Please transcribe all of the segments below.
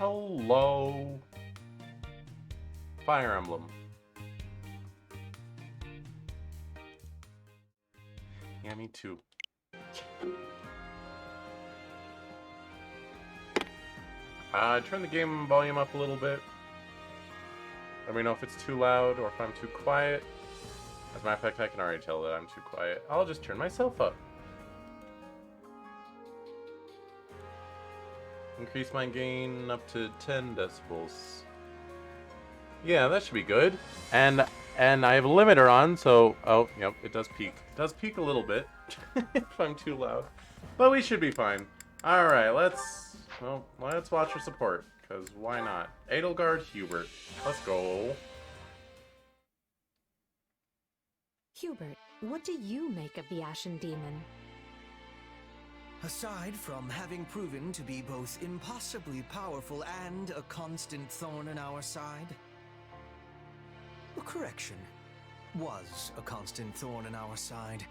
Hello. Fire Emblem. Yeah, me too. Turn the game volume up a little bit. Let me know if it's too loud or if I'm too quiet. As a matter of fact, I can already tell that I'm too quiet. I'll just turn myself up. Increase my gain up to 10 decibels. Yeah, that should be good. And I have a limiter on, so... Oh, yep, it does peak. It does peak a little bit if I'm too loud. But we should be fine. Alright, let's watch for support. Because why not? Edelgard Hubert. Let's go. Hubert, what do you make of the Ashen Demon? Aside from having proven to be both impossibly powerful and a constant thorn in our side... Correction. Was a constant thorn in our side.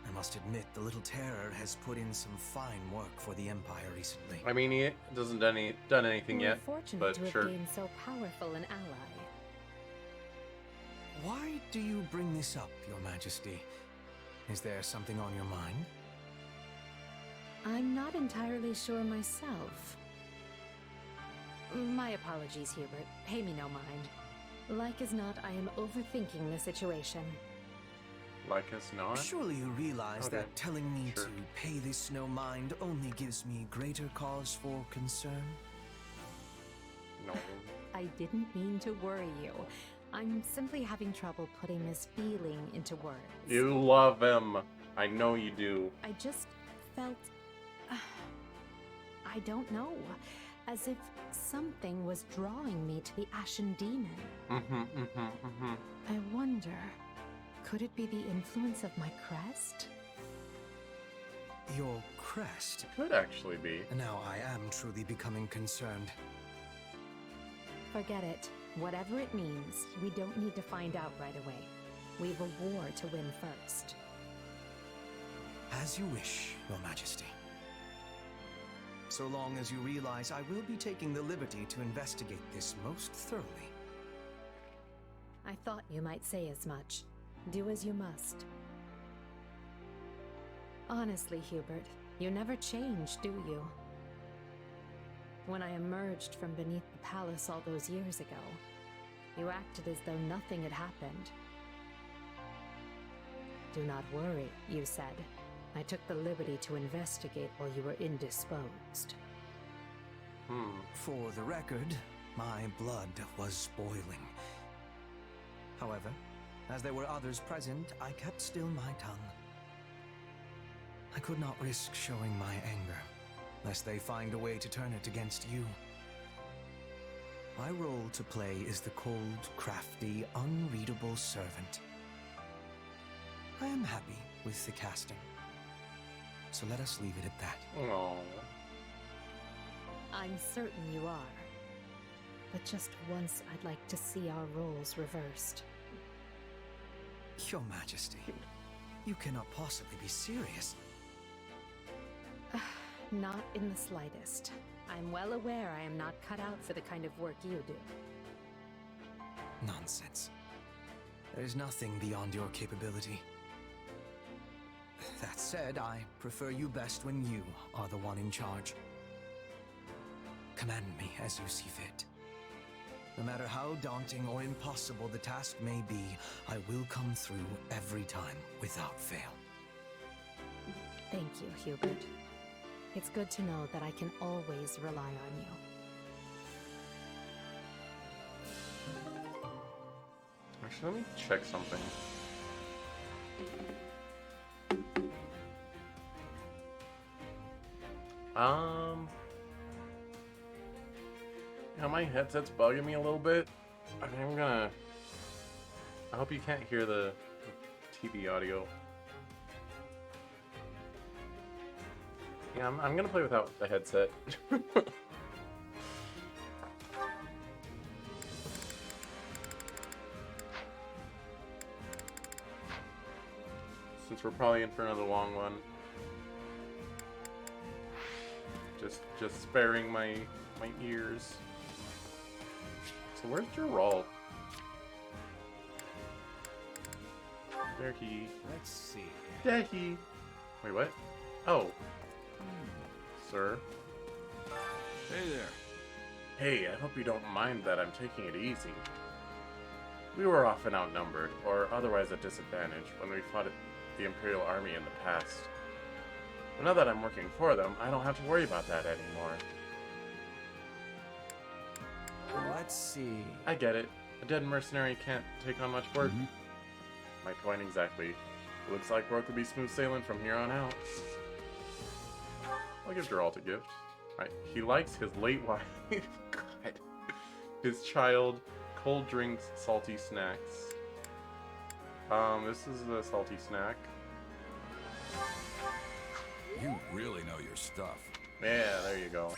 I must admit, the little terror has put in some fine work for the Empire recently. I mean, he doesn't done anything yet, We're fortunate but to have sure. gained so powerful an ally. Why do you bring this up, Your Majesty? Is there something on your mind? I'm not entirely sure myself. My apologies, Hubert. Pay me no mind. Like as not, I am overthinking the situation. Like us not? Surely you realize Okay. that telling me Sure. to pay this no mind only gives me greater cause for concern? No. I didn't mean to worry you. I'm simply having trouble putting this feeling into words. You love him. I know you do. I just felt... I don't know. As if something was drawing me to the Ashen Demon. I wonder, could it be the influence of my crest? Your crest? Could actually be. Now I am truly becoming concerned. Forget it. Whatever it means, we don't need to find out right away. We've a war to win first. As you wish, Your Majesty. So long as you realize I will be taking the liberty to investigate this most thoroughly. I thought you might say as much. Do as you must. Honestly, Hubert, you never change, do you? When I emerged from beneath the palace all those years ago, you acted as though nothing had happened. Do not worry, you said. I took the liberty to investigate while you were indisposed. For the record, my blood was boiling. However, as there were others present, I kept still my tongue. I could not risk showing my anger, lest they find a way to turn it against you. My role to play is the cold, crafty, unreadable servant. I am happy with the casting. So let us leave it at that. Oh. I'm certain you are. But just once I'd like to see our roles reversed. Your Majesty, you cannot possibly be serious. Not in the slightest. I'm well aware I am not cut out for the kind of work you do. Nonsense. There is nothing beyond your capability. That said, I prefer you best when you are the one in charge. Command me as you see fit. No matter how daunting or impossible the task may be, I will come through every time without fail. Thank you, Hubert. It's good to know that I can always rely on you. Actually, let me check something. Yeah, my headset's bugging me a little bit. I mean, I hope you can't hear the TV audio. Yeah, I'm gonna play without the headset. Since we're probably in for another long one. Just sparing my my ears. So where's Geralt? There he. Let's see. There he. Wait, what? Oh. Sir. Hey there. Hey, I hope you don't mind that I'm taking it easy. We were often outnumbered, or otherwise at disadvantage, when we fought the Imperial Army in the past. But now that I'm working for them, I don't have to worry about that anymore. Let's see. I get it. A dead mercenary can't take on much work. My point exactly. It looks like work will be smooth sailing from here on out. I'll give Geralt a gift. Right. He likes his late wife. God. His child, cold drinks, salty snacks. This is the salty snack. You really know your stuff. Yeah, there you go.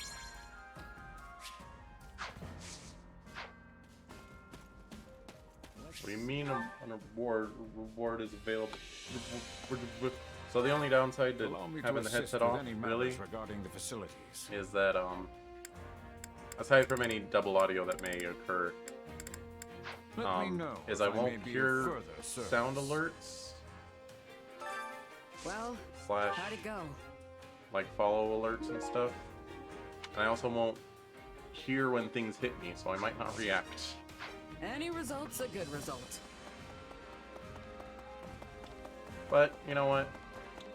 What do you mean a reward is available? So the only downside to Allow me having to the assist headset with on, any really, matters regarding the facilities. is that aside from any double audio that may occur, Let me know is if I may won't be of hear further service. sound alerts Well, slash how'd it go? like follow alerts and stuff, and I also won't hear when things hit me, so I might not react. Any result's a good result. But you know what?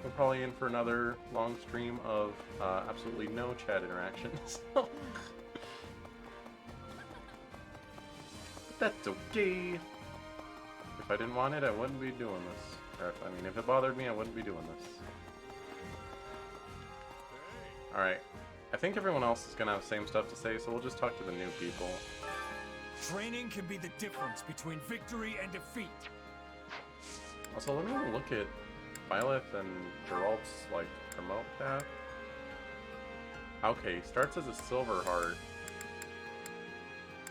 We're probably in for another long stream of absolutely no chat interactions. That's okay. If I didn't want it, I wouldn't be doing this. Or I mean, if it bothered me, I wouldn't be doing this. Alright. I think everyone else is going to have the same stuff to say, so we'll just talk to the new people. Training can be the difference between victory and defeat. Also, let me look at Byleth and Geralt's, like, remote path. Okay, starts as a silver heart.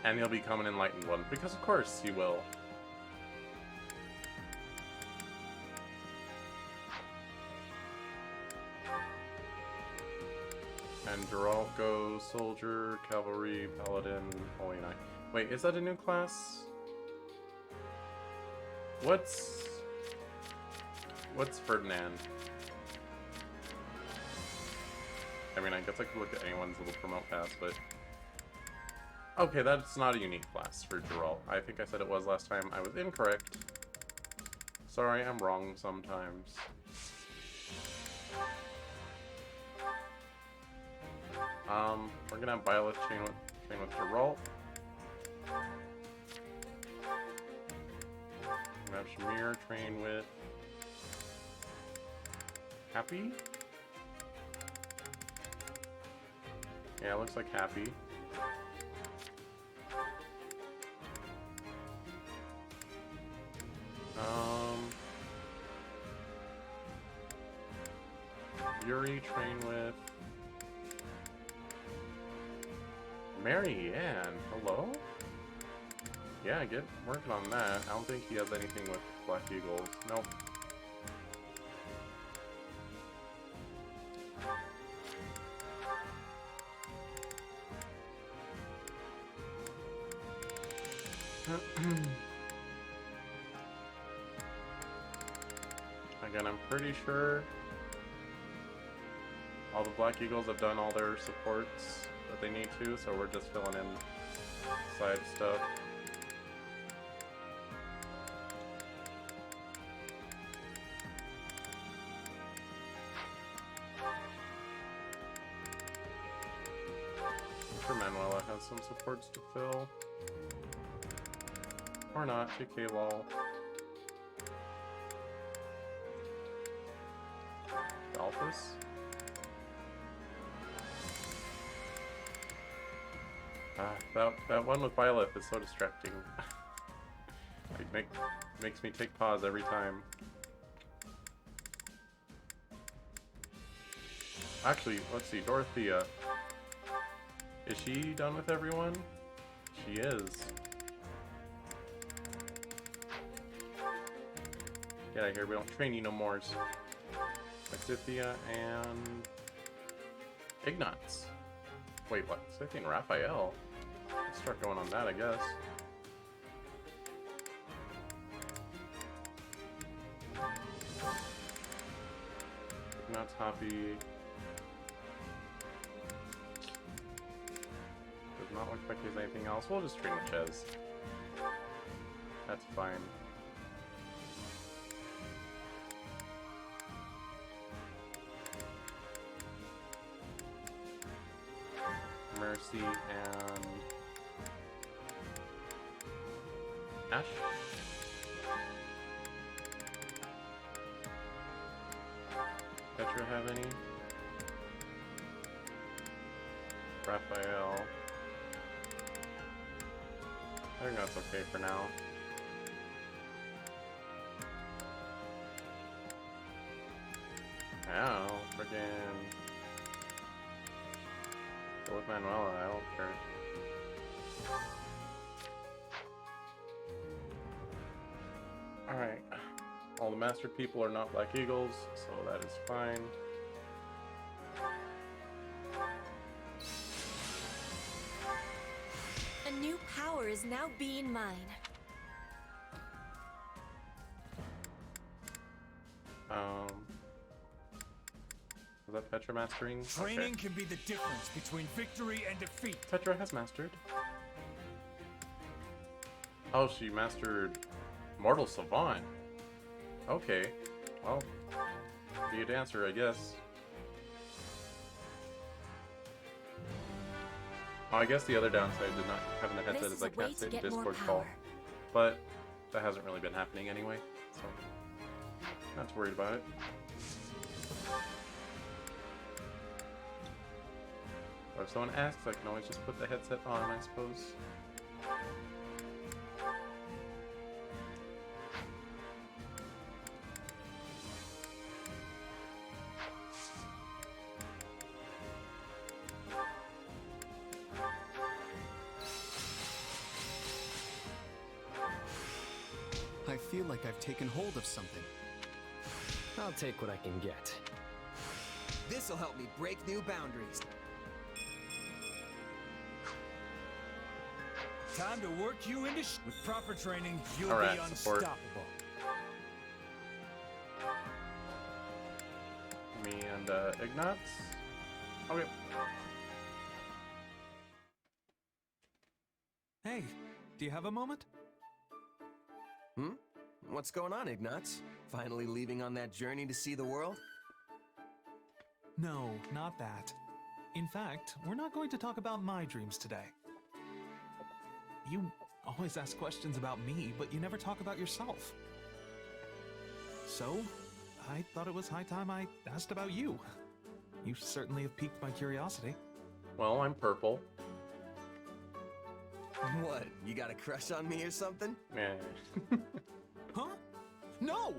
And he'll become an enlightened one, because of course he will. And Geralt goes soldier, cavalry, paladin, holy knight. Wait, is that a new class? What's Ferdinand? I mean, I guess I could look at anyone's little promote pass, but... Okay, that's not a unique class for Geralt. I think I said it was last time. I was incorrect. Sorry, I'm wrong sometimes. We're gonna have Byleth chain with Geralt. We're gonna have Shamir train with Happy? Yeah, it looks like Happy. Yuri train with Mary Ann. Hello? Yeah, get working on that. I don't think he has anything with Black Eagles. Nope. Again, I'm pretty sure all the Black Eagles have done all their supports that they need to, so we're just filling in side stuff. I'm sure Manuela has some supports to fill. Or not, JK lol. Alphas? That one with Byleth is so distracting. It makes me take pause every time. Actually, let's see, Dorothea. Is she done with everyone? She is. Get out of here, we don't train you no more. Exithia and Ignatz. Wait, what? 16 Raphael? Let's start going on that, I guess. Not Hoppy. Does not look like there's anything else. We'll just train with Ches. That's fine. Mercy and Ash. Petra have any? Raphael. I think that's okay for now. Ow, friggin'. Go with Manuela, I don't care. Alright. All the master people are not Black Eagles, so that is fine. A new power is now being mine. Is that Petra mastering? Training Okay. can be the difference between victory and defeat. Petra has mastered. Oh, she mastered Mortal Savant. Okay. Well, be a dancer, I guess. Oh, I guess the other downside to not having the headset This is is I a way can't to say get Discord more call. power. But that hasn't really been happening anyway, so not too worried about it. Or if someone asks, I can always just put the headset on, I suppose. I feel like I've taken hold of something. I'll take what I can get. This'll help me break new boundaries. Time to work you into with proper training, you'll Alright, be support. unstoppable. Me and Ignatz. Okay. Hey, do you have a moment? What's going on, Ignatz? Finally leaving on that journey to see the world? No, not that. In fact, we're not going to talk about my dreams today. You always ask questions about me, but you never talk about yourself. So, I thought it was high time I asked about you. You certainly have piqued my curiosity. Well, I'm purple. What, you got a crush on me or something? Meh. Huh? No!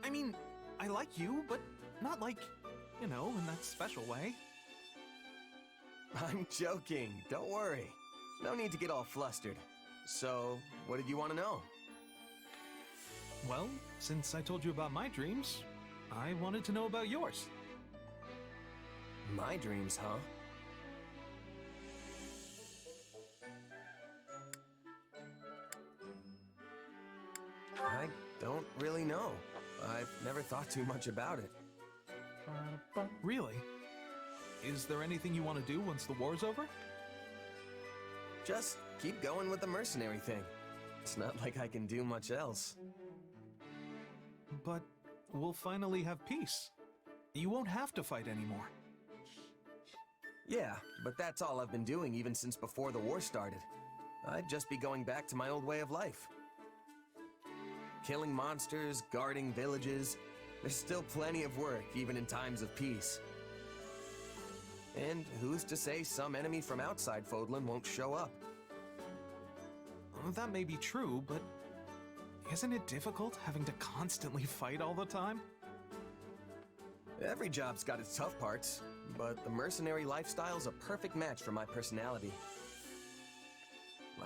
I mean, I like you, but not like, you know, in that special way. I'm joking, don't worry. No need to get all flustered. So, what did you want to know? Well, since I told you about my dreams, I wanted to know about yours. My dreams, huh? I don't really know. I've never thought too much about it. Really? Is there anything you want to do once the war's over? Just keep going with the mercenary thing. It's not like I can do much else. But we'll finally have peace. You won't have to fight anymore. Yeah, but that's all I've been doing even since before the war started. I'd just be going back to my old way of life. Killing monsters, guarding villages. There's still plenty of work, even in times of peace. And who's to say some enemy from outside Fodlan won't show up? That may be true, but isn't it difficult having to constantly fight all the time? Every job's got its tough parts, but the mercenary lifestyle's a perfect match for my personality.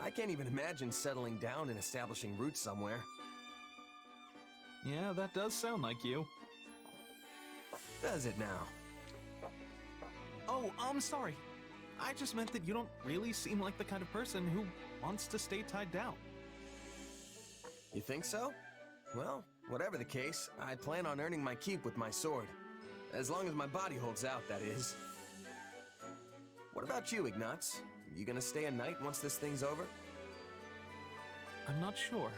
I can't even imagine settling down and establishing roots somewhere. Yeah, that does sound like you. Does it now? Oh, I'm sorry. I just meant that you don't really seem like the kind of person who wants to stay tied down. You think so? Well, whatever the case, I plan on earning my keep with my sword. As long as my body holds out, that is. What about you, Ignatz? You gonna stay a knight once this thing's over? I'm not sure.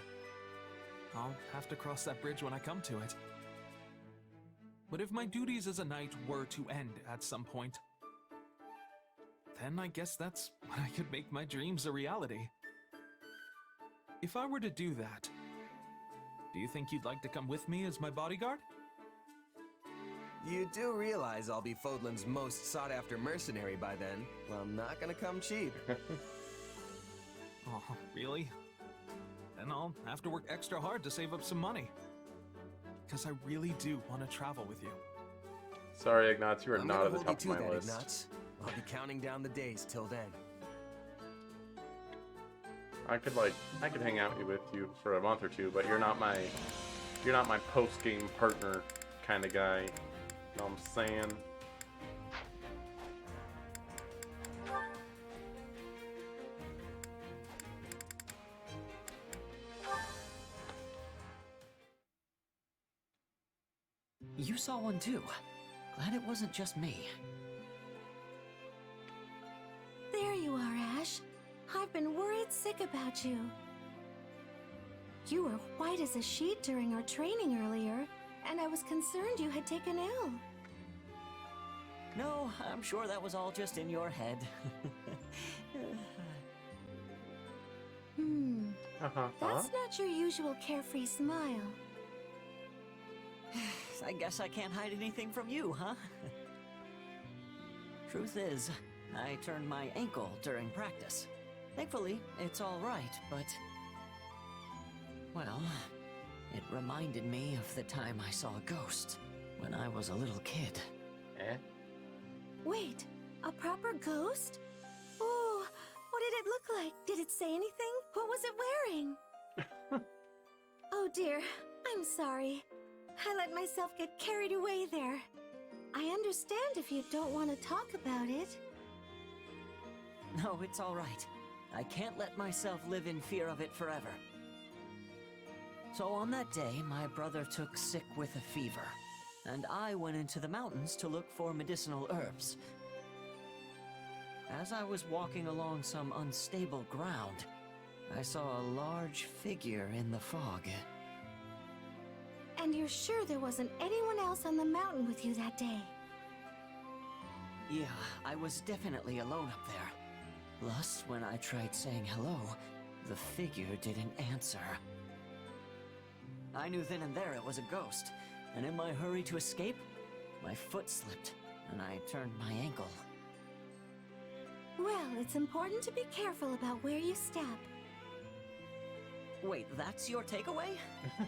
I'll have to cross that bridge when I come to it. But if my duties as a knight were to end at some point, then I guess that's when I could make my dreams a reality. If I were to do that, do you think you'd like to come with me as my bodyguard? You do realize I'll be Fodlan's most sought-after mercenary by then. Well, I'm not gonna come cheap. Oh, really? Then I'll have to work extra hard to save up some money. Because I really do want to travel with you. Sorry, Ignatz, you are I'm not gonna at the hold you top to of my that, list. Ignatz. I'll be counting down the days till then. I could hang out with you for a month or two, but you're not my post-game partner kind of guy. You know what I'm saying? You saw one too. Glad it wasn't just me. There you are, Ash. I've been worried sick about you. You were white as a sheet during our training earlier, and I was concerned you had taken ill. No, I'm sure that was all just in your head. That's not your usual carefree smile. I guess I can't hide anything from you, huh? Truth is, I turned my ankle during practice. Thankfully, it's all right, but... well, it reminded me of the time I saw a ghost when I was a little kid. Eh? Wait, a proper ghost? Oh, what did it look like? Did it say anything? What was it wearing? Oh dear, I'm sorry. I let myself get carried away there. I understand if you don't want to talk about it. No, it's all right. I can't let myself live in fear of it forever. So on that day, my brother took sick with a fever, and I went into the mountains to look for medicinal herbs. As I was walking along some unstable ground, I saw a large figure in the fog. And you're sure there wasn't anyone else on the mountain with you that day? Yeah, I was definitely alone up there. Plus, when I tried saying hello, the figure didn't answer. I knew then and there it was a ghost, and in my hurry to escape, my foot slipped, and I turned my ankle. Well, it's important to be careful about where you step. Wait, that's your takeaway?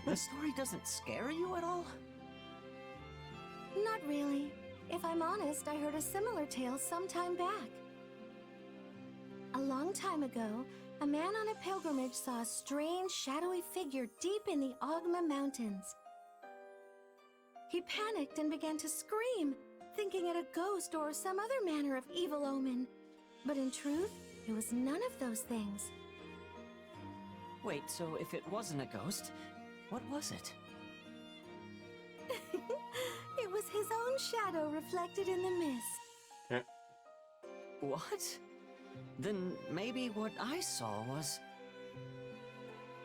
The story doesn't scare you at all? Not really. If I'm honest, I heard a similar tale some time back. A long time ago, a man on a pilgrimage saw a strange, shadowy figure deep in the Ogma Mountains. He panicked and began to scream, thinking it a ghost or some other manner of evil omen. But in truth, it was none of those things. Wait, so if it wasn't a ghost, what was it? It was his own shadow reflected in the mist. What? Then maybe what I saw was...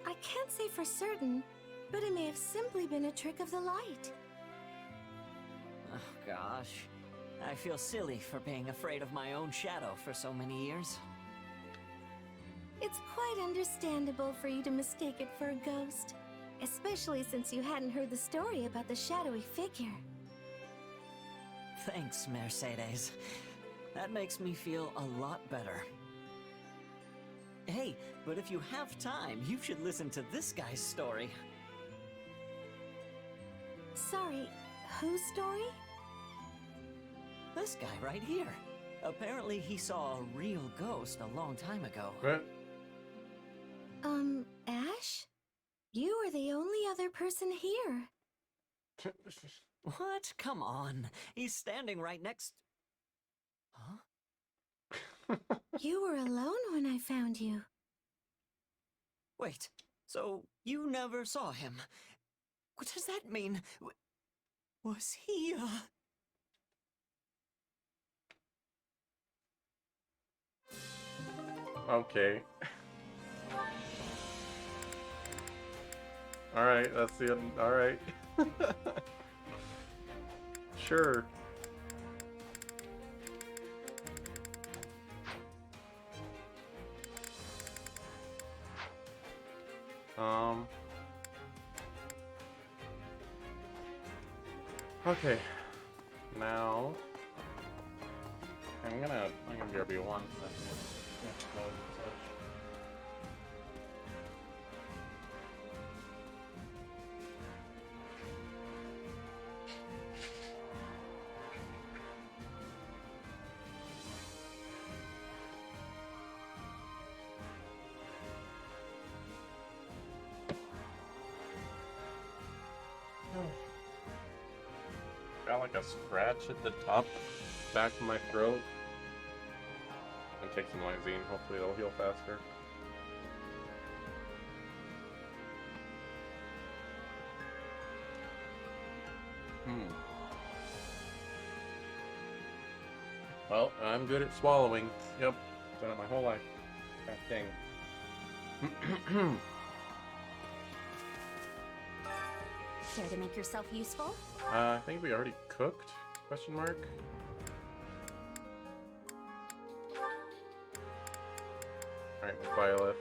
I can't say for certain, but it may have simply been a trick of the light. Oh gosh, I feel silly for being afraid of my own shadow for so many years. It's quite understandable for you to mistake it for a ghost, especially since you hadn't heard the story about the shadowy figure. Thanks, Mercedes. That makes me feel a lot better. Hey, but if you have time, you should listen to this guy's story. Sorry, whose story? This guy right here. Apparently he saw a real ghost a long time ago. What? Ash? You are the only other person here. What? Come on. He's standing right next... Huh? You were alone when I found you. Wait, so you never saw him? What does that mean? Was he, Okay. Alright, that's the end. Alright. Sure. Okay. Now I'm gonna be 1 second. Yeah, no such. Got like a scratch at the top, back of my throat. And take some lysine, hopefully it'll heal faster. Well, I'm good at swallowing. Yep, done it my whole life. God dang. Care to make yourself useful? I think we already cooked? Question mark. Alright, Byleth.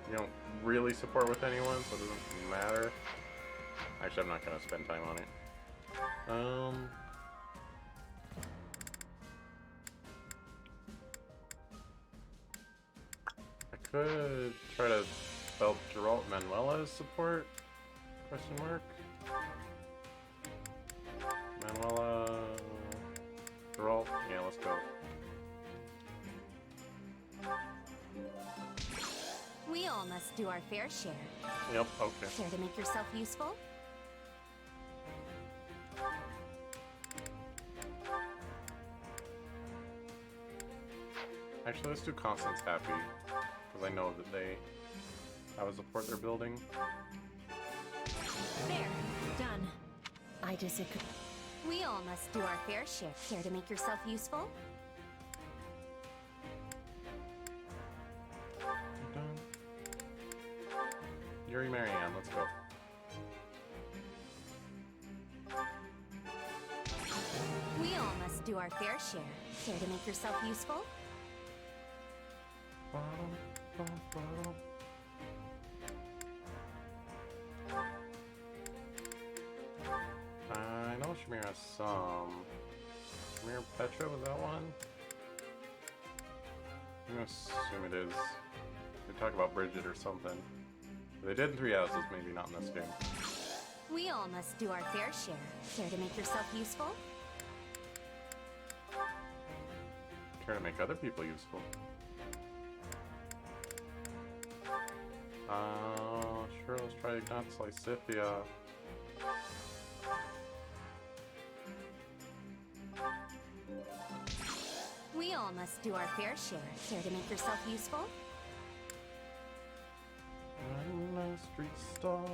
You don't really support with anyone, so it doesn't matter. Actually, I'm not gonna spend time on it. I could try to help Geralt Manuela's support? Question mark. Manuela, Geralt. Yeah, let's go. We all must do our fair share. Yep. Okay. Care to make yourself useful? Actually, let's do Constance happy, because I know that they have a support they're building. There, done. I disagree. We all must do our fair share. Care to make yourself useful? Yuri Marianne, let's go. We all must do our fair share. Care to make yourself useful? I know Shamir has some. Shamir Petra, was that one? I'm gonna assume it is. They talk about Bridget or something. They did in 3 houses, maybe not in this game. We all must do our fair share. Care to make yourself useful? Care to make other people useful. Sure, let's try Ignatz Lysithia. We all must do our fair share. Care to make yourself useful? I'm a street star.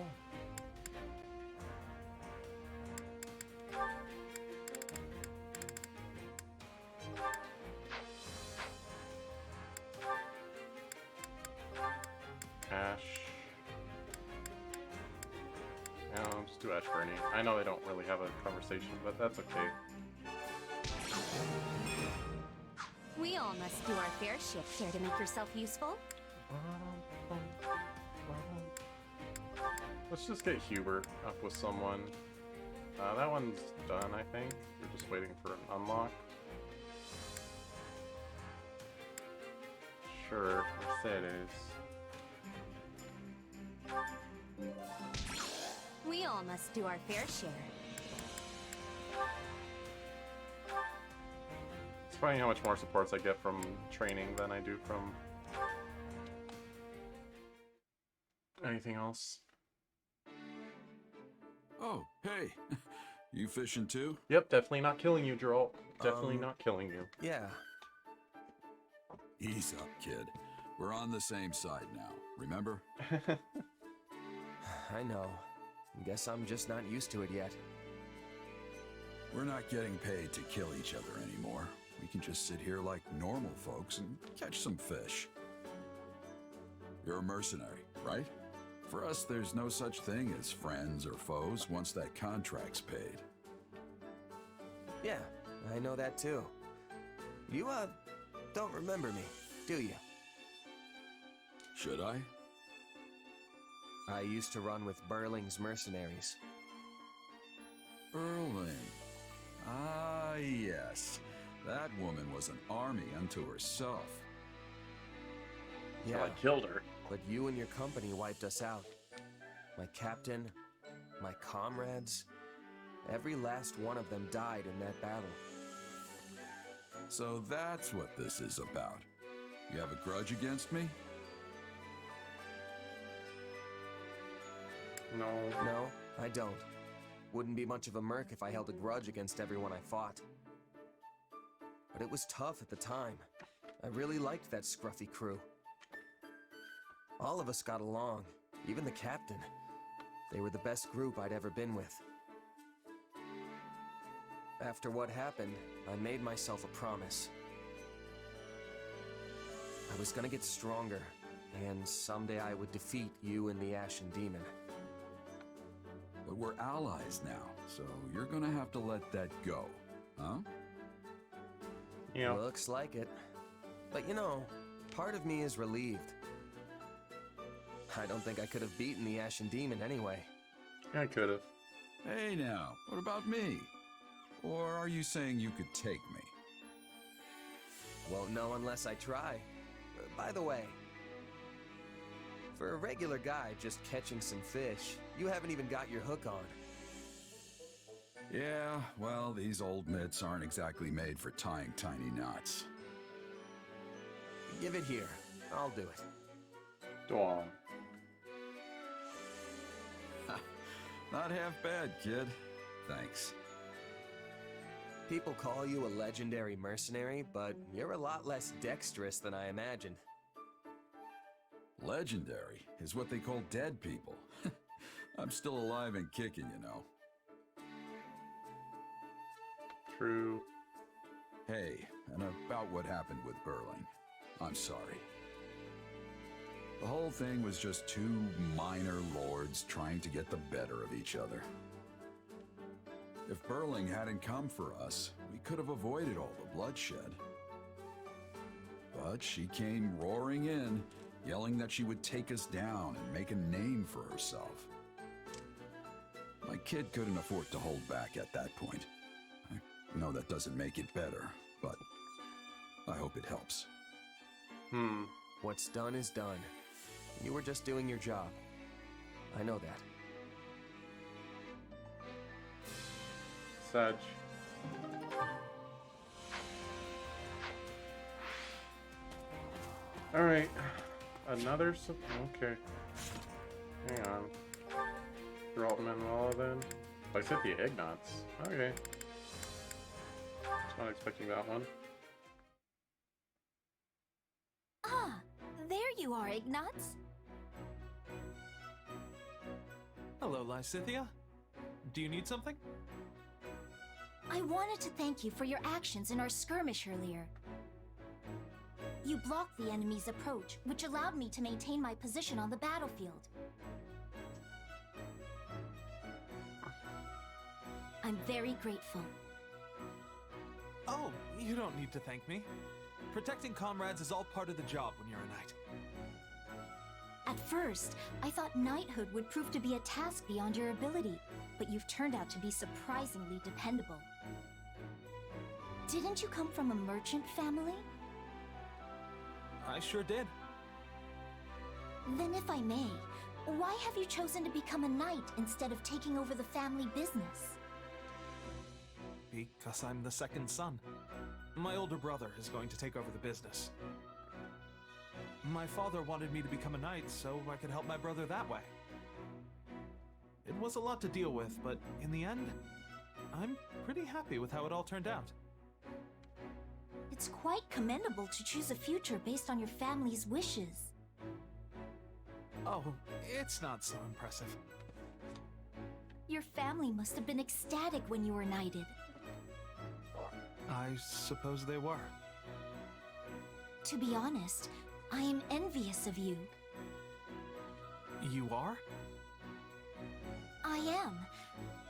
Ash. Yeah, I'll just do Ash Bernie. I know they don't really have a conversation, but that's okay. We all must do our fair share. Care to make yourself useful? Let's just get Hubert up with someone. That one's done, I think. We're just waiting for an unlock. Sure, Mercedes. We all must do our fair share. It's funny how much more supports I get from training than I do from anything else. Oh, hey. You fishing too? Yep, definitely not killing you, Geralt. Definitely not killing you. Yeah. Ease up, kid. We're on the same side now, remember? I know. Guess I'm just not used to it yet. We're not getting paid to kill each other anymore. We can just sit here like normal folks and catch some fish. You're a mercenary, right? For us, there's no such thing as friends or foes once that contract's paid. Yeah, I know that too. You, don't remember me, do you? Should I? I used to run with Burling's mercenaries. Berlin. Ah, yes. That woman was an army unto herself. Yeah, So I killed her. but you and your company wiped us out. My captain, my comrades, every last one of them died in that battle. So that's what this is about. You have a grudge against me? No. No, I don't. Wouldn't be much of a merc if I held a grudge against everyone I fought. But it was tough at the time. I really liked that scruffy crew. All of us got along, even the captain. They were the best group I'd ever been with. After what happened, I made myself a promise. I was gonna get stronger, and someday I would defeat you and the Ashen Demon. But we're allies now, so you're gonna have to let that go, huh? Yeah. Looks like it. But you know, part of me is relieved. I don't think I could have beaten the Ashen Demon anyway. I could have. Hey now, what about me? Or are you saying you could take me? Won't know unless I try. By the way, for a regular guy just catching some fish, you haven't even got your hook on. Yeah, well, these old mitts aren't exactly made for tying tiny knots. Give it here. I'll do it. Go on. Not half bad, kid. Thanks. People call you a legendary mercenary, but you're a lot less dexterous than I imagined. Legendary is what they call dead people. I'm still alive and kicking, you know. True. Hey, and about what happened with Burling. I'm sorry. The whole thing was just two minor lords trying to get the better of each other. If Burling hadn't come for us, we could have avoided all the bloodshed. But she came roaring in, yelling that she would take us down and make a name for herself. My kid couldn't afford to hold back at that point. I know that doesn't make it better, but I hope it helps. What's done is done. You were just doing your job. I know that. Sag. Alright. Another okay. Hang on. Geralt Manuela then. Oh, I said the Ignots. Okay. Not expecting that one. Ah, there you are, Ignatz. Hello, Lysithea. Do you need something? I wanted to thank you for your actions in our skirmish earlier. You blocked the enemy's approach, which allowed me to maintain my position on the battlefield. I'm very grateful. Oh, you don't need to thank me. Protecting comrades is all part of the job when you're a knight. At first, I thought knighthood would prove to be a task beyond your ability, but you've turned out to be surprisingly dependable. Didn't you come from a merchant family? I sure did. Then if I may, why have you chosen to become a knight instead of taking over the family business? Because I'm the second son. My older brother is going to take over the business. My father wanted me to become a knight so I could help my brother that way. It was a lot to deal with, but in the end, I'm pretty happy with how it all turned out. It's quite commendable to choose a future based on your family's wishes. Oh, it's not so impressive. Your family must have been ecstatic when you were knighted. I suppose they were. To be honest, I am envious of you. You are? I am.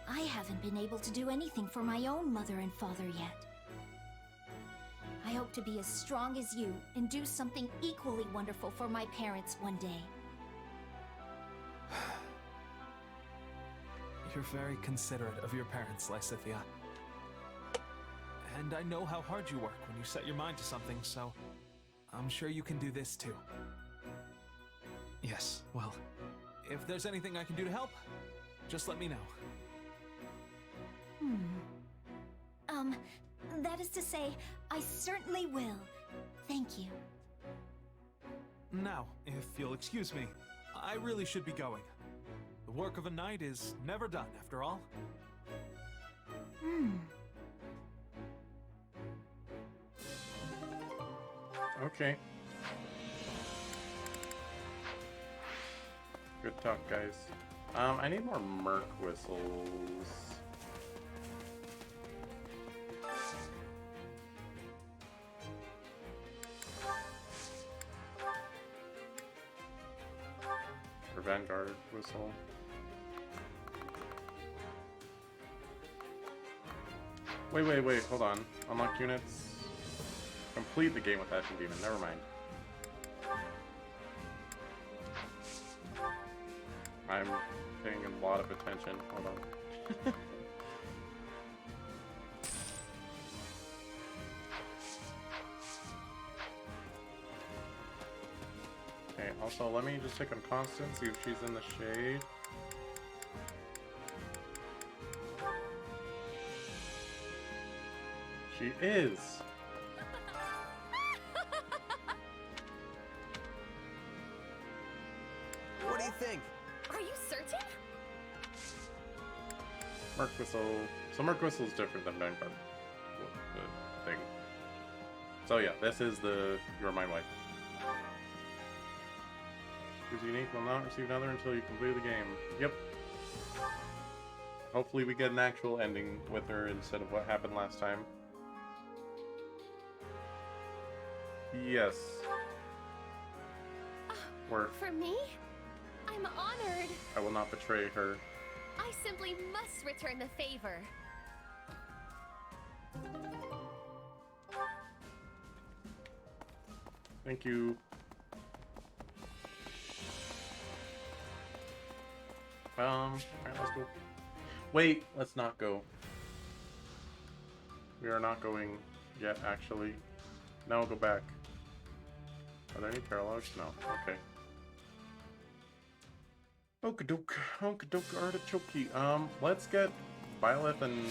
I haven't been able to do anything for my own mother and father yet. I hope to be as strong as you and do something equally wonderful for my parents one day. You're very considerate of your parents, Lysithia. And I know how hard you work when you set your mind to something, so I'm sure you can do this too. Yes, well, if there's anything I can do to help, just let me know. That is to say, I certainly will. Thank you. Now, if you'll excuse me, I really should be going. The work of a knight is never done, after all. Okay. Good talk, guys. I need more merc whistles. Or Vanguard whistle. Wait, hold on. Unlock units. Complete the game with Ashen Demon, never mind. I'm paying a lot of attention. Hold on. Okay, also let me just check on Constance, see if she's in the shade. She is! What do you think? Are you certain? Merc Whistle. So Merc Whistle is different than Vanguard thing. So yeah, this is the Your Mind Wipe. Who's unique will not receive another until you complete the game. Yep. Hopefully we get an actual ending with her instead of what happened last time. Yes. Work. For me? I'm honored. I will not betray her. I simply must return the favor. Thank you. Alright, let's go. Wait, let's not go. We are not going yet, actually. Now we'll go back. Are there any paralogs? No. Okay. Okadoke, okadoke, artichoke. Let's get Byleth and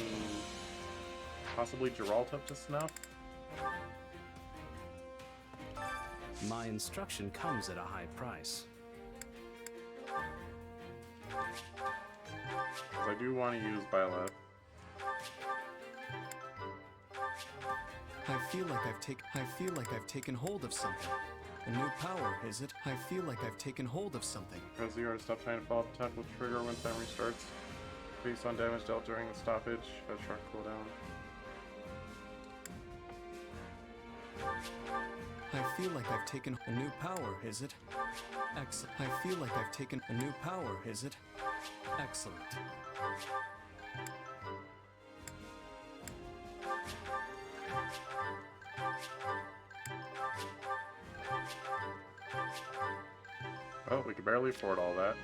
possibly Geralt up to snuff. My instruction comes at a high price. Because I do want to use Byleth. I feel like I've taken hold of something. A new power, is it? I feel like I've taken hold of something. Press the R to stop trying to follow up attack will trigger when time restarts. Based on damage dealt during the stoppage. Has short cooldown. I feel like I've taken a new power, is it? Excellent. I feel like I've taken a new power, is it? Excellent. Oh, we can barely afford all that.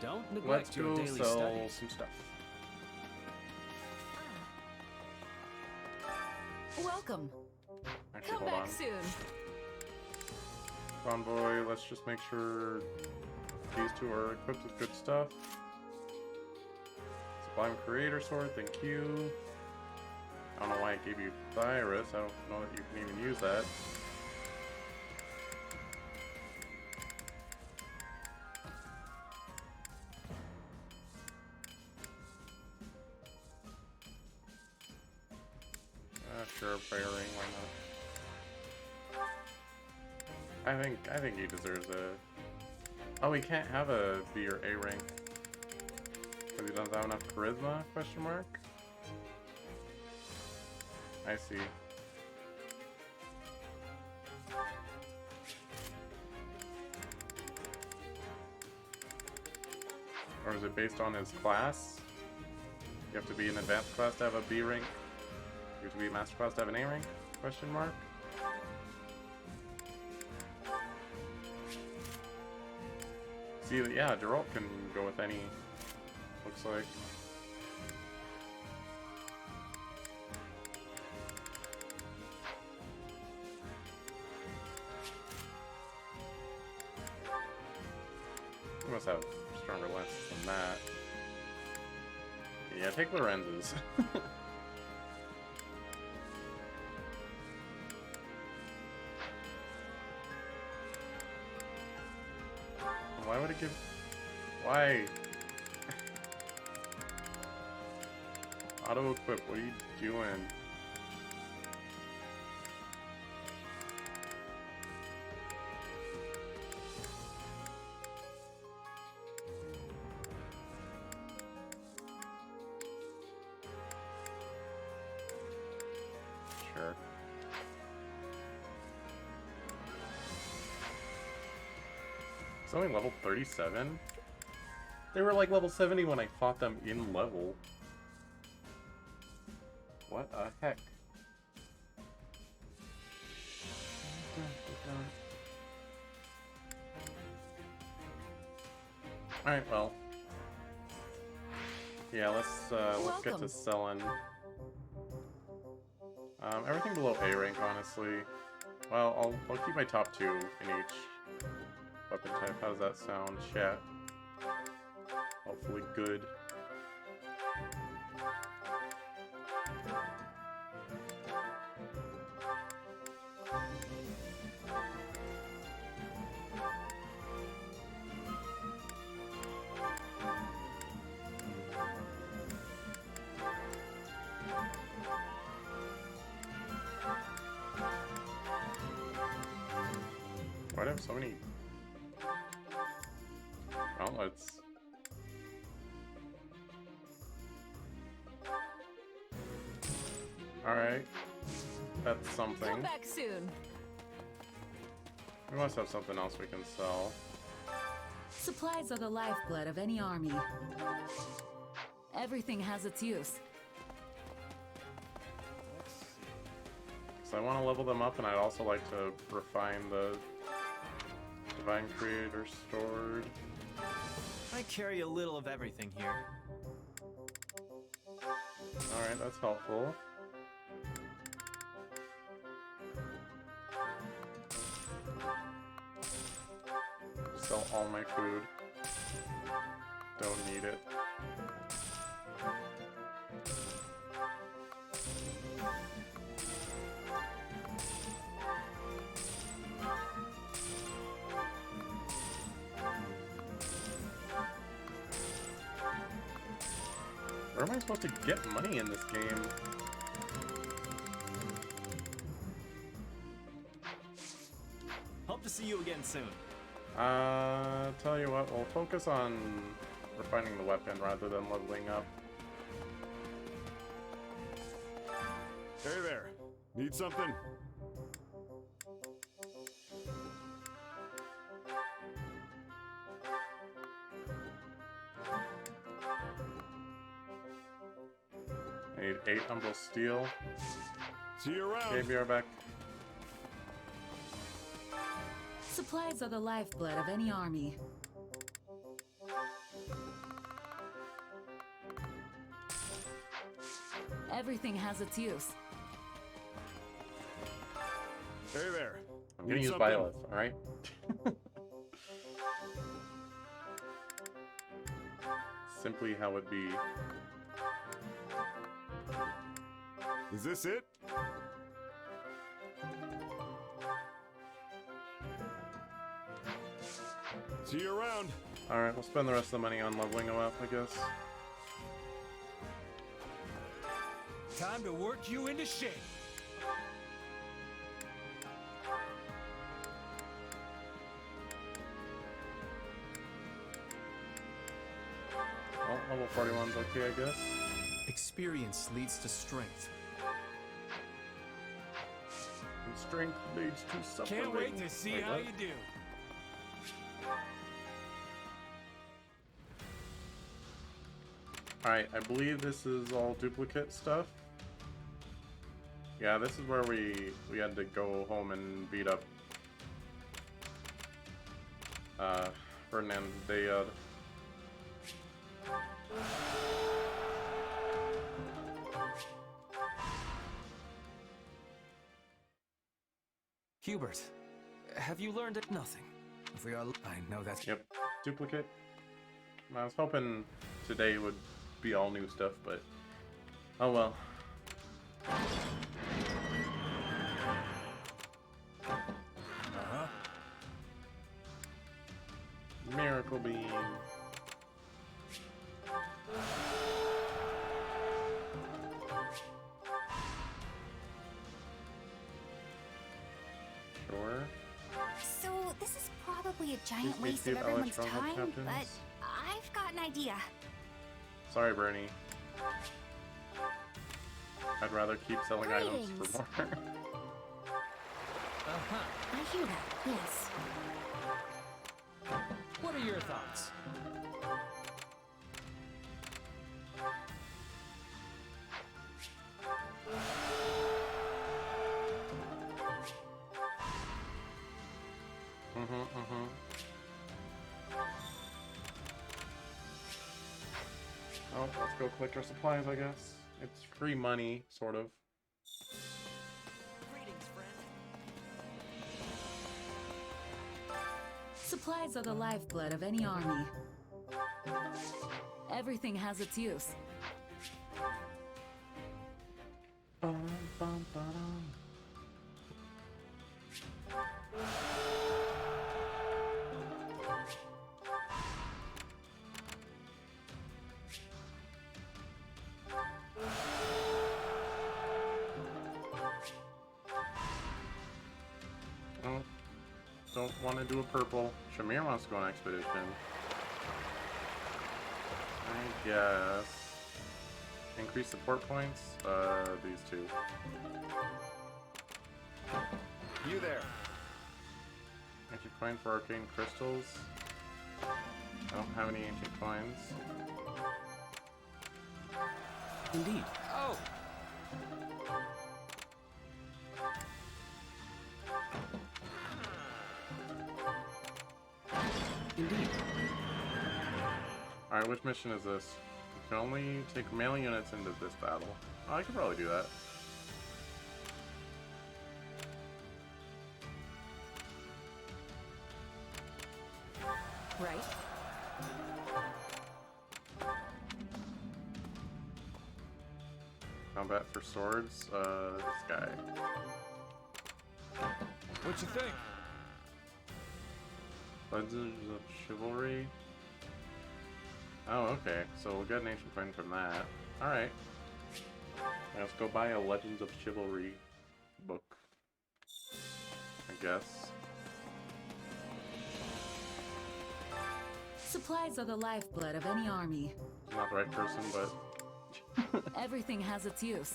Don't Let's neglect your go daily sell studies. some stuff. Welcome. Actually, Come hold back on. soon. Convoy, let's just make sure these two are equipped with good stuff. Sublime Creator Sword, thank you. I don't know why it gave you Thyrus. I don't know that you can even use that. Sure, Fire Ring, why not? I think he deserves a... Oh, he can't have a B or A rank. Because he doesn't have enough charisma, question mark? I see. Or is it based on his class? You have to be an advanced class to have a B rank? You have to be a master class to have an A rank? Question mark? See, yeah, Geralt can go with any, looks like. He must have stronger lenses than that. Yeah, take Lorenz's. Why would it give... Why? Auto-equip, what are you doing? Sure. It's only level 37? They were like level 70 when I fought them in level. What the heck? Alright, well. Yeah, let's get to selling. Everything below A rank, honestly. Well, I'll keep my top 2 in each weapon type. How does that sound, chat? Hopefully good. Why do I have so many gauntlets? Alright. That's something. Come back soon. We must have something else we can sell. Supplies are the lifeblood of any army. Everything has its use. So I want to level them up, and I'd also like to refine the Divine Creator Sword. I carry a little of everything here. Alright, that's helpful. Sell all my food. Don't need it. Where am I supposed to get money in this game? Hope to see you again soon. Tell you what, we'll focus on refining the weapon rather than leveling up. Hey there. Need something? I need 8 Umbral Steel. See you around. Okay, be right back. Supplies are the lifeblood of any army. Everything has its use. Hey there. I'm gonna use Byleth, alright? Simply how it be. Is this it? See you around. Alright, we'll spend the rest of the money on leveling him up, I guess. Time to work you into shape. Well, level 41's okay, I guess. Experience leads to strength. And strength leads to suffering. Can't wait to see Wait, how what? you do. Alright, I believe this is all duplicate stuff. Yeah, this is where we had to go home and beat up Ferdinand Dayad. Hubert, have you learned it? Nothing. If we are, I know that's. Yep, duplicate. I was hoping today would be all new stuff, but oh well. Miracle beam. Sure. So, this is probably a giant Please waste of give everyone's electronic time, captains. but I've got an idea. Sorry, Bernie. I'd rather keep selling items Greetings. for more. I hear that, yes. What are your thoughts? Oh, let's go collect our supplies, I guess. It's free money, sort of. Supplies are the lifeblood of any army. Everything has its use. Bum, bum, ba-dum. Oh, don't want to do a purple. Shamir wants to go on expedition. I guess. Increase support points? These two. You there. Ancient coin for arcane crystals. I don't have any ancient coins. Indeed. Oh! Indeed. Alright, which mission is this? You can only take melee units into this battle. Oh, I could probably do that. Right? Combat for swords, this guy. What you think? Legends of Chivalry. Oh, okay. So we'll get an ancient coin from that. Alright. Let's go buy a Legends of Chivalry book. I guess. Supplies are the lifeblood of any army. Not the right person, but Everything has its use.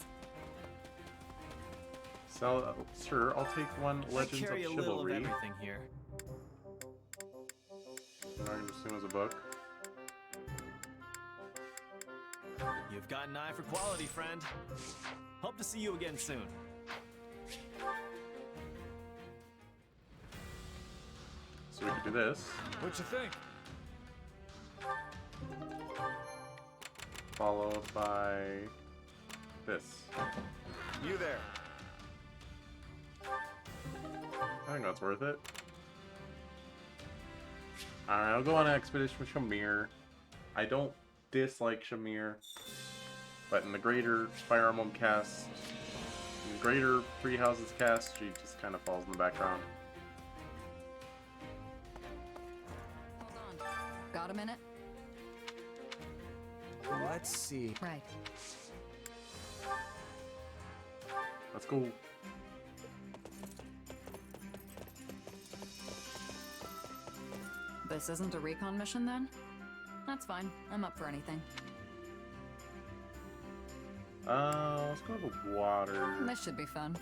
sell. Sure, I'll take one I Legends of carry a little of Chivalry. everything here. I can just assume as a book. You've got an eye for quality, friend. Hope to see you again soon. So we could do this. What you think? Followed by this. You there. I think that's worth it. Alright, I'll go on an expedition with Shamir. I don't dislike Shamir, But in the greater Fire Emblem cast, in the greater Three Houses cast, she just kind of falls in the background. Hold on. Got a minute? Let's see. Right. Let's go. This isn't a recon mission then? That's fine. I'm up for anything. Let's go to the water. This should be fun.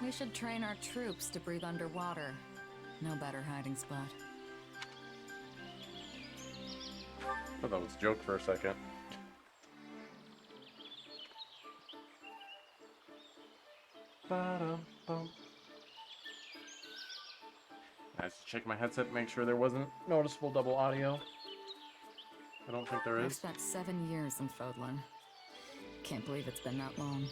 We should train our troops to breathe underwater. No better hiding spot. I thought that was a joke for a second. Ba-dum-bum. I just checked my headset to make sure there wasn't noticeable double audio. I don't think there I've is. spent 7 years in Fodlan. Can't believe it's been that long.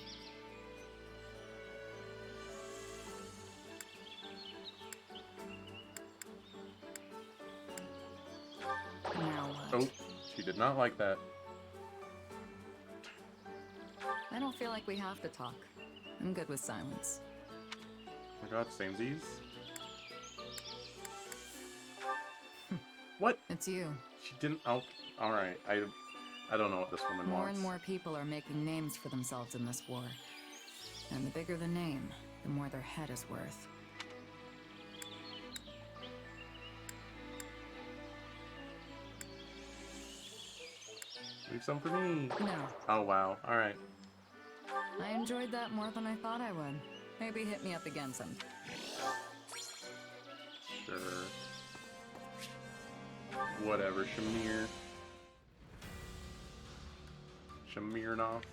Now what? Oh, she did not like that. I don't feel like we have to talk. I'm good with silence. Oh my god, samesies. What? It's you. She didn't. Oh, alright. I don't know what this woman More wants. and more people are making names for themselves in this war. And the bigger the name, the more their head is worth. Leave some for me. No. Oh wow. Alright. I enjoyed that more than I thought I would. Maybe hit me up again sometime. Sure. Whatever, Shamirnov.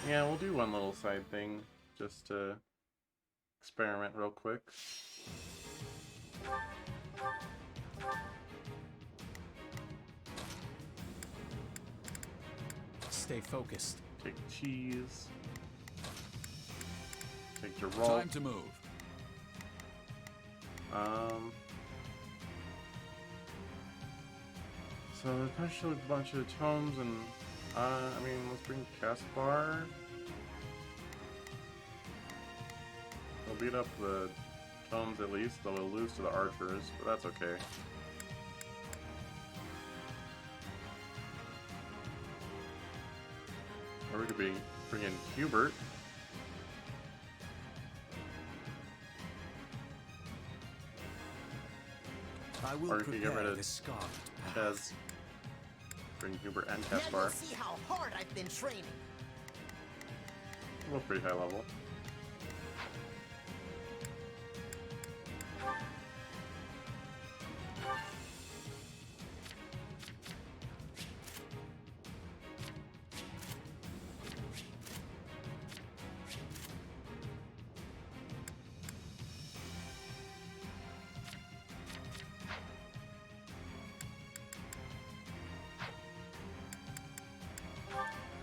Yeah, we'll do one little side thing just to experiment real quick. Stay focused. Take cheese. Take Geralt. Time to move. So there's potentially a bunch of tomes and I mean, let's bring Caspar. We'll beat up the tomes at least, though we'll lose to the archers, but that's okay. Or we could bring in Hubert. I will Or we could get rid prepare of the Scarlet. Chez. Bring Hubert and Now Caspar. you'll see how hard I've been training. We're pretty high level.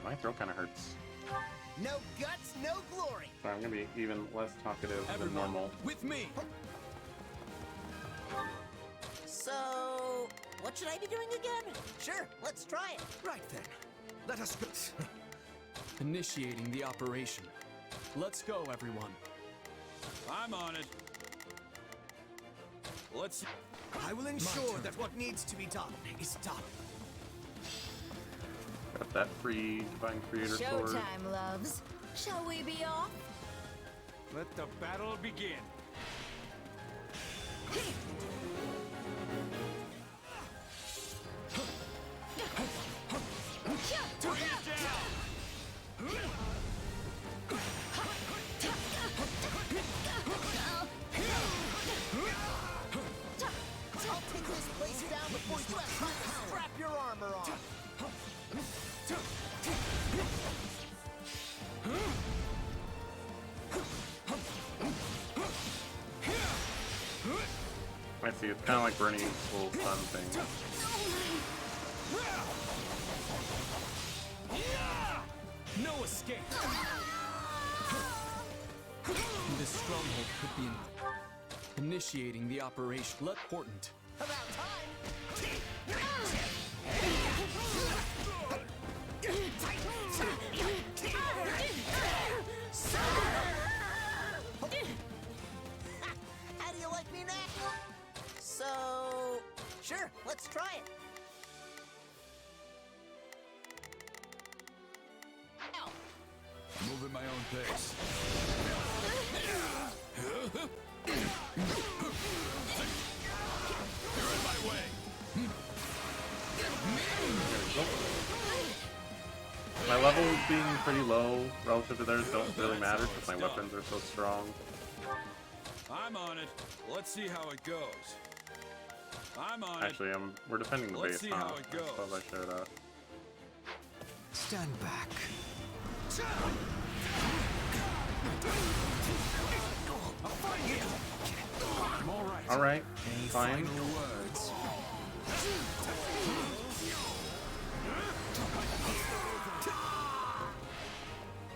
My throat kind of hurts. No guts, no glory. Sorry, I'm gonna be even less talkative than normal. With me. So, what should I be doing again? Sure, let's try it. Right then. Let us go. Initiating the operation. Let's go, everyone. I'm on it. Let's. I will ensure that what needs to be done is done. Got that free Divine Creator sword. Showtime, loves. Shall we be off? Let the battle begin. I'll take this place down before you have time to strap your armor on. see, it's kind of like Bernie's little sun thing. No escape. This stronghold could be initiating the operation. Let important. How do you like me now? So, sure, let's try it. Move at my own pace. You're in my way. My levels being pretty low relative to theirs don't really matter because my weapons are so strong. I'm on it. Let's see how it goes. I'm on Actually, it. we're defending the Let's base see now. how it I suppose goes. I showed up. Stand back. Alright, Any fine. final words?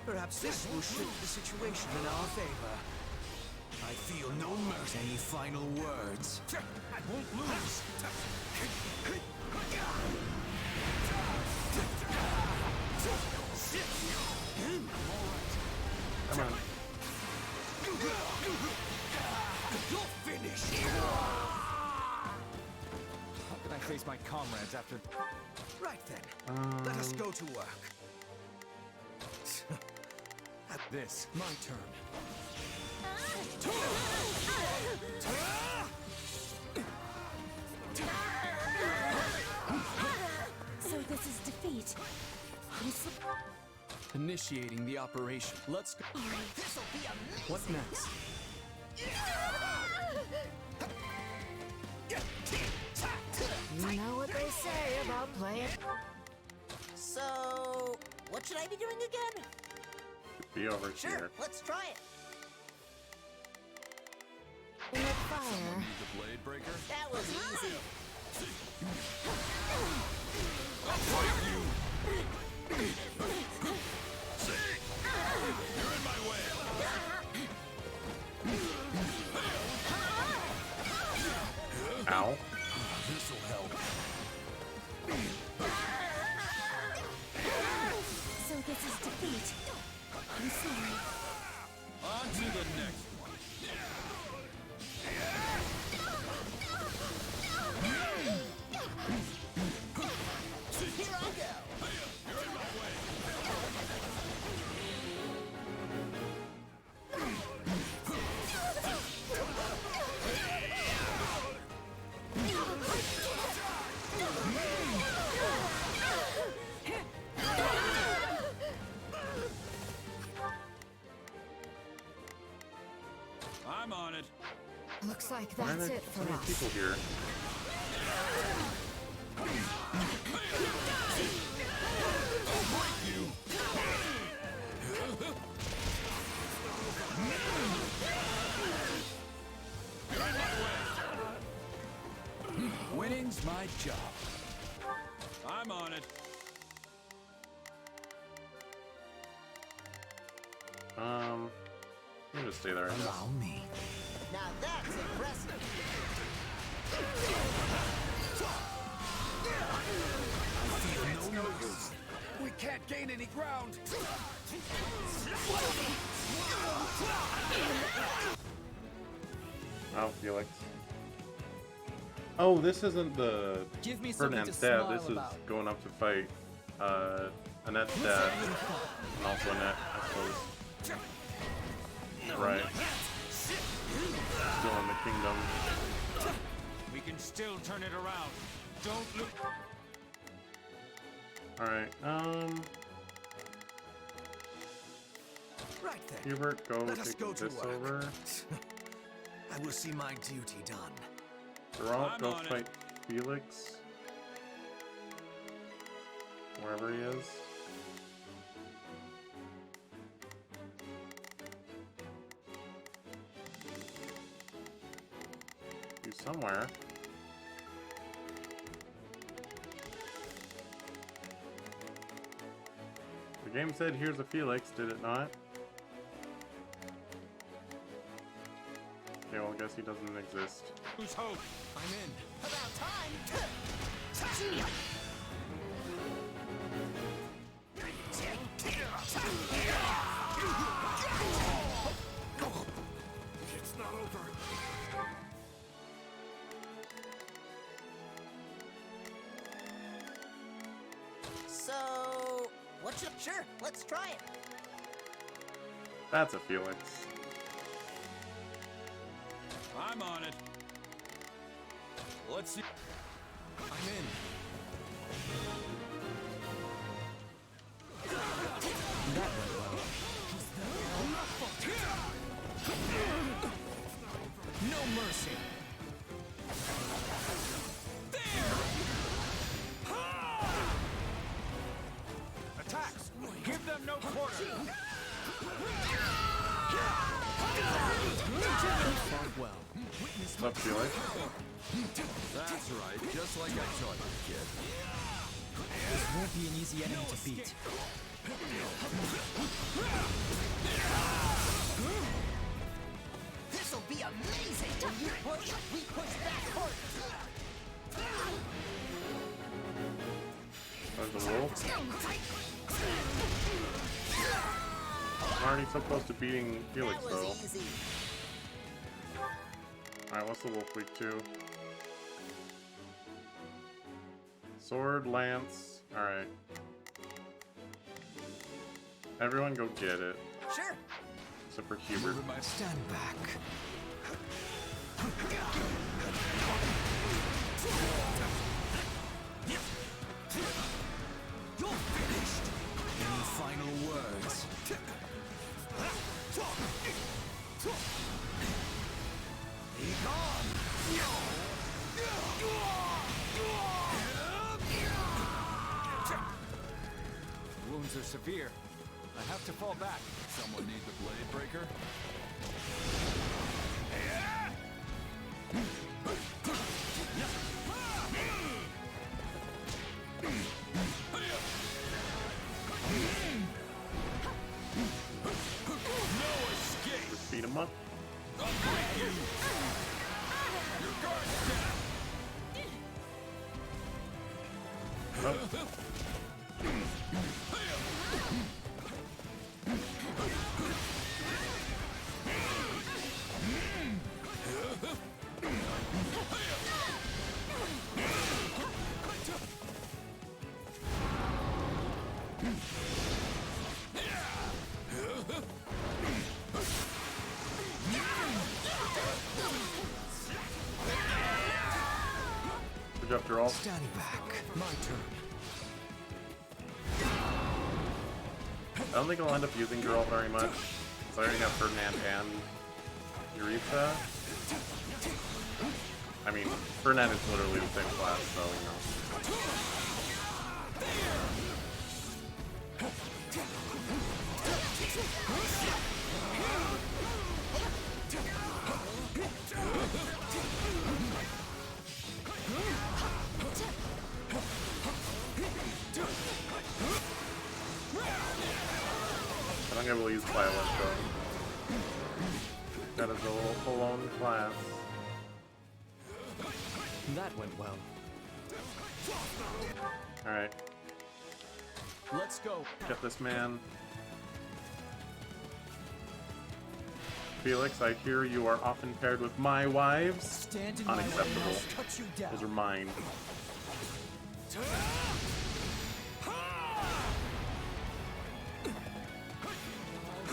Perhaps this will shift the situation in our favor. I feel no mercy. Any final words? I won't lose. Come on. You're finished. How can I face my comrades after? Right then, let us go to work. At this, my turn. So this is defeat. Initiating the operation. Let's go. What next? You know what they say about playing. So, what should I be doing again? Be over Sure, here. let's try it. In the fire. Use the blade breaker. That was easy. I'll fight you. You're in my way. Ow. This'll help. So this is defeat. I'm sorry. On to the next one. Here I go. You're in my way. I'm on it. Looks like Why are that's there it so for many us. people here? Winning's my job. I'm on it. You can just stay there. I guess. Allow me. Now that's impressive. Feel no use. We can't gain any ground. Oh, Felix. Oh, this isn't the Give me something Ferdinand's to dad. smile This is about. going up to fight Annette's dad, and also Annette, I suppose. Right. Still in the kingdom. We can still turn it around. Don't look. All right. Right then. Hubert, go Let us take go to this work. over. I will see my duty done. Geralt, I'm go on it. fight Felix. Wherever he is. You somewhere. The game said here's a Felix, did it not? Okay, well I guess he doesn't exist. Who's hope? I'm in. About time! It's not over. So, what should... Sure, let's try it. That's a Felix. I'm on it. Let's see. I'm in. That went well. No mercy. Attacks! Give them no quarter! Fought well. What's up, Felix? That's right, just like I taught you, kid. This won't be an easy enemy to beat. This'll be amazing! When you push, we push back hard! There's a wolf. I'm already so close to beating Felix, That was though. easy. Alright, what's the wolf week 2? Sword, lance. Alright. Everyone go get it. Sure. Except for Hubert. Stand back. You're finished. Any final words? Be gone. Wounds are severe. I have to fall back. Someone need the blade breaker? No escape! Just beat him up. I'll break you! Your guard's down! Oh. Good job, Geralt. Stand back. My turn. I don't think I'll end up using Geralt very much, because I already have Ferdinand and Eureka. I mean, Ferdinand is literally the same class, so, you know. I think I will use Byleth, though. That is a full-on class. That went well. Alright, Let's go. get this man. Felix, I hear you are often paired with my wives. Stand in my way and Unacceptable. I'll cut you down. Those are mine.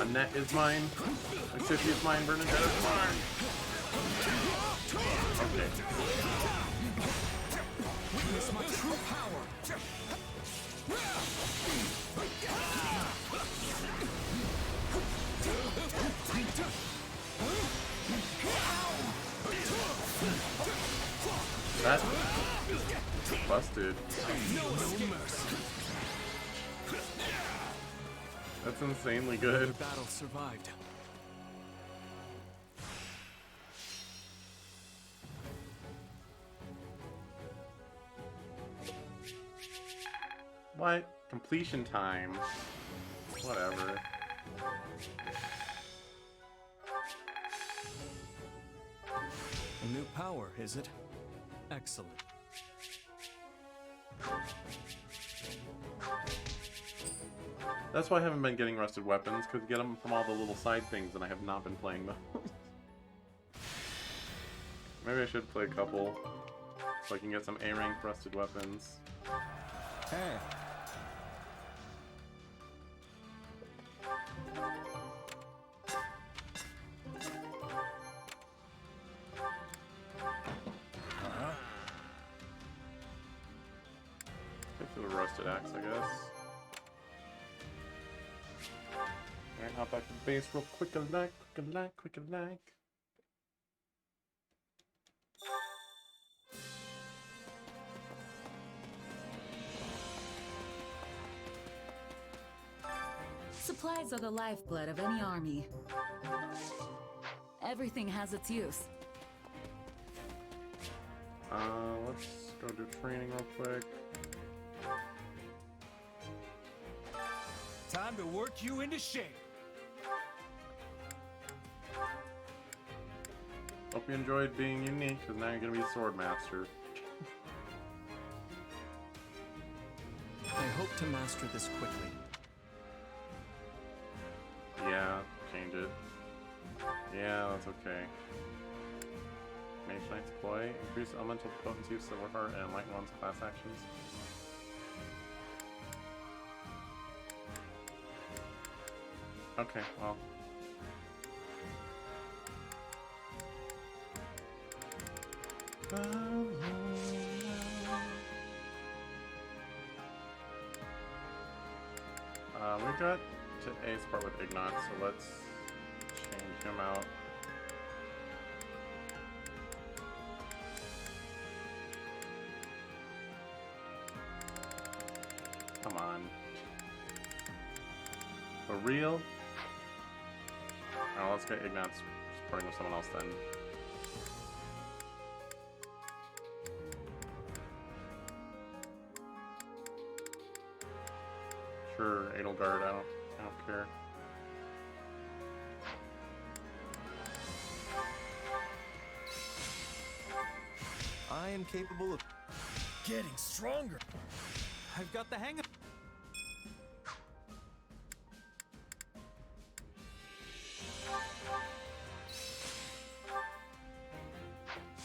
Annette is mine. Sissy is mine. Bernadette is mine. Okay. Witness my true power. That busted. That's insanely good. The battle survived. What? Completion time. Whatever. A new power, is it? Excellent. That's why I haven't been getting rusted weapons, because you get them from all the little side things, and I have not been playing those. Maybe I should play a couple, so I can get some A-rank rusted weapons. Hey. Get to the rusted axe, I guess. Alright, hop back to the base real quick and like, quick and like, quick and like. Supplies are the lifeblood of any army. Everything has its use. Let's go do training real quick. Time to work you into shape. Hope you enjoyed being unique, because now you're gonna be a sword master. I hope to master this quickly. Yeah, change it. Yeah, that's okay. Mage Knight's play. Increase elemental potency of Silverheart and Light One's class actions. Okay, well. We got to Ace part with Ignat, so let's change him out. Come on. For real? Oh, let's get Ignat supporting with someone else then. Sure, Edelgard, I don't care. I am capable of getting stronger. I've got the hang of.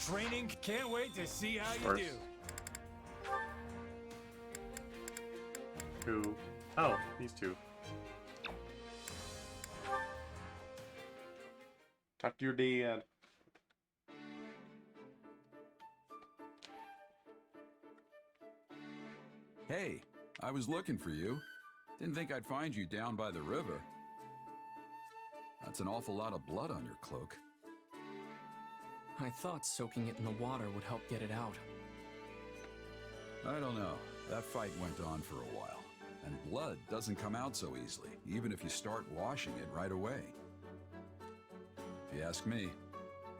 Training, can't wait to see how you do. Who? Oh, these two. Talk to your dad. Hey, I was looking for you. Didn't think I'd find you down by the river. That's an awful lot of blood on your cloak. I thought soaking it in the water would help get it out. I don't know. That fight went on for a while. And blood doesn't come out so easily, even if you start washing it right away. If you ask me,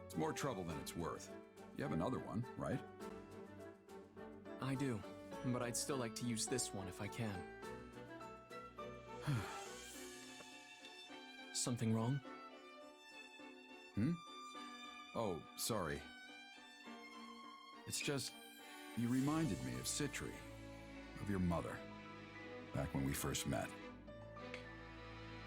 it's more trouble than it's worth. You have another one, right? I do, but I'd still like to use this one if I can. Something wrong? Hmm? Oh, sorry. It's just, you reminded me of Citri, of your mother, back when we first met.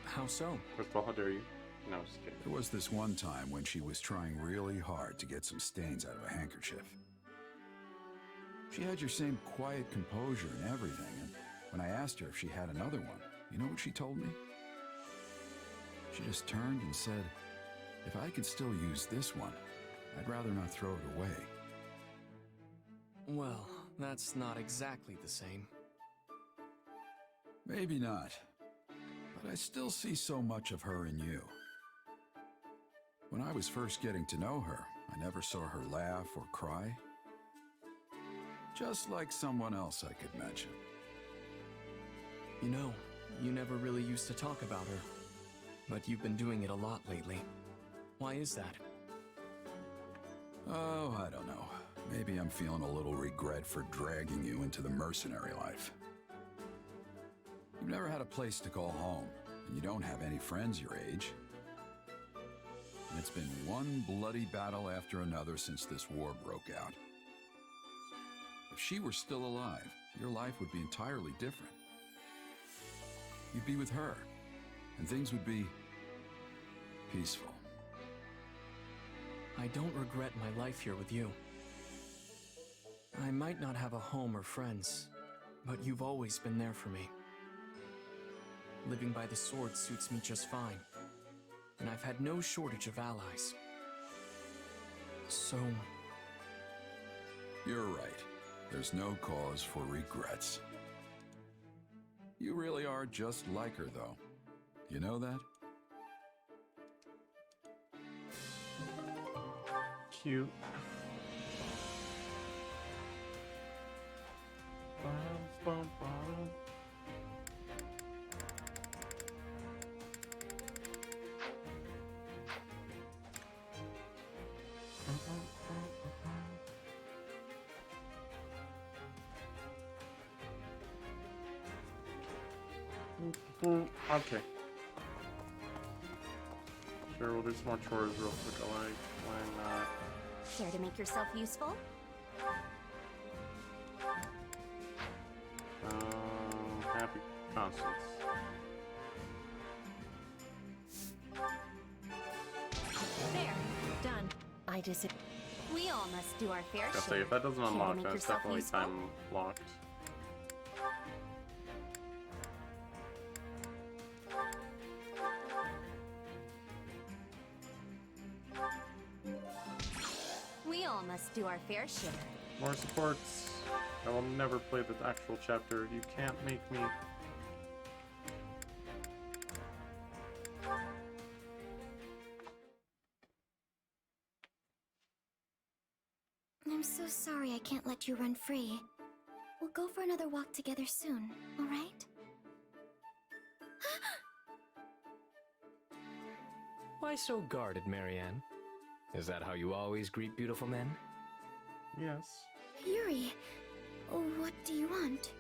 How so? First of all, how dare you? No, just kidding. There was this one time when she was trying really hard to get some stains out of a handkerchief. She had your same quiet composure and everything, and when I asked her if she had another one, you know what she told me? She just turned and said, if I could still use this one, I'd rather not throw it away. Well, that's not exactly the same. Maybe not, but I still see so much of her in you. When I was first getting to know her, I never saw her laugh or cry. Just like someone else I could mention. You know, you never really used to talk about her, but you've been doing it a lot lately. Why is that? Oh, I don't know. Maybe I'm feeling a little regret for dragging you into the mercenary life. You've never had a place to call home, and you don't have any friends your age. And it's been one bloody battle after another since this war broke out. If she were still alive, your life would be entirely different. You'd be with her, and things would be peaceful. I don't regret my life here with you. I might not have a home or friends, but you've always been there for me. Living by the sword suits me just fine, and I've had no shortage of allies. So... You're right. There's no cause for regrets. You really are just like her, though. You know that? Cute. Okay. Sure, we'll do some more chores real quick. Why not? Care to make yourself useful? Happy Constance. There, done. I just. We all must do our fair I'll share. say if that doesn't Care to unlock, make that's yourself definitely useful? time locked. We all must do our fair share. More supports. I will never play the actual chapter. You can't make me. I'm so sorry I can't let you run free. We'll go for another walk together soon, alright? Why so guarded, Marianne? Is that how you always greet beautiful men? Yes. Yuri, what do you want?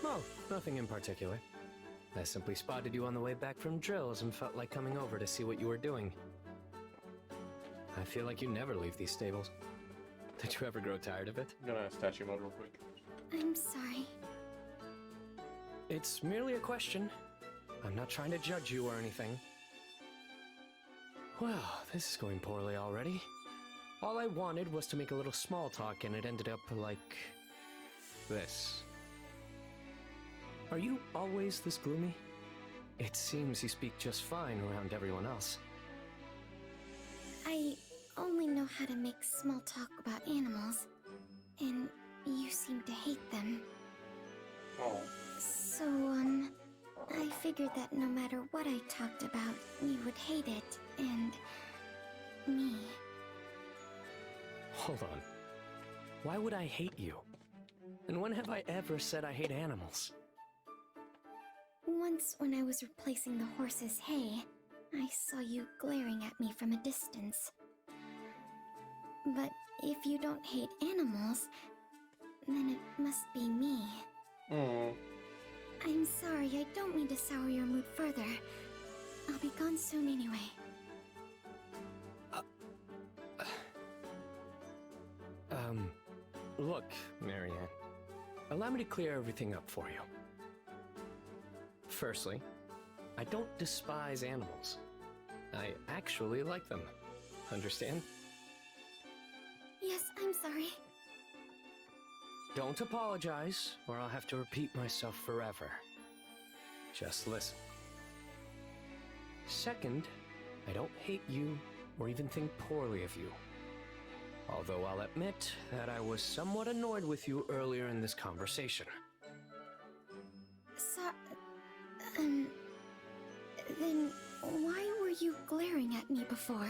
Oh, nothing in particular. I simply spotted you on the way back from drills and felt like coming over to see what you were doing. I feel like you never leave these stables. Did you ever grow tired of it? I'm gonna statue mode real quick. I'm sorry. It's merely a question. I'm not trying to judge you or anything. Well, this is going poorly already. All I wanted was to make a little small talk and it ended up like... this. Are you always this gloomy? It seems you speak just fine around everyone else. I only know how to make small talk about animals, and you seem to hate them. Oh. So, I figured that no matter what I talked about, you would hate it, and me. Hold on. Why would I hate you? And when have I ever said I hate animals? Once when I was replacing the horse's hay, I saw you glaring at me from a distance. But if you don't hate animals, then it must be me. Oh. I'm sorry, I don't mean to sour your mood further. I'll be gone soon anyway. Look, Marianne. Allow me to clear everything up for you. Firstly, I don't despise animals. I actually like them. Understand? Yes, I'm sorry. Don't apologize, or I'll have to repeat myself forever. Just listen. Second, I don't hate you or even think poorly of you. Although I'll admit that I was somewhat annoyed with you earlier in this conversation. Then why were you glaring at me before?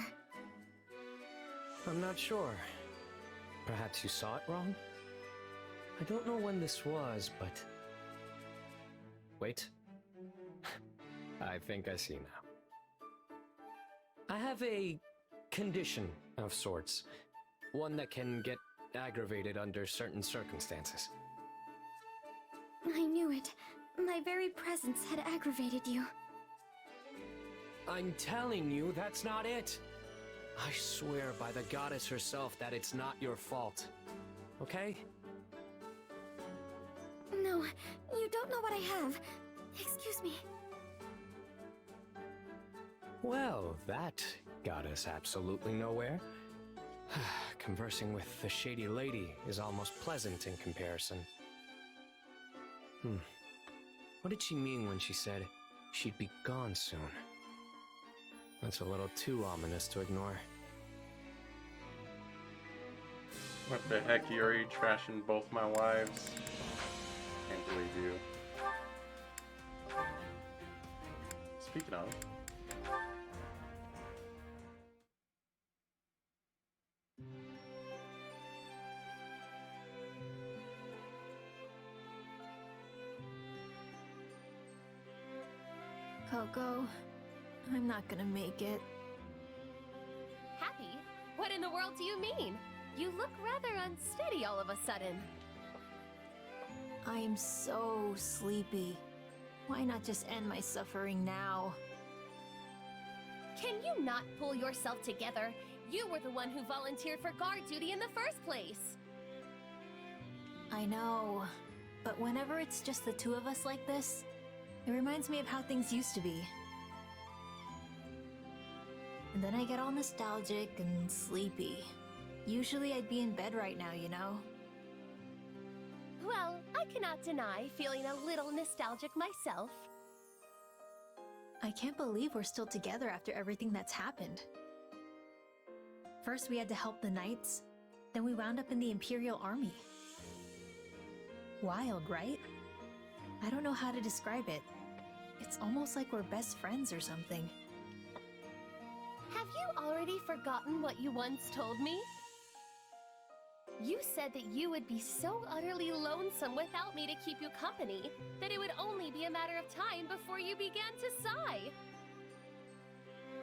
I'm not sure. Perhaps you saw it wrong? I don't know when this was, but... Wait. I think I see now. I have a condition of sorts. One that can get aggravated under certain circumstances. I knew it. my very presence had aggravated you. I'm telling you, that's not it. I swear by the goddess herself that it's not your fault. Okay? No, you don't know what I have. Excuse me. Well, that got us absolutely nowhere. Conversing with the shady lady is almost pleasant in comparison. What did she mean when she said she'd be gone soon? That's a little too ominous to ignore. What the heck, Yuri? Trashing both my wives? Can't believe you. Speaking of... Coco, I'm not gonna make it. Happy? What in the world do you mean? You look rather unsteady all of a sudden. I am so sleepy. Why not just end my suffering now? Can you not pull yourself together? You were the one who volunteered for guard duty in the first place. I know, but whenever it's just the two of us like this, it reminds me of how things used to be. And then I get all nostalgic and sleepy. Usually I'd be in bed right now, you know? Well, I cannot deny feeling a little nostalgic myself. I can't believe we're still together after everything that's happened. First we had to help the Knights, then we wound up in the Imperial Army. Wild, right? I don't know how to describe it. It's almost like we're best friends or something. Have you already forgotten what you once told me? You said that you would be so utterly lonesome without me to keep you company, that it would only be a matter of time before you began to sigh.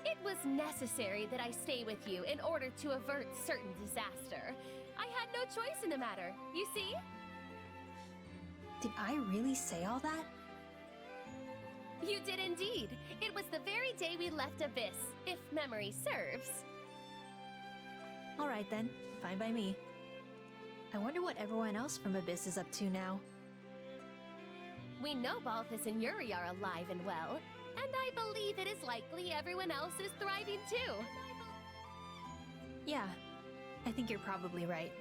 It was necessary that I stay with you in order to avert certain disaster. I had no choice in the matter, you see? Did I really say all that? You did indeed. It was the very day we left Abyss, if memory serves. Alright then, fine by me. I wonder what everyone else from Abyss is up to now. We know Byleth and Yuri are alive and well, and I believe it is likely everyone else is thriving too. Yeah, I think you're probably right.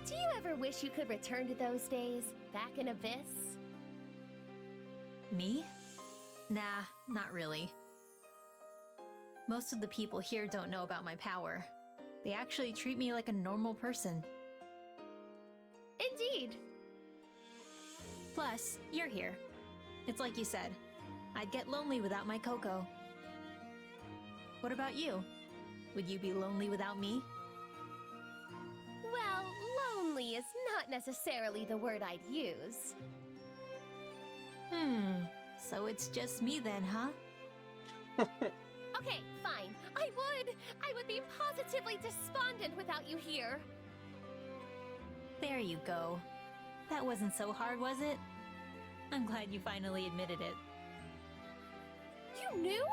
Do you ever wish you could return to those days, back in Abyss? Me? Nah, not really. Most of the people here don't know about my power. They actually treat me like a normal person. Indeed. Plus, you're here. It's like you said, I'd get lonely without my Coco. What about you? Would you be lonely without me? Well, lonely is not necessarily the word I'd use. So it's just me then, huh? Okay, fine. I would be positively despondent without you here. There you go. That wasn't so hard, was it? I'm glad you finally admitted it. You knew?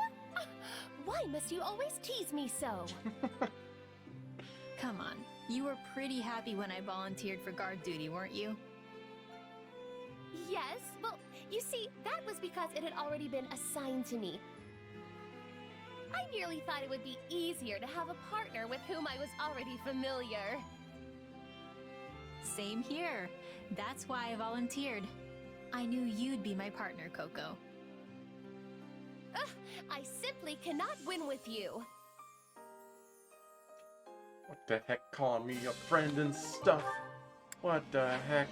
Why must you always tease me so? Come on, you were pretty happy when I volunteered for guard duty, weren't you? Yes, well, you see, that was because it had already been assigned to me. I merely thought it would be easier to have a partner with whom I was already familiar. Same here. That's why I volunteered. I knew you'd be my partner, Coco. Ugh, I simply cannot win with you. What the heck, calling me a friend and stuff? What the heck?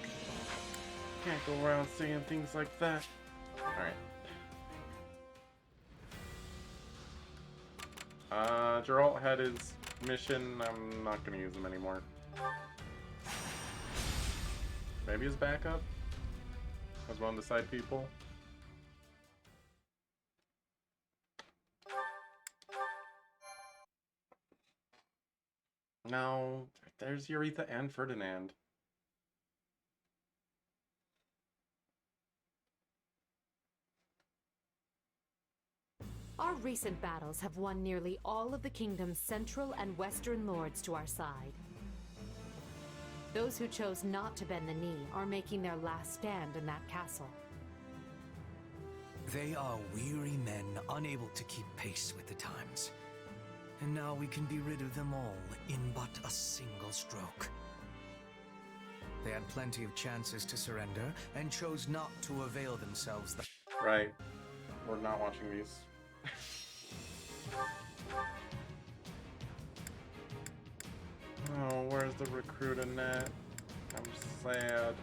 Can't go around saying things like that. Alright. Geralt had his mission. I'm not gonna use him anymore. Maybe his backup? As one of the side people? No, there's Eureka and Ferdinand. Our recent battles have won nearly all of the kingdom's central and western lords to our side. Those who chose not to bend the knee are making their last stand in that castle. They are weary men unable to keep pace with the times. And now we can be rid of them all in but a single stroke. They had plenty of chances to surrender and chose not to avail themselves. Right. We're not watching these. Oh, where's the recruit Annette? I'm sad.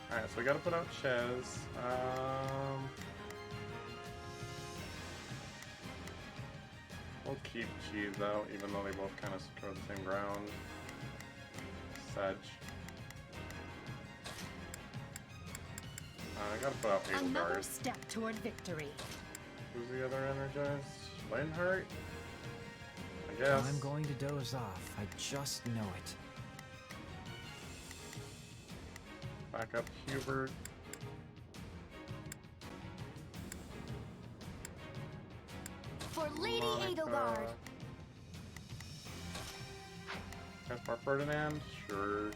Alright, so we gotta put out Ches. We'll keep Cheese out, even though they both kind of cover the same ground. Sedge. I gotta put out Another Hazelguard. step toward victory. Who's the other energized? Lionheart? I guess. I'm going to doze off. I just know it. Back up Hubert. For Lady Monica. Edelgard. Caspar Ferdinand? Sure.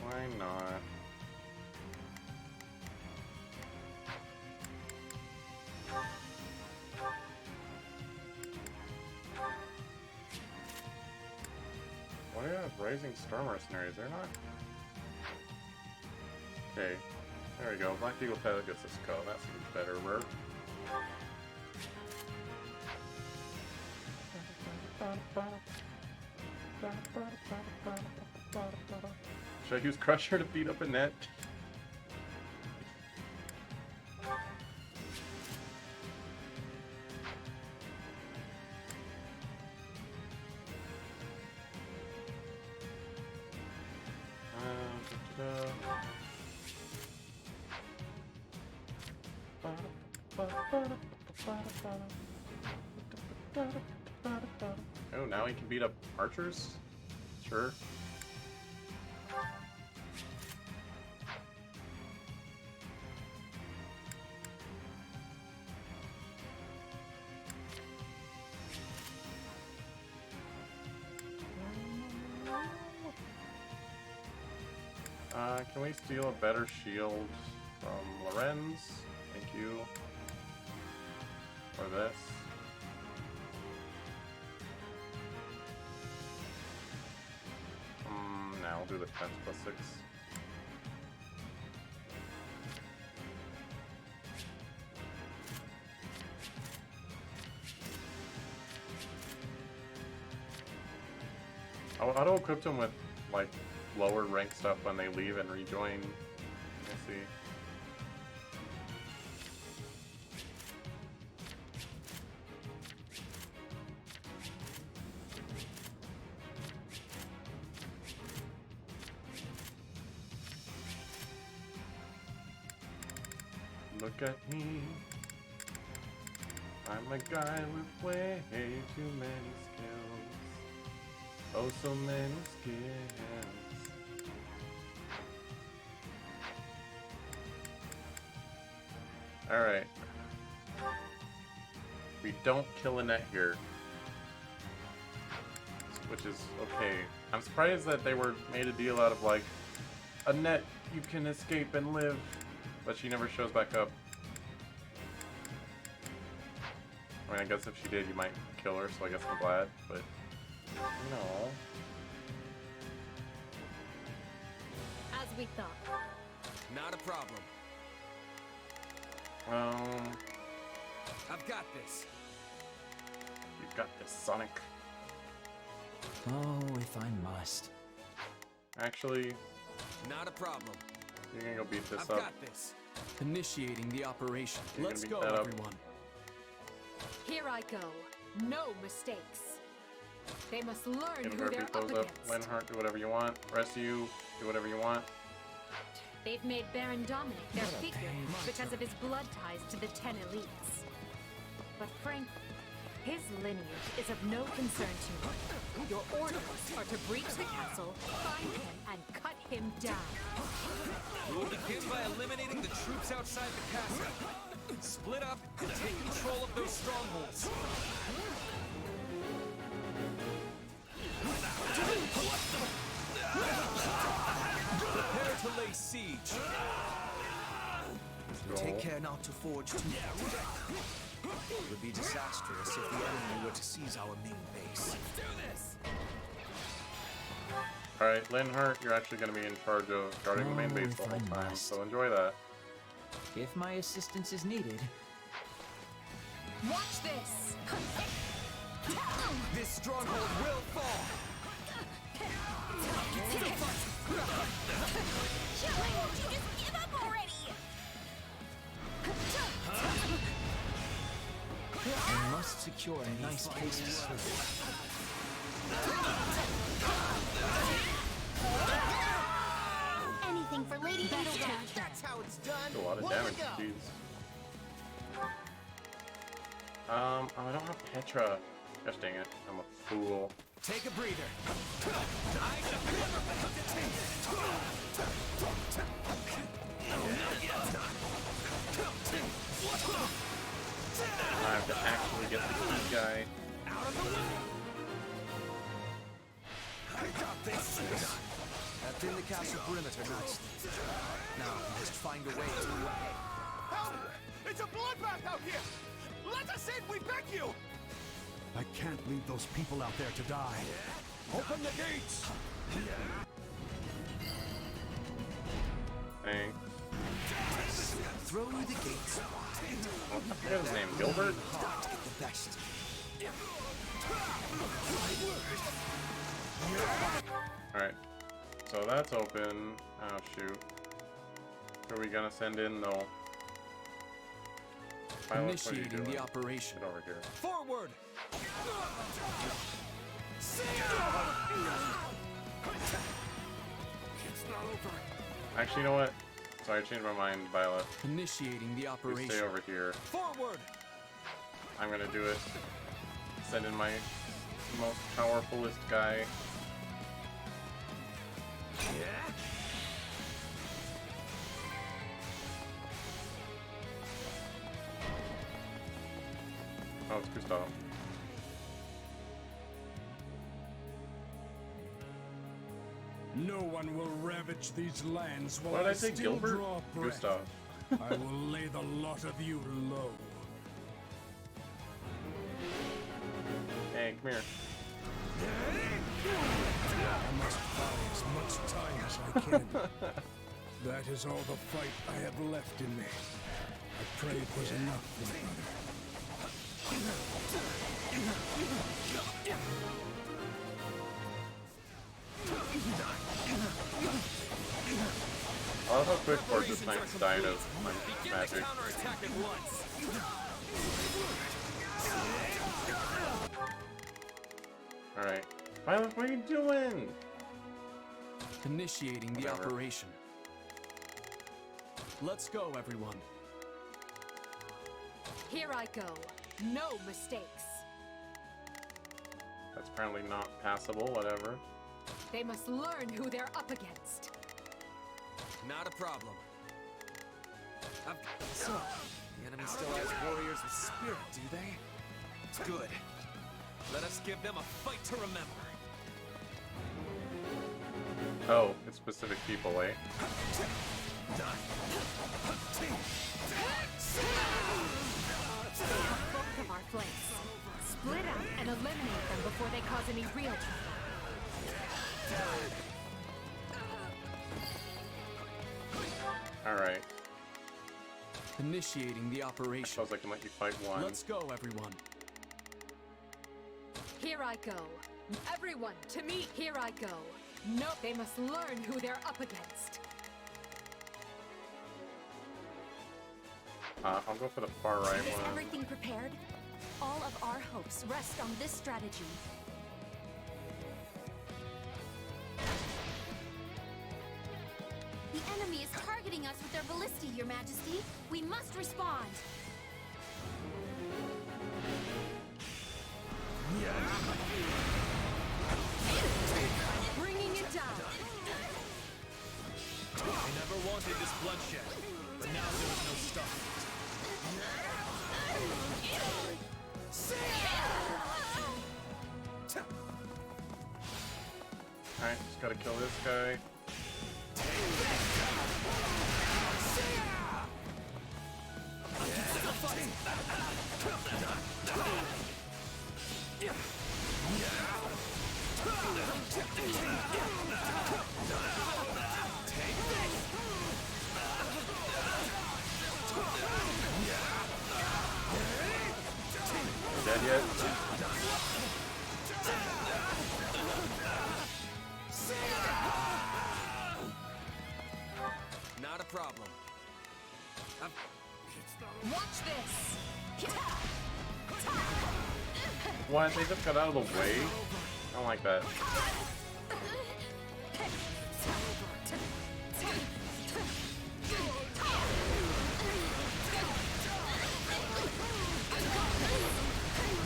Why not? Why are Rising Star Mercenaries? They're not. Okay, there we go. Black Eagle Pilot gets this skull. That seems better. Rare. Should I use Crusher to beat up Annette? Oh, now he can beat up archers? Sure. Can we steal a better shield from Lorenz? Thank you. For this. Now we'll do the defense +6. I'll auto-equip them with, like, lower rank stuff when they leave and rejoin. We'll see. Look at me. I'm a guy with way too many skills. Oh, so many skills. Alright. We don't kill Annette here. Which is okay. I'm surprised that they made a deal out of, like, Annette, you can escape and live. But she never shows back up. I mean, I guess if she did, you might kill her, so I guess I'm glad, but... No. As we thought. Not a problem. I've got this. You've got this, Sonic. Oh, if I must. Actually... Not a problem. You're gonna go beat this I've up. got this. Initiating the operation. You're Let's gonna go, beat that up. everyone. Here I go. No mistakes. They must learn Give who her they're beat up those up. against. Linhardt, do whatever you want. Rest of you, do whatever you want. They've made Baron Dominic their figure because of his blood ties to the 10 elites. But frankly, his lineage is of no concern to me. Your orders are to breach the castle, find him, and cut him down. We'll begin by eliminating the troops outside the castle. Split up and take control of those strongholds. Prepare to lay siege. Take care not to forge too fast. It would be disastrous if the enemy were to seize our main base. Let's do this! Alright, Linhardt, you're actually going to be in charge of guarding the main base the whole time, so enjoy that. If my assistance is needed. Watch this! This stronghold will fall! Why won't you just give up already? I must secure a nice case of service. Anything for Lady Beetlejuice. That's how it's done. That's a lot of One damage, to go. jeez. Oh, I don't have Petra. Gosh dang it, I'm a fool. Take a breather. I have to actually get the key guy. I got this. I've been the castle perimeter nicely. Now I must find a way to... Help! It's a bloodbath out here! Let us in, we beg you! I can't leave those people out there to die. Open the gates! Thanks. Throw the gates wide. I forget his name, Gilbert? Hard to get the best. Alright, so that's open. Oh shoot. Who are we gonna send in though? Byleth, what are you Initiating doing? the operation. Get over here. Forward! It's not over. Actually, you know what? Sorry, I changed my mind, Byleth. Initiating the You operation. stay over here. Forward! I'm gonna do it. Send in my most powerfulest guy. Oh, it's Gustav. No one will ravage these lands while What did I I say, still Gilbert? draw breath. Gustav. I will lay the lot of you low. Hey, come here. I must buy as much time as I can. That is all the fight I have left in me. I pray it was enough, my brother. I love how quick Fortress Knights died of my magic. Counterattack at once! Alright. Byleth, what are you doing? Initiating the Whatever. operation. Let's go, everyone. Here I go. No mistakes. That's apparently not passable, whatever. They must learn who they're up against. Not a problem. So, the enemy still has warriors with spirit, do they? It's good. Let us give them a fight to remember. Oh, it's specific people, eh? Both of our flanks. Split out and eliminate them before they cause any real trouble. Alright. Initiating the operation. Suppose I can let you fight one. Let's go, everyone. Here I go. Everyone, to me, here I go. No, they must learn who they're up against. I'll go for the far right Is one. everything prepared? All of our hopes rest on this strategy. Majesty. We must respond. Bringing it down. I never wanted this bloodshed, but now there is no stopping Alright, just gotta kill this guy. Dead yet? Not a problem. Watch this. What? They just got out of the way? I don't like that.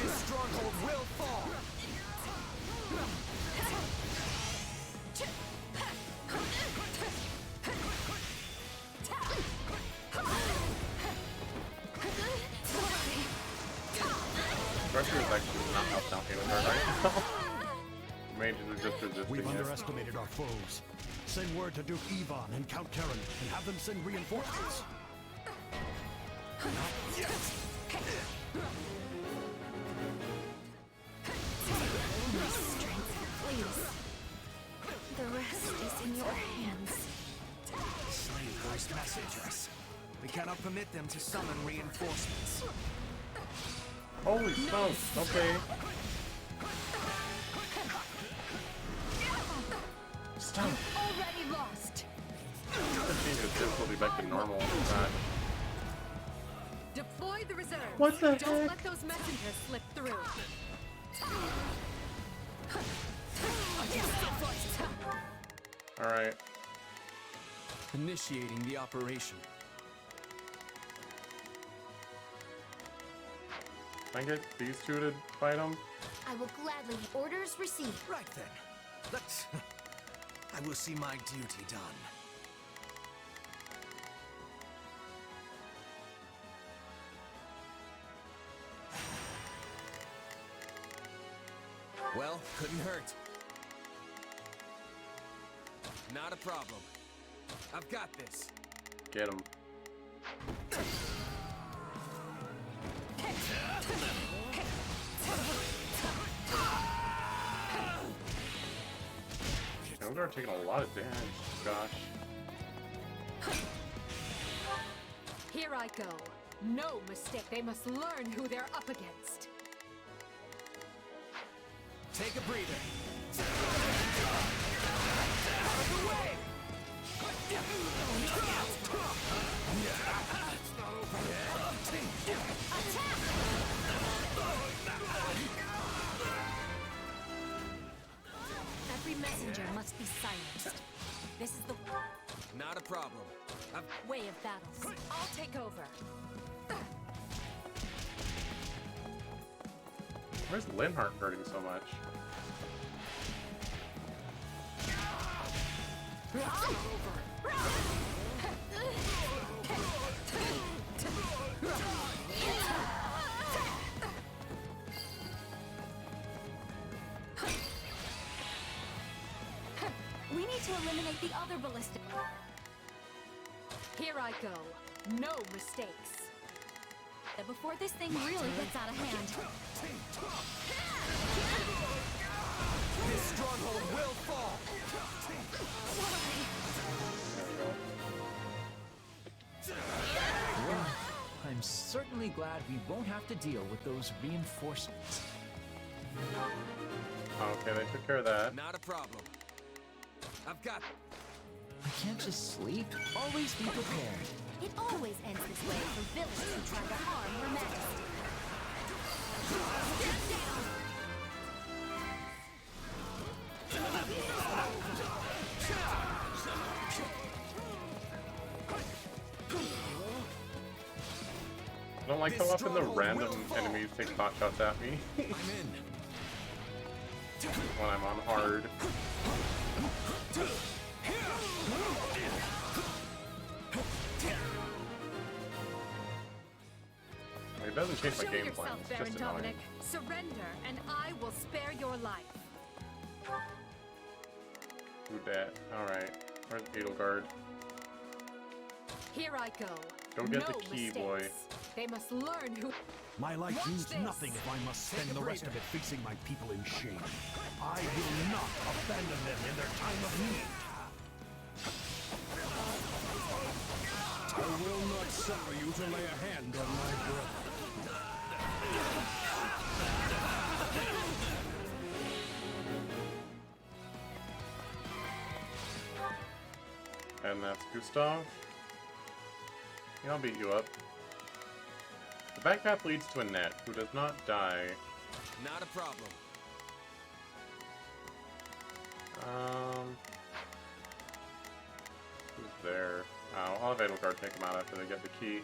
This stronghold will fall. Pressure is actually not up down here with her right now. Mages are just resisting We've it. underestimated our foes. Send word to Duke Ivan and Count Karen and have them send reinforcements. Please. The rest is in your hands. Slave voiced messengers. We cannot permit them to summon reinforcements. Holy smokes, okay. Stop. Already lost. Change the difficulty back to normal. Deploy the reserve. What the Don't heck? let those messengers slip through. Alright. Initiating the operation. Can I get these two to fight him? I will gladly. Orders received. Right then. Let's. I will see my duty done. Well, couldn't hurt. Not a problem. I've got this. Get him. Those are taking a lot of damage. Gosh. Here I go. No mistake. They must learn who they're up against. Take a breather. Every messenger must be silenced. This is the Not a problem. Way of battles. I'll take over. Where's Linhardt hurting so much? We need to eliminate the other ballistic. Here I go. No mistakes. Before this thing really gets out of hand. This stronghold will fall. Well, I'm certainly glad we won't have to deal with those reinforcements. Okay, they took care of that. Not a problem. I've got. I can't just sleep. Always be prepared. It always ends this way for villains who try to harm Her Majesty. I don't like how often the random enemies take pot shots at me. I'm in. When I'm on hard. It doesn't change my Show game yourself, plan, it's Baron just annoying. Dominic. Surrender, and I will spare your life. Who dat? Alright. Where's Edelgard? Here I go. Go get No the key, mistakes. boy. They must learn who. My life Watch means this. nothing if I must spend Take a the rest breather. of it facing my people in shame. I will not abandon them in their time of need. I will not suffer you to lay a hand on my brother. And that's Gustav. Yeah, I'll beat you up. The back path leads to Annette, who does not die. Not a problem. Who's there? Oh, I'll have Edelgard take him out after they get the key.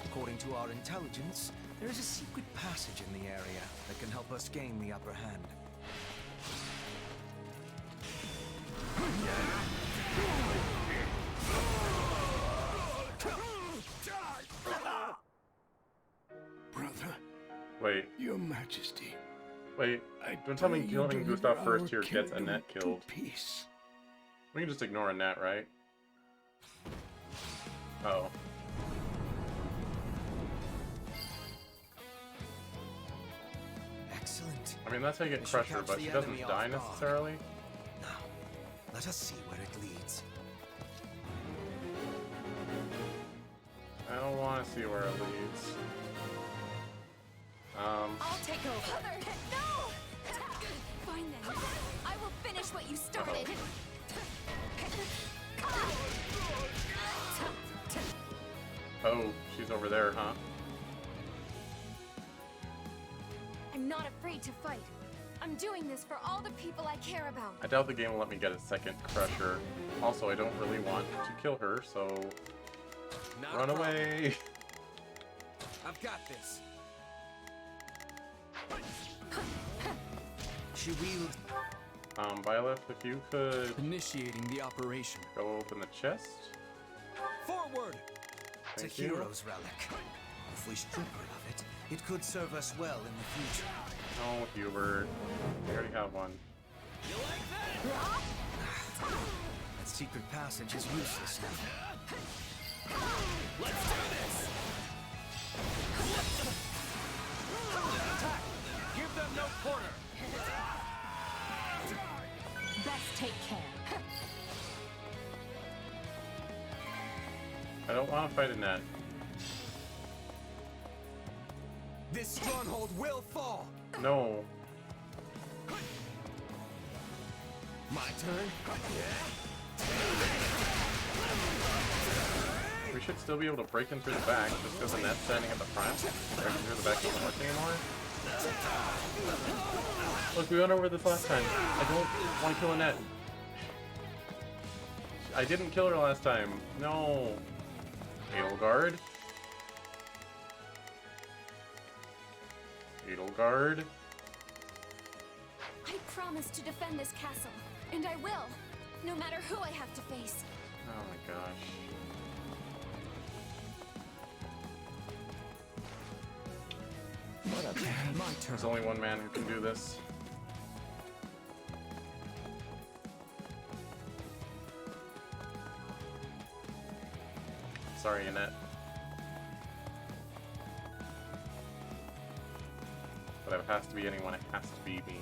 According to our intelligence, there is a secret passage in the area that can help us gain the upper hand. Brother. Wait. Your Majesty. Wait. I Don't tell me pray you killing deliver Gustav our first here gets kingdom Annette to killed. peace. We can just ignore Annette, right? Oh. Excellent. I mean, that's how you get We should Crusher, catch but the she doesn't enemy die off guard. necessarily. Now, let us see where it leads. I don't want to see where it leads. I'll take over. No! Fine then. I will finish what you started. Oh, she's over there, huh? I'm not afraid to fight. I'm doing this for all the people I care about. I doubt the game will let me get a second Crusher. Also, I don't really want to kill her, so... Not a run problem. away! I've got this. She wields. Byleth, if you could... Initiating the operation. Go open the chest. Forward! It's a Thank you. hero's relic. If we strip her of it, it could serve us well in the future. Oh, Hubert. We already have one. That secret passage is useless now. Let's do this! Attack! Give them no quarter! Best take care. I don't want to fight Annette. This stronghold will fall. No. My turn. We should still be able to break in through the back, just because Annette's standing at the front. Breaking through the back doesn't work anymore. Look, we went over this last time. I don't want to kill Annette. I didn't kill her last time. No. Edelgard. Edelgard. I promise to defend this castle, and I will, no matter who I have to face. Oh my gosh. My turn. There's only one man who can do this. Sorry, Annette. But if it has to be anyone, it has to be me.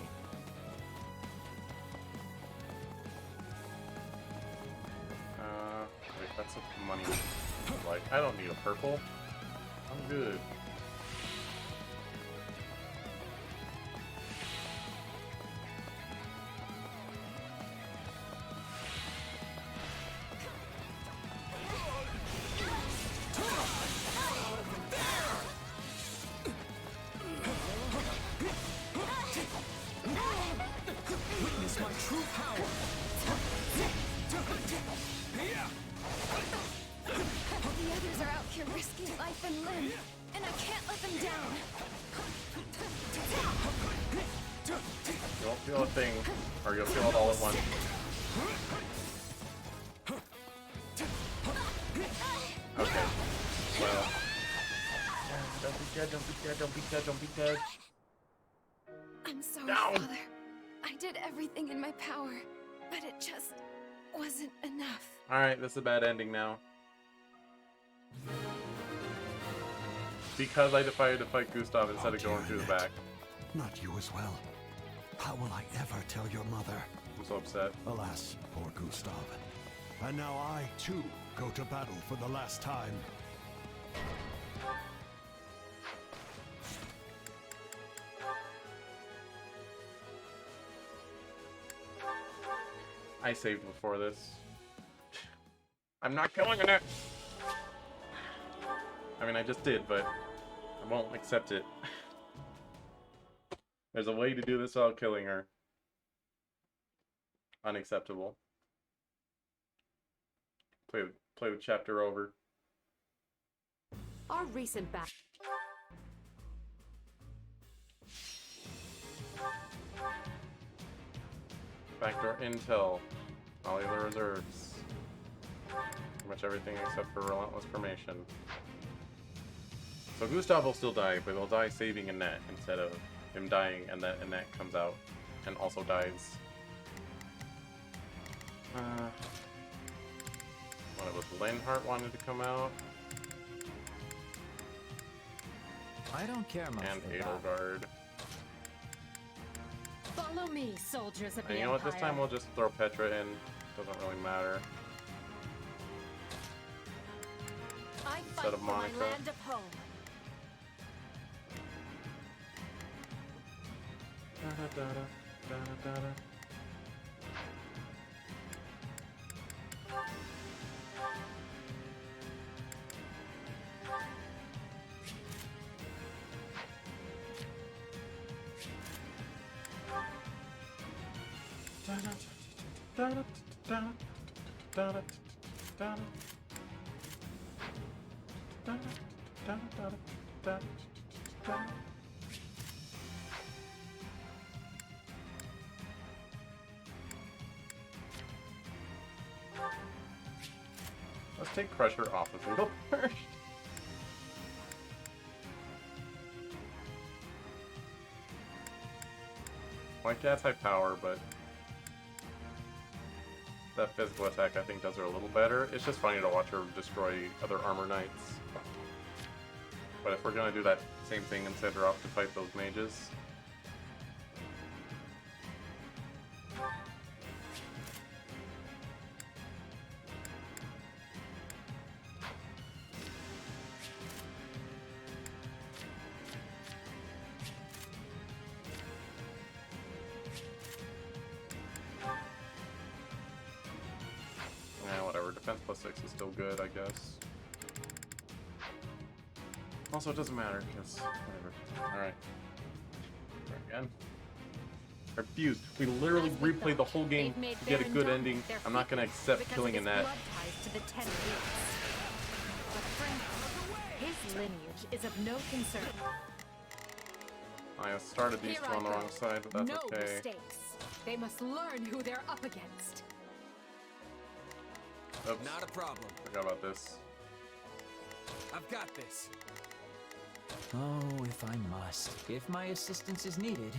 Wait, that's what money is like. I don't need a purple. I'm good. Witness my true power! The others are out here risking life and limb, and I can't let them down. You won't feel a thing, or you'll feel it all at once. Okay. Well. Don't be dead, don't be dead, don't be dead, don't be dead. I'm sorry, No. Father. I did everything in my power, but it just wasn't enough. Alright, this is a bad ending now. Because I decided to fight Gustav instead of going through the back. Not you as well. How will I ever tell your mother? I'm so upset. Alas, poor Gustav. And now I, too, go to battle for the last time. I saved before this. I'm not killing it! I mean, I just did, but I won't accept it. There's a way to do this without killing her. Unacceptable. Play the chapter over. Our recent back. Backdoor intel. All the other reserves. Pretty much everything except for relentless cremation. So Gustav will still die, but he'll die saving Annette instead of him dying, and that Annette comes out and also dies. One of us, Linhardt, wanted to come out. I don't care much And for that. Edelgard. Follow me, soldiers of the And you know what? This Empire. time we'll just throw Petra in. Doesn't really matter. I Instead fight of for my Monica. land of home. Let's take Crusher off the field first. White Cat's high power, but that physical attack I think does her a little better. It's just funny to watch her destroy other armor knights. But if we're gonna do that same thing and send her off to fight those mages. Yeah, whatever. Defense plus 6 is still good, I guess. Also, it doesn't matter, because whatever. Alright. Again. I refuse. We literally replayed the whole game to get a good ending. I'm not gonna accept killing Annette. To the 10 elite. But frankly, his lineage is of no concern. I started these Here two on the I wrong go. side, but that's no okay. mistakes. They must learn who they're up against. Oops. Not a problem. Forgot about this. I've got this. Oh, if I must. If my assistance is needed,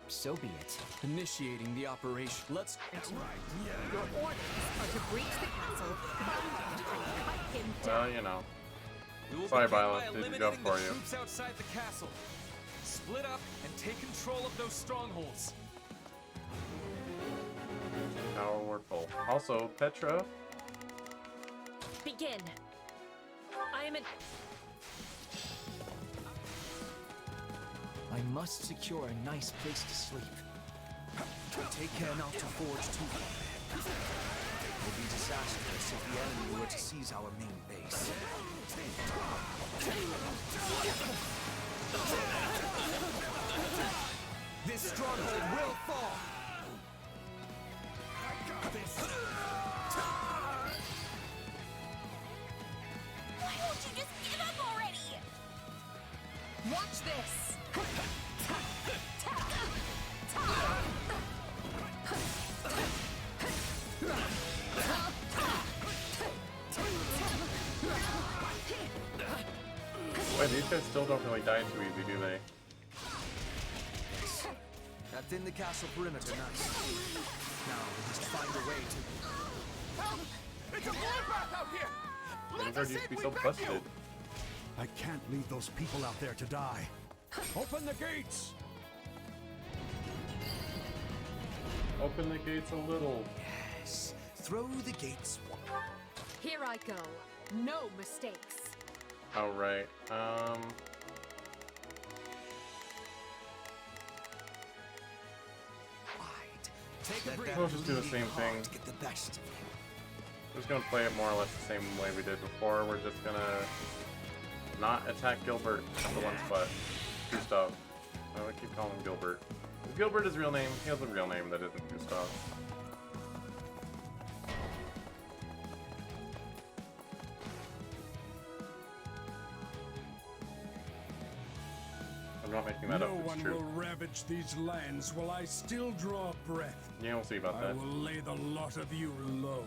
so be it. Initiating the operation. Let's. Your orders are to breach the castle, bind him, and cut him down. Well, you know. We will Sorry, begin by Byleth. Did the job eliminating for the you. troops outside the castle. Split up and take control of those strongholds. Powerful. Also, Petra. Begin. I am in. I must secure a nice place to sleep. Take care not to forge too far. It will be disastrous if the enemy were to seize our main base. This stronghold will fall! Why won't you just give up already? Watch this! Boy, these guys still don't really die too easy, do they? That's in the castle perimeter, nice. Now we must find a way to... Help! It's a bloodbath out here! Vanguard used to be so busted. I can't leave those people out there to die. Open the gates! Open the gates a little. Yes. Throw the gates. Here I go. No mistakes. All right. We'll just do the same thing. Get the best. We're just gonna play it more or less the same way we did before. We're just gonna not attack Gilbert at the one spot. Gustav. I keep calling him Gilbert. Is Gilbert his real name? He has a real name that isn't Gustav. I'm not making that up, No it's one true. will ravage these lands while I still draw breath. Yeah, we'll see about I that. will lay the lot of you low.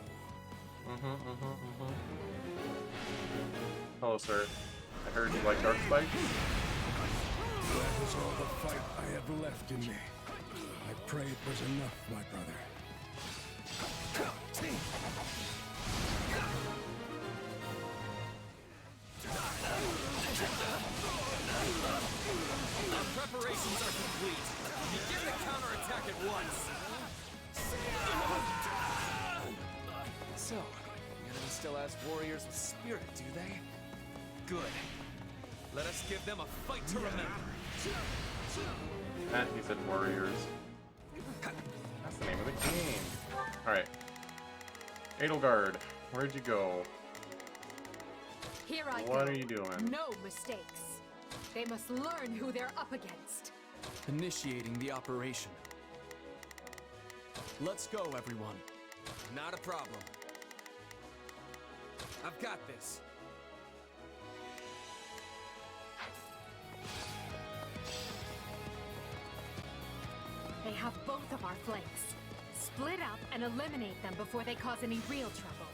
Hello, sir. I heard you like Dark Spike? That is all the fight I have left in me. I pray it was enough, my brother. Our preparations are complete. Begin the counterattack at once. So, the enemy still has warriors with spirit, do they? Good. Let us give them a fight to remember. And he said warriors. That's the name of the game. Alright. Edelgard, where'd you go? Here I go. What are you doing? No mistakes. They must learn who they're up against. Initiating the operation. Let's go, everyone. Not a problem. I've got this. They have both of our flanks. Split up and eliminate them before they cause any real trouble.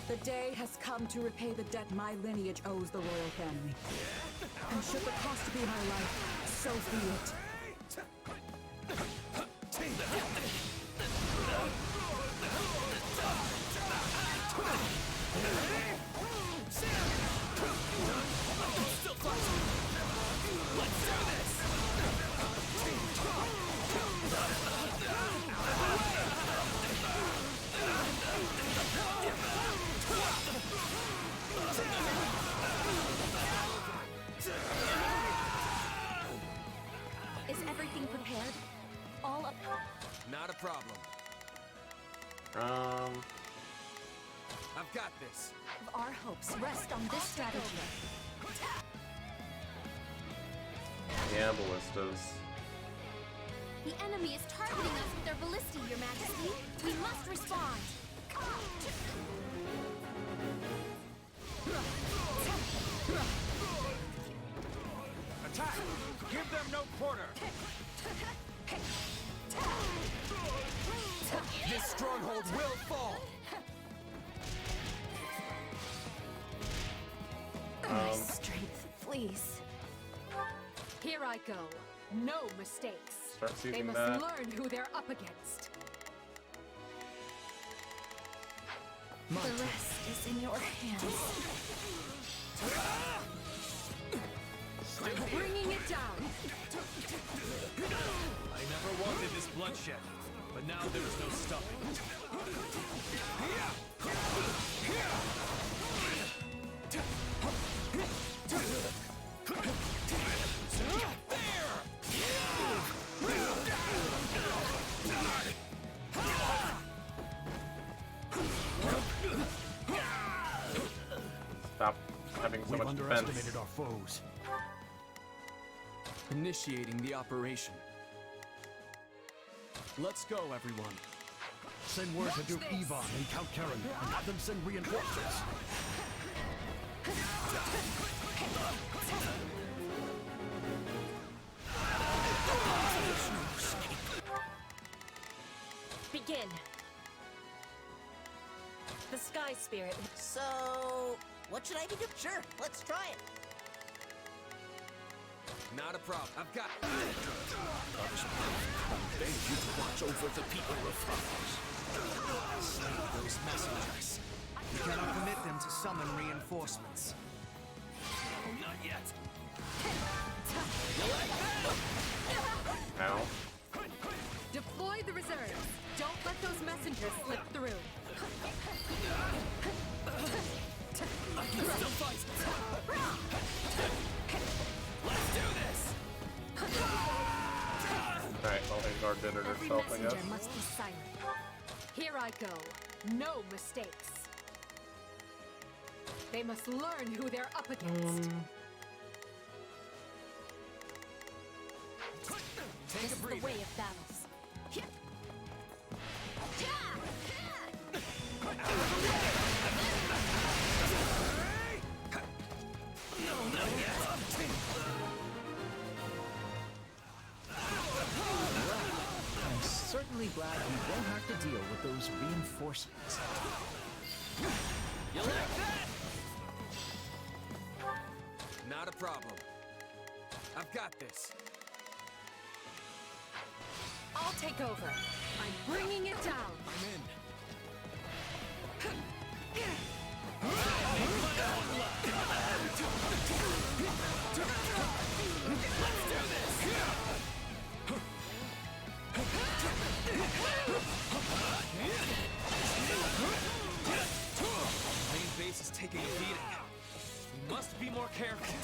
The day has come to repay the debt my lineage owes the royal family. And should the cost be my life, so be it. Let's do this! Is everything prepared? All up. Not a problem. I've got this. Our hopes rest on this strategy. Yeah, ballistas. The enemy is targeting us with their ballistae, Your Majesty. We must respond. Attack! Give them no quarter! This stronghold will fall! My strength, please. Here I go. No mistakes. Start They seizing must that. learn who they're up against. The rest is in your hands. I'm bringing it down. I never wanted this bloodshed, but now there is no stopping it. Stop having so We've much defense. underestimated our foes. Initiating the operation. Let's go, everyone. Send word to Duke Ivan and Count Karen and have them send reinforcements. spirit. So, what should I be doing? Sure, let's try it. Not a problem. I've got. Beg you to watch over the people of France. Slay those messengers. We cannot permit them to summon reinforcements. Oh, not yet. Ow. Deploy the reserves. Don't let those messengers slip through. I can still fight. Let's do this. Alright, well, Hagar did it Every herself, I messenger guess. must be silent. Here I go. No mistakes. They must learn who they're up against. This is the way of battles. I'm certainly glad we won't have to deal with those reinforcements. You like that? Not a problem. I've got this. I'll take over. I'm bringing it down. I'm in. Let's do this! Main base is taking a beating. We must be more careful.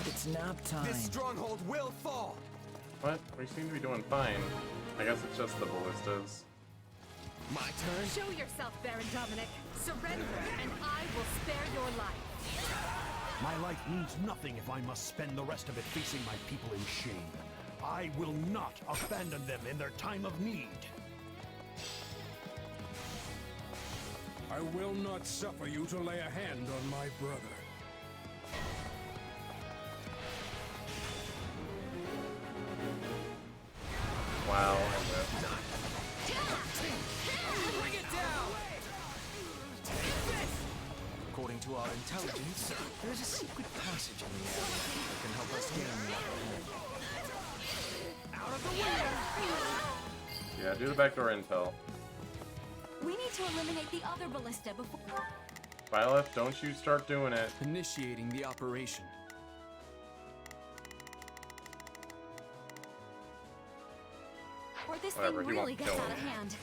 It's nap time. This stronghold will fall. What? We seem to be doing fine. I guess it's just the ballistas. My turn. Show yourself, Baron Dominic. Surrender, and I will spare your life. My life means nothing if I must spend the rest of it facing my people in shame. I will not abandon them in their time of need. I will not suffer you to lay a hand on my brother. Wow. Bring it down! According to our intelligence, there's a secret passage in the area that can help us gain the upper hand. Out of the way! Yeah, do the backdoor intel. We need to eliminate the other ballista before... Byleth, don't you start doing it. Initiating the operation. Or this Whatever, thing he won't really gets kill out of him. hand.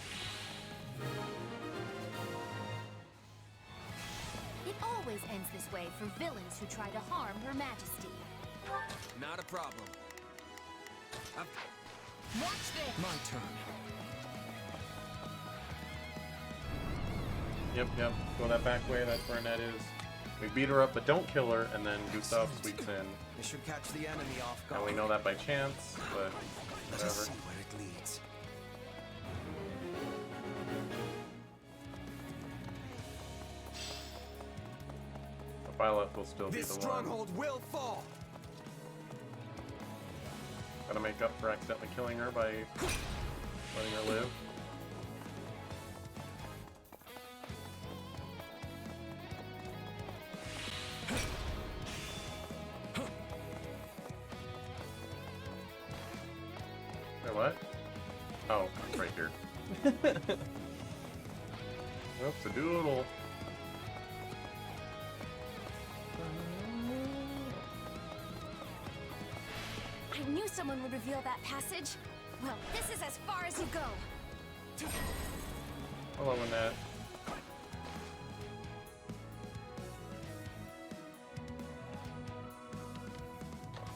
It always ends this way for villains who try to harm Her Majesty. Not a problem. Watch this! My turn. Yep, go that back way, that's where Annette is. We beat her up, but don't kill her, and then Gustav sweeps in. This should catch the enemy off guard. And we know that by chance, but Let us whatever. see where it leads. But Byleth will still be This the one. stronghold will fall. Gotta make up for accidentally killing her by letting her live. Wait, what? Oh, it's right here. Oops, a doodle. I knew someone would reveal that passage. Well, this is as far as you go. Hello, Annette.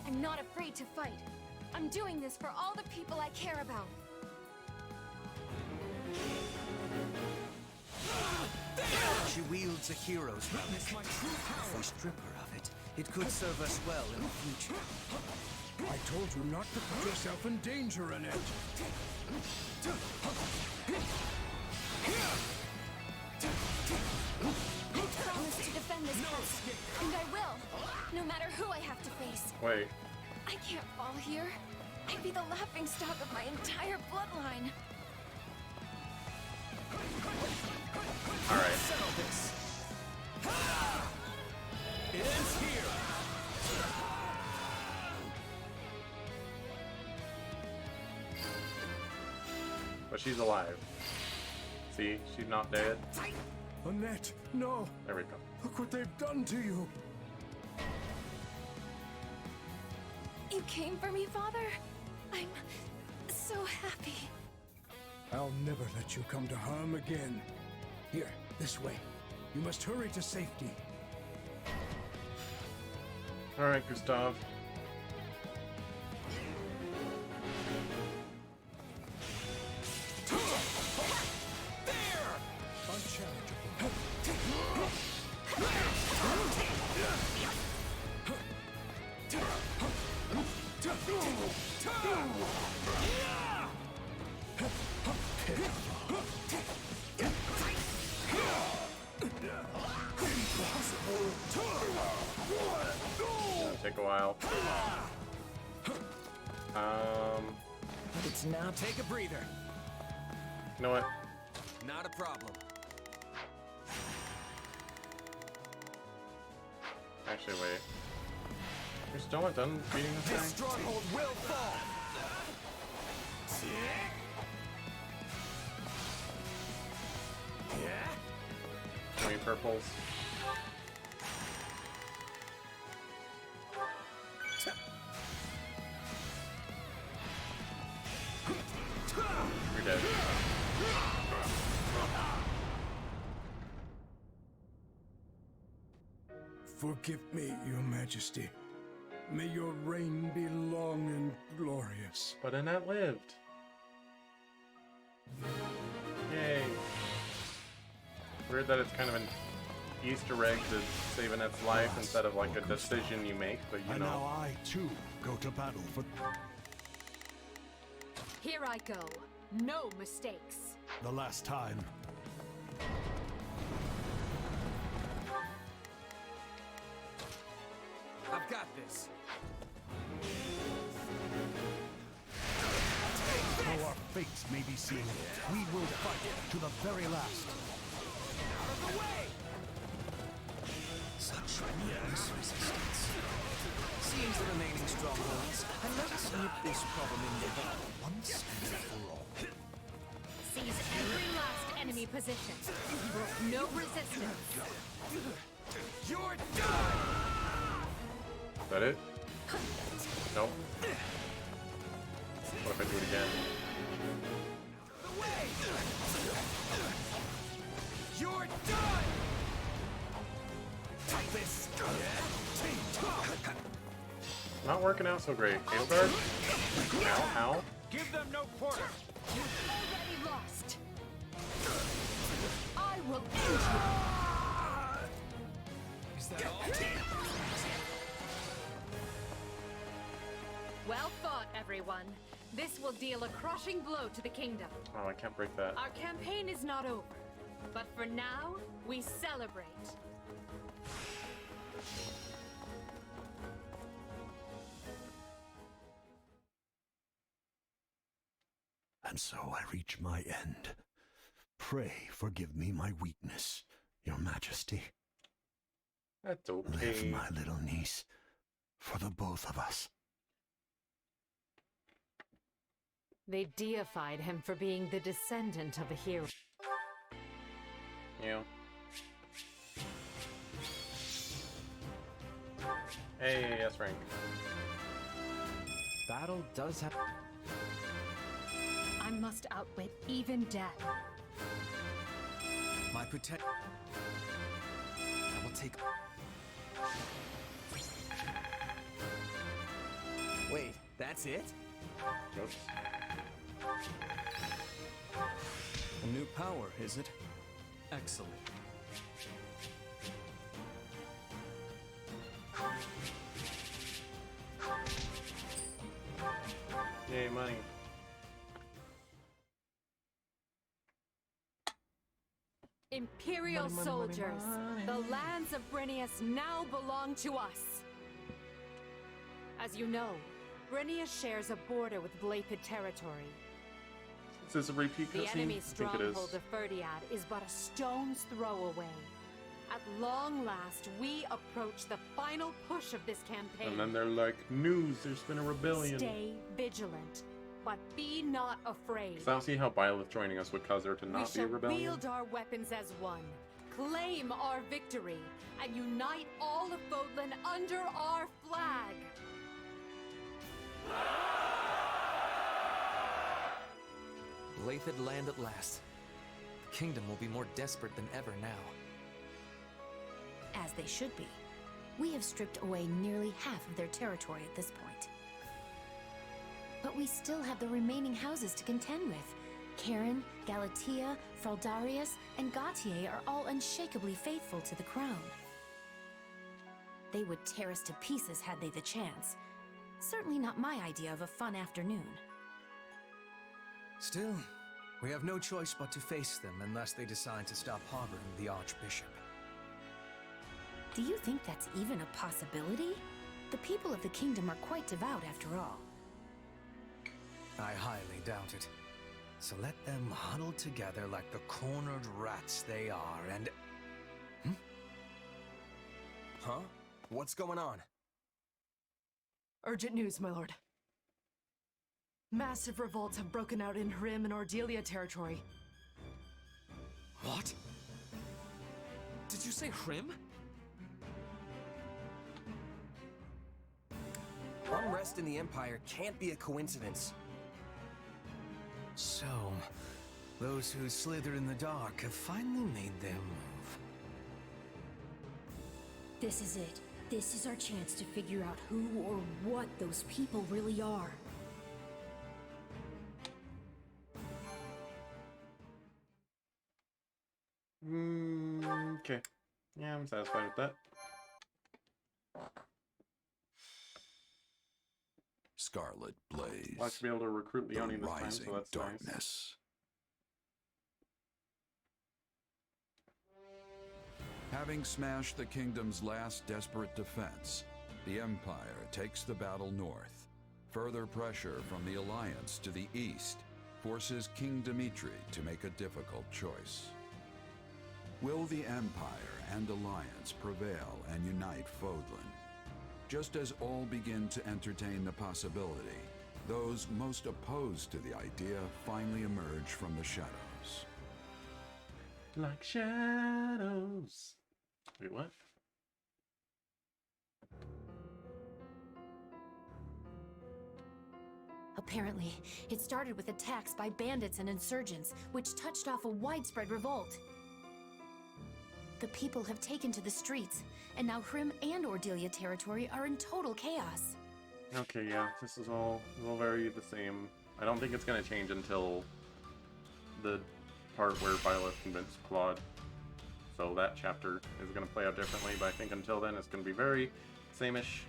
I'm not afraid to fight. I'm doing this for all the people I care about. She wields a hero's relic. If we strip her of it, it could serve us well in the future. I told you not to put yourself in danger, Annette. I promise to defend this castle, and I will, no matter who I have to face. Wait. I can't fall here. I'd be the laughingstock of my entire bloodline. she's alive. See, she's not dead. Annette, no! There we go. Look what they've done to you! You came for me, Father? I'm so happy. I'll never let you come to harm again. Here, this way. You must hurry to safety. Alright, Gustav. Take a while. It's now. Take a breather. You know what? Not a problem. Actually, wait. You're still not done beating this This guy? stronghold will fall. 20 purples. You're dead. Forgive me, Your Majesty. May your reign be long and glorious. But Annette lived. Yay. Weird that it's kind of an Easter egg to save Annette's life instead of like a decision you make, but you And know. now I, too, go to battle for Here I go. No mistakes. the last time. I've got this. Though our fates may be sealed, we will fight to the very last. Out of the way! Such relentless resistance. Seize the remaining strongholds, and let us nip this problem in the bud once and for all. Seize every last enemy position. No resistance. You're done! Is that it? Nope. What if I do it again? The way! You're done! Take this! Not working out so great. Hail guard? Ow, ow. Give them no quarter. Already lost. I will end you. Is that all? Well fought, everyone. This will deal a crushing blow to the kingdom. Oh, I can't break that. Our campaign is not over, but for now, we celebrate. And so I reach my end. Pray forgive me my weakness, Your Majesty. That's okay. Live, my little niece, for the both of us. They deified him for being the descendant of a hero. You. Hey, yes, Frank. Battle does have... I must outwit even death. My protect... I will take... Wait, that's it? Nope. A new power, is it? Excellent. Yay, money. Imperial Money, money, money, soldiers, money. the lands of Brennius now belong to us. As you know, Brennius shares a border with Byleth territory. Is this a repeat The cutscene? enemy I think it is. stronghold of Ferdiad is but a stone's throw away. At long last, we approach the final push of this campaign. And then they're like, news, there's been a rebellion. Stay vigilant. But be not afraid. So I don't see how Byleth joining us would cause there to We not be a shall rebellion. wield our weapons as one, claim our victory, and unite all of Fodlan under our flag. Blythed land at last. The kingdom will be more desperate than ever now. As they should be. We have stripped away nearly half of their territory at this point. But we still have the remaining houses to contend with. Karen, Galatea, Fraldarius, and Gautier are all unshakably faithful to the crown. They would tear us to pieces had they the chance. Certainly not my idea of a fun afternoon. Still, we have no choice but to face them unless they decide to stop harboring the Archbishop. Do you think that's even a possibility? The people of the kingdom are quite devout after all. I highly doubt it. So let them huddle together like the cornered rats they are and... Huh? What's going on? Urgent news, my lord. Massive revolts have broken out in Hrim and Ordelia territory. What? Did you say Hrim? Unrest in the Empire can't be a coincidence. So, those who slither in the dark have finally made their move. This is it. This is our chance to figure out who or what those people really are. Okay. Yeah, I'm satisfied with that. Scarlet blaze. I'll actually be able to recruit Leonie this time, rising so that's darkness. nice. Having smashed the kingdom's last desperate defense, the Empire takes the battle north. Further pressure from the Alliance to the east forces King Dimitri to make a difficult choice. Will the Empire and Alliance prevail and unite Fodlan? Just as all begin to entertain the possibility, those most opposed to the idea finally emerge from the shadows. Like shadows. Wait, what? Apparently, it started with attacks by bandits and insurgents, which touched off a widespread revolt. The people have taken to the streets, and now Hrim and Ordelia territory are in total chaos. Okay, yeah, this is all very the same. I don't think it's gonna change until the part where Byleth convinced Claude. So that chapter is gonna play out differently, but I think until then it's gonna be very same-ish.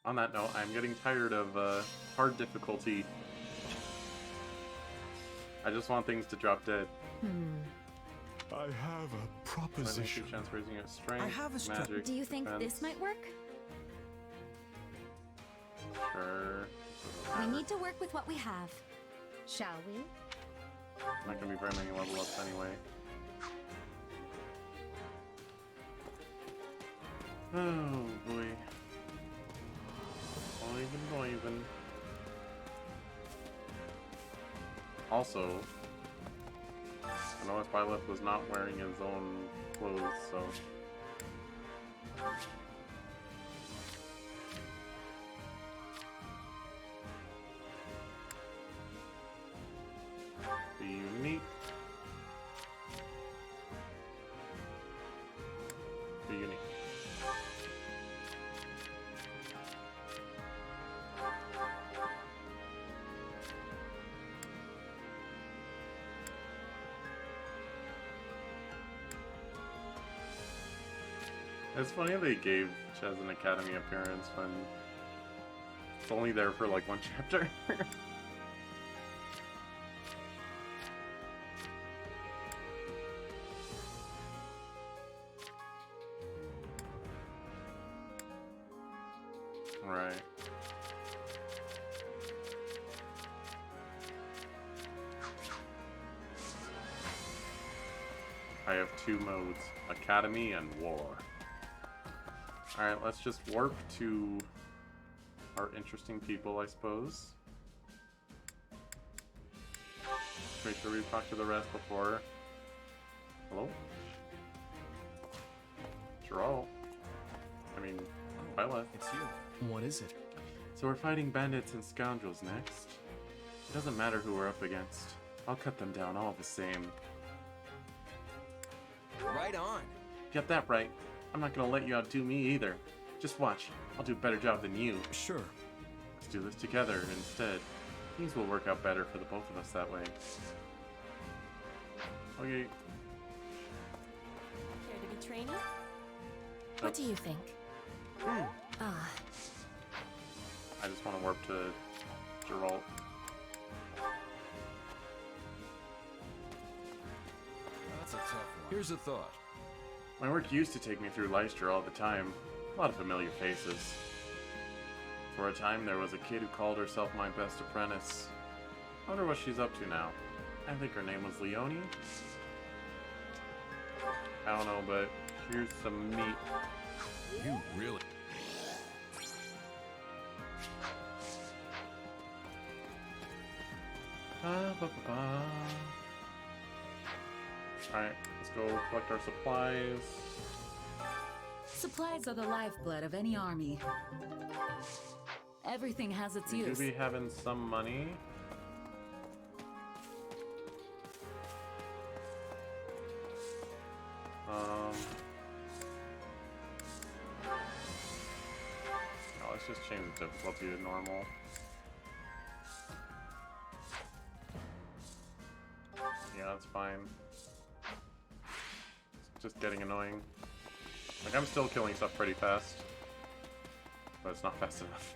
On that note, I'm getting tired of hard difficulty. I just want things to drop dead. I have a proposition. Chance for raising its strength, I have a magic, Do you think defense. this might work? Sure. We need to work with what we have. Shall we? Not gonna be very many level ups anyway. Oh boy. Even. Also, I noticed Byleth was not wearing his own clothes, so. Be unique. Be unique. It's funny they gave Ches an Academy appearance when it's only there for like one chapter. Right. I have two modes, Academy and War. Alright, let's just warp to our interesting people, I suppose. Make sure we've talked to the rest before. Hello? Geralt. I mean, Byleth. It's you. What is it? So we're fighting bandits and scoundrels next. It doesn't matter who we're up against. I'll cut them down all the same. Right on. Get that right. I'm not gonna let you outdo me either. Just watch. I'll do a better job than you. Sure. Let's do this together instead. Things will work out better for the both of us that way. Okay. Care to be training? What do you think? Ah. I just want to warp to Geralt. That's a tough one. Here's a thought. My work used to take me through Leicester all the time. A lot of familiar faces. For a time, there was a kid who called herself my best apprentice. I wonder what she's up to now. I think her name was Leonie. I don't know, but here's some meat. You really... Alright, let's go collect our supplies. Supplies are the lifeblood of any army. Everything has its We do use. be having some money. No, let's just change the difficulty to normal. Yeah, that's fine. It's just getting annoying. Like, I'm still killing stuff pretty fast. But it's not fast enough.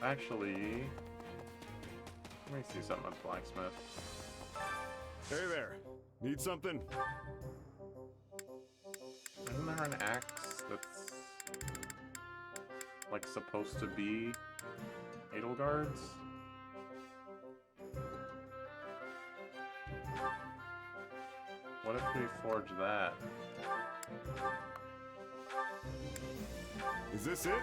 Actually... Let me see something at Blacksmith. Hey there. Need something? Isn't there an axe that's... like, supposed to be Edelgard's? What if we forge that? Is this it?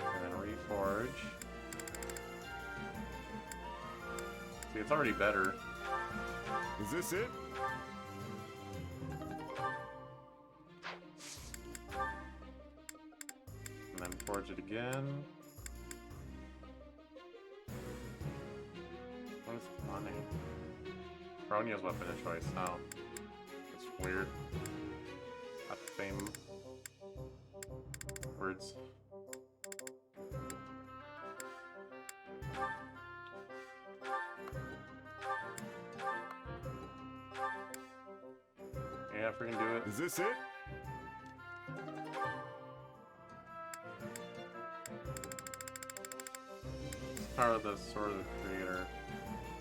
And then reforge. See, it's already better. Is this it? And then forge it again. What is money? Ronya's weapon of choice. Oh. It's weird. Not the same words. Yeah, if we can do it. Is this it? Power of the Sword of the Creator.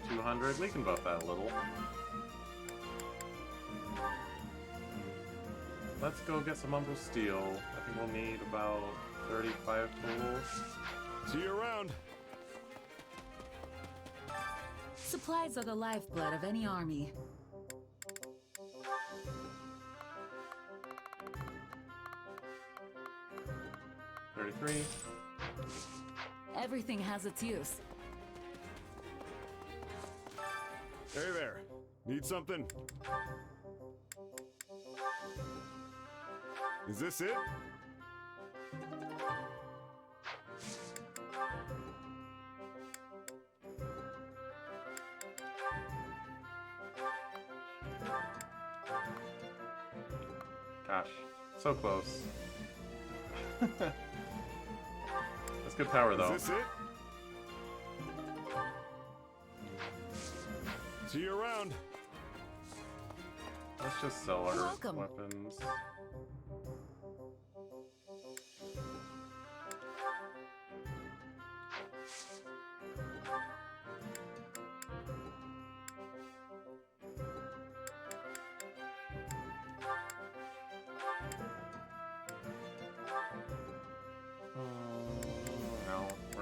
200. We can buff that a little. Let's go get some Umbral Steel. I think we'll need about 35 total. See you around. Supplies are the lifeblood of any army. Everything has its use. Hey there. Need something? Is this it? Gosh, so close. That's good power, though. Is this it? See you around. Let's just sell our Welcome. weapons.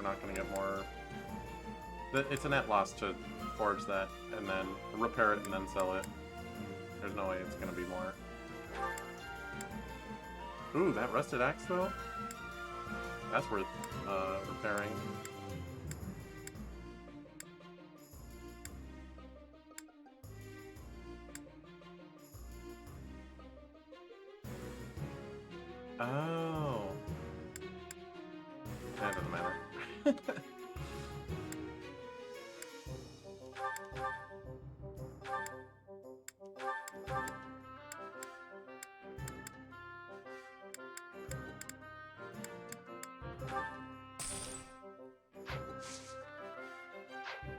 not going to get more. It's a net loss to forge that and then repair it and then sell it. There's no way it's going to be more. Ooh, that rusted axe though? That's worth repairing. Oh. That doesn't matter.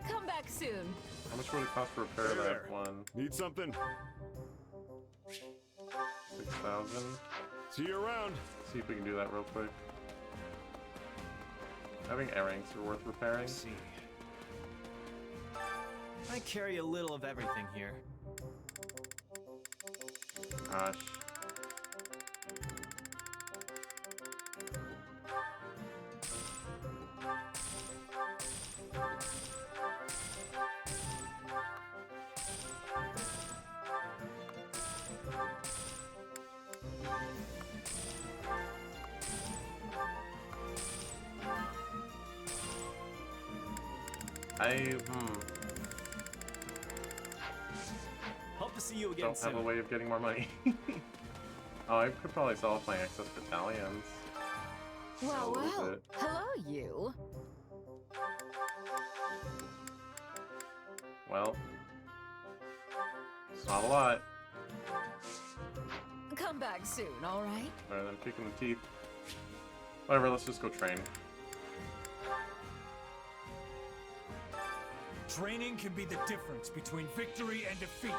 Come back soon. How much would it cost to repair that one? Need something? 6,000. See you around. See if we can do that real quick. Having A-ranks are worth repairing. Let's see. I carry a little of everything here. Gosh. Hope to see you again Don't soon. have a way of getting more money. Oh, I could probably sell off my excess battalions. Well, A little well. bit. Hello, you. Well, it's not a lot. Come back soon, all right? Better than kicking the teeth. Whatever, let's just go train. Training can be the difference between victory and defeat.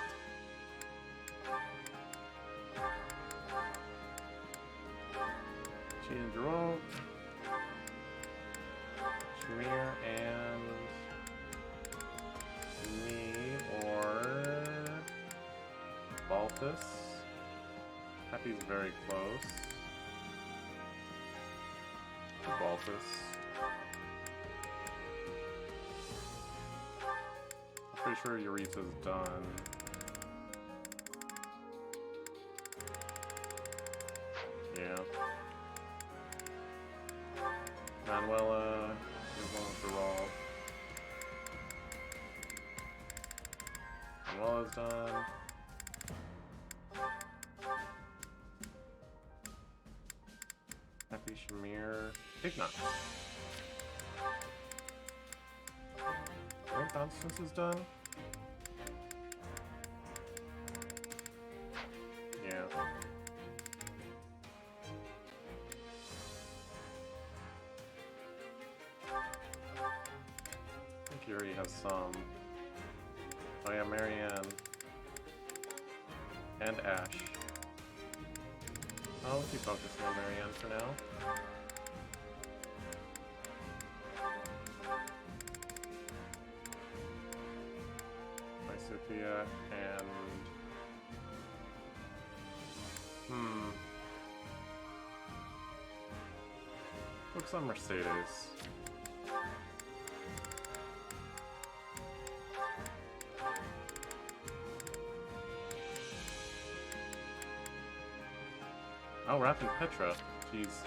Cheating Jerome. Shamir and me or Balthus. Happy's very close. Balthus. I'm pretty sure Eureka's done. Yeah. Manuela is one of the raw. Manuela's done. Happy Shamir. Ignat. I think Constance is done. Yeah. I think Yuri has some. Oh yeah, Marianne. And Ash. I'll keep focusing on Marianne for now. Sophia and looks on Mercedes. Oh, Rapid Petra. Jeez.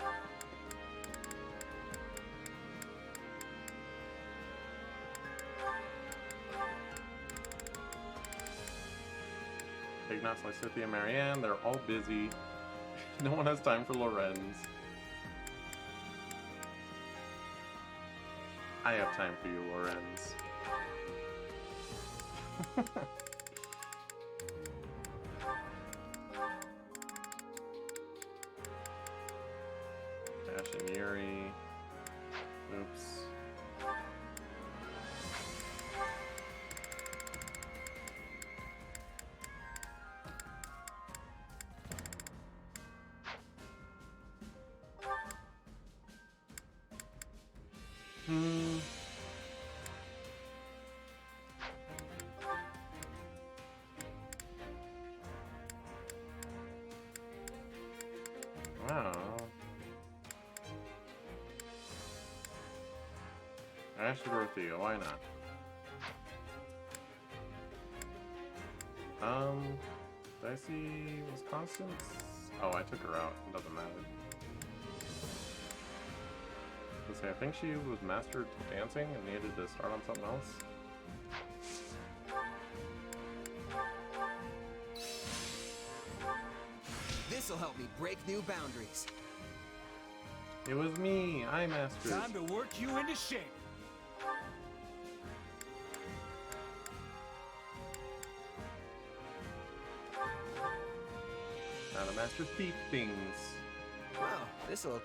Ignaz, Lysithia, Marianne, they're all busy. No one has time for Lorenz. I have time for you, Lorenz. Ash and Yuri. Oops. Wow. Master Dorothea, why not? Did I see was Constance? Oh, I took her out. It doesn't matter. Let's say I think she was mastered dancing and needed to start on something else. This'll help me break new boundaries. It was me. I mastered. Time to work you into shape. Now to master thief things. Wow, this'll...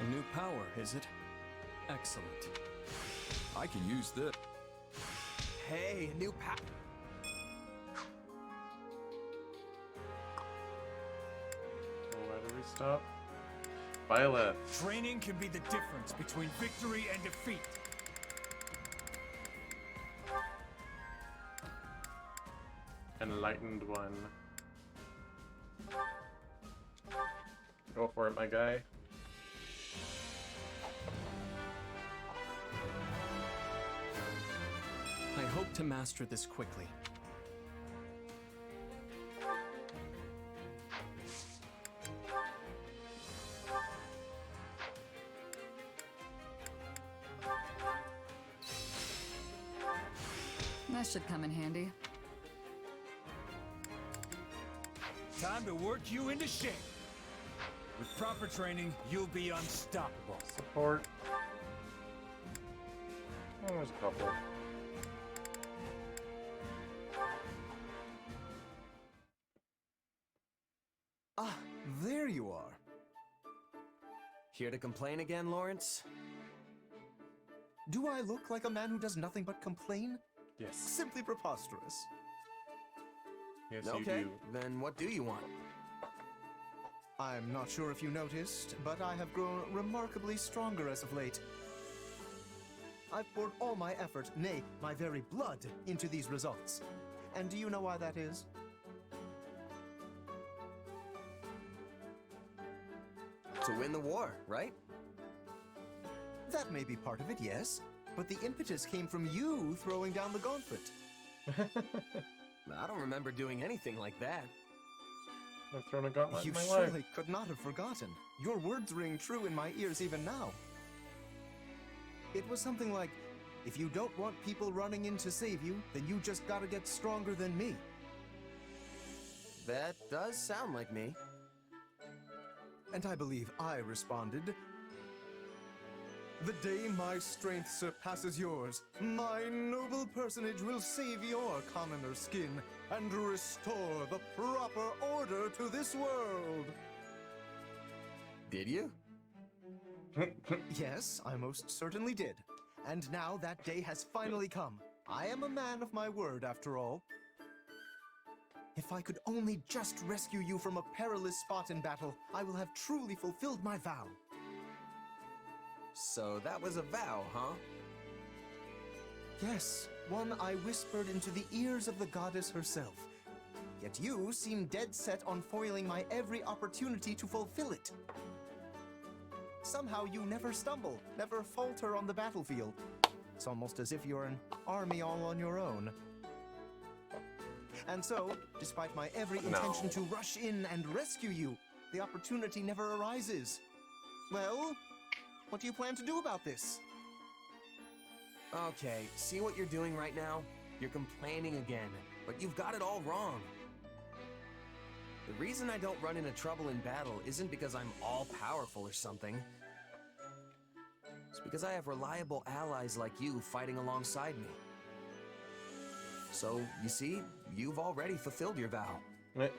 A new power, is it? Excellent. I can use this. Hey, a new pack. Where do we stop? Byleth. Training can be the difference between victory and defeat. Enlightened one. Go for it, my guy. I hope to master this quickly. That should come in handy. Time to work you into shape. With proper training, you'll be unstoppable. Support. Oh, there's a couple. Ah, there you are. Here to complain again, Lawrence? Do I look like a man who does nothing but complain? Yes. Simply preposterous. Yes, Okay, you do. then what do you want? I'm not sure if you noticed, but I have grown remarkably stronger as of late. I've poured all my effort, nay, my very blood, into these results. And do you know why that is? To win the war, right? That may be part of it, yes. But the impetus came from you throwing down the gauntlet. I don't remember doing anything like that. I've thrown a gauntlet You in my surely life. could not have forgotten. Your words ring true in my ears even now. It was something like, if you don't want people running in to save you, then you just gotta get stronger than me. That does sound like me. And I believe I responded, the day my strength surpasses yours, my noble personage will save your commoner skin and restore the proper order to this world. Did you? Yes, I most certainly did. And now that day has finally come. I am a man of my word, after all. If I could only just rescue you from a perilous spot in battle, I will have truly fulfilled my vow. So that was a vow, huh? Yes, one I whispered into the ears of the goddess herself. Yet you seem dead set on foiling my every opportunity to fulfill it. Somehow you never stumble, never falter on the battlefield. It's almost as if you're an army all on your own. And so, despite my every intention to rush in and rescue you, the opportunity never arises. Well, what do you plan to do about this? Okay, see what you're doing right now? You're complaining again, but you've got it all wrong. The reason I don't run into trouble in battle isn't because I'm all-powerful or something. It's because I have reliable allies like you fighting alongside me. So, you see, you've already fulfilled your vow. What?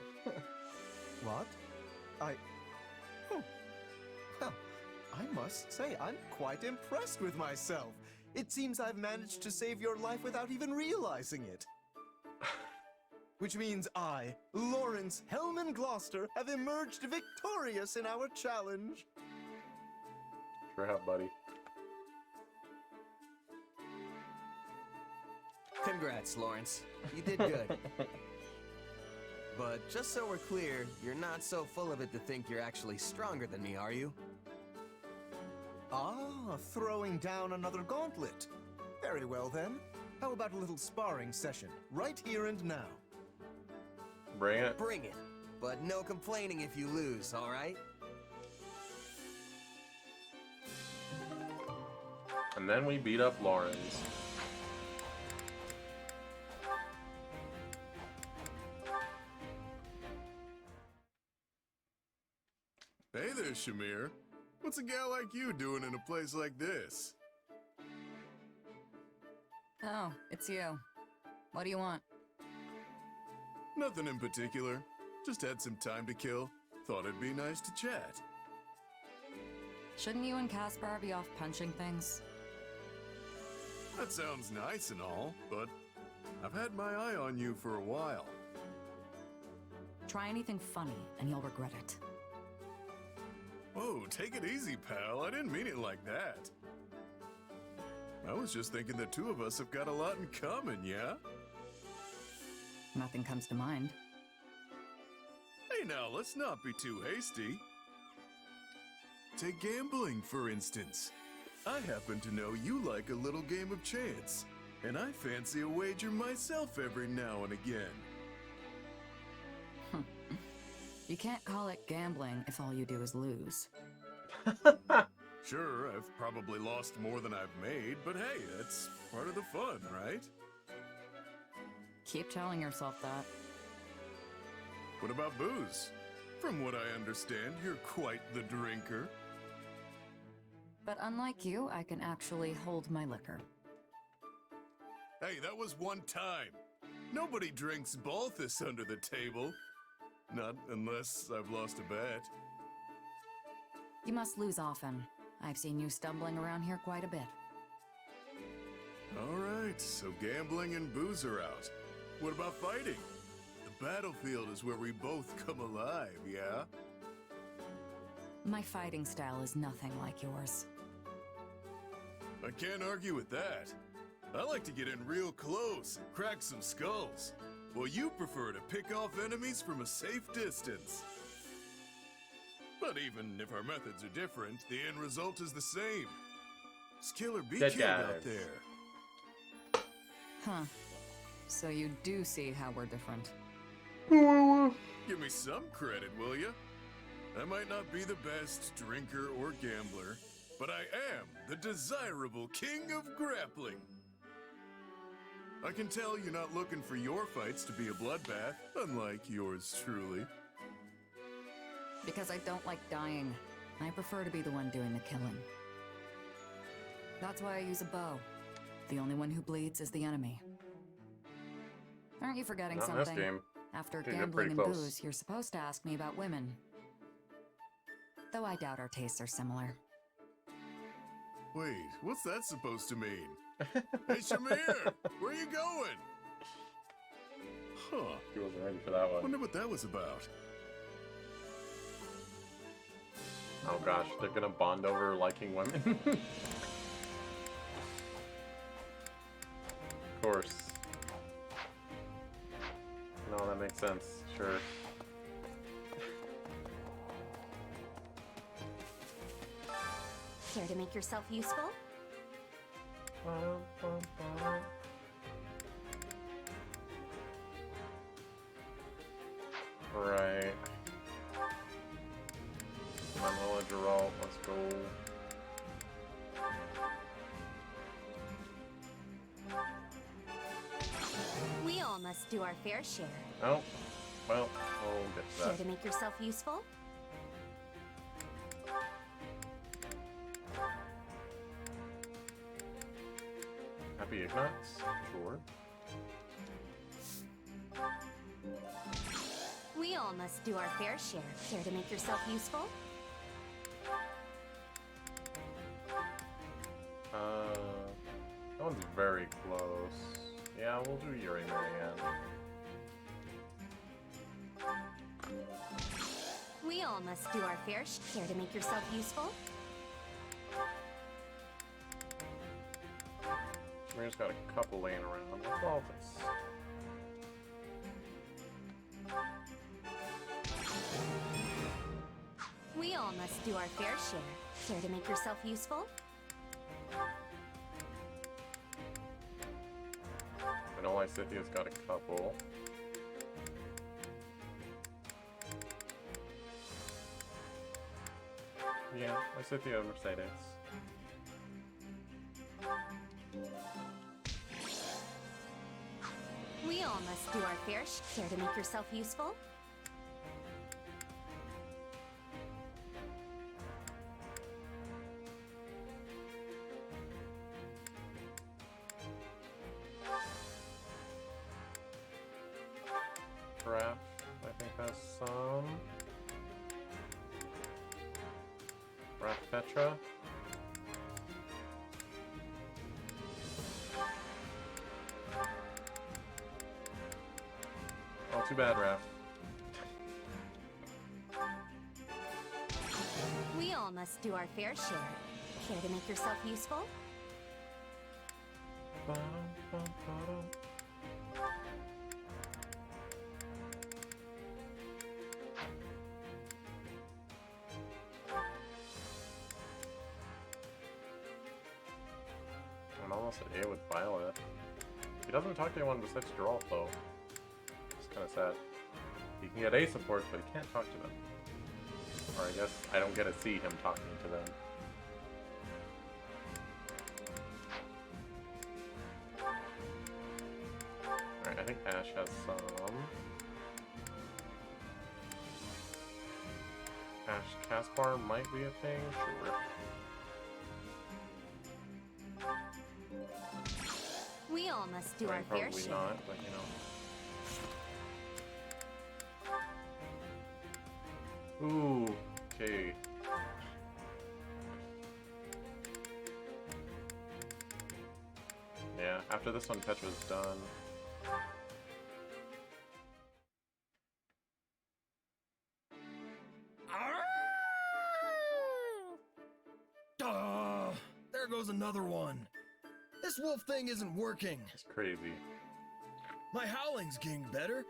Well, I must say, I'm quite impressed with myself. It seems I've managed to save your life without even realizing it. which means I, Lawrence Hellman Gloucester, have emerged victorious in our challenge. Sure have, buddy. Congrats, Lawrence. You did good. But just so we're clear, you're not so full of it to think you're actually stronger than me, are you? Ah, throwing down another gauntlet. Very well then. How about a little sparring session, right here and now? Bring it. Bring it. But no complaining if you lose, alright? And then we beat up Lawrence. Hey there, Shamir. What's a gal like you doing in a place like this? Oh, it's you. What do you want? Nothing in particular. Just had some time to kill. Thought it'd be nice to chat. Shouldn't you and Caspar be off punching things? That sounds nice and all, but I've had my eye on you for a while. Try anything funny, and you'll regret it. Whoa, take it easy, pal. I didn't mean it like that. I was just thinking the two of us have got a lot in common, yeah? Nothing comes to mind. Hey now, let's not be too hasty. Take gambling, for instance. I happen to know you like a little game of chance, and I fancy a wager myself every now and again. You can't call it gambling if all you do is lose. Sure, I've probably lost more than I've made, but hey, that's part of the fun, right? Keep telling yourself that. What about booze? From what I understand, you're quite the drinker. But unlike you, I can actually hold my liquor. Hey, that was one time. Nobody drinks Balthus under the table. Not unless I've lost a bet. You must lose often. I've seen you stumbling around here quite a bit. Alright, so gambling and booze are out. What about fighting? The battlefield is where we both come alive, yeah? My fighting style is nothing like yours. I can't argue with that. I like to get in real close and crack some skulls. Well, you prefer to pick off enemies from a safe distance. But even if our methods are different, the end result is the same. Skill or be Dead killed guys. out there. Huh. So you do see how we're different. Give me some credit, will ya? I might not be the best drinker or gambler, but I am the desirable king of grappling. I can tell you're not looking for your fights to be a bloodbath, unlike yours truly. Because I don't like dying. I prefer to be the one doing the killing. That's why I use a bow. The only one who bleeds is the enemy. Aren't you forgetting Not in this something? game. After Dude, you're gambling pretty and close. booze, you're supposed to ask me about women. Though I doubt our tastes are similar. Wait, what's that supposed to mean? Hey, Shamir! Where are you going? Huh. He wasn't ready for that one. Wonder what that was about. Oh gosh, they're gonna bond over liking women? Of course. No, that makes sense. Sure. Care to make yourself useful? Right. Manuela Geralt, let's go. We all must do our fair share. Oh, well, we'll get to Care that. to make yourself useful? Happy Ignites? Sure. We all must do our fair share. Care to make yourself useful? That one's very close. Yeah, we'll do Yuri Man again. We all must do our fair share to make yourself useful. We just got a couple laying around. What's all this? We all must do our fair share. Care to make yourself useful? I know Lysithia's got a couple. Yeah, Lysithia Mercedes. We all must do our fair share to make yourself useful. Raph, I think has some. Raph Petra. Oh, too bad, Raph. We all must do our fair share. Care to make yourself useful? I'm almost at A with Byleth. He doesn't talk to anyone besides Geralt, though. It's kind of sad. He can get A supports, but he can't talk to them. Or I guess I don't get to see him talking to them. Alright, I think Ash has some. Ash Caspar might be a thing, sure. We all must do I our mean, fair probably share. not, but you know. Ooh, okay. Yeah, after this one, Petra's done. There goes another one. This wolf thing isn't working. It's crazy. My howling's getting better,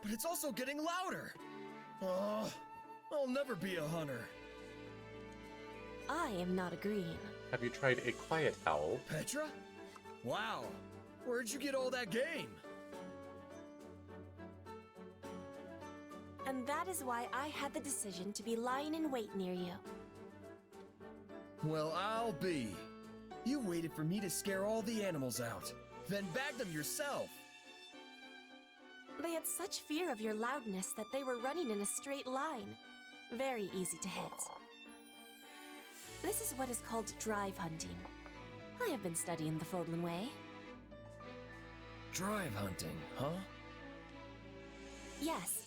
but it's also getting louder. I'll never be a hunter. I am not agreeing. Have you tried a quiet howl? Petra? Wow. Where'd you get all that game? And that is why I had the decision to be lying in wait near you. Well, I'll be. You waited for me to scare all the animals out, then bagged them yourself. They had such fear of your loudness that they were running in a straight line. Very easy to hit. This is what is called drive hunting. I have been studying the Fodlan way. Drive hunting, huh? Yes,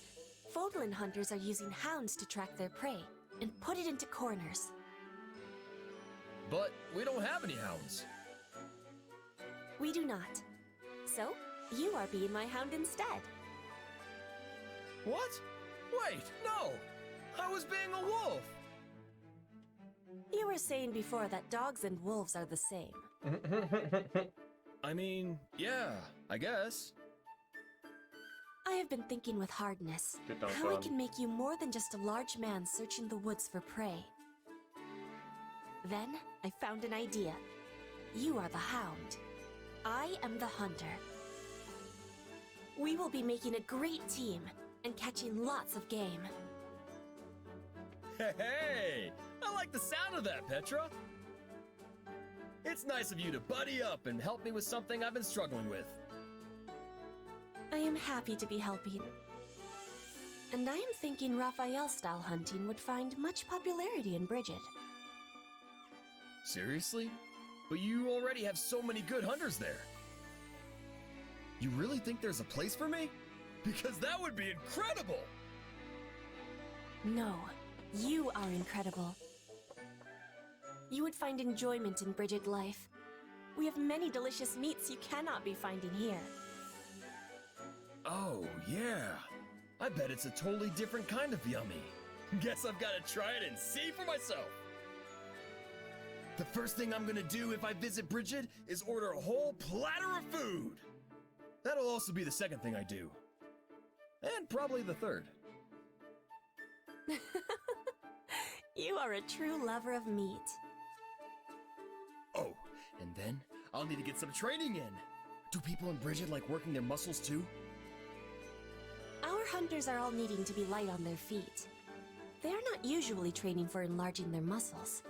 Fodlan hunters are using hounds to track their prey and put it into corners. But we don't have any hounds. We do not. So, you are being my hound instead. What? Wait, no! I was being a wolf! You were saying before that dogs and wolves are the same. I mean, yeah, I guess. I have been thinking with hardness Good dog, how I John. can make you more than just a large man searching the woods for prey. Then, I found an idea. You are the hound. I am the hunter. We will be making a great team and catching lots of game. Hey! I like the sound of that, Petra! It's nice of you to buddy up and help me with something I've been struggling with. I am happy to be helping. And I am thinking Raphael-style hunting would find much popularity in Bridget. Seriously? But you already have so many good hunters there. You really think there's a place for me? Because that would be incredible! No, you are incredible. You would find enjoyment in Bridget life. We have many delicious meats you cannot be finding here. Oh, yeah. I bet it's a totally different kind of yummy. Guess I've got to try it and see for myself. The first thing I'm gonna do if I visit Bridget is order a whole platter of food. That'll also be the second thing I do. And probably the third. You are a true lover of meat. Oh, and then I'll need to get some training in. Do people in Bridget like working their muscles too? Our hunters are all needing to be light on their feet. They're not usually training for enlarging their muscles.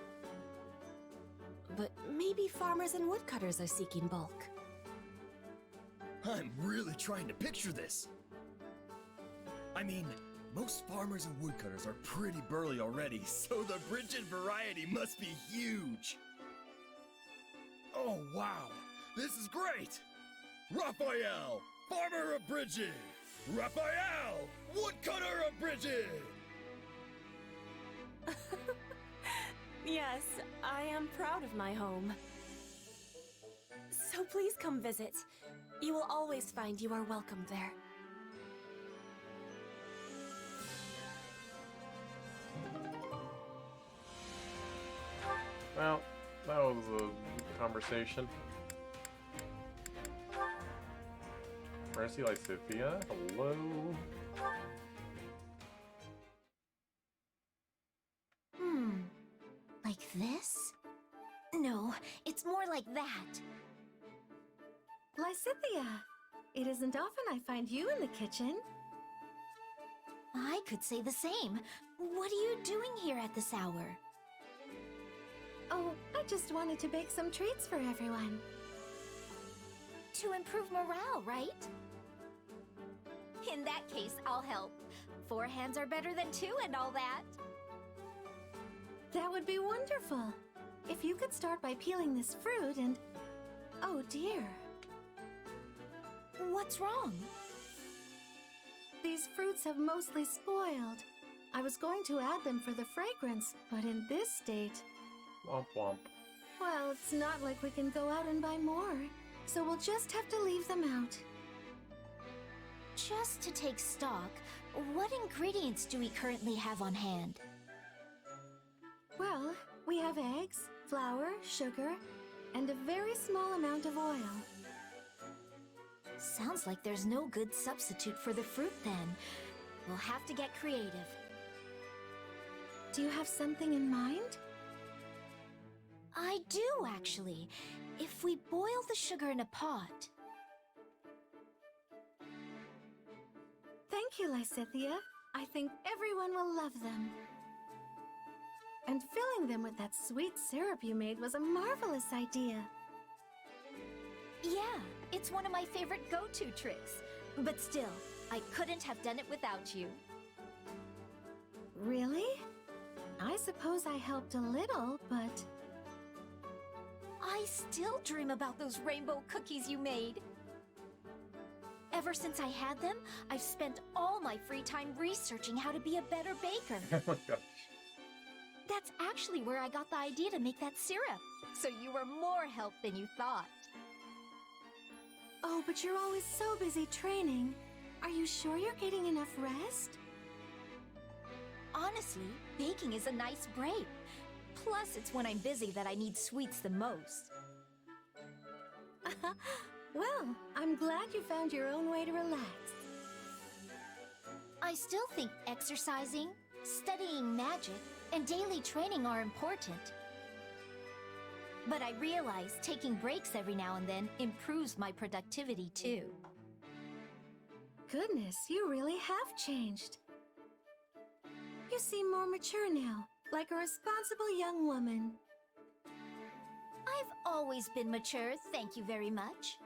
But maybe farmers and woodcutters are seeking bulk. I'm really trying to picture this. I mean, most farmers and woodcutters are pretty burly already, so the Bridget variety must be huge. Oh, wow. This is great. Raphael, farmer of Bridget. Raphael, woodcutter of Bridget. Yes, I am proud of my home. So please come visit. You will always find you are welcome there. Well, that was a conversation. Mercy Lysithia, hello. Like this? No, it's more like that. Lysithia, it isn't often I find you in the kitchen. I could say the same. What are you doing here at this hour? Oh, I just wanted to bake some treats for everyone. To improve morale, right? In that case, I'll help. 4 hands are better than 2 and all that. That would be wonderful. If you could start by peeling this fruit and... Oh dear. What's wrong? These fruits have mostly spoiled. I was going to add them for the fragrance, but in this state... Womp womp. Well, it's not like we can go out and buy more, so we'll just have to leave them out. Just to take stock, what ingredients do we currently have on hand? Well, we have eggs, flour, sugar, and a very small amount of oil. Sounds like there's no good substitute for the fruit then. We'll have to get creative. Do you have something in mind? I do, actually. If we boil the sugar in a pot... Thank you, Lysithia. I think everyone will love them. And filling them with that sweet syrup you made was a marvelous idea. Yeah, it's one of my favorite go-to tricks. But still, I couldn't have done it without you. Really? I suppose I helped a little, but... I still dream about those rainbow cookies you made. Ever since I had them, I've spent all my free time researching how to be a better baker. Oh my gosh. That's actually where I got the idea to make that syrup. So you were more help than you thought. Oh, but you're always so busy training. Are you sure you're getting enough rest? Honestly, baking is a nice break. Plus, it's when I'm busy that I need sweets the most. Well, I'm glad you found your own way to relax. I still think exercising, studying magic, and daily training are important. But I realize taking breaks every now and then improves my productivity too. Goodness, you really have changed. You seem more mature now, like a responsible young woman. I've always been mature, thank you very much.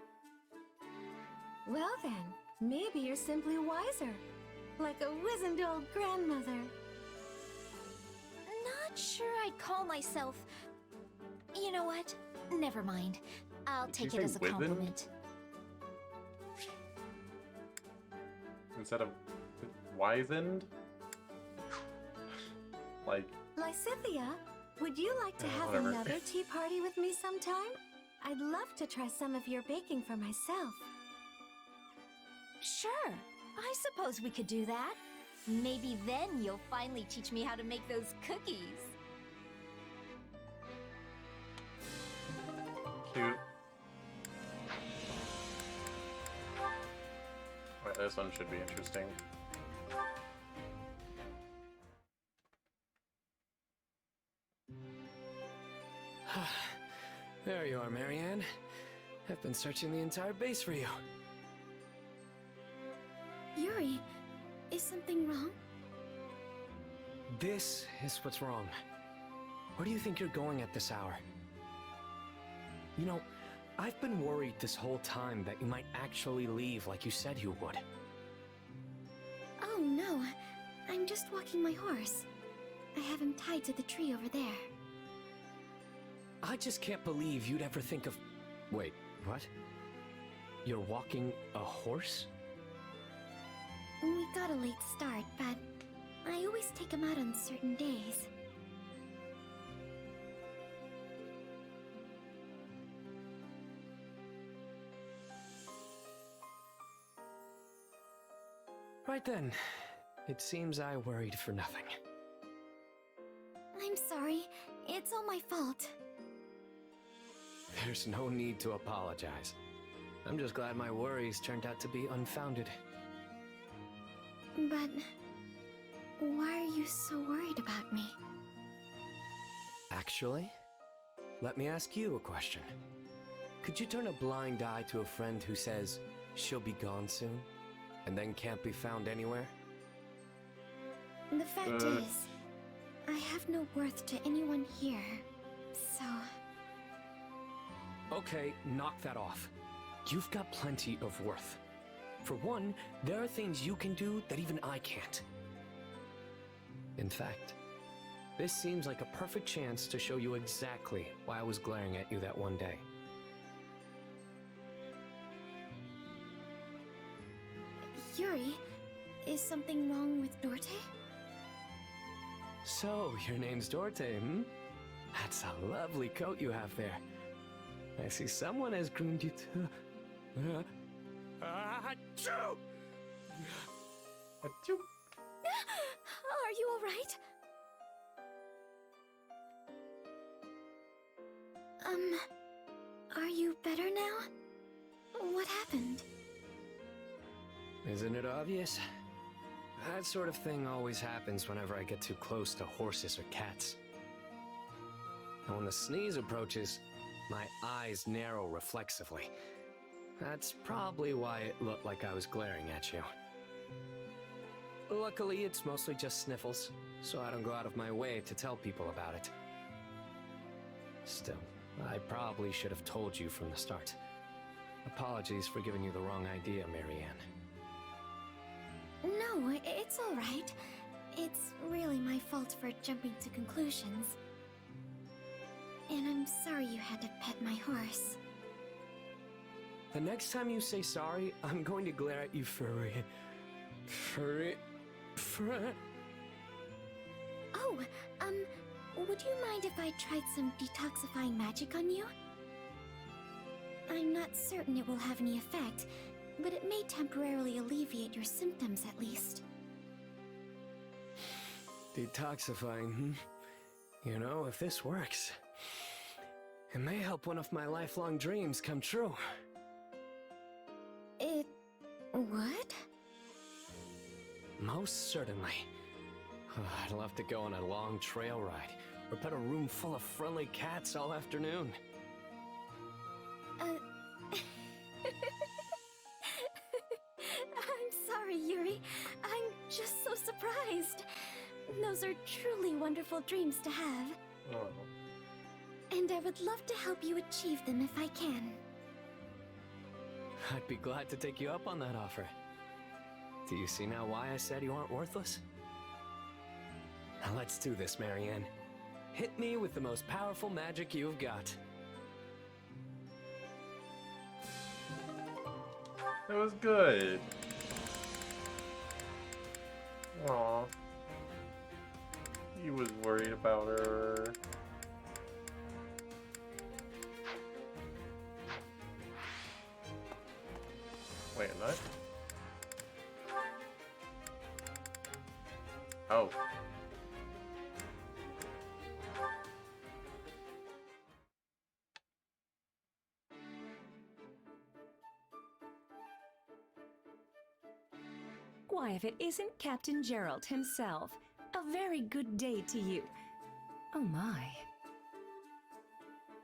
Well then, maybe you're simply wiser, like a wizened old grandmother. Not sure I'd call myself... You know what? Never mind. I'll Did you take it say as a wizened? compliment. Instead of wizened? Like... Lysithia, would you like to have whatever. another tea party with me sometime? I'd love to try some of your baking for myself. Sure. I suppose we could do that. Maybe then you'll finally teach me how to make those cookies. Cute. Alright, this one should be interesting. There you are, Marianne. I've been searching the entire base for you. Yuri, is something wrong? This is what's wrong. Where do you think you're going at this hour? You know, I've been worried this whole time that you might actually leave like you said you would. Oh no, I'm just walking my horse. I have him tied to the tree over there. I just can't believe you'd ever think of... Wait, what? You're walking a horse? We got a late start, but I always take him out on certain days. Right then. It seems I worried for nothing. I'm sorry. It's all my fault. There's no need to apologize. I'm just glad my worries turned out to be unfounded. But why are you so worried about me? Actually, let me ask you a question. Could you turn a blind eye to a friend who says she'll be gone soon, and then can't be found anywhere? The fact is, I have no worth to anyone here, so... Okay, knock that off. You've got plenty of worth. For one, there are things you can do that even I can't. In fact, this seems like a perfect chance to show you exactly why I was glaring at you that one day. Yuri, is something wrong with Dorte? So, your name's Dorte, hmm? That's a lovely coat you have there. I see someone has groomed you to... Achoo! Achoo! Are you alright? Are you better now? What happened? Isn't it obvious? That sort of thing always happens whenever I get too close to horses or cats. And when the sneeze approaches, my eyes narrow reflexively. That's probably why it looked like I was glaring at you. Luckily, it's mostly just sniffles, so I don't go out of my way to tell people about it. Still, I probably should have told you from the start. Apologies for giving you the wrong idea, Marianne. No, it's alright. It's really my fault for jumping to conclusions. And I'm sorry you had to pet my horse. The next time you say sorry, I'm going to glare at you for... Oh, would you mind if I tried some detoxifying magic on you? I'm not certain it will have any effect, but it may temporarily alleviate your symptoms at least. Detoxifying, hmm? You know, if this works, it may help one of my lifelong dreams come true. It would? Most certainly. I'd love to go on a long trail ride, or pet a room full of friendly cats all afternoon. I'm sorry, Yuri. I'm just so surprised. Those are truly wonderful dreams to have. Oh. And I would love to help you achieve them if I can. I'd be glad to take you up on that offer. Do you see now why I said you aren't worthless? Now let's do this, Marianne. Hit me with the most powerful magic you've got. That was good. Aw. He was worried about her. Wait a minute. Oh. Why, if it isn't Captain Gerald himself. A very good day to you. Oh my.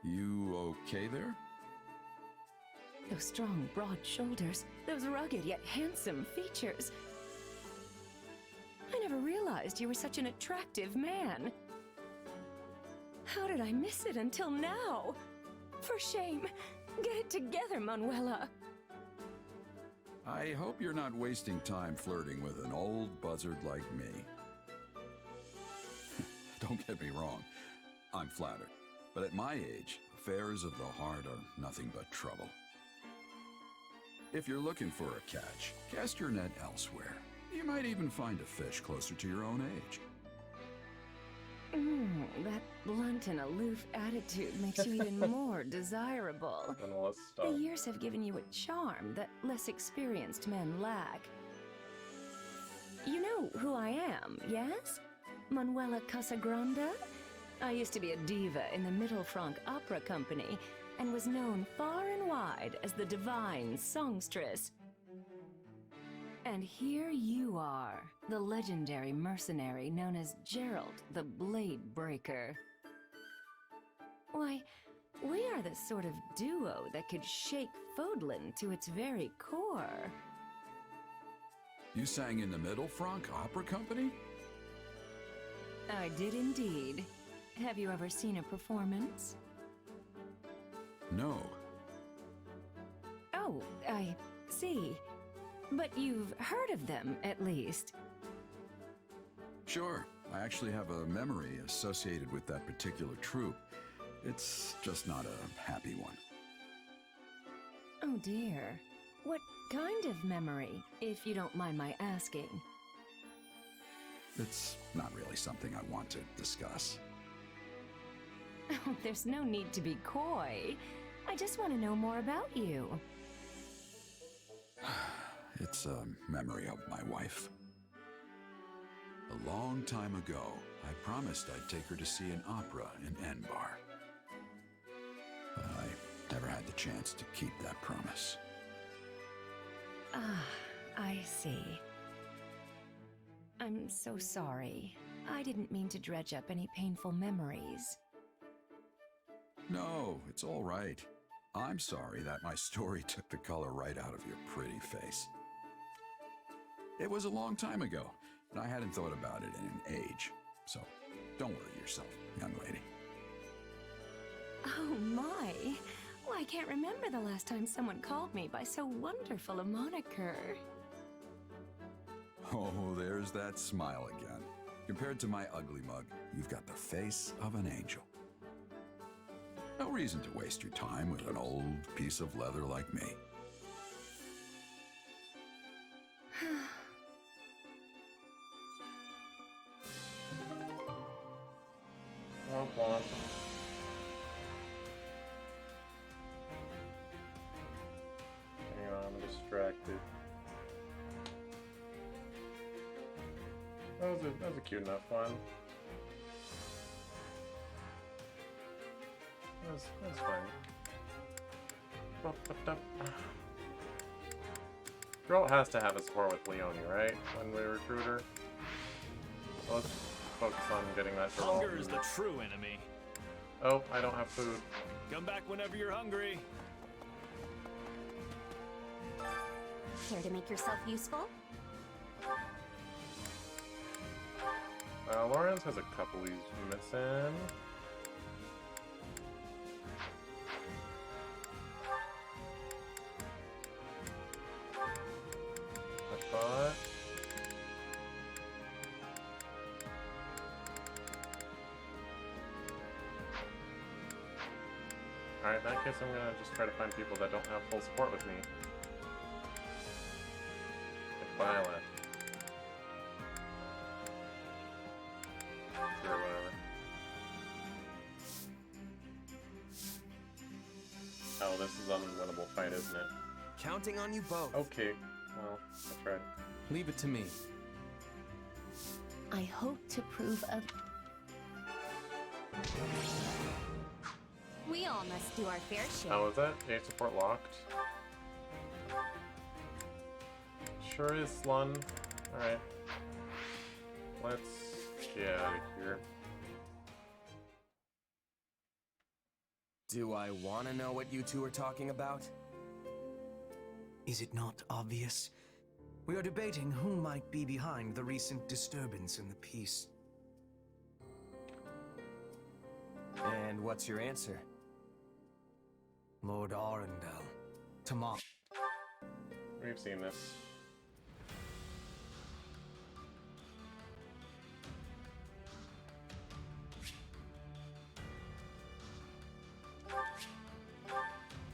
You okay there? Those strong, broad shoulders, those rugged yet handsome features. I never realized you were such an attractive man. How did I miss it until now? For shame. Get it together, Manuela. I hope you're not wasting time flirting with an old buzzard like me. Don't get me wrong, I'm flattered. But at my age, affairs of the heart are nothing but trouble. If you're looking for a catch, cast your net elsewhere. You might even find a fish closer to your own age. That blunt and aloof attitude makes you even more desirable. The years have given you a charm that less experienced men lack. You know who I am, yes? Manuela Casagrande? I used to be a diva in the Middle Franc Opera Company and was known far and wide as the divine songstress. And here you are, the legendary mercenary known as Gerald the Blade Breaker. Why, we are the sort of duo that could shake Fodlan to its very core. You sang in the Middle Franc Opera Company? I did indeed. Have you ever seen a performance? No. Oh, I see. But you've heard of them, at least. Sure. I actually have a memory associated with that particular troupe. It's just not a happy one. Oh dear. What kind of memory, if you don't mind my asking? It's not really something I want to discuss. Oh, there's no need to be coy. I just want to know more about you. It's a memory of my wife. A long time ago, I promised I'd take her to see an opera in Enbar. But I never had the chance to keep that promise. Ah, I see. I'm so sorry. I didn't mean to dredge up any painful memories. No, it's all right. I'm sorry that my story took the color right out of your pretty face. It was a long time ago, and I hadn't thought about it in an age. So, don't worry yourself, young lady. Oh my! Well, I can't remember the last time someone called me by so wonderful a moniker. Oh, there's that smile again. Compared to my ugly mug, you've got the face of an angel. No reason to waste your time with an old piece of leather like me. Okay. Hang on, I'm distracted. That was a cute enough one. That's fine. Girl has to have a support with Leonie, right? When we recruit her. So let's focus on getting that girl. Hunger is the true enemy. Oh, I don't have food. Come back whenever you're hungry. Care to make yourself useful? Lawrence has a couple he's missing. I thought. Alright, in that case I'm gonna just try to find people that don't have full support with me. Like Byleth. Sure, whatever. Oh, this is an unwinnable fight, isn't it? Counting on you both. Okay, well, I tried. Leave it to me. I hope to prove a... We all must do our fair share. Oh, is that gate support locked? Sure is, Slun. Alright. Let's get out of here. Do I want to know what you two are talking about? Is it not obvious? We are debating who might be behind the recent disturbance in the peace. And what's your answer? Lord Arundel. Tomorrow. We've seen this.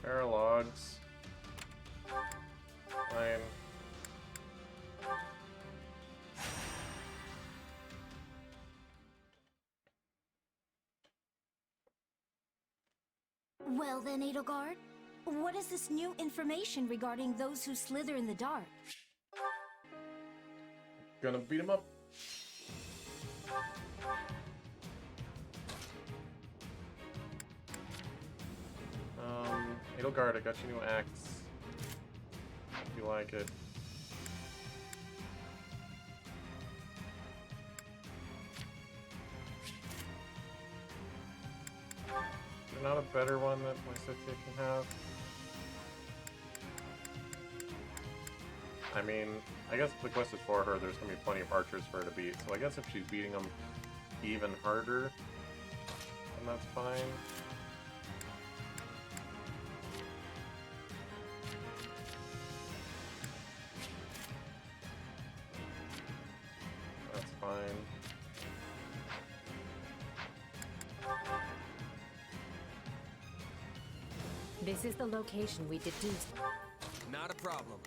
Paralogs. Fine. Well then, Edelgard, what is this new information regarding those who slither in the dark? Gonna beat him up. Edelgard, I got you new axe. If you like it. Is there not a better one that my Scythia can have? I mean, I guess if the quest is for her, there's gonna be plenty of archers for her to beat. So I guess if she's beating them even harder, then that's fine. That's fine. This is the location we deduced. Not a problem.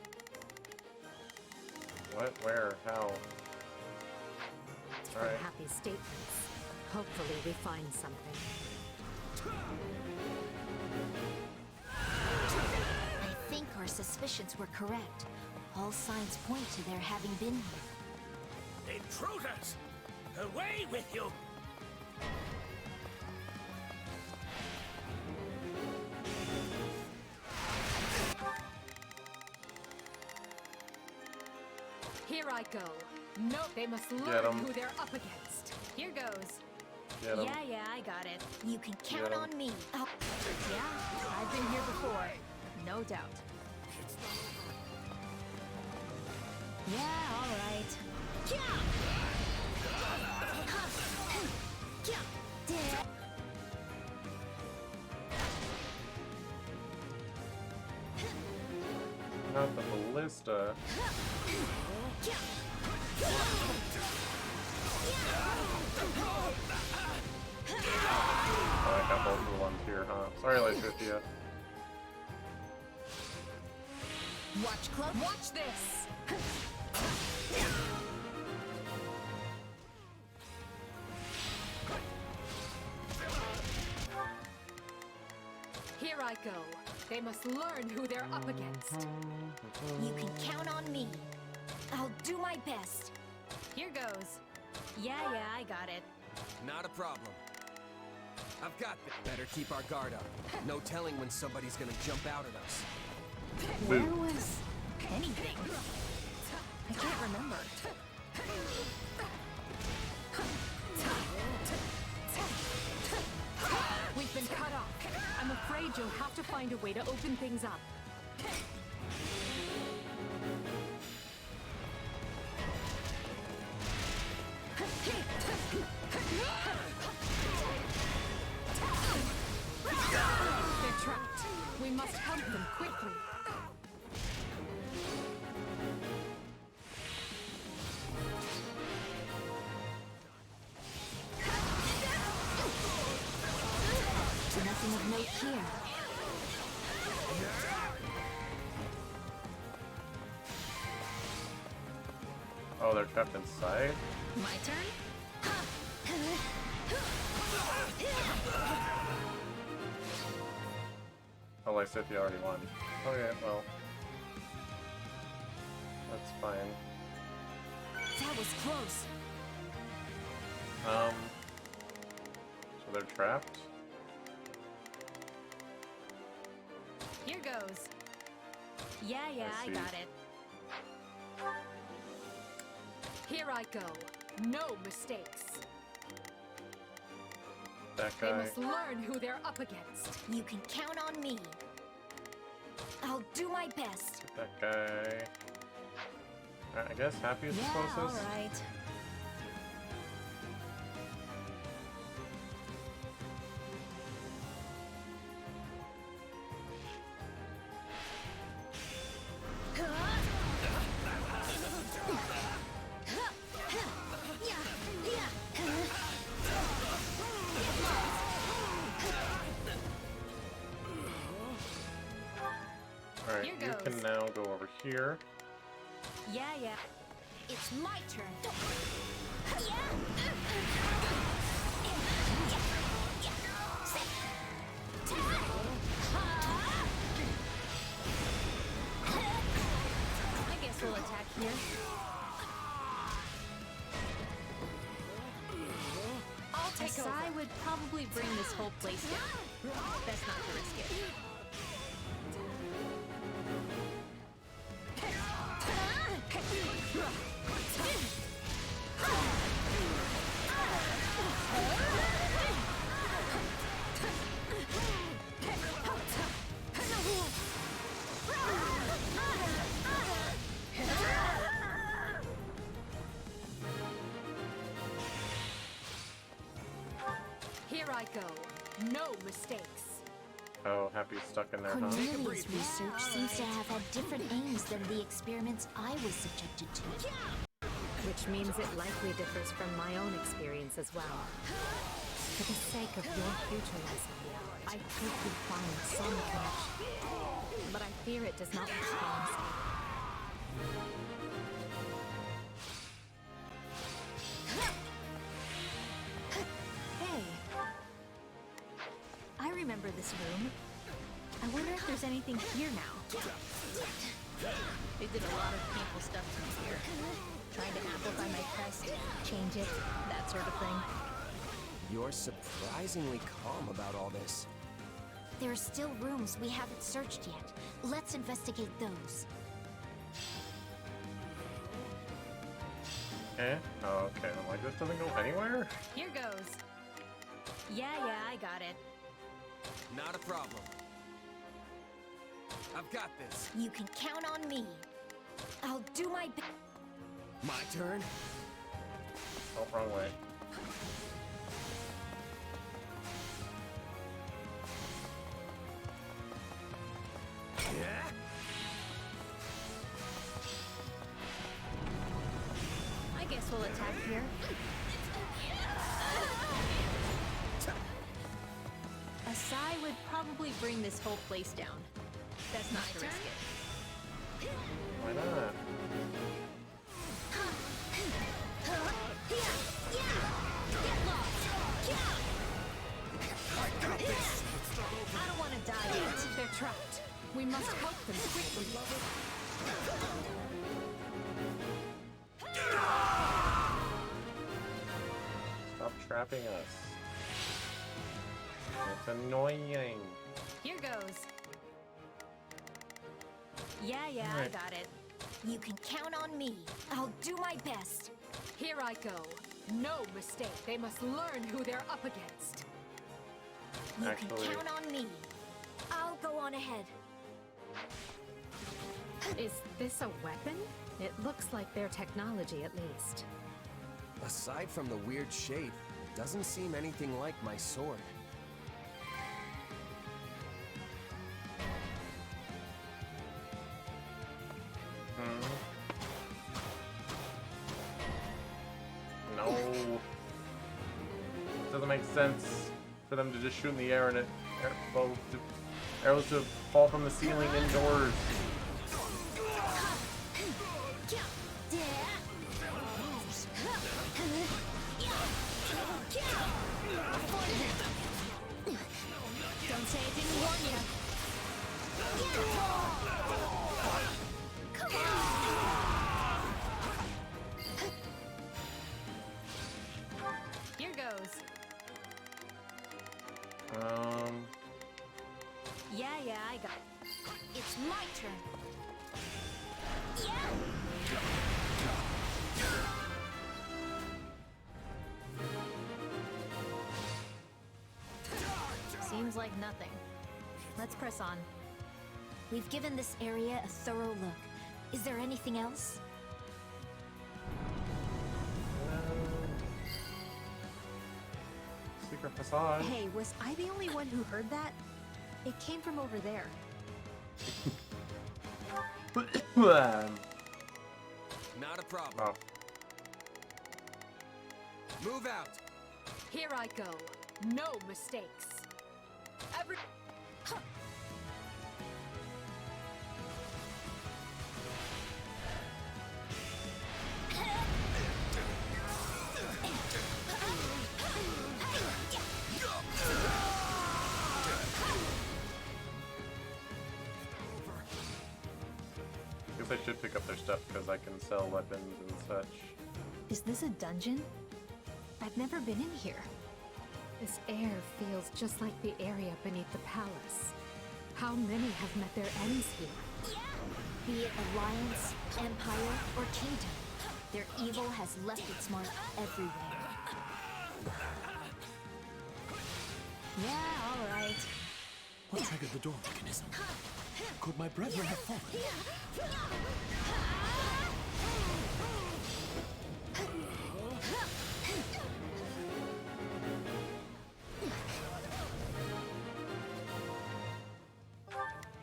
What? Where? How? For Alright. happy statements. Hopefully we find something. I think our suspicions were correct. All signs point to their having been here. Intruders! Away with you! Here I go. No, they must Get learn 'em. who they're up against. Here goes. Get 'em. Yeah, I got it. You can count Get 'em. on me. Yeah, I've been here before. No doubt. Yeah, all right. Not the ballista. Oh, I got both of the ones here, huh? Sorry, Lysithia. Watch close. Watch this. Here I go. They must learn who they're up against. You can count on me. I'll do my best. Here goes. Yeah, I got it. Not a problem. I've got this. Better keep our guard up. No telling when somebody's gonna jump out at us. Where was anything? I can't remember. We've been cut off. I'm afraid you'll have to find a way to open things up. They're trapped. We must help them quickly. Nothing of note here. Oh, they're trapped inside? My turn? Oh, Lysithia already won. Okay, well. That's fine. That was close. So they're trapped? Here goes. Yeah, I got it. Here I go. No mistakes. That They guy. must learn who they're up against. You can count on me. I'll do my best. That guy. I guess Happy is the closest. alright. Alright, Here you goes. can now go over here. Yeah. It's my turn. I guess we'll attack here. I'll take over. I would probably bring this whole place down. Best not to risk it. Here I go. No mistakes. Oh, Happy's stuck in there, huh? Cornelius' research seems to have had different aims than the experiments I was subjected to. Which means it likely differs from my own experience as well. For the sake of your future, Lysander, I hope you find some connection. But I fear it does not look promising. Hey. I remember this room. I wonder if there's anything here now. They did a lot of painful stuff to me here. Trying to amplify my crest, change it, that sort of thing. You're surprisingly calm about all this. There are still rooms we haven't searched yet. Let's investigate those. Eh? Oh, okay. I'm like, this doesn't go anywhere? Here goes. Yeah, I got it. Not a problem. I've got this. You can count on me. I'll do my best. My turn? Oh, wrong way. Yeah? I guess we'll attack here. A sigh would probably bring this whole place down. Best not to risk it. Why not? I don't want to die yet. They're trapped. We must help them quickly. Stop trapping us. It's annoying. Here goes. Yeah, I Right. got it. You can count on me. I'll do my best. Here I go. No mistake. They must learn who they're up against. You Actually- can count on me. I'll go on ahead. Is this a weapon? It looks like their technology, at least. Aside from the weird shape, it doesn't seem anything like my sword. No. Doesn't make sense for them to just shoot in the air and arrows to fall from the ceiling indoors. Don't say I didn't warn you. Come on! my turn. Yeah! Seems like nothing. Let's press on. We've given this area a thorough look. Is there anything else? Secret facade. Hey, was I the only one who heard that? It came from over there. Not a problem. Oh. Move out. Here I go. No mistakes. Every... Huh. Guess I should pick up their stuff because I can sell weapons and such. Is this a dungeon? I've never been in here. This air feels just like the area beneath the palace. How many have met their ends here? Be it alliance, empire, or kingdom, their evil has left its mark everywhere. Yeah, all right. What triggered the door mechanism? Could my brethren have fallen?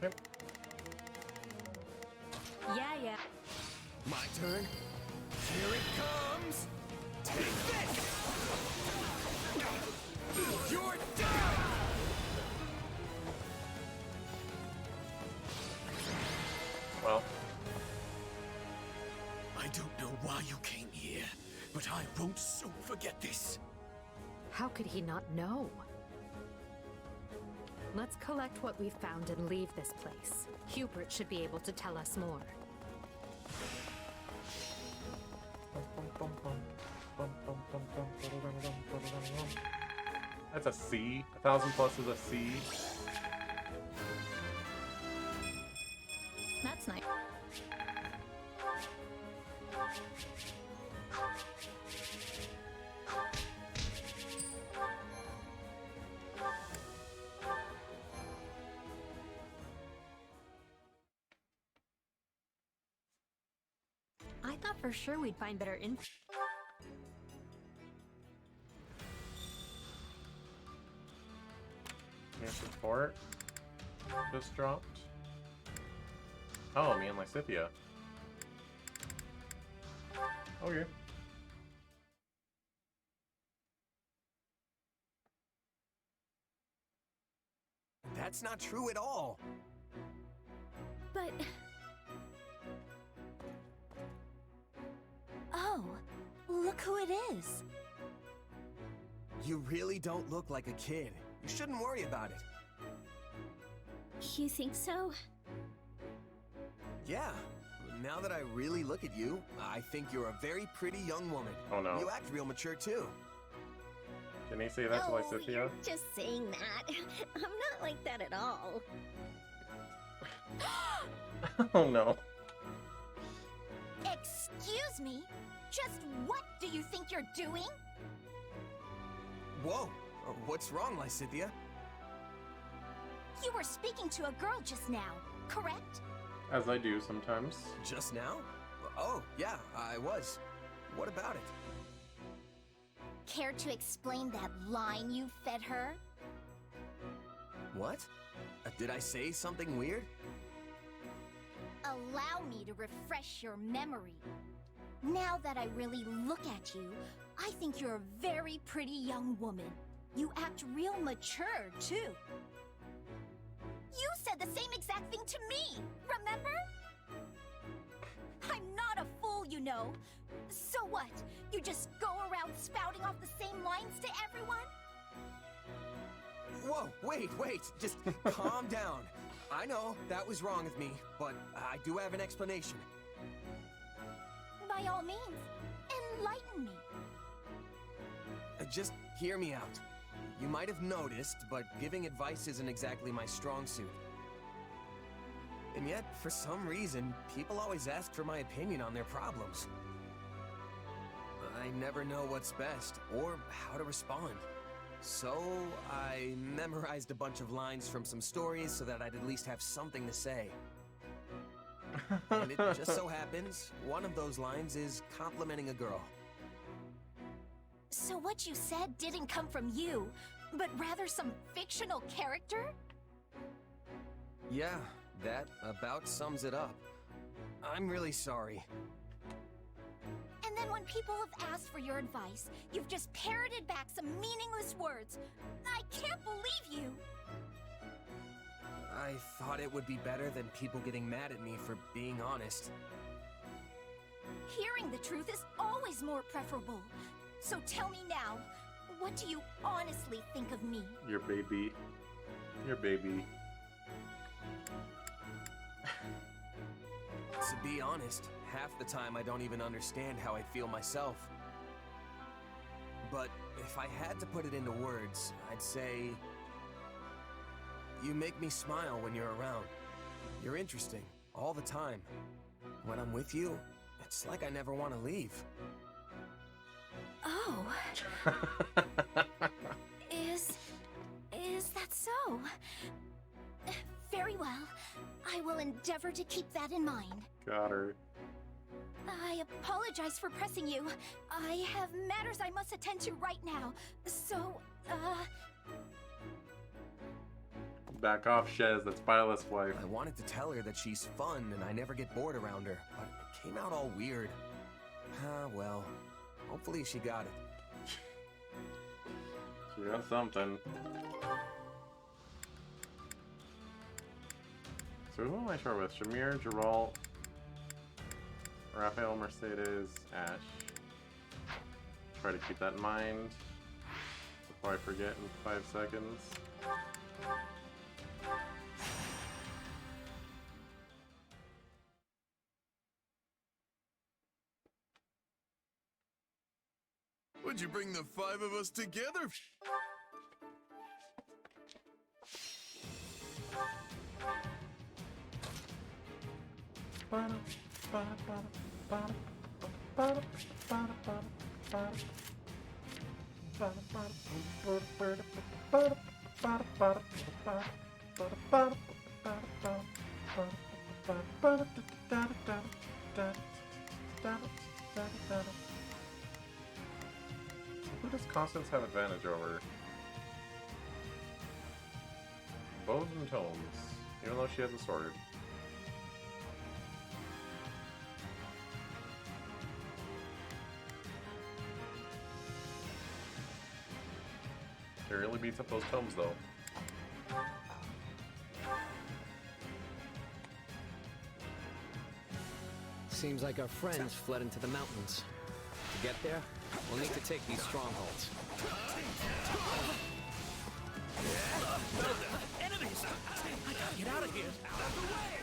Yep. Yeah. My turn. Here it comes. Take this. You're done. Well. I don't know why you came here, but I won't soon forget this. How could he not know? Let's collect what we've found and leave this place. Hubert should be able to tell us more. That's a C. 1,000 plus is a C. That's nice. I thought for sure we'd find better info. New support just dropped. Oh, me and Lysithia. Okay. That's not true at all. But... Oh, look who it is. You really don't look like a kid. You shouldn't worry about it. You think so? Yeah. Now that I really look at you, I think you're a very pretty young woman. Oh no. You act real mature too. Can you say that to Lysithia? You're just saying that. I'm not like that at all. Oh no. Excuse me? Just what do you think you're doing? Whoa. What's wrong, Lysithia? You were speaking to a girl just now, correct? As I do sometimes. Just now? Oh, yeah, I was. What about it? Care to explain that line you fed her? What? Did I say something weird? Allow me to refresh your memory. Now that I really look at you, I think you're a very pretty young woman. You act real mature, too. You said the same exact thing to me, remember? I'm not a fool, you know. So what? You just go around spouting off the same lines to everyone? Whoa, wait. Just calm down. I know that was wrong of me, but I do have an explanation. By all means, enlighten me. Just hear me out. You might have noticed, but giving advice isn't exactly my strong suit. And yet, for some reason, people always ask for my opinion on their problems. I never know what's best, or how to respond. So, I memorized a bunch of lines from some stories so that I'd at least have something to say. And it just so happens, one of those lines is complimenting a girl. So what you said didn't come from you, but rather some fictional character? Yeah, that about sums it up. I'm really sorry. And then when people have asked for your advice, you've just parroted back some meaningless words. I can't believe you! I thought it would be better than people getting mad at me for being honest. Hearing the truth is always more preferable. So tell me now, what do you honestly think of me? Your baby. Your baby. To be honest, half the time I don't even understand how I feel myself. But if I had to put it into words, I'd say... You make me smile when you're around. You're interesting, all the time. When I'm with you, it's like I never want to leave. Oh. Is that so? Very well. I will endeavor to keep that in mind. Got her. I apologize for pressing you. I have matters I must attend to right now. So, Back off, Shez. That's Byleth's wife. I wanted to tell her that she's fun and I never get bored around her, but it came out all weird. Well, hopefully she got it. She got something. So who am I short with? Shamir, Geralt, Raphael, Mercedes, Ash. Try to keep that in mind before I forget in 5 seconds. Would you bring the 5 of us together? Who does Constance have advantage over? Bows and tomes, even though she has a sword. She really beats up those tomes, though. Seems like our friends fled into the mountains. To get there, we'll need to take these strongholds. Enemies! I gotta get out of here! Out of the way!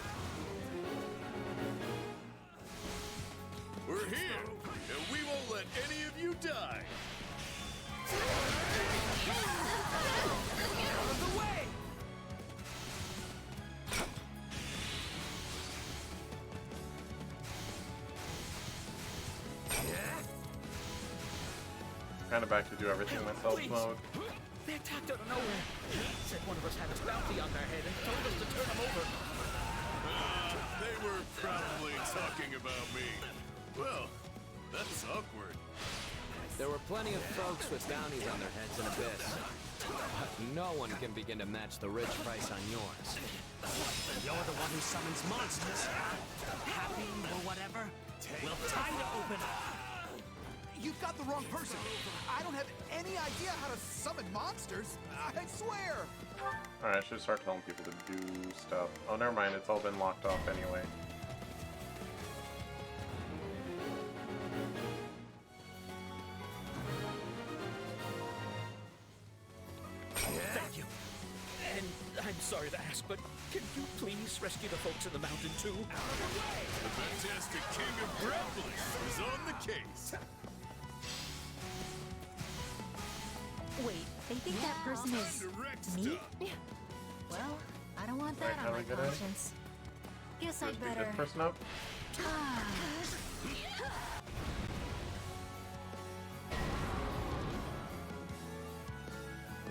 We're here, and we won't let any of you die! Out of the way! Kind of back to do everything myself mode. They attacked out of nowhere. Said one of us had a bounty on their head and told us to turn them over. They were probably talking about me. Well, that's awkward. There were plenty of folks with bounties on their heads in Abyss. But no one can begin to match the rich price on yours. You're the one who summons monsters. Happy or whatever. Well, time to open up. You've got the wrong person. I don't have any idea how to summon monsters. I swear. Alright, I should start telling people to do stuff. Oh, never mind. It's all been locked off anyway. Thank you. And I'm sorry to ask, but can you please rescue the folks in the mountain too? The fantastic king of grappling is on the case. Wait, they think that person is me? Well, I don't want that on my conscience. Guess I'd Beat this better. person up.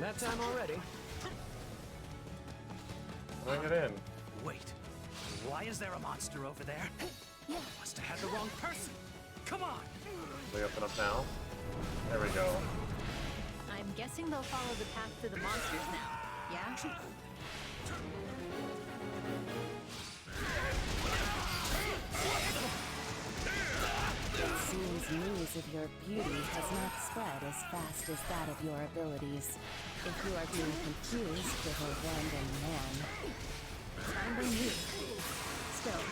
That time already. How do I get in? Wait, why is there a monster over there? Yeah. Must have had the wrong person. Come on. Way up and up now. There we go. I'm guessing they'll follow the path to the monsters now. Yeah? It seems news of your beauty has not spread as fast as that of your abilities. If you are being confused with a random man. Time to you. Still,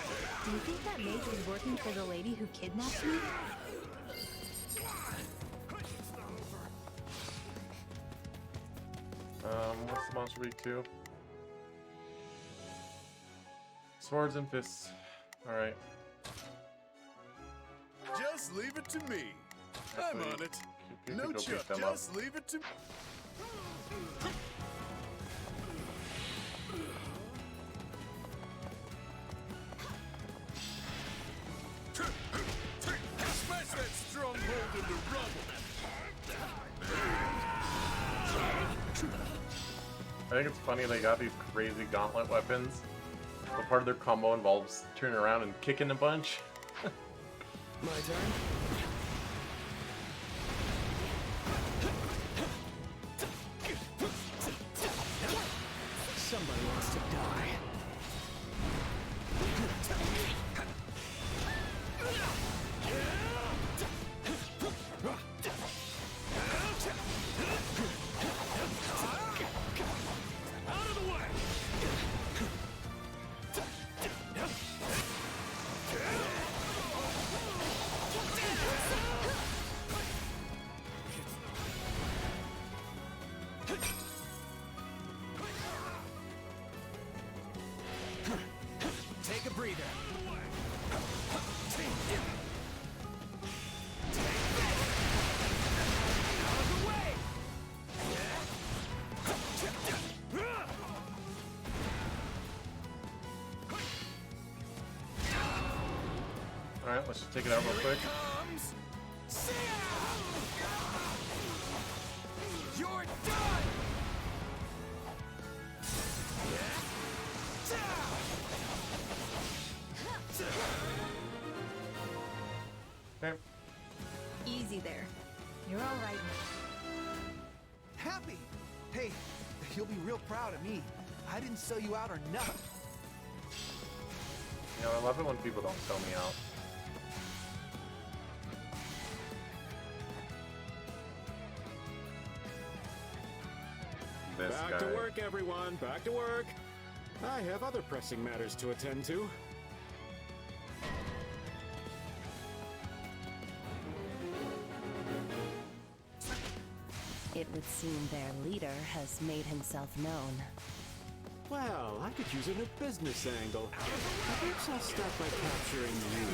do you think that mage was working for the lady who kidnapped me? What's the monster week 2? Swords and fists. Alright. Just leave it to me. I'm Actually, on it. you No could go beat chuck, them up. just leave it to me. Smash that stronghold into rubble. I think it's funny they got these crazy gauntlet weapons, but part of their combo involves turning around and kicking a bunch. My turn. Somebody wants to die. Out of the way. Take a breather. Alright, let's just take it out real quick. You're done! Okay. Easy there. You're all right now. Happy! Hey, you'll be real proud of me. I didn't sell you out or nothing. You know, I love it when people don't sell me out. This Back guy. to work, everyone. Back to work. I have other pressing matters to attend to. It would seem their leader has made himself known. Well, I could use a new business angle. Perhaps I'll start by capturing you.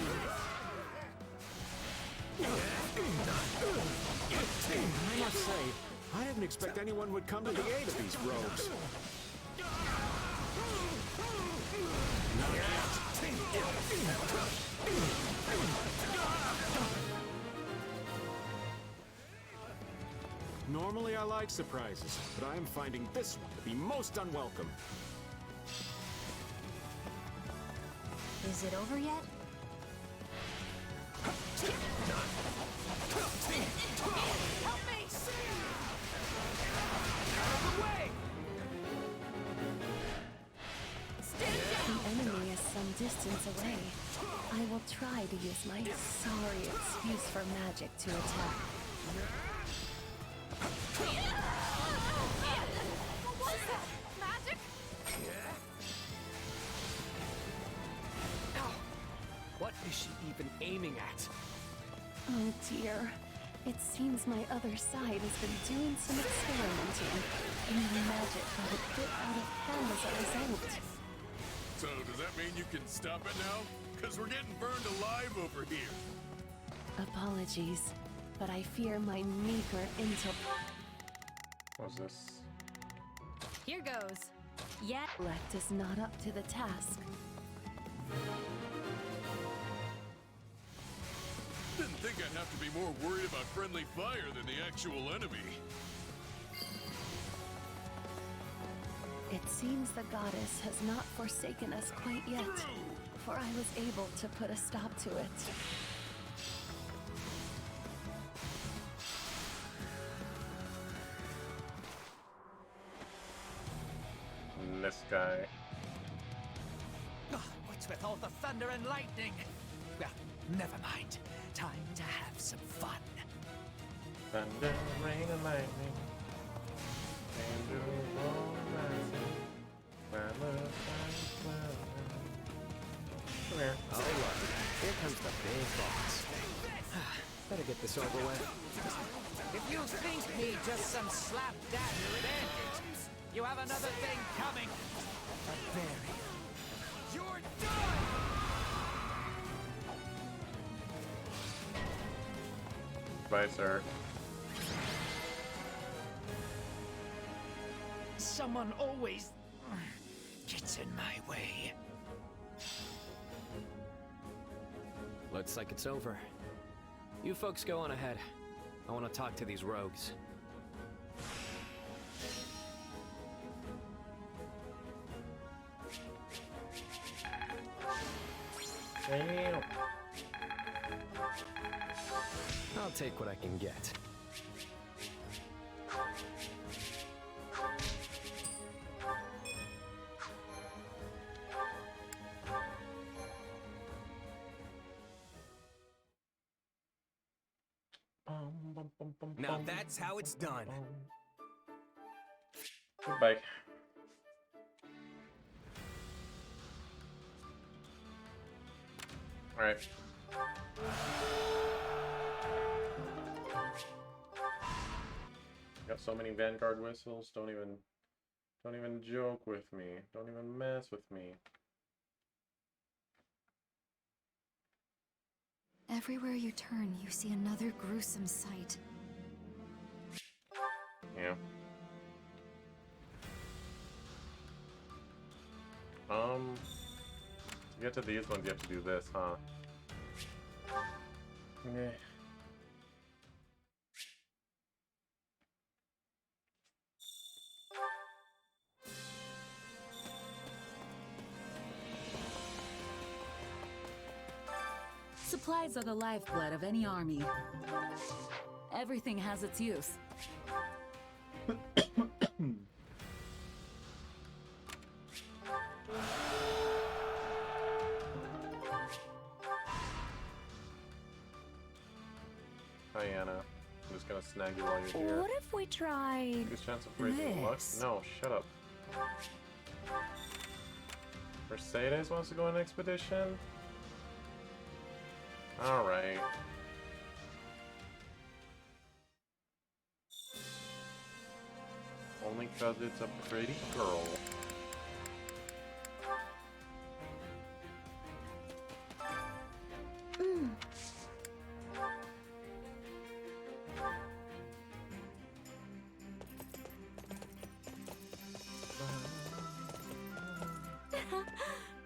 I must say, I didn't expect anyone would come to the aid of these rogues. Not Normally I like surprises, but I am finding this one to be most unwelcome. Is it over yet? Help me! Out of the way! The enemy is some distance away. I will try to use my sorry excuse for magic to attack. What was that? Magic? What is she even aiming at? Oh dear. It seems my other side has been doing some experimenting, and the magic got a bit out of hand as a result. So, does that mean you can stop it now? Because we're getting burned alive over here. Apologies, but I fear my meager intellect What's this? Here goes. Yeah. is not up to the task. think I'd have to be more worried about friendly fire than the actual enemy. It seems the goddess has not forsaken us quite yet, for I was able to put a stop to it. This guy. Oh, what's with all the thunder and lightning? Well, never mind. Time to have some fun. Thunder, rain, and lightning. Come here. Oh, look. Here comes the big boss. Better get this over with. If you think me just some slapdash bandit, you have another thing coming. A barrier. You're done! Bye, sir. Someone always gets in my way. Looks like it's over. You folks go on ahead. I want to talk to these rogues. Damn. I'll take what I can get. Now that's how it's done. Goodbye. All right. Got so many Vanguard whistles. Don't even joke with me. Don't even mess with me. Everywhere you turn, you see another gruesome sight. Yeah. To get to these ones, you have to do this, huh? Yeah. Supplies are the lifeblood of any army. Everything has its use. Hi, Anna. I'm just gonna snag you while you're here. What if we tried Biggest chance of raising luck? this? No, shut up. Mercedes wants to go on an expedition? Alright. Only 'cause it's a pretty girl.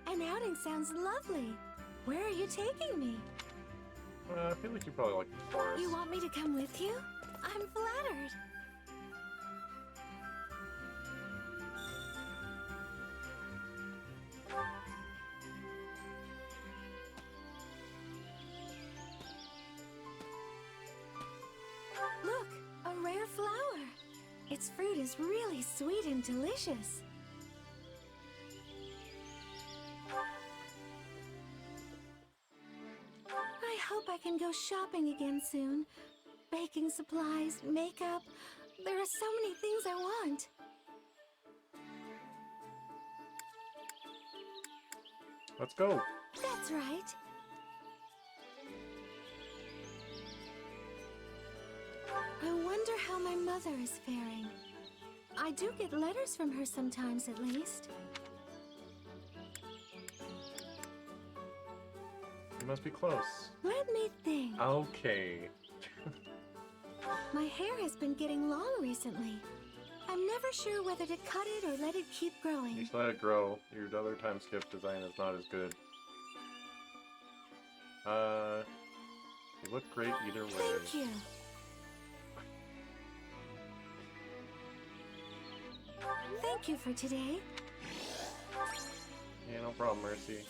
An outing sounds lovely. Where are you taking me? I feel like you probably like the forest. You want me to come with you? I'm flattered. Look, a rare flower. Its fruit is really sweet and delicious. I hope I can go shopping again soon. Baking supplies, makeup. There are so many things I want. Let's go. That's right. I wonder how my mother is faring. I do get letters from her sometimes, at least. You must be close. Let me think. Okay. My hair has been getting long recently. I'm never sure whether to cut it or let it keep growing. Just let it grow. Your other time skip design is not as good. look great either way. Thank you. Thank you for today. Yeah, no problem, Mercy.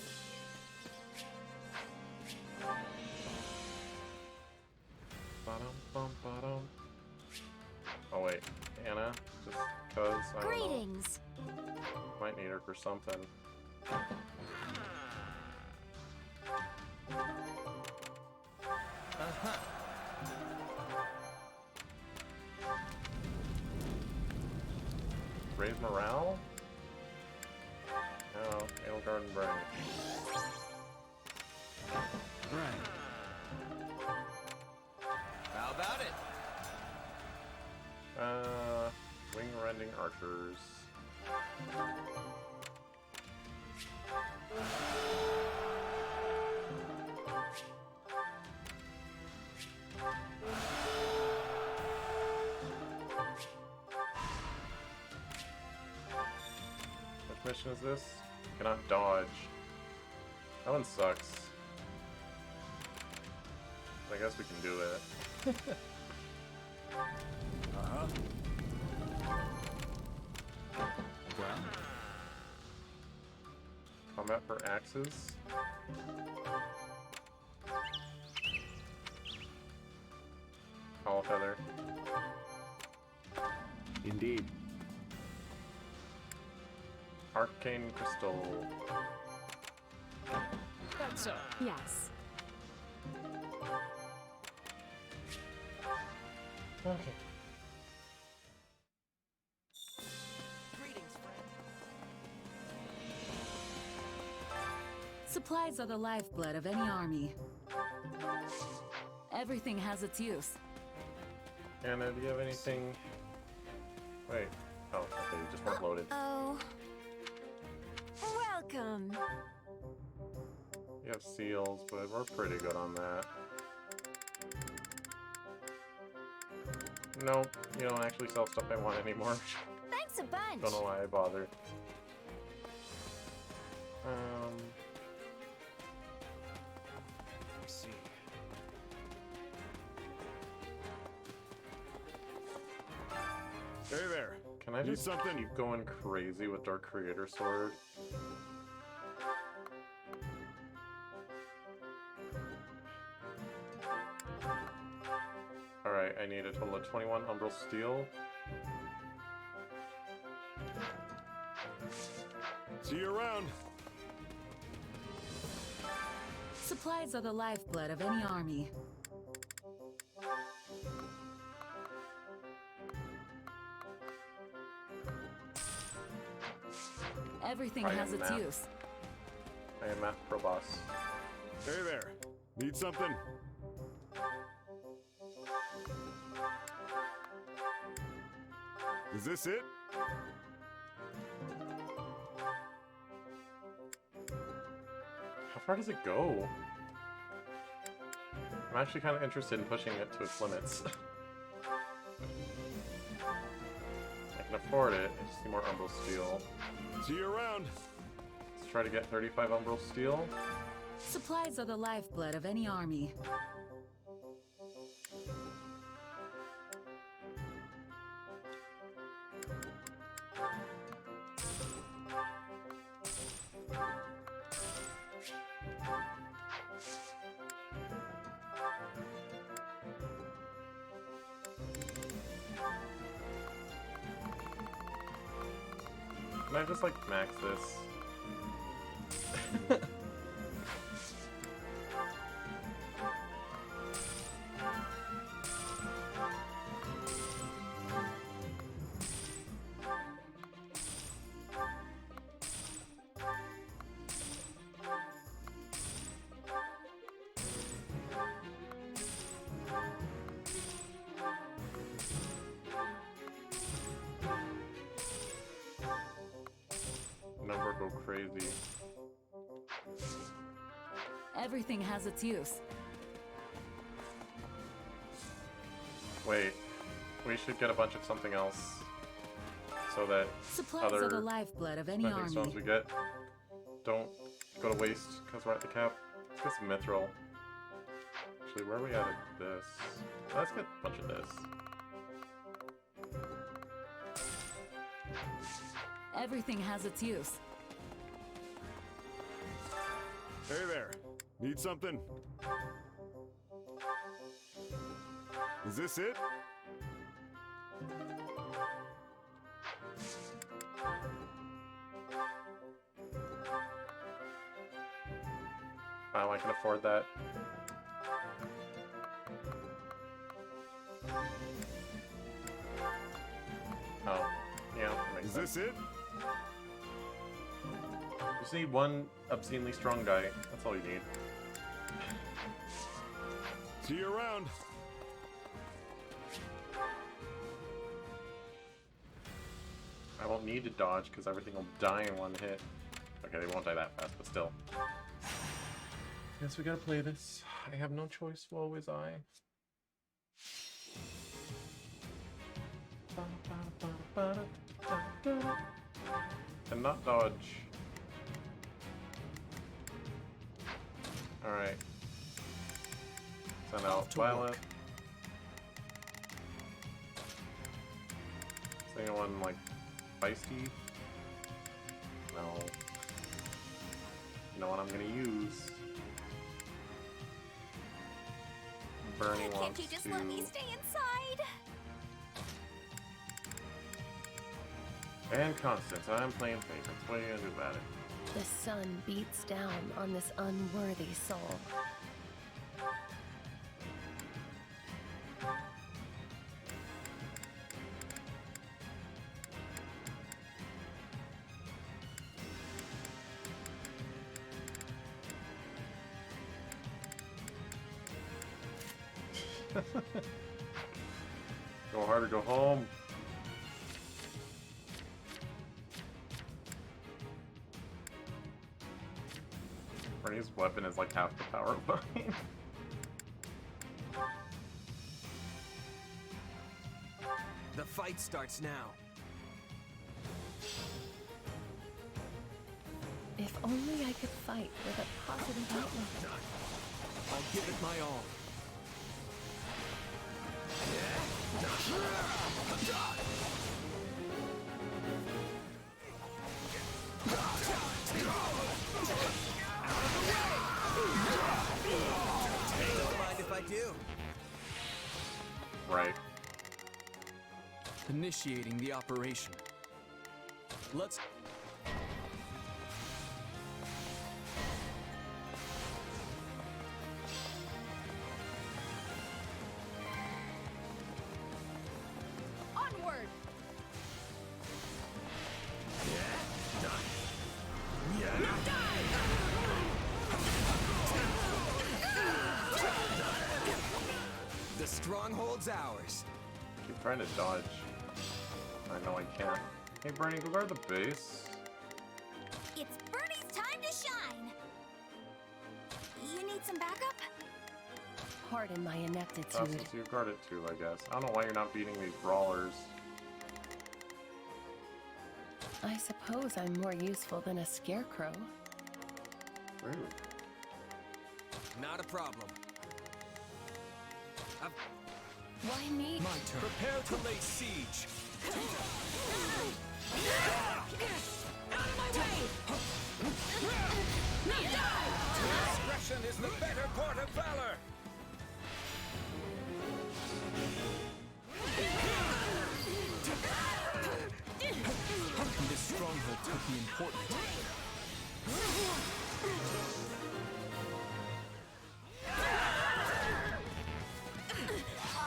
Ba-dum-bum-ba-dum. Oh wait, Anna, just cause I don't know. Greetings. Might need her for something. Raise morale? No, Ale Garden Brain. Right. How about it? Wing-rending archers. Which mission is this? Cannot dodge. That one sucks. I guess we can do it. Uh-huh. Well. Combat for axes. Hollow feather. Indeed. Arcane crystal. That's so. Yes. Okay. Supplies are the lifeblood of any army. Everything has its use. Anna, do you have anything? Wait. Oh, okay, you just weren't loaded. Oh. Welcome. You have seals, but we're pretty good on that. Nope, you don't actually sell stuff I want anymore. Thanks a bunch. Don't know why I bothered. Let's see. Hey there. Can I Need just something? keep going crazy with Dark Creator Sword? Alright, I need a total of 21 Umbral Steel. See you around. Supplies are the lifeblood of any army. Everything I has am its math. use. I am Math Pro Boss. Hey there. Need something? Is this it? How far does it go? I'm actually kind of interested in pushing it to its limits. I can afford it. I just need more Umbral Steel. See you around. Let's try to get 35 Umbral Steel. Supplies are the lifeblood of any army. Can I just, like, max this? Number go crazy. Everything has its use. Wait, we should get a bunch of something else so that Supplies other are the lifeblood of any spending army. stones we get don't go to waste because we're at the cap. Let's get some mithril. Actually, where are we at with this? Let's get a bunch of this. Everything has its use. Hey there. Need something? Is this it? Wow, I can afford that. Oh, yeah. That makes sense. Is this it? You just need one obscenely strong guy. That's all you need. See you around. I won't need to dodge because everything will die in one hit. Okay, they won't die that fast, but still. Guess we gotta play this. I have no choice, woe is I. Cannot dodge. Alright. Send out Byleth. Is anyone like feisty? No. You know what I'm gonna use? Bernie Can't wants you just to... let me stay inside? And Constance, I'm playing favorites. What are you gonna do about it? The sun beats down on this unworthy soul. Go hard or go home. Bernie's weapon is like half the power of mine. The fight starts now. If only I could fight with a positive outlook. I'll give it my all. Don't mind if I do. Right. Initiating the operation. Let's... Onward! The stronghold's ours. Keep trying to dodge. I know I can't. Hey Bernie, go guard the base. It's Bernie's time to shine! You need some backup? Pardon my ineptitude. Since you guard it too, I guess. I don't know why you're not beating these brawlers. I suppose I'm more useful than a scarecrow. Rude. Not a problem. Why me? My turn. Prepare to lay siege. Out of my way! Discretion is the better part of valor. This stronghold could be important.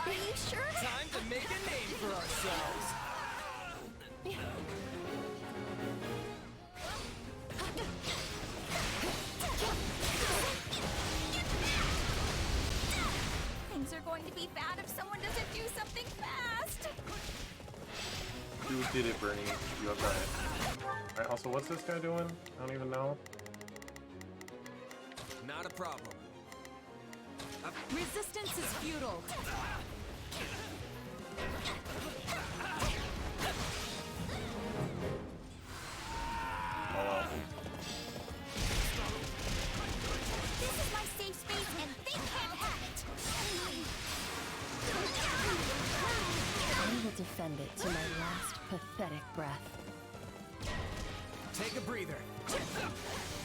Are you sure? Time to make a name for ourselves. Things are going to be bad if someone doesn't do something fast. You did it, Bernie. You have done it. Alright, also, what's this guy doing? I don't even know. Not a problem. Resistance is futile. Oh well. This is my safe space and they can't have it! I will defend it to my last pathetic breath. Take a breather.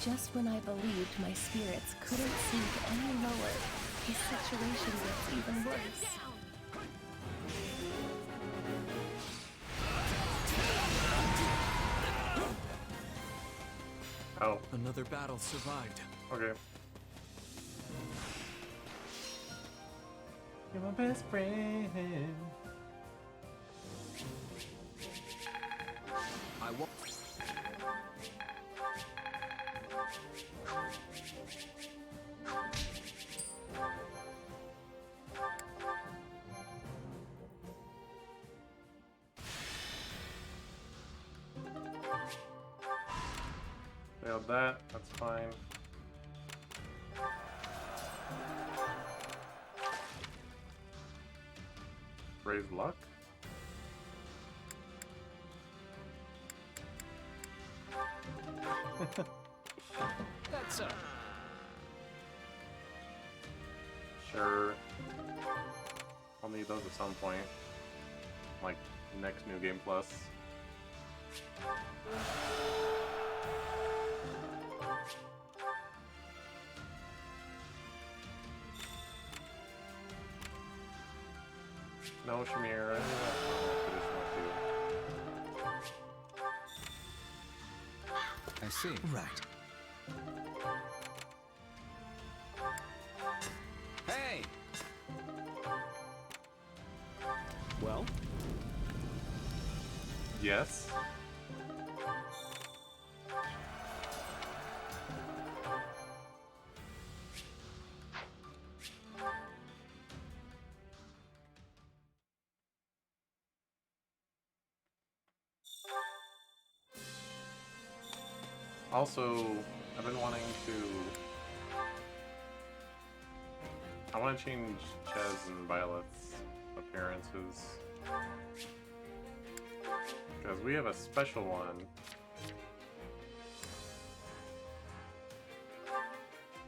Just when I believed my spirits couldn't sink any lower, the situation gets even worse. Oh. Another battle survived. Okay. You're my best friend. I won't. Failed that, that's fine. Raise luck? That's Sure. I'll need those at some point. Like, next New Game Plus. No, Shamir, I knew that I see. Right. Hey! Well? Yes. Also, I've been wanting to... I want to change Ches and Byleth's appearances. Because we have a special one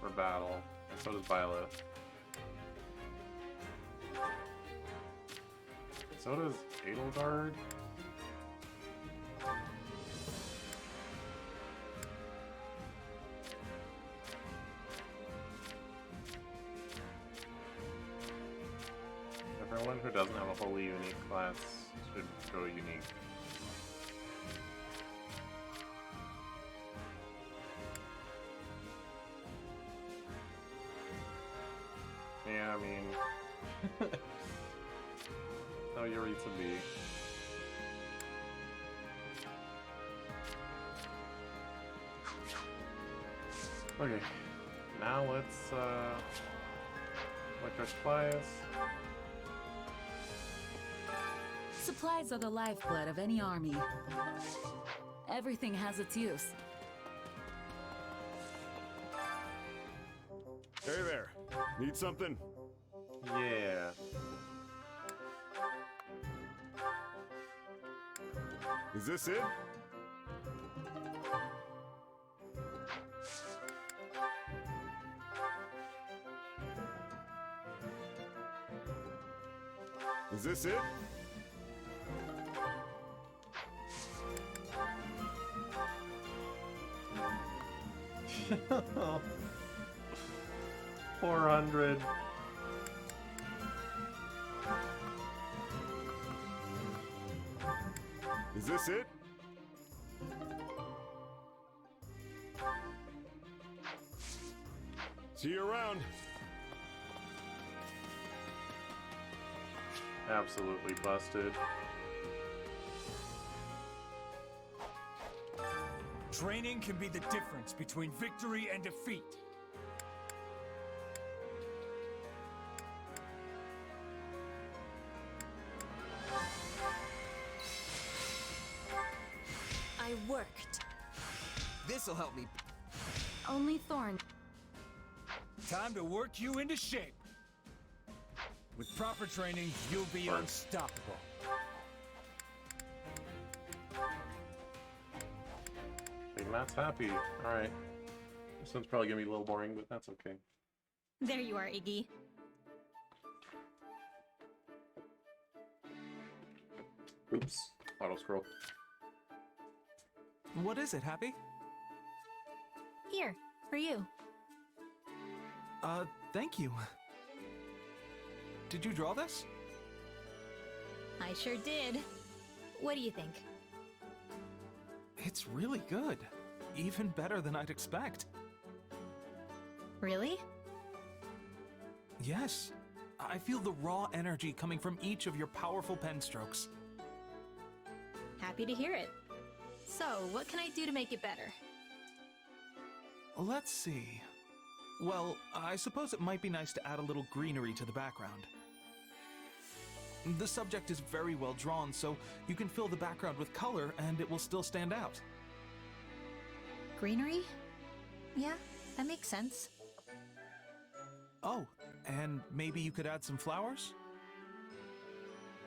for battle, and so does Byleth. So does Edelgard. Everyone who doesn't have a wholly unique class should go unique. Yeah, I mean... how you read to be. Okay, now let's look our supplies. Supplies are the lifeblood of any army. Everything has its use. Hey there. Need something? Yeah. Is this it? Is this it? Oh. 400. Is this it? See you around. Absolutely busted. Training can be the difference between victory and defeat. I worked. This'll help me. Only Thorn. Time to work you into shape. With proper training, you'll be unstoppable. Big Matt's happy. Alright. This one's probably gonna be a little boring, but that's okay. There you are, Iggy. Oops. Auto scroll. What is it, Happy? Here, for you. Thank you. Did you draw this? I sure did. What do you think? It's really good. Even better than I'd expect. Really? Yes. I feel the raw energy coming from each of your powerful pen strokes. Happy to hear it. So, what can I do to make it better? Let's see. Well, I suppose it might be nice to add a little greenery to the background. The subject is very well drawn, so you can fill the background with color and it will still stand out. Greenery? Yeah, that makes sense. Oh, and maybe you could add some flowers?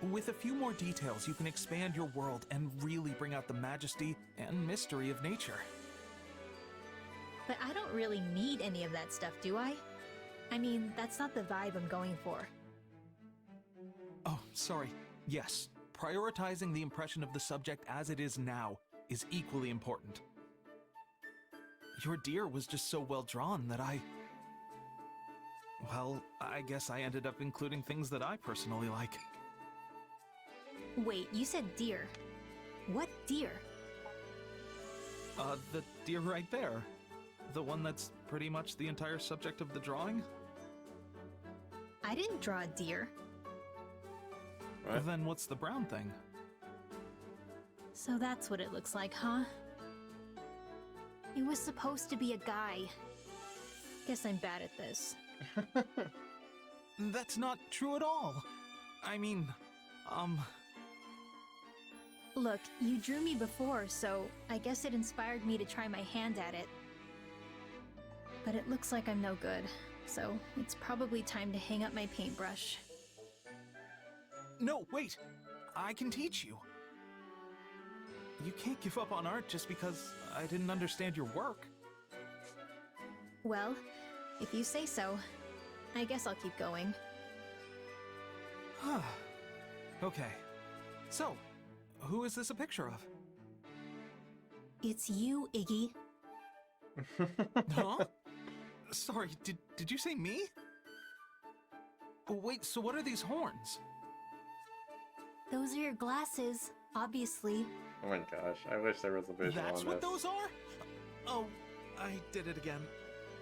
With a few more details, you can expand your world and really bring out the majesty and mystery of nature. But I don't really need any of that stuff, do I? I mean, that's not the vibe I'm going for. Oh, sorry. Yes, prioritizing the impression of the subject as it is now is equally important. Your deer was just so well drawn that well, I guess I ended up including things that I personally like. Wait, you said deer. What deer? The deer right there. The one that's pretty much the entire subject of the drawing? I didn't draw a deer. Right. Then what's the brown thing? So that's what it looks like, huh? It was supposed to be a guy. Guess I'm bad at this. That's not true at all. I mean, Look, you drew me before, so I guess it inspired me to try my hand at it. But it looks like I'm no good, so it's probably time to hang up my paintbrush. No, wait! I can teach you. You can't give up on art just because I didn't understand your work. Well, if you say so, I guess I'll keep going. Okay. So, who is this a picture of? It's you, Iggy. Huh? Sorry, did you say me? Wait, so what are these horns? Those are your glasses, obviously. Oh my gosh, I wish there was a visual on this. That's what those are? Oh, I did it again.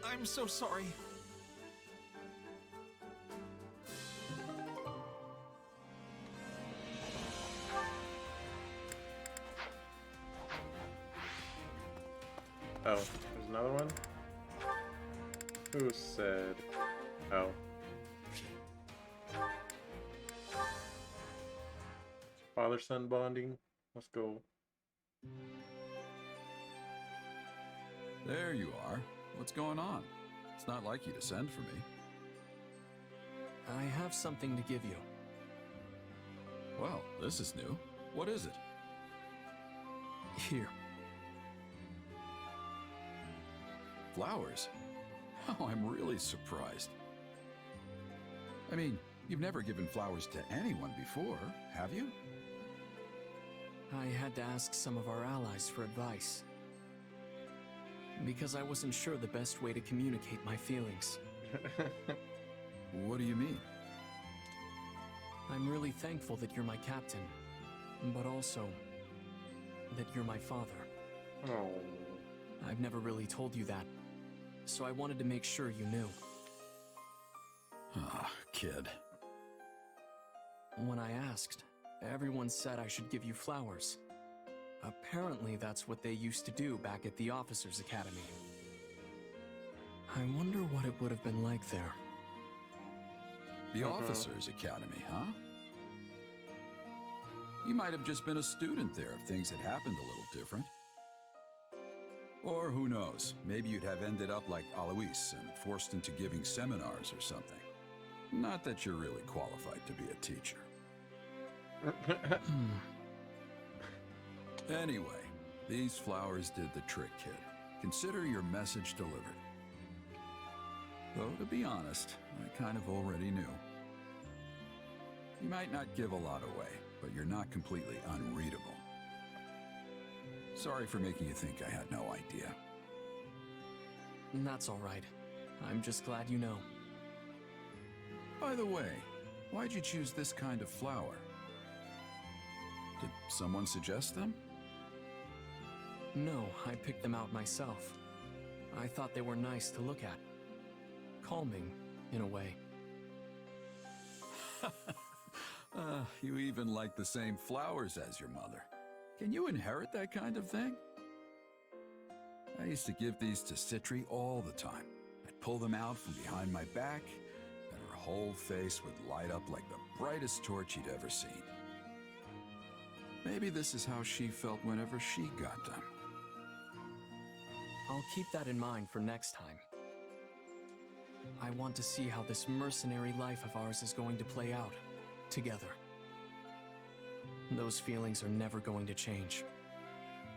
I'm so sorry. Oh, there's another one? Who said... Oh. Father-son bonding? Let's go. There you are. What's going on? It's not like you to send for me. I have something to give you. Well, this is new. What is it? Here. Flowers? Oh, I'm really surprised. I mean, you've never given flowers to anyone before, have you? I had to ask some of our allies for advice. Because I wasn't sure the best way to communicate my feelings. What do you mean? I'm really thankful that you're my captain, but also that you're my father. Oh. I've never really told you that, so I wanted to make sure you knew. Ah, kid. When I asked, everyone said I should give you flowers. Apparently that's what they used to do back at the Officers' Academy. I wonder what it would have been like there. The Officers' Academy, huh? You might have just been a student there if things had happened a little different. Or who knows, maybe you'd have ended up like Alois and forced into giving seminars or something. Not that you're really qualified to be a teacher. Anyway, these flowers did the trick, kid. Consider your message delivered. Though, to be honest, I kind of already knew. You might not give a lot away, but you're not completely unreadable. Sorry for making you think I had no idea. That's all right. I'm just glad you know. By the way, why'd you choose this kind of flower? Did someone suggest them? No, I picked them out myself. I thought they were nice to look at. Calming, in a way. You even like the same flowers as your mother. Can you inherit that kind of thing? I used to give these to Citri all the time. I'd pull them out from behind my back, and her whole face would light up like the brightest torch you'd ever seen. Maybe this is how she felt whenever she got them. I'll keep that in mind for next time. I want to see how this mercenary life of ours is going to play out, together. Those feelings are never going to change.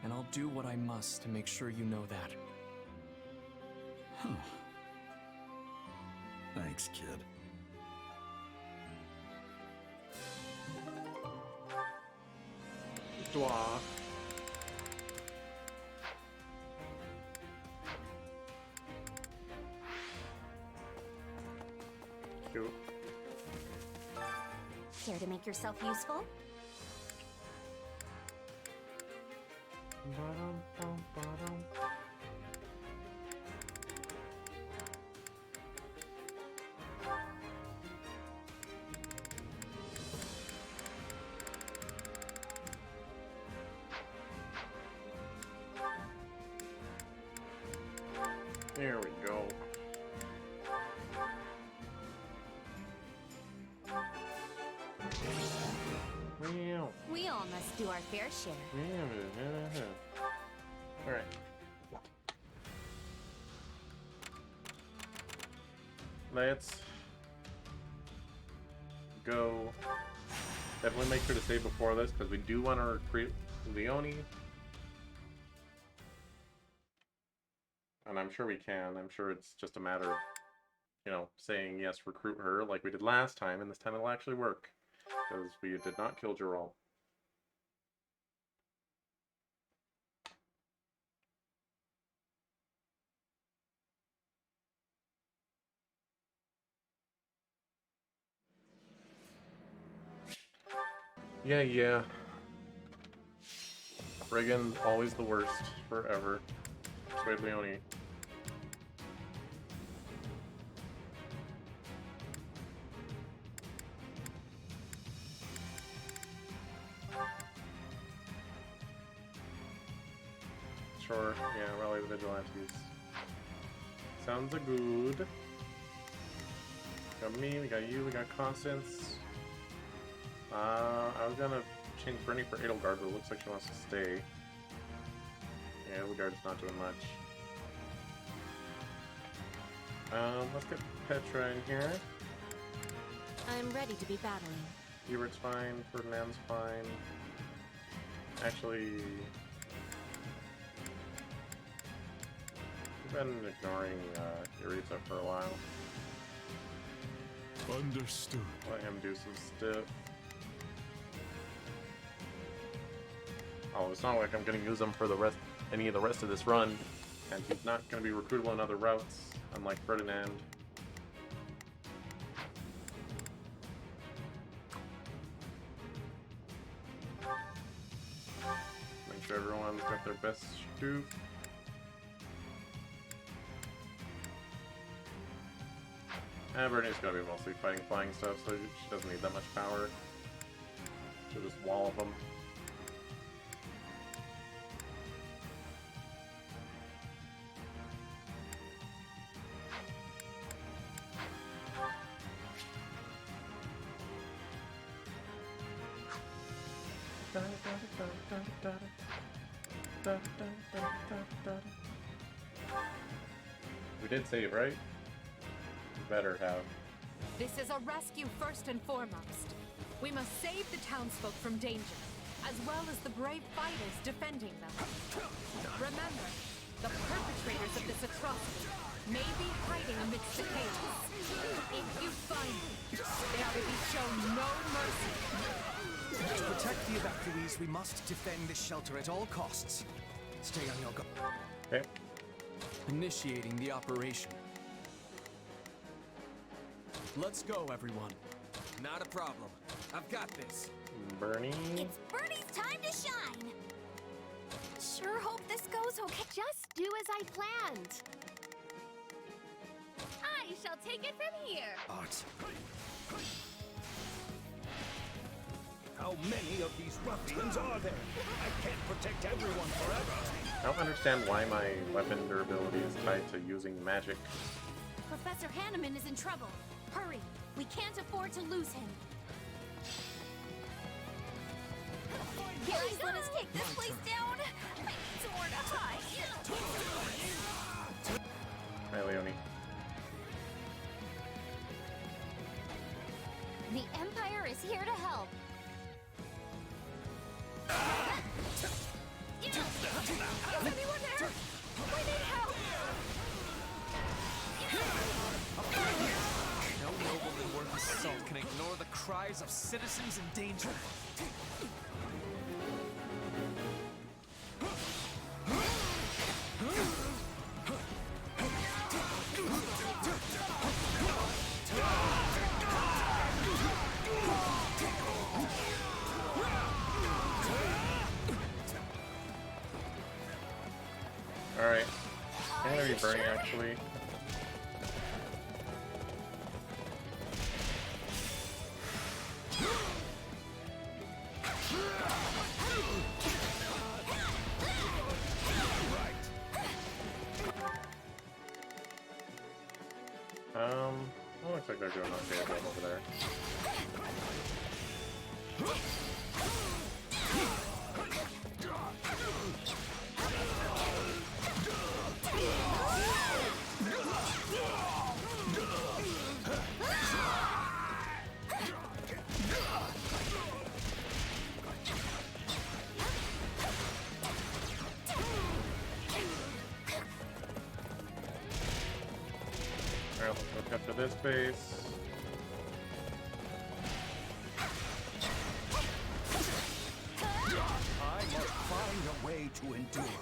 And I'll do what I must to make sure you know that. Huh. Thanks, kid. Dwa. Cute. Care to make yourself useful? There we go. We all must do our fair share. Alright. Let's go. Definitely make sure to save before this, because we do want to recruit Leone. And I'm sure we can. I'm sure it's just a matter of, you know, saying yes, recruit her like we did last time, and this time it'll actually work. Because we did not kill Geralt. Yeah. Brigand's always the worst, forever. Persuade Leone. Sure, yeah, rally the vigilantes. Sounds a good. Got me, we got you, we got Constance. I was gonna change Brittany for Edelgard, but it looks like she wants to stay. Yeah, Edelgard's not doing much. Let's get Petra in here. I'm ready to be battling. Hubert's fine, Ferdinand's fine. Actually, we've been ignoring Eureka for a while. Understood. Let him do some stuff. Oh, it's not like I'm gonna use him for the rest, any of the rest of this run, and he's not gonna be recruitable in other routes, unlike Ferdinand. Make sure everyone's got their best stoop. Brittany's gonna be mostly fighting flying stuff, so she doesn't need that much power. She'll just wallop them. We did save, right? We better have. This is a rescue first and foremost. We must save the townsfolk from danger, as well as the brave fighters defending them. Remember, the perpetrators of this atrocity may be hiding amidst the chaos. If you find them, they are to be shown no mercy. To protect the evacuees, we must defend this shelter at all costs. Stay on your guard. Okay. Initiating the operation. Let's go, everyone. Not a problem. I've got this. Bernie. It's Bernie's time to shine! Sure hope this goes okay. Just do as I planned. I shall take it from here. Art. How many of these ruffians are there? I can't protect everyone forever. I don't understand why my weapon durability is tied to using magic. Professor Hanneman is in trouble. Hurry! We can't afford to lose him. Guys, let us take this place down. I need somewhere to hide. Hi, Leonie. The Empire is here to help. Is anyone there? We need help. No nobleman worth his salt can ignore the cries of citizens in danger. Alright. I'm gonna be burning actually. Looks like they're doing okay over there. Alright, let's go capture this base. I must find a way to endure.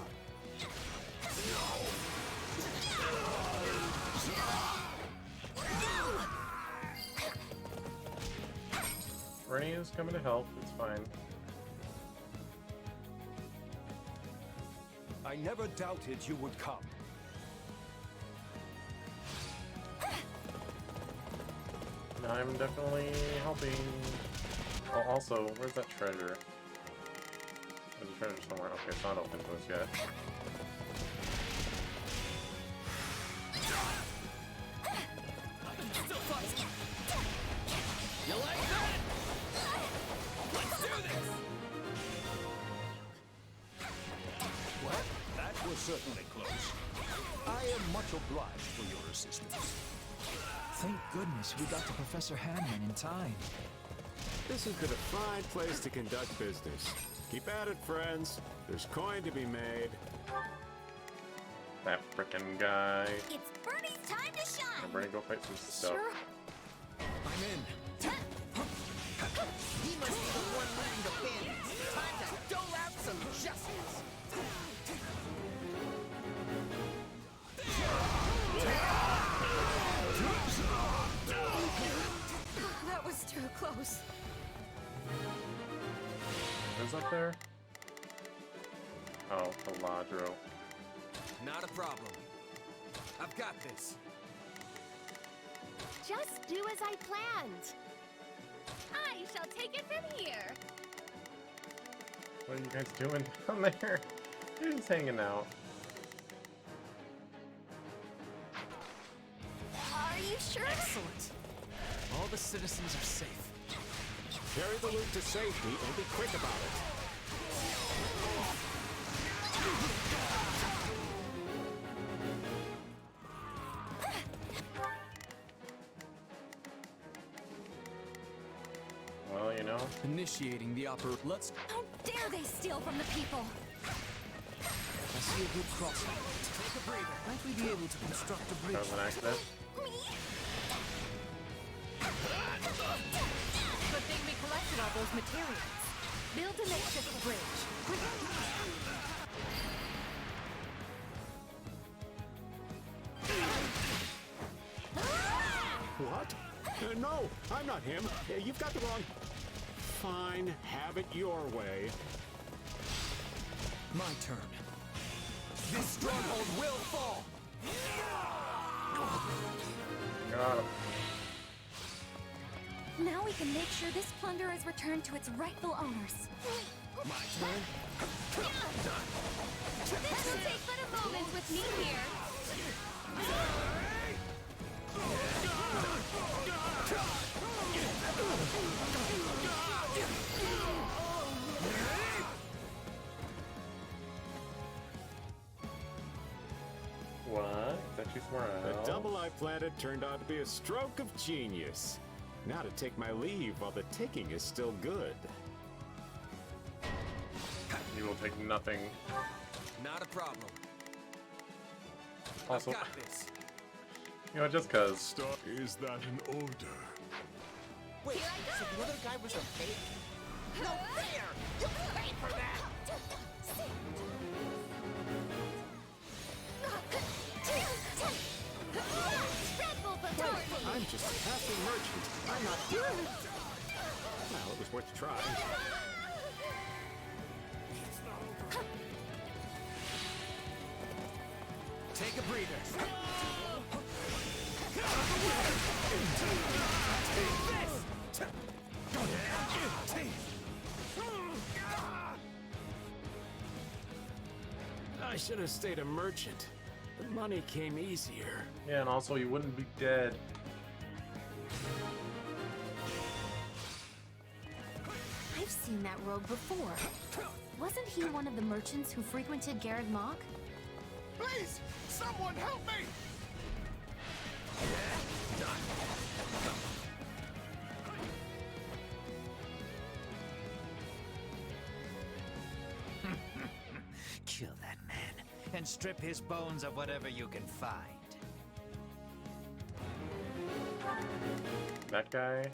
Rennie is coming to help, it's fine. I never doubted you would come. I'm definitely helping. Oh, also, where's that treasure? There's a treasure somewhere. Okay, it's not open to us yet. You like that? Let's do this! Well, that was certainly close. I am much obliged for your assistance. Thank goodness we got to Professor Hanneman in time. This has been a fine place to conduct business. Keep at it, friends. There's coin to be made. That frickin' guy. It's Bernie's time to shine. I'm ready to go fight some stuff. Sure. I'm in. He must be the one leading the bandits. Time to dole out some justice. That was too close. Who's up there? Oh, Caladro. Not a problem. I've got this. Just do as I planned. I shall take it from here. What are you guys doing down there? You're just hanging out. Are you sure? Excellent. All the citizens are safe. Carry the loot to safety and be quick about it. Well, you know. Initiating the operation. Let's. How dare they steal from the people? Professor be a good crossing. Take a breather. Might we be able to construct a bridge? That was an accident. Good thing we collected all those materials. Build a makeshift bridge. What? No, I'm not him. You've got the wrong... Fine, have it your way. My turn. This stronghold will fall! Got him. Now we can make sure this plunder is returned to its rightful owners. My turn? This will take but a moment with me here. What? That you somewhere The else? double I planted turned out to be a stroke of genius. Now to take my leave while the taking is still good. You will take nothing. Not a problem. Also, I've got this. you know, just cause. Is that an order? Wait, so the other guy was a fake? No fair! You pay for that! I'm just a passing merchant. I'm not... Well, it was worth a try. Take a breather. I should have stayed a merchant. The money came easier. Yeah, and also you wouldn't be dead. I've seen that rogue before. Wasn't he one of the merchants who frequented Garreg Mach? Please, someone help me! Kill that man, and strip his bones of whatever you can find. That guy.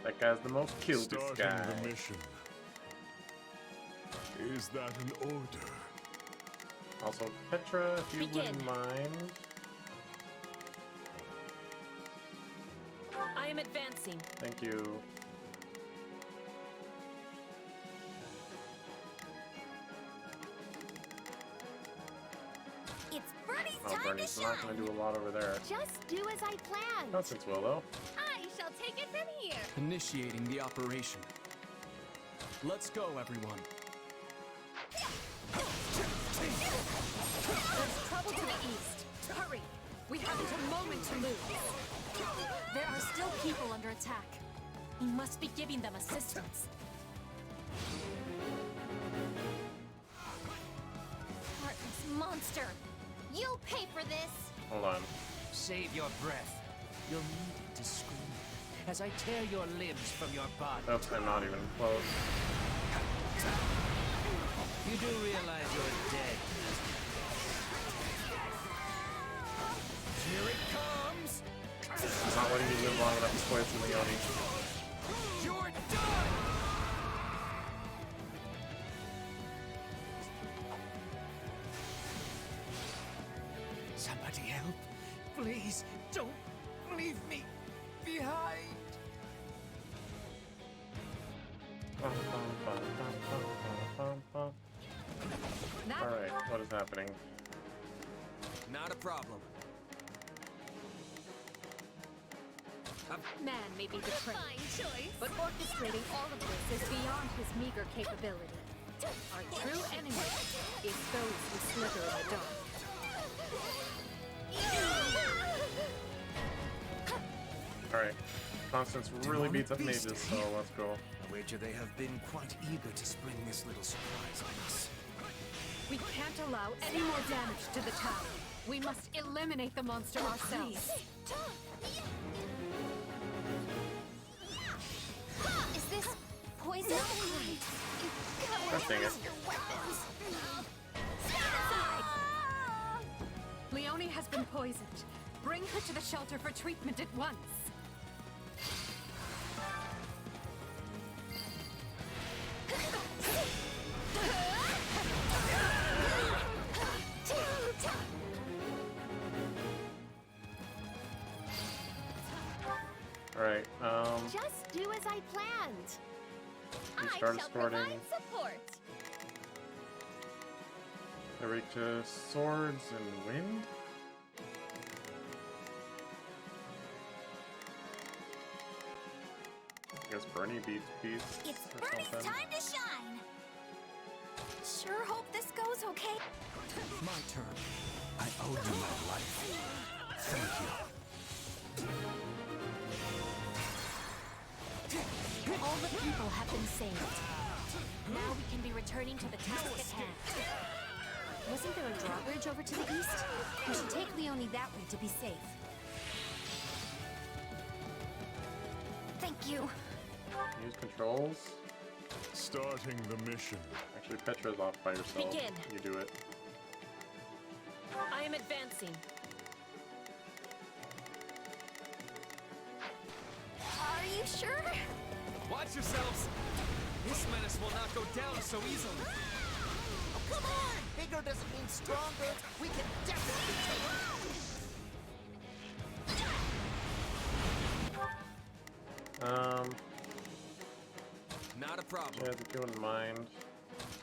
That guy's the most cutest Starting guy. the mission. Is that an order? Also, Petra, if you Begin. wouldn't mind. I am advancing. Thank you. It's Bernie's Oh, time Bernie's to not shine! gonna do a lot over there. Just do as I planned. Nonsense will, though. I shall take it from here. Initiating the operation. Let's go, everyone. There's trouble to the east. Hurry! We haven't a moment to lose. There are still people under attack. We must be giving them assistance. Heartless monster! You'll pay for this! Hold on. Save your breath. You'll need it to scream as I tear your limbs from your body. Oops, I'm not even close. You do realize you're dead. Here it comes! I'm not letting you live long enough to poison Leone. You're done! Somebody help. Please, don't leave me behind. Alright, what is happening? Not a problem. Man may be betrayed, Fine choice. but orchestrating all of this is beyond his meager capability. Our true enemy is those who slither in the dark. Alright. Constance really beats up mages, so let's go. I wager they have been quite eager to spring this little surprise on us. We can't allow any more damage to the town. We must eliminate the monster ourselves. Is this poison? God dang it. Your weapons. Leonie has been poisoned. Bring her to the shelter for treatment at once. Alright, Just do as I planned. we I start shall escorting provide support. Eric to swords and wind. I guess Bernie beats peace. It's or Bernie's something. time to shine. Sure hope this goes okay. My turn. I owe you my life. Thank you. All the people have been saved. Now we can be returning to the task at hand. Wasn't there a drawbridge over to the east? We should take Leonie that way to be safe. Thank you. Use controls. Starting the mission. Actually, Petra's off by yourself. Begin. You do it. I am advancing. Are you sure? Watch yourselves! This menace will not go down so easily. Oh, come on! Bigger doesn't mean stronger. We can definitely take it. Not a problem. Yeah, if you wouldn't mind.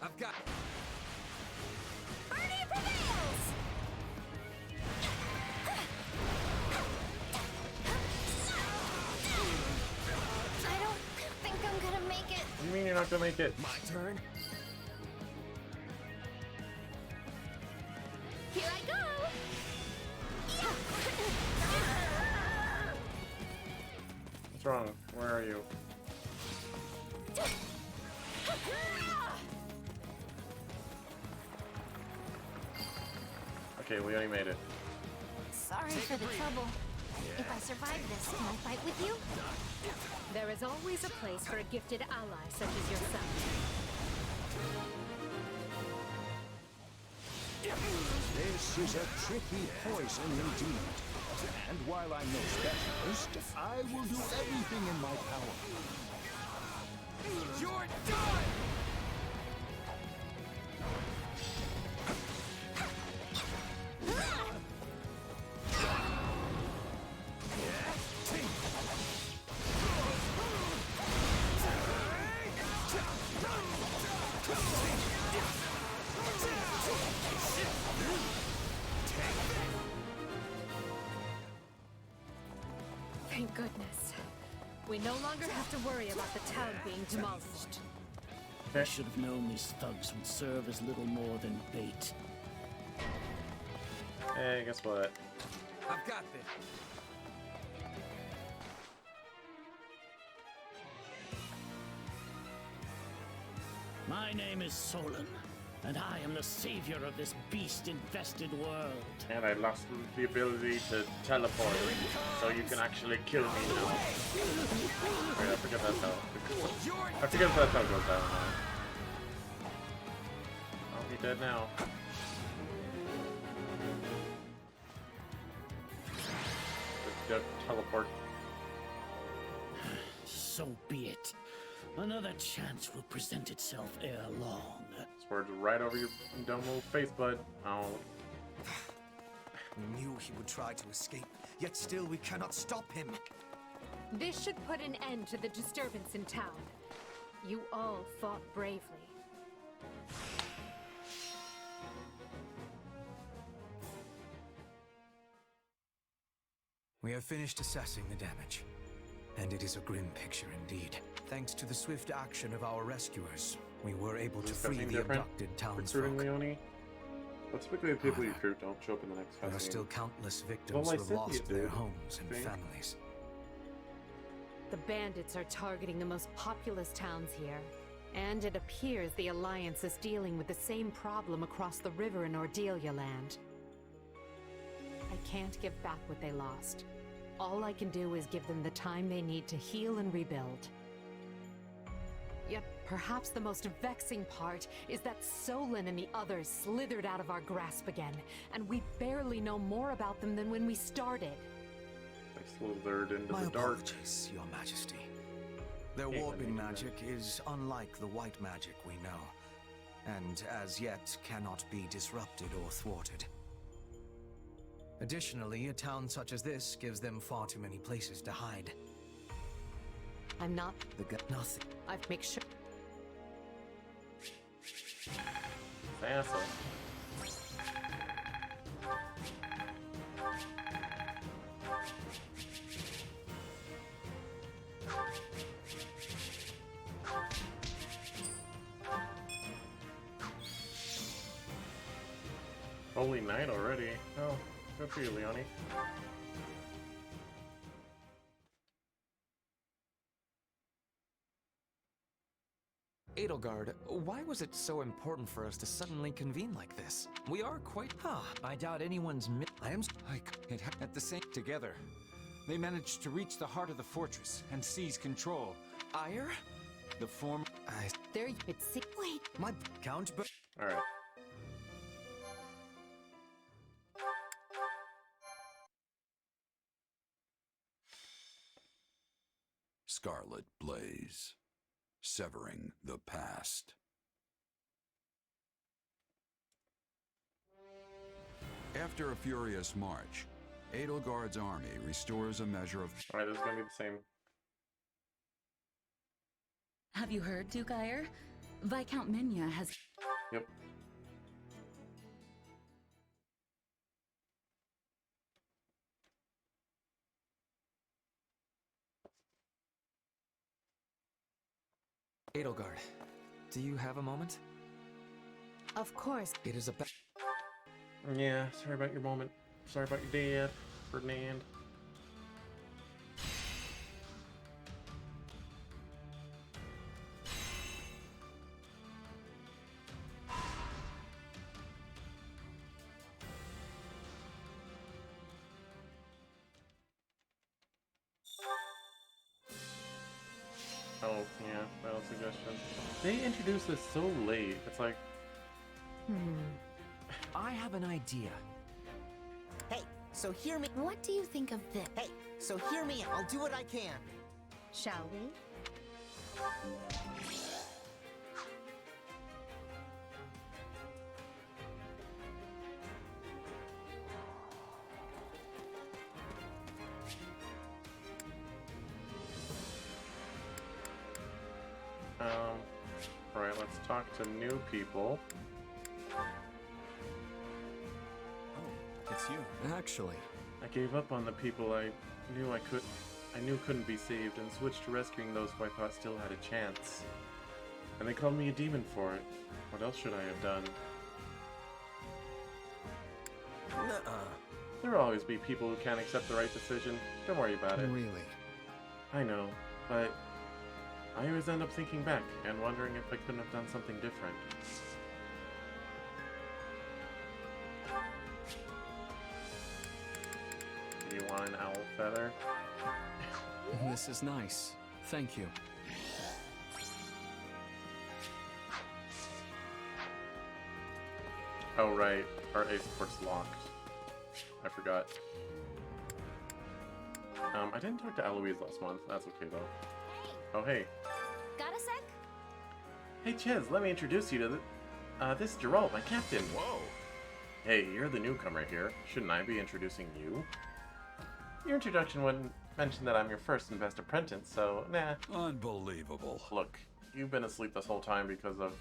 I've got. Bernie prevails! I don't think I'm gonna make it. What do you mean you're not gonna make it? My turn? Here I go! What's wrong? Where are you? Okay, we only made it. Sorry for the trouble. If I survive this, can I fight with you? There is always a place for a gifted ally such as yourself. This is a tricky poison indeed. And while I'm no specialist, I will do everything in my power. You're done! Thank goodness. We no longer have to worry about the town being demolished. I should have known these thugs would serve as little more than bait. Hey, guess what? I've got this. My name is Solon, and I am the savior of this beast-infested world. And I lost the ability to teleport, so you can actually kill me now. Wait, I forget that's how. I forget that's how it goes down now. Oh, he dead now. The teleport. So be it. Another chance will present itself ere long. Swords right over your dumb little face, bud. Oh. We knew he would try to escape, yet still we cannot stop him. This should put an end to the disturbance in town. You all fought bravely. We have finished assessing the damage, and it is a grim picture indeed. Thanks to the swift action of our rescuers, we were able to free the abducted townsfolk. Leonie? But typically the people you recruit don't show up in the next There are cutscene. still countless victims who have lost their homes and families. The bandits are targeting the most populous towns here. And it appears the Alliance is dealing with the same problem across the river in Ordelia land. I can't give back what they lost. All I can do is give them the time they need to heal and rebuild. Yet Perhaps the most vexing part is that Solon and the others slithered out of our grasp again, and we barely know more about them than when we started. They slithered into My the dark. apologies, Your Majesty. Their warping magic is unlike the white magic we know, and as yet cannot be disrupted or thwarted. Additionally, a town such as this gives them far too many places to hide. I'm not nothing. I've make sure. Sassa. Holy night already. Oh, good for you, Leonie. Edelgard, why was it so important for us to suddenly convene like this? We are quite... I doubt anyone's... At the same... Together. They managed to reach the heart of the fortress and seize control. Ire? The form... There, it's... Wait. My count... Alright. Scarlet Blaze. Severing the past. After a furious march, Edelgard's army restores a measure of... Alright, this is gonna be the same. Have you heard, Duke Ire? Viscount Minya has... Yep. Edelgard, do you have a moment? Of course. It is about... Yeah, sorry about your moment. Sorry about your dad, Ferdinand. Oh, yeah, final suggestion. They introduced this so late. It's like... I have an idea. Hey, so hear me. What do you think of this? Hey, so hear me. I'll do what I can. Shall we? Alright, let's talk to new people. It's you. Actually, I gave up on the people I knew couldn't be saved and switched to rescuing those who I thought still had a chance. And they called me a demon for it. What else should I have done? Nuh-uh. There will always be people who can't accept the right decision. Don't worry about it. Really? I know, but I always end up thinking back and wondering if I couldn't have done something different. Do you want an owl feather? This is nice. Thank you. Oh right, our A support's locked. I forgot. I didn't talk to Eloise last month. That's okay though. Oh hey. Got a sec? Hey Ches, let me introduce you to this is Geralt, my captain. Whoa. Hey, you're the newcomer here. Shouldn't I be introducing you? Your introduction wouldn't mention that I'm your first and best apprentice, so nah. Unbelievable. Look, you've been asleep this whole time because of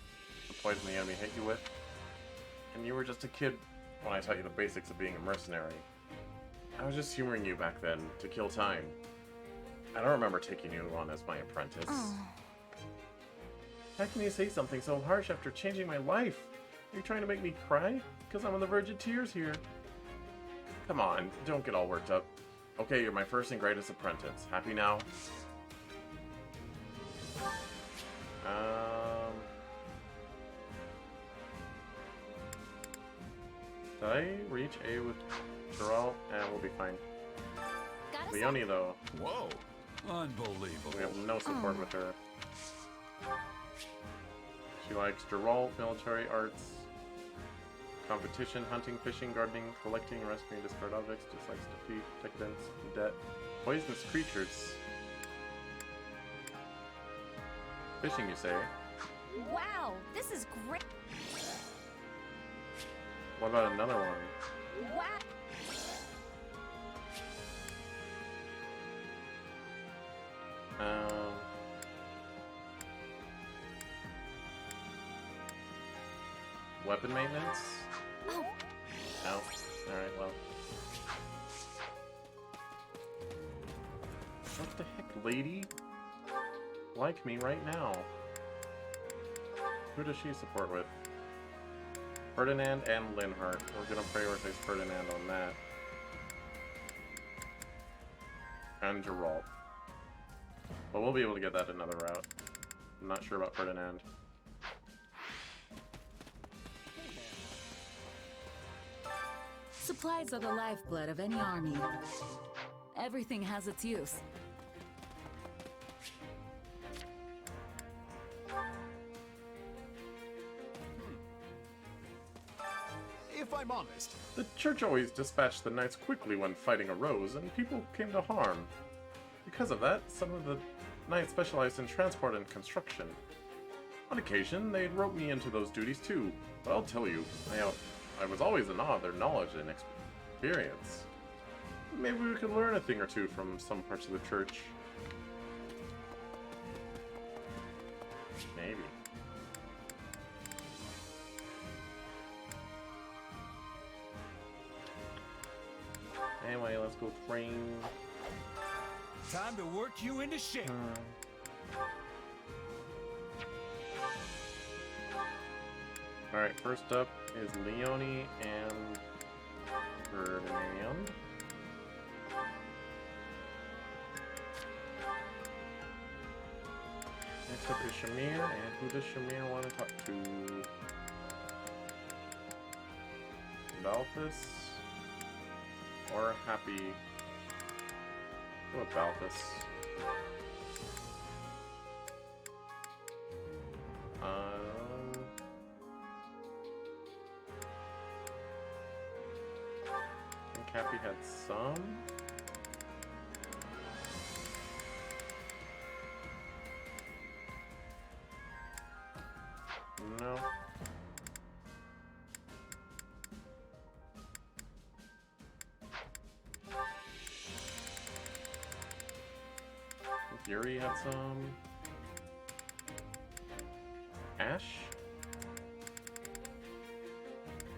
the poison the enemy hit you with. And you were just a kid when I taught you the basics of being a mercenary. I was just humoring you back then, to kill time. I don't remember taking you on as my apprentice. Oh. How can you say something so harsh after changing my life? Are you trying to make me cry? Because I'm on the verge of tears here. Come on, don't get all worked up. Okay, you're my first and greatest apprentice. Happy now? Did I reach A with Geralt? And we'll be fine. Leonie, though. Whoa. Unbelievable. We have no support with her. She likes Geralt, military arts, competition, hunting, fishing, gardening, collecting, rescuing discarded objects, dislikes defeat, decadence, debt, poisonous creatures. Fishing, you say? Wow, this is great. What about another one? Wow. Weapon maintenance? Oh. No. Alright, well. What the heck, lady? Like me right now. Who does she support with? Ferdinand and Linhart. We're gonna prioritize Ferdinand on that. And Geralt. But we'll be able to get that another route. I'm not sure about Ferdinand. Supplies are the lifeblood of any army. Everything has its use. If I'm honest. The church always dispatched the knights quickly when fighting arose, and people came to harm. Because of that, some of the knights specialized in transport and construction. On occasion, they'd rope me into those duties too, but I'll tell you, I was always in awe of their knowledge and experience. Maybe we could learn a thing or two from some parts of the church. Maybe. Anyway, let's go train. Time to work you into shape. Alright, first up is Leonie and Ferdinand. Next up is Shamir, and who does Shamir want to talk to? Balthus? Or Happy? What Balthus? I think Happy had some. No. Yuri had some. Ash?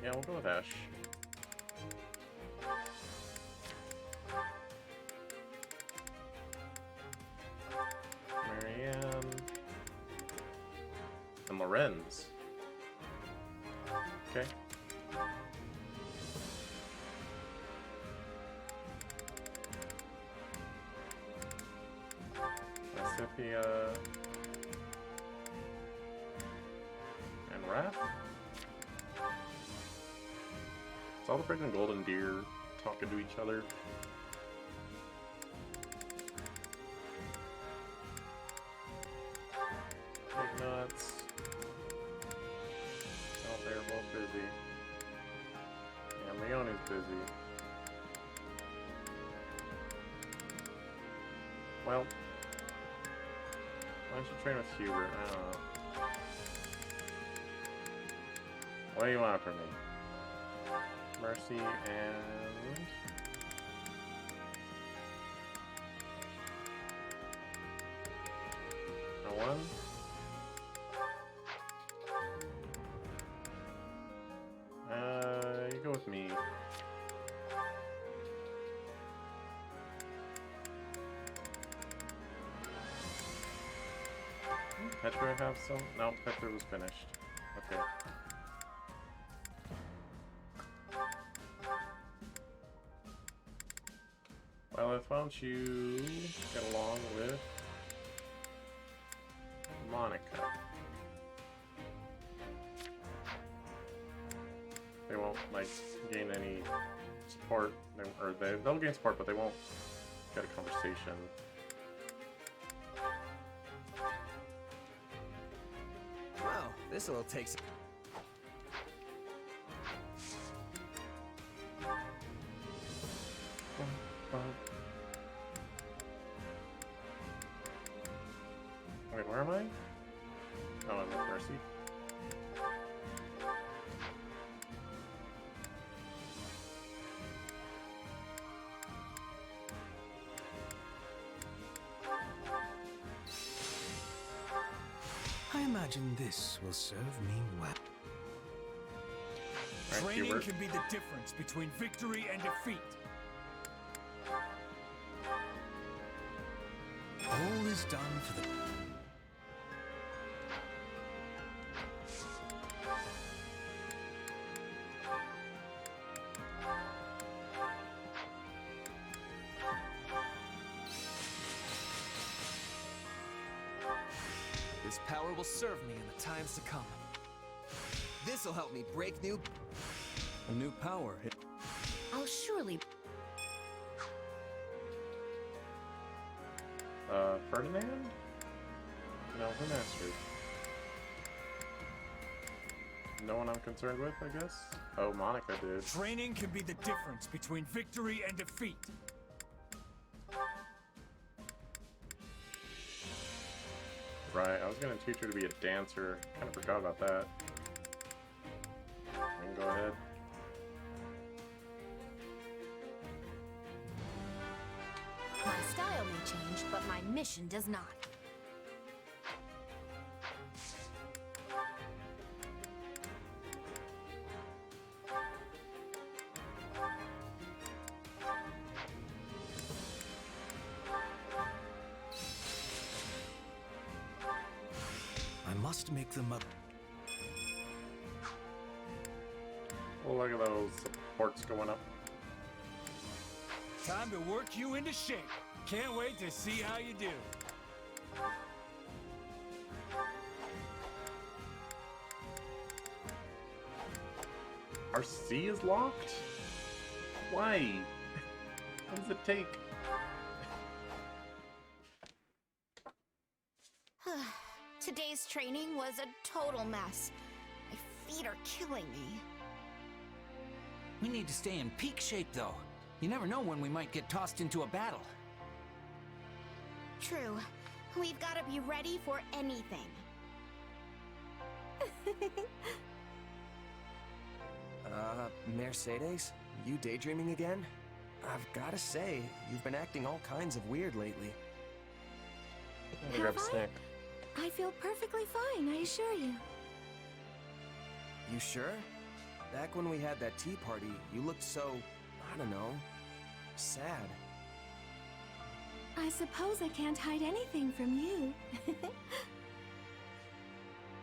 Yeah, we'll go with Ash. Marianne. And Lorenz. Okay. Scythia and Wrath. It's all the freaking golden deer talking to each other. Big nuts. Oh, they're both busy. Yeah, Leonie's busy. Well, why don't you train with Hubert? I don't know. What do you want from me? Mercy and... No one? You go with me. Petra have some? No, Petra was finished. Okay. Byleth, why don't you get along with Monica? They won't, like, gain any support, they'll gain support, but they won't get a conversation. Well, this'll take some... Wait, where am I? Oh, I'm at Mercy. I imagine this will serve me well. Training can be the difference between victory and defeat. All is done for the... This power will serve me in the times to come. This'll help me break new... A new power. I'll surely... Ferdinand? No, her master. No one I'm concerned with, I guess? Oh, Monica did. Training can be the difference between victory and defeat. Right, I was gonna teach her to be a dancer. Kinda forgot about that. You can go ahead. My style may change, but my mission does not. I must make them up. Oh, look at those supports going up. Time to work you into shape. Can't wait to see how you do. Our C is locked? Why? What does it take? Today's training was a total mess. My feet are killing me. We need to stay in peak shape, though. You never know when we might get tossed into a battle. True. We've got to be ready for anything. Mercedes? You daydreaming again? I've gotta say, you've been acting all kinds of weird lately. Grab a snack. I feel perfectly fine, I assure you. You sure? Back when we had that tea party, you looked so, I don't know, sad. I suppose I can't hide anything from you.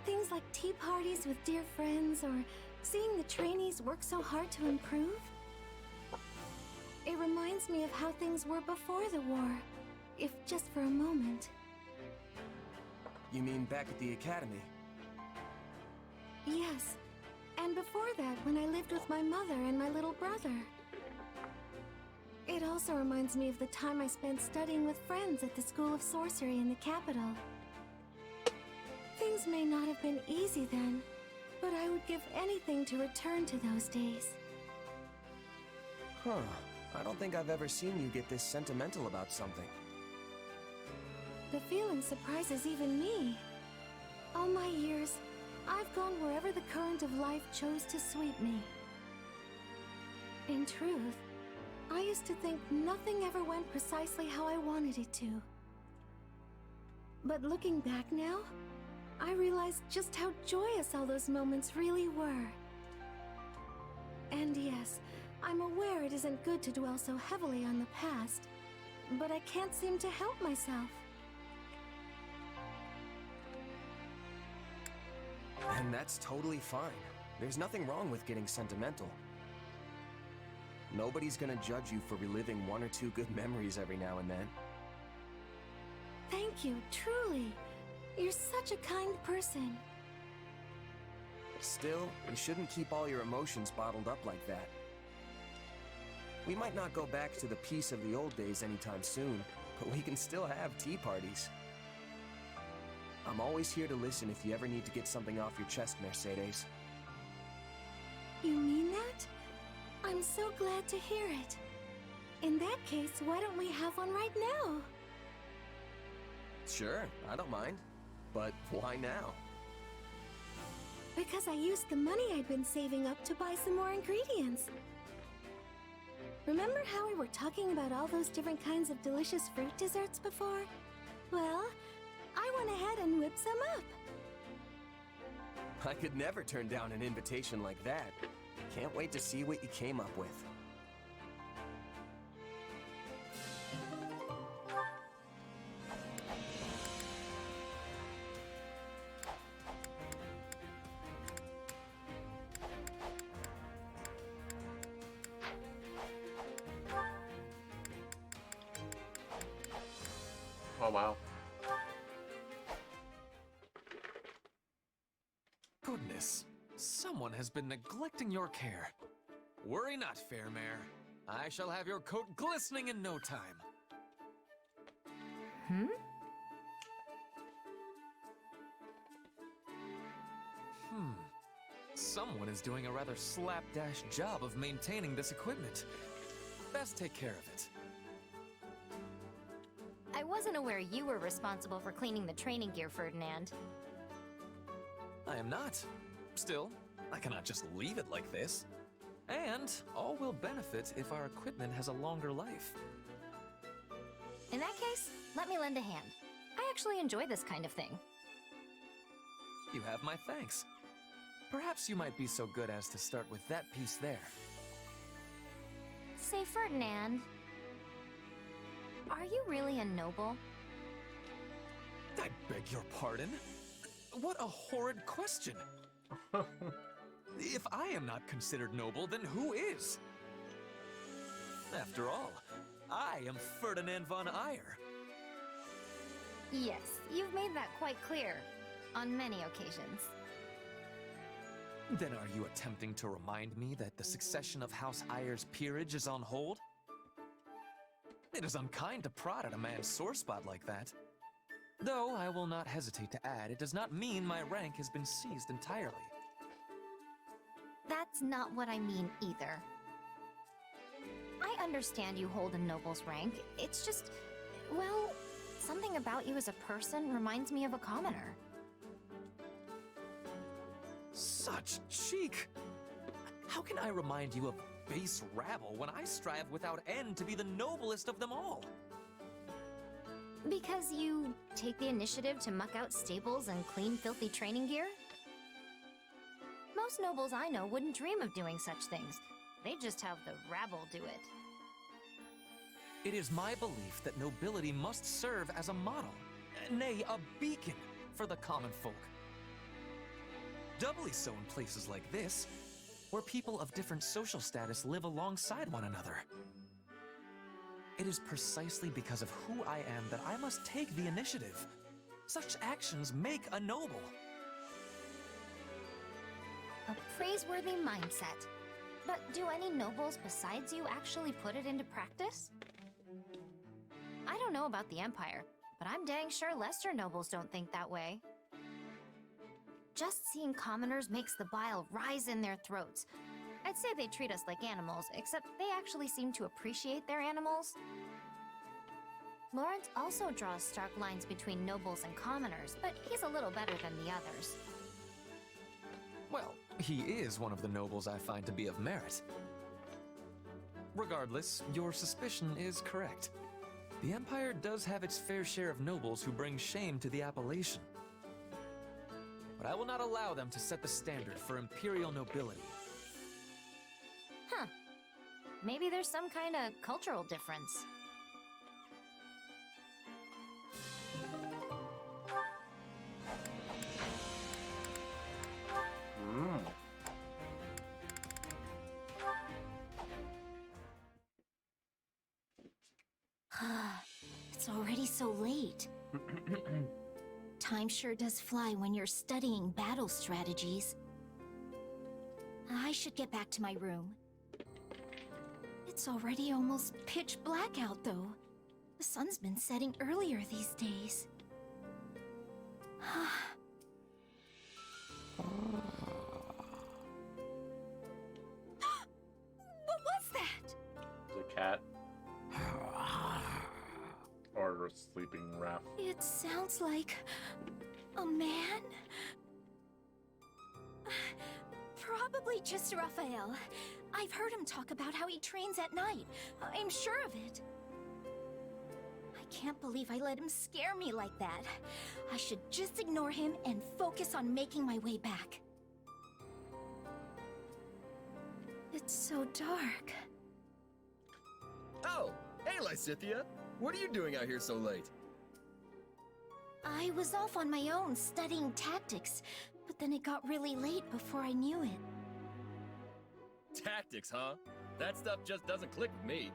Things like tea parties with dear friends, or seeing the trainees work so hard to improve. It reminds me of how things were before the war, if just for a moment. You mean back at the academy? Yes, and before that, when I lived with my mother and my little brother. It also reminds me of the time I spent studying with friends at the School of Sorcery in the capital. Things may not have been easy then, but I would give anything to return to those days. Huh. I don't think I've ever seen you get this sentimental about something. The feeling surprises even me. All my years, I've gone wherever the current of life chose to sweep me. In truth, I used to think nothing ever went precisely how I wanted it to. But looking back now, I realize just how joyous all those moments really were. And yes, I'm aware it isn't good to dwell so heavily on the past, but I can't seem to help myself. And that's totally fine. There's nothing wrong with getting sentimental. Nobody's gonna judge you for reliving one or two good memories every now and then. Thank you, truly. You're such a kind person. Still, you shouldn't keep all your emotions bottled up like that. We might not go back to the peace of the old days anytime soon, but we can still have tea parties. I'm always here to listen if you ever need to get something off your chest, Mercedes. You mean that? I'm so glad to hear it. In that case, why don't we have one right now? Sure, I don't mind. But why now? Because I used the money I'd been saving up to buy some more ingredients. Remember how we were talking about all those different kinds of delicious fruit desserts before? Well, I went ahead and whipped some up. I could never turn down an invitation like that. Can't wait to see what you came up with. Oh, wow. Goodness, someone has been neglecting your care. Worry not, fair mare. I shall have your coat glistening in no time. Someone is doing a rather slapdash job of maintaining this equipment. Best take care of it. I wasn't aware you were responsible for cleaning the training gear, Ferdinand. I am not. Still, I cannot just leave it like this. And all will benefit if our equipment has a longer life. In that case, let me lend a hand. I actually enjoy this kind of thing. You have my thanks. Perhaps you might be so good as to start with that piece there. Say, Ferdinand, are you really a noble? I beg your pardon? What a horrid question! If I am not considered noble, then who is? After all, I am Ferdinand von Eyre. Yes, you've made that quite clear. On many occasions. Then are you attempting to remind me that the succession of House Eyre's peerage is on hold? It is unkind to prod at a man's sore spot like that. Though I will not hesitate to add, it does not mean my rank has been seized entirely. That's not what I mean either. I understand you hold a noble's rank. It's just, well, something about you as a person reminds me of a commoner. Such cheek! How can I remind you of base rabble when I strive without end to be the noblest of them all? Because you take the initiative to muck out stables and clean filthy training gear? Most nobles I know wouldn't dream of doing such things. They'd just have the rabble do it. It is my belief that nobility must serve as a model, nay, a beacon for the common folk. Doubly so in places like this, where people of different social status live alongside one another. It is precisely because of who I am that I must take the initiative. Such actions make a noble. A praiseworthy mindset. But do any nobles besides you actually put it into practice? I don't know about the Empire, but I'm dang sure lesser nobles don't think that way. Just seeing commoners makes the bile rise in their throats. I'd say they treat us like animals, except they actually seem to appreciate their animals. Lawrence also draws stark lines between nobles and commoners, but he's a little better than the others. Well, he is one of the nobles I find to be of merit. Regardless, your suspicion is correct. The Empire does have its fair share of nobles who bring shame to the appellation. But I will not allow them to set the standard for imperial nobility. Huh. Maybe there's some kind of cultural difference. It's already so late. Time sure does fly when you're studying battle strategies. I should get back to my room. It's already almost pitch black out, though. The sun's been setting earlier these days. What was that? It's a cat. Or a sleeping rat. It sounds like a man. Probably just Raphael. I've heard him talk about how he trains at night. I'm sure of it. I can't believe I let him scare me like that. I should just ignore him and focus on making my way back. It's so dark. Oh, hey Lysithia! What are you doing out here so late? I was off on my own studying tactics, but then it got really late before I knew it. Tactics, huh? That stuff just doesn't click with me.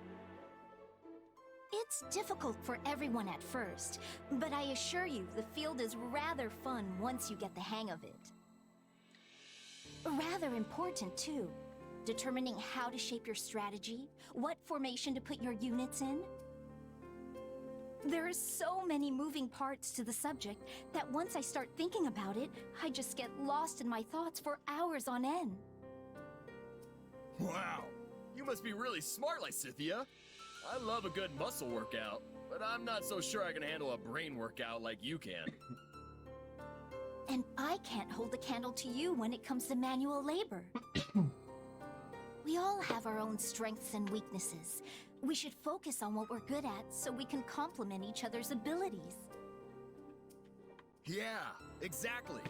It's difficult for everyone at first, but I assure you the field is rather fun once you get the hang of it. Rather important, too. Determining how to shape your strategy, what formation to put your units in. There are so many moving parts to the subject that once I start thinking about it, I just get lost in my thoughts for hours on end. Wow! You must be really smart, Lysithia! I love a good muscle workout, but I'm not so sure I can handle a brain workout like you can. And I can't hold a candle to you when it comes to manual labor. We all have our own strengths and weaknesses. We should focus on what we're good at so we can complement each other's abilities. Yeah, exactly.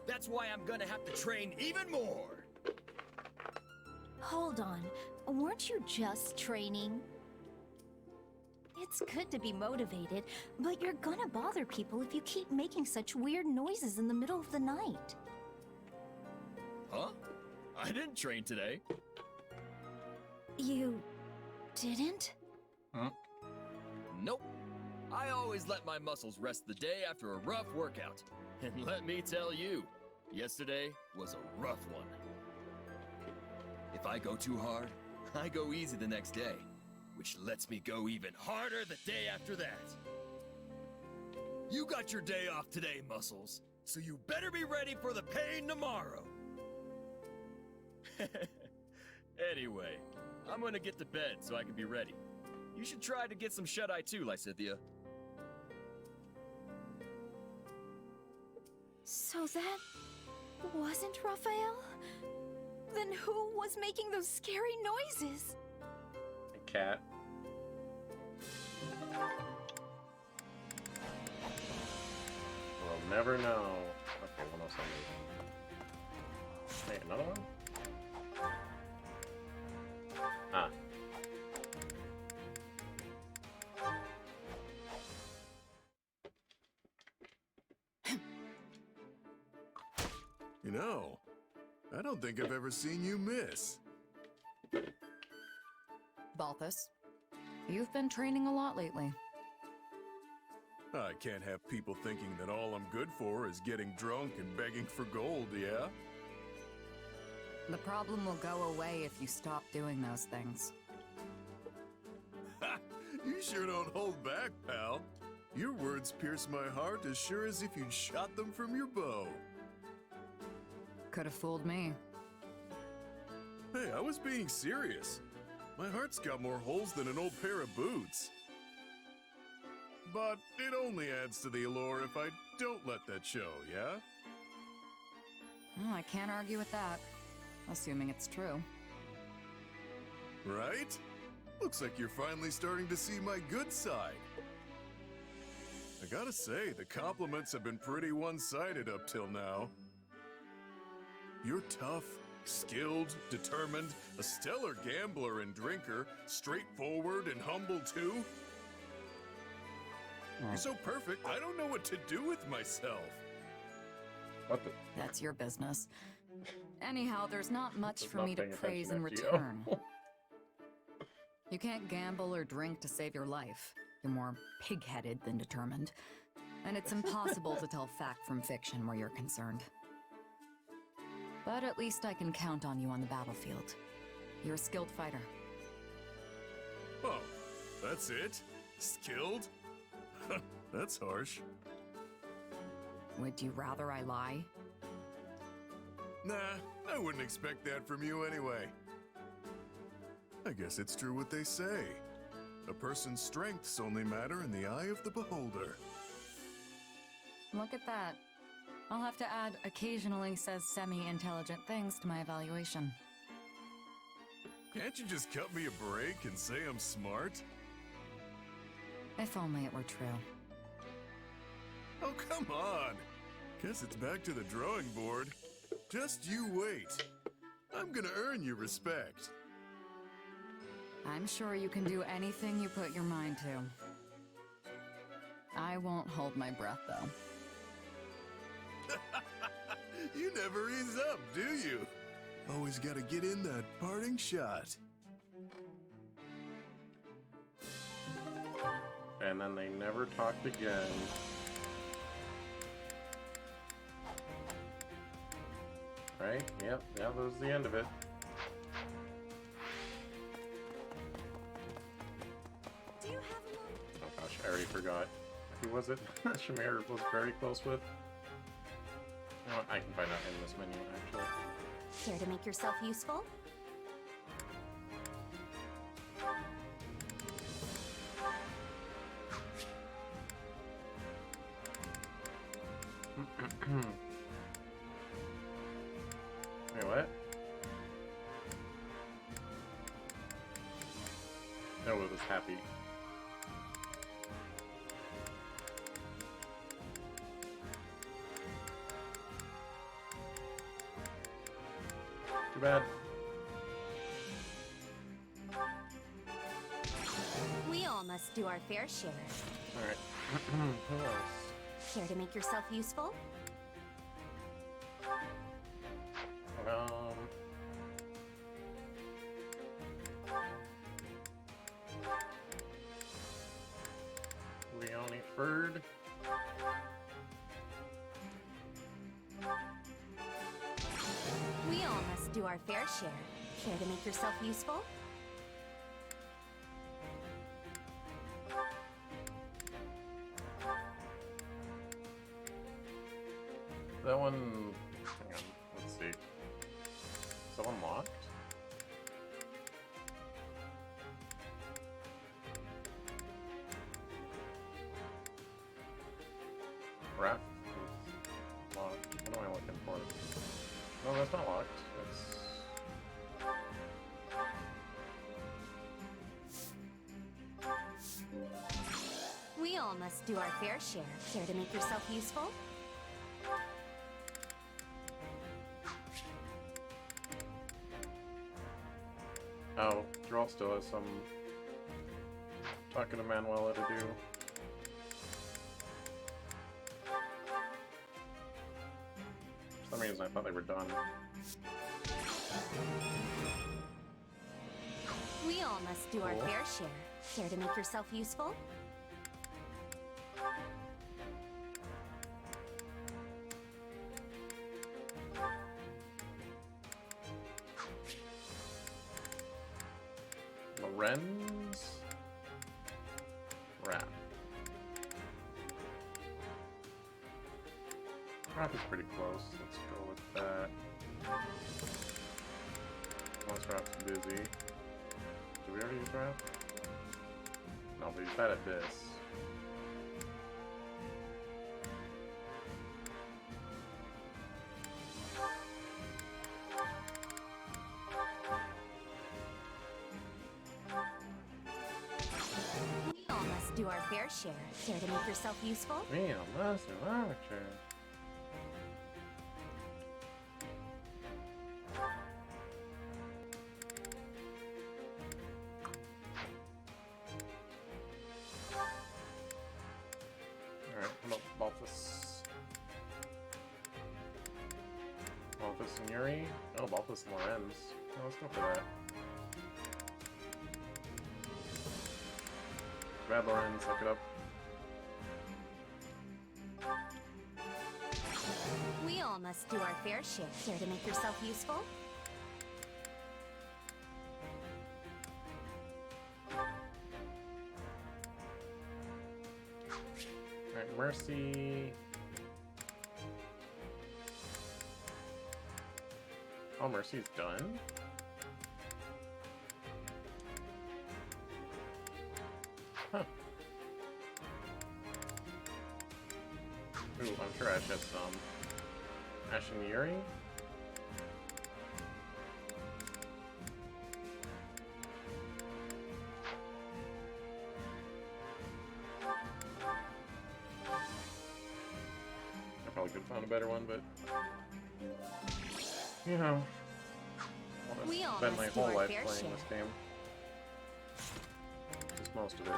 That's why I'm gonna have to train even more. Hold on, weren't you just training? It's good to be motivated, but you're gonna bother people if you keep making such weird noises in the middle of the night. Huh? I didn't train today. You didn't? Huh? Nope. I always let my muscles rest the day after a rough workout. And let me tell you, yesterday was a rough one. If I go too hard, I go easy the next day, which lets me go even harder the day after that. You got your day off today, muscles, so you better be ready for the pain tomorrow. Anyway, I'm gonna get to bed so I can be ready. You should try to get some shut-eye too, Lysithia. So that wasn't Raphael? Then who was making those scary noises? A cat. We'll never know. Okay, 107. Wait, another one? Ah. You know, I don't think I've ever seen you miss. Balthus, you've been training a lot lately. I can't have people thinking that all I'm good for is getting drunk and begging for gold, yeah? The problem will go away if you stop doing those things. Ha! You sure don't hold back, pal. Your words pierce my heart as sure as if you'd shot them from your bow. Could have fooled me. Hey, I was being serious. My heart's got more holes than an old pair of boots. But it only adds to the allure if I don't let that show, yeah? Well, I can't argue with that, assuming it's true. Right? Looks like you're finally starting to see my good side. I gotta say, the compliments have been pretty one-sided up till now. You're tough, skilled, determined, a stellar gambler and drinker, straightforward and humble too. You're so perfect, I don't know what to do with myself. What the? That's your business. Anyhow, there's not much Just for not me to paying praise in attention, return. You can't gamble or drink to save your life. You're more pig-headed than determined. And it's impossible to tell fact from fiction where you're concerned. But at least I can count on you on the battlefield. You're a skilled fighter. Oh, that's it? Skilled? That's harsh. Would you rather I lie? Nah, I wouldn't expect that from you anyway. I guess it's true what they say. A person's strengths only matter in the eye of the beholder. Look at that. I'll have to add occasionally says semi-intelligent things to my evaluation. Can't you just cut me a break and say I'm smart? If only it were true. Oh, come on. Guess it's back to the drawing board. Just you wait. I'm gonna earn your respect. I'm sure you can do anything you put your mind to. I won't hold my breath, though. You never ease up, do you? Always gotta get in that parting shot. And then they never talked again. Right? Yep, yeah, that was the end of it. Do you have a moment? Oh gosh, I already forgot. Who was it? Shamir was very close with. You know what? I can find out in this menu, actually. Care to make yourself useful? Wait, what? No, it was happy. Too bad. We all must do our fair share. Alright. Who else? Care to make yourself useful? Leonie Ferd. We all must do our fair share. Care to make yourself useful? That one... Hang on, let's see. Is that one locked? Wrath is locked. What am I looking for? No, that's not locked. It's... We all must do our fair share. Care to make yourself useful? Oh, Droll still has some talking to Manuela to do. For some reason I thought they were done. We all must do our Cool. fair share. Care to make yourself useful? Lorenz? Wrath. Wrath is pretty close. Let's go with that. Unless Wrath's busy. Did we already use Wrath? No, but he's bad at this. We all must do our fair share. Care to make yourself useful? Me, a master archer. Alright, what about Balthus? Balthus and Yuri? Oh, Balthus and Lorenz. Oh, let's go for that. Bad Lorenz, look it up. We all must do our fair share. Care to make yourself useful? Alright, Mercy. Oh, Mercy's done? Huh. Ooh, I'm sure Ash has some. Ash and Yuri? I probably could have found a better one, but... You know... I want We to all spend my must do whole our life fair playing share. this game. Just most of it.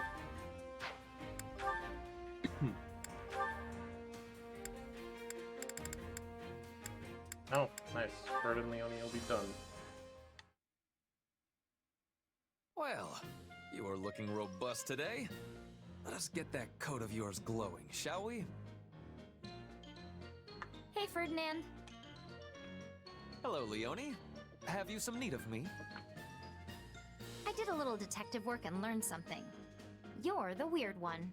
Oh, nice. Bert and Leonie will be done. Well, you are looking robust today. Let us get that coat of yours glowing, shall we? Hey, Ferdinand. Hello, Leonie. Have you some need of me? I did a little detective work and learned something. You're the weird one.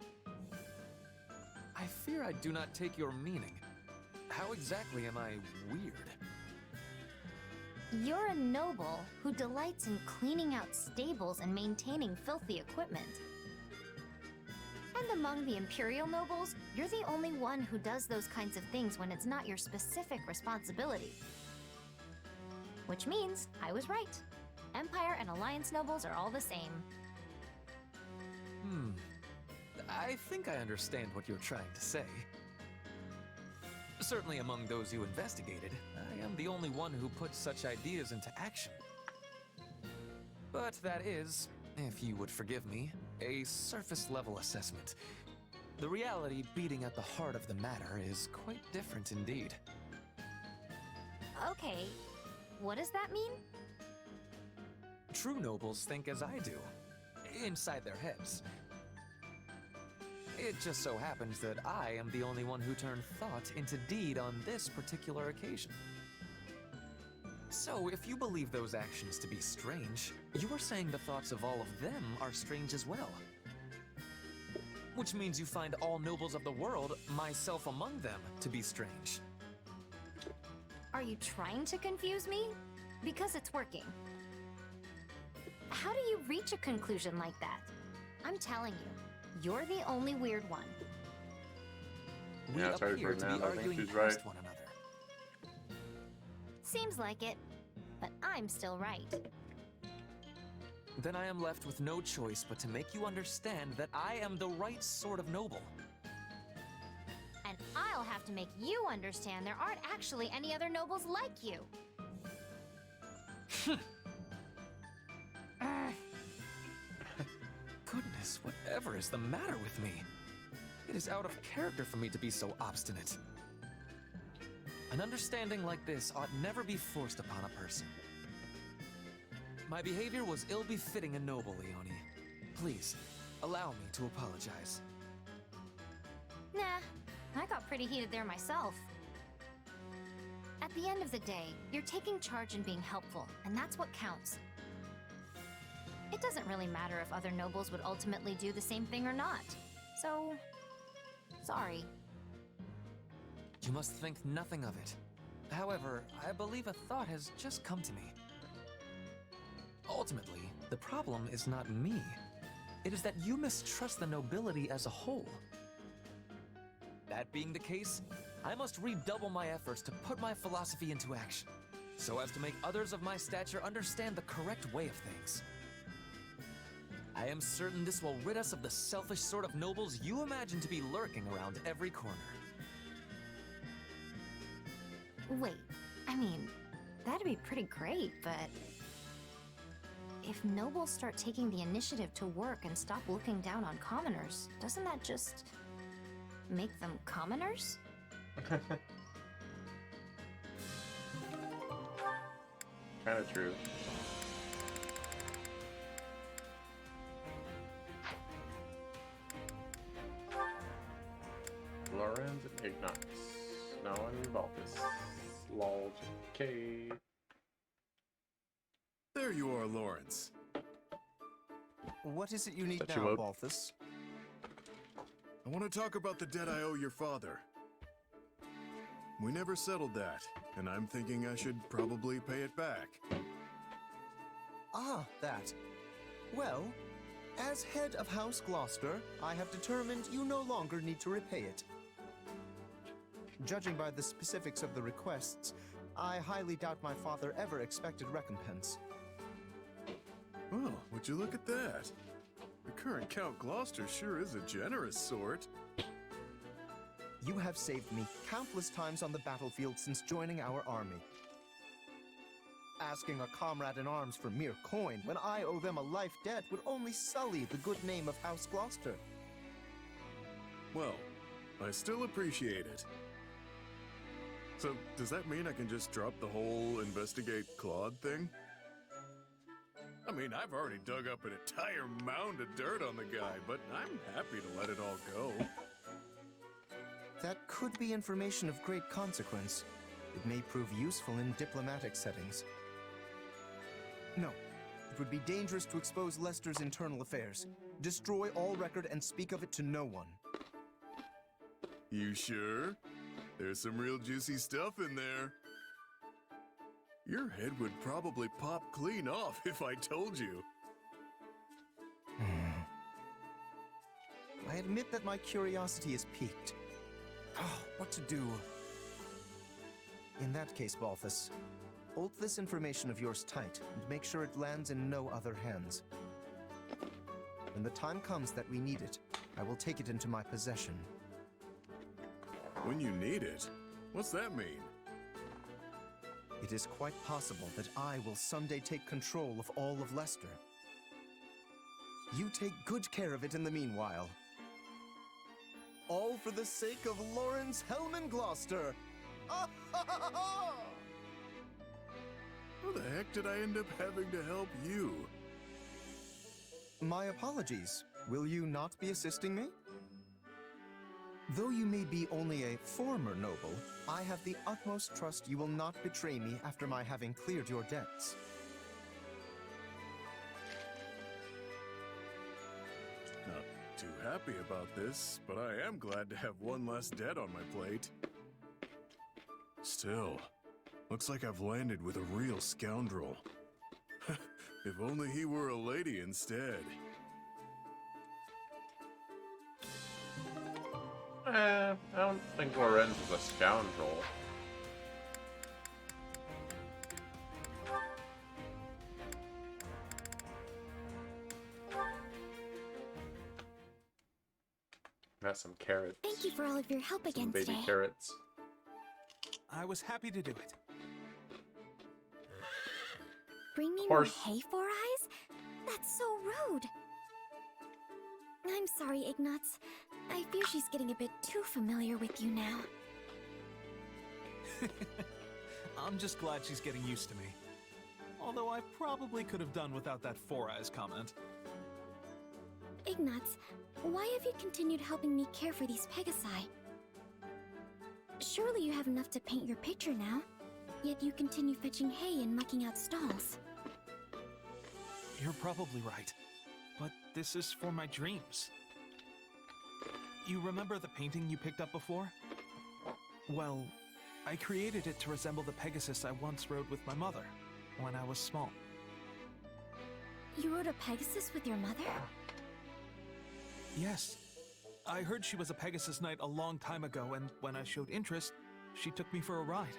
I fear I do not take your meaning. How exactly am I weird? You're a noble who delights in cleaning out stables and maintaining filthy equipment. And among the Imperial nobles, you're the only one who does those kinds of things when it's not your specific responsibility. Which means I was right. Empire and Alliance nobles are all the same. I think I understand what you're trying to say. Certainly among those you investigated, I am the only one who puts such ideas into action. But that is, if you would forgive me, a surface-level assessment. The reality beating at the heart of the matter is quite different indeed. Okay, what does that mean? True nobles think as I do, inside their heads. It just so happens that I am the only one who turned thought into deed on this particular occasion. So, if you believe those actions to be strange, you are saying the thoughts of all of them are strange as well. Which means you find all nobles of the world, myself among them, to be strange. Are you trying to confuse me? Because it's working. How do you reach a conclusion like that? I'm telling you, you're the only weird one. Yeah, it's hard appear for to be now. I think arguing she's past right. one another. Seems like it, but I'm still right. Then I am left with no choice but to make you understand that I am the right sort of noble. And I'll have to make you understand there aren't actually any other nobles like you. Goodness, whatever is the matter with me? It is out of character for me to be so obstinate. An understanding like this ought never be forced upon a person. My behavior was ill-befitting a noble, Leonie. Please, allow me to apologize. Nah, I got pretty heated there myself. At the end of the day, you're taking charge and being helpful, and that's what counts. It doesn't really matter if other nobles would ultimately do the same thing or not. So, sorry. You must think nothing of it. However, I believe a thought has just come to me. Ultimately, the problem is not me. It is that you mistrust the nobility as a whole. That being the case, I must redouble my efforts to put my philosophy into action, so as to make others of my stature understand the correct way of things. I am certain this will rid us of the selfish sort of nobles you imagine to be lurking around every corner. Wait, I mean, that'd be pretty great, but... if nobles start taking the initiative to work and stop looking down on commoners, doesn't that just... make them commoners? Kinda true. Lorenz and Ignox. Now in Balthus. Lol. Okay. There you are, Lawrence. What is it you need Set you now, up. I want to talk about the debt I owe your father. we never settled that, and I'm thinking I should probably pay it back. Ah, that. Well, as head of House Gloucester, I have determined you no longer need to repay it. Judging by the specifics of the requests, I highly doubt my father ever expected recompense. Oh, would you look at that? The current Count Gloucester sure is a generous sort. You have saved me countless times on the battlefield since joining our army. Asking a comrade in arms for mere coin when I owe them a life debt would only sully the good name of House Gloucester. Well, I still appreciate it. So, does that mean I can just drop the whole investigate Claude thing? I mean, I've already dug up an entire mound of dirt on the guy, but I'm happy to let it all go. That could be information of great consequence. It may prove useful in diplomatic settings. No, it would be dangerous to expose Lester's internal affairs. Destroy all record and speak of it to no one. You sure? There's some real juicy stuff in there. Your head would probably pop clean off if I told you. I admit that my curiosity is piqued. Oh, what to do? In that case, Balthus, hold this information of yours tight and make sure it lands in no other hands. When the time comes that we need it, I will take it into my possession. When you need it? What's that mean? It is quite possible that I will someday take control of all of Leicester. You take good care of it in the meanwhile. All for the sake of Lawrence Hellman Gloucester! How the heck did I end up having to help you? My apologies. Will you not be assisting me? Though you may be only a former noble, I have the utmost trust you will not betray me after my having cleared your debts. Not too happy about this, but I am glad to have one less debt on my plate. Still, looks like I've landed with a real scoundrel. If only he were a lady instead. I don't think Lorenz is a scoundrel. Got some carrots. Thank you for all of your help Some again baby today. carrots. I was happy to do it. Bring me more hay, Four Eyes? That's so rude. I'm sorry, Ignatz. I fear she's getting a bit too familiar with you now. I'm just glad she's getting used to me. Although I probably could have done without that Four Eyes comment. Ignatz, why have you continued helping me care for these Pegasi? Surely you have enough to paint your picture now, yet you continue fetching hay and mucking out stalls. You're probably right, but this is for my dreams. You remember the painting you picked up before? Well, I created it to resemble the Pegasus I once rode with my mother when I was small. You rode a Pegasus with your mother? Yes. I heard she was a Pegasus Knight a long time ago, and when I showed interest, she took me for a ride.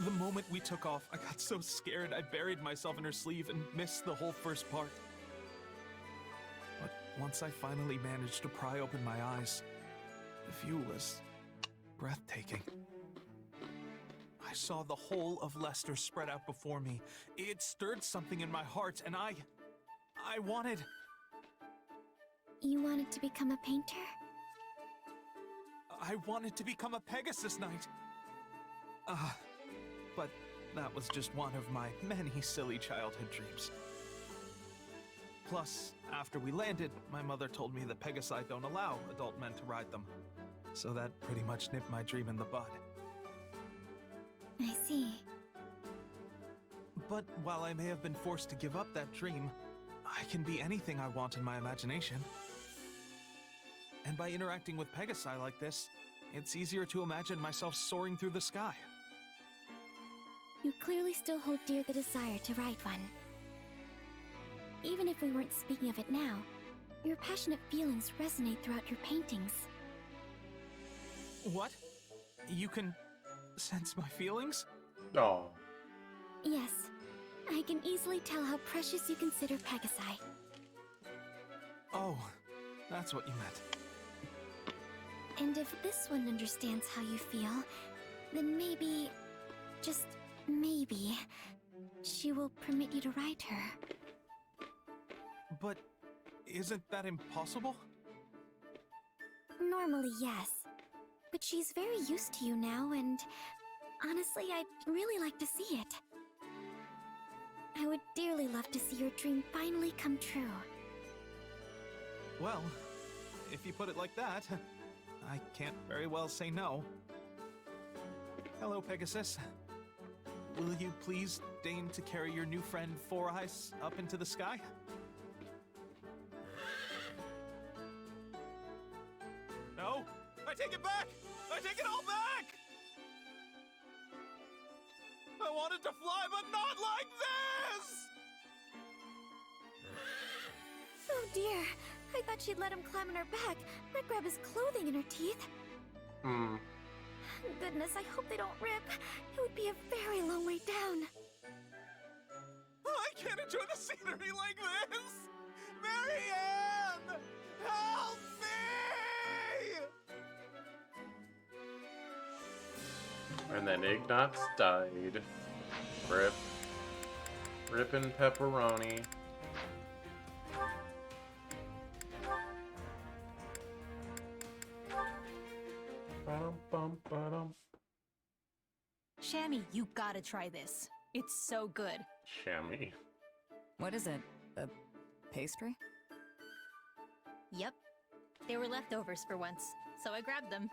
The moment we took off, I got so scared I buried myself in her sleeve and missed the whole first part. But once I finally managed to pry open my eyes, the view was breathtaking. I saw the whole of Leicester spread out before me. It stirred something in my heart, and I wanted... You wanted to become a painter? I wanted to become a Pegasus Knight. But that was just one of my many silly childhood dreams. Plus, after we landed, my mother told me the Pegasi don't allow adult men to ride them. So that pretty much nipped my dream in the bud. I see. But while I may have been forced to give up that dream, I can be anything I want in my imagination. And by interacting with Pegasi like this, it's easier to imagine myself soaring through the sky. You clearly still hold dear the desire to write one. Even if we weren't speaking of it now, your passionate feelings resonate throughout your paintings. What? You can sense my feelings? Oh. Yes, I can easily tell how precious you consider Pegasi. Oh, that's what you meant. And if this one understands how you feel, then maybe, just maybe, she will permit you to write her. But isn't that impossible? Normally, yes. But she's very used to you now, and honestly, I'd really like to see it. I would dearly love to see your dream finally come true. Well, if you put it like that, I can't very well say no. Hello, Pegasus. Will you please deign to carry your new friend Four Eyes up into the sky? No! I take it back! I take it all back! I wanted to fly, but not like this! Oh dear, I thought she'd let him climb on her back, not grab his clothing in her teeth. Hmm. Goodness, I hope they don't rip. It would be a very long way down. I can't enjoy the scenery like this! Marianne! Help me! And then Ignatz died. Rip. Rippin' pepperoni. Ba-dum-bum-ba-dum. Shammy, you gotta try this. It's so good. Shammy. What is it? A pastry? Yep. They were leftovers for once, so I grabbed them.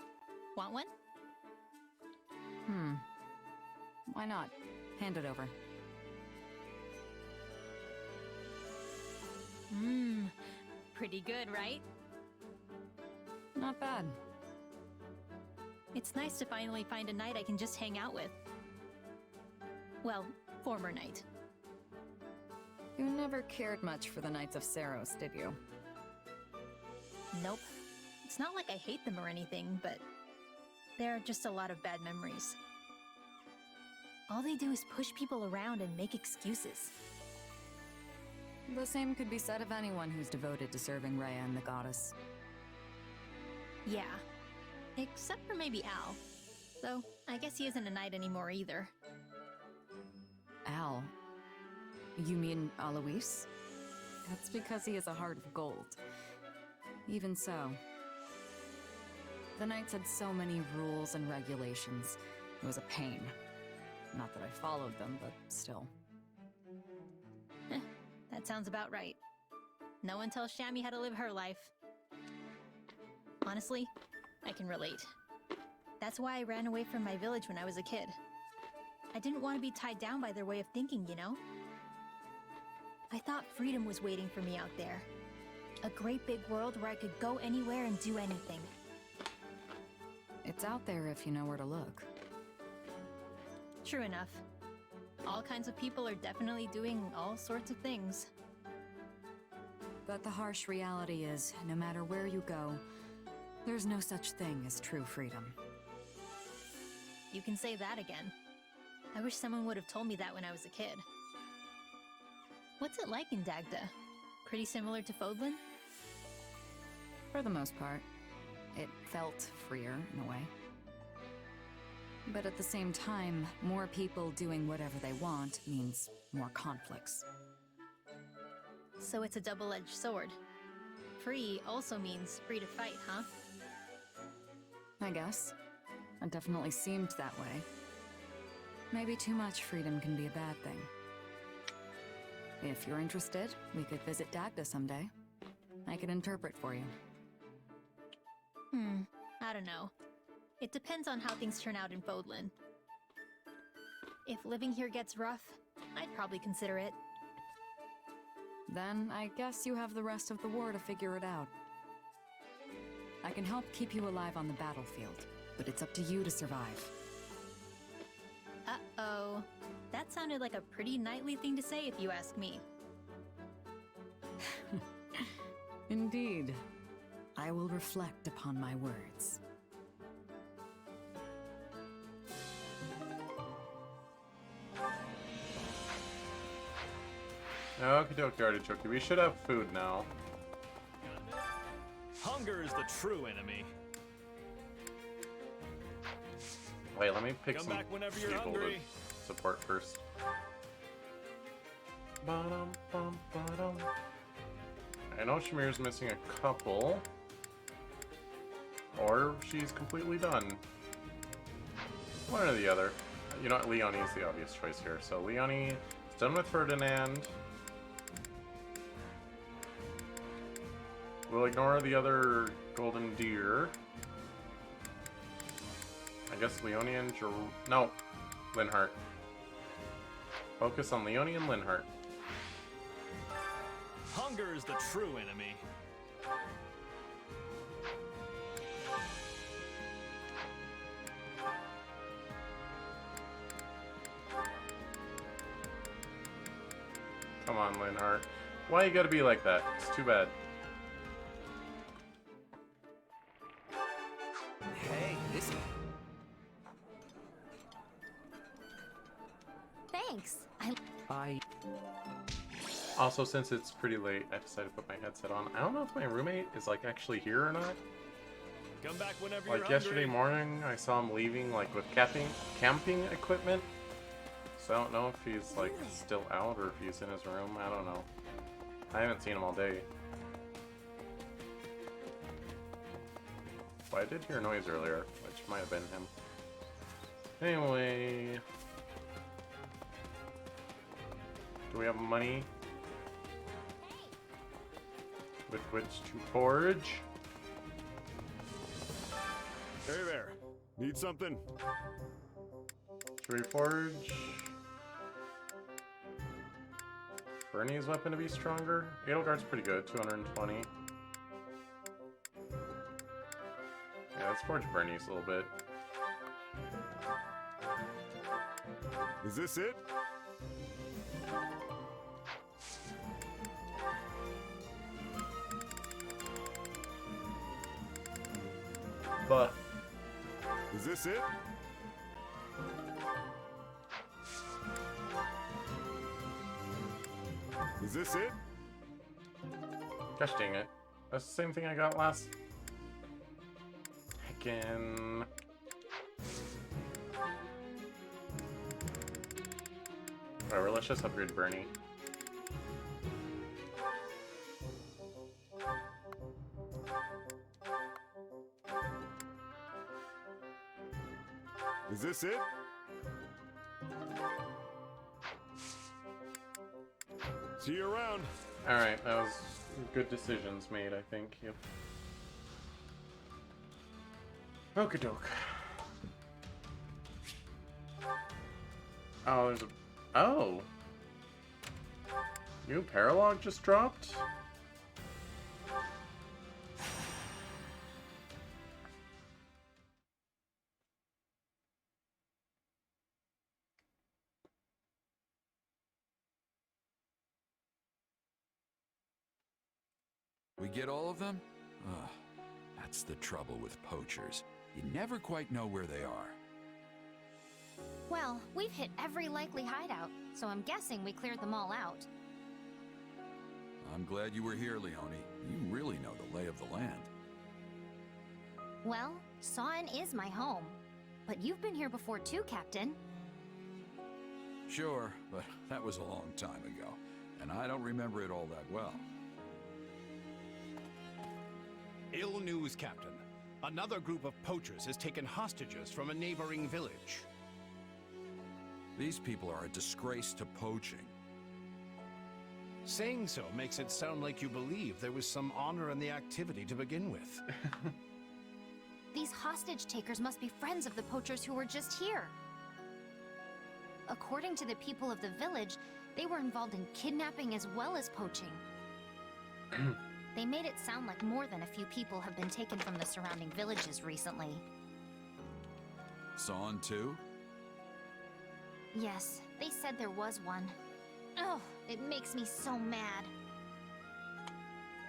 Want one? Why not? Hand it over. Mmm. Pretty good, right? Not bad. It's nice to finally find a knight I can just hang out with. Well, former knight. You never cared much for the Knights of Saros, did you? Nope. It's not like I hate them or anything, but there are just a lot of bad memories. All they do is push people around and make excuses. The same could be said of anyone who's devoted to serving Rhea and the goddess. Yeah. Except for maybe Al. Though, I guess he isn't a knight anymore either. Al? You mean Alois? That's because he has a heart of gold. Even so, the Knights had so many rules and regulations. It was a pain. Not that I followed them, but still. That sounds about right. No one tells Shammy how to live her life. Honestly, I can relate. That's why I ran away from my village when I was a kid. I didn't want to be tied down by their way of thinking, you know? I thought freedom was waiting for me out there. A great big world where I could go anywhere and do anything. It's out there if you know where to look. True enough. All kinds of people are definitely doing all sorts of things. But the harsh reality is, no matter where you go, there's no such thing as true freedom. You can say that again. I wish someone would have told me that when I was a kid. What's it like in Dagda? Pretty similar to Fodlan? For the most part. It felt freer, in a way. But at the same time, more people doing whatever they want means more conflicts. So it's a double-edged sword. Free also means free to fight, huh? I guess. It definitely seemed that way. Maybe too much freedom can be a bad thing. If you're interested, we could visit Dagda someday. I could interpret for you. I don't know. It depends on how things turn out in Fodlan. If living here gets rough, I'd probably consider it. Then I guess you have the rest of the war to figure it out. I can help keep you alive on the battlefield, but it's up to you to survive. Uh-oh. That sounded like a pretty knightly thing to say if you ask me. Indeed. I will reflect upon my words. Okie dokie, artichoke. We should have food now. Hunger is the true enemy. Wait, let me pick Come some back whenever you're people hungry. to support first. Ba-dum-bum-ba-dum. I know Shamir's missing a couple. Or she's completely done. One or the other. You know what, Leonie is the obvious choice here. So Leonie is done with Ferdinand. We'll ignore the other golden deer. I guess Leonie and no, Linhardt. Focus on Leonie and Linhardt. Hunger is the true enemy. Come on, Linhardt. Why you gotta be like that? It's too bad. Hey, this. Thanks. I Also, since it's pretty late, I decided to put my headset on. I don't know if my roommate is like actually here or not. Come back whenever Like you're yesterday hungry. morning, I saw him leaving like with camping equipment. So I don't know if he's like still out or if he's in his room. I don't know. I haven't seen him all day. Well, I did hear a noise earlier, which might have been him. Anyway, do we have money with which to forge? Hey there. Need something? Should we forge Bernie's weapon to be stronger? Edelgard's pretty good, 220. Yeah, let's forge Bernie's a little bit. Is this it? But is this it? Is this it? Gosh dang it. That's the same thing I got last. Heckin'. Whatever, let's just upgrade Bernie. Is this it? See you around. Alright, that was good decisions made, I think. Yep. Okie doke. Oh, there's a... Oh! New Paralog just dropped? We get all of them? Ugh, that's the trouble with poachers. You never quite know where they are. Well, we've hit every likely hideout, so I'm guessing we cleared them all out. I'm glad you were here, Leonie. You really know the lay of the land. Well, Sawen is my home. But you've been here before too, Captain. Sure, but that was a long time ago, and I don't remember it all that well. Ill news, Captain. Another group of poachers has taken hostages from a neighboring village. These people are a disgrace to poaching. Saying so makes it sound like you believe there was some honor in the activity to begin with. These hostage takers must be friends of the poachers who were just here. According to the people of the village, they were involved in kidnapping as well as poaching. They made it sound like more than a few people have been taken from the surrounding villages recently. It's on too? Yes, they said there was one. Oh, it makes me so mad.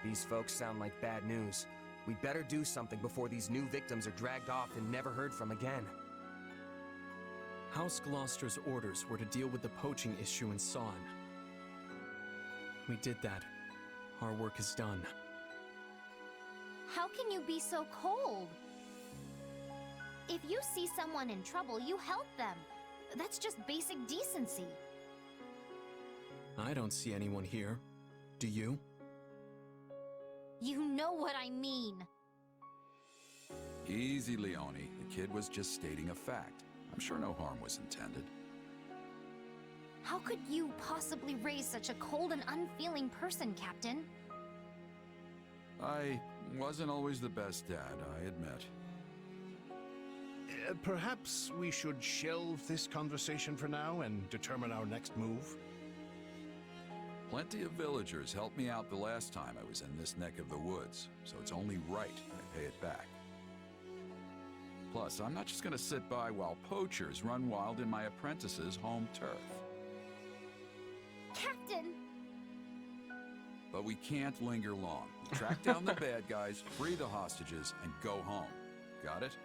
These folks sound like bad news. We better do something before these new victims are dragged off and never heard from again. House Gloucester's orders were to deal with the poaching issue in Son. We did that. Our work is done. How can you be so cold? If you see someone in trouble, you help them. That's just basic decency. I don't see anyone here. Do you? You know what I mean. Easy, Leone. The kid was just stating a fact. I'm sure no harm was intended. How could you possibly raise such a cold and unfeeling person, Captain? I wasn't always the best dad, I admit. Perhaps we should shelve this conversation for now and determine our next move? Plenty of villagers helped me out the last time I was in this neck of the woods, so it's only right I pay it back. Plus, I'm not just gonna sit by while poachers run wild in my apprentice's home turf. Captain! But we can't linger long. Track down the bad guys, free the hostages, and go home. Got it?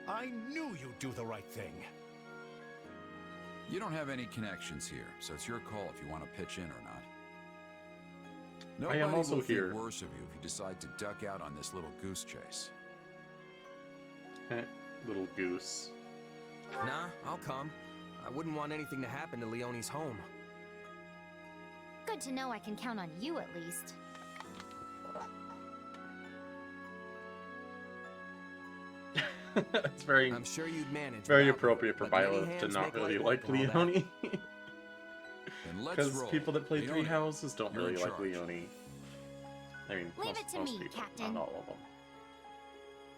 I knew you'd do the right thing. You don't have any connections here, so it's your call if you want to pitch in or not. Nobody I am also will here. think worse of you if you decide to duck out on this little goose chase. Little goose. Nah, I'll come. I wouldn't want anything to happen to Leone's home. Good to know I can count on you at least. It's very. I'm sure you'd manage. Very without me, appropriate for but many Byleth to hands not make really light like work and all that. Leone. Then let's Because roll. people that play Three Leone, Houses don't you're in really like charge. Leone. I mean, Leave most, it to most me, people, Captain. not all of them.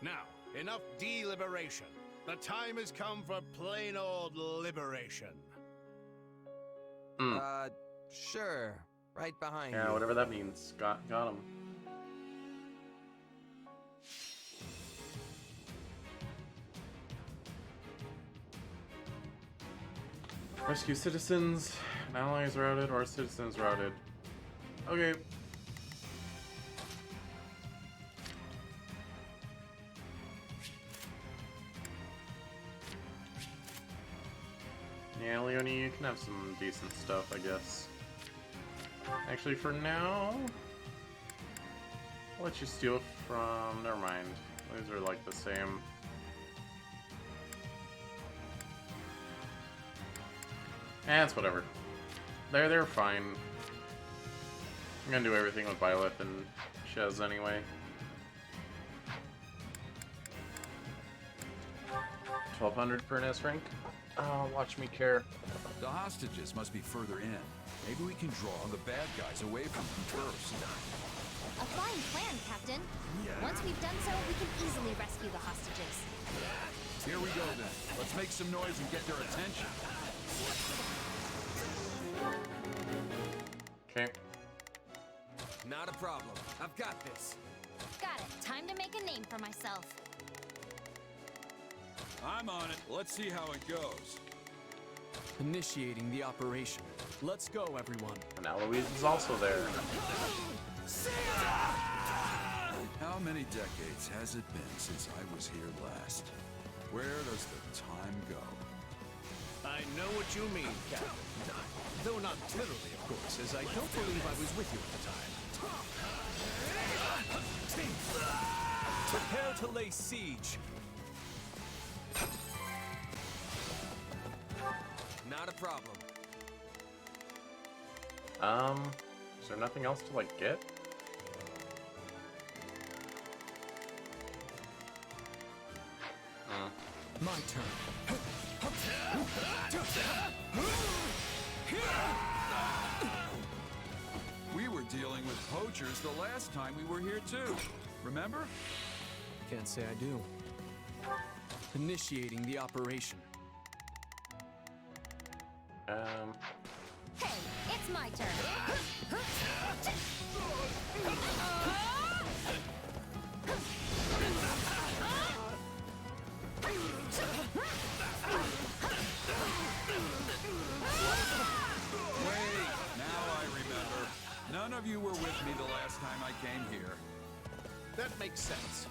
Now, enough deliberation. The time has come for plain old liberation. Sure. Right behind you. Yeah, whatever that means. Got him. Rescue citizens. Allies routed or citizens routed. Okay. Yeah, Leone, you can have some decent stuff, I guess. Actually, for now, I'll let you steal from... Never mind. These are like the same. It's whatever. They're fine. I'm gonna do everything with Byleth and Shez anyway. 1200 per S rank. Oh, watch me care. The hostages must be further in. Maybe we can draw the bad guys away from them first. A fine plan, Captain. Once we've done so, we can easily rescue the hostages. Here we go then. Let's make some noise and get their attention. Okay. Not a problem. I've got this. Got it. Time to make a name for myself. I'm on it. Let's see how it goes. Initiating the operation. Let's go, everyone. And Eloise is also there. How many decades has it been since I was here last? Where does the time go? I know what you mean, Captain. Though not literally, of course, as I don't believe I was with you at the time. Prepare to lay siege. Not a problem. Is there nothing else to, like, get? My turn. We were dealing with poachers the last time we were here too. Remember? Can't say I do. Initiating the operation. Hey, it's my turn. That makes sense.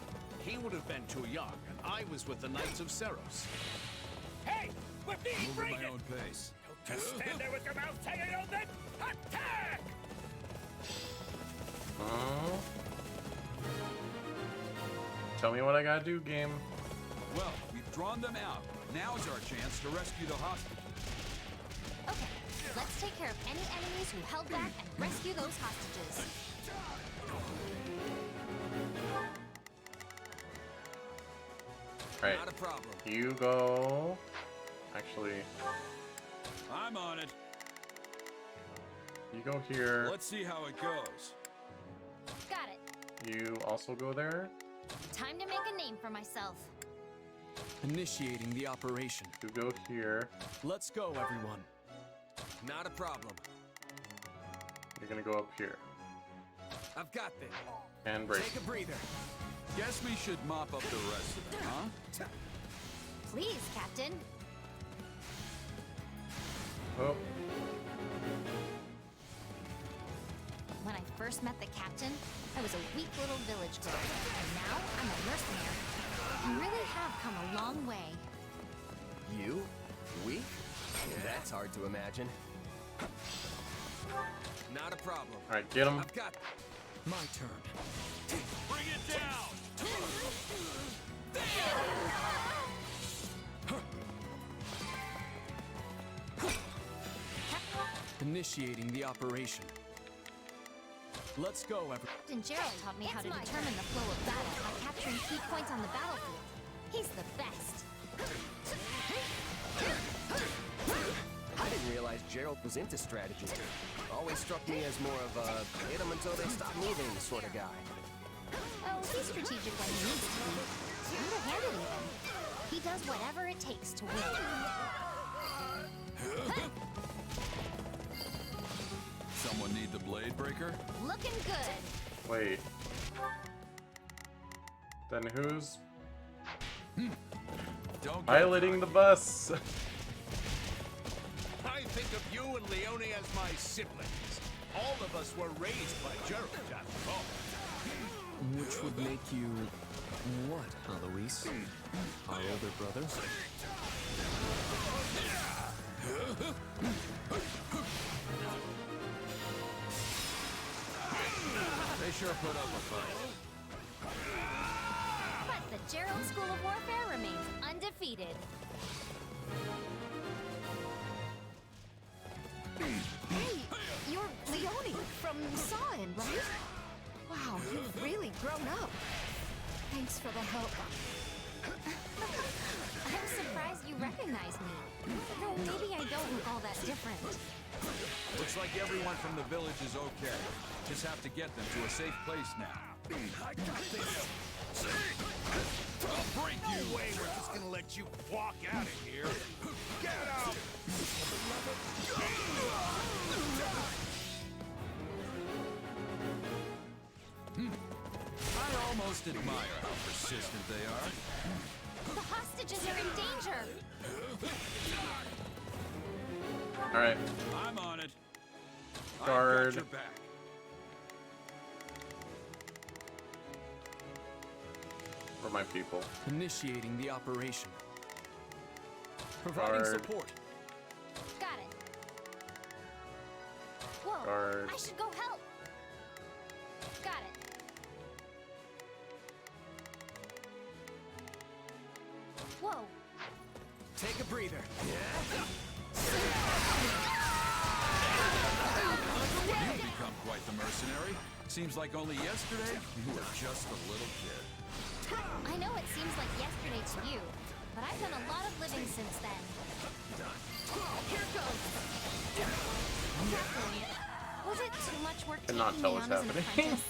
He would have been too young, and I was with the Knights of Seros. Hey! We're being Move at my raided! own pace. Don't just stand there with your mouth hanging open! Attack! Tell me what I gotta do, game. Well, we've drawn them out. Now's our chance to rescue the hostages. Okay, let's take care of any enemies who held back and rescue those hostages. Right. Not a problem. You go. Actually, I'm on it. you go here. Let's see how it goes. Got it. You also go there. Time to make a name for myself. Initiating the operation. You go here. Let's go, everyone. Not a problem. You're gonna go up here. I've got this. And break. Take a breather. Guess we should mop up the rest of it, huh? Please, Captain. Oh. When I first met the captain, I was a weak little village girl, and now I'm a mercenary. You really have come a long way. You? Weak? That's hard to imagine. Not a problem. All right, get him. I've got my turn. Bring it down! Initiating the operation. Let's go, everyone. Captain Gerald taught me how to determine the flow of battle by capturing key points on the battlefield. He's the best. I didn't realize Gerald was into strategy. Always struck me as more of a hit them until they stop moving sort of guy. Oh, he's strategic when he needs to be. Underhanded even. He does whatever it takes to win. Someone need the blade breaker? Looking good. Wait. Then who's Don't piloting the bus? I think of you and Leone as my siblings. All of us were raised by Gerald, after all. Which would make you what, Alois? Our older brother? They sure put up a fight. But the Gerald School of Warfare remains undefeated. Hey, you're Leone from Sawin, right? Wow, you've really grown up. Thanks for the help. I'm surprised you recognize me. Though maybe I don't look all that different. Looks like everyone from the village is okay. Just have to get them to a safe place now. I got this. I'll break you. No way we're just gonna let you walk out of here. Get out! I almost admire how persistent they are. The hostages are in danger. All right. I'm on it. Guard. I've got your back. For my people. Initiating the operation. Providing Guard. support. Got it. Whoa, Guard. I should go help. Got it. Whoa. Take a breather. You've become quite the mercenary. Seems like only yesterday you were just a little kid. I know it seems like yesterday to you, but I've done a lot of living since then. Here goes. Was it too much work Cannot taking tell me what's on as an happening. apprentice?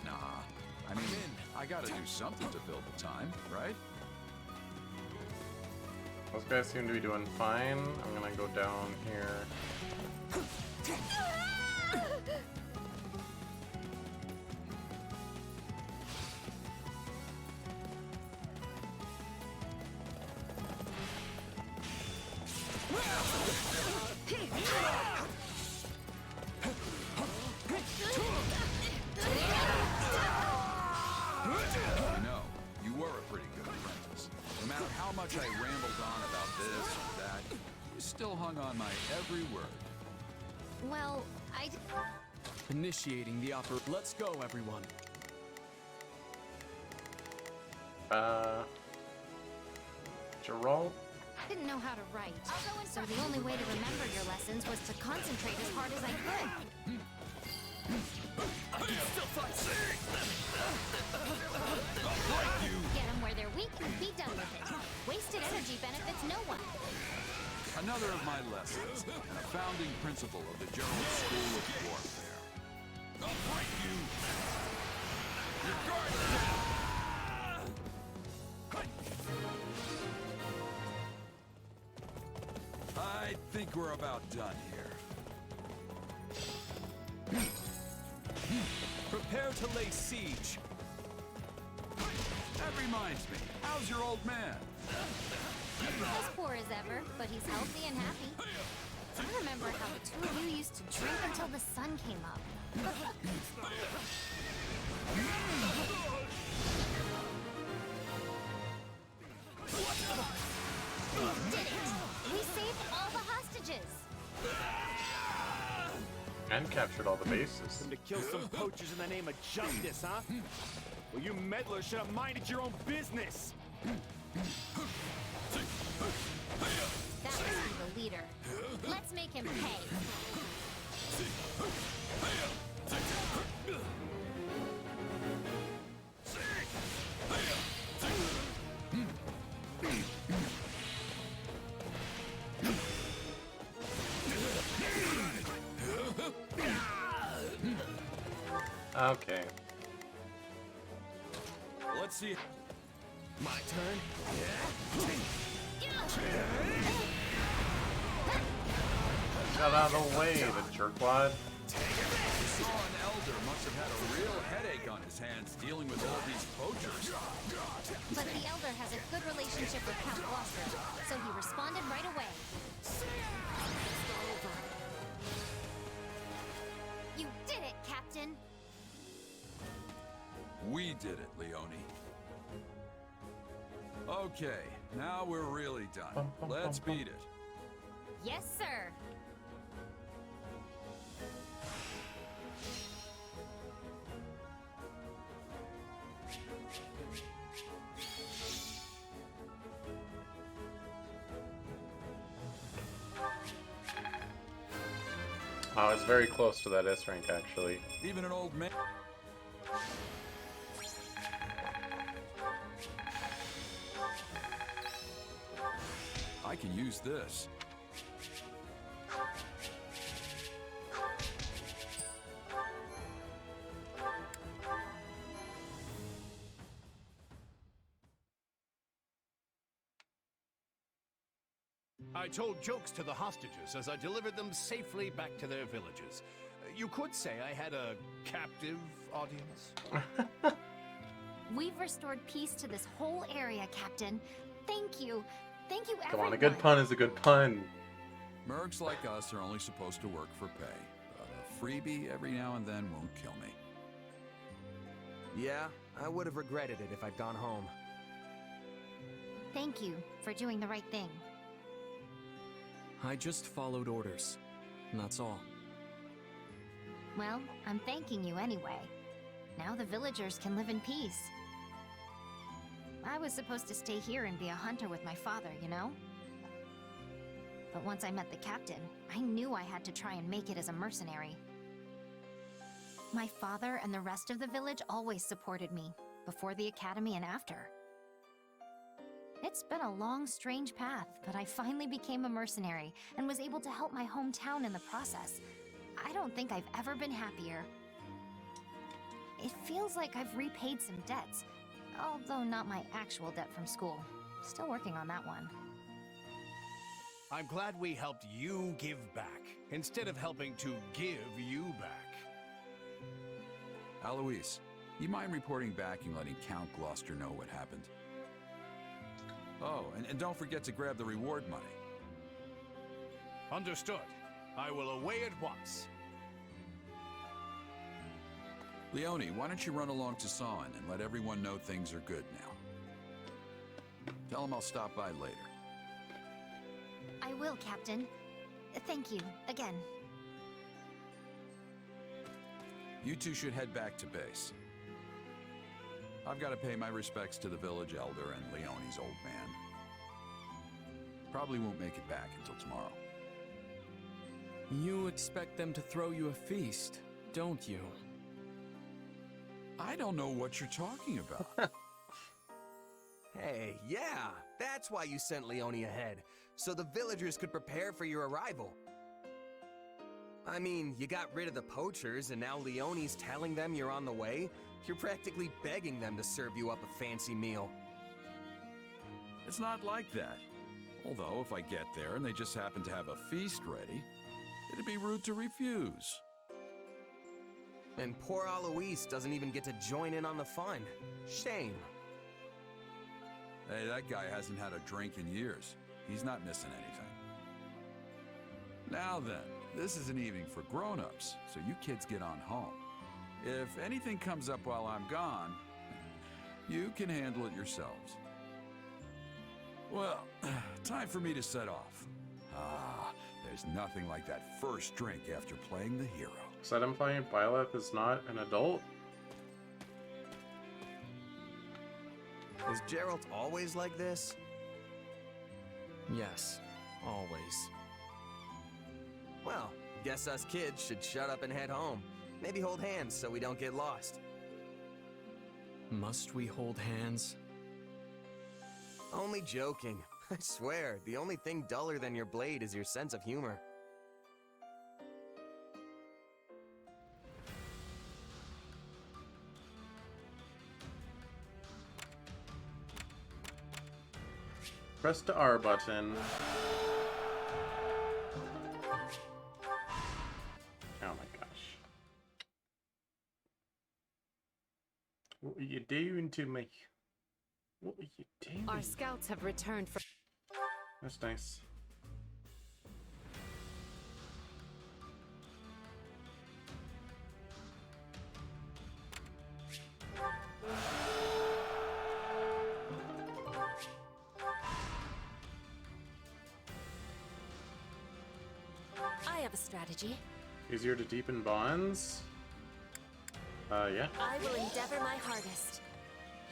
Nah, I mean, I gotta do something to fill the time, right? Those guys seem to be doing fine. I'm gonna go down here. how much I rambled on about this or that, you still hung on my every word. Well, Initiating the opera. Let's go, everyone. Geralt? didn't know how to write. So the only way to remember your lessons was to concentrate as hard as I could. I can still fight. Get them where they're weak and be done with it. Wasted energy benefits no one. Another of my lessons, and a founding principle of the Gerald School of Warfare. I'll break you! Your guard's down! I think we're about done here. Prepare to lay siege. That reminds me, how's your old man? As poor as ever, but he's healthy and happy. I remember how the two of you used to drink until the sun came up. We did it! We saved all the hostages! And captured all the bases. To kill some poachers in the name of justice, huh? Well, you meddlers should have minded your own business! That must be the leader. Let's make him pay. Okay. Let's see. My turn? Got out of the way, the jerkwad. Saw an elder must have had a real headache on his hands dealing with all these poachers. But the Elder has a good relationship with Count Gloucester, so he responded right away. You did it, Captain! We did it, Leone. Okay, now we're really done. Let's beat it. Yes, sir! I was very close to that S rank, actually. Even an old man. I can use this. I told jokes to the hostages as I delivered them safely back to their villages. You could say I had a captive audience. We've restored peace to this whole area, Captain. Thank you. Thank you, everyone. Come on, a good pun is a good pun. Mercs like us are only supposed to work for pay. But a freebie every now and then won't kill me. Yeah, I would have regretted it if I'd gone home. Thank you for doing the right thing. I just followed orders, and that's all. Well, I'm thanking you anyway. Now the villagers can live in peace. I was supposed to stay here and be a hunter with my father, you know? But once I met the captain, I knew I had to try and make it as a mercenary. My father and the rest of the village always supported me, before the academy and after. It's been a long, strange path, but I finally became a mercenary and was able to help my hometown in the process. I don't think I've ever been happier. It feels like I've repaid some debts, although not my actual debt from school. Still working on that one. I'm glad we helped you give back, instead of helping to give you back. Alois, you mind reporting back and letting Count Gloucester know what happened? Oh, and don't forget to grab the reward money. Understood. I will away at once. Leone, why don't you run along to Sawen and let everyone know things are good now? Tell him I'll stop by later. I will, Captain. Thank you, again. You two should head back to base. I've got to pay my respects to the village elder and Leonie's old man. Probably won't make it back until tomorrow. You expect them to throw you a feast, don't you? I don't know what you're talking about. Hey, yeah, that's why you sent Leonie ahead, so the villagers could prepare for your arrival. I mean, you got rid of the poachers, and now Leonie's telling them you're on the way? You're practically begging them to serve you up a fancy meal. It's not like that. Although, if I get there and they just happen to have a feast ready, it'd be rude to refuse. And poor Alois doesn't even get to join in on the fun. Shame. Hey, that guy hasn't had a drink in years. He's not missing anything. Now then, this is an evening for grown-ups, so you kids get on home. If anything comes up while I'm gone, you can handle it yourselves. Well, time for me to set off. Ah, there's nothing like that first drink after playing the hero. Is that implying Byleth is not an adult? Is Geralt always like this? Yes, always. Well, guess us kids should shut up and head home. Maybe hold hands so we don't get lost. Must we hold hands? Only joking. I swear, the only thing duller than your blade is your sense of humor. Press the R button. Oh my gosh. What are you doing to me? What are you doing? Our scouts have returned from... That's nice. I have a strategy. Easier to deepen bonds? Yeah. I will endeavor my hardest.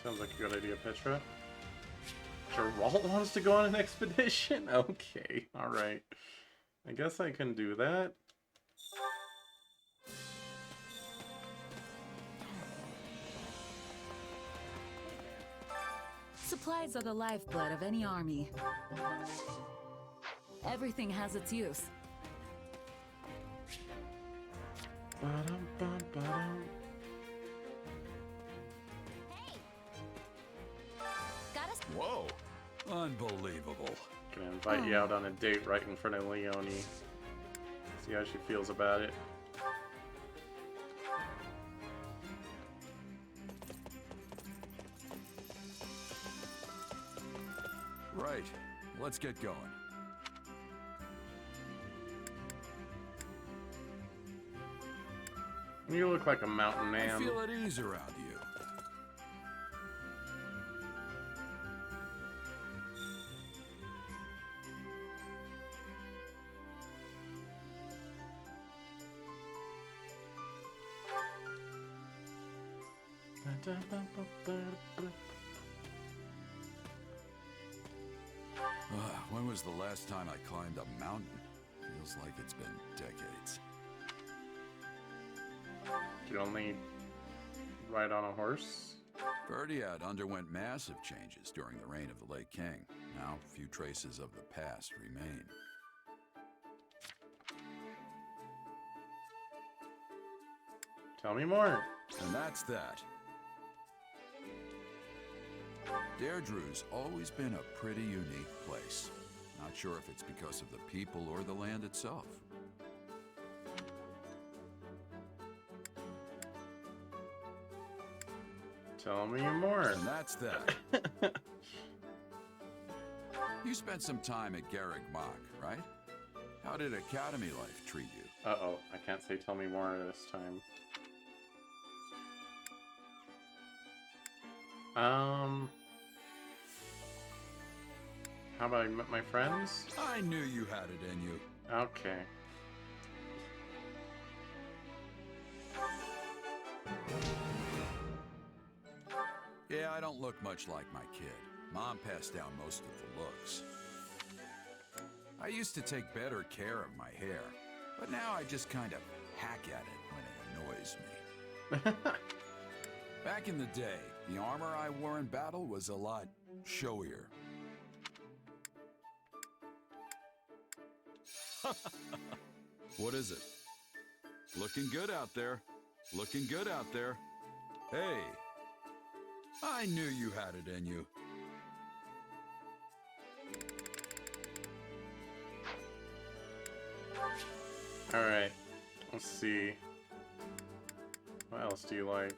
Sounds like a good idea, Petra. Geralt wants to go on an expedition? Okay, alright. I guess I can do that. Supplies are the lifeblood of any army. Everything has its use. Ba-dum-bum-ba-dum. Whoa, unbelievable. Gonna invite you out on a date right in front of Leonie. See how she feels about it. Right, let's get going. You look like a mountain man. I feel at ease around you. When was the last time I climbed a mountain? Feels like it's been decades. You only ride on a horse? Verdiad underwent massive changes during the reign of the late king. Now, few traces of the past remain. Tell me more. And that's that. Deirdre's always been a pretty unique place. Not sure if it's because of the people or the land itself. Tell me more. And that's that. You spent some time at Garreg Mach, right? How did Academy life treat you? Uh-oh, I can't say tell me more this time. How about I met my friends? I knew you had it in you. Okay. Yeah, I don't look much like my kid. Mom passed down most of the looks. I used to take better care of my hair, but now I just kind of hack at it when it annoys me. Back in the day, the armor I wore in battle was a lot showier. What is it? Looking good out there. Looking good out there. Hey, I knew you had it in you. Alright, let's see. What else do you like?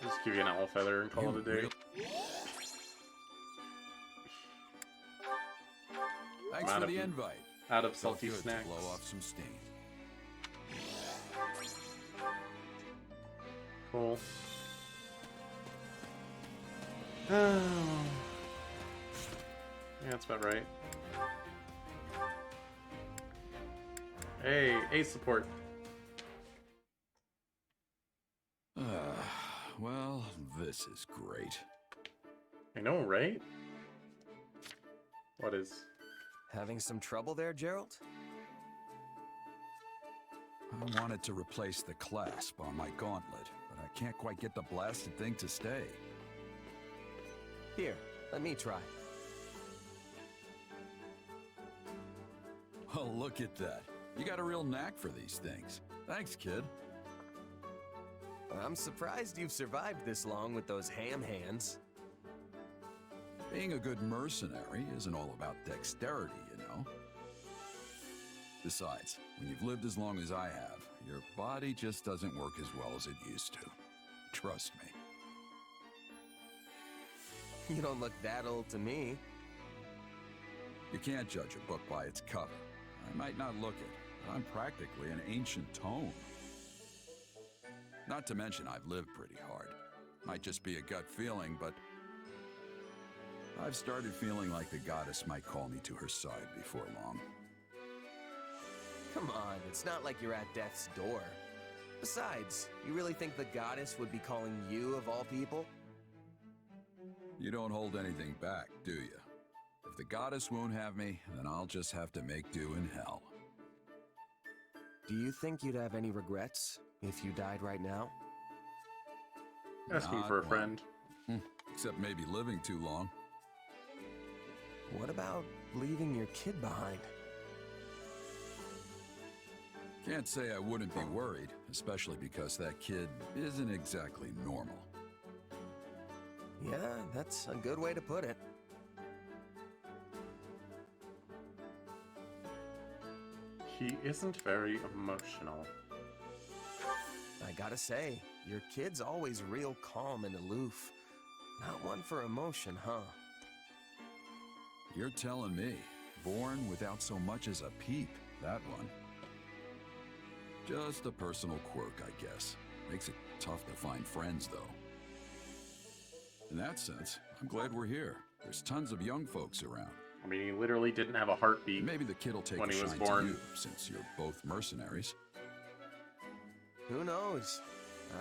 Just give you an owl feather and call it a day. Thanks for the invite. Out of salty Felt good snacks. to blow off some steam. Cool. Yeah, that's about right. Hey, ace support. Well, this is great. I know, right? What is? Having some trouble there, Gerald? I wanted to replace the clasp on my gauntlet, but I can't quite get the blasted thing to stay. Here, let me try. Oh, look at that. You got a real knack for these things. Thanks, kid. I'm surprised you've survived this long with those ham hands. Being a good mercenary isn't all about dexterity, you know. Besides, when you've lived as long as I have, your body just doesn't work as well as it used to. Trust me. You don't look that old to me. You can't judge a book by its cover. I might not look it, but I'm practically an ancient tome. Not to mention I've lived pretty hard. Might just be a gut feeling, but I've started feeling like the goddess might call me to her side before long. Come on, it's not like you're at death's door. Besides, you really think the goddess would be calling you of all people? You don't hold anything back, do you? If the goddess won't have me, then I'll just have to make do in hell. Do you think you'd have any regrets if you died right now? Asking Not for a one. friend. Except maybe living too long. What about leaving your kid behind? Can't say I wouldn't be worried, especially because that kid isn't exactly normal. Yeah, that's a good way to put it. He isn't very emotional. I gotta say, your kid's always real calm and aloof. Not one for emotion, huh? You're telling me. Born without so much as a peep, that one. Just a personal quirk, I guess. Makes it tough to find friends, though. In that sense, I'm glad we're here. There's tons of young folks around. I mean, he literally didn't have a heartbeat. Maybe the kid'll take when a he was shine born. to you, since you're both mercenaries. Who knows?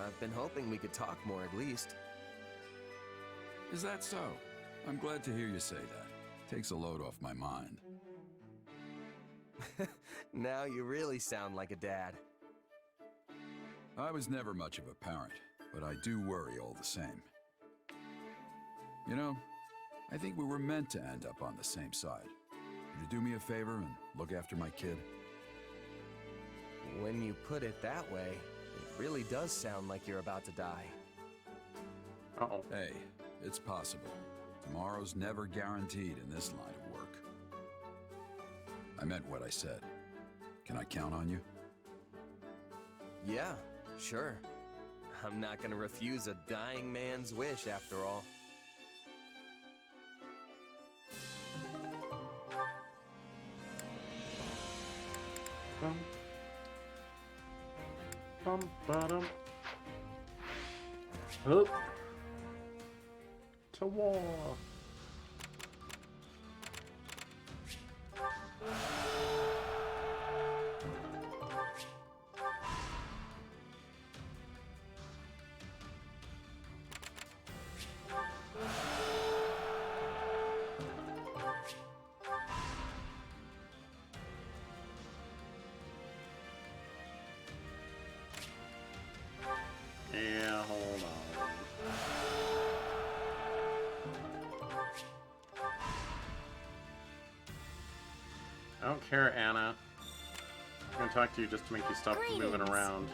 I've been hoping we could talk more at least. Is that so? I'm glad to hear you say that. Takes a load off my mind. Now you really sound like a dad. I was never much of a parent, but I do worry all the same. You know, I think we were meant to end up on the same side. Would you do me a favor and look after my kid? When you put it that way, it really does sound like you're about to die. Uh-oh. Hey, it's possible. Tomorrow's never guaranteed in this line of work. I meant what I said. Can I count on you? Yeah, sure. I'm not gonna refuse a dying man's wish after all. Bum. Bum, bottom. Up. To war. Yeah, hold on. I don't care, Anna. I'm gonna talk to you just to make you stop moving around.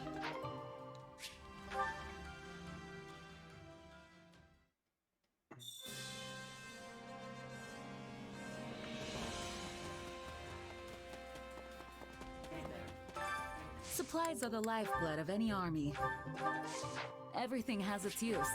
Supplies are the lifeblood of any army. Everything has its use.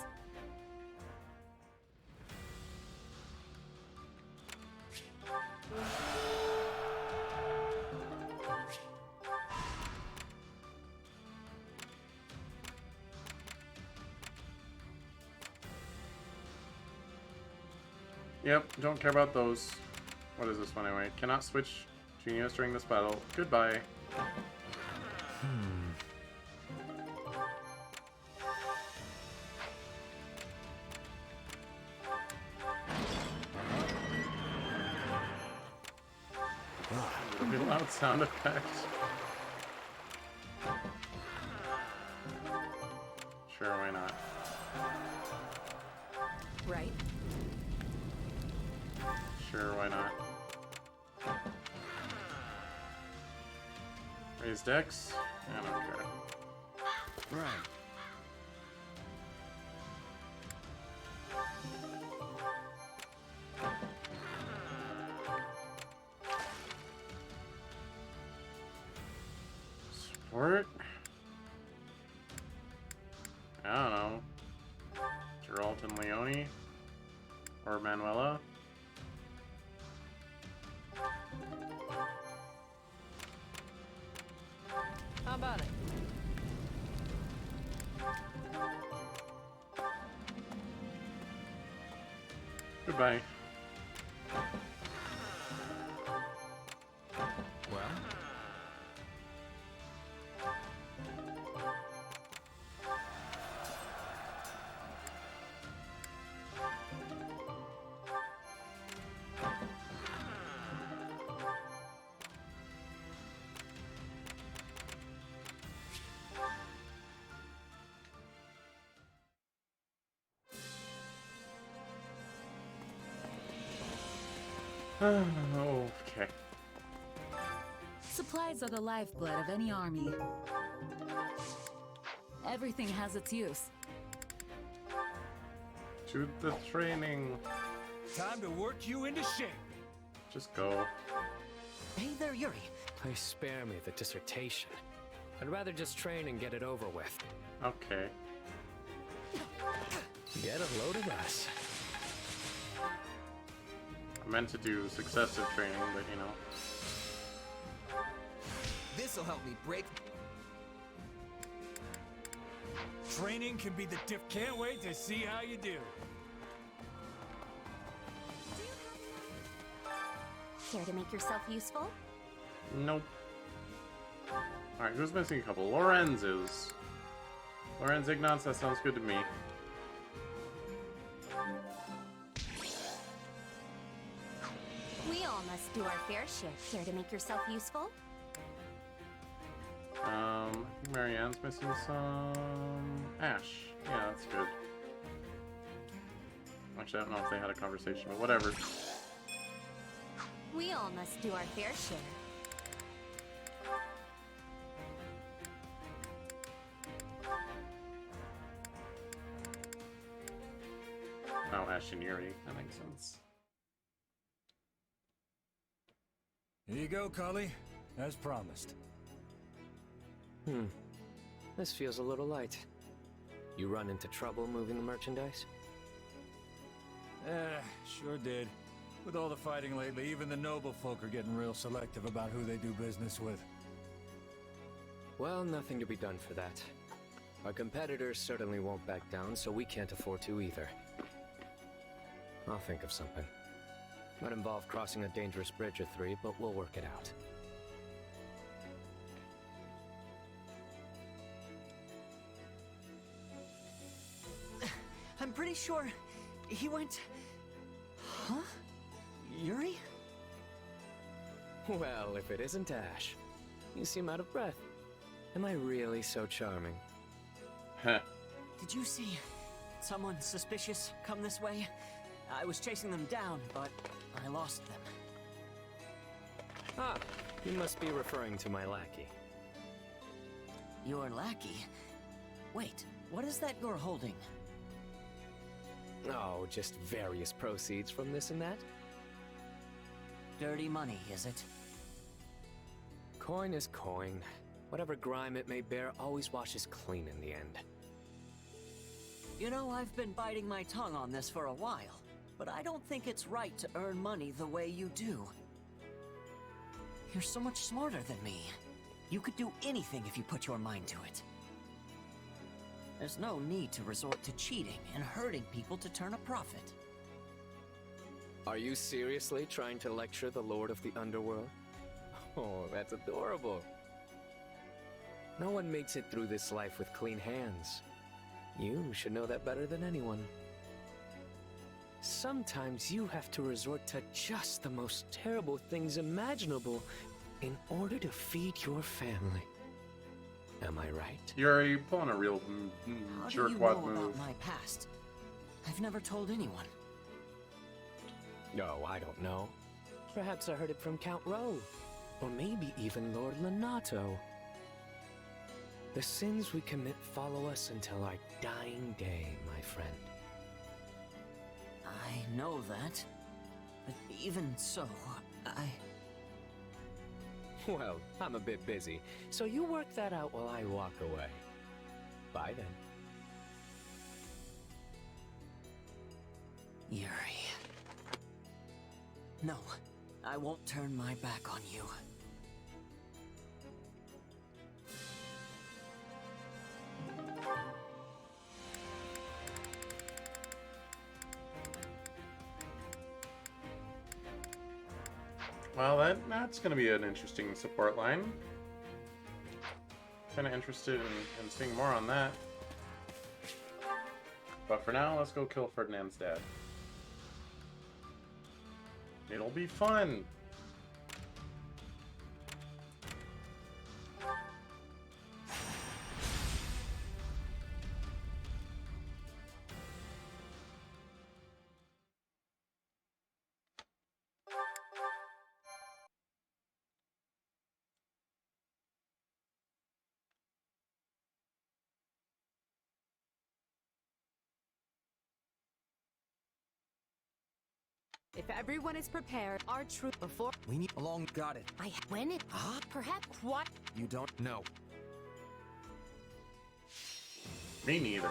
Yep, don't care about those. What is this one anyway? Cannot switch genius during this battle. Goodbye. Really loud sound effects. Sure, why not? Right. Sure, why not? Raise decks? I don't care. Right. Support? I don't know. Geralt and Leone? Or Manuela? How about it? Goodbye. Well? Okay. Supplies are the lifeblood of any army. Everything has its use. To the training. Time to work you into shape. Just go. Hey there, Yuri. Please spare me the dissertation. I'd rather just train and get it over with. Okay. Get a load of us. I meant to do successive training, but you know. This'll help me break. Training can be the diff. Can't wait to see how you do. Care to make yourself useful? Nope. Alright, who's missing a couple? Lorenz is. Lorenz Ignatz, that sounds good to me. We all must do our fair share. Care to make yourself useful? I think Marianne's missing some Ash. Yeah, that's good. Actually, I don't know if they had a conversation, but whatever. We all must do our fair share. Oh, Ash and Yuri. That makes sense. Here you go, Cully. As promised. This feels a little light. You run into trouble moving the merchandise? Sure did. With all the fighting lately, even the noble folk are getting real selective about who they do business with. Well, nothing to be done for that. Our competitors certainly won't back down, so we can't afford to either. I'll think of something. Might involve crossing a dangerous bridge or three, but we'll work it out. I'm pretty sure he went... Huh? Yuri? Well, if it isn't Ash. You seem out of breath. Am I really so charming? Huh. Did you see someone suspicious come this way? I was chasing them down, but I lost them. Ah, you must be referring to my lackey. Your lackey? Wait, what is that you're holding? Oh, just various proceeds from this and that. Dirty money, is it? Coin is coin. Whatever grime it may bear always washes clean in the end. You know, I've been biting my tongue on this for a while, but I don't think it's right to earn money the way you do. You're so much smarter than me. You could do anything if you put your mind to it. There's no need to resort to cheating and hurting people to turn a profit. Are you seriously trying to lecture the Lord of the Underworld? Oh, that's adorable. No one makes it through this life with clean hands. You should know that better than anyone. Sometimes you have to resort to just the most terrible things imaginable in order to feed your family. Am I right? You're pulling a real How do you jerkwad know move. about my past? I've never told anyone. No, I don't know. Perhaps I heard it from Count Rowe. Or maybe even Lord Lenato. The sins we commit follow us until our dying day, my friend. I know that. But even so, Well, I'm a bit busy, so you work that out while I walk away. Bye then. Yuri. No, I won't turn my back on you. Well, that's going to be an interesting support line. Kind of interested in seeing more on that. But for now, let's go kill Ferdinand's dad. It'll be fun! If everyone is prepared, our troop before We need along. Got it. when it perhaps what You don't know. Me neither.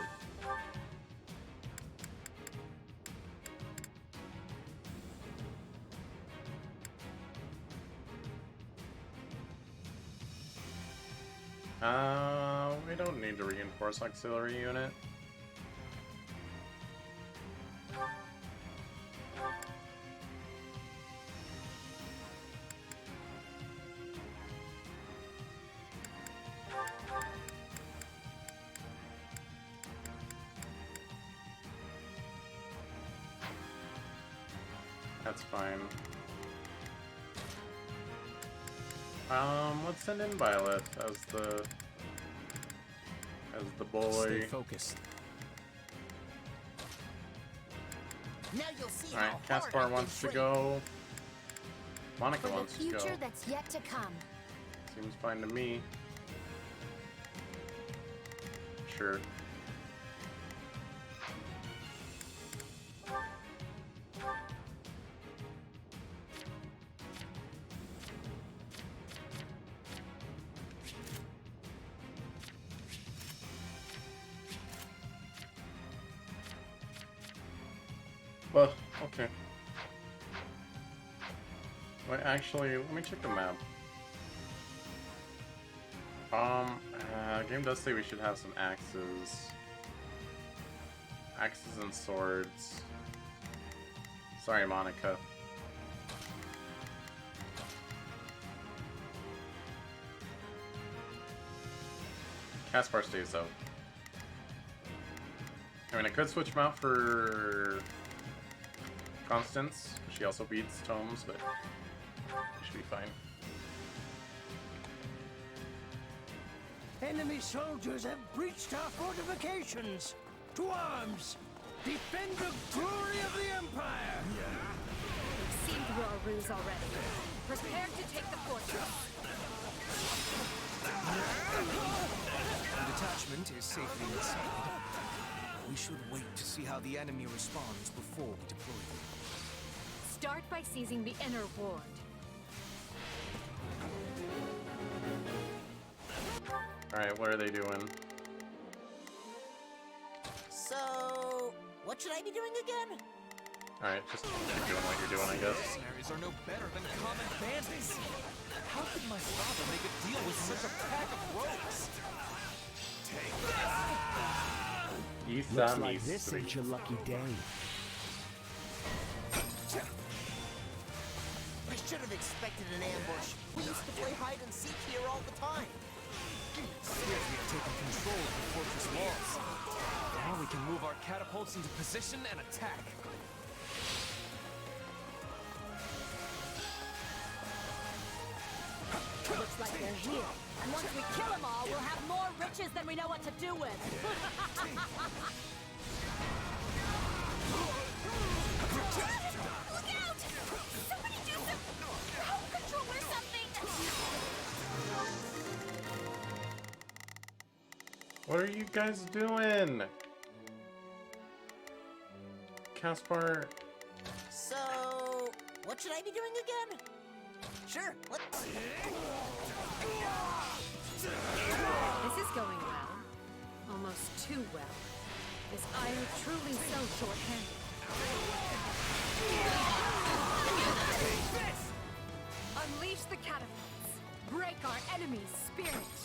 We don't need to reinforce auxiliary unit. That's fine. Let's send in Byleth as the boy. Stay focused. Now you'll see Alright, how hard Caspar I wants to can go. Monica for the wants to go. future that's yet to come. Seems fine to me. Sure. Well, okay. Wait, actually, let me check the map. The game does say we should have some axes. Axes and swords. Sorry, Monica. Caspar stays out. I mean, I could switch him out for Constance. She also beats tomes, but she should be fine. Enemy soldiers have breached our fortifications! To arms! Defend the glory of the Empire! We've seen through our ruse already. Prepare to take the fortress. The detachment is safely inside. We should wait to see how the enemy responds before we deploy them. Start by seizing the inner ward. Alright, what are they doing? So, what should I be doing again? Alright, just keep doing what you're doing, I guess. Mercenaries are no better than common bandits. How could my father make a deal with such a pack of rogues? Looks like this ain't your lucky day. I should have expected an ambush. We used to play hide and seek here all the time. Seems we have taken control of the fortress walls. Now we can move our catapults into position and attack. Looks like they're here. And once we kill them all, we'll have more riches than we know what to do with. Look out! Somebody do some power control or something! What are you guys doing? Caspar. So, what should I be doing again? Sure, let's... This is going well. Almost too well. Is Ire truly so short-handed? Unleash the catapults. Break our enemy's spirit.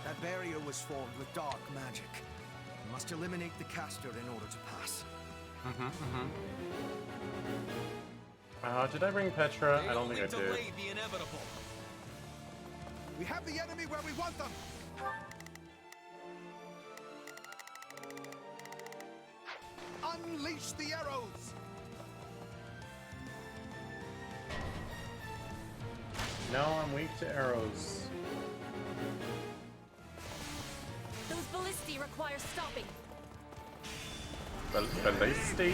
That barrier was formed with dark magic. We must eliminate the caster in order to pass. Did I bring Petra? I don't think I did. The inevitable. We have the enemy where we want them! Unleash the arrows! No, I'm weak to arrows. Those ballistae require stopping. Ballistae?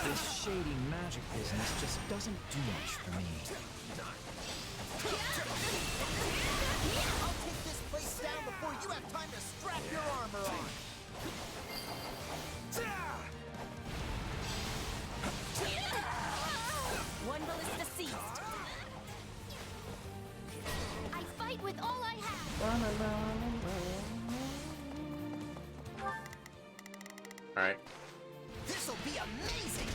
This shady magic business just doesn't do much for me. I'll take this place down before you have time to strap your armor on! One ballista seized. I fight with all I have! Alright. This'll be amazing!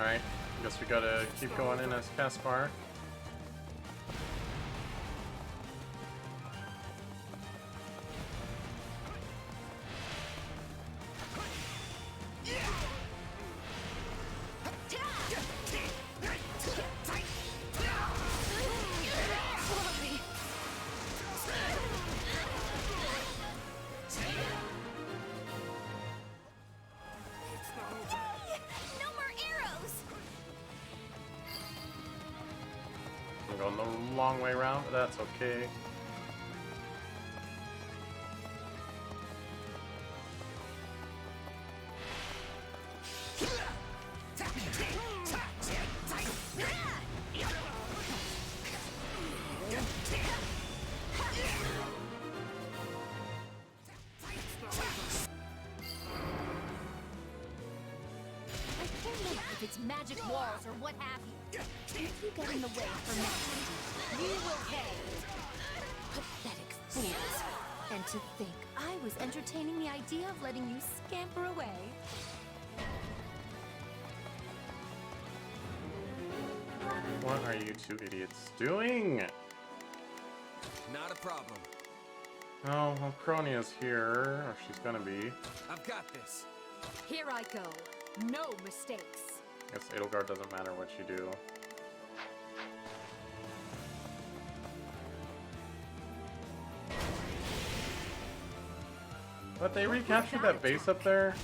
Alright. Guess we gotta keep going in as Caspar. No more arrows! I'm going the long way around, but that's okay. with its magic walls or what have you. If you get in the way for magic, you will pay. Pathetic fools. And to think I was entertaining the idea of letting you scamper away. What are you two idiots doing? Not a problem. Oh, well, Cronia's here, or she's gonna be. I've got this. Here I go. No mistakes. I guess Edelgard doesn't matter what you do. But they recaptured that base up there?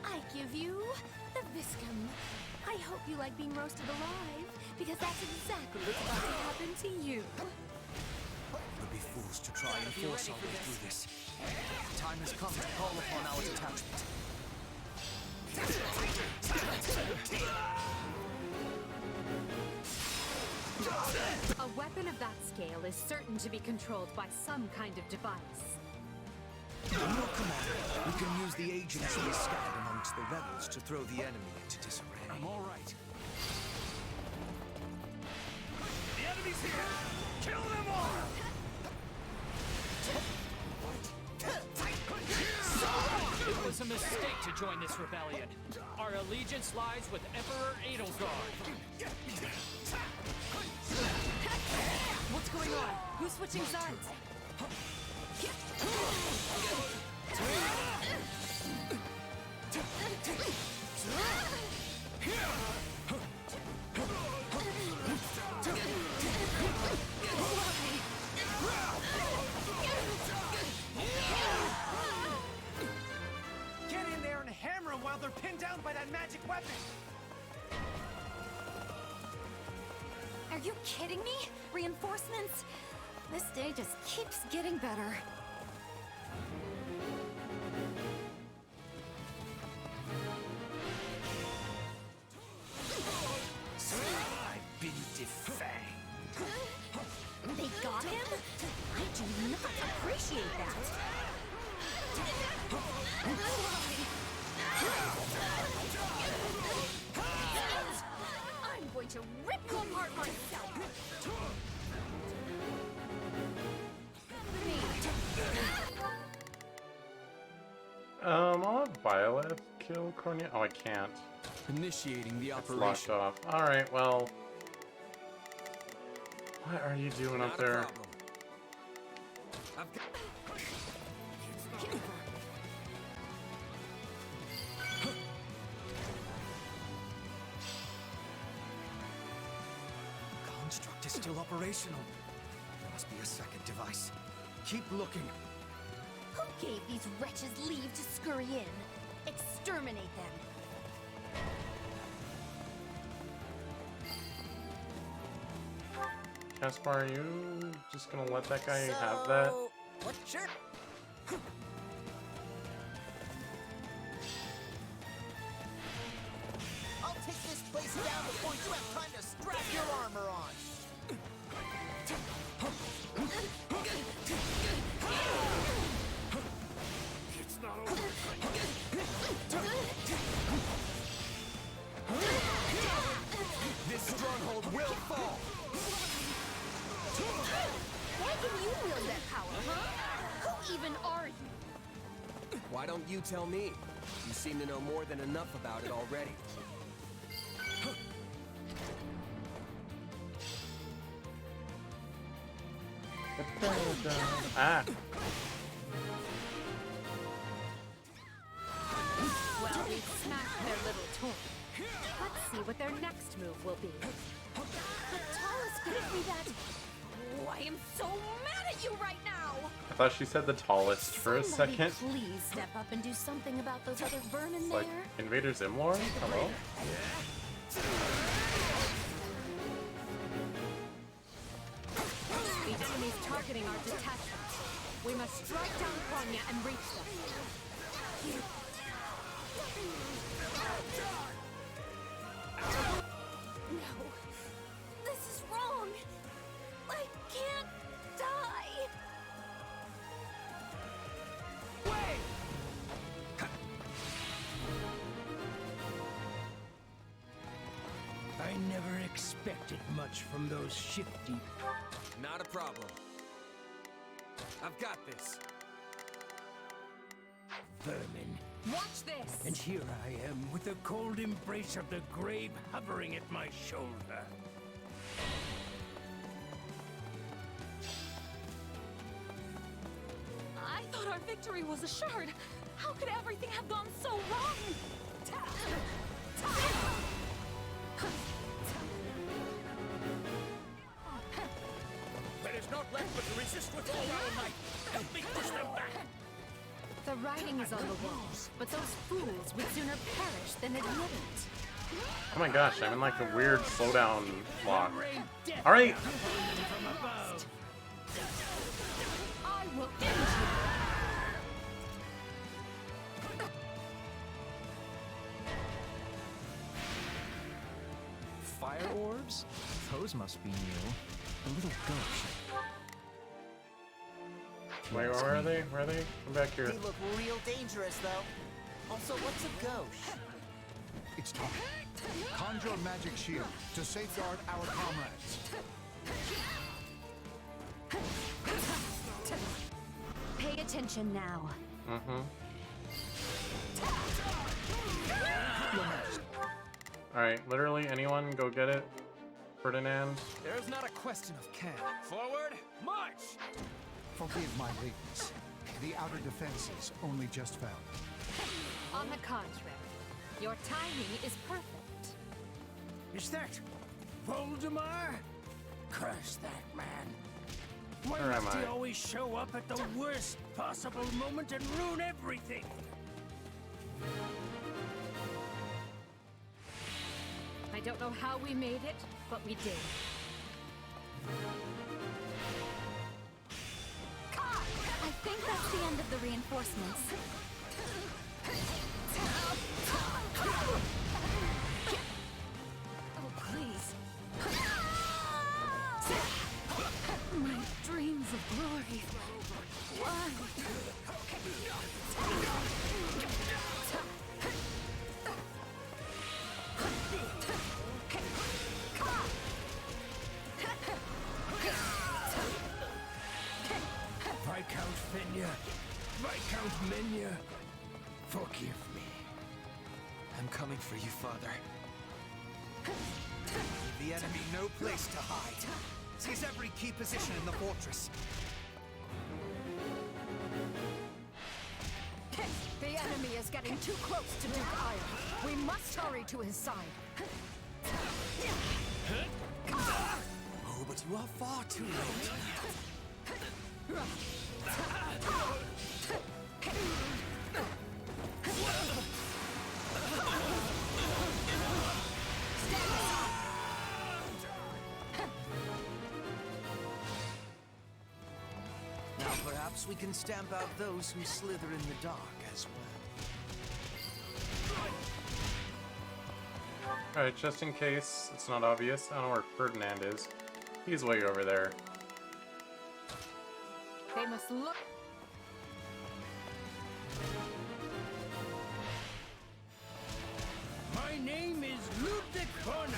I give you the Viscum. I hope you like being roasted alive, because that's exactly what's about to happen to you. We'd be fools to try and force our way through this. The time has come to call upon our detachment. A weapon of that scale is certain to be controlled by some kind of device. In your command, we can use the agents we scattered amongst the rebels to throw the enemy into disarray. I'm all right. The enemy's here! Kill them all! It was a mistake to join this rebellion. Our allegiance lies with Emperor Edelgard. What's going on? Who's switching sides? Get in there and hammer them while they're pinned down by that magic weapon! Are you kidding me? Reinforcements? This day just keeps getting better. I've been defanged. They got him? I do not appreciate that. I'm going to rip you apart myself. I'll have Byleth kill Cronia. Oh, I can't. Initiating the It's operation. locked off. Alright, well. What are you doing up there? Construct is still operational. There must be a second device. Keep looking. Who gave these wretches leave to scurry in? Exterminate them. Caspar, are you just gonna let that guy have that? What's your... I'll take this place down before you have time to strap your armor on! It's not over. This stronghold will fall! Why can you wield that power, huh? Who even are you? Why don't you tell me? You seem to know more than enough about it already. Ah! Well, we've smashed their little toy. Let's see what their next move will be. The tallest gives me that... Oh, I am so mad at you right now! I thought she said the tallest for a Somebody second. please step up and do something about those other vermin Like there. Invader Zimlor? Hello? The enemy's targeting our detachment. We must strike down Quanya and reach them. No. This is wrong. I can't die. expected much from those shifty... Not a problem. I've got this. vermin. Watch this! And here I am, with the cold embrace of the grave hovering at my shoulder. I thought our victory was assured. How could everything have gone so wrong? There is naught left but to resist with all our might. Help me push them back! The writing is on the walls, but those fools would sooner perish than admit it. Oh my gosh, I'm in like a weird slowdown lock. Alright! I will end you! Fire orbs? Those must be new. A little gauche. Wait, where are they? Where are they? Come back here. They look real dangerous, though. Also, what's a gauche? It's time. Conjure a magic shield to safeguard our comrades. Pay attention now. Alright, literally anyone go get it? Ferdinand? There is not a question of can. Forward, march! Forgive my lateness. The outer defenses only just fell. On the contrary, your timing is perfect. Is that Voldemar? Curse that man. Why Where am must he I? always show up at the worst possible moment and ruin everything? I don't know how we made it, but we did. I think that's the end of the reinforcements. Oh, please. My dreams of glory. Why? Viscount Fenya, Viscount Menya, forgive me. I'm coming for you, Father. Give the enemy no place to hide. Seize every key position in the fortress. The enemy is getting too close to Duke Iron. We must hurry to his side. Oh, but you are far too late. Now perhaps we can stamp out those who slither in the dark as well. Alright, just in case it's not obvious, I don't know where Ferdinand is. He's way over there. They must look. My name is Ludwig von Iron.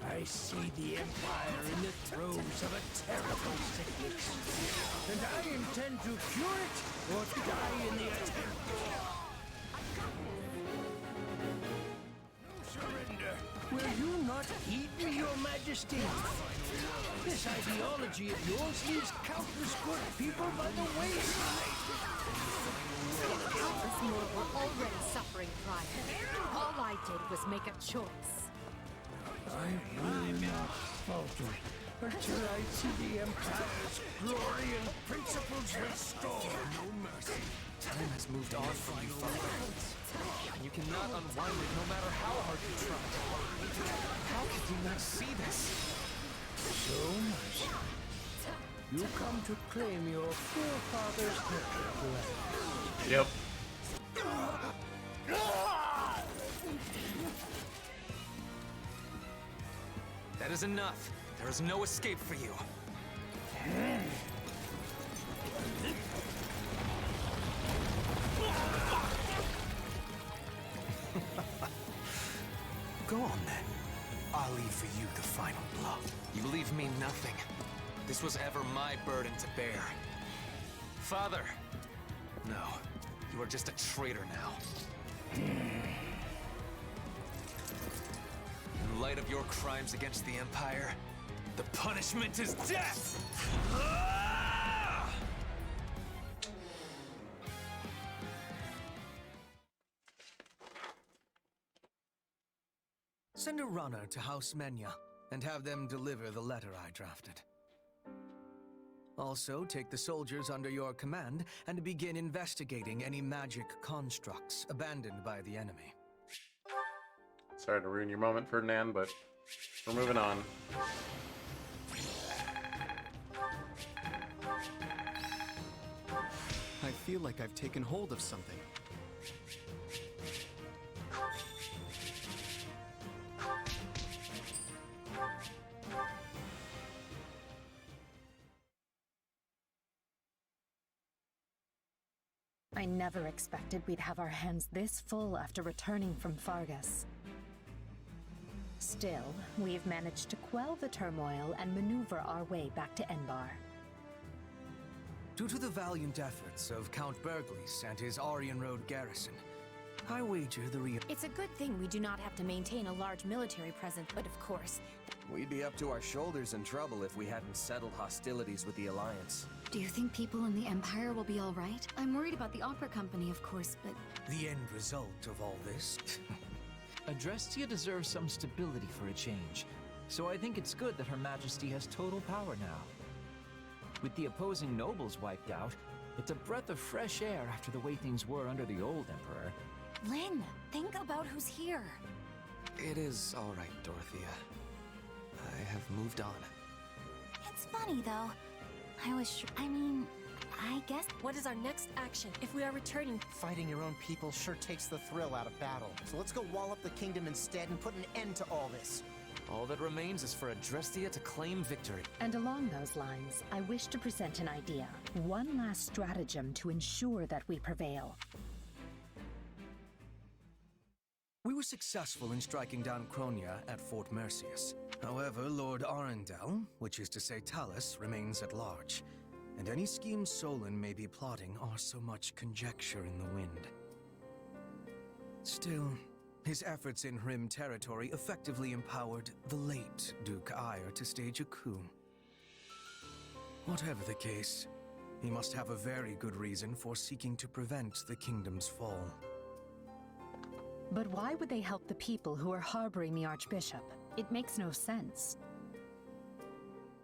I see the Empire in the throes of a terrible sickness, and I intend to cure it or die in the attempt. No surrender. Will you not heed me, Your Majesty? This ideology of yours leaves countless good people by the wayside. Countless more were already suffering prior. All I did was make a choice. I will not falter until I see the Empire's glory and principles restored. No mercy. Time has moved on from you, Father. And you cannot unwind it no matter how hard you try. How could you not see this? So much. You come to claim your forefathers' perfect land. Yep. That is enough. There is no escape for you. Go on then. I'll leave for you the final blow. You leave me nothing. This was ever my burden to bear. Father! No, you are just a traitor now. In light of your crimes against the Empire, the punishment is death! Send a runner to House Menya and have them deliver the letter I drafted. Also, take the soldiers under your command and begin investigating any magic constructs abandoned by the enemy. Sorry to ruin your moment, Ferdinand, but we're moving on. I feel like I've taken hold of something. I never expected we'd have our hands this full after returning from Fargus. Still, we've managed to quell the turmoil and maneuver our way back to Enbar. Due to the valiant efforts of Count Berglis and his Aryan Road garrison, I wager the It's a good thing we do not have to maintain a large military presence, but of course... We'd be up to our shoulders in trouble if we hadn't settled hostilities with the Alliance. Do you think people in the Empire will be all right? I'm worried about the opera company, of course, but... The end result of all this? Adrestia deserves some stability for a change, so I think it's good that Her Majesty has total power now. With the opposing nobles wiped out, it's a breath of fresh air after the way things were under the old Emperor. Lynn, think about who's here. It is all right, Dorothea. I have moved on. It's funny, though. I guess... What is our next action if we are returning? Fighting your own people sure takes the thrill out of battle. So let's go wall up the kingdom instead and put an end to all this. All that remains is for Adrestia to claim victory. And along those lines, I wish to present an idea. One last stratagem to ensure that we prevail. We were successful in striking down Cronia at Fort Mercius. However, Lord Arundel, which is to say Talus, remains at large. And any schemes Solon may be plotting are so much conjecture in the wind. Still, his efforts in Rim territory effectively empowered the late Duke Ire to stage a coup. Whatever the case, he must have a very good reason for seeking to prevent the kingdom's fall. But why would they help the people who are harboring the Archbishop? It makes no sense.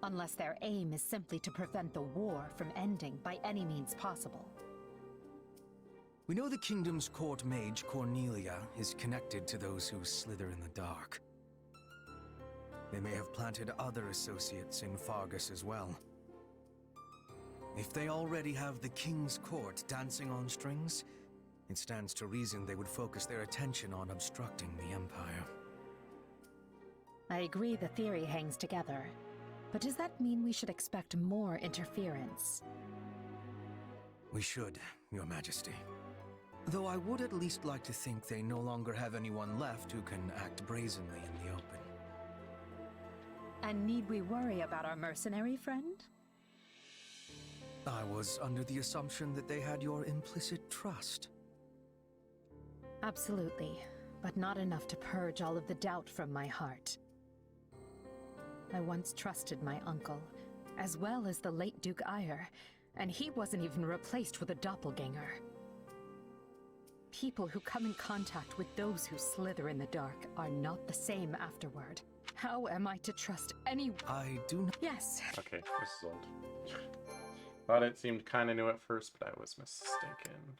Unless their aim is simply to prevent the war from ending by any means possible. We know the kingdom's court mage, Cornelia, is connected to those who slither in the dark. They may have planted other associates in Fargus as well. If they already have the king's court dancing on strings, it stands to reason they would focus their attention on obstructing the Empire. I agree the theory hangs together, but does that mean we should expect more interference? We should, Your Majesty. Though I would at least like to think they no longer have anyone left who can act brazenly in the open. And need we worry about our mercenary friend? I was under the assumption that they had your implicit trust. Absolutely, but not enough to purge all of the doubt from my heart. I once trusted my uncle, as well as the late Duke Ire, and he wasn't even replaced with a doppelganger. People who come in contact with those who slither in the dark are not the same afterward. How am I to trust anyone? I do not... Yes. Okay, this is old. Thought it seemed kind of new at first, but I was mistaken.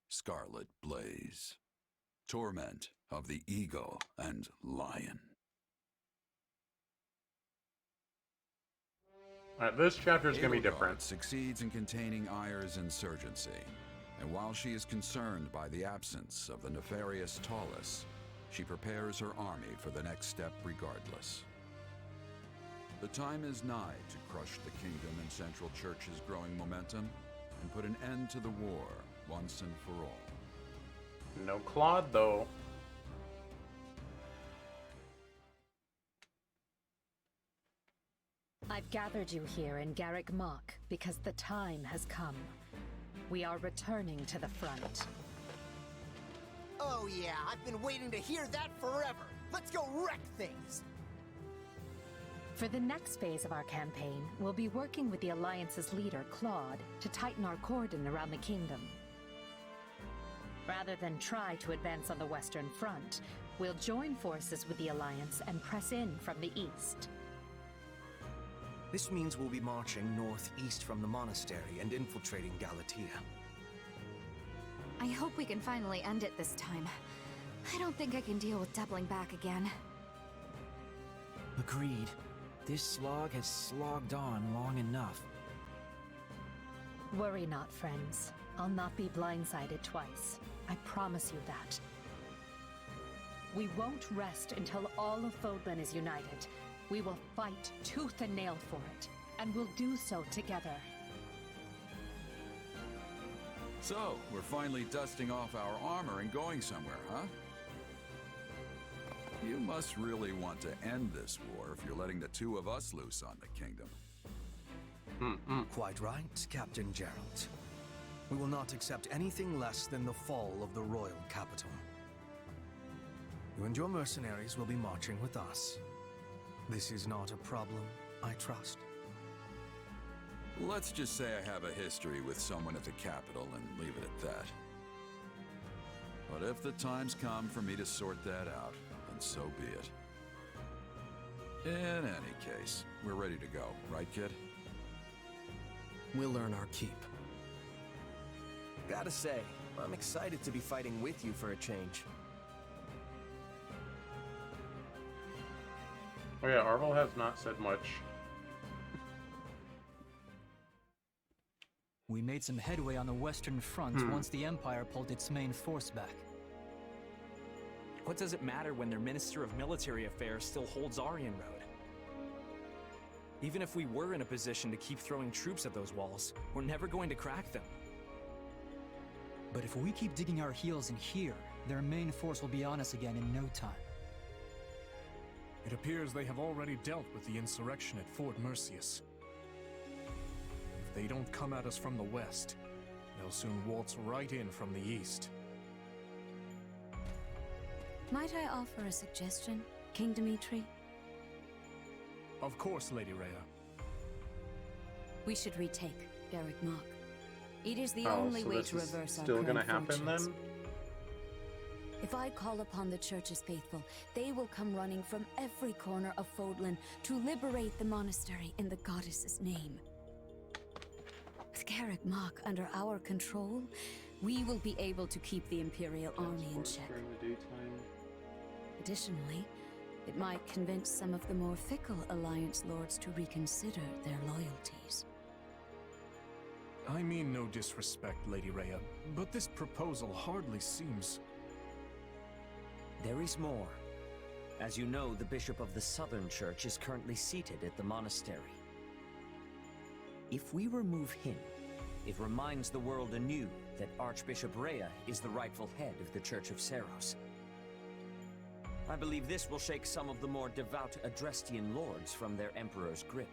Scarlet Blaze. Torment of the Eagle and Lion. Alright, this chapter is going to be Edelgard different. Succeeds in containing Ire's insurgency, and while she is concerned by the absence of the nefarious Talus, she prepares her army for the next step regardless. The time is nigh to crush the kingdom and Central Church's growing momentum and put an end to the war once and for all. No Claude, though. I've gathered you here in Garrick Mach because the time has come. We are returning to the front. Oh yeah, I've been waiting to hear that forever. Let's go wreck things. For the next phase of our campaign, we'll be working with the Alliance's leader, Claude, to tighten our cordon around the kingdom. Rather than try to advance on the Western Front, we'll join forces with the Alliance and press in from the east. This means we'll be marching northeast from the monastery and infiltrating Galatea. I hope we can finally end it this time. I don't think I can deal with doubling back again. Agreed. This slog has slogged on long enough. Worry not, friends. I'll not be blindsided twice. I promise you that. We won't rest until all of Fodlan is united. We will fight tooth and nail for it, and we'll do so together. So, we're finally dusting off our armor and going somewhere, huh? You must really want to end this war if you're letting the two of us loose on the kingdom. Quite right, Captain Gerald. We will not accept anything less than the fall of the royal capital. You and your mercenaries will be marching with us. This is not a problem, I trust. Let's just say I have a history with someone at the capital and leave it at that. But if the time's come for me to sort that out, then so be it. In any case, we're ready to go, right, kid? We'll earn our keep. Gotta say, I'm excited to be fighting with you for a change. Oh yeah, Arvel has not said much. We made some headway on the Western Front once the Empire pulled its main force back. What does it matter when their Minister of Military Affairs still holds Aryan Road? Even if we were in a position to keep throwing troops at those walls, we're never going to crack them. But if we keep digging our heels in here, their main force will be on us again in no time. It appears they have already dealt with the insurrection at Fort Mercius. If they don't come at us from the west, they'll soon waltz right in from the east. Might I offer a suggestion, King Dimitri? Of course, Lady Rhea. We should retake Garrick Mach. It is the Oh, only so way this to is reverse our still current gonna happen fortunes. then? If I call upon the Church's faithful, they will come running from every corner of Fodlan to liberate the monastery in the goddess's name. With Garrick Mach under our control, we will be able to keep the Imperial army in check. During the daytime. Additionally, it might convince some of the more fickle Alliance lords to reconsider their loyalties. I mean no disrespect, Lady Rhea, but this proposal hardly seems... There is more. As you know, the Bishop of the Southern Church is currently seated at the monastery. If we remove him, it reminds the world anew that Archbishop Rhea is the rightful head of the Church of Seros. I believe this will shake some of the more devout Adrestian lords from their Emperor's grip.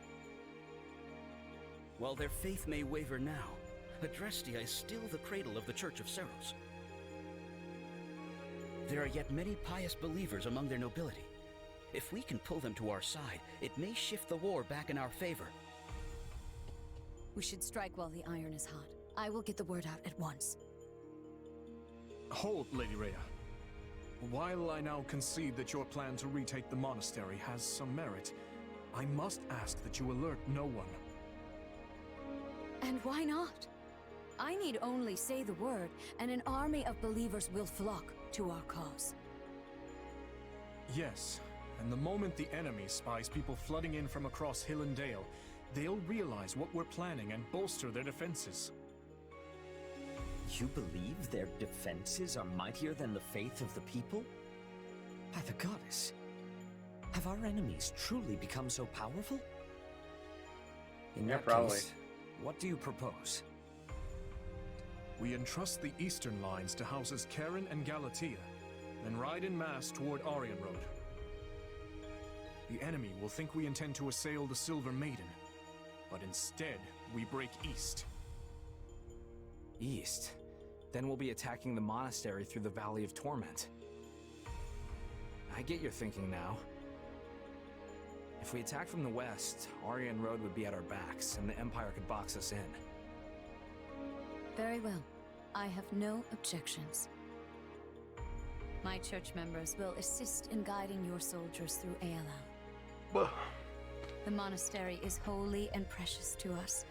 While their faith may waver now, Adrestia is still the cradle of the Church of Seros. There are yet many pious believers among their nobility. If we can pull them to our side, it may shift the war back in our favor. We should strike while the iron is hot. I will get the word out at once. Hold, Lady Rhea. While I now concede that your plan to retake the monastery has some merit, I must ask that you alert no one. And why not? I need only say the word, and an army of believers will flock to our cause. Yes, and the moment the enemy spies people flooding in from across Hill and Dale, they'll realize what we're planning and bolster their defenses. You believe their defenses are mightier than the faith of the people? By the goddess, have our enemies truly become so powerful? In that probably. case, what do you propose? We entrust the eastern lines to houses Karen and Galatea, then ride en masse toward Aryan Road. The enemy will think we intend to assail the Silver Maiden, but instead, we break east. East? Then we'll be attacking the monastery through the Valley of Torment. I get your thinking now. If we attack from the west, Aryan Road would be at our backs, and the Empire could box us in. Very well. I have no objections. My church members will assist in guiding your soldiers through Aelau. The monastery is holy and precious to us,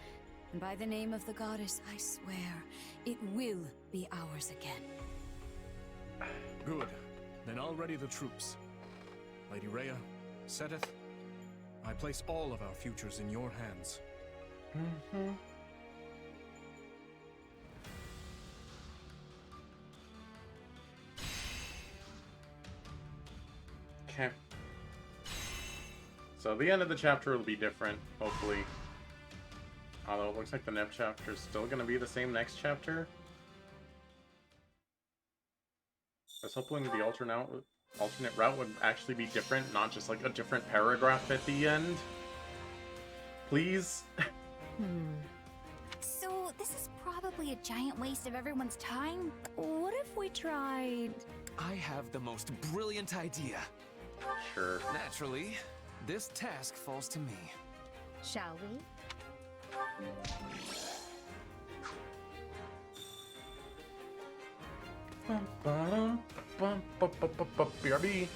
and by the name of the goddess, I swear, it will be ours again. Good. Then I'll ready the troops. Lady Rhea, Seteth, I place all of our futures in your hands. Okay. So the end of the chapter will be different, hopefully. Although it looks like the next chapter is still going to be the same next chapter. I was hoping the alternate route would actually be different, not just like a different paragraph at the end. Please? So, this is probably a giant waste of everyone's time. What if we tried... I have the most brilliant idea. Sure. Naturally, this task falls to me. Shall we? BRB.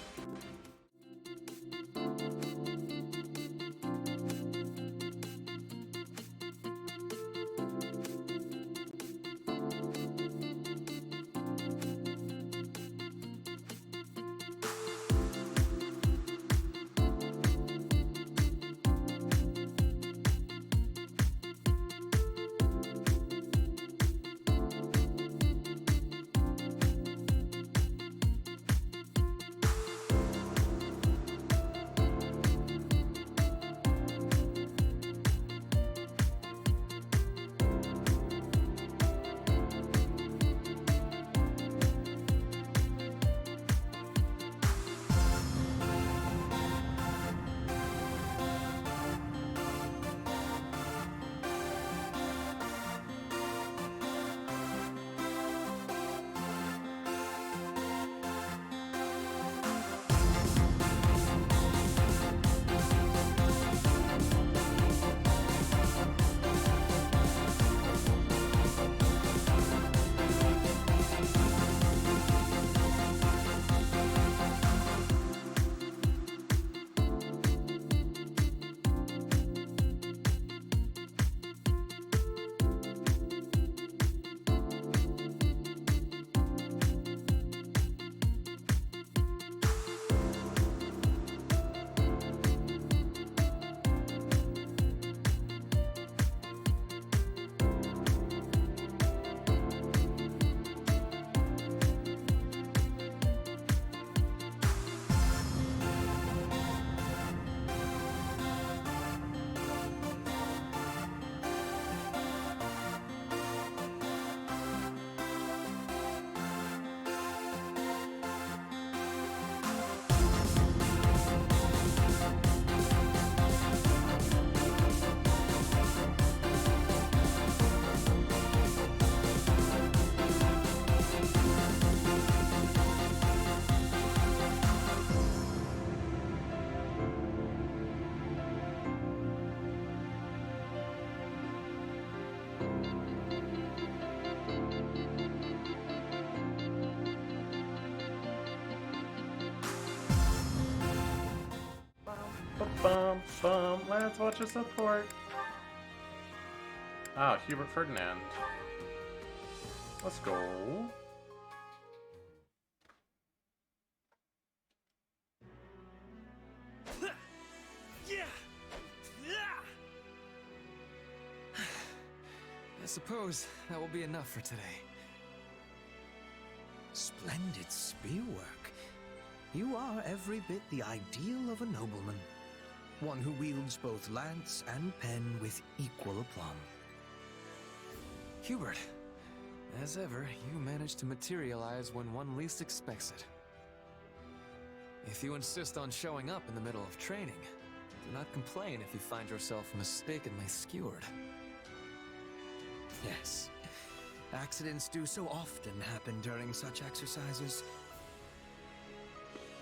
Let's watch a support. Ah, Hubert Ferdinand. Let's go. I suppose that will be enough for today. Splendid spearwork. You are every bit the ideal of a nobleman. One who wields both lance and pen with equal aplomb. Hubert, As ever, you manage to materialize when one least expects it. If you insist on showing up in the middle of training, do not complain if you find yourself mistakenly skewered. Yes. Accidents do so often happen during such exercises.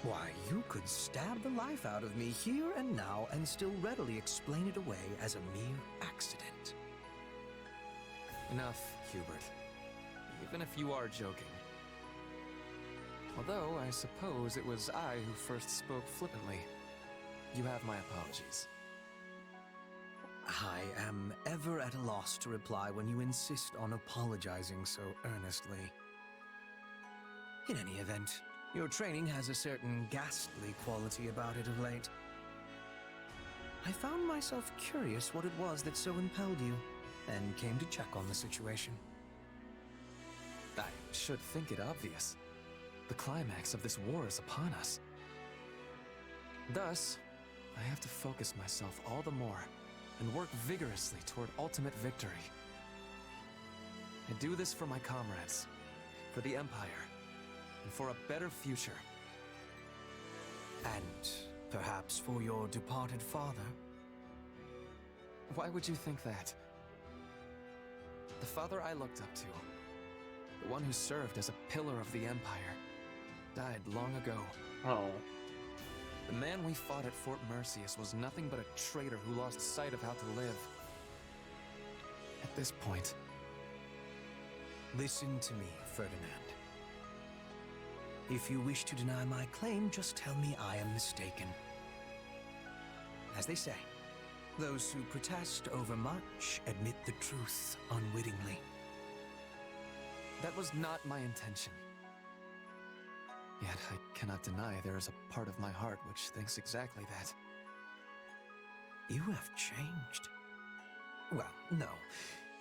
Why, you could stab the life out of me here and now and still readily explain it away as a mere accident. Enough, Hubert. Even if you are joking. Although, I suppose it was I who first spoke flippantly. You have my apologies. I am ever at a loss to reply when you insist on apologizing so earnestly. In any event, your training has a certain ghastly quality about it of late. I found myself curious what it was that so impelled you, and came to check on the situation. I should think it obvious. The climax of this war is upon us. Thus, I have to focus myself all the more and work vigorously toward ultimate victory. I do this for my comrades, for the Empire, and for a better future. And perhaps for your departed father? Why would you think that? The father I looked up to, the one who served as a pillar of the Empire, died long ago. Oh. The man we fought at Fort Merceus was nothing but a traitor who lost sight of how to live. At this point... Listen to me, Ferdinand. If you wish to deny my claim, just tell me I am mistaken. As they say, those who protest overmuch admit the truth unwittingly. That was not my intention. Yet I cannot deny there is a part of my heart which thinks exactly that. You have changed. Well, no.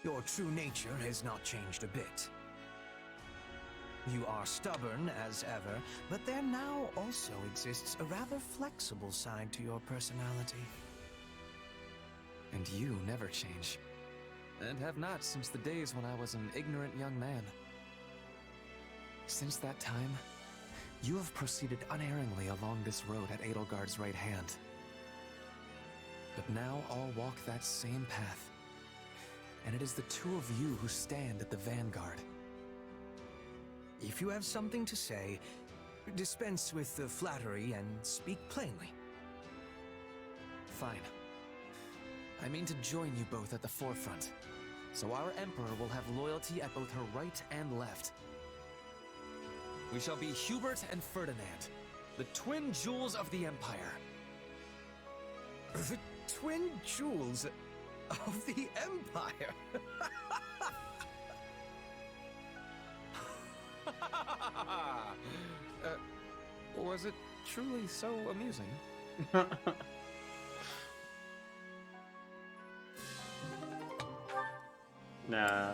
Your true nature has not changed a bit. You are stubborn as ever, but there now also exists a rather flexible side to your personality. And you never change. And have not since the days when I was an ignorant young man. Since that time, you have proceeded unerringly along this road at Edelgard's right hand. But now all walk that same path. And it is the two of you who stand at the vanguard. If you have something to say, dispense with the flattery and speak plainly. Fine. I mean to join you both at the forefront, so our Emperor will have loyalty at both her right and left. We shall be Hubert and Ferdinand, the twin jewels of the Empire. The twin jewels of the Empire? Was it truly so amusing? Nah.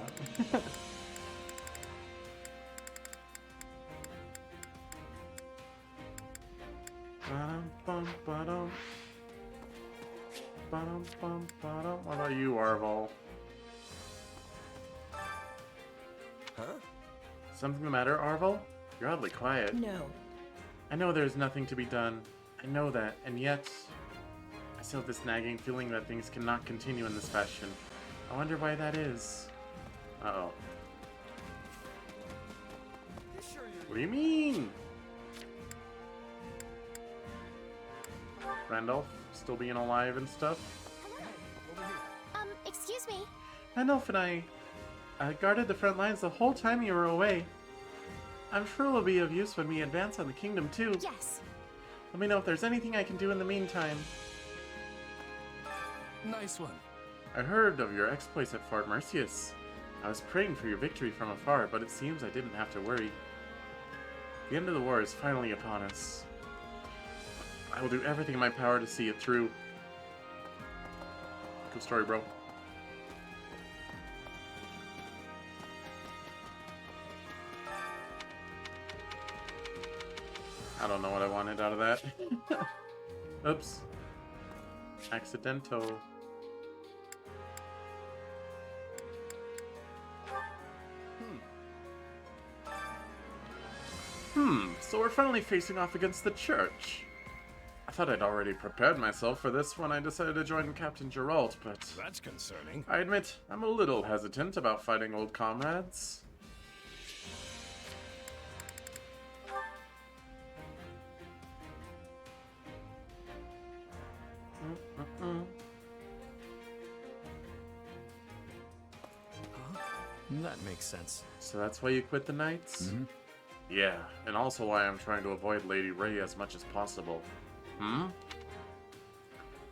What about you, Arval? Huh? Something the matter, Arval? You're oddly quiet. No. I know there's nothing to be done. I know that, and yet... I still have this nagging feeling that things cannot continue in this fashion. I wonder why that is. Uh-oh. What do you mean? Randolph still being alive and stuff? Excuse me. Randolph and I guarded the front lines the whole time you were away. I'm sure it will be of use when we advance on the kingdom too. Yes. Let me know if there's anything I can do in the meantime. Nice one. I heard of your exploits at Fort Merceus. I was praying for your victory from afar, but it seems I didn't have to worry. The end of the war is finally upon us. I will do everything in my power to see it through. Good story, bro. I don't know what I wanted out of that. Oops. Accidental. So we're finally facing off against the church. I thought I'd already prepared myself for this when I decided to join Captain Geralt, but... That's concerning. I admit, I'm a little hesitant about fighting old comrades. That makes sense. So that's why you quit the Knights? Yeah, and also why I'm trying to avoid Lady Ray as much as possible.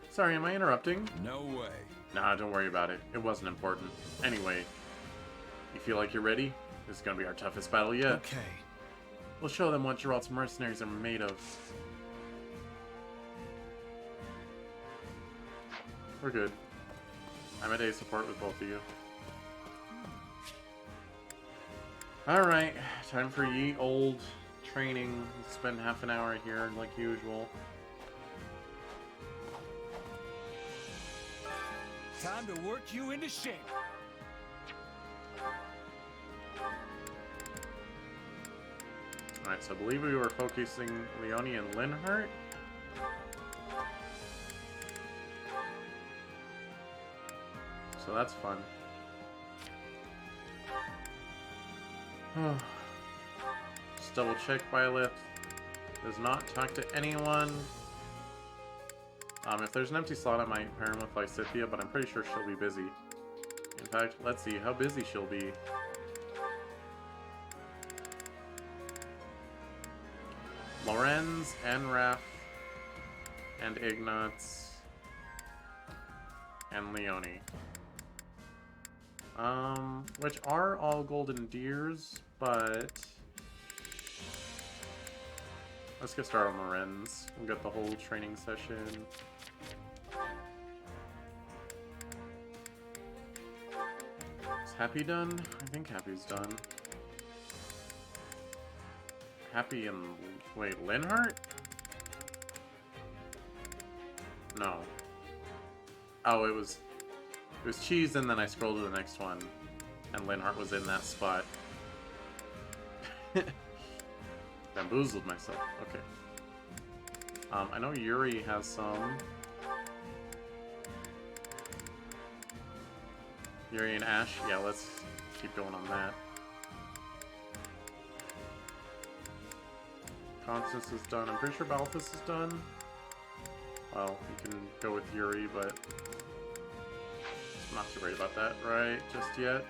Sorry, am I interrupting? No way. Nah, don't worry about it. It wasn't important. Anyway, you feel like you're ready? This is gonna be our toughest battle yet. Okay. We'll show them what Geralt's mercenaries are made of. We're good. I'm at A support with both of you. Alright, time for ye old training. We'll spend half an hour here like usual. Time to work you into shape. Alright, so I believe we were focusing Leonie and Linhart. So that's fun. Just double check Byleth. Does not talk to anyone. If there's an empty slot, I might pair him with Lysithea, but I'm pretty sure she'll be busy. In fact, let's see how busy she'll be. Lorenz and Raph and Ignatz and Leonie. Which are all golden deers, but let's get started on Lorenz. We'll get the whole training session. Is Happy done? I think Happy's done. Happy and... wait, Linhart? No. Oh, it was Cheese, and then I scrolled to the next one, and Linhart was in that spot. Bamboozled myself. Okay. I know Yuri has some. Yuri and Ash. Yeah, let's keep going on that. Constance is done. I'm pretty sure Balthus is done. Well, you can go with Yuri, but I'm not too worried about that right just yet.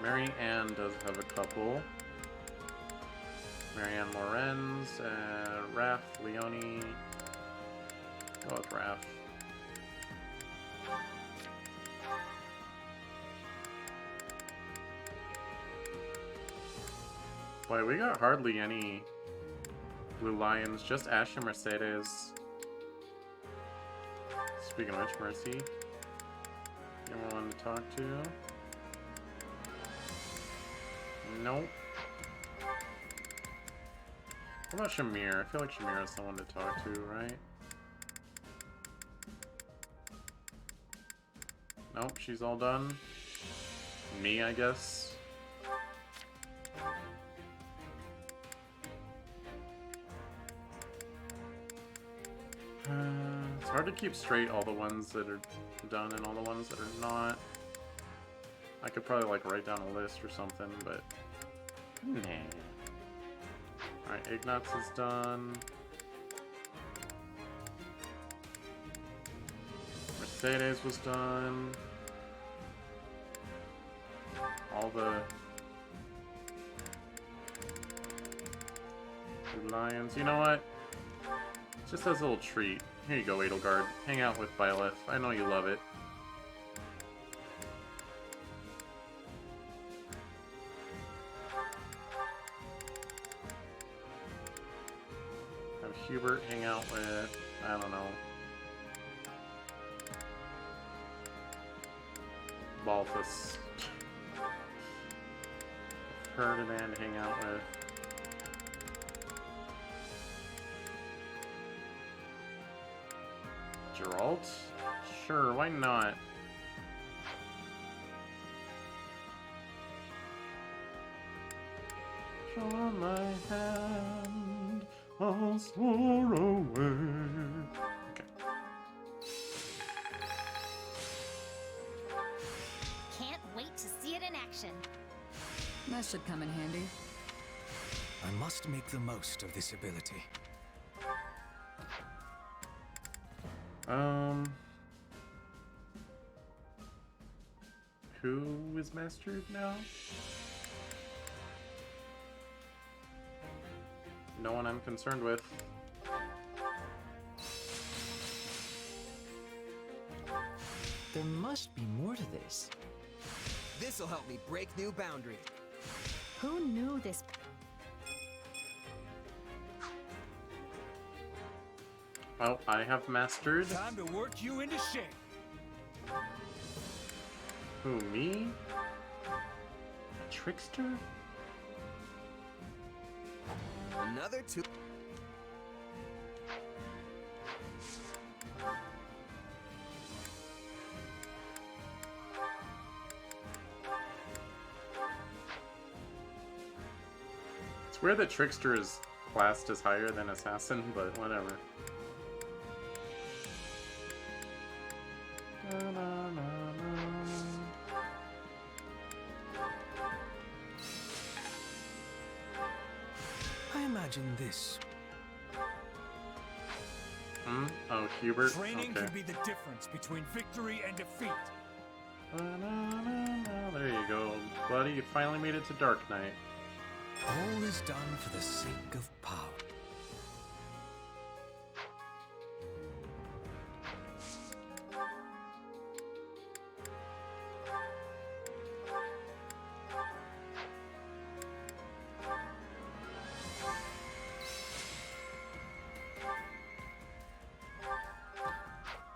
Mary Ann does have a couple. Mary Ann Lorenz, Raph, Leonie. Go with Raph. Boy, we got hardly any Blue Lions, just Ash and Mercedes. Speaking of which, Mercy. Anyone to talk to? Nope. What about Shamir? I feel like Shamir is someone to talk to, right? Nope, she's all done. Me, I guess. It's hard to keep straight all the ones that are done and all the ones that are not. I could probably like write down a list or something, but nah. Alright, Ignatz is done. Mercedes was done. All the Blue Lions. You know what? Just as a little treat. Here you go, Edelgard. Hang out with Byleth. I know you love it. Have Hubert hang out with, I don't know, Balthus. Ferdinand hang out with. Geralt? Sure, why not? Draw my hand, I'll soar away. Can't wait to see it in action. That should come in handy. I must make the most of this ability. Who is mastered now? No one I'm concerned with. There must be more to this. This'll help me break new boundaries. Who knew this? Well, I have mastered. Time to work you into shape. Who, me? A trickster? Another two. It's weird that trickster is classed as higher than assassin, but whatever. I imagine this. Oh, Hubert. Training Okay. can be the difference between victory and defeat. There you go, buddy. You finally made it to Dark Knight. All is done for the sake of power.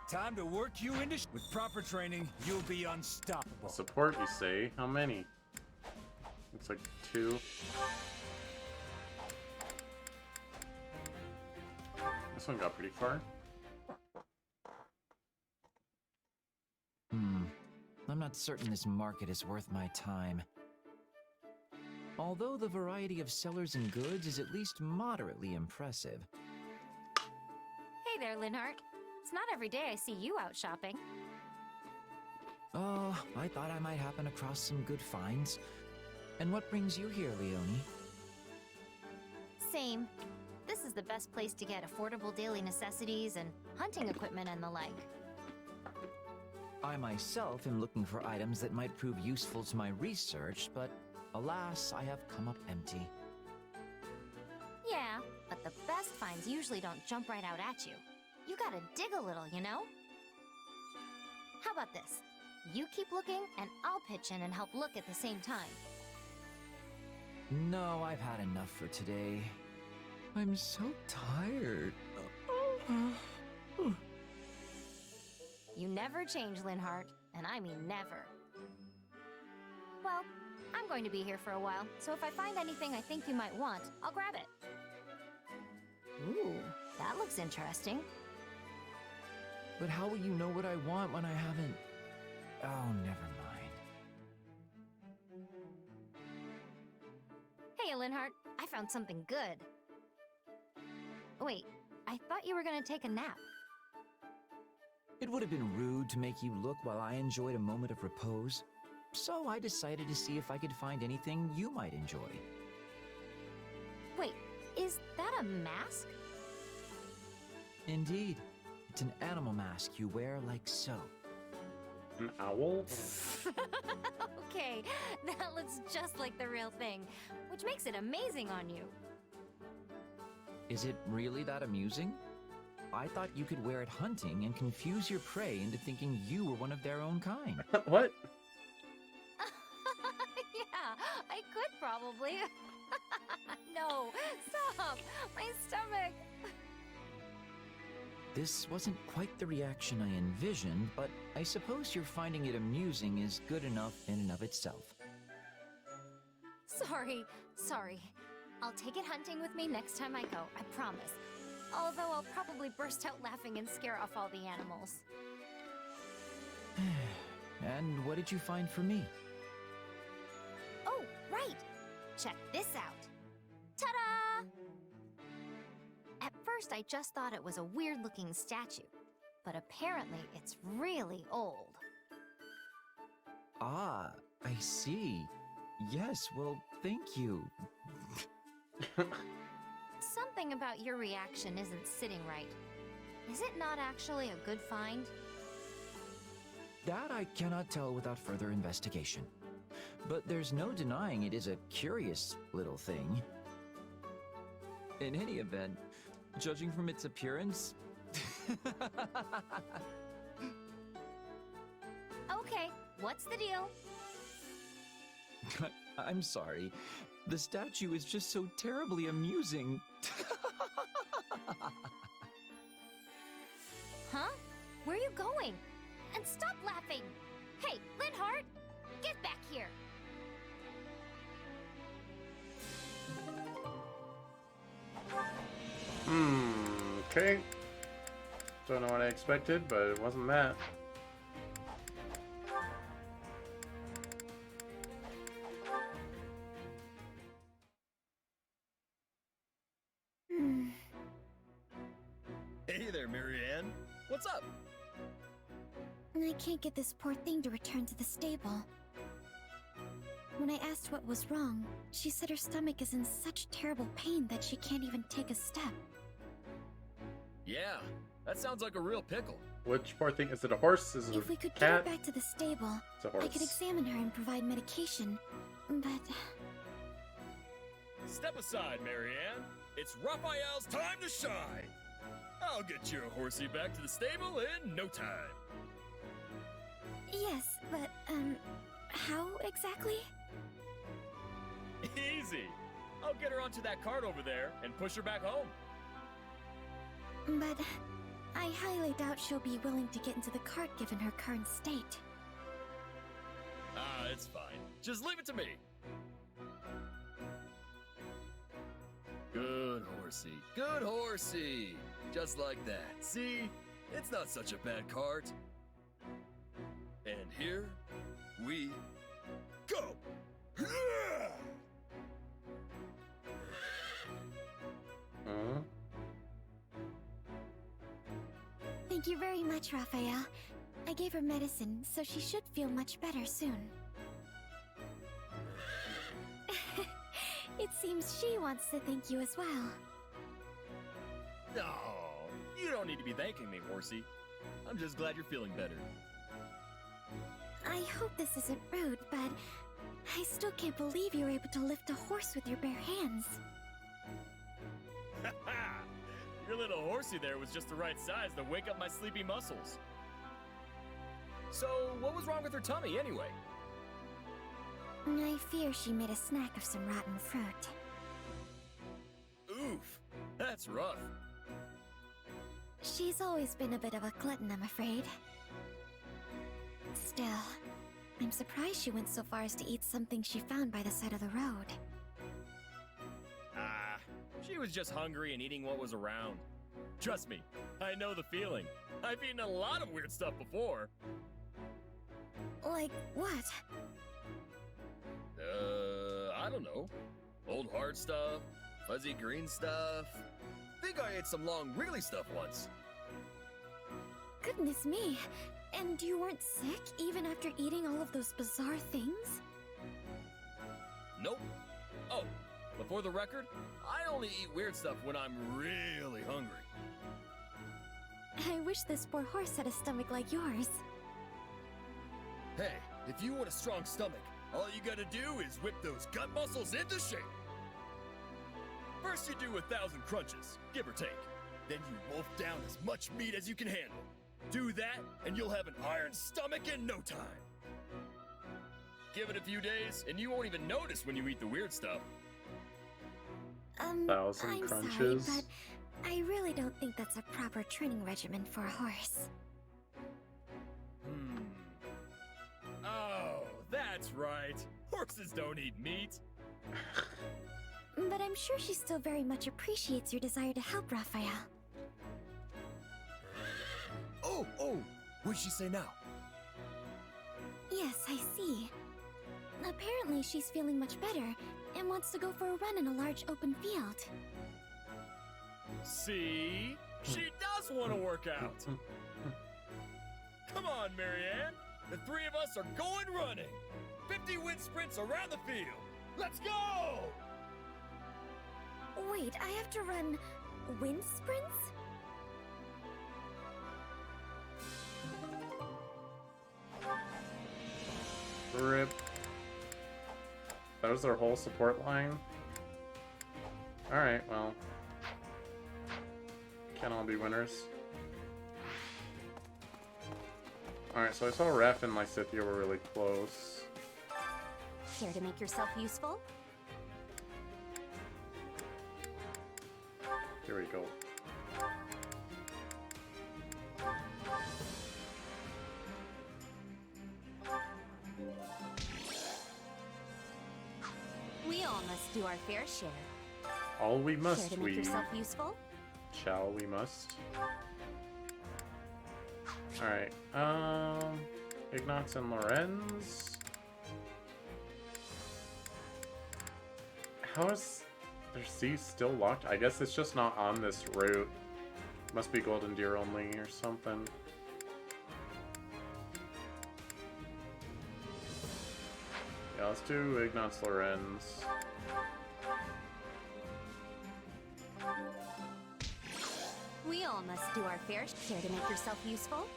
Time to work you into with proper training, you'll be unstoppable. Support, you say? How many? Looks like 2. This one got pretty far. I'm not certain this market is worth my time. Although the variety of sellers and goods is at least moderately impressive. Hey there, Linhart. It's not every day I see you out shopping. Oh, I thought I might happen across some good finds. And what brings you here, Leonie? Same. This is the best place to get affordable daily necessities and hunting equipment and the like. I myself am looking for items that might prove useful to my research, but alas, I have come up empty. Yeah, but the best finds usually don't jump right out at you. You gotta dig a little, you know? How about this? You keep looking, and I'll pitch in and help look at the same time. No, I've had enough for today. I'm so tired. You never change, Linhart, and I mean never. Well, I'm going to be here for a while, so if I find anything I think you might want, I'll grab it. Ooh, that looks interesting. But how will you know what I want when I haven't... Oh, never mind. Hey, Linhart, I found something good. Wait, I thought you were gonna take a nap. It would have been rude to make you look while I enjoyed a moment of repose. So I decided to see if I could find anything you might enjoy. Wait, is that a mask? Indeed. It's an animal mask you wear like so. An owl? Okay, that looks just like the real thing, which makes it amazing on you. Is it really that amusing? I thought you could wear it hunting and confuse your prey into thinking you were one of their own kind. What? Yeah, I could probably. No, stop! My stomach! This wasn't quite the reaction I envisioned, but I suppose your finding it amusing is good enough in and of itself. Sorry. I'll take it hunting with me next time I go, I promise. Although I'll probably burst out laughing and scare off all the animals. And what did you find for me? Oh, right! Check this out. first, I just thought it was a weird-looking statue. But apparently, it's really old. Ah, I see. Yes, well, thank you. Something about your reaction isn't sitting right. Is it not actually a good find? That I cannot tell without further investigation. But there's no denying it is a curious little thing. In any event, judging from its appearance... Okay, what's the deal? I'm sorry. The statue is just so terribly amusing. Huh? Where are you going? And stop laughing! Hey, Linhardt! Get back here! Okay. Don't know what I expected, but it wasn't that. Hey there, Marianne. What's up? I can't get this poor thing to return to the stable. When I asked what was wrong, she said her stomach is in such terrible pain that she can't even take a step. Yeah, that sounds like a real pickle. Which poor thing? Is it a horse? Is it If a we could get her cat? back to the stable, It's a I could horse. examine her and provide medication. But Step aside, Marianne. It's Raphael's time to shine. I'll get your horsey back to the stable in no time. yes, but how exactly? Easy. I'll get her onto that cart over there and push her back home. But I highly doubt she'll be willing to get into the cart given her current state. Ah, it's fine. Just leave it to me. Good horsey. Good horsey. Just like that. See? It's not such a bad cart. And here we go. Thank you very much, Raphael. I gave her medicine, so she should feel much better soon. It seems she wants to thank you as well. No, you don't need to be thanking me, horsey. I'm just glad you're feeling better. I hope this isn't rude, but I still can't believe you were able to lift a horse with your bare hands. Your little horsey there was just the right size to wake up my sleepy muscles. So, what was wrong with her tummy anyway? I fear she made a snack of some rotten fruit. Oof, that's rough. She's always been a bit of a glutton, I'm afraid. Still, I'm surprised she went so far as to eat something she found by the side of the road. Ah, she was just hungry and eating what was around. Trust me, I know the feeling. I've eaten a lot of weird stuff before. Like what? I don't know. Old hard stuff, fuzzy green stuff. Think I ate some long wriggly stuff once. Goodness me. And you weren't sick even after eating all of those bizarre things? Nope. Oh, before the record, I only eat weird stuff when I'm really hungry. I wish this poor horse had a stomach like yours. Hey, if you want a strong stomach, all you gotta do is whip those gut muscles into shape. First you do 1,000 crunches, give or take. Then you wolf down as much meat as you can handle. Do that, and you'll have an iron stomach in no time. Give it a few days, and you won't even notice when you eat the weird stuff. 1,000 I'm crunches. sorry, but I really don't think that's a proper training regimen for a horse. Oh, that's right. Horses don't eat meat. But I'm sure she still very much appreciates your desire to help Raphael. Oh, what'd she say now? Yes, I see. Apparently she's feeling much better and wants to go for a run in a large open field. See? She does want to work out. Come on, Marianne. The three of us are going running. 50 wind sprints around the field. Let's go! Wait, I have to run wind sprints? Rip. That was their whole support line? Alright, well. Can't all be winners. Alright, so I saw Ref and Lysithea were really close. Care to make yourself useful? Here we go. We all must do our fair share. All we must, Care to make yourself useful? Shall we must. Alright, Ignatz and Lorenz. How is their C still locked? I guess it's just not on this route. Must be Golden Deer only or something. Yeah, let's do Ignatz Lorenz. We all must do our fair share. To make yourself useful?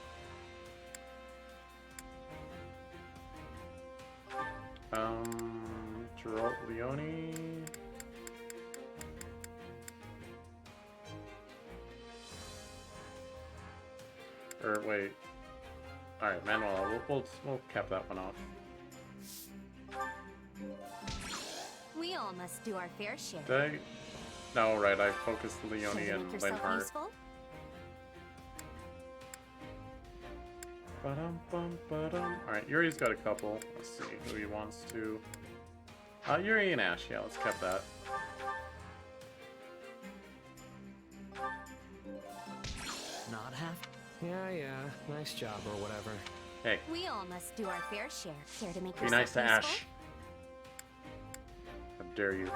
Geralt Leone. Or wait. Alright, Manuel, we'll cap that one off. We all must do our fair share. Did I? No, right, I focused Leone Care to and make yourself Linhardt. useful? Alright, Yuri's got a couple. Let's see who he wants to. Yuri and Ash, yeah, let's cap that. Not half. Yeah, nice job or whatever. Hey, We all must do our fair share. Care to make be yourself nice to useful? Ash. How dare you.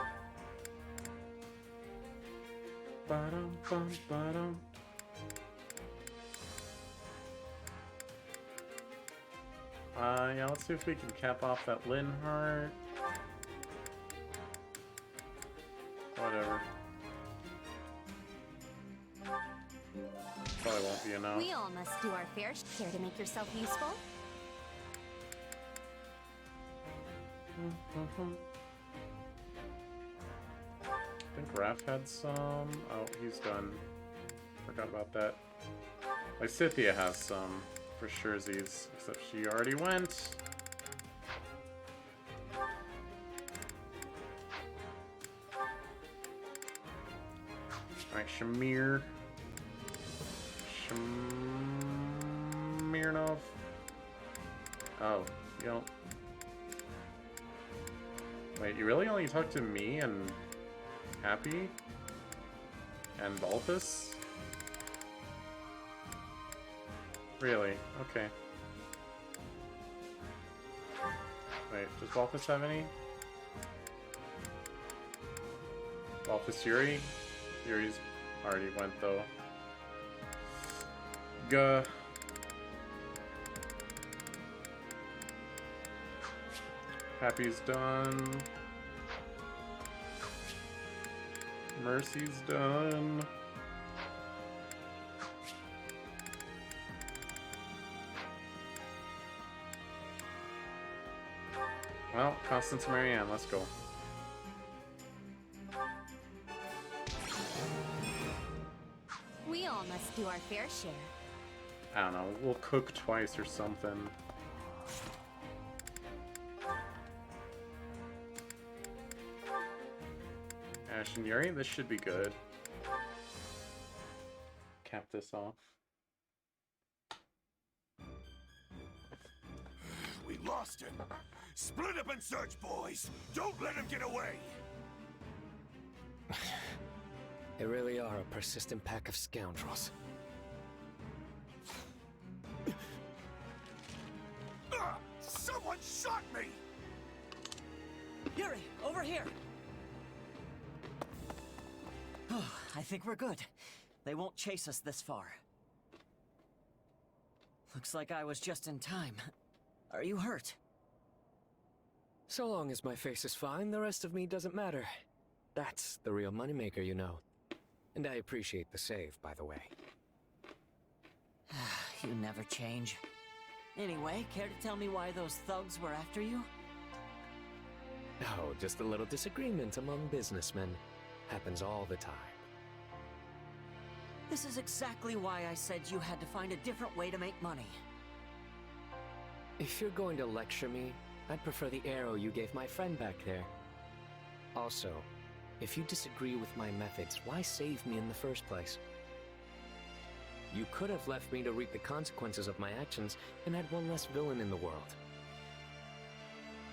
Yeah, let's see if we can cap off that Linhardt. Whatever. Probably won't be enough. We all must do our fair share. Care to make yourself useful? I think Raph had some. Oh, he's done. Forgot about that. Lysithea has some for surezies, except she already went. Alright, Shamir. Smirnov. Oh, you don't. Wait, you really only talk to me and Happy? And Balthus? Really? Okay. Wait, does Balthus have any? Balthus Yuri? Yuri's already went though. Gah. Happy's done. Mercy's done. Well, Constance and Marianne, let's go. We all must do our fair share. I don't know, we'll cook twice or something. Ash and Yuri, this should be good. Cap this off. We lost him. Split up and search, boys. Don't let him get away. They really are a persistent pack of scoundrels. Someone shot me! Yuri, over here! I think we're good. They won't chase us this far. Looks like I was just in time. Are you hurt? So long as my face is fine, the rest of me doesn't matter. That's the real moneymaker, you know. And I appreciate the save, by the way. You never change. Anyway, care to tell me why those thugs were after you? Oh, just a little disagreement among businessmen. Happens all the time. This is exactly why I said you had to find a different way to make money. If you're going to lecture me, I'd prefer the arrow you gave my friend back there. Also, if you disagree with my methods, why save me in the first place? You could have left me to reap the consequences of my actions and had one less villain in the world.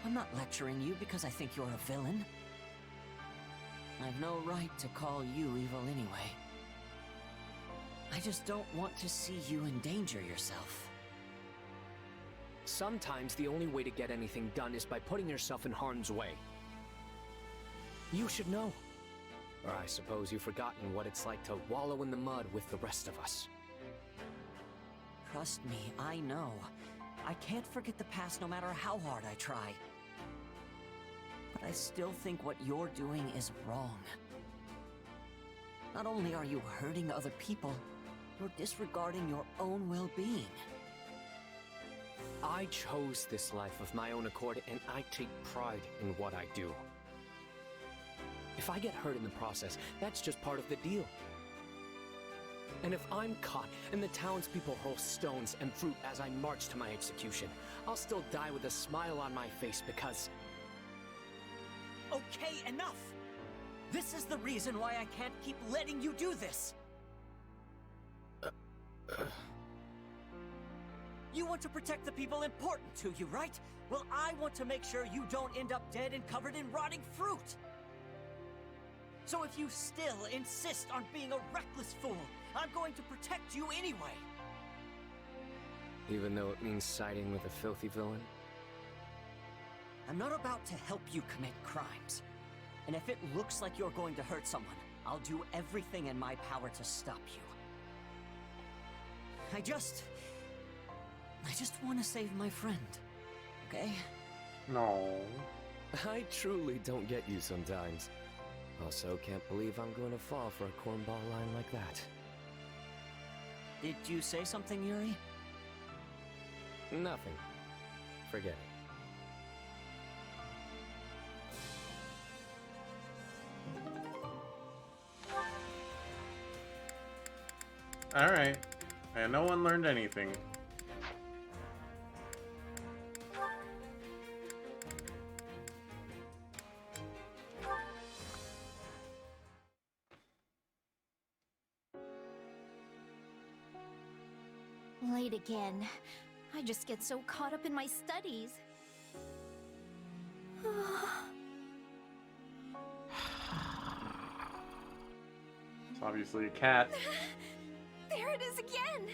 I'm not lecturing you because I think you're a villain. I've no right to call you evil anyway. I just don't want to see you endanger yourself. Sometimes the only way to get anything done is by putting yourself in harm's way. You should know. Or I suppose you've forgotten what it's like to wallow in the mud with the rest of us. Trust me, I know. I can't forget the past no matter how hard I try. But I still think what you're doing is wrong. Not only are you hurting other people, you're disregarding your own well-being. I chose this life of my own accord, and I take pride in what I do. If I get hurt in the process, that's just part of the deal. And if I'm caught and the townspeople hurl stones and fruit as I march to my execution, I'll still die with a smile on my face because... Okay, enough! This is the reason why I can't keep letting you do this! You want to protect the people important to you, right? Well, I want to make sure you don't end up dead and covered in rotting fruit! So if you still insist on being a reckless fool, I'm going to protect you anyway! Even though it means siding with a filthy villain? I'm not about to help you commit crimes. And if it looks like you're going to hurt someone, I'll do everything in my power to stop you. I just want to save my friend, okay? No. I truly don't get you sometimes. Also, can't believe I'm going to fall for a cornball line like that. Did you say something, Yuri? Nothing. Forget it. Alright. And no one learned anything. Late again. I just get so caught up in my studies. It's obviously a cat. There it is again!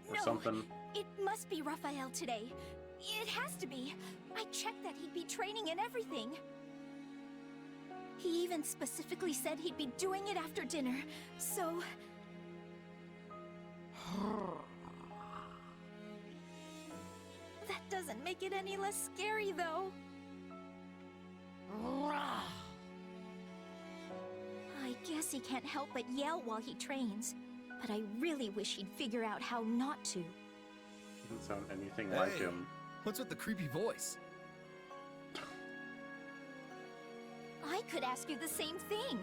Or something. It must be Raphael today. It has to be. I checked that he'd be training and everything. He even specifically said he'd be doing it after dinner, so... That doesn't make it any less scary, though. I guess he can't help but yell while he trains, but I really wish he'd figure out how not to. Doesn't sound anything like him. What's with the creepy voice? I could ask you the same thing.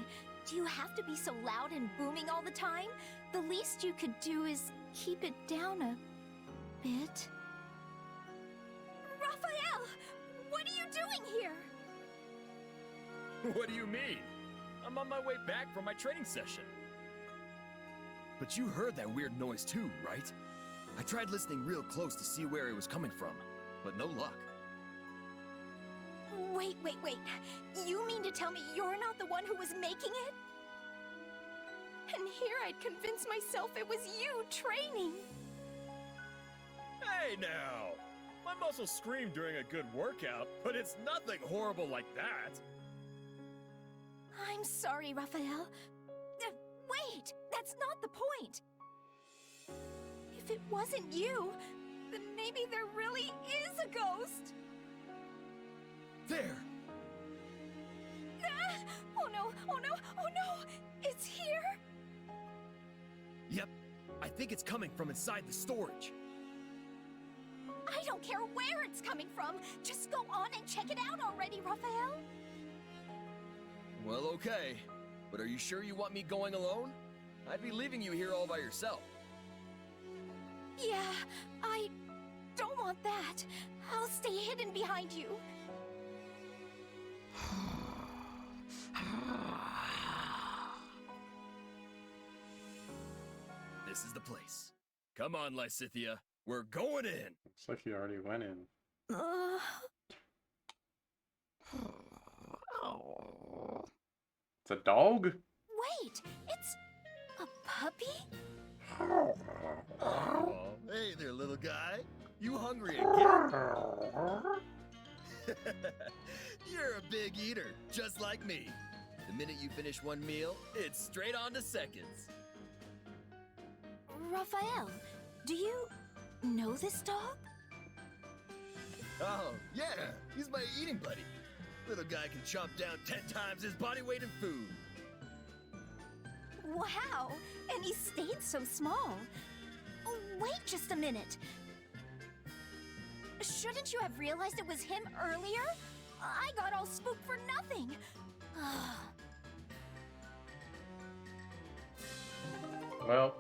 Do you have to be so loud and booming all the time? The least you could do is keep it down a bit. Raphael! What are you doing here? What do you mean? I'm on my way back from my training session. But you heard that weird noise too, right? I tried listening real close to see where it was coming from, but no luck. Wait. You mean to tell me you're not the one who was making it? And here I'd convinced myself it was you training. Hey now! My muscles scream during a good workout, but it's nothing horrible like that. I'm I'm sorry, Raphael. Wait! That's not the point! If it wasn't you, then maybe there really is a ghost! There! Ah! Oh no, oh no, oh no! It's here? Yep, I think it's coming from inside the storage. I don't care where it's coming from! Just go on and check it out already, Raphael! Well, okay. But are you sure you want me going alone? I'd be leaving you here all by yourself. Yeah, I don't want that. I'll stay hidden behind you. This is the place. Come on, Lysithea. We're going in! Looks like you already went in. It's a dog? Wait, it's a puppy? Oh, hey there, little guy. You hungry again? You're a big eater, just like me. The minute you finish one meal, it's straight on to seconds. Raphael, do you know this dog? Oh, yeah, he's my eating buddy. Little guy can chomp down 10 times his body weight in food. Wow, and he stayed so small. Oh, wait just a minute. Shouldn't you have realized it was him earlier? I got all spooked for nothing. Well.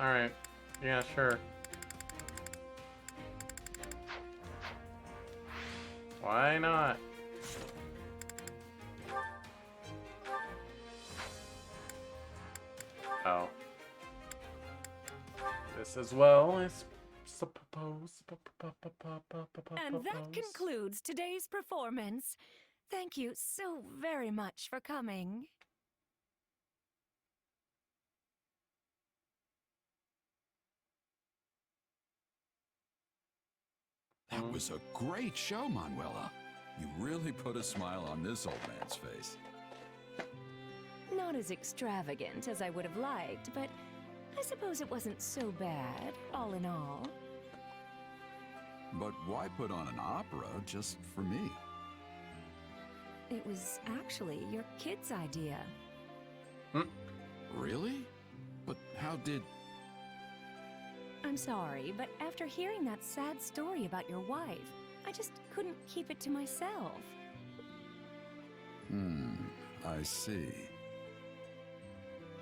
Alright. Yeah, sure. Why not? Oh. This as well is suppose. And that concludes today's performance. Thank you so very much for coming. That was a great show, Manuela. You really put a smile on this old man's face. Not as extravagant as I would have liked, but I suppose it wasn't so bad, all in all. But why put on an opera just for me? It was actually your kid's idea. Really? But how did... I'm sorry, but after hearing that sad story about your wife, I just couldn't keep it to myself. I see.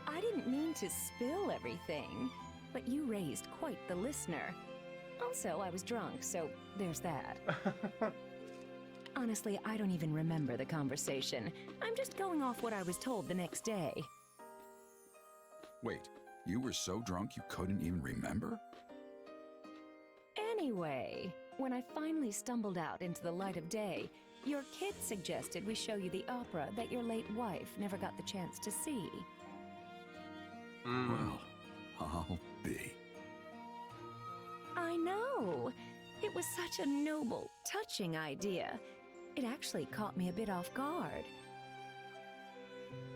I didn't mean to spill everything, but you raised quite the listener. Also, I was drunk, so there's that. Honestly, I don't even remember the conversation. I'm just going off what I was told the next day. Wait, you were so drunk you couldn't even remember? Anyway, when I finally stumbled out into the light of day, your kid suggested we show you the opera that your late wife never got the chance to see. Well, I'll be. I know! It was such a noble, touching idea. It actually caught me a bit off guard.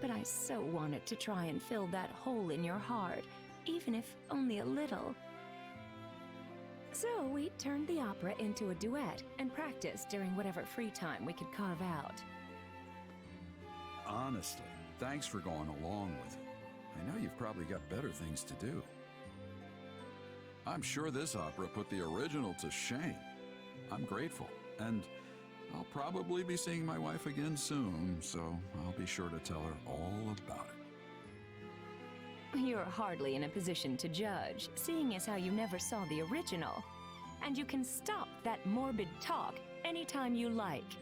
But I so wanted to try and fill that hole in your heart, even if only a little. So we turned the opera into a duet and practiced during whatever free time we could carve out. Honestly, thanks for going along with it. I know you've probably got better things to do. I'm sure this opera put the original to shame. I'm grateful, and I'll probably be seeing my wife again soon, so I'll be sure to tell her all about it. You're hardly in a position to judge, seeing as how you never saw the original. And you can stop that morbid talk anytime you like.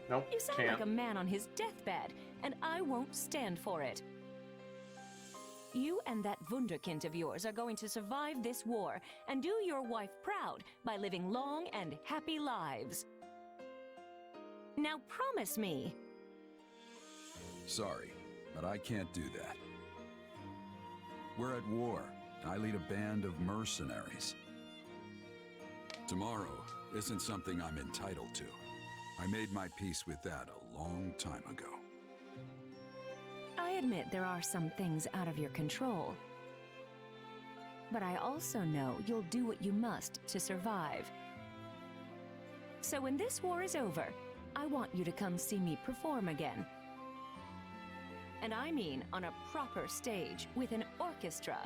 Nope, You sound can't. like a man on his deathbed, and I won't stand for it. You and that wunderkind of yours are going to survive this war and do your wife proud by living long and happy lives. Now promise me. Sorry, but I can't do that. We're at war. I lead a band of mercenaries. Tomorrow isn't something I'm entitled to. I made my peace with that a long time ago. I admit there are some things out of your control. But I also know you'll do what you must to survive. So when this war is over, I want you to come see me perform again. And I mean on a proper stage with an orchestra.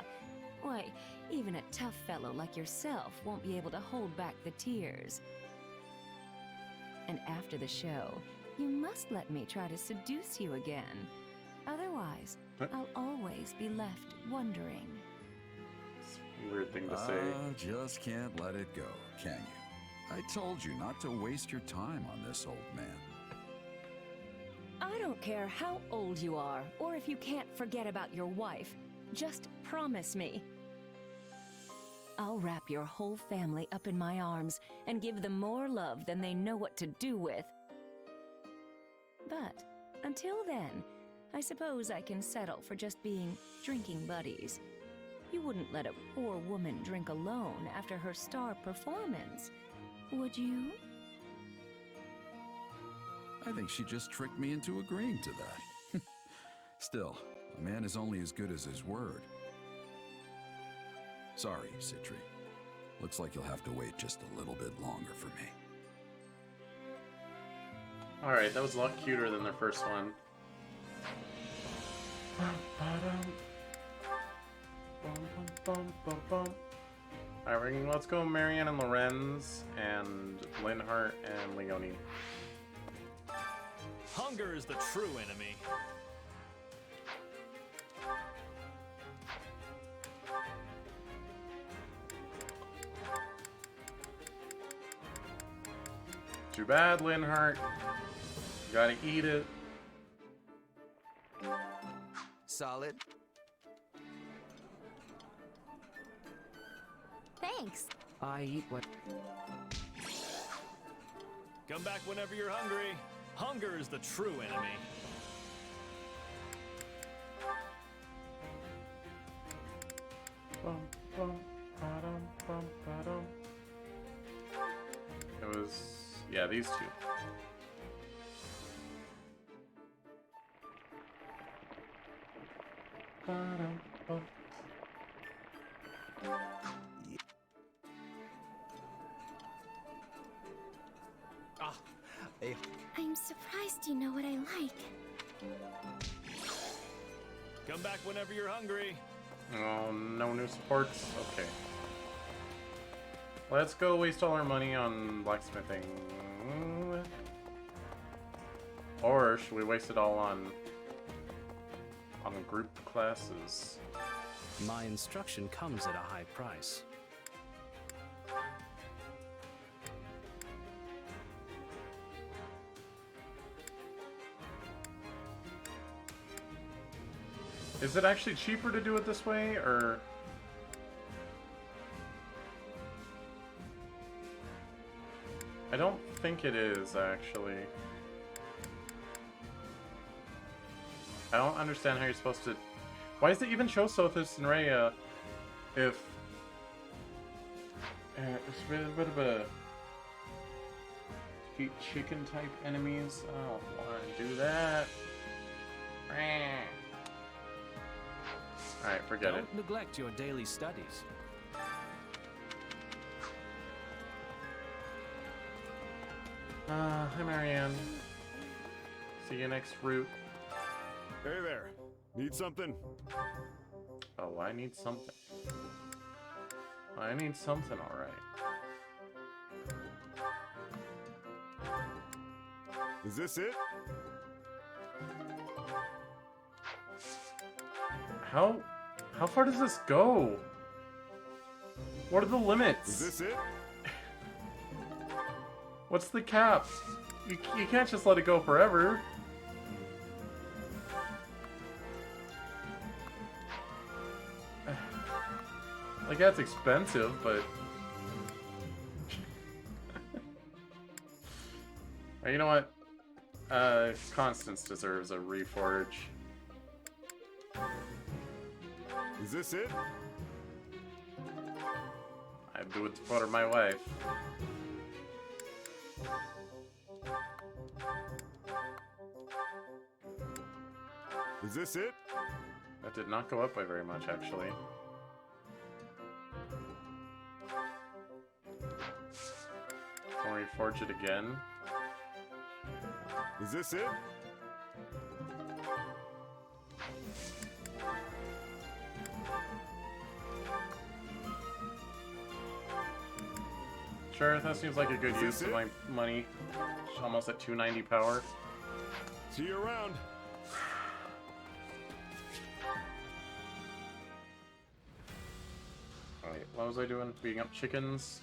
Why, even a tough fellow like yourself won't be able to hold back the tears. And after the show, you must let me try to seduce you again. Otherwise, I'll always be left wondering. It's a weird thing to say. Just can't let it go, can you? I told you not to waste your time on this old man. I don't care how old you are, or if you can't forget about your wife. Just promise me. I'll wrap your whole family up in my arms and give them more love than they know what to do with. But until then, I suppose I can settle for just being drinking buddies. You wouldn't let a poor woman drink alone after her star performance, would you? I think she just tricked me into agreeing to that. Still, a man is only as good as his word. Sorry, Citri. Looks like you'll have to wait just a little bit longer for me. Alright, that was a lot cuter than their first one. Alright, let's go Marianne and Lorenz, and Linhardt and Leonie. Hunger is the true enemy. Too bad, Linhardt. You gotta eat it. Solid. Thanks. I eat what... Come back whenever you're hungry. Hunger is the true enemy. It was... yeah, these two. I'm surprised you know what I like. Come back whenever you're hungry. Oh, no new supports? Okay. Let's go waste all our money on blacksmithing. Or should we waste it all on group classes? My instruction comes at a high price. Is it actually cheaper to do it this way, or... I don't think it is, actually. I don't understand how you're supposed to... Why does it even show Sothis and Rhea if... it's a bit of a... Defeat chicken-type enemies? I don't want to do that. Alright, forget it. Don't neglect your daily studies. Hi Marianne. See you next route. Hey there. Need something? Oh, I need something. I need something, alright. Is this it? How far does this go? What are the limits? Is this it? What's the cap? You can't just let it go forever. Like, that's expensive, but... You know what? Constance deserves a reforge. Is this it? I'd do it for my wife. Is this it? That did not go up by very much, actually. Can we forge it again? Is this it? Sure, that seems like a good use of my money. Almost at 290 power. See you around. Wait, what was I doing? Beating up chickens?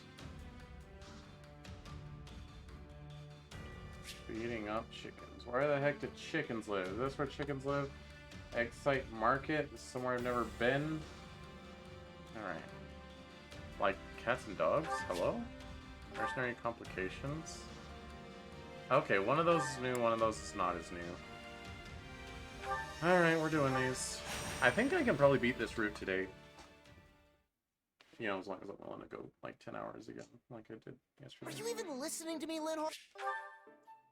Beating up chickens. Where the heck did chickens live? Is this where chickens live? Eggsite Market? This is somewhere I've never been? Alright. Like cats and dogs? Hello? Mercenary complications? Okay, one of those is new, one of those is not as new. Alright, we're doing these. I think I can probably beat this route today. You know, as long as I'm willing to go like 10 hours again, like I did yesterday. Are you even listening to me, Linhart?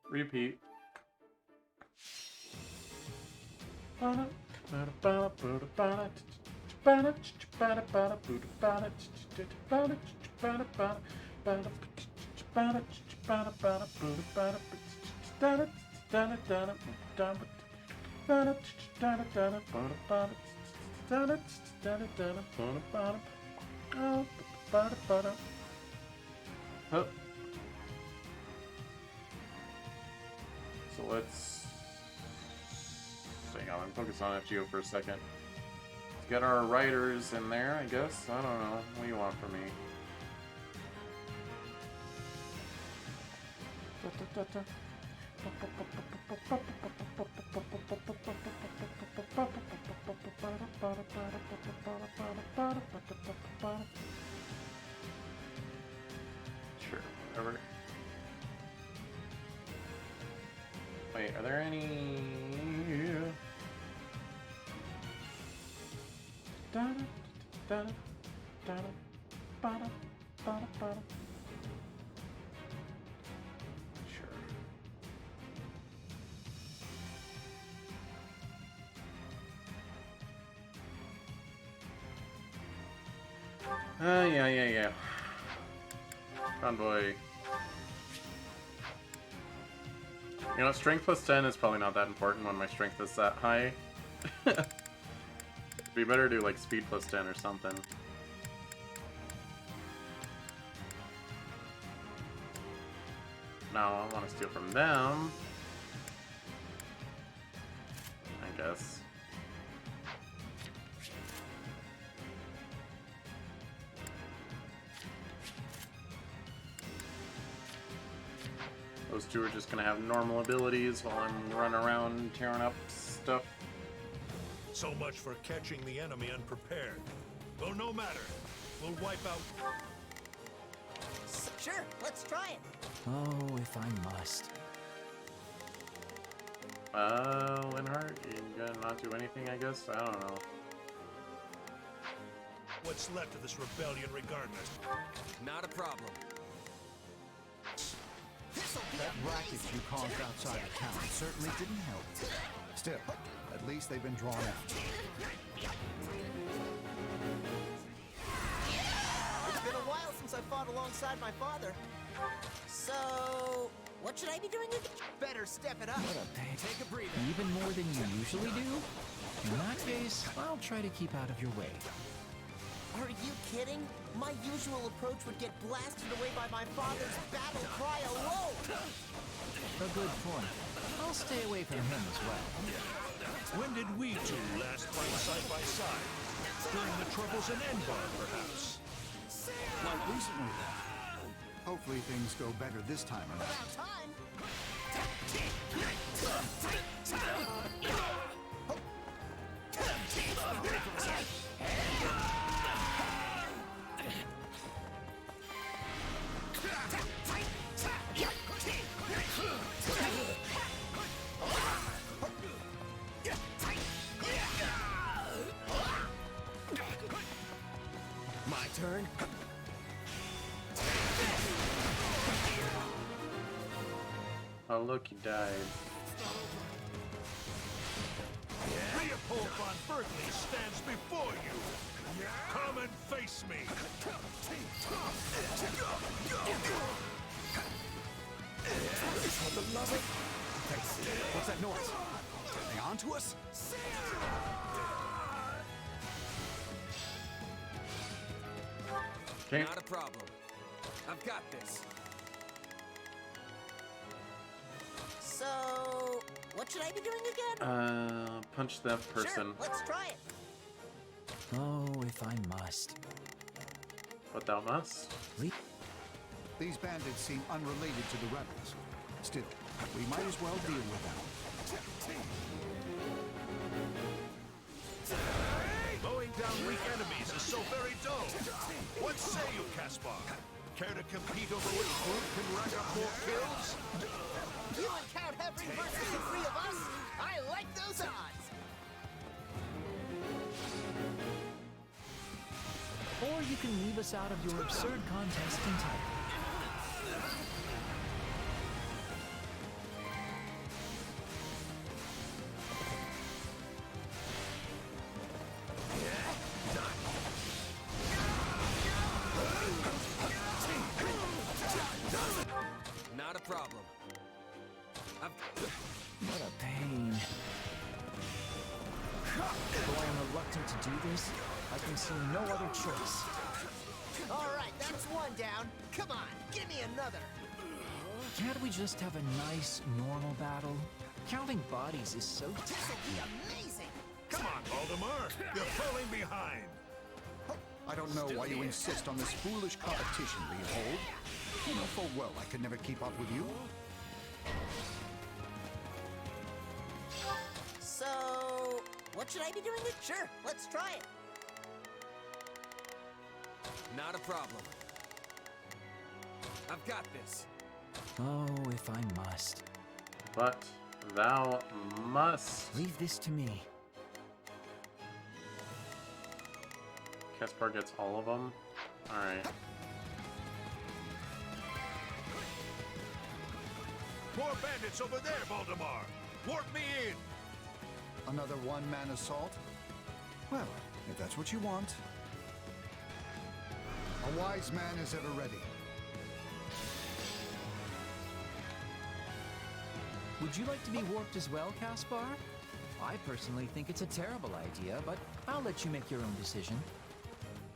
Repeat. So let's hang on, I'm focused on FGO for a second. Let's get our writers in there, I guess. I don't know. What do you want from me? Sure, whatever. Wait, are there any... Sure. Yeah. Convoy. You know, strength plus 10 is probably not that important when my strength is that high. It'd be better to do like speed plus 10 or something. Now I want to steal from them. I guess. Those two are just gonna have normal abilities while I'm running around tearing up stuff. So much for catching the enemy unprepared. Though no matter, we'll wipe out... Sure, let's try it. Oh, if I must. Linhart, you gonna not do anything, I guess? I don't know. What's left of this rebellion regardless? Not a problem. That racket you caused outside of town certainly didn't help. Still, at least they've been drawn out. It's been a while since I fought alongside my father. So, what should I be doing again? Better step it up. Take a breather. Even more than you usually do? In that case, I'll try to keep out of your way. Are you kidding? My usual approach would get blasted away by my father's battle cry alone! A good point. I'll stay away from him as well. When did we two last fight side by side? During the troubles in Emblem, perhaps? Like recently, then. Hopefully things go better this time around. About time! My turn. Oh, look, he died. Yeah. Hope von Berkeley stands before you. Come and face me. For the love of... What's that noise? Are they onto us? Okay. Not a problem. I've got this. So, what should I be doing again? Punch that person. Sure, let's try it. Oh, if I must. But thou must. These bandits seem unrelated to the rebels. Still, we might as well deal with them. Mowing down weak enemies is so very dull. What say you, Caspar? Care to compete over which group can rack up more kills? You would count every versus the three of us? I like those odds. Or you can leave us out of your absurd contest entirely. Not a problem. What a pain. Though I am reluctant to do this, I can see no other choice. All right, that's one down. Come on, give me another. Can't we just have a nice, normal battle? Counting bodies is so... This'll be amazing. Come on, Valdemar. You're falling behind. I don't know why you insist on this foolish competition, Leopold. You know full well I could never keep up with you. So, what should I be doing? Sure, let's try it. Not a problem. I've got this. Oh, if I must. But thou must. Leave this to me. Caspar gets all of them. Alright. More bandits over there, Valdemar. Warp me in. Another one-man assault? Well, if that's what you want. A wise man is ever ready. Would you like to be warped as well, Caspar? I personally think it's a terrible idea, but I'll let you make your own decision.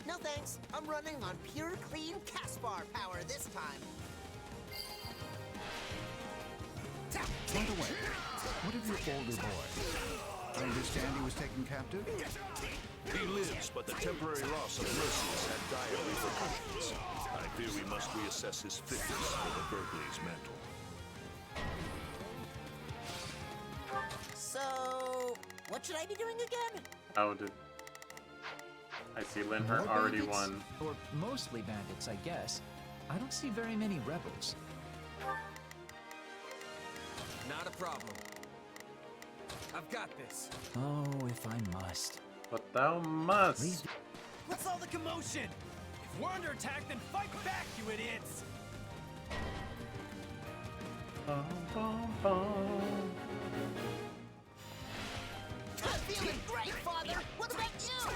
No thanks. I'm running on pure, clean Caspar power this time. By the way, what of your older boy? I understand he was taken captive? He lives, but the temporary loss of Mercy has had dire repercussions. I fear we must reassess his fitness for the Berkeley's mantle. So, what should I be doing again? Oh, did... I see Linhart More already bandits? won. Or mostly bandits, I guess. I don't see very many rebels. Not a problem. I've got this. Oh, if I must. But thou must. What's all the commotion? If we're under attack, then fight back, you idiots! Bum, bum, bum. I'm feeling great, Father! What about you?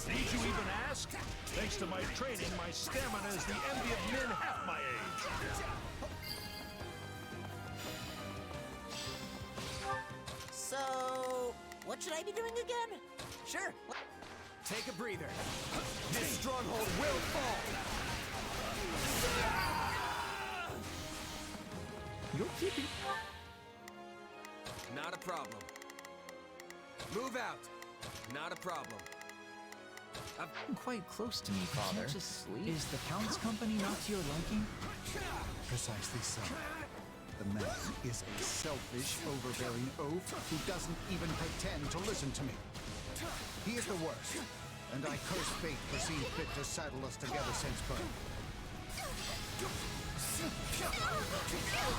Need you even ask? Thanks to my training, my stamina is the envy of men half my age. So, what should I be doing again? Sure. Take a breather. This stronghold will fall. You're keeping... Not a problem. Move out. Not a problem. I'm quite close to me, Father. Can't just sleep? Is the Count's company not to your liking? Precisely so. The man is a selfish, overbearing oaf who doesn't even pretend to listen to me. He is the worst, and I curse fate for seeing fit to saddle us together since birth.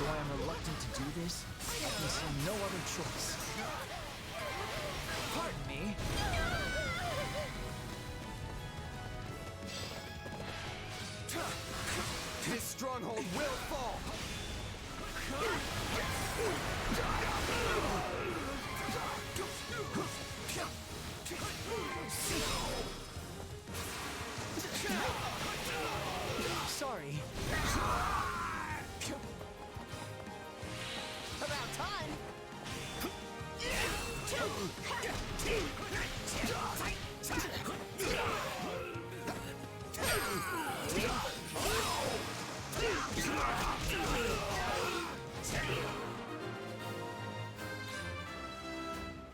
Though I am reluctant to do this, I can see no other choice. Pardon me. This stronghold will fall.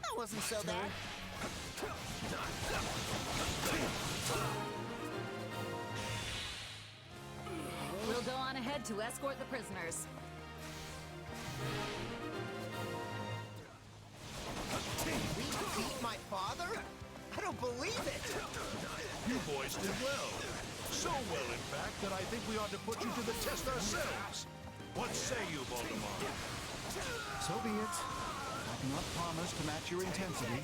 That wasn't so bad. We'll go on ahead to escort the prisoners. We beat my father? I don't believe it! You boys did well. So well, in fact, that I think we ought to put you to the test ourselves. What say you, Voldemort? So be it. I cannot promise to match your intensity.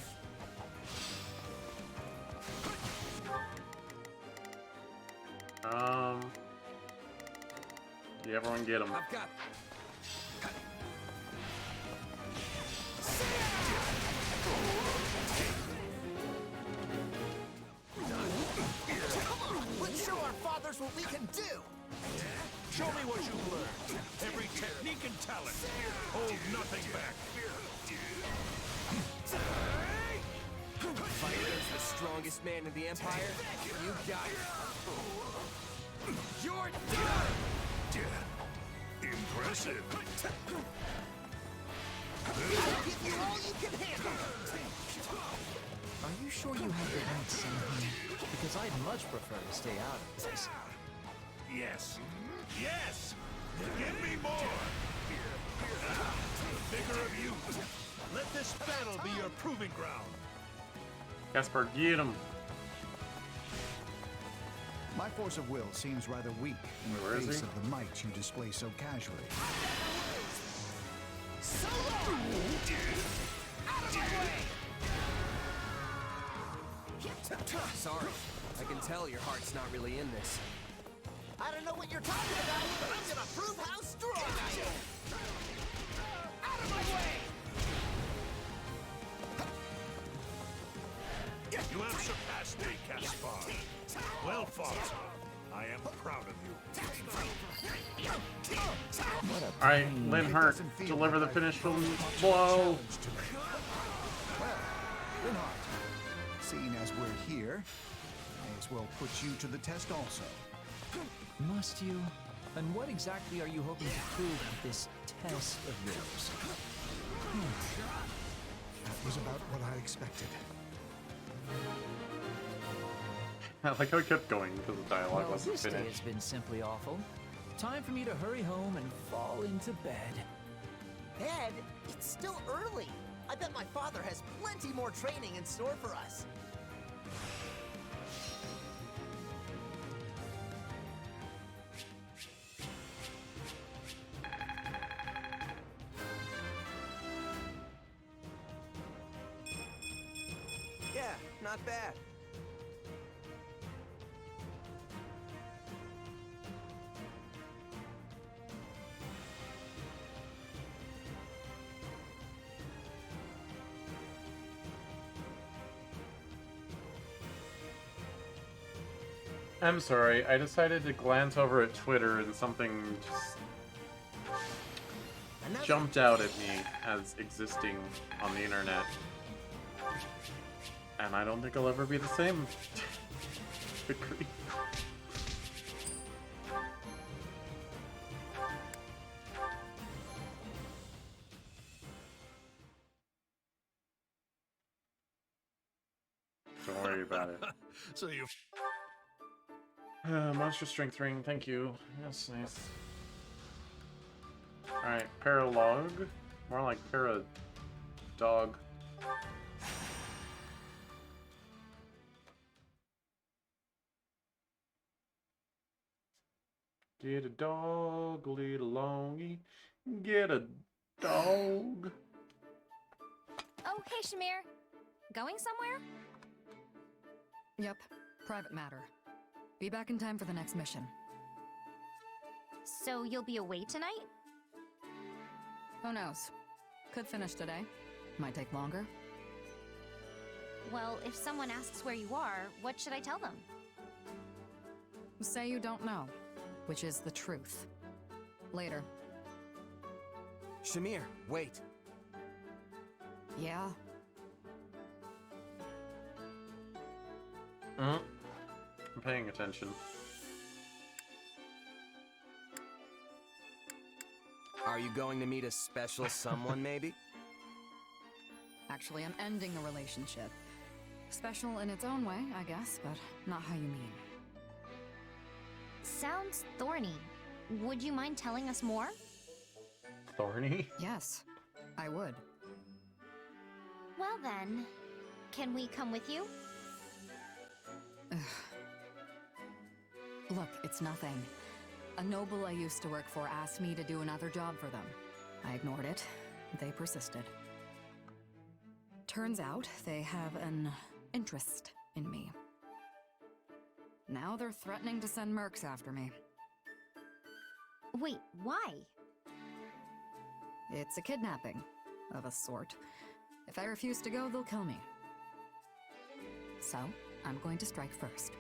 Yeah, everyone get him. I've got. Come on, let's show our fathers what we can do! Show me what you've learned. Every technique and talent. Hold nothing back. Fight against the strongest man in the Empire? You got it. You're done! Impressive. I'll give you all you can handle! Are you sure you have the right son here? Because I'd much prefer to stay out of this. Yes. Yes! Give me more! The vigor of youth. Let this battle be your proving ground. Casper, get him. My force of will seems rather weak in Where the is face he? of the might you display so casually. Solo! Out of my way! Sorry. I can tell your heart's not really in this. I don't know what you're talking about, but I'm gonna prove how strong I am! Out of my way! You have surpassed me, Caspar. Well fought. I am proud of you. Alright, Linhart, deliver the finish blow. Well, Linhart, seeing as we're here, may as well put you to the test also. Must you? And what exactly are you hoping to prove with this test of yours? That was about what I expected. I like how it kept going because the dialogue Well, wasn't this day finished. has been simply awful. Time for me to hurry home and fall into bed. Ed, it's still early. I bet my father has plenty more training in store for us. Yeah, not bad. I'm sorry, I decided to glance over at Twitter and something just jumped out at me as existing on the internet. And I don't think I'll ever be the same. Good grief. Don't worry about it. So you. Monster Strength Ring, thank you. That's nice. Alright, Paralog. More like Paradog. Get a dog, lead alongy. Get a dog. Oh, hey, Shamir. Going somewhere? Yep, private matter. Be back in time for the next mission. So you'll be away tonight? Who knows? Could finish today. Might take longer. Well, if someone asks where you are, what should I tell them? Say you don't know, which is the truth. Later. Shamir, wait. Yeah. I'm paying attention. Are you going to meet a special someone, maybe? Actually, I'm ending the relationship. Special in its own way, I guess, but not how you mean. Sounds thorny. Would you mind telling us more? Thorny? Yes, I would. Well then, can we come with you? Look, it's nothing. A noble I used to work for asked me to do another job for them. I ignored it. They persisted. Turns out they have an interest in me. Now they're threatening to send mercs after me. Wait, why? It's a kidnapping, of a sort. If I refuse to go, they'll kill me. So, I'm going to strike first.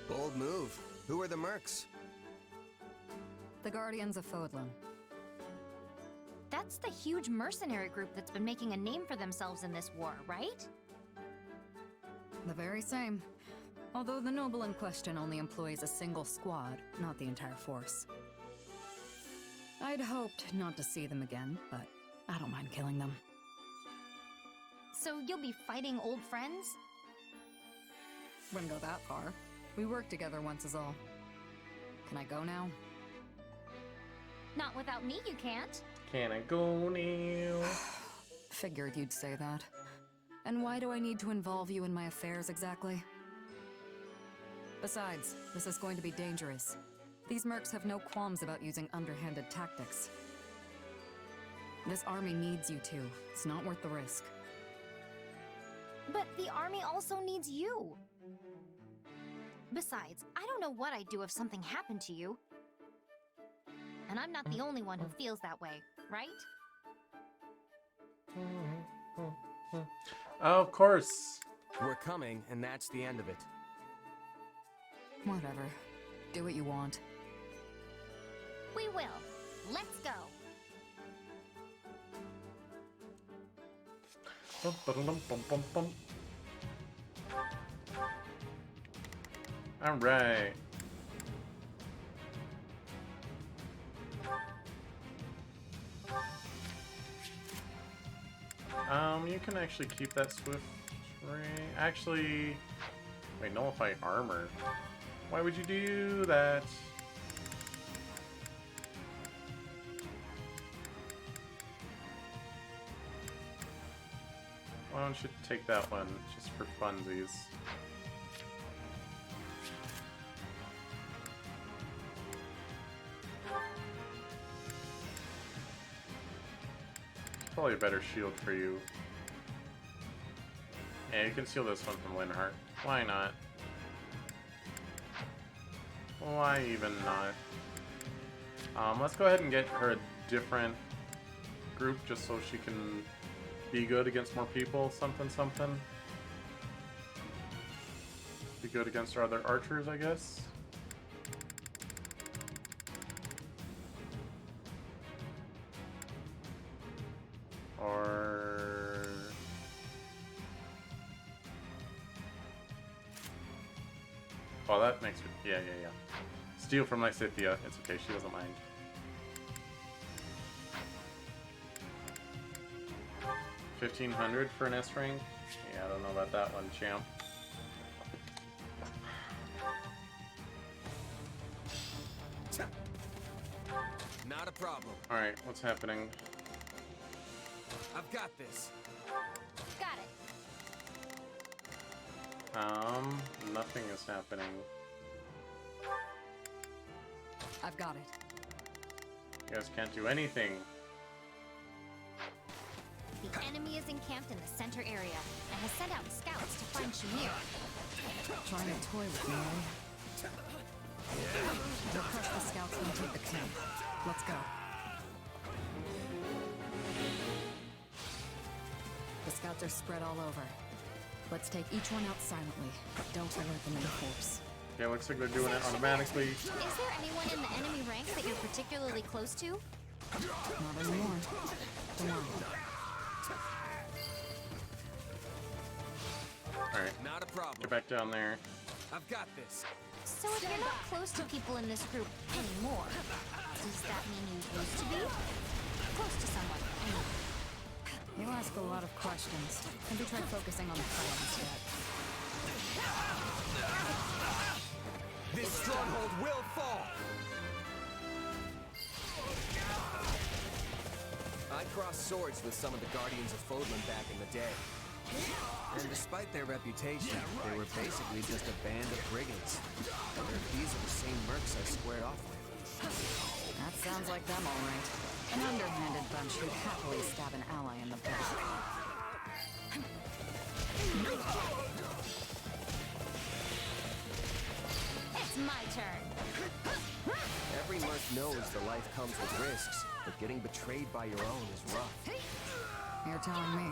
Bold move. Who are the mercs? The Guardians of Fodlan. That's the huge mercenary group that's been making a name for themselves in this war, right? The very same. Although the noble in question only employs a single squad, not the entire force. I'd hoped not to see them again, but I don't mind killing them. So you'll be fighting old friends? Wouldn't go that far. We worked together once is all. Can I go now? Not without me, you can't. Can I go now? Figured you'd say that. And why do I need to involve you in my affairs exactly? Besides, this is going to be dangerous. These mercs have no qualms about using underhanded tactics. This army needs you two. It's not worth the risk. But the army also needs you. Besides, I don't know what I'd do if something happened to you. And I'm not the only one who feels that way, right? Of course. We're coming, and that's the end of it. Whatever. Do what you want. We will. Let's go. All right. You can actually keep that swift ray. Actually, wait, nullify armor. Why would you do that? Why don't you take that one just for funsies? It's probably a better shield for you. Yeah, you can steal this one from Linhardt. Why not? Why even not? Let's go ahead and get her a different group just so she can be good against more people. Something, something. Be good against our other archers, I guess. Or... oh, that makes her... yeah. Steal from Lysithea. It's okay, she doesn't mind. $1,500 for an S rank? Yeah, I don't know about that one, champ. Not a problem. Alright, what's happening? I've got this. Got it. Nothing is happening. I've got it. You guys can't do anything. The enemy is encamped in the center area and has sent out scouts to find Shamir. Trying to toy with me, eh? They'll crush the scouts and take the camp. Let's go. The scouts are spread all over. Let's take each one out silently. Don't alert them in force. Yeah, looks like they're doing it automatically. Is there anyone in the enemy ranks that you're particularly close to? Not anymore. Tomorrow. Get back down there. I've got this. So if you're not close to people in this group anymore, does that mean you used to be? Close to someone, I mean. You ask a lot of questions. Maybe try focusing on the fight instead. This stronghold will fall! I crossed swords with some of the Guardians of Fodlan back in the day. And despite their reputation, they were basically just a band of brigands. I wonder if these are the same mercs I squared off with. That sounds like them, all right. An underhanded bunch who'd happily stab an ally in the back. It's my turn. Every merc knows the life comes with risks, but getting betrayed by your own is rough. You're telling me.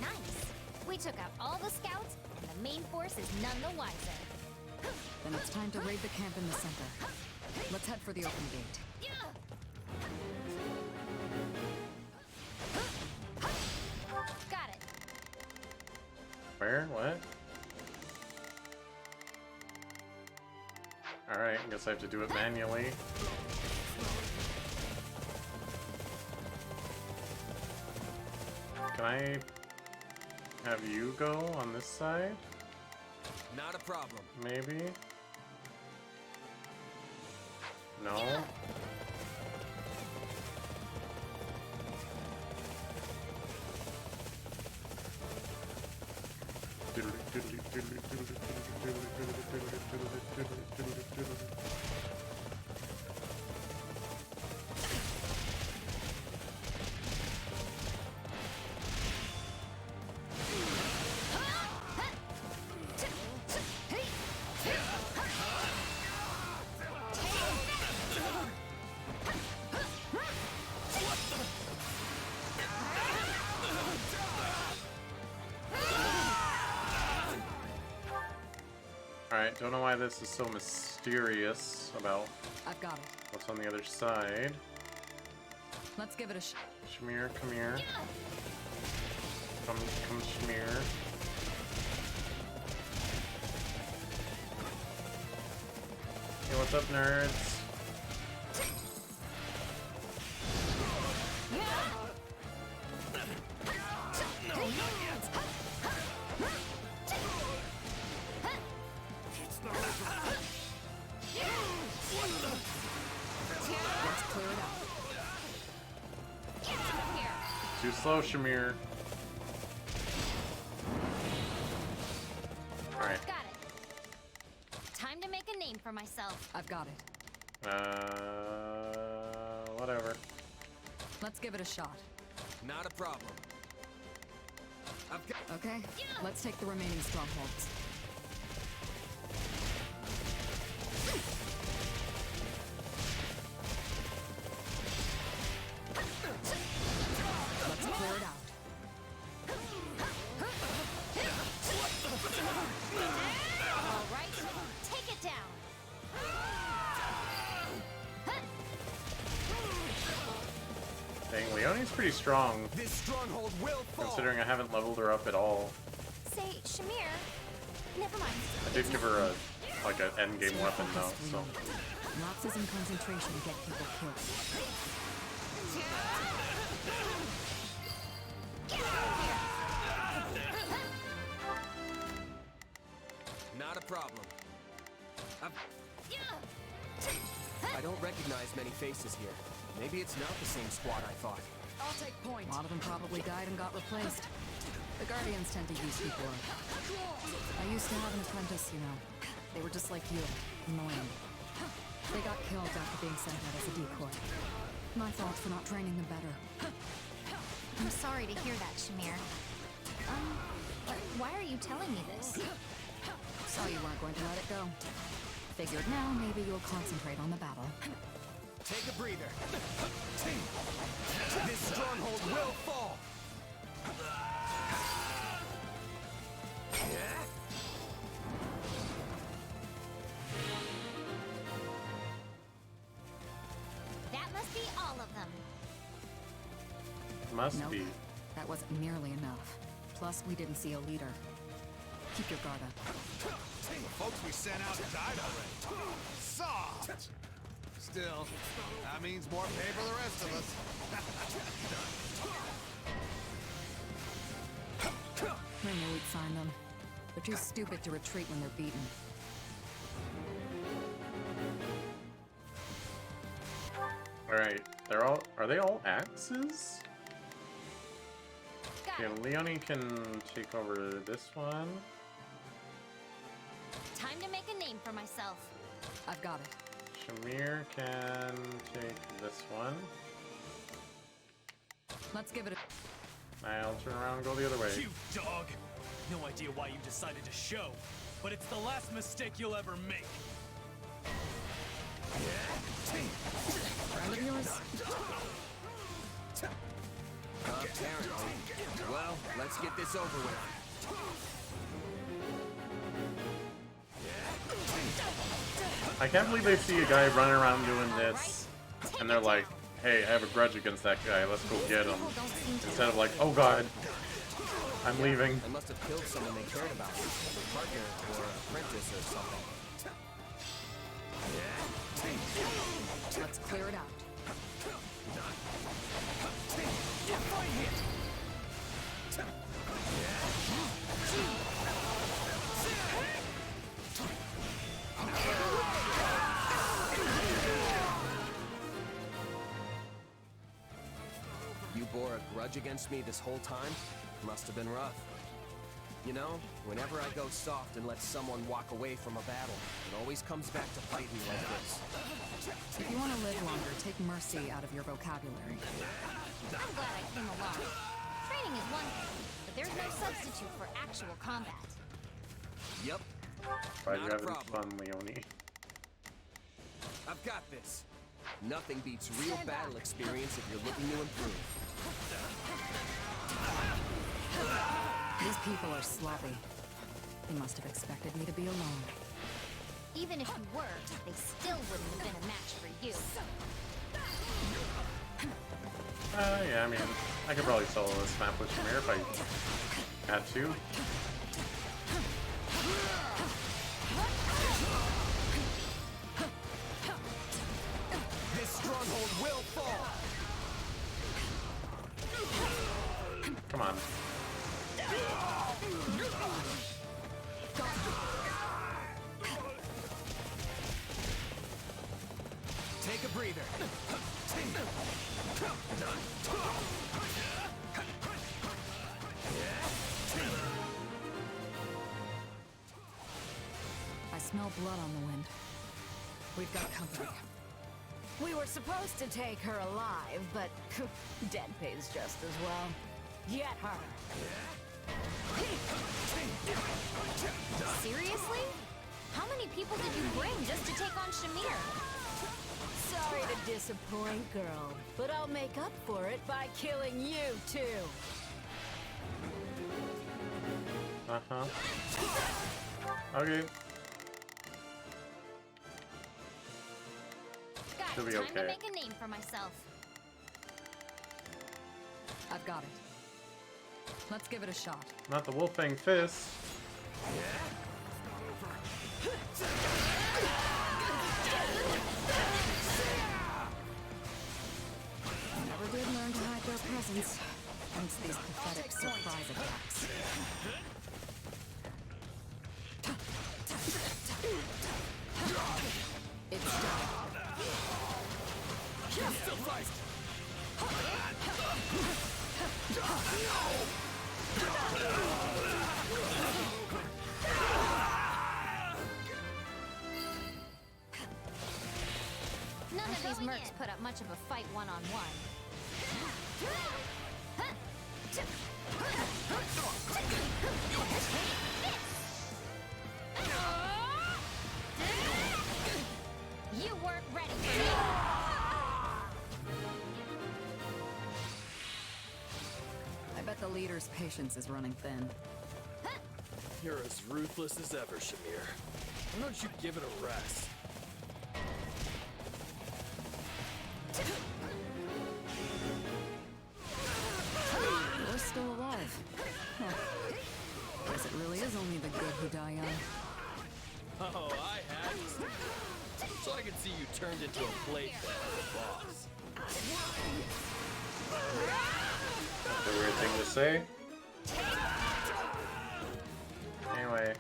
Nice. We took out all the scouts, and the main force is none the wiser. Then it's time to raid the camp in the center. Let's head for the open gate. Got it. Where? What? Alright, I guess I have to do it manually. Can I have you go on this side? Not a problem. Maybe? No? Alright, don't know why this is so mysterious about I've got it. what's on the other side. Let's give it a shot. Shamir, come here. Come, Shamir. Hey, what's up, nerds? Let's clear it out. Too slow, Shamir. Alright. Got it. Time to make a name for myself. I've got it. Whatever. Let's give it a shot. Not a problem. Okay, let's take the remaining strongholds. Let's clear it out. All right, take it down. Dang, Leonie's pretty strong. This stronghold will fall. Considering I haven't leveled her up at all. Say, Shamir. Never mind. I did give her a like an endgame weapon though, so. Lapses in concentration get people killed. Not a problem. I don't recognize many faces here. Maybe it's not the same squad I thought. I'll take point. A lot of them probably died and got replaced. The Guardians tend to use people up. I used to have an apprentice, you know. They were just like you, annoying. They got killed after being sent out as a decoy. My fault for not training them better. I'm sorry to hear that, Shamir. But why are you telling me this? Saw you weren't going to let it go. Figured now maybe you'll concentrate on the battle. Take a breather. This stronghold will fall. That must be all of them. Must Nope, be. that wasn't nearly enough. Plus, we didn't see a leader. Keep your guard up. The folks we sent out died already. Soft! Still, that means more pay for the rest of us. I knew we'd find them. They're too stupid to retreat when they're beaten. Alright, are they all axes? Okay, Leonie can take over this one. Time to make a name for myself. I've got it. Shamir can take this one. Let's give it a... I'll turn around and go the other way. You dog! No idea why you decided to show, but it's the last mistake you'll ever make. Friend of yours? Apparently. Well, let's get this over with. I can't believe they see a guy running around doing this, and they're like, hey, I have a grudge against that guy, let's go get him. Instead of like, oh god, I'm leaving. They must have killed someone they cared about. A partner or apprentice or something. Let's clear it out. You bore a grudge against me this whole time? Must have been rough. You know, whenever I go soft and let someone walk away from a battle, it always comes back to bite me like this. If you want to live longer, take mercy out of your vocabulary. I'm glad I came along. Training is one thing, but there's no substitute for actual combat. Yep. Glad Not you're a having problem. fun, Leonie. I've got this. Nothing beats real battle experience if you're looking to improve. These people are sloppy. They must have expected me to be alone. Even if you were, they still wouldn't have been a match for you. Yeah, I mean, I could probably solo this map with Shamir if I had to. This stronghold will fall. Come on. Take a breather. I smell blood on the wind. We've got company. We were supposed to take her alive, but dead pays just as well. Get her! Seriously? How many people did you bring just to take on Shamir? Sorry to disappoint, girl, but I'll make up for it by killing you, too. Uh-huh. Okay. Guys, Should be time okay. to make a name for myself. I've got it. Let's give it a shot. Not the Wolfang Fist. Never did learn to hide their presence. Hence these pathetic surprise attacks. It's done. Still fight! None of these mercs put up much of a fight one-on-one. You weren't ready for me! I bet the leader's patience is running thin. You're as ruthless as ever, Shamir. Why don't you give it a rest? alive. Huh. Guess it really is only the good who die young. Oh, I had to. So I could see you turned into a plate for the boss. That's a weird thing to say. Anyway.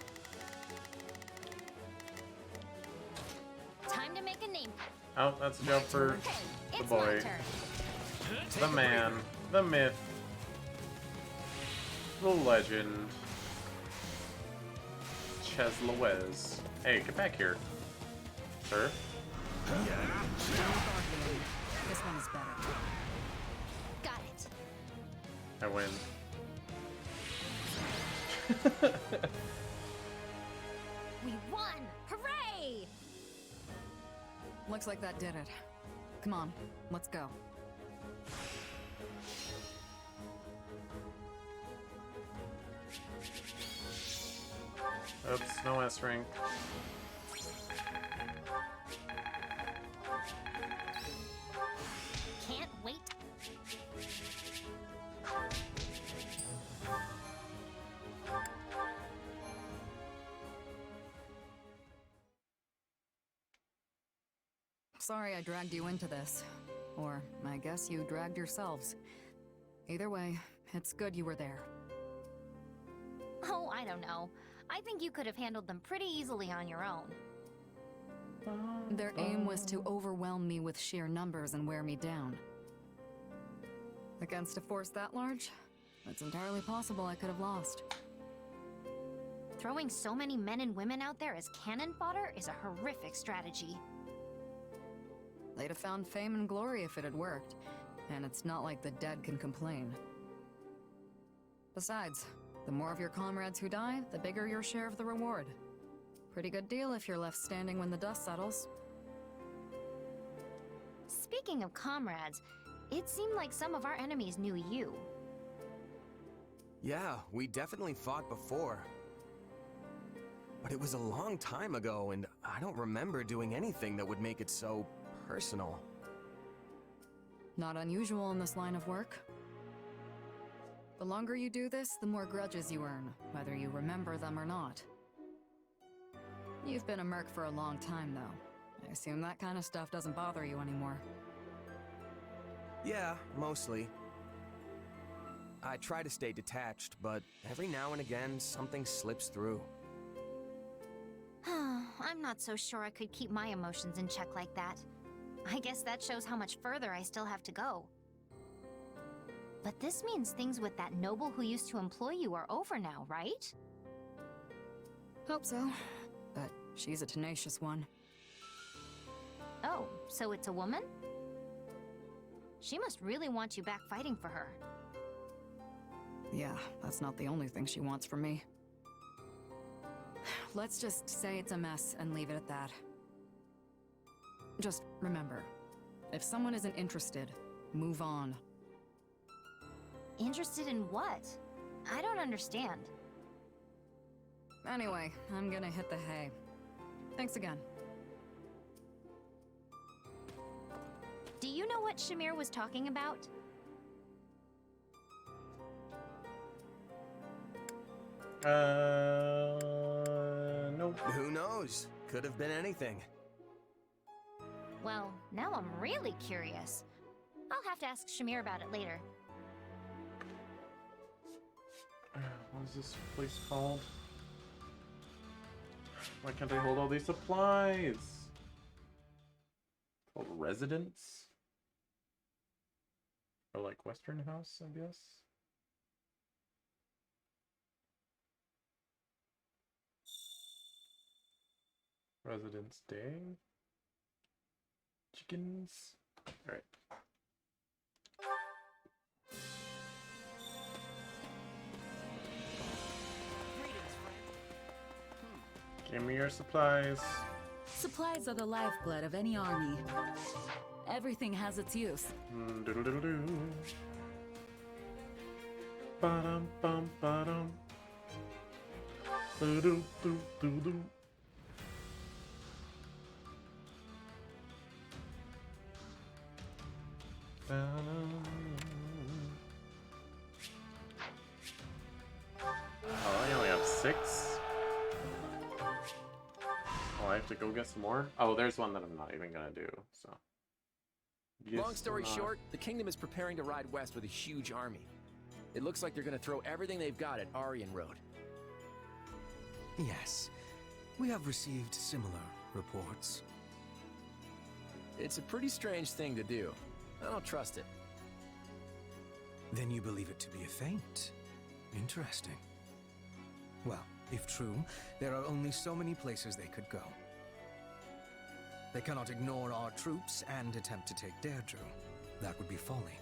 Time to make a name. Oh, that's a jump for the It's boy. my turn. The man. The myth. The legend. Ches Lewez. Hey, get back here. Sir? This one is better. Got it. I win. We won! Hooray! Looks like that did it. Come on, let's go. Oops, no S rank. Can't wait. Sorry I dragged you into this. Or, I guess you dragged yourselves. Either way, it's good you were there. Oh, I don't know. I think you could have handled them pretty easily on your own. Their aim was to overwhelm me with sheer numbers and wear me down. Against a force that large, it's entirely possible I could have lost. Throwing so many men and women out there as cannon fodder is a horrific strategy. They'd have found fame and glory if it had worked, and it's not like the dead can complain. Besides, the more of your comrades who die, the bigger your share of the reward. Pretty good deal if you're left standing when the dust settles. Speaking of comrades, it seemed like some of our enemies knew you. Yeah, we definitely fought before. But it was a long time ago, and I don't remember doing anything that would make it so personal. Not unusual in this line of work. The longer you do this, the more grudges you earn, whether you remember them or not. You've been a merc for a long time, though. I assume that kind of stuff doesn't bother you anymore. Yeah, mostly. I try to stay detached, but every now and again, something slips through. I'm not so sure I could keep my emotions in check like that. I guess that shows how much further I still have to go. But this means things with that noble who used to employ you are over now, right? Hope so. But she's a tenacious one. Oh, so it's a woman? She must really want you back fighting for her. Yeah, that's not the only thing she wants from me. Let's just say it's a mess and leave it at that. Just remember, if someone isn't interested, move on. Interested in what? I don't understand. Anyway, I'm gonna hit the hay. Thanks again. Do you know what Shamir was talking about? Nope. Who knows? Could have been anything. Well, now I'm really curious. I'll have to ask Shamir about it later. What is this place called? Why can't I hold all these supplies? Called Residence? Or like Western House, I guess? Residence Day? Chickens? Alright. Give me your supplies. Supplies are the lifeblood of any army. Everything has its use. Doodle-doodle-doo. Ba-dum bum ba-dum. Doo-doo-doo-doo-doo. 6. Oh, I have to go get some more? Oh, there's one that I'm not even gonna do, so. Long story short, the kingdom is preparing to ride west with a huge army. It looks like they're gonna throw everything they've got at Aryan Road. Yes, we have received similar reports. It's a pretty strange thing to do. I don't trust it. Then you believe it to be a feint. Interesting. Well, if true, there are only so many places they could go. They cannot ignore our troops and attempt to take Deirdre. That would be folly.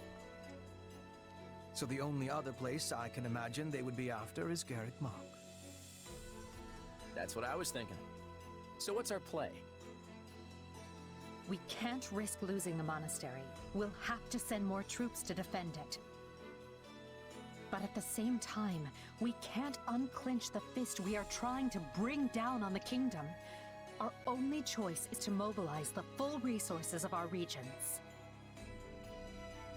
So the only other place I can imagine they would be after is Garreg Mach. That's what I was thinking. So what's our play? We can't risk losing the monastery. We'll have to send more troops to defend it. But at the same time, we can't unclench the fist we are trying to bring down on the kingdom. Our only choice is to mobilize the full resources of our regions.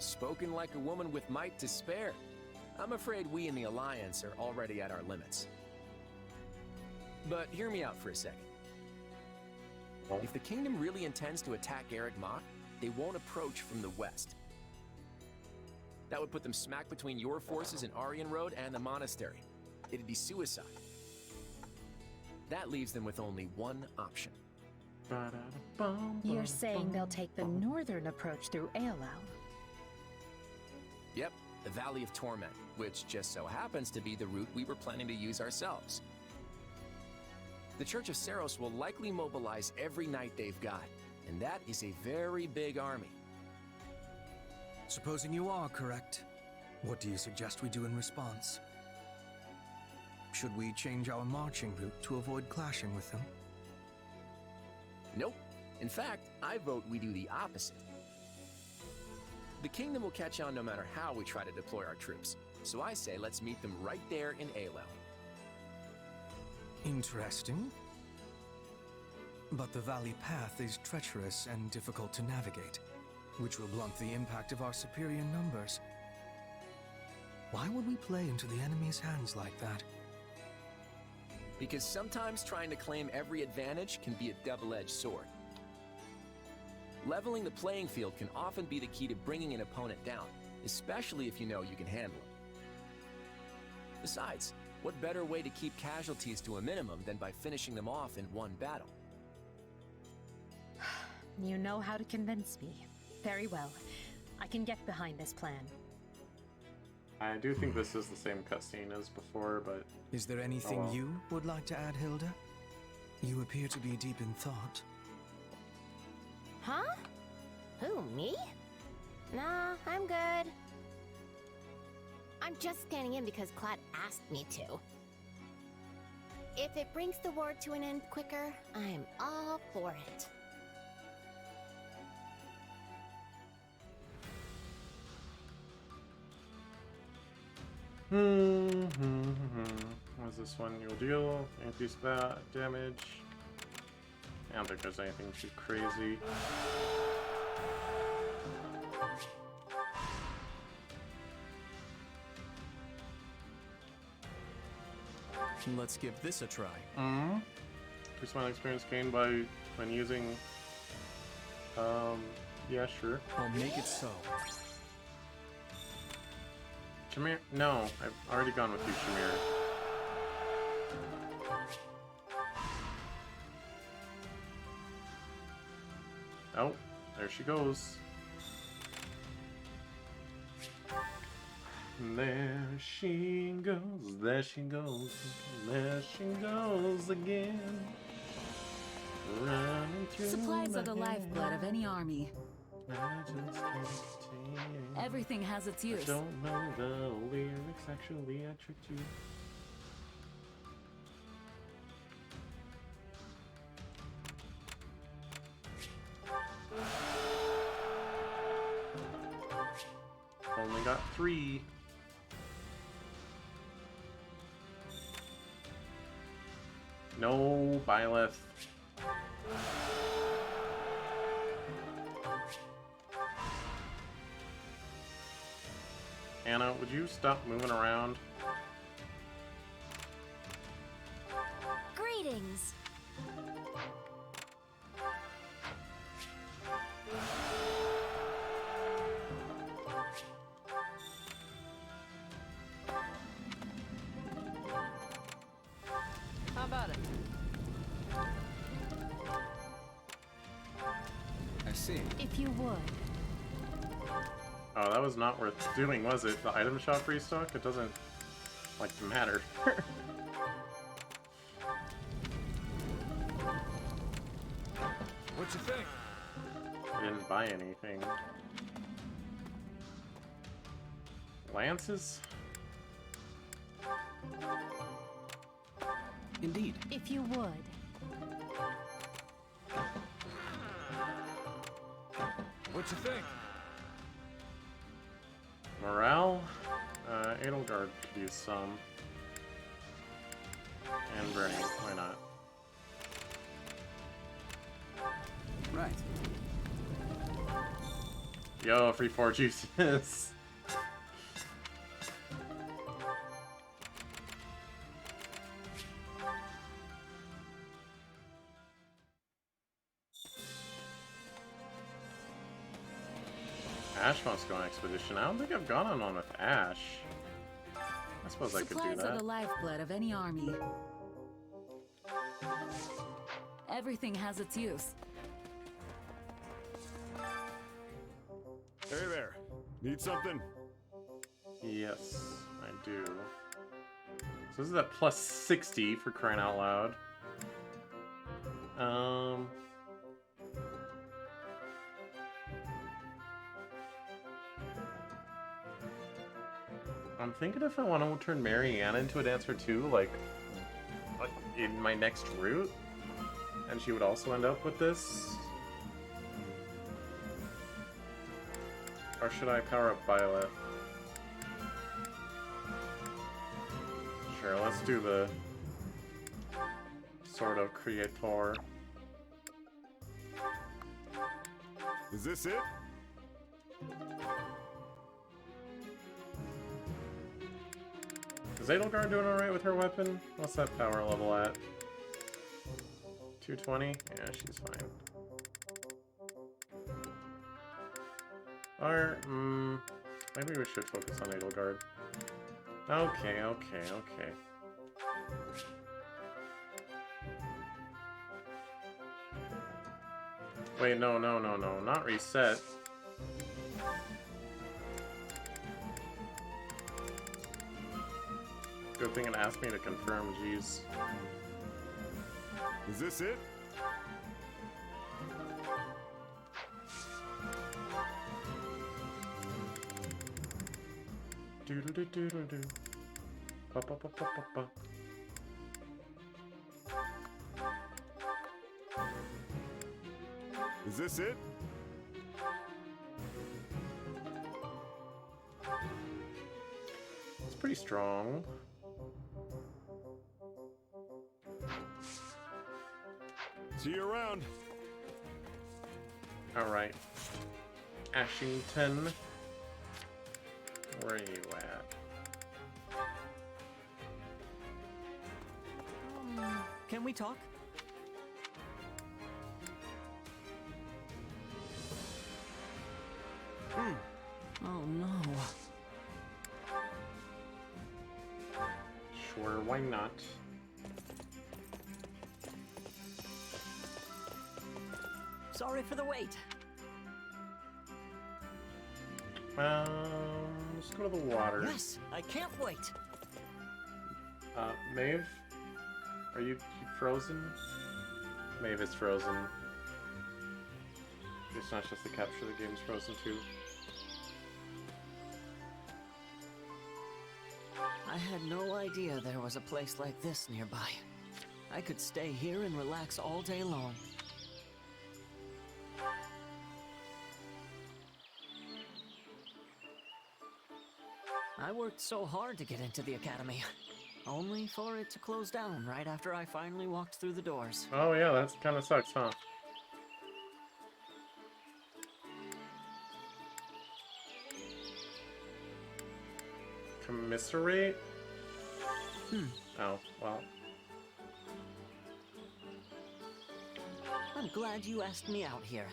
Spoken like a woman with might to spare. I'm afraid we in the Alliance are already at our limits. But hear me out for a second. If the kingdom really intends to attack Garreg Mach, they won't approach from the west. That would put them smack between your forces in Aryan Road and the monastery. It'd be suicide. That leaves them with only one option. You're saying they'll take the northern approach through Aelau? Yep, the Valley of Torment, which just so happens to be the route we were planning to use ourselves. The Church of Seiros will likely mobilize every knight they've got, and that is a very big army. Supposing you are correct, what do you suggest we do in response? Should we change our marching route to avoid clashing with them? Nope. In fact, I vote we do the opposite. The kingdom will catch on no matter how we try to deploy our troops, so I say let's meet them right there in Aelau. Interesting. But the valley path is treacherous and difficult to navigate, which will blunt the impact of our superior numbers. Why would we play into the enemy's hands like that? Because sometimes trying to claim every advantage can be a double-edged sword. Leveling the playing field can often be the key to bringing an opponent down, especially if you know you can handle them. Besides, what better way to keep casualties to a minimum than by finishing them off in one battle? You know how to convince me. Very well. I can get behind this plan. I do think this is the same cutscene as before, but... Is there anything you would like to add, Hilda? You appear to be deep in thought. Huh? Who, me? Nah, I'm good. I'm just scanning in because Clad asked me to. If it brings the war to an end quicker, I'm all for it. What's this one? You'll deal anti-spat damage. I don't think there's anything too crazy. Let's give this a try. Increase my experience gained when using. Yeah, sure. I'll make it so. Shamir? No, I've already gone with you, Shamir. Oh, there she goes. There she goes, there she goes, there she goes again. Running through Supplies my are the head. lifeblood of any army. I just can't stand. Everything has its use. I don't know the lyrics, actually I tricked you. Only got 3. No, Byleth. Anna, would you stop moving around? Greetings. How about it? I see. If you would. Oh, that was not worth doing, was it? The item shop restock? It doesn't, like, matter. What you think? I didn't buy anything. Lances? Indeed. If you would. What you think? Morale? Edelgard could use some. And burning, why not? Right. Yo, free 4 juices! Ash wants to go on expedition. I don't think I've gone on one with Ash. I suppose I could do Supplies that. are the lifeblood of any army. Everything has its use. Hey there. Need something? Yes, I do. So this is at plus 60 for crying out loud. I'm thinking if I want to turn Marianne into a dancer too, like in my next route, and she would also end up with this. Or should I power up Byleth? Sure, let's do the sort of creator. Is this it? Is Edelgard doing alright with her weapon? What's that power level at? 220? Yeah, she's fine. Or, maybe we should focus on Edelgard. Okay, okay, okay. Wait, no, no, no, no, not reset. Good thing it asked me to confirm, jeez. Is this it? Doodle doo doodle doo. Ba ba ba ba ba ba. Is this it? It's pretty strong. See you around. Alright. Ashington. Where are you at? Can we talk? Oh no. Sure, why not? Sorry for the wait. Let's go to the water. Yes, I can't wait. Maeve? Are you frozen? Maeve is frozen. It's not just the capture, the game's frozen too. I had no idea there was a place like this nearby. I could stay here and relax all day long. I worked so hard to get into the academy, only for it to close down right after I finally walked through the doors. Oh yeah, that kind of sucks, huh? Commiserate? Oh, well. I'm glad you asked me out here.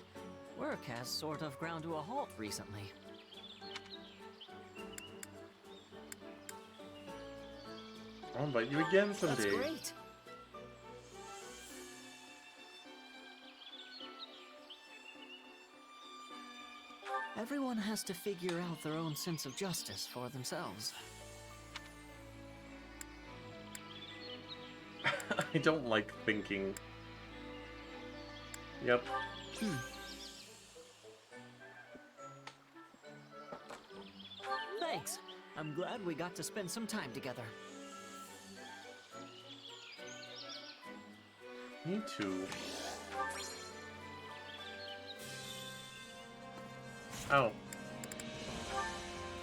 Work has sort of ground to a halt recently. I'll invite you again someday. That's great. Everyone has to figure out their own sense of justice for themselves. I don't like thinking. Yep. Thanks. I'm glad we got to spend some time together. Me too. Oh.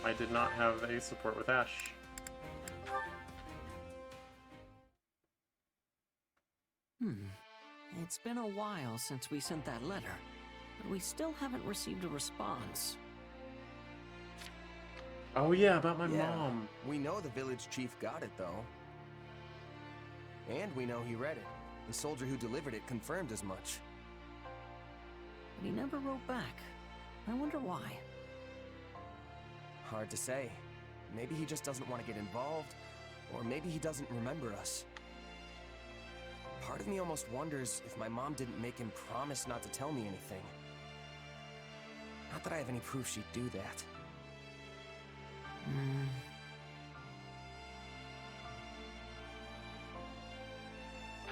I did not have a support with Ash. It's been a while since we sent that letter, but we still haven't received a response. Oh yeah, about my mom. We know the village chief got it, though. And we know he read it. The soldier who delivered it confirmed as much. But he never wrote back. I wonder why. Hard to say. Maybe he just doesn't want to get involved, or maybe he doesn't remember us. Part of me almost wonders if my mom didn't make him promise not to tell me anything. Not that I have any proof she'd do that.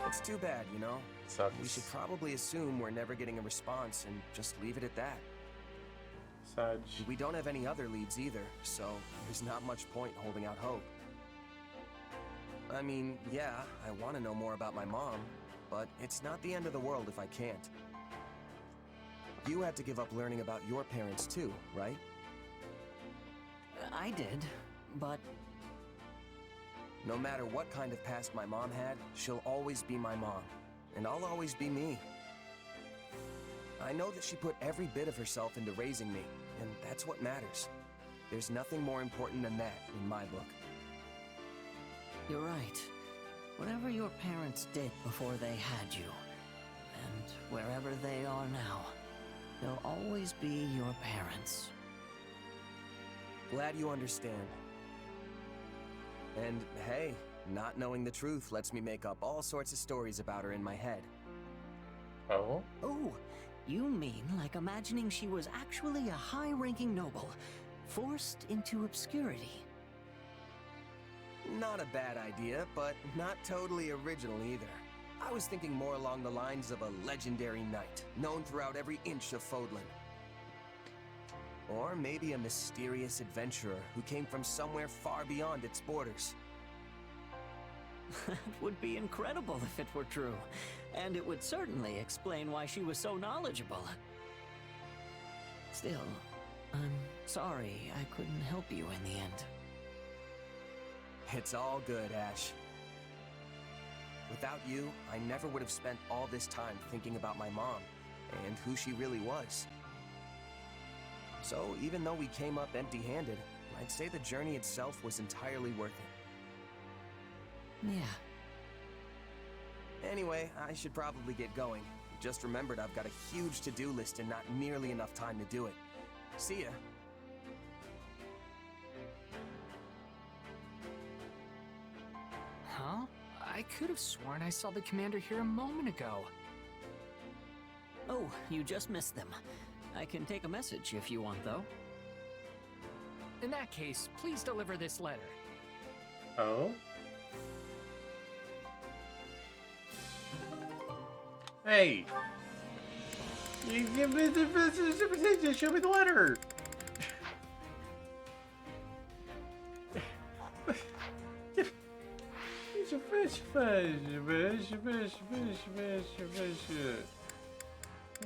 It's too bad, you know? Sucks. We should probably assume we're never getting a response and just leave it at that. Sag. We don't have any other leads either, so there's not much point holding out hope. I mean, yeah, I want to know more about my mom, but it's not the end of the world if I can't. You had to give up learning about your parents too, right? I did, but... No matter what kind of past my mom had, she'll always be my mom, and I'll always be me. I know that she put every bit of herself into raising me, and that's what matters. There's nothing more important than that in my book. You're right. Whatever your parents did before they had you, and wherever they are now, they'll always be your parents. Glad you understand. And hey, not knowing the truth lets me make up all sorts of stories about her in my head. Oh? Oh, you mean like imagining she was actually a high-ranking noble, forced into obscurity? Not a bad idea, but not totally original either. I was thinking more along the lines of a legendary knight, known throughout every inch of Fodlan. Or maybe a mysterious adventurer who came from somewhere far beyond its borders. That would be incredible if it were true, and it would certainly explain why she was so knowledgeable. Still, I'm sorry I couldn't help you in the end. It's all good, Ash. Without you, I never would have spent all this time thinking about my mom and who she really was. So even though we came up empty-handed, I'd say the journey itself was entirely worth it. Yeah. Anyway, I should probably get going. Just remembered I've got a huge to-do list and not nearly enough time to do it. See ya. Huh? I could have sworn I saw the commander here a moment ago. Oh, you just missed them. I can take a message if you want, though. In that case, please deliver this letter. Oh? Hey! You give me the show me the letter!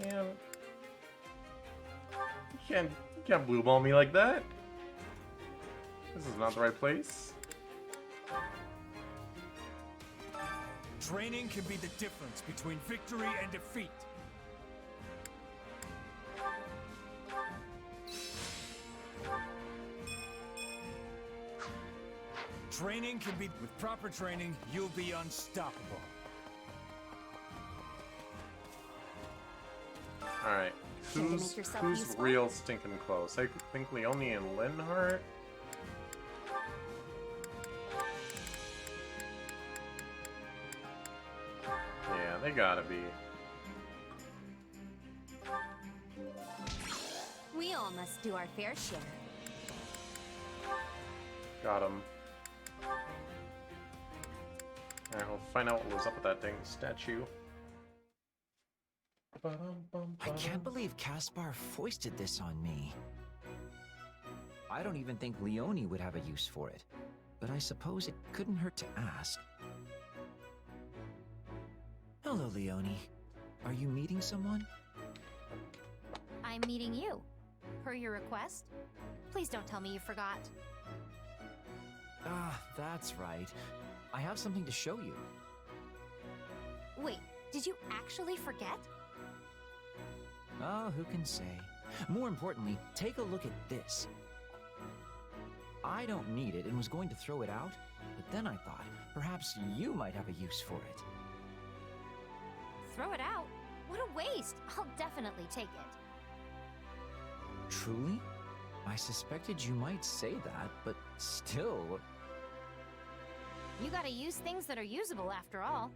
Yeah. You can't blue ball me like that. This is not the right place. Training can be the difference between victory and defeat. Training can be... With proper training, you'll be unstoppable. Alright. Care to Who's make yourself who's useful? real stinking close? I think Leone and Linhardt. Yeah, they gotta be. We all must do our fair share. Got him. Alright, we'll find out what was up with that dang statue. I can't believe Caspar foisted this on me. I don't even think Leone would have a use for it, but I suppose it couldn't hurt to ask. Hello, Leone. Are you meeting someone? I'm meeting you. Per your request. Please don't tell me you forgot. Ah, that's right. I have something to show you. Wait, did you actually forget? Oh, who can say? More importantly, take a look at this. I don't need it and was going to throw it out, but then I thought perhaps you might have a use for it. Throw it out? What a waste! I'll definitely take it. Truly? I suspected you might say that, but still... You gotta use things that are usable after all.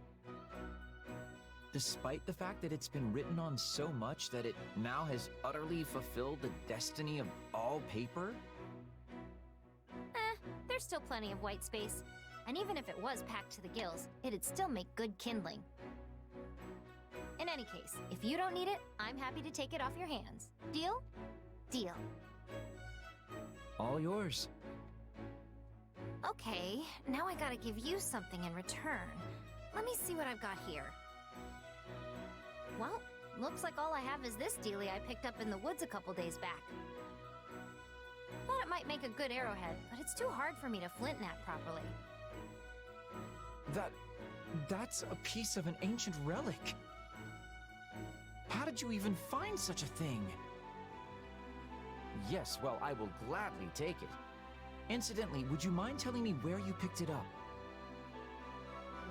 Despite the fact that it's been written on so much that it now has utterly fulfilled the destiny of all paper? There's still plenty of white space. And even if it was packed to the gills, it'd still make good kindling. In any case, if you don't need it, I'm happy to take it off your hands. Deal? Deal. All yours. Okay, now I gotta give you something in return. Let me see what I've got here. Well, looks like all I have is this dealie I picked up in the woods a couple days back. Thought it might make a good arrowhead, but it's too hard for me to flint knap properly. That's a piece of an ancient relic. How did you even find such a thing? Yes, well, I will gladly take it. Incidentally, would you mind telling me where you picked it up?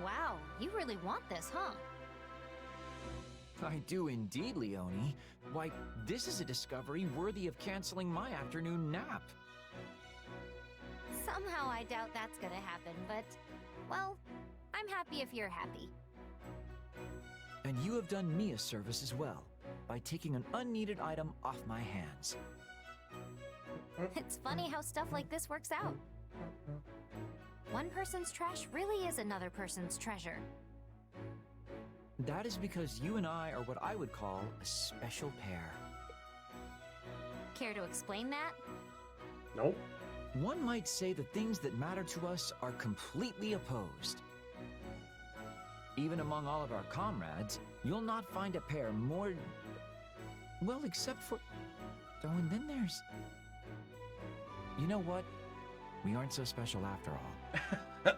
Wow, you really want this, huh? I do indeed, Leone. Why, this is a discovery worthy of canceling my afternoon nap. Somehow I doubt that's gonna happen, but, well, I'm happy if you're happy. And you have done me a service as well, by taking an unneeded item off my hands. It's funny how stuff like this works out. One person's trash really is another person's treasure. That is because you and I are what I would call a special pair. Care to explain that? Nope. One might say the things that matter to us are completely opposed. Even among all of our comrades, you'll not find a pair more... well, except for... oh, and then there's... You know what? We aren't so special after all.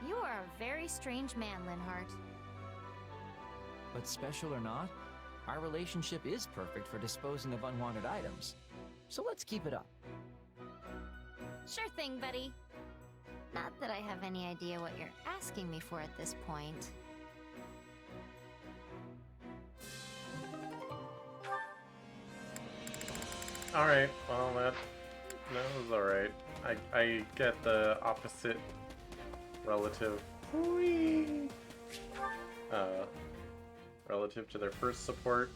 You are a very strange man, Linhardt. But special or not, our relationship is perfect for disposing of unwanted items. So let's keep it up. Sure thing, buddy. Not that I have any idea what you're asking me for at this point. Alright, well that was alright. I get the opposite relative relative to their first support.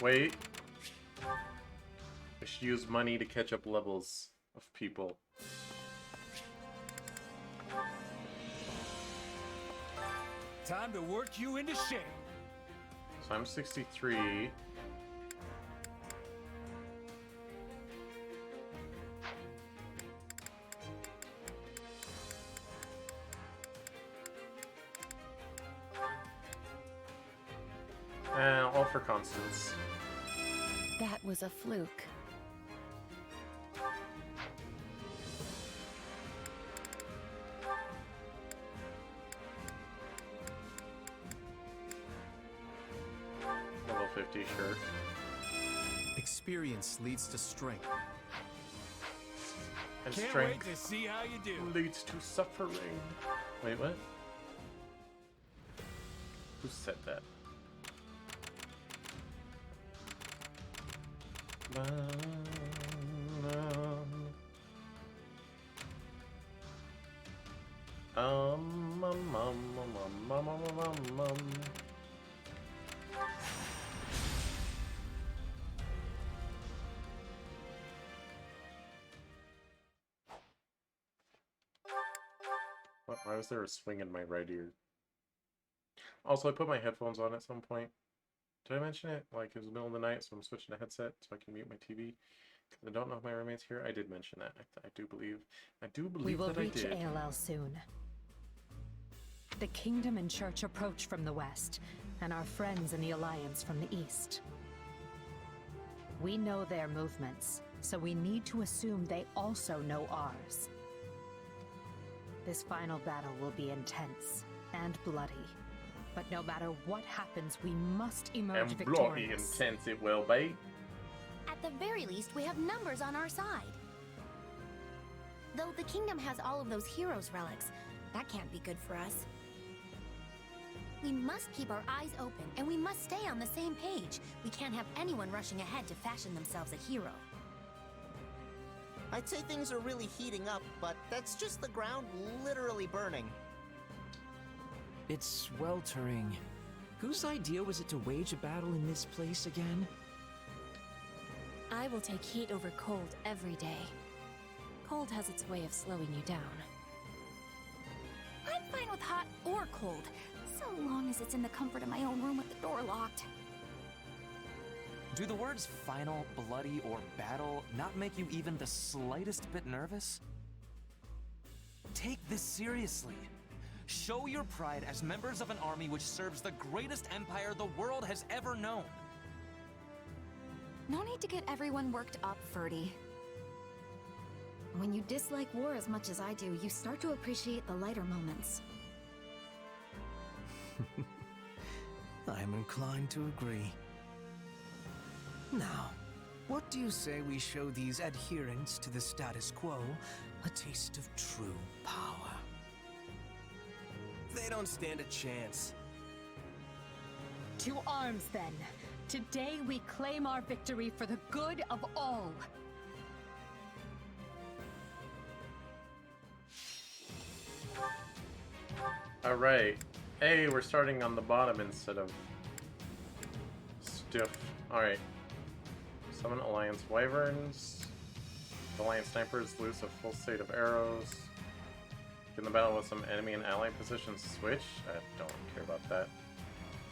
Wait. I should use money to catch up levels of people. Time to work you into shape. So I'm 63. All for Constance. That was a fluke. Level 50, sure. Experience leads to strength. And Can't strength wait to see how you do. leads to suffering. Wait, what? Who said that? Why was there a swing in my right ear? Also, I put my headphones on at some point. Did I mention it? Like, it was the middle of the night, so I'm switching to headset so I can mute my TV. Because I don't know if my roommate's here. I did mention that. I do believe We will that I reach did. ALL soon. The Kingdom and Church approach from the west, and our friends in the Alliance from the east. We know their movements, so we need to assume they also know ours. This final battle will be intense and bloody. But no matter what happens, we must emerge And bloody victorious. intense it will be. At the very least, we have numbers on our side. Though the kingdom has all of those heroes' relics, that can't be good for us. We must keep our eyes open, and we must stay on the same page. We can't have anyone rushing ahead to fashion themselves a hero. I'd say things are really heating up, but that's just the ground literally burning. It's sweltering. Whose idea was it to wage a battle in this place again? I will take heat over cold every day. Cold has its way of slowing you down. I'm fine with hot or cold, so long as it's in the comfort of my own room with the door locked. Do the words final, bloody, or battle not make you even the slightest bit nervous? Take this seriously. Show your pride as members of an army which serves the greatest empire the world has ever known. No need to get everyone worked up, Ferdy. When you dislike war as much as I do, you start to appreciate the lighter moments. I'm inclined to agree. Now, what do you say we show these adherents to the status quo a taste of true power? They don't stand a chance. To arms, then. Today we claim our victory for the good of all. Alright. Hey, we're starting on the bottom instead of stiff. Alright. Summon Alliance Wyverns. Alliance Snipers loose a full set of arrows. Get in the battle with some enemy and ally positions switch. I don't care about that.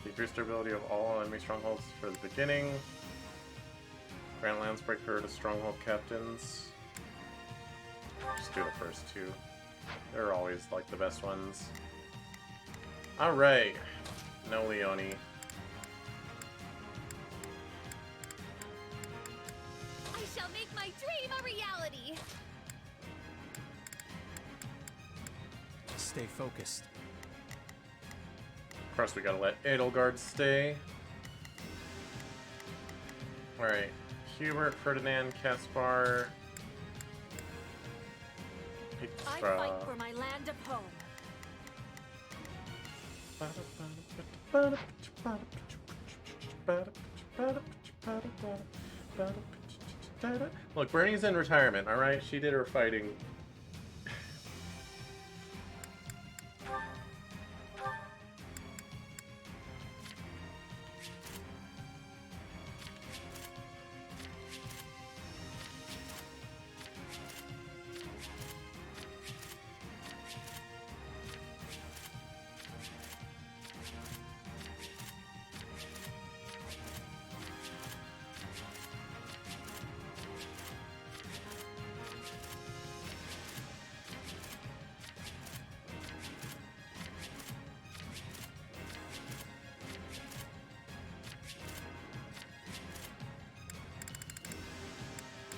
Decrease durability of all enemy strongholds for the beginning. Grant Landsbreaker to stronghold captains. Just do the first two. They're always like the best ones. Alright. No Leone. I shall make my dream a reality! Stay focused. Of course, we gotta let Edelgard stay. Alright. Hubert, Ferdinand, Caspar. I fight for my land of home. Look, Bernie's in retirement, alright? She did her fighting.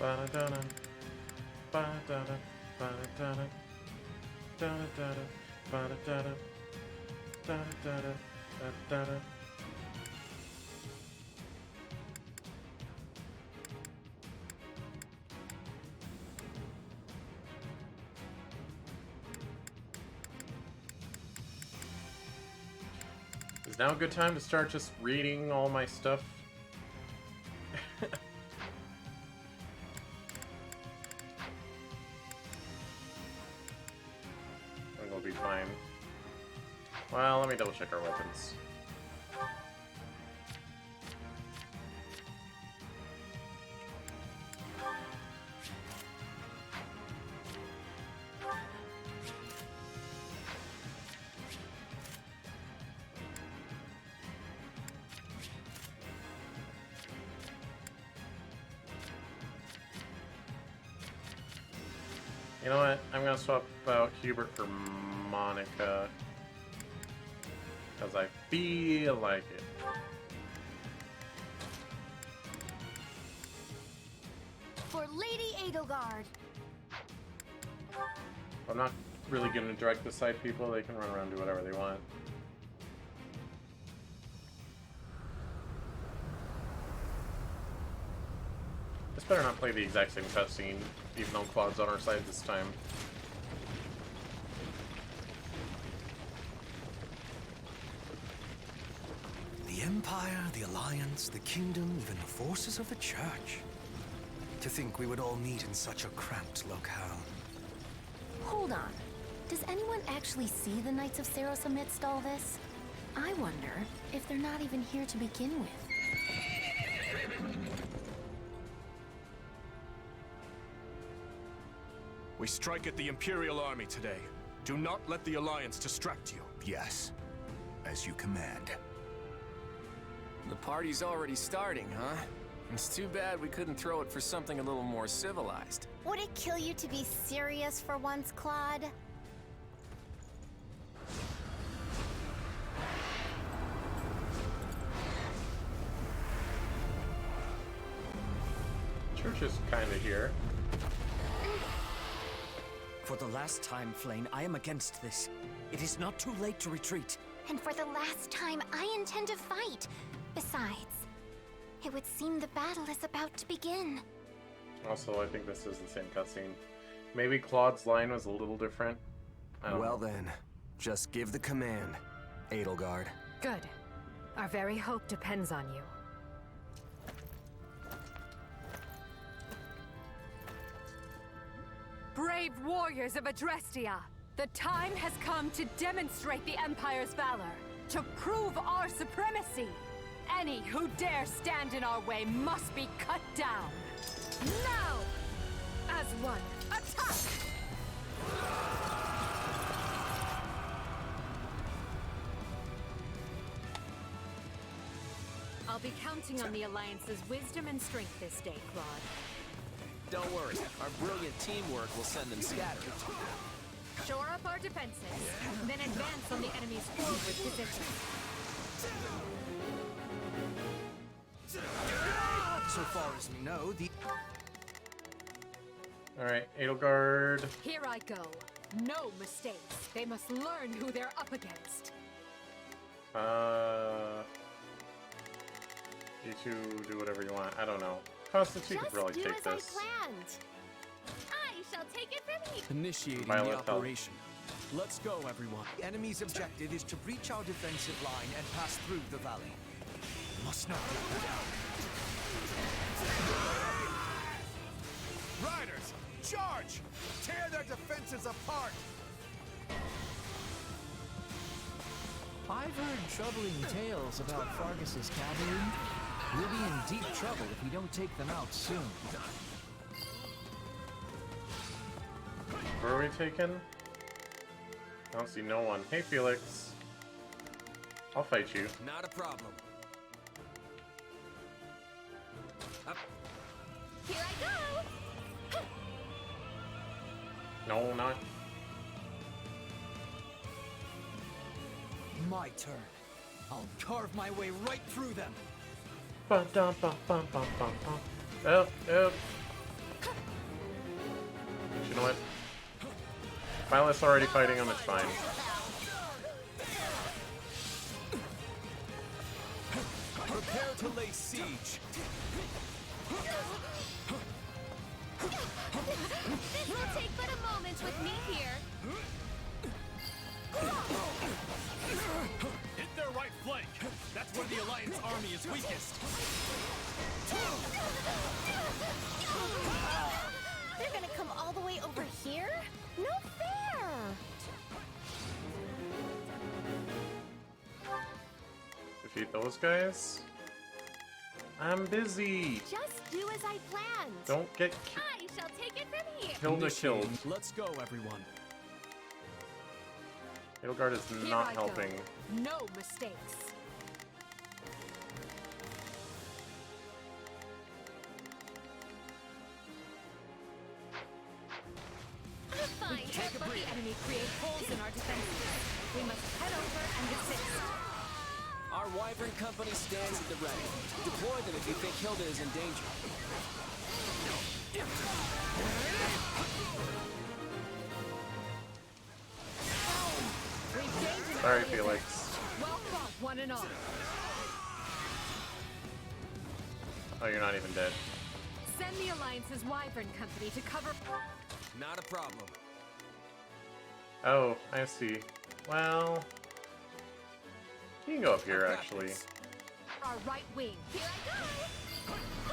Ba-da-da-da, ba-da-da, ba-da-da-da, da-da-da-da, ba-da-da-da, da-da-da-da, da-da-da. Is now a good time to start just reading all my stuff? I think we'll be fine. Well, let me double check our weapons. You know what? I'm gonna swap out Hubert for Monica. Because I feel like it. For Lady Edelgard. I'm not really gonna direct the side people, they can run around and do whatever they want. This better not play the exact same cutscene, even though Claude's on our side this time. The Empire, the Alliance, the Kingdom, even the forces of the Church. To think we would all meet in such a cramped locale. Hold on. Does anyone actually see the Knights of Saros amidst all this? I wonder if they're not even here to begin with. We strike at the Imperial Army today. Do not let the Alliance distract you. Yes, as you command. The party's already starting, huh? It's too bad we couldn't throw it for something a little more civilized. Would it kill you to be serious for once, Claude? Church is kinda here. For the last time, Flane, I am against this. It is not too late to retreat. And for the last time, I intend to fight. Besides, it would seem the battle is about to begin. Also, I think this is the same cutscene. Maybe Claude's line was a little different. I don't know. Then, just give the command, Edelgard. Good. Our very hope depends on you. Brave warriors of Adrestia, the time has come to demonstrate the Empire's valor, to prove our supremacy. Any who dare stand in our way must be cut down. Now! As one, attack! I'll be counting on the Alliance's wisdom and strength this day, Claude. Don't worry, our brilliant teamwork will send them scattered. Shore up our defenses, then advance on the enemy's forward position. So far as we know, the... Alright, Edelgard. Here I go. No mistakes. They must learn who they're up against. You two do whatever you want. I don't know. Constance, you could probably take this. I shall take it from here. Initiating Byleth the help. operation. Let's go, everyone. The enemy's objective is to breach our defensive line and pass through the valley. Must not let them down. Riders, charge! Tear their defenses apart! I've heard troubling tales about Fargus's cavalry. We'll be in deep trouble if we don't take them out soon. Where are we taking? I don't see no one. Hey, Felix. I'll fight you. Not a problem. Here I go! No, not. My turn. I'll carve my way right through them. Bum, dum, bum, bum, bum, bum, bum. Oh, oh. You know what? Byleth's already fighting him, it's fine. Prepare to lay siege. This will take but a moment with me here. Hit their right flank. is weakest. They're gonna come all the way over here? No fair! Defeat those guys? I'm busy! Just do as I planned! Don't get I shall take it from here! Hilda killed. Let's go, everyone. Edelgard is Here not I go. helping. No mistakes. Fine, Can't let the enemy create holes in our defenses. We must head over and assist. Our Wyvern Company stands at the ready. Deploy them if you think Hilda is in danger. We've gained an Sorry, early Felix. advance. Well fought, one and all. Oh, you're not even dead. Send the Alliance's Wyvern Company to cover. Not a problem. Oh, I see. Well... You can go up here, actually. Our right wing. Here I go!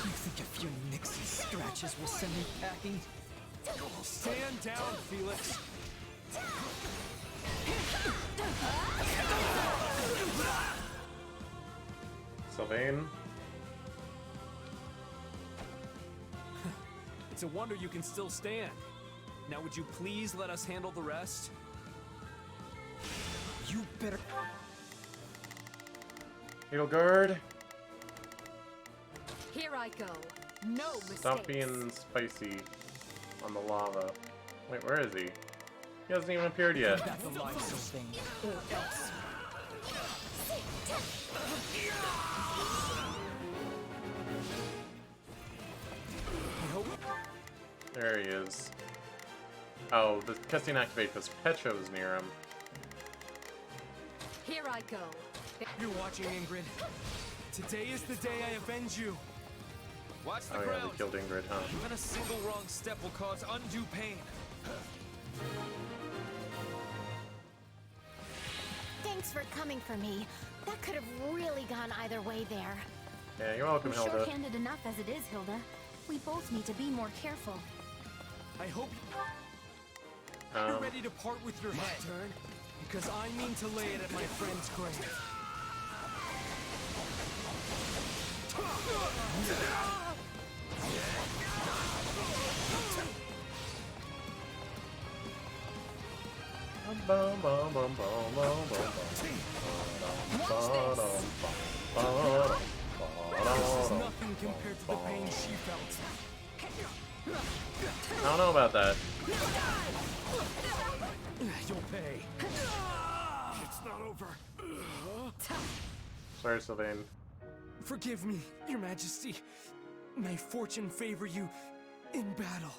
You think a few nicks and scratches will send me packing? Stand down, Felix. Sylvain? It's a wonder you can still stand. Now would you please let us handle the rest? You better... Edelgard? Here I go. No mistakes. Stop being spicy on the lava. Wait, where is he? He hasn't even appeared yet. Back alive, Sylvain, or else. There he is. Oh, the cutscene activate because Petro's near him. Here I go. You're watching, Ingrid. Today is the day I avenge you. Watch the Oh yeah, ground. they killed Ingrid, huh? Even a single wrong step will cause undue pain. Thanks for coming for me. That could have really gone either way there. Yeah, you're welcome, You're Hilda. short-handed enough as it is, Hilda. We both need to be more careful. I hope you're ready to part with your head. Turn, because I mean to lay it at my friend's grave. This is nothing compared to the pain she felt. I don't know about that. You'll pay. It's not over. Sorry, Sylvain. Forgive me, Your Majesty. May fortune favor you in battle.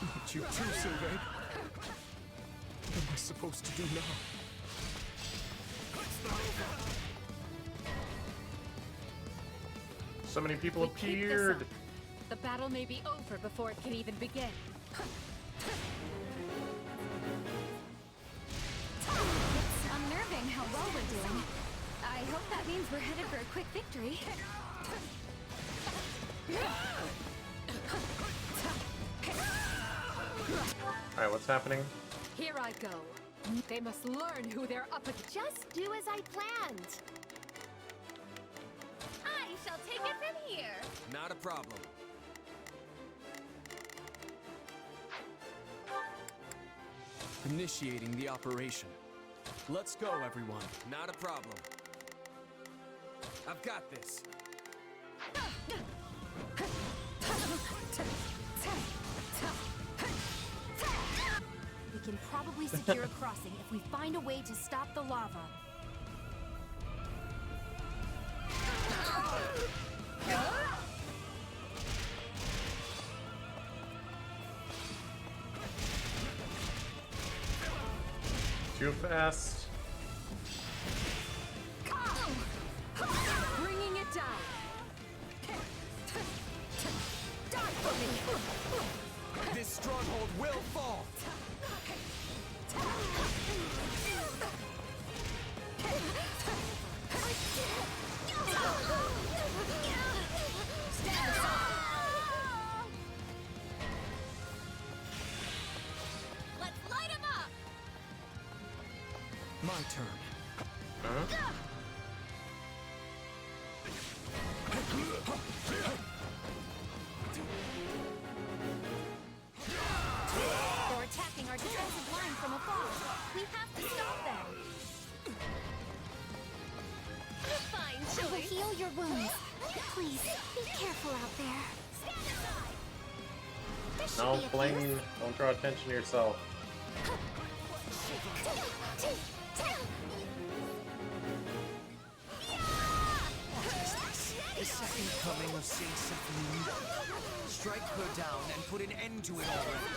Not you too, Sylvain. What am I supposed to do now? So many people We keep this appeared. up. The battle may be over before it can even begin. It's unnerving how well we're doing. I hope that means we're headed for a quick victory. Alright, what's happening? Here I go. They must learn who they're up against. Just do as I planned. I shall take it from here. Not a problem. Initiating the operation. Let's go, everyone. Not a problem. I've got this. We can probably secure a crossing if we find a way to stop the lava. Too fast. This stronghold will fall. Stand aside. Let's light him up! My turn. They're attacking our defensive line from afar. We have to stop them. Fine I will choice. heal your wounds. Please, be careful out there. There should No, be a Flame, don't draw attention to yourself. The second coming of Saint Sephine. Strike her down and put an end to it already.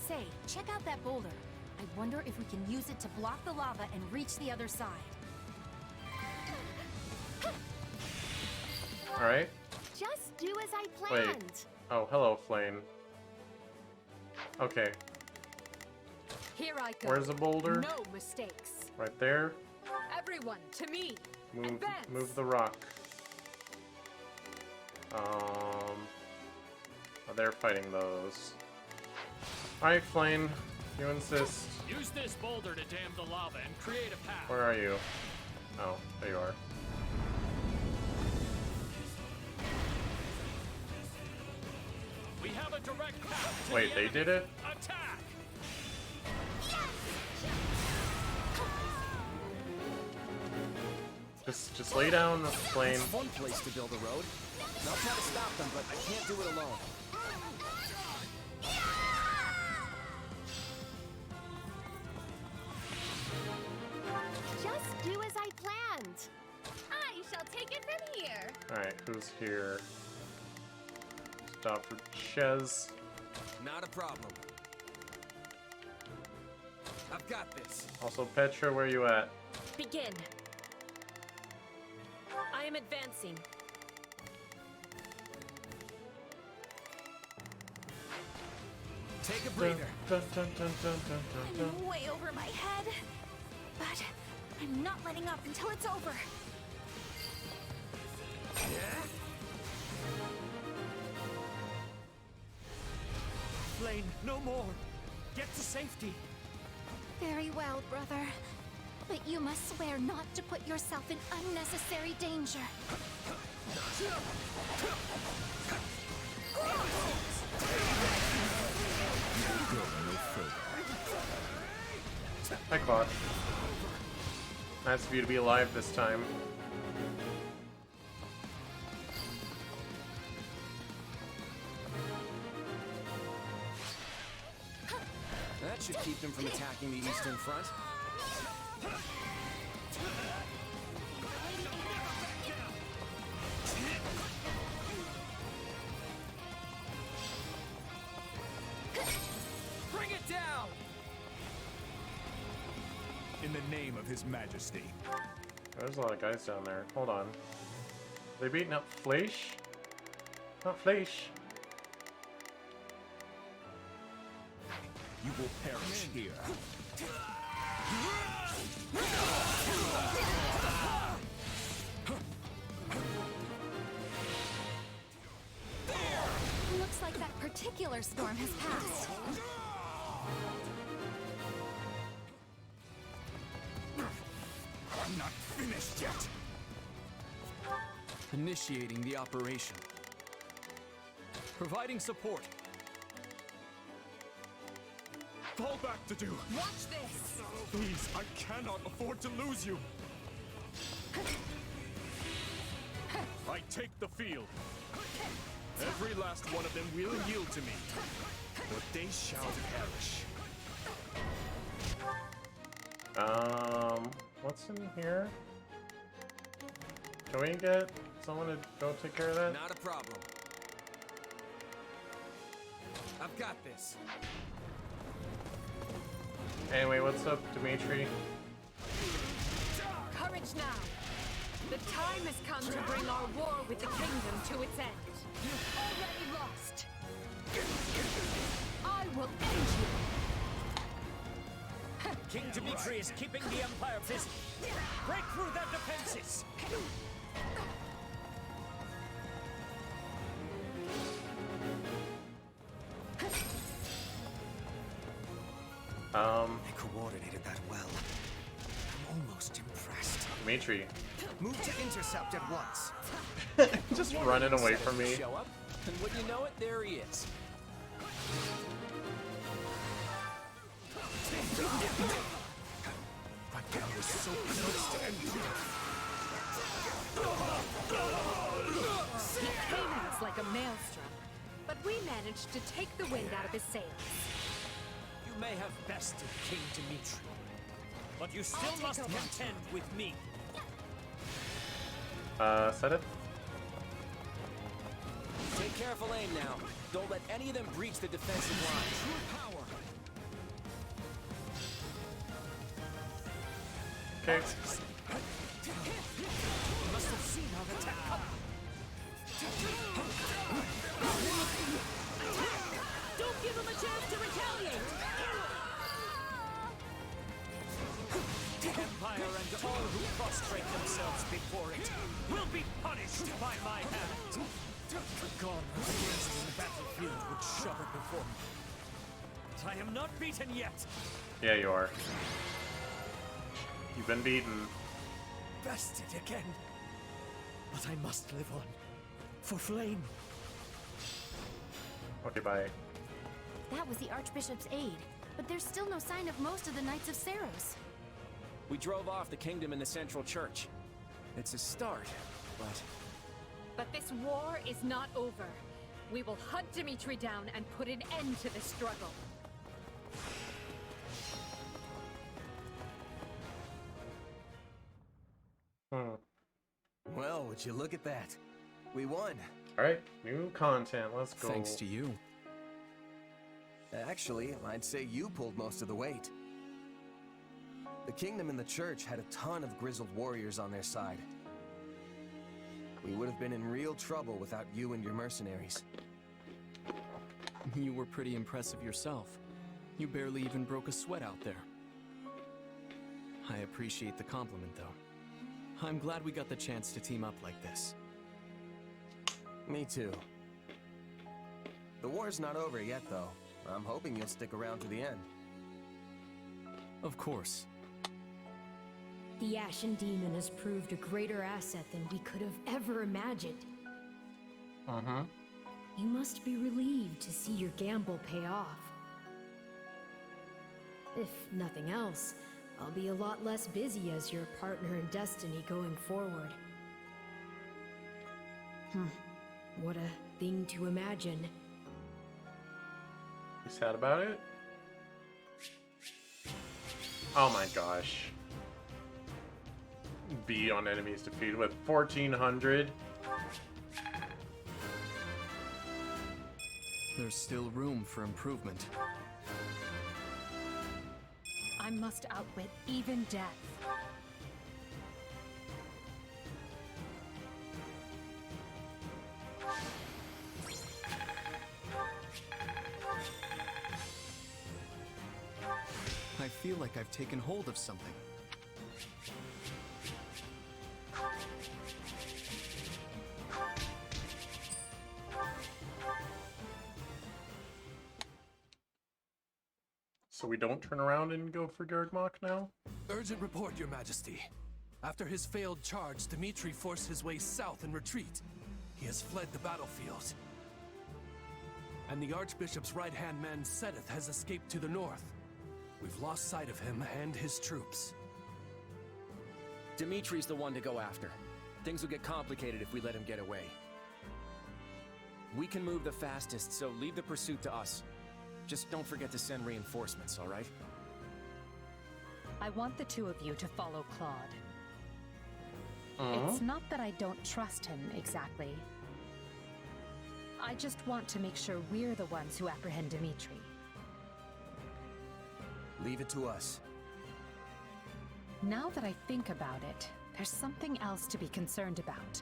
Say, check out that boulder. I wonder if we can use it to block the lava and reach the other side. Alright. Just do as I Wait. planned. Oh, hello, Flame. Okay. Here I go. Where's the boulder? No mistakes. Right there. Everyone, to me. Move the rock. They're fighting those. Alright, Flame. You insist. Use this boulder to dam the lava and create a path. Where are you? Oh, there you are. We have a direct path to Wait, the they enemy. did it? Attack! Just lay down, Flame. It's one place to build a road. I'll try to stop them, but I can't do it alone. Just do as I planned. I shall take it from here. Alright, who's here? Dr. Chez. Not a problem. I've got this. Also, Petra, where you at? Begin. I am advancing. Take a breather. I'm way over my head. But I'm not letting up until it's over. Flame, no more. Get to safety. Very well, brother. But you must swear not to put yourself in unnecessary danger. Hi, Claude. Nice of you to be alive this time. That should keep them from attacking the Eastern Front. Bring it down! In the name of His Majesty. There's a lot of guys down there. Hold on. Are they beating up Fleisch? Not Fleisch. You will perish here. Looks like that particular storm has passed. I'm not finished yet. Initiating the operation. Providing support. Fall back to do. Watch this! Please, I cannot afford to lose you. I take the field. Every last one of them will yield to me, or they shall perish. What's in here? Can we get someone to go take care of that? Not a problem. I've got this. Anyway, what's up, Dimitri? Courage now! The time has come to bring our war with the kingdom to its end. You've already lost. I will end you. King Dimitri is keeping the Empire busy. Break through their defenses. They coordinated that well. I'm almost impressed. Dimitri. Move to intercept at once. Just running away from me. Show up, and when you know it, there he is. But that was so close to ending. He came at us like a maelstrom, but we managed to take the wind out of his sails. You may have bested King Dimitri, but you still must contend with me. Set it. Take careful aim now. Don't let any of them breach the defensive line. True power. Okay. You must have seen our attack. Don't give him a chance to retaliate! The Empire and all who prostrate themselves before it will be punished by my hand. God, the rest in the battlefield would shudder before me. But I am not beaten yet. Yeah, you are. You've been beaten. Bested again. But I must live on. For Flame. Okay, bye. That was the Archbishop's aide, but there's still no sign of most of the Knights of Saros. We drove off the kingdom in the Central Church. It's a start, but... But this war is not over. We will hunt Dimitri down and put an end to this struggle. Well, would you look at that? We won. Alright, new content, let's go. Thanks to you. Actually, I'd say you pulled most of the weight. The kingdom and the church had a ton of grizzled warriors on their side. We would have been in real trouble without you and your mercenaries. You were pretty impressive yourself. You barely even broke a sweat out there. I appreciate the compliment, though. I'm glad we got the chance to team up like this. Me too. The war's not over yet, though. I'm hoping you'll stick around to the end. Of course. The Ashen Demon has proved a greater asset than we could have ever imagined. Uh-huh. You must be relieved to see your gamble pay off. If nothing else, I'll be a lot less busy as your partner in destiny going forward. What a thing to imagine. You sad about it? Oh my gosh. B on enemies defeated with 1400. There's still room for improvement. I must outwit even death. I feel like I've taken hold of something. So we don't turn around and go for Gerdmach now? Urgent report, Your Majesty. After his failed charge, Dimitri forced his way south in retreat. He has fled the battlefield. And the Archbishop's right-hand man, Seth, has escaped to the north. We've lost sight of him and his troops. Dimitri's the one to go after. Things will get complicated if we let him get away. We can move the fastest, so leave the pursuit to us. Just don't forget to send reinforcements, all right? I want the two of you to follow Claude. Uh-huh. It's not that I don't trust him, exactly. I just want to make sure we're the ones who apprehend Dimitri. Leave it to us. Now that I think about it, there's something else to be concerned about.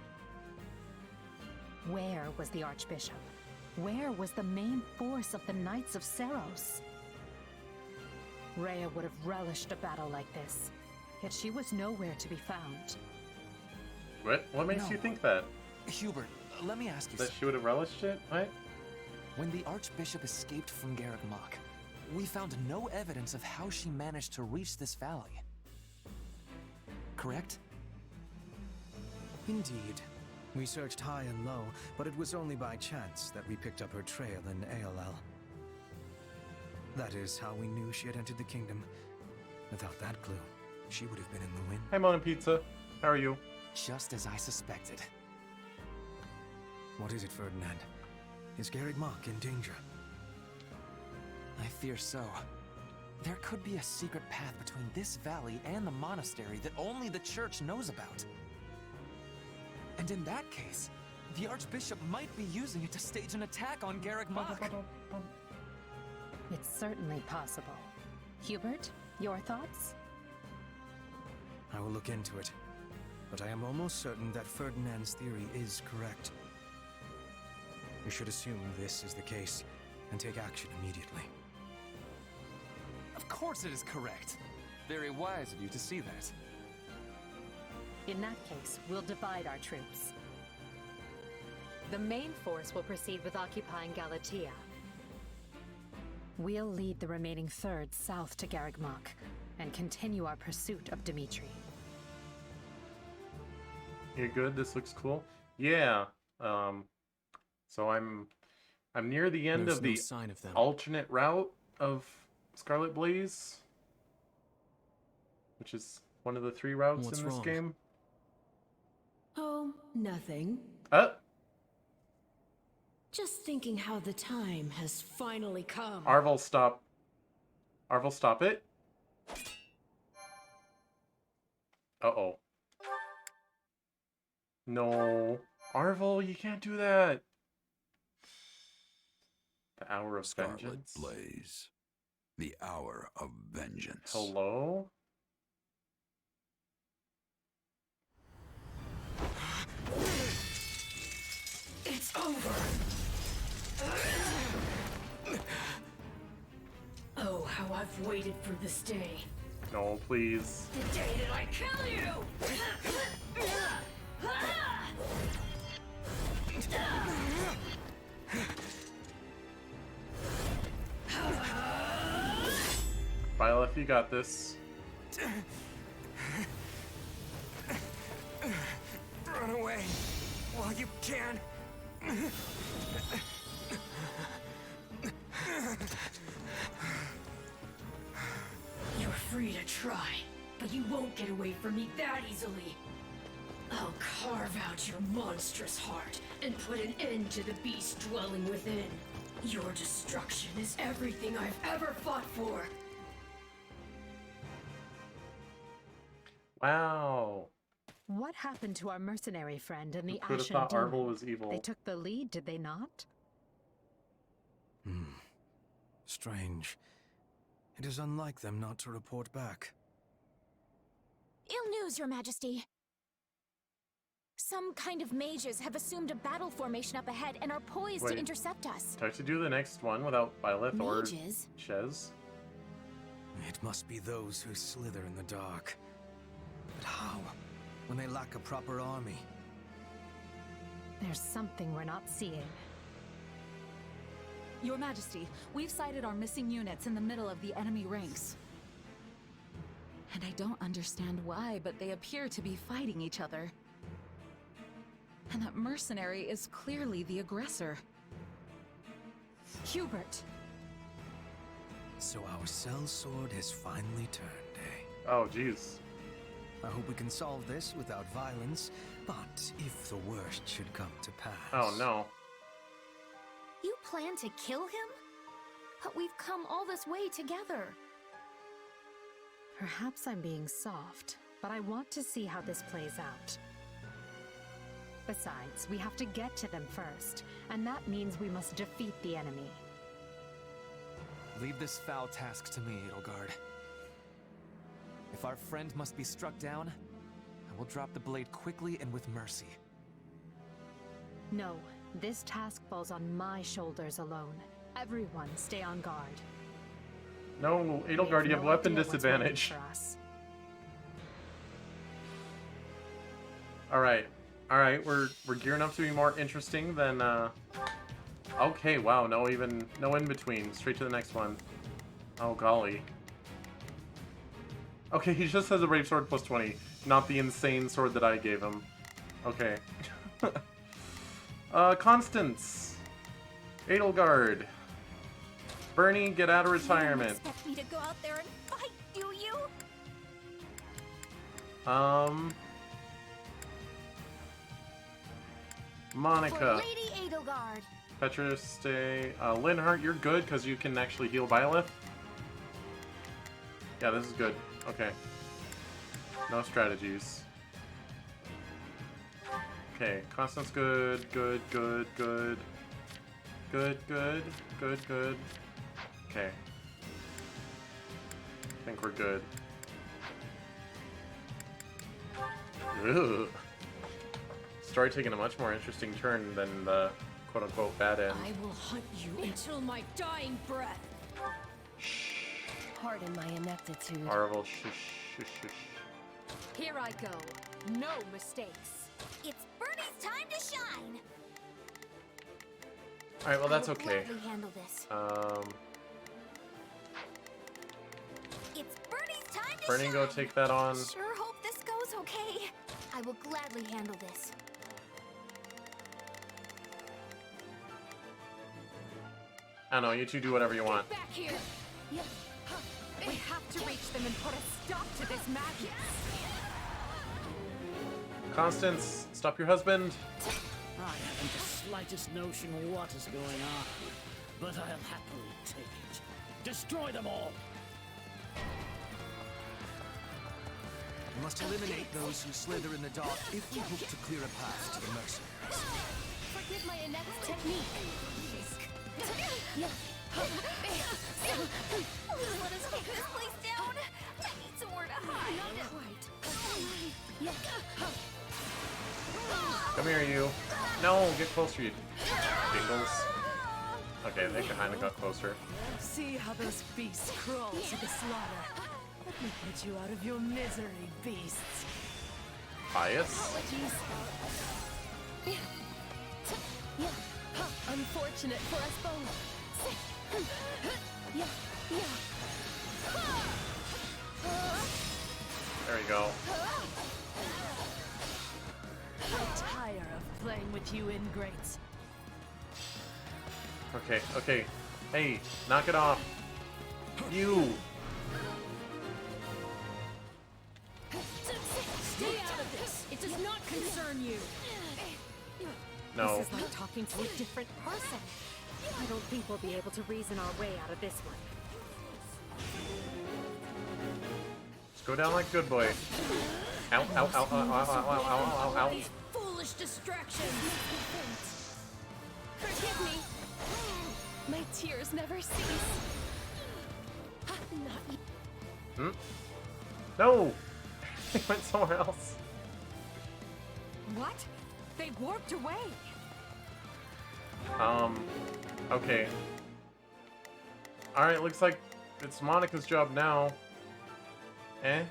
Where was the Archbishop? Where was the main force of the Knights of Seros? Rhea would have relished a battle like this, yet she was nowhere to be found. What makes you think that? Hubert, let me ask you That something. she would have relished it? What? When the Archbishop escaped from Garreg Mach, we found no evidence of how she managed to reach this valley. Correct? Indeed. We searched high and low, but it was only by chance that we picked up her trail in Aolel. That is how we knew she had entered the kingdom. Without that clue, she would have been in the wind. Hey, Mona Pizza. How are you? Just as I suspected. What is it, Ferdinand? Is Garreg Mach in danger? I fear so. There could be a secret path between this valley and the monastery that only the church knows about. And in that case, the Archbishop might be using it to stage an attack on Garreg Mach. It's certainly possible. Hubert, your thoughts? I will look into it, but I am almost certain that Ferdinand's theory is correct. We should assume this is the case and take action immediately. Of course it is correct. Very wise of you to see that. In that case, we'll divide our troops. The main force will proceed with occupying Galatia. We'll lead the remaining third south to Garreg Mach and continue our pursuit of Dimitri. You're good. This looks cool. Yeah. So I'm near the end There's of no the sign of them. alternate route of Scarlet Blaze, which is one of the 3 routes What's in this wrong? game. Oh, nothing. Just thinking how the time has finally come. Arvel, stop. Arvel, stop it. Uh-oh. No. Arvel, you can't do that. The hour of Scarlet vengeance. Blaze. The hour of vengeance. Hello? It's over. Oh, how I've waited for this day. No, please. The day that I kill you! Byleth, you got this. Run away while you can. You're free to try, but you won't get away from me that easily. I'll carve out your monstrous heart and put an end to the beast dwelling within. Your destruction is everything I've ever fought for. Wow. What happened to our mercenary friend and the Who could have Ashen thought Demon? Arvel was evil? They took the lead, did they not? Strange. It is unlike them not to report back. Ill news, Your Majesty. Some kind of mages have assumed a battle formation up ahead and are poised Wait. to intercept us. Try to do the next one without Byleth or Mages? Chez. It must be those who slither in the dark. But how? When they lack a proper army? There's something we're not seeing. Your Majesty, we've sighted our missing units in the middle of the enemy ranks. And I don't understand why, but they appear to be fighting each other. And that mercenary is clearly the aggressor. Hubert! So our sellsword has finally turned, eh? Oh, jeez. I hope we can solve this without violence, but if the worst should come to pass... Oh, no. You plan to kill him? But we've come all this way together. Perhaps I'm being soft, but I want to see how this plays out. Besides, we have to get to them first, and that means we must defeat the enemy. Leave this foul task to me, Edelgard. If our friend must be struck down, I will drop the blade quickly and with mercy. No, This task falls on my shoulders alone. Everyone stay on guard. No, Edelgard, you have weapon disadvantage. Alright. Alright, we're gearing up to be more interesting than okay, wow, no in between. Straight to the next one. Oh golly. Okay, he just has a brave sword plus 20, not the insane sword that I gave him. Okay. Constance. Edelgard. Bernie, get out of retirement. You expect me to go out there and fight, do you? Monica. For Lady Edelgard. Petra, stay. Linhardt, you're good because you can actually heal Byleth. Yeah, this is good. Okay. No strategies. Okay, Constance, good. Good. Okay. I think we're good. Ugh. Story taking a much more interesting turn than the quote-unquote bad end. I will hunt you until my dying breath. Pardon my ineptitude. Marvel, shush. Here I go. No mistakes. It's Bernie's time to shine. Alright, well that's I will okay. gladly handle this. It's Bernie's time to Bernie, shine. go take that on. Sure hope this goes okay. I will gladly handle this. I don't know, you two do whatever you want. Back here. We have to reach them and put a stop to this madness. Constance, stop your husband. I haven't the slightest notion what is going on, but I'll happily take it. Destroy them all! We must eliminate those who slither in the dark if we hope to clear a path to the mercenaries. Forgive my inept technique. Please let us take this place down. I need somewhere to hide. Not quite. Come here, you. No, get closer, you dingles. Okay, they kind of got closer. See how those beasts crawl to the slaughter. Let me get you out of your misery, beasts. Pious? Apologies. Unfortunate for us both. There we go. I tire of playing with you ingrates. Okay. Hey, knock it off. You! Stay out of this. It does not concern you. No. This is like talking to a different person. I don't think we'll be able to reason our way out of this one. Just go down like a good boy. Ow. These foolish distractions. Forgive me. My tears never cease. Not Hmm? No! He went somewhere else. What? They warped away. Okay. Alright, looks like it's Monica's job now. Eh?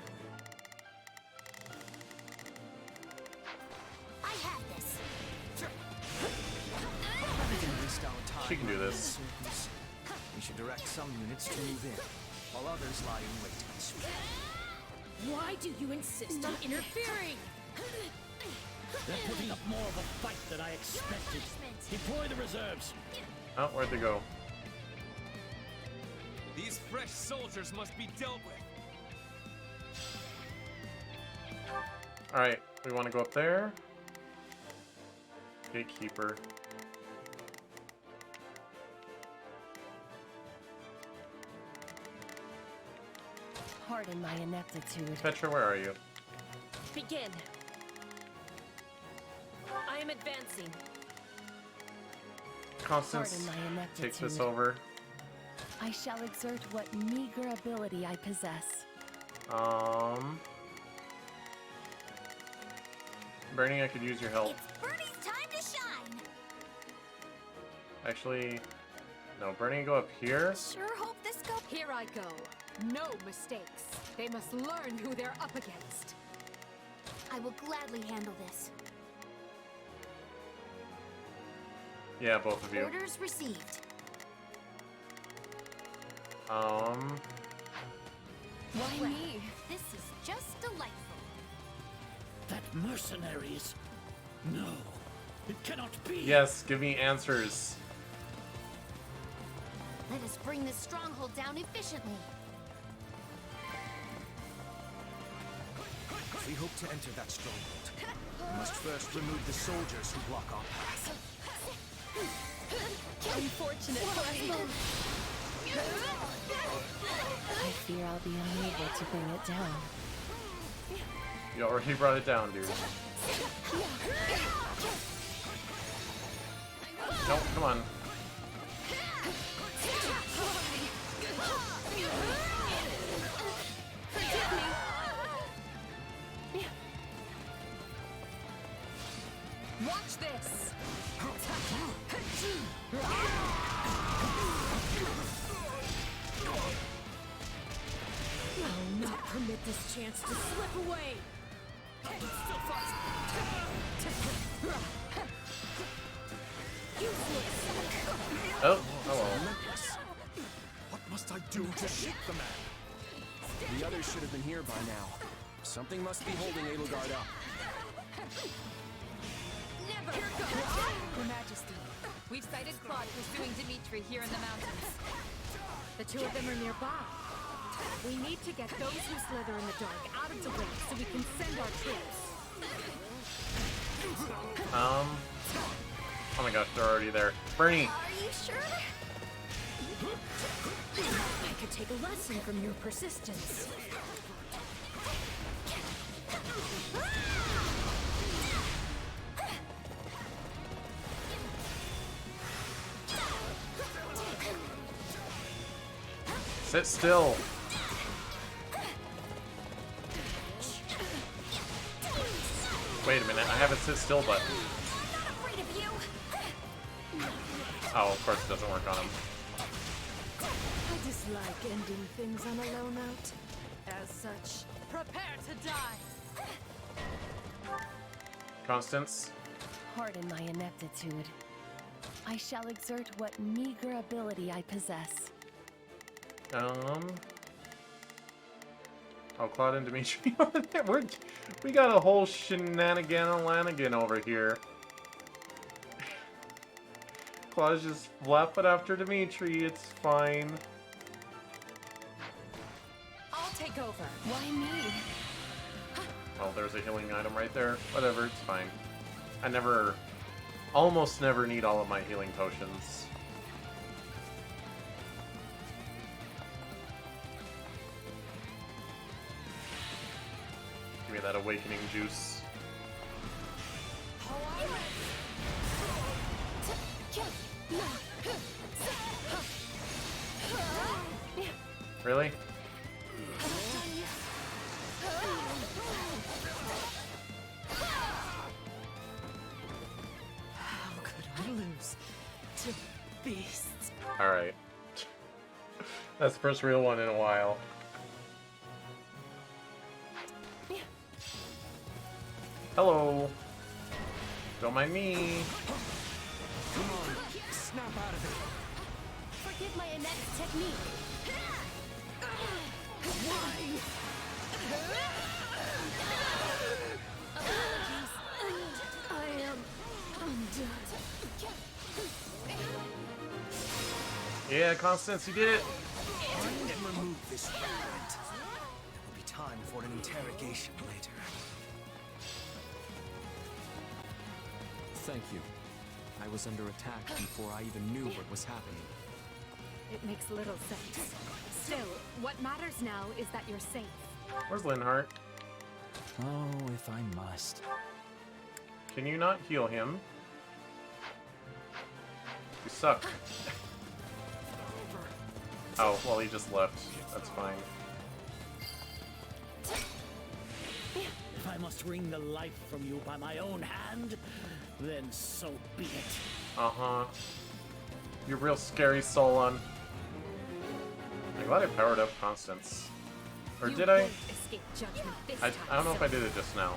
I have this. She can do this. We should direct some units to move in, while others lie in wait. Why do you insist on interfering? They're putting up more of a fight than I expected. Deploy the reserves. Oh, where'd they go? These fresh soldiers must be dealt with. Alright, we want to go up there. Gatekeeper. Pardon my ineptitude. Petra, where are you? Begin. I am advancing. Constance, Pardon my ineptitude. take this over. I shall exert what meager ability I possess. Bernie, I could use your help. It's Bernie's time to shine. Actually, no. Bernie, go up here. Sure hope this goes. Here I go. No mistakes. They must learn who they're up against. I will gladly handle this. Yeah, both of you. Orders received. Why me? This is just delightful. That mercenaries. No, it cannot be. Yes, give me answers. Let us bring this stronghold down efficiently. If we hope to enter that stronghold, we must first remove the soldiers who block our path. Unfortunate for me. I fear I'll be unable to bring it down. You already brought it down, dude. No, come on. Watch this. I'll not permit this chance to slip away. Oh, hello. What must I do to shake the man? The others should have been here by now. Something must be holding Edelgard up. Never! Your Majesty, we've sighted Claude pursuing Dimitri here in the mountains. The two of them are nearby. We need to get those who slither in the dark out of the way so we can send our troops. Oh my gosh, they're already there. Bernie! Are you sure? I could take a lesson from your persistence. Sit still. Wait a minute, I have a sit still button. Oh, of course it doesn't work on him. I dislike ending things on a low note. As such, prepare to die. Constance? Pardon my ineptitude. I shall exert what meager ability I possess. Oh, Claude and Dimitri over there. We got a whole shenanigan over here. Claude's just flapping after Dimitri. It's fine. I'll take over. Why me? Oh, there's a healing item right there. Whatever, it's fine. I almost never need all of my healing potions. Give me that awakening juice. Really? How could I lose to beasts? Alright. That's the first real one in a while. Hello. Don't mind me. Come on, snap out of it. Forgive my inept technique. Why? I am undone. Yeah, Constance, you did it. Find and remove this fragment. There will be time for an interrogation later. Thank you. I was under attack before I even knew what was happening. It makes little sense. Still, what matters now is that you're safe. Where's Linhardt? Oh, if I must. Can you not heal him? You suck. Oh, well, he just left. That's fine. If I must wring the life from you by my own hand, then so be it. Uh-huh. You real scary Solon. I'm glad I powered up Constance. Or did I? I don't know if I did it just now.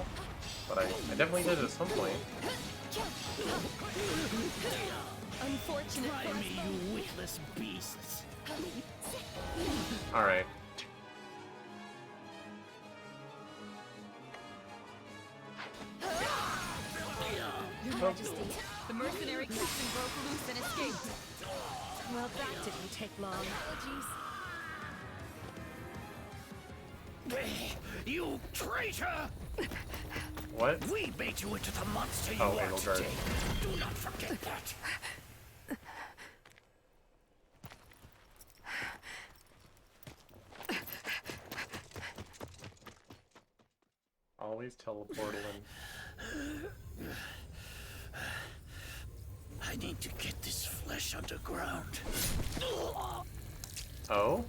But I definitely did it at some point. Unfortunate. Try me, you witless beasts. Alright. Your Majesty, the mercenary captain broke loose and escaped. Well, that didn't take long. Apologies. You traitor! What? We made you into the monster you Oh, are Edelgard. today. Do not forget that. Always teleporting. I need to get this flesh underground. Oh?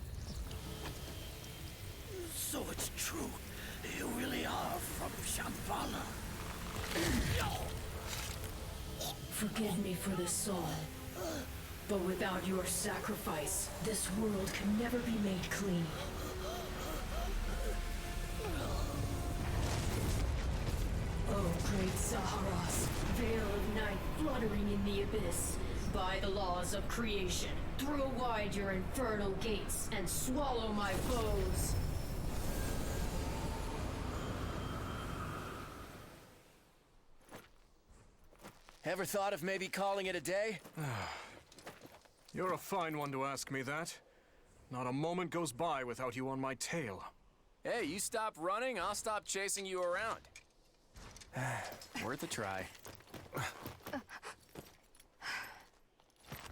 So it's true. You really are from Shambhala. Forgive me for this, Solon. But without your sacrifice, this world can never be made clean. Oh, great Zaharas, veil of night fluttering in the abyss. By the laws of creation, throw wide your infernal gates and swallow my foes. Ever thought of maybe calling it a day? You're a fine one to ask me that. Not a moment goes by without you on my tail. Hey, you stop running, I'll stop chasing you around. Worth a try.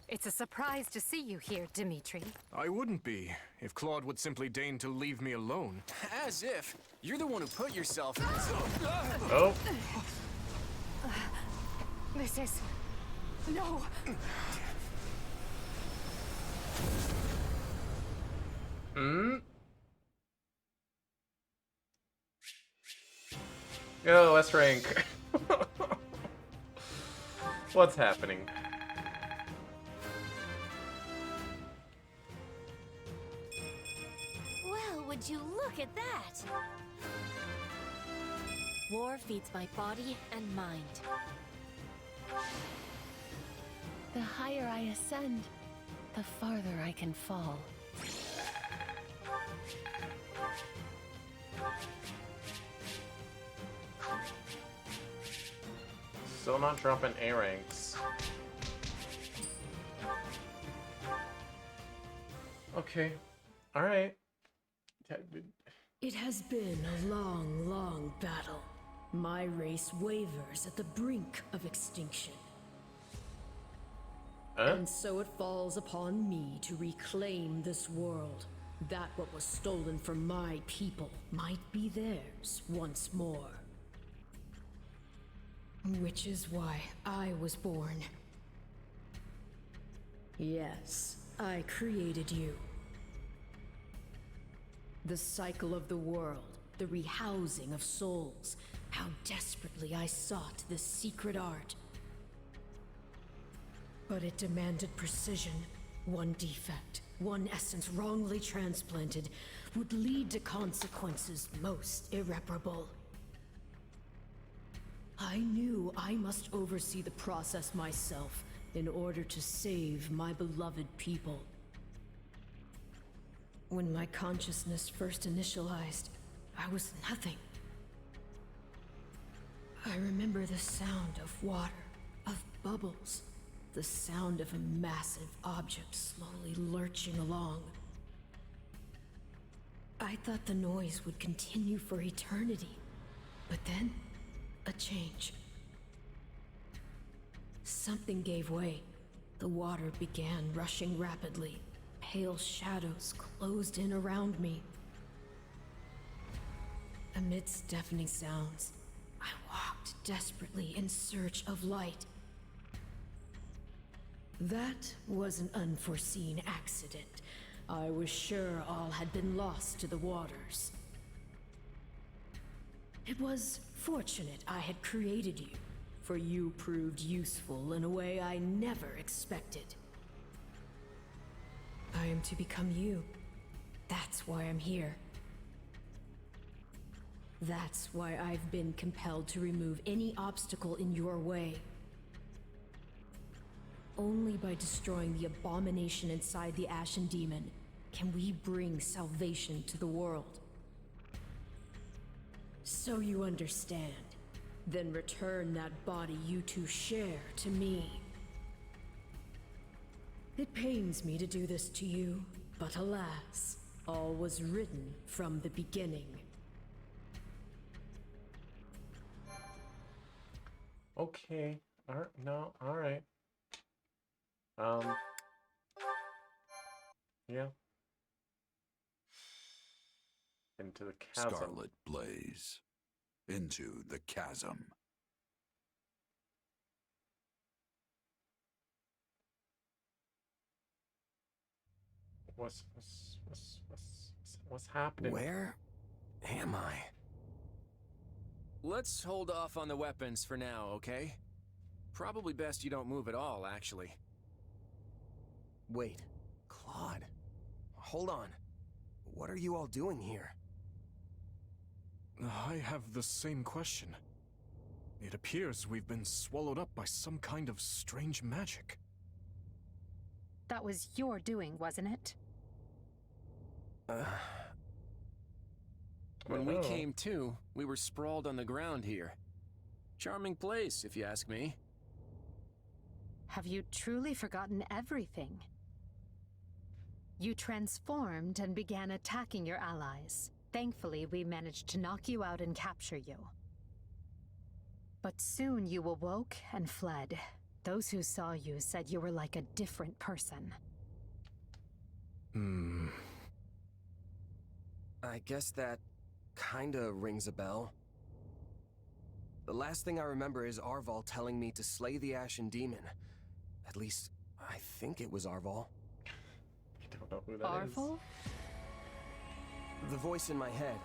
It's a surprise to see you here, Dimitri. I wouldn't be, if Claude would simply deign to leave me alone. As if. You're the one who put yourself in this. Oh. This is... No! Yo, S rank. What's happening? Well, would you look at that? War feeds my body and mind. The higher I ascend, the farther I can fall. Still not dropping A ranks. Okay. Alright. It has been a long, long battle. My race wavers at the brink of extinction. And so it falls upon me to reclaim this world. That what was stolen from my people might be theirs once more. Which is why I was born. Yes, I created you. The cycle of the world, the rehousing of souls. How desperately I sought this secret art. But it demanded precision. One defect, one essence wrongly transplanted, would lead to consequences most irreparable. I knew I must oversee the process myself in order to save my beloved people. When my consciousness first initialized, I was nothing. I remember the sound of water, of bubbles, the sound of a massive object slowly lurching along. I thought the noise would continue for eternity, but then, a change. Something gave way. The water began rushing rapidly. Pale shadows closed in around me. Amidst deafening sounds, I walked desperately in search of light. That was an unforeseen accident. I was sure all had been lost to the waters. It was fortunate I had created you, for you proved useful in a way I never expected. I am to become you. That's why I'm here. That's why I've been compelled to remove any obstacle in your way. Only by destroying the abomination inside the Ashen Demon can we bring salvation to the world. So you understand. Then return that body you two share to me. It pains me to do this to you, but alas, all was written from the beginning. Okay. Alright, no, alright. Yeah. Into the chasm. Scarlet blaze. Into the chasm. What's happening? Where am I? Let's hold off on the weapons for now, okay? Probably best you don't move at all, actually. Wait, Claude. Hold on. What are you all doing here? I have the same question. It appears we've been swallowed up by some kind of strange magic. That was your doing, wasn't it? When we came to, we were sprawled on the ground here. Charming place, if you ask me. Have you truly forgotten everything? You transformed and began attacking your allies. Thankfully, we managed to knock you out and capture you. But soon you awoke and fled. Those who saw you said you were like a different person. I guess that kinda rings a bell. The last thing I remember is Arval telling me to slay the Ashen Demon. At least, I think it was Arval. I don't know who that Arval? The voice in my head.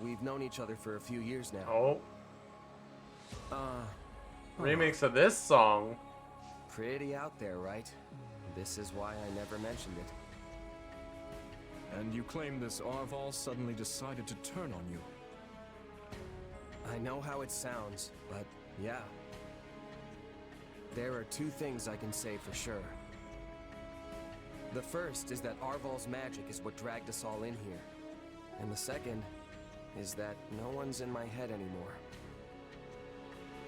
We've known each other for a few years now. Oh. Remix of this song. Pretty out there, right? This is why I never mentioned it. And you claim this Arval suddenly decided to turn on you. I know how it sounds, but yeah. There are two things I can say for sure. The first is that Arval's magic is what dragged us all in here. And the second is that no one's in my head anymore.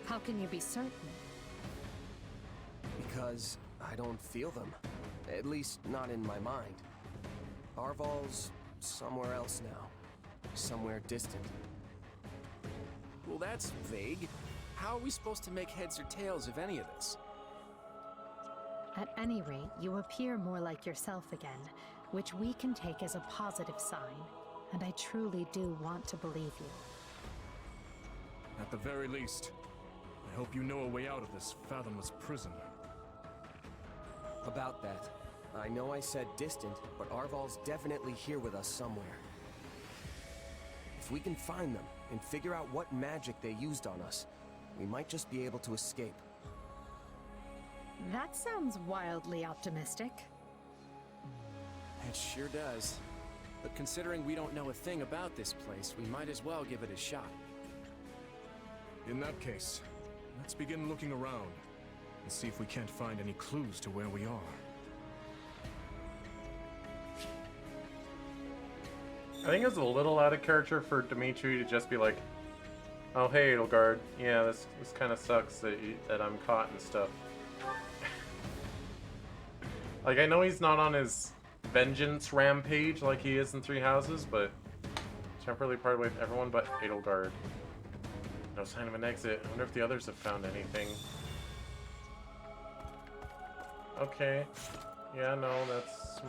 How can you be certain? Because I don't feel them. At least not in my mind. Arval's somewhere else now. Somewhere distant. Well, that's vague. How are we supposed to make heads or tails of any of this? At any rate, you appear more like yourself again, which we can take as a positive sign. And I truly do want to believe you. At the very least, I hope you know a way out of this fathomless prison. About that, I know I said distant, but Arval's definitely here with us somewhere. If we can find them and figure out what magic they used on us, we might just be able to escape. That sounds wildly optimistic. It sure does. But considering we don't know a thing about this place, we might as well give it a shot. In that case, let's begin looking around and see if we can't find any clues to where we are. I think it's a little out of character for Dimitri to just be like, "Oh hey, Edelgard, yeah, this kind of sucks that I'm caught and stuff." Like, I know he's not on his vengeance rampage like he is in Three Houses, but temporarily parted with everyone but Edelgard. No sign of an exit. I wonder if the others have found anything. Okay. Yeah, no, that's...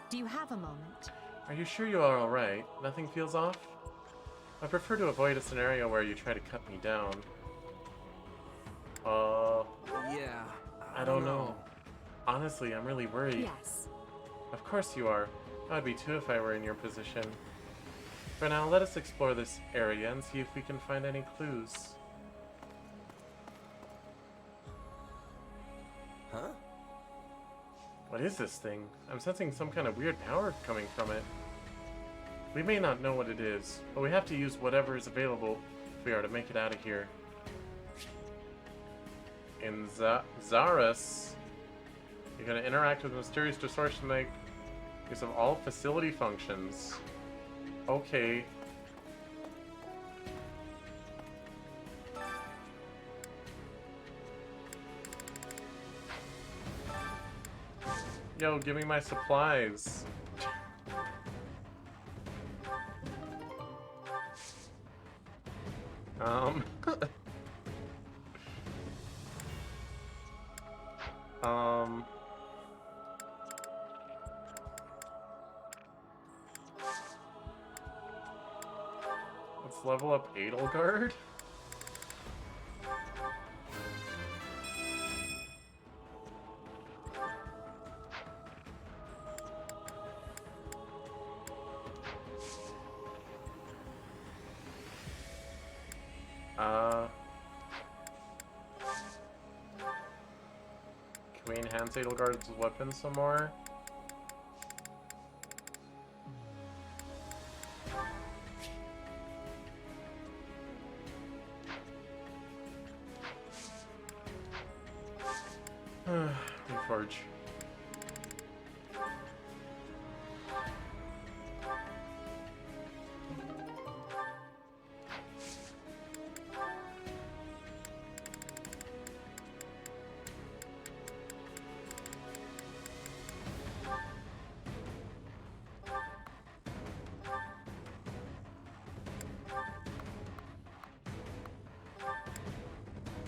Do you have a moment? Are you sure you are alright? Nothing feels off? I prefer to avoid a scenario where you try to cut me down. Yeah, I don't know. Honestly, I'm really worried. Yes. Of course you are. I would be too if I were in your position. For now, let us explore this area and see if we can find any clues. Huh? What is this thing? I'm sensing some kind of weird power coming from it. We may not know what it is, but we have to use whatever is available if we are to make it out of here. In Zaris, you're going to interact with mysterious distortion to make use of all facility functions. Okay. Yo, give me my supplies. Let's level up Edelgard. Can we enhance Edelgard's weapon some more? Reforge.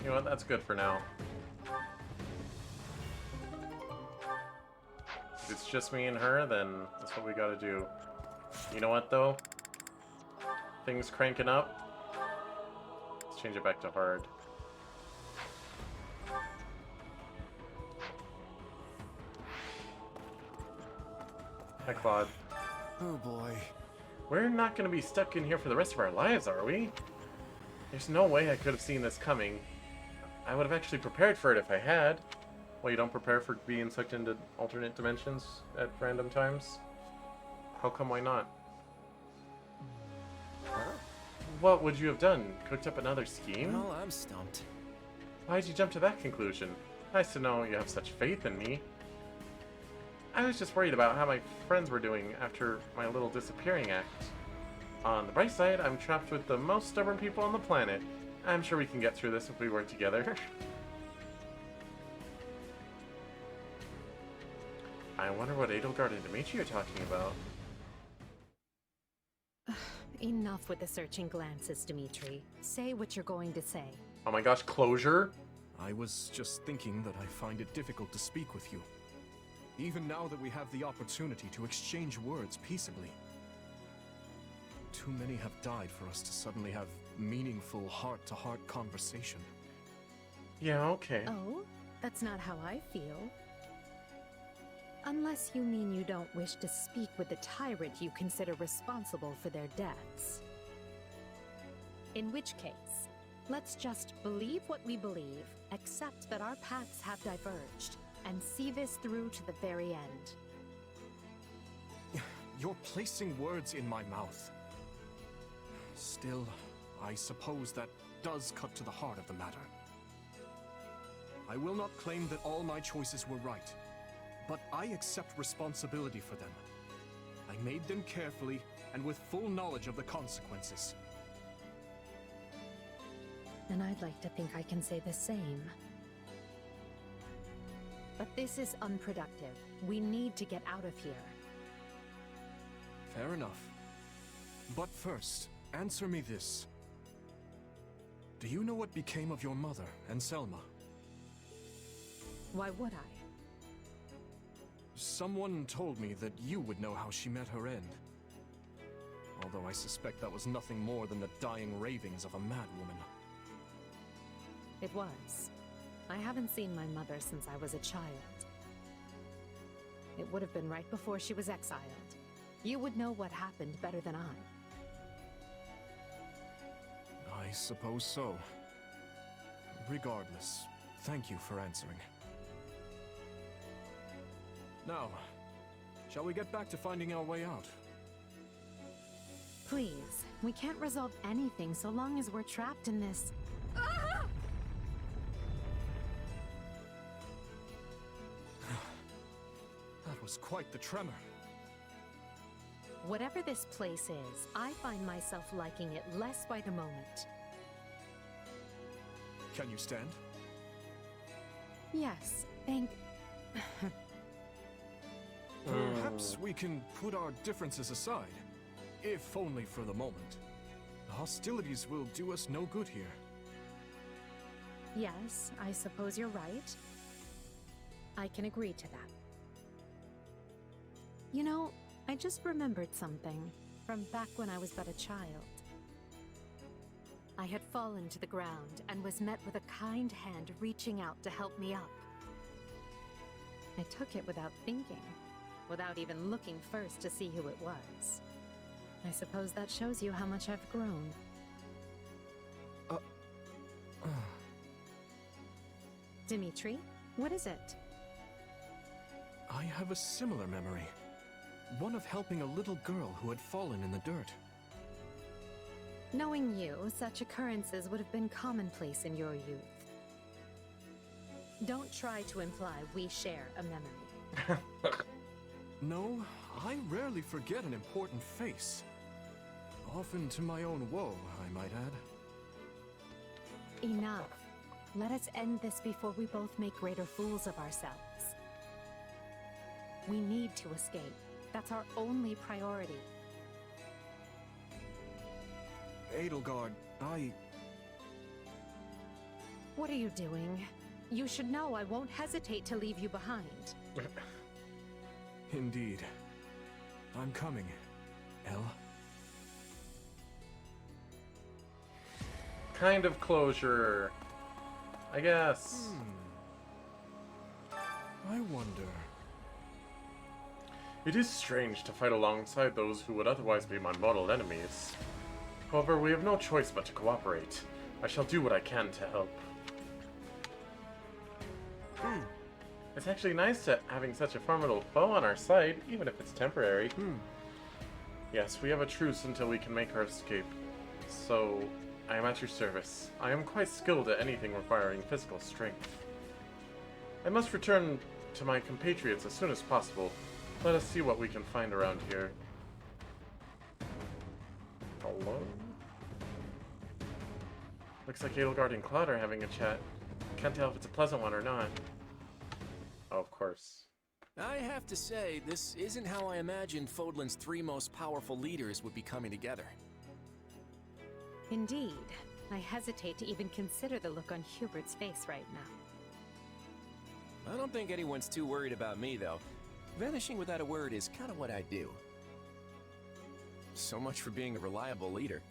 You know what, that's good for now. If it's just me and her, then that's what we gotta do. You know what, though? Things cranking up. Let's change it back to hard. Hi, Claude. Oh boy. We're not gonna be stuck in here for the rest of our lives, are we? There's no way I could have seen this coming. I would have actually prepared for it if I had. Well, you don't prepare for being sucked into alternate dimensions at random times? How come why not? Huh? What would you have done? Cooked up another scheme? Well, I'm stumped. Why'd you jump to that conclusion? Nice to know you have such faith in me. I was just worried about how my friends were doing after my little disappearing act. On the bright side, I'm trapped with the most stubborn people on the planet. I'm sure we can get through this if we work together. I wonder what Edelgard and Dimitri are talking about. Enough with the searching glances, Dimitri. Say what you're going to say. Oh my gosh, closure? I was just thinking that I find it difficult to speak with you. Even now that we have the opportunity to exchange words peaceably. Too many have died for us to suddenly have meaningful heart-to-heart conversation. Yeah, okay. Oh, that's not how I feel. Unless you mean you don't wish to speak with the tyrant you consider responsible for their deaths. In which case, let's just believe what we believe, accept that our paths have diverged, and see this through to the very end. You're placing words in my mouth. Still, I suppose that does cut to the heart of the matter. I will not claim that all my choices were right, but I accept responsibility for them. I made them carefully and with full knowledge of the consequences. And I'd like to think I can say the same. But this is unproductive. We need to get out of here. Fair enough. But first, answer me this. Do you know what became of your mother and Selma? Why would I? Someone told me that you would know how she met her end. Although I suspect that was nothing more than the dying ravings of a madwoman. It was. I haven't seen my mother since I was a child. It would have been right before she was exiled. You would know what happened better than I. I suppose so. Regardless, thank you for answering. Now, shall we get back to finding our way out? Please, we can't resolve anything so long as we're trapped in this. That was quite the tremor. Whatever this place is, I find myself liking it less by the moment. Can you stand? Yes, thank... Perhaps we can put our differences aside, if only for the moment. The hostilities will do us no good here. Yes, I suppose you're right. I can agree to that. You know, I just remembered something from back when I was but a child. I had fallen to the ground and was met with a kind hand reaching out to help me up. I took it without thinking, without even looking first to see who it was. I suppose that shows you how much I've grown. Dimitri, what is it? I have a similar memory. One of helping a little girl who had fallen in the dirt. Knowing you, such occurrences would have been commonplace in your youth. Don't try to imply we share a memory. No, I rarely forget an important face. Often to my own woe, I might add. Enough. Let us end this before we both make greater fools of ourselves. We need to escape. That's our only priority. Edelgard, What are you doing? You should know I won't hesitate to leave you behind. Indeed. I'm coming, Elle. Kind of closure, I guess. I wonder... It is strange to fight alongside those who would otherwise be my mortal enemies. However, we have no choice but to cooperate. I shall do what I can to help. It's actually nice having such a formidable foe on our side, even if it's temporary. Yes, we have a truce until we can make our escape. So, I am at your service. I am quite skilled at anything requiring physical strength. I must return to my compatriots as soon as possible. Let us see what we can find around here. Hello? Looks like Edelgard and Claude are having a chat. Can't tell if it's a pleasant one or not. Oh, of course. I have to say, this isn't how I imagined Fodlan's 3 most powerful leaders would be coming together. Indeed. I hesitate to even consider the look on Hubert's face right now. I don't think anyone's too worried about me, though. Vanishing without a word is kind of what I do. So much for being a reliable leader.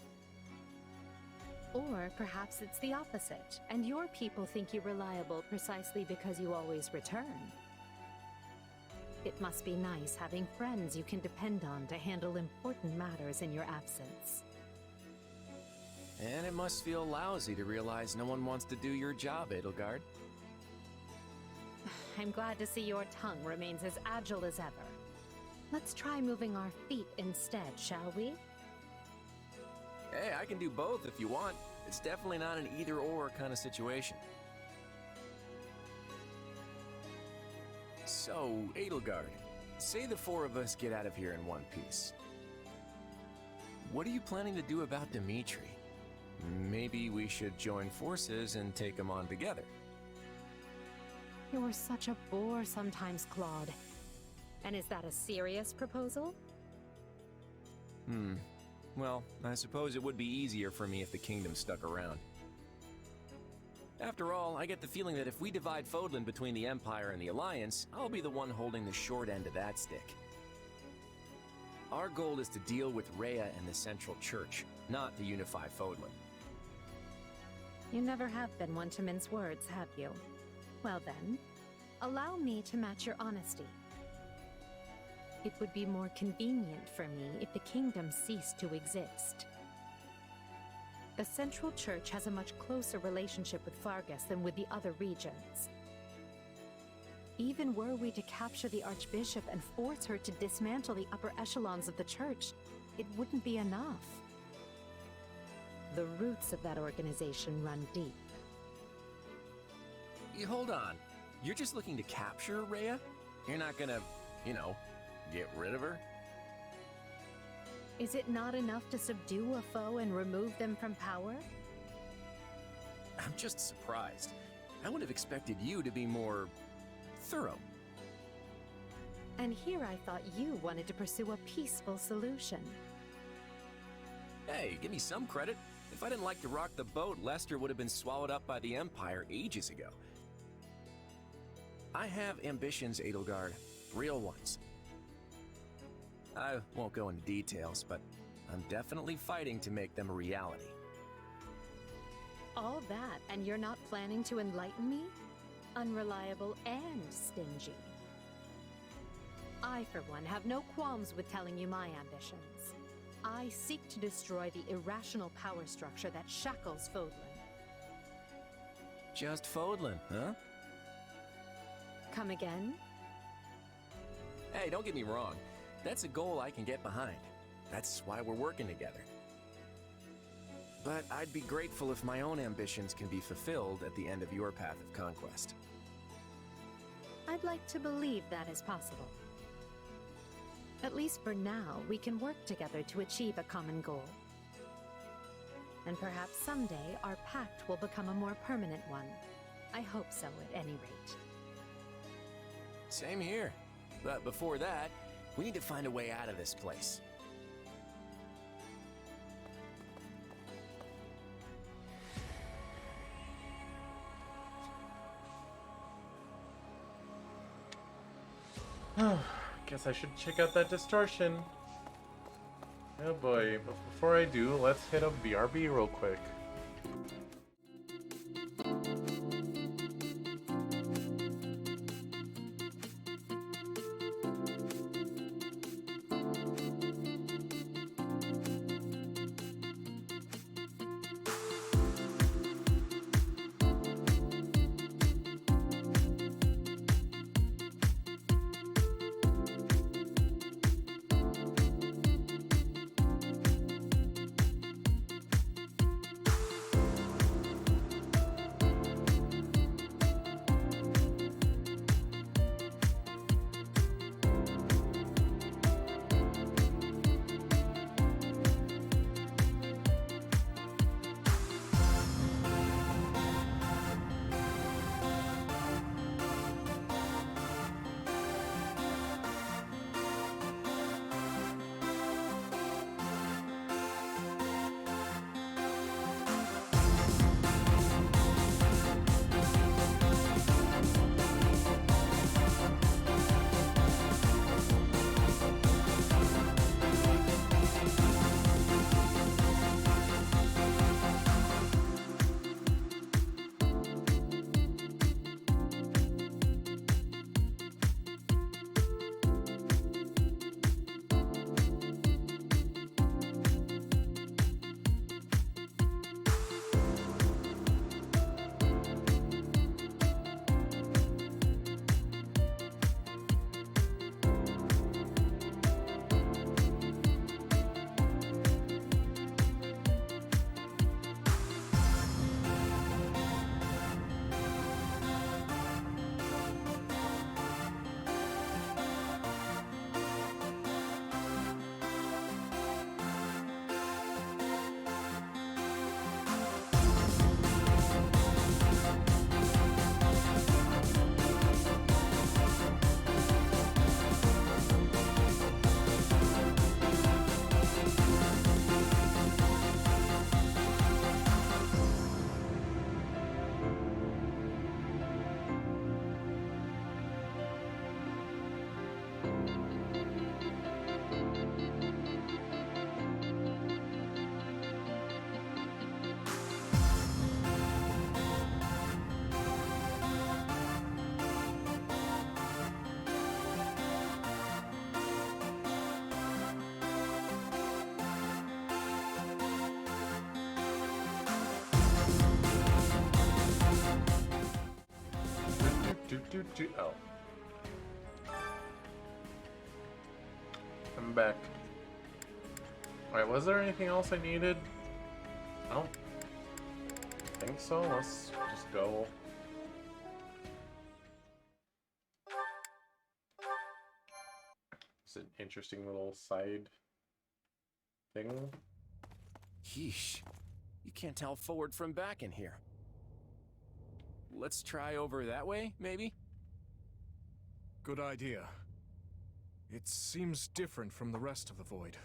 Or perhaps it's the opposite, and your people think you reliable precisely because you always return. It must be nice having friends you can depend on to handle important matters in your absence. And it must feel lousy to realize no one wants to do your job, Edelgard. I'm glad to see your tongue remains as agile as ever. Let's try moving our feet instead, shall we? Hey, I can do both if you want. It's definitely not an either-or kind of situation. So, Edelgard, say the 4 of us get out of here in one piece. What are you planning to do about Dimitri? Maybe we should join forces and take him on together. You're such a bore sometimes, Claude. And is that a serious proposal? Well, I suppose it would be easier for me if the kingdom stuck around. After all, I get the feeling that if we divide Fodlan between the Empire and the Alliance, I'll be the one holding the short end of that stick. Our goal is to deal with Rhea and the Central Church, not to unify Fodlan. You never have been one to mince words, have you? Well then, allow me to match your honesty. It would be more convenient for me if the kingdom ceased to exist. The Central Church has a much closer relationship with Fargus than with the other regions. Even were we to capture the Archbishop and force her to dismantle the upper echelons of the Church, it wouldn't be enough. The roots of that organization run deep. You hold on. You're just looking to capture Rhea? You're not gonna, you know, get rid of her? Is it not enough to subdue a foe and remove them from power? I'm just surprised. I would have expected you to be more thorough. And here I thought you wanted to pursue a peaceful solution. Hey, give me some credit. If I didn't like to rock the boat, Lester would have been swallowed up by the Empire ages ago. I have ambitions, Edelgard. Real ones. I won't go into details, but I'm definitely fighting to make them a reality. All that, and you're not planning to enlighten me? Unreliable and stingy. I, for one, have no qualms with telling you my ambitions. I seek to destroy the irrational power structure that shackles Fodlan. Just Fodlan, huh? Come again? Hey, don't get me wrong. That's a goal I can get behind. That's why we're working together. But I'd be grateful if my own ambitions can be fulfilled at the end of your path of conquest. I'd like to believe that is possible. At least for now, we can work together to achieve a common goal. And perhaps someday our pact will become a more permanent one. I hope so, at any rate. Same here. But before that, we need to find a way out of this place. Guess I should check out that distortion. Oh boy, but before I do, let's hit up BRB real quick. Oh. I'm back. Alright, was there anything else I needed? I don't think so. Let's just go. It's an interesting little side thing. Yeesh. You can't tell forward from back in here. Let's try over that way, maybe? Good idea. It seems different from the rest of the void.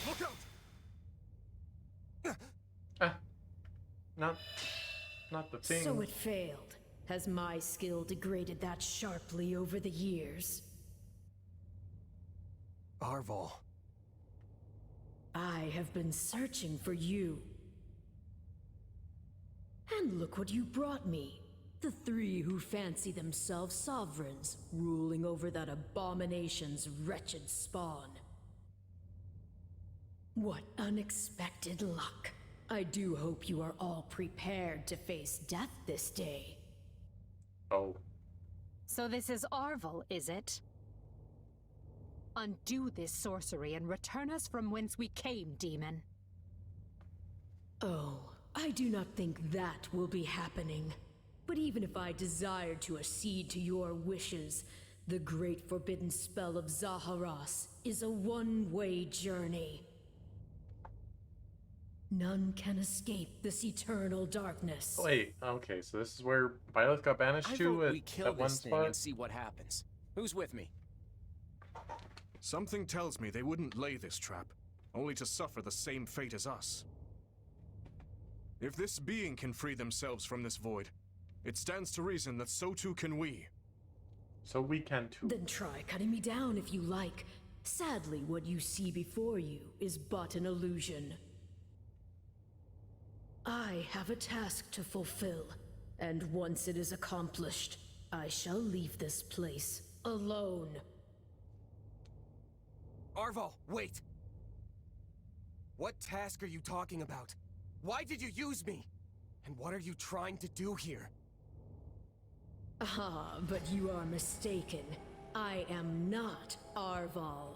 Look out! Not the thing. So it failed. Has my skill degraded that sharply over the years? Arval. I have been searching for you. And look what you brought me. The three who fancy themselves sovereigns, ruling over that abomination's wretched spawn. What unexpected luck. I do hope you are all prepared to face death this day. Oh. So this is Arval, is it? Undo this sorcery and return us from whence we came, demon. Oh, I do not think that will be happening. But even if I desired to accede to your wishes, the great forbidden spell of Zaharas is a one-way journey. None can escape this eternal darkness. Wait, okay, so this is where Byleth got banished to we kill at one this thing spot? and see what happens. Who's with me? Something tells me they wouldn't lay this trap, only to suffer the same fate as us. If this being can free themselves from this void, it stands to reason that so too can we. So we can too. Then try cutting me down if you like. Sadly, what you see before you is but an illusion. I have a task to fulfill, and once it is accomplished, I shall leave this place alone. Arval, wait! What task are you talking about? Why did you use me? And what are you trying to do here? Ah, but you are mistaken. I am not Arval.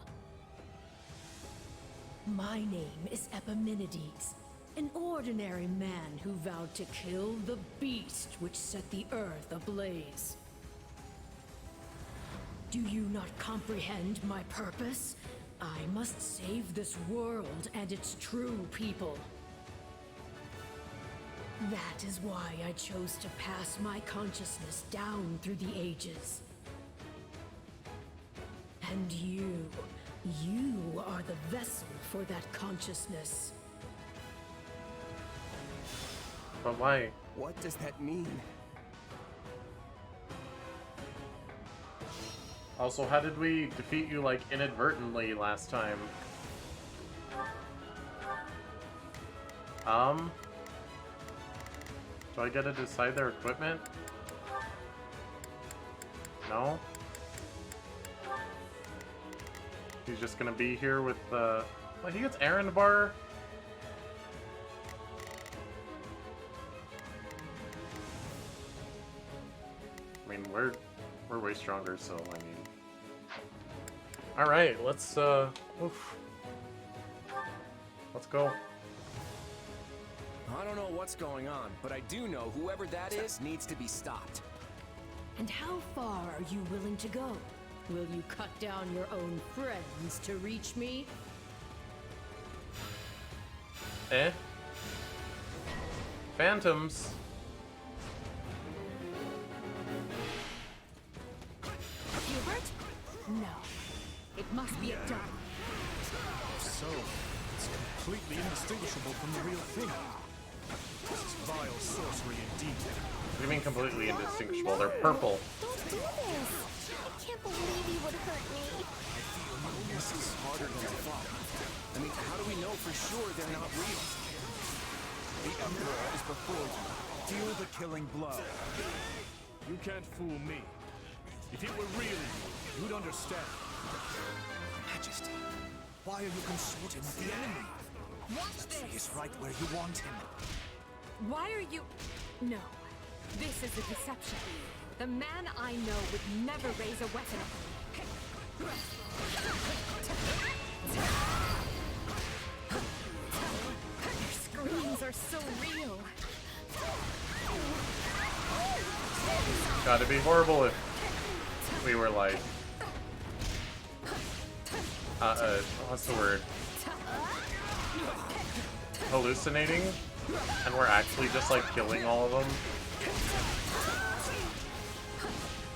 My name is Epimenides, an ordinary man who vowed to kill the beast which set the earth ablaze. Do you not comprehend my purpose? I must save this world and its true people. That is why I chose to pass my consciousness down through the ages. And you are the vessel for that consciousness. But why? What does that mean? Also, how did we defeat you, like, inadvertently last time? Do I get to decide their equipment? No? He's just gonna be here with the... Well, he gets errand bar. I mean, we're way stronger, so, I mean... Alright, let's, oof. Let's go. I don't know what's going on, but I do know whoever that is needs to be stopped. And how far are you willing to go? Will you cut down your own friends to reach me? Eh? Phantoms. Hubert? No. It must be a dump. So, it's completely indistinguishable from the real thing. This is vile sorcery indeed. What do you mean completely indistinguishable? They're purple. Don't do this! I can't believe you would hurt me. This is harder than I thought. I mean, how do we know for sure they're not real? The Emperor is before you. Deal the killing blow. You can't fool me. If it were really you, you'd understand. Majesty, why are you consorting with the enemy? Watch He this! is right where you want him. Why are you... No. This is a deception. The man I know would never raise a weapon upon me. Their screams are so real. Gotta be horrible if we were like, what's the word? Hallucinating, and we're actually just like killing all of them.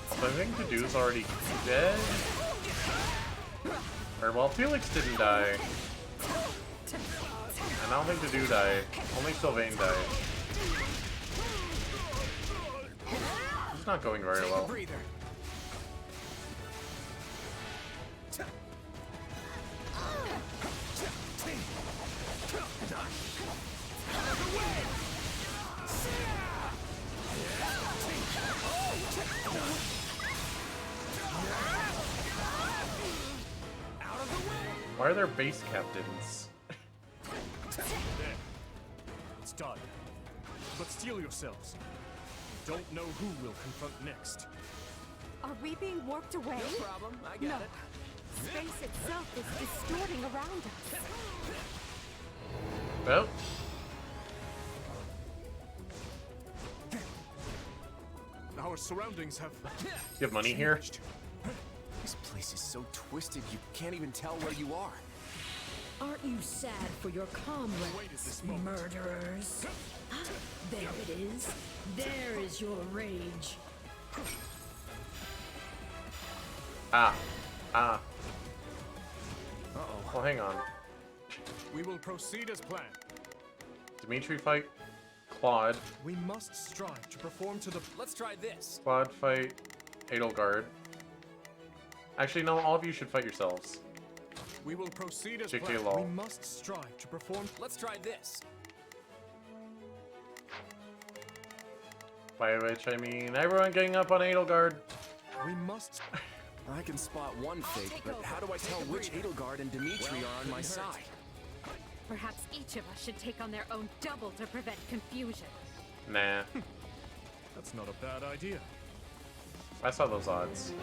So I think Dedue's already dead. Or well, Felix didn't die. And I don't think Dedue died. Only Sylvain died. It's not going very well. Why are there base captains? There. It's done. But steel yourselves. Don't know who we'll confront next. Are we being warped away? No problem, I got it. Space itself is distorting around us. Well. Our surroundings have... You have money here? This place is so twisted you can't even tell where you are. Aren't you sad for your comrades, murderers? There it is. There is your rage. Ah. Uh-oh. Well, hang on. We will proceed as planned. Dimitri fight Claude. We must strive to perform to the... Let's try this. Claude fight Edelgard. Actually, no, all of you should fight yourselves. We will proceed as JK planned. Law. We must strive to perform... Let's try this. By which I mean everyone getting up on Edelgard. We must... I can spot one fake, but how do I tell which Edelgard and Dimitri are on my side? Perhaps each of us should take on their own double to prevent confusion. Nah. That's not a bad idea. I saw those odds.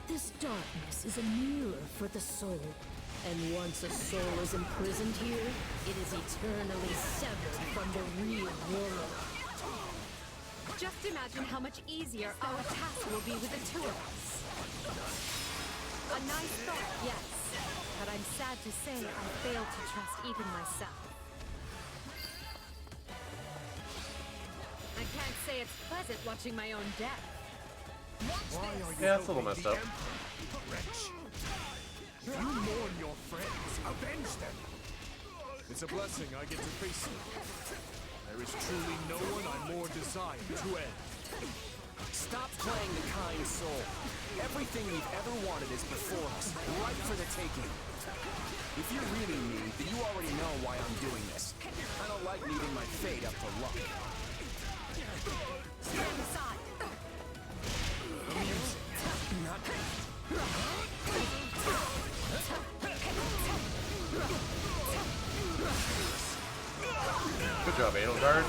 This darkness is a mirror for the soul. And once a soul is imprisoned here, it is eternally severed from the real world. Just imagine how much easier our task will be with the two of us. A nice thought, yes. But I'm sad to say I fail to trust even myself. I can't say it's pleasant watching my own death. Yeah, it's a little messed up. If you mourn your friends, avenge them. It's a blessing I get to face you. There is truly no one I more desire to end. Stop playing the kind soul. Everything we've ever wanted is before us, right for the taking. If you're really me, then you already know why I'm doing this. I don't like leaving my fate up to luck. Stand aside. Good job, Edelgard.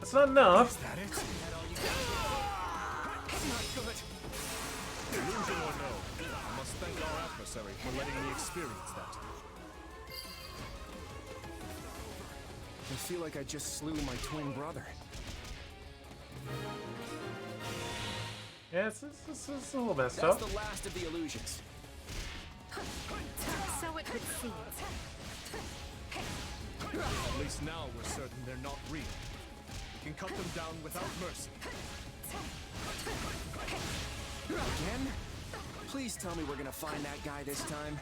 That's not enough. Is that it? Not good. Illusion or no, I must thank our adversary for letting me experience that. I feel like I just slew my twin brother. Yeah, it's a little messed That's up. the last of the illusions. So it would seem. At least now we're certain they're not real. We can cut them down without mercy. Again? Please tell me we're gonna find that guy this time.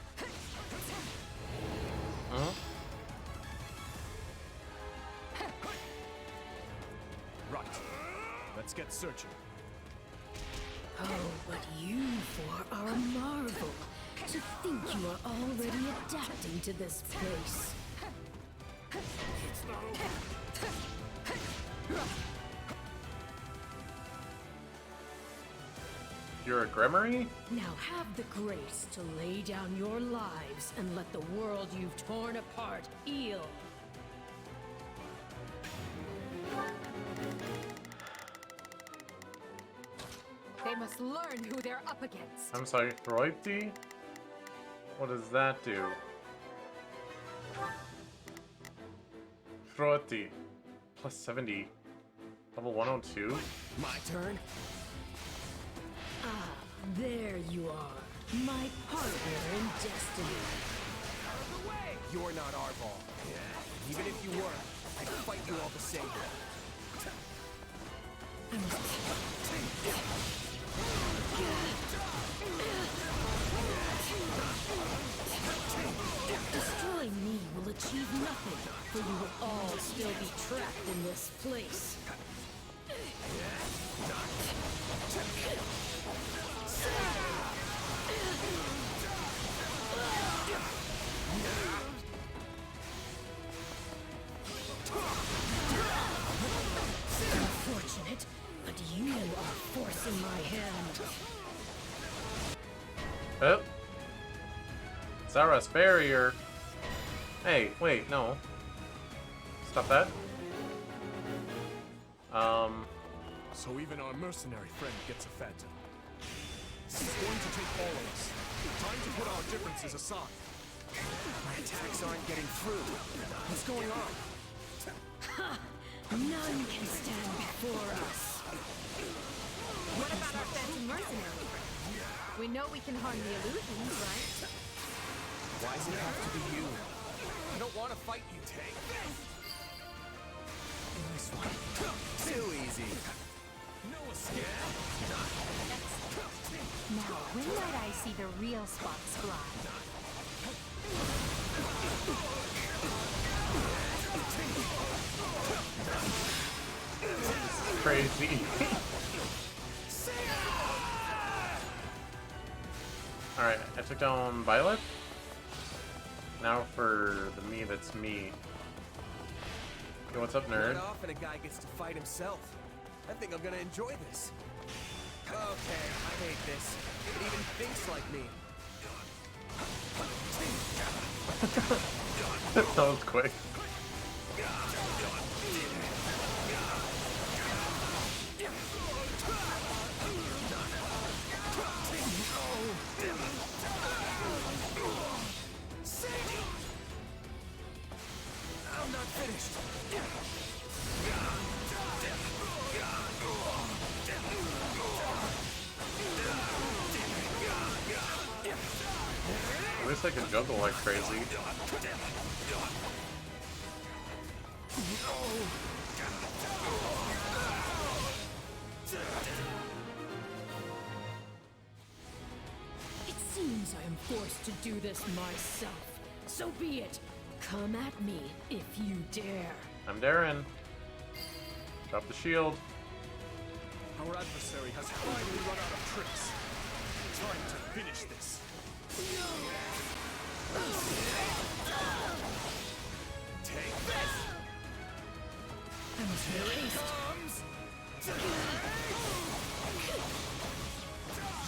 Huh? Right. Let's get searching. Oh, but you four are a marvel. To think you are already adapting to this place. It's not over. You're a Gremory? Now have the grace to lay down your lives and let the world you've torn apart heal. They must learn who they're up against. I'm sorry, royalty? What does that do? Froti. Plus 70. Level 102? My turn? Ah, there you are. My partner in destiny. You're not our ball. Even if you were, I'd fight you all the same. Destroying me will achieve nothing, for you will all still be trapped in this place. Unfortunate, but you are forcing my hand. Oh. Zara's barrier. Hey, wait, no. Stop that. So even our mercenary friend gets a phantom. He's going to take all of us. Time to put our differences aside. My attacks aren't getting through. What's going on? Ha! None can stand before us. What about our phantom mercenary friend? We know we can harm the illusions, right? Why does it have to be you? I don't want to fight you, Tank. Nice one. Too easy. No escape. Now, when might I see the real sparks fly? Crazy. Alright, I took down Byleth. Now for the me that's me. Yo, what's up, nerd? Not often a guy gets to fight himself. I think I'm gonna enjoy this. Okay, I hate this. It even thinks like me. That was quick. I'm not finished. At least I can juggle like crazy. It seems I am forced to do this myself. So be it. Come at me if you dare. I'm Darren. Drop the shield. Our adversary has finally run out of tricks. Time to finish this. Take this! I must be released.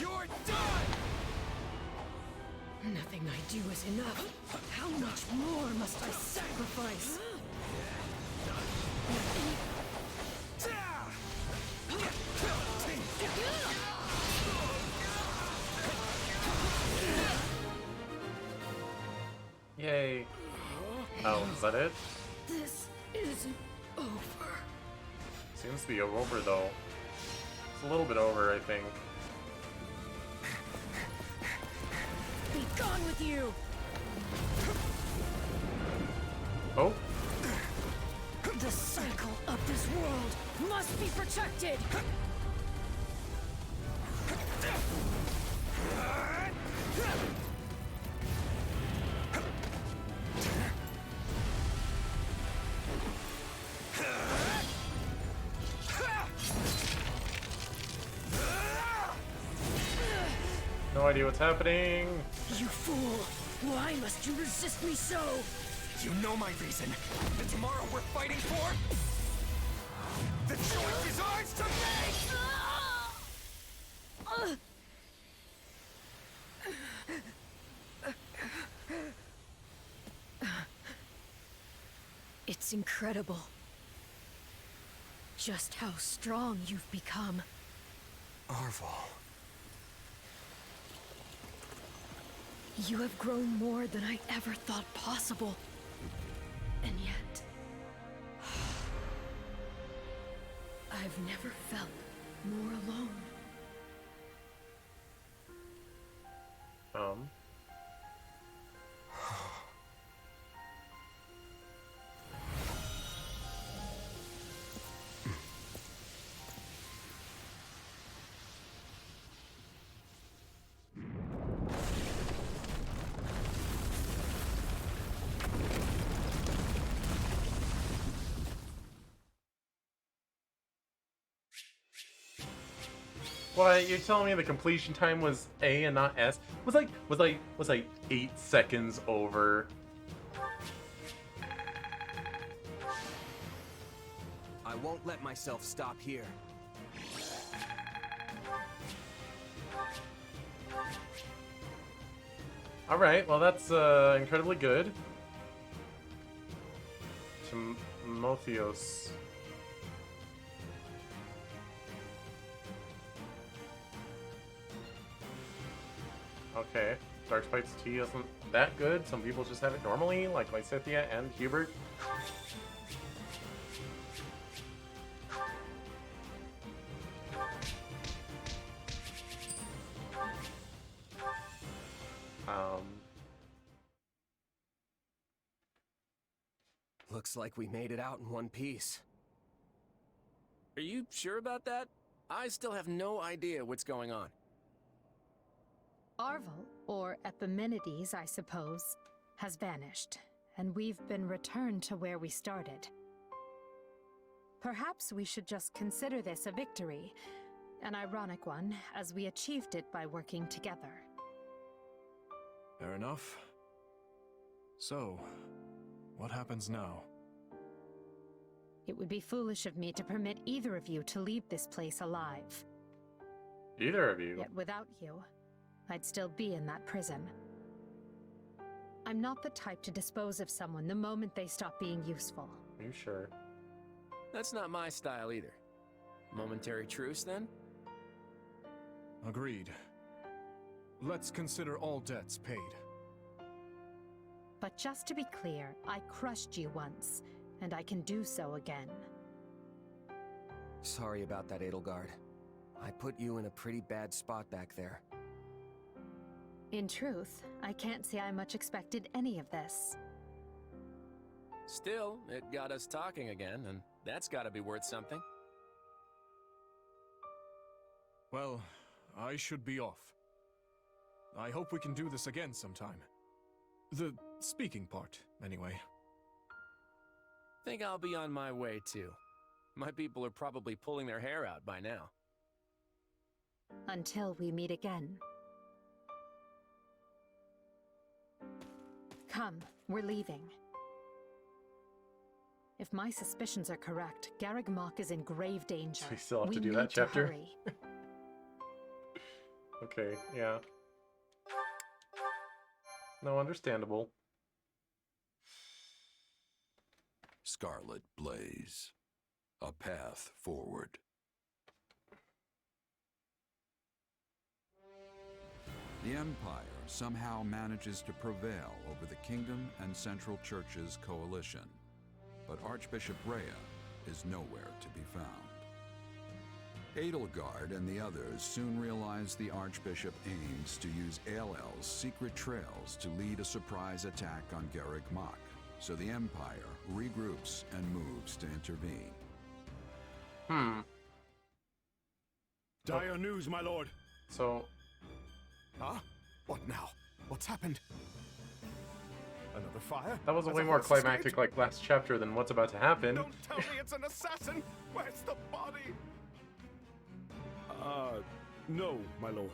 You're done! Nothing I do is enough. How much more must I sacrifice? Yay. Oh, is that it? This isn't over. Seems to be over though. It's a little bit over, I think. Be gone with you! Oh? The cycle of this world must be protected! No idea what's happening. You fool! Why must you resist me so? You know my reason. The tomorrow we're fighting for? The choice is ours to make! It's incredible. Just how strong you've become. Arval. You have grown more than I ever thought possible. And yet... I've never felt more alone. What? You're telling me the completion time was A and not S? Was like 8 seconds over. I won't let myself stop here. All right, well that's incredibly good. Timotheos. Okay, Dark Spike's tea isn't that good. Some people just have it normally, like Lysithia and Hubert. Looks like we made it out in one piece. Are you sure about that? I still have no idea what's going on. Arval, or Epimenides, I suppose, has vanished, and we've been returned to where we started. Perhaps we should just consider this a victory, an ironic one, as we achieved it by working together. Fair enough. So, what happens now? It would be foolish of me to permit either of you to leave this place alive. Either of you? Yet without you, I'd still be in that prison. I'm not the type to dispose of someone the moment they stop being useful. Are you sure? That's not my style either. Momentary truce, then? Agreed. Let's consider all debts paid. But just to be clear, I crushed you once, and I can do so again. Sorry about that, Edelgard. I put you in a pretty bad spot back there. In truth, I can't say I much expected any of this. Still, it got us talking again, and that's gotta be worth something. Well, I should be off. I hope we can do this again sometime. The speaking part, anyway. Think I'll be on my way, too. My people are probably pulling their hair out by now. Until we meet again. Come, we're leaving. If my suspicions are correct, Garreg Mach is in grave danger. So we still have to do that chapter? Okay, yeah. No, understandable. Scarlet Blaze. A path forward. The Empire somehow manages to prevail over the Kingdom and Central Church's coalition, but Archbishop Rhea is nowhere to be found. Edelgard and the others soon realize the Archbishop aims to use Aelel's secret trails to lead a surprise attack on Garreg Mach, so the Empire regroups and moves to intervene. Dire news, my lord. So... Huh? What now? What's happened? Another fire? That was a Has way a more horse climactic escaped? like last chapter than what's about to happen. Don't tell me it's an assassin! Where's the body? No, my lord.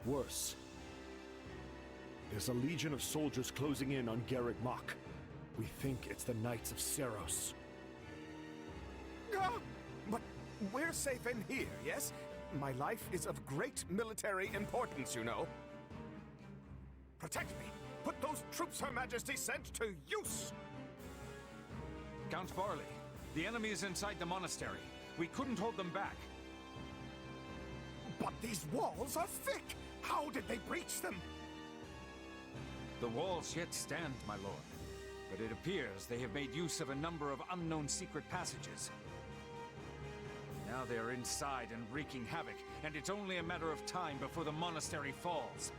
Worse. There's a legion of soldiers closing in on Garreg Mach. We think it's the Knights of Seros. But we're safe in here, yes? My life is of great military importance, you know. Protect me! Put those troops Her Majesty sent to use! Count Farley, the enemy is inside the monastery. We couldn't hold them back. But these walls are thick! How did they breach them? The walls yet stand, my lord. But it appears they have made use of a number of unknown secret passages. Now they are inside and wreaking havoc, and it's only a matter of time before the monastery falls.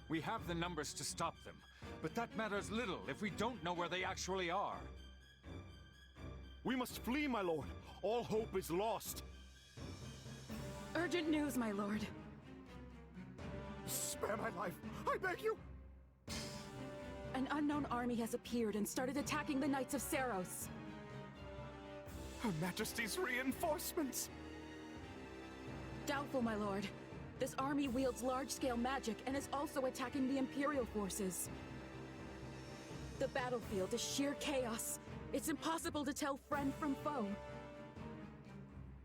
We have the numbers to stop them, but that matters little if we don't know where they actually are. We must flee, my lord. All hope is lost. Urgent news, my lord. Spare my life, I beg you! An unknown army has appeared and started attacking the Knights of Seiros. Her Majesty's reinforcements! Doubtful, my lord. This army wields large-scale magic and is also attacking the Imperial forces. The battlefield is sheer chaos. It's impossible to tell friend from foe.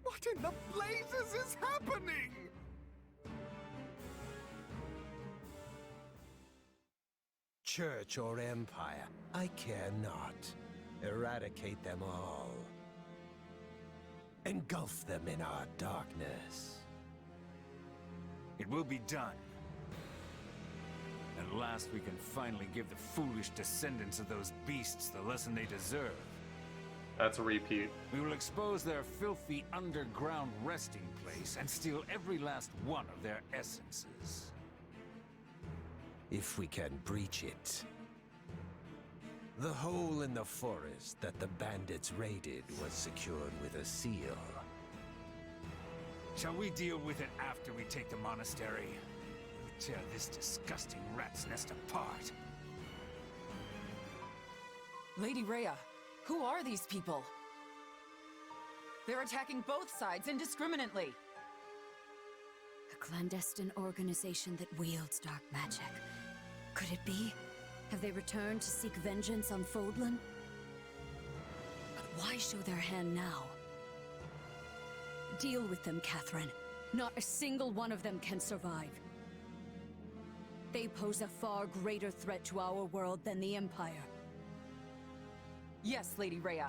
What in the blazes is happening? Church or empire, I care not. Eradicate them all. Engulf them in our darkness. It will be done. At last we can finally give the foolish descendants of those beasts the lesson they deserve. That's a repeat. We will expose their filthy underground resting place and steal every last one of their essences. If we can breach it. The hole in the forest that the bandits raided was secured with a seal. Shall we deal with it after we take the monastery? We'll tear this disgusting rat's nest apart. Lady Rhea, who are these people? They're attacking both sides indiscriminately. A clandestine organization that wields dark magic. Could it be? Have they returned to seek vengeance on Fodlan? But why show their hand now? Deal with them, Catherine. Not a single one of them can survive. They pose a far greater threat to our world than the Empire. Yes, Lady Rhea.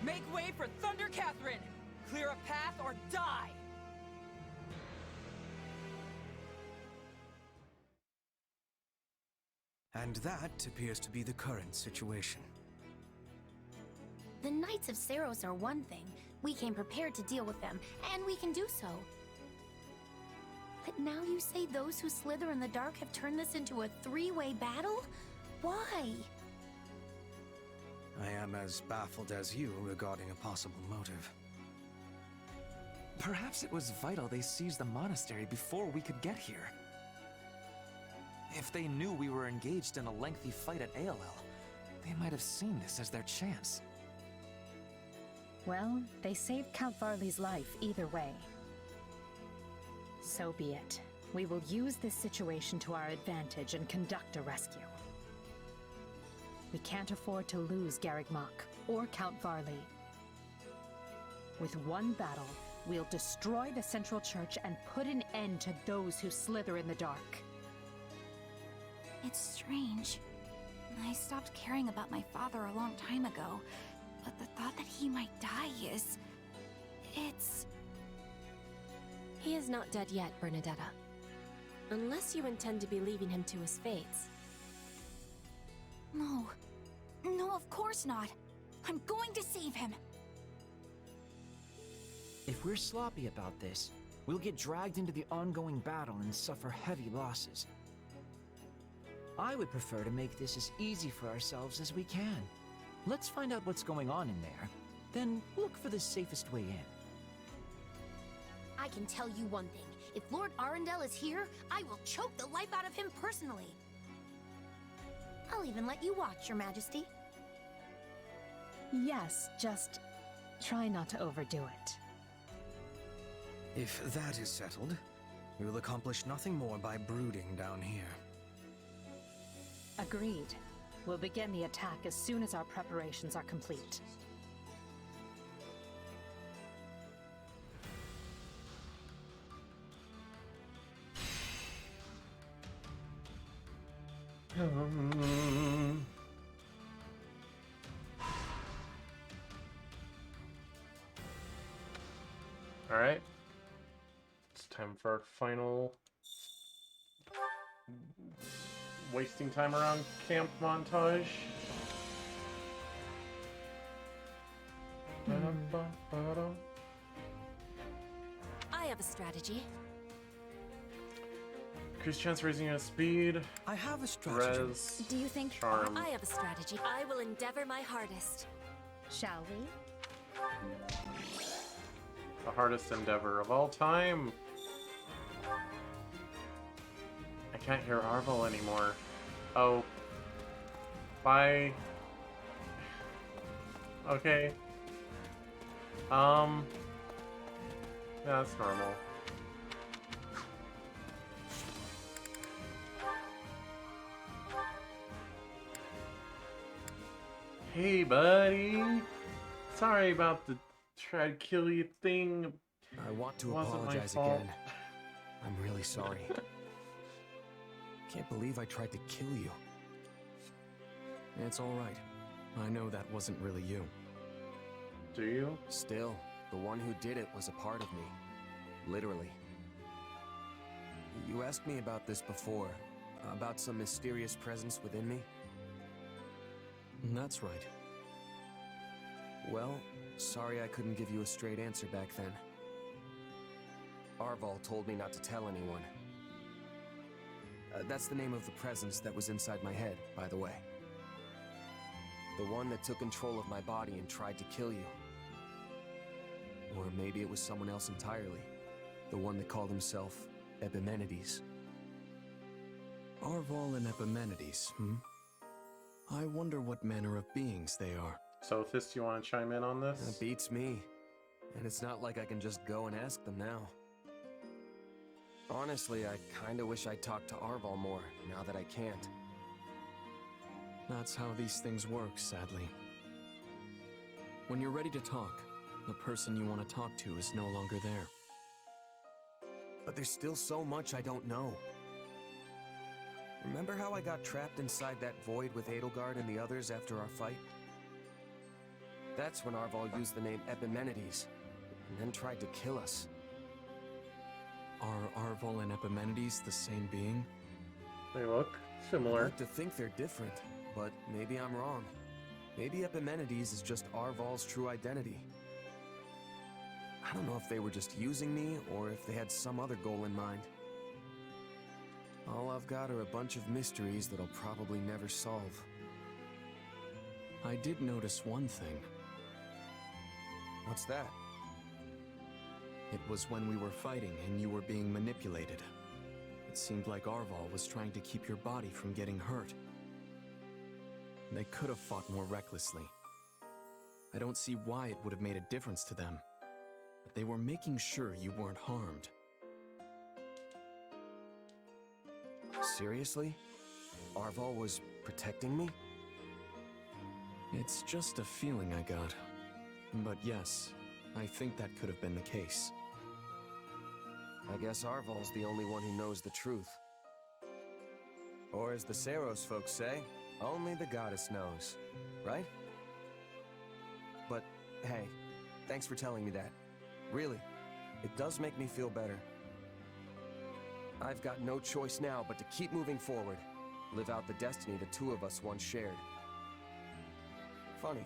Make way for Thunder Catherine! Clear a path or die! And that appears to be the current situation. The Knights of Seiros are one thing. We came prepared to deal with them, and we can do so. But now you say those who slither in the dark have turned this into a three-way battle? Why? I am as baffled as you regarding a possible motive. Perhaps it was vital they seized the monastery before we could get here. If they knew we were engaged in a lengthy fight at ALL, they might have seen this as their chance. Well, they saved Count Varley's life either way. So be it. We will use this situation to our advantage and conduct a rescue. We can't afford to lose Garreg Mach or Count Varley. With one battle, we'll destroy the Central Church and put an end to those who slither in the dark. It's strange. I stopped caring about my father a long time ago, but the thought that he might die is... it's... He is not dead yet, Bernadetta. Unless you intend to be leaving him to his fates. No. No, of course not. I'm going to save him. If we're sloppy about this, we'll get dragged into the ongoing battle and suffer heavy losses. I would prefer to make this as easy for ourselves as we can. Let's find out what's going on in there, then look for the safest way in. I can tell you one thing. If Lord Arundel is here, I will choke the life out of him personally. I'll even let you watch, Your Majesty. Yes, just try not to overdo it. If that is settled, we will accomplish nothing more by brooding down here. Agreed. We'll begin the attack as soon as our preparations are complete. Alright. It's time for our final wasting time around camp montage. I have a strategy. Increase chance raising at speed. I have a strategy. Res, Do you think charm. I have a strategy? I will endeavor my hardest. Shall we? The hardest endeavor of all time. I can't hear Arvel anymore. Oh. Bye. Okay. Yeah, that's normal. Hey, buddy. Sorry about the try to kill you thing. I want to Wasn't my apologize fault. again. I'm really sorry. Can't believe I tried to kill you. It's alright. I know that wasn't really you. Do you? Still, the one who did it was a part of me. Literally. You asked me about this before. About some mysterious presence within me? That's right. Well, sorry I couldn't give you a straight answer back then. Arval told me not to tell anyone. That's the name of the presence that was inside my head, by the way. The one that took control of my body and tried to kill you. Or maybe it was someone else entirely. The one that called himself Epimenides. Arval and Epimenides, I wonder what manner of beings they are. Sophis, do you want to chime in on this? That beats me. And it's not like I can just go and ask them now. Honestly, I kinda wish I'd talked to Arval more, now that I can't. That's how these things work, sadly. When you're ready to talk, the person you want to talk to is no longer there. But there's still so much I don't know. Remember how I got trapped inside that void with Edelgard and the others after our fight? That's when Arval used the name Epimenides, and then tried to kill us. Are Arval and Epimenides the same being? They look I'd similar. like to think they're different, but maybe I'm wrong. Maybe Epimenides is just Arval's true identity. I don't know if they were just using me, or if they had some other goal in mind. All I've got are a bunch of mysteries that I'll probably never solve. I did notice one thing. What's that? It was when we were fighting and you were being manipulated. It seemed like Arval was trying to keep your body from getting hurt. They could have fought more recklessly. I don't see why it would have made a difference to them. But they were making sure you weren't harmed. Seriously? Arval was protecting me? It's just a feeling I got. But yes, I think that could have been the case. I guess Arval's the only one who knows the truth. Or as the Saros folks say, only the goddess knows, right? But hey, thanks for telling me that. Really, it does make me feel better. I've got no choice now but to keep moving forward, live out the destiny the two of us once shared. Funny,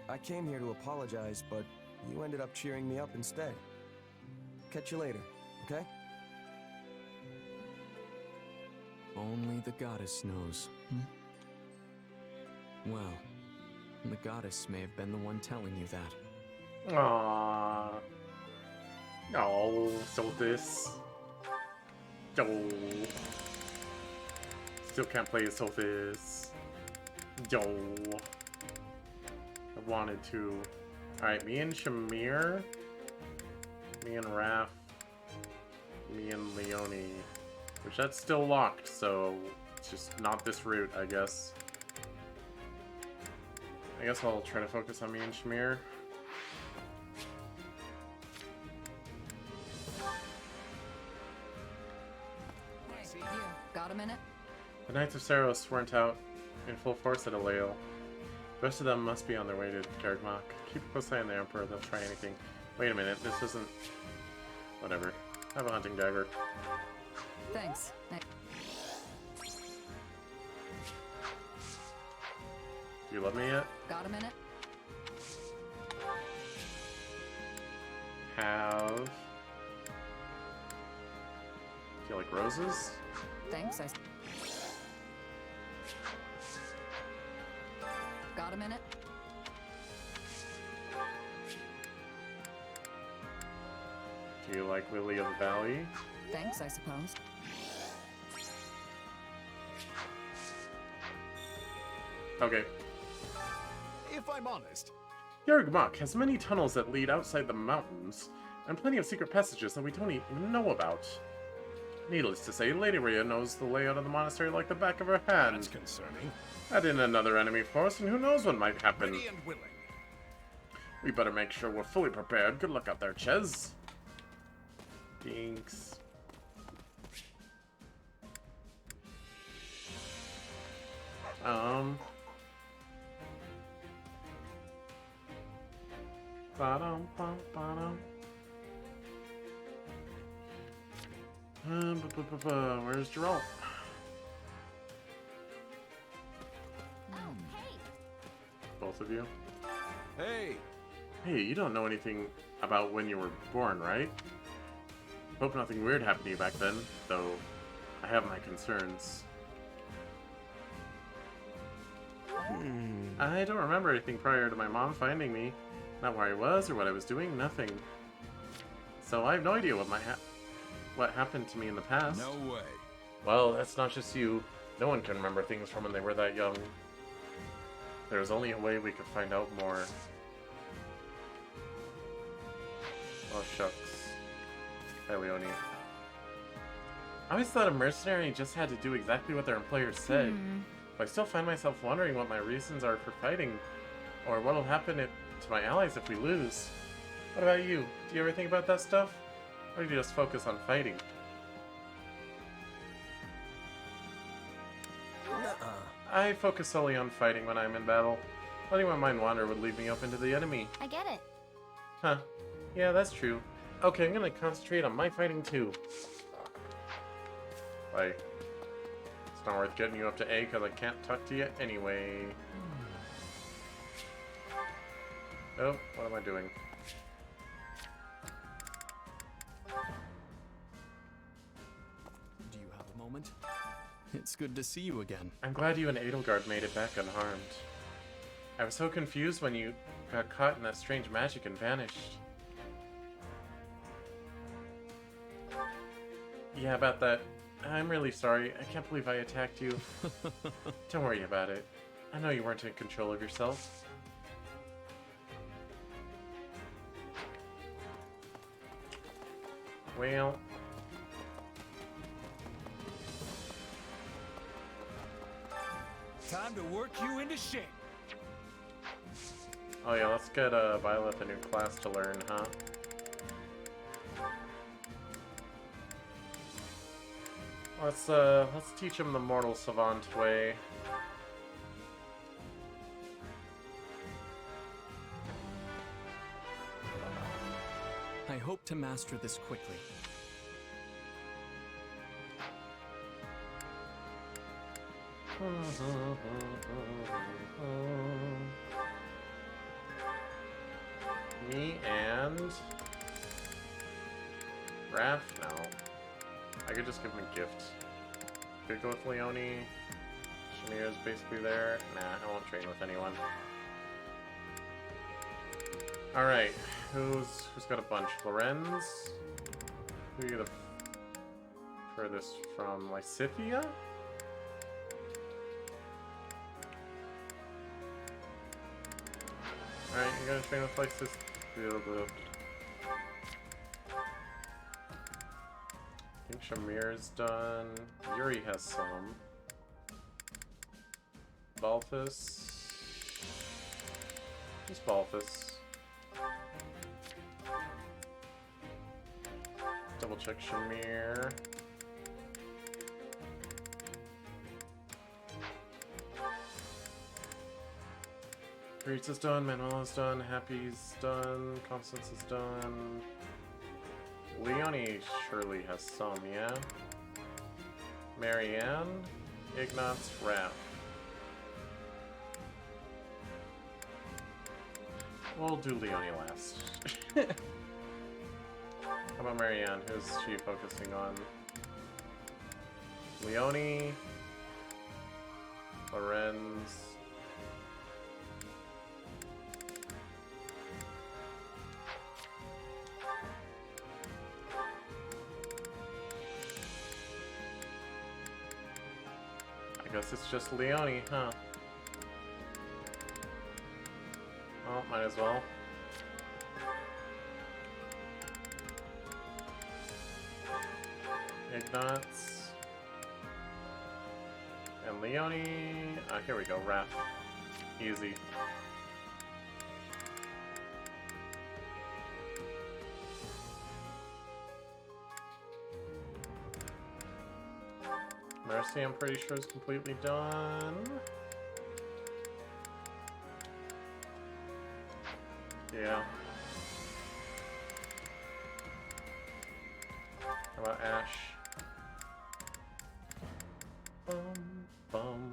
I came here to apologize, but you ended up cheering me up instead. Catch you later, okay? Only the goddess knows. Well, the goddess may have been the one telling you that. Aww. Oh, Sophis. Yo. Still can't play as Sophis. Yo. I wanted to. Alright, me and Shamir. Me and Raph. Me and Leonie. Which that's still locked, so it's just not this route, I guess. I guess I'll try to focus on me and Shamir. Here, got a minute? The Knights of Saros weren't out in full force at Aleo. The rest of them must be on their way to Gargmach. Keep a close eye on the Emperor, they'll try anything. Wait a minute, this isn't... Whatever. Have a hunting dagger. Thanks. Do you love me yet? Got a minute? Have... Do you like roses? Thanks, Got a minute? Do you like Lily of the Valley? Thanks, I suppose. Okay. If I'm honest, Garreg Mach has many tunnels that lead outside the mountains, and plenty of secret passages that we don't even know about. Needless to say, Lady Rhea knows the layout of the monastery like the back of her hand. that's concerning. Add in another enemy force, and who knows what might happen. Ready and willing. We better make sure we're fully prepared. Good luck out there, Ches. Thanks. Where's Jerome? Both of you? Hey! Hey, you don't know anything about when you were born, right? Hope nothing weird happened to you back then, though I have my concerns. I don't remember anything prior to my mom finding me. Not where I was or what I was doing, nothing. So I have no idea what happened to me in the past. No way. Well, that's not just you. No one can remember things from when they were that young. There's only a way we could find out more. Oh, shucks. Hi, Leonie. I always thought a mercenary just had to do exactly what their employer said. But I still find myself wondering what my reasons are for fighting, or what will happen to my allies if we lose. What about you? Do you ever think about that stuff? Or do you just focus on fighting? I focus solely on fighting when I'm in battle. Letting my mind wander would lead me up into the enemy. I get it. Huh. Yeah, that's true. Okay, I'm gonna concentrate on my fighting too. Like, it's not worth getting you up to A because I can't talk to you anyway. Oh, what am I doing? Do you have a moment? It's good to see you again. I'm glad you and Edelgard made it back unharmed. I was so confused when you got caught in that strange magic and vanished. Yeah, about that. I'm really sorry. I can't believe I attacked you. Don't worry about it. I know you weren't in control of yourself. Well... Time to work you into shape. Oh yeah, let's get Byleth a new class to learn, huh? Let's teach him the Mortal Savant way. I hope to master this quickly. Me and Raph? No. I could just give him a gift. Could go with Leonie. Shamir's basically there. Nah, I won't train with anyone. Alright, who's got a bunch? Lorenz? Who are you the furthest from? Lysithia? Alright, you're gonna train with Lysithia. I think Shamir's done. Yuri has some. Balthus. Just Balthus. Double check Shamir. Greets is done, Manuel is done, Happy's done, Constance is done. Leonie surely has some, yeah? Marianne, Ignatz, Raph. We'll do Leonie last. How about Marianne? Who's she focusing on? Leonie, Lorenz. I guess it's just Leonie, huh? Oh, might as well. Ignatz. And Leonie. Here we go, Raph. Easy. Mercy, I'm pretty sure is completely done. Yeah. How about Ash? Bum, bum.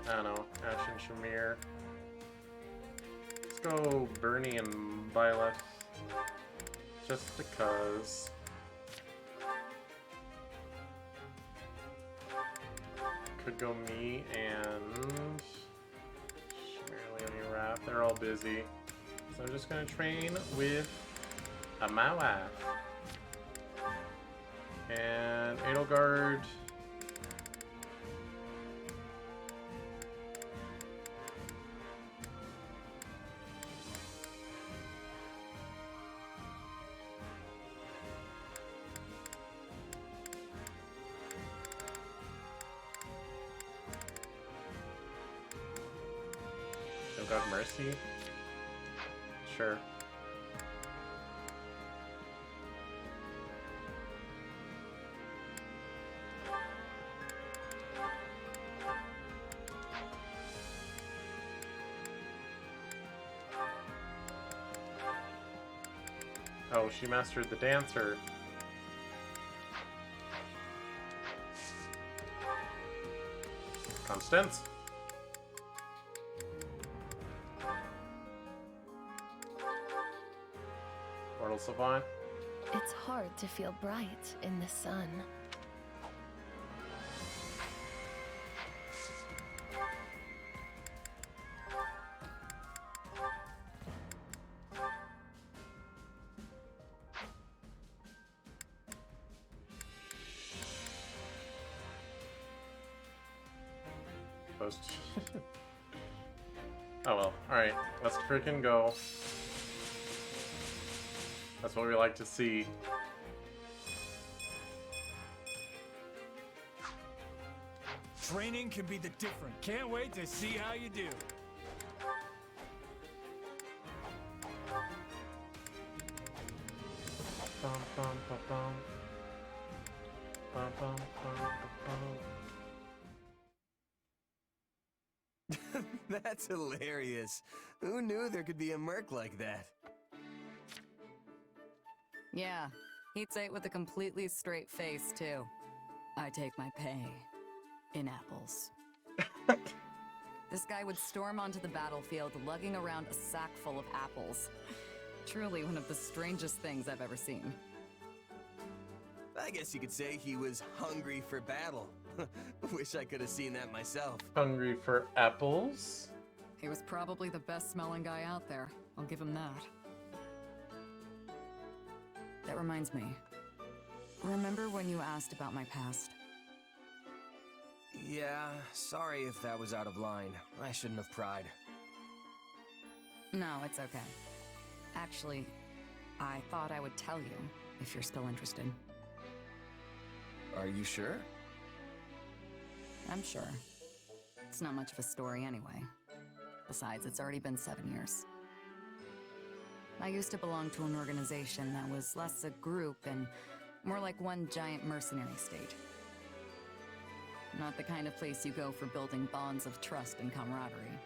I don't know. Ash and Shamir. Let's go Bernie and Byleth. Just because. Could go me and Shamir, Leonie, Raph. They're all busy. So I'm just gonna train with my wife. And Edelgard. Edelgard Mercy? Sure. Oh, she mastered the dancer. Constance? Mortal Savant? It's hard to feel bright in the sun. Oh well, alright. Let's freaking go. That's what we like to see. Training can be the difference. Can't wait to see how you do. Bum, bum, bum, bum. Bum, bum, bum, bum. That's hilarious. Who knew there could be a merc like that? Yeah, he'd say it with a completely straight face, too. I take my pay in apples. This guy would storm onto the battlefield lugging around a sack full of apples. Truly one of the strangest things I've ever seen. I guess you could say he was hungry for battle. Wish I could have seen that myself. Hungry for apples? He was probably the best smelling guy out there. I'll give him that. That reminds me. Remember when you asked about my past? Yeah, sorry if that was out of line. I shouldn't have pried. No, it's okay. Actually, I thought I would tell you, if you're still interested. Are you sure? I'm sure. It's not much of a story anyway. Besides, it's already been 7 years. I used to belong to an organization that was less a group and more like one giant mercenary state. Not the kind of place you go for building bonds of trust and camaraderie.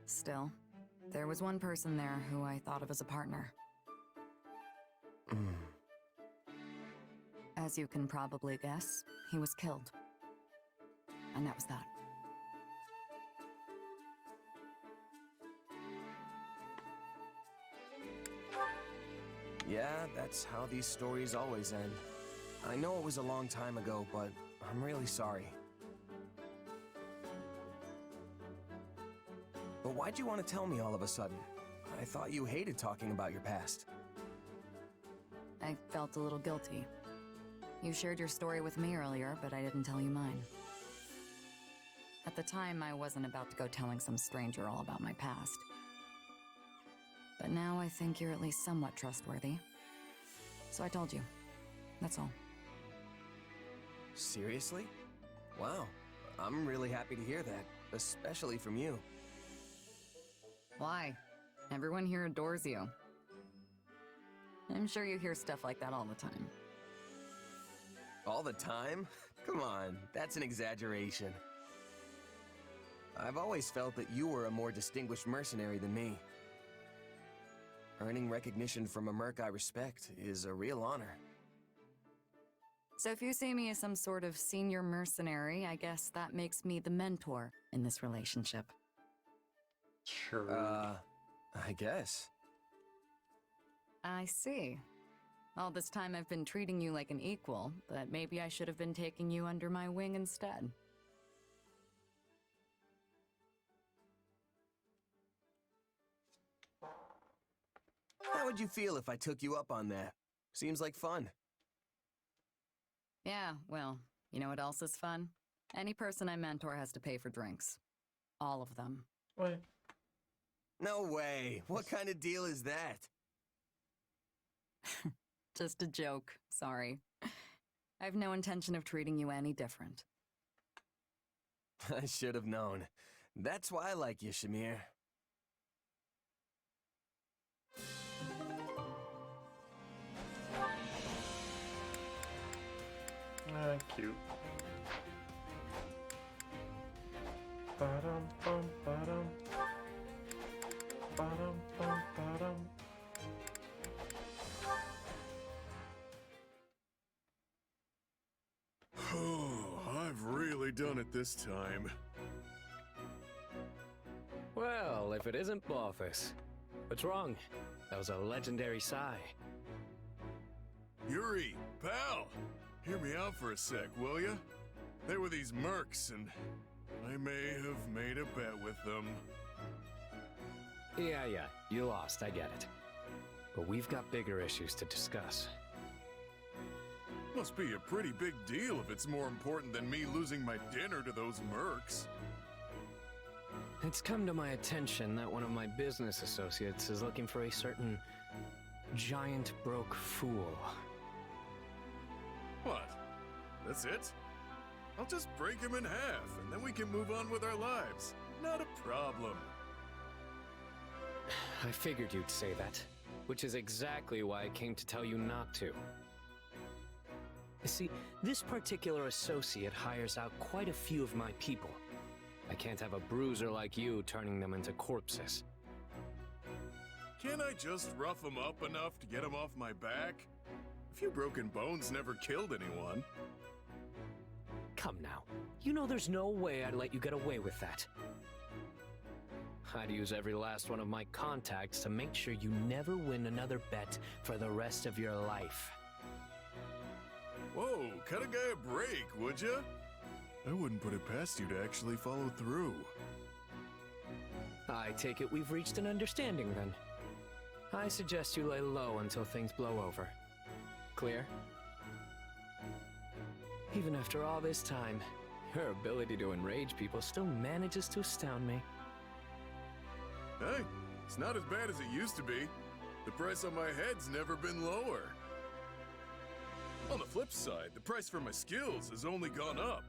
Still, there was one person there who I thought of as a partner. As you can probably guess, he was killed. And that was that. Yeah, that's how these stories always end. I know it was a long time ago, but I'm really sorry. But why'd you want to tell me all of a sudden? I thought you hated talking about your past. I felt a little guilty. You shared your story with me earlier, but I didn't tell you mine. At the time, I wasn't about to go telling some stranger all about my past. But now I think you're at least somewhat trustworthy. So I told you. That's all. Seriously? Wow. I'm really happy to hear that, especially from you. Why? Everyone here adores you. I'm sure you hear stuff like that all the time. All the time? Come on, that's an exaggeration. I've always felt that you were a more distinguished mercenary than me. Earning recognition from a merc I respect is a real honor. So if you see me as some sort of senior mercenary, I guess that makes me the mentor in this relationship. Sure. I guess. I see. All this time I've been treating you like an equal, but maybe I should have been taking you under my wing instead. How would you feel if I took you up on that? Seems like fun. Yeah, well, you know what else is fun? Any person I mentor has to pay for drinks. All of them. What? No way. What kind of deal is that? Just a joke, sorry. I have no intention of treating you any different. I should have known. That's why I like you, Shamir. Cute. Ba-dum, bum, ba-dum. Ba-dum, bum, ba-dum. Oh, I've really done it this time. Well, if it isn't Balthus. What's wrong? That was a legendary sigh. Yuri, pal! Hear me out for a sec, will ya? They were these mercs, and I may have made a bet with them. Yeah, you lost, I get it. But we've got bigger issues to discuss. Must be a pretty big deal if it's more important than me losing my dinner to those mercs. It's come to my attention that one of my business associates is looking for a certain giant broke fool. What? That's it? I'll just break him in half, and then we can move on with our lives. Not a problem. I figured you'd say that, which is exactly why I came to tell you not to. You see, this particular associate hires out quite a few of my people. I can't have a bruiser like you turning them into corpses. Can't I just rough him up enough to get him off my back? A few broken bones never killed anyone. Come now, you know there's no way I'd let you get away with that. I'd use every last one of my contacts to make sure you never win another bet for the rest of your life. Whoa, cut a guy a break, would ya? I wouldn't put it past you to actually follow through. I take it we've reached an understanding then. I suggest you lay low until things blow over. Clear? Even after all this time, your ability to enrage people still manages to astound me. Hey, it's not as bad as it used to be. The price on my head's never been lower. On the flip side, the price for my skills has only gone up.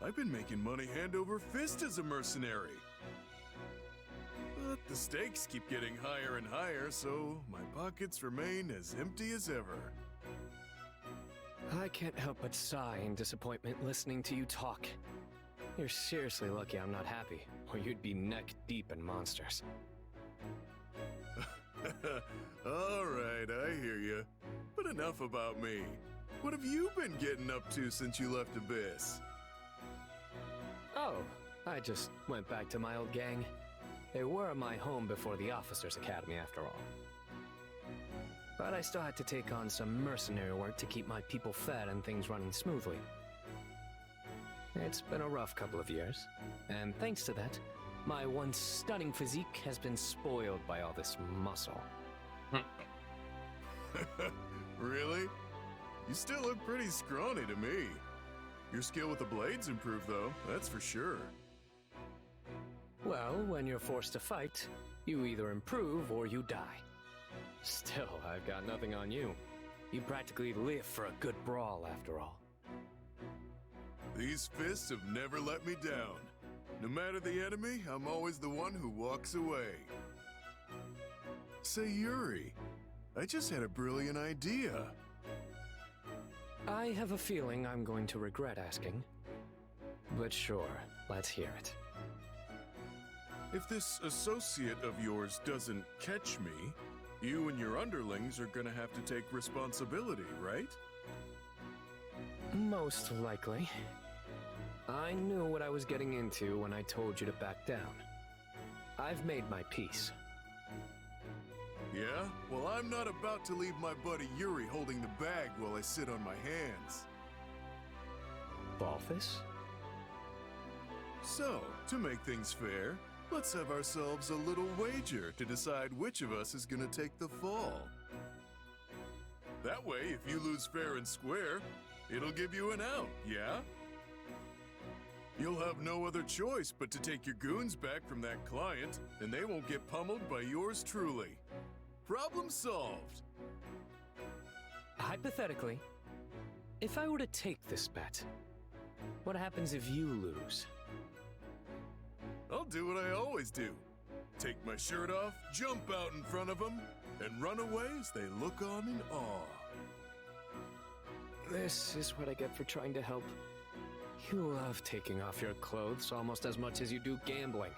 I've been making money hand over fist as a mercenary. But the stakes keep getting higher and higher, so my pockets remain as empty as ever. I can't help but sigh in disappointment listening to you talk. You're seriously lucky I'm not happy, or you'd be neck deep in monsters. Alright, I hear you. But enough about me. What have you been getting up to since you left Abyss? Oh, I just went back to my old gang. They were my home before the Officers' Academy, after all. But I still had to take on some mercenary work to keep my people fed and things running smoothly. It's been a rough couple of years, and thanks to that, my once stunning physique has been spoiled by all this muscle. Really? You still look pretty scrawny to me. Your skill with the blades improved, though, that's for sure. Well, when you're forced to fight, you either improve or you die. Still, I've got nothing on you. You practically live for a good brawl, after all. These fists have never let me down. No matter the enemy, I'm always the one who walks away. Say, Yuri, I just had a brilliant idea. I have a feeling I'm going to regret asking. But sure, let's hear it. If this associate of yours doesn't catch me, you and your underlings are gonna have to take responsibility, right? Most likely. I knew what I was getting into when I told you to back down. I've made my peace. Yeah? Well, I'm not about to leave my buddy Yuri holding the bag while I sit on my hands. Balthus? So, to make things fair, let's have ourselves a little wager to decide which of us is gonna take the fall. That way, if you lose fair and square, it'll give you an out, yeah? You'll have no other choice but to take your goons back from that client, and they won't get pummeled by yours truly. Problem solved! Hypothetically, if I were to take this bet, what happens if you lose? I'll do what I always do. Take my shirt off, jump out in front of them, and run away as they look on in awe. This is what I get for trying to help. You love taking off your clothes almost as much as you do gambling.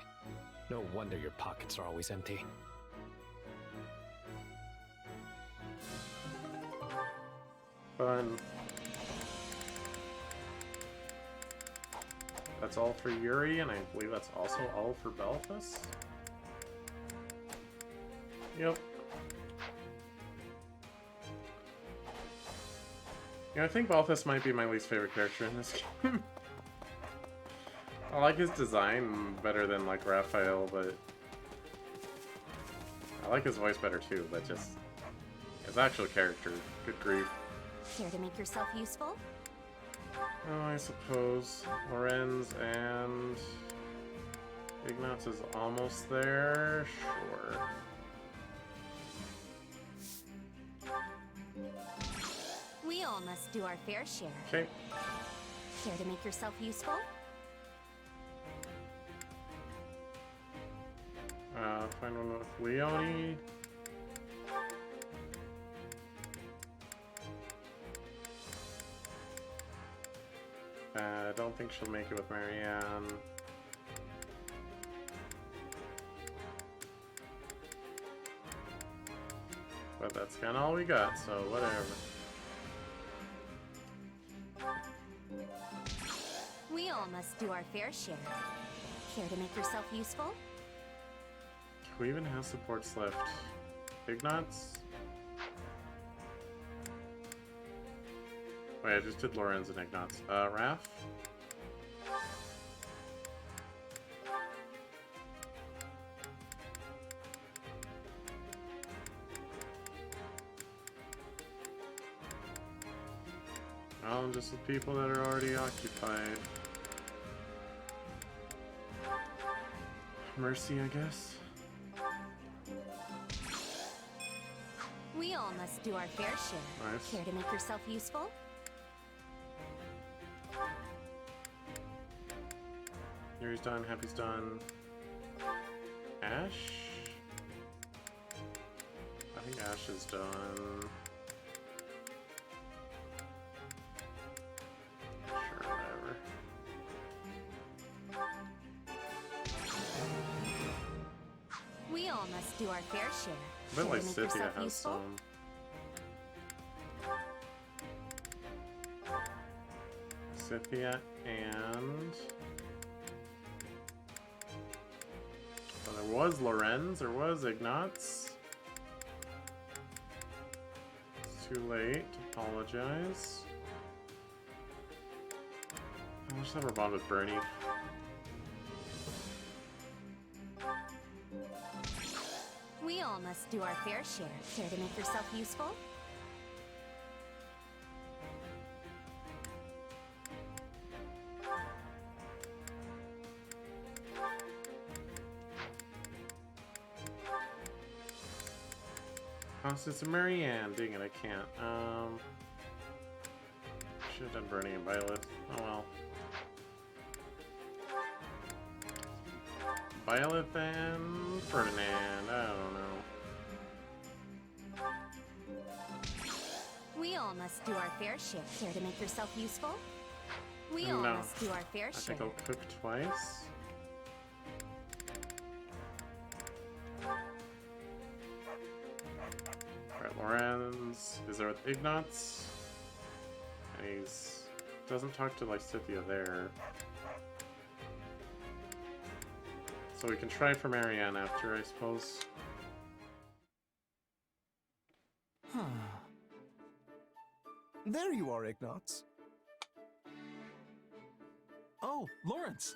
No wonder your pockets are always empty. Fun. That's all for Yuri, and I believe that's also all for Byleth. Yep. Yeah, I think Byleth might be my least favorite character in this game. I like his design better than, like, Raphael, but... I like his voice better too, but just... his actual character, good grief. Care to make yourself useful? Oh, I suppose. Lorenz and... Ignatz is almost there? Sure. We all must do our fair share. Okay. Care to make yourself useful? Find one with Leone. I don't think she'll make it with Marianne. But that's kind of all we got, so whatever. We all must do our fair share. Care to make yourself useful? Who even has supports left? Ignatz? Wait, I just did Lorenz and Ignatz. Raph? Oh, just with people that are already occupied. Mercy, I guess. We all must do our fair share. Nice. Care to make yourself useful? Yuri's done, Happy's done. Ash? I think Ash is done. all must do our fair share. I bet Care like to make Scythia yourself has useful? some. Scythia and... Well, there was Lorenz, there was Ignatz. It's too late to apologize. I'll just have her bond with Bernie. We all must do our fair share. Care to make yourself useful? Constance and Marianne. Dang it, I can't. Should have done Bernie and Byleth. Oh well. Byleth and Ferdinand. I don't know. We all must do our fair share. Care to make yourself useful? We all No. must do our fair I share. think I'll cook twice. Alright, Lorenz is there with Ignatz. And he's doesn't talk to Scythia there. So we can try for Marianne after, I suppose. There you are, Ignatz. Oh, Lawrence!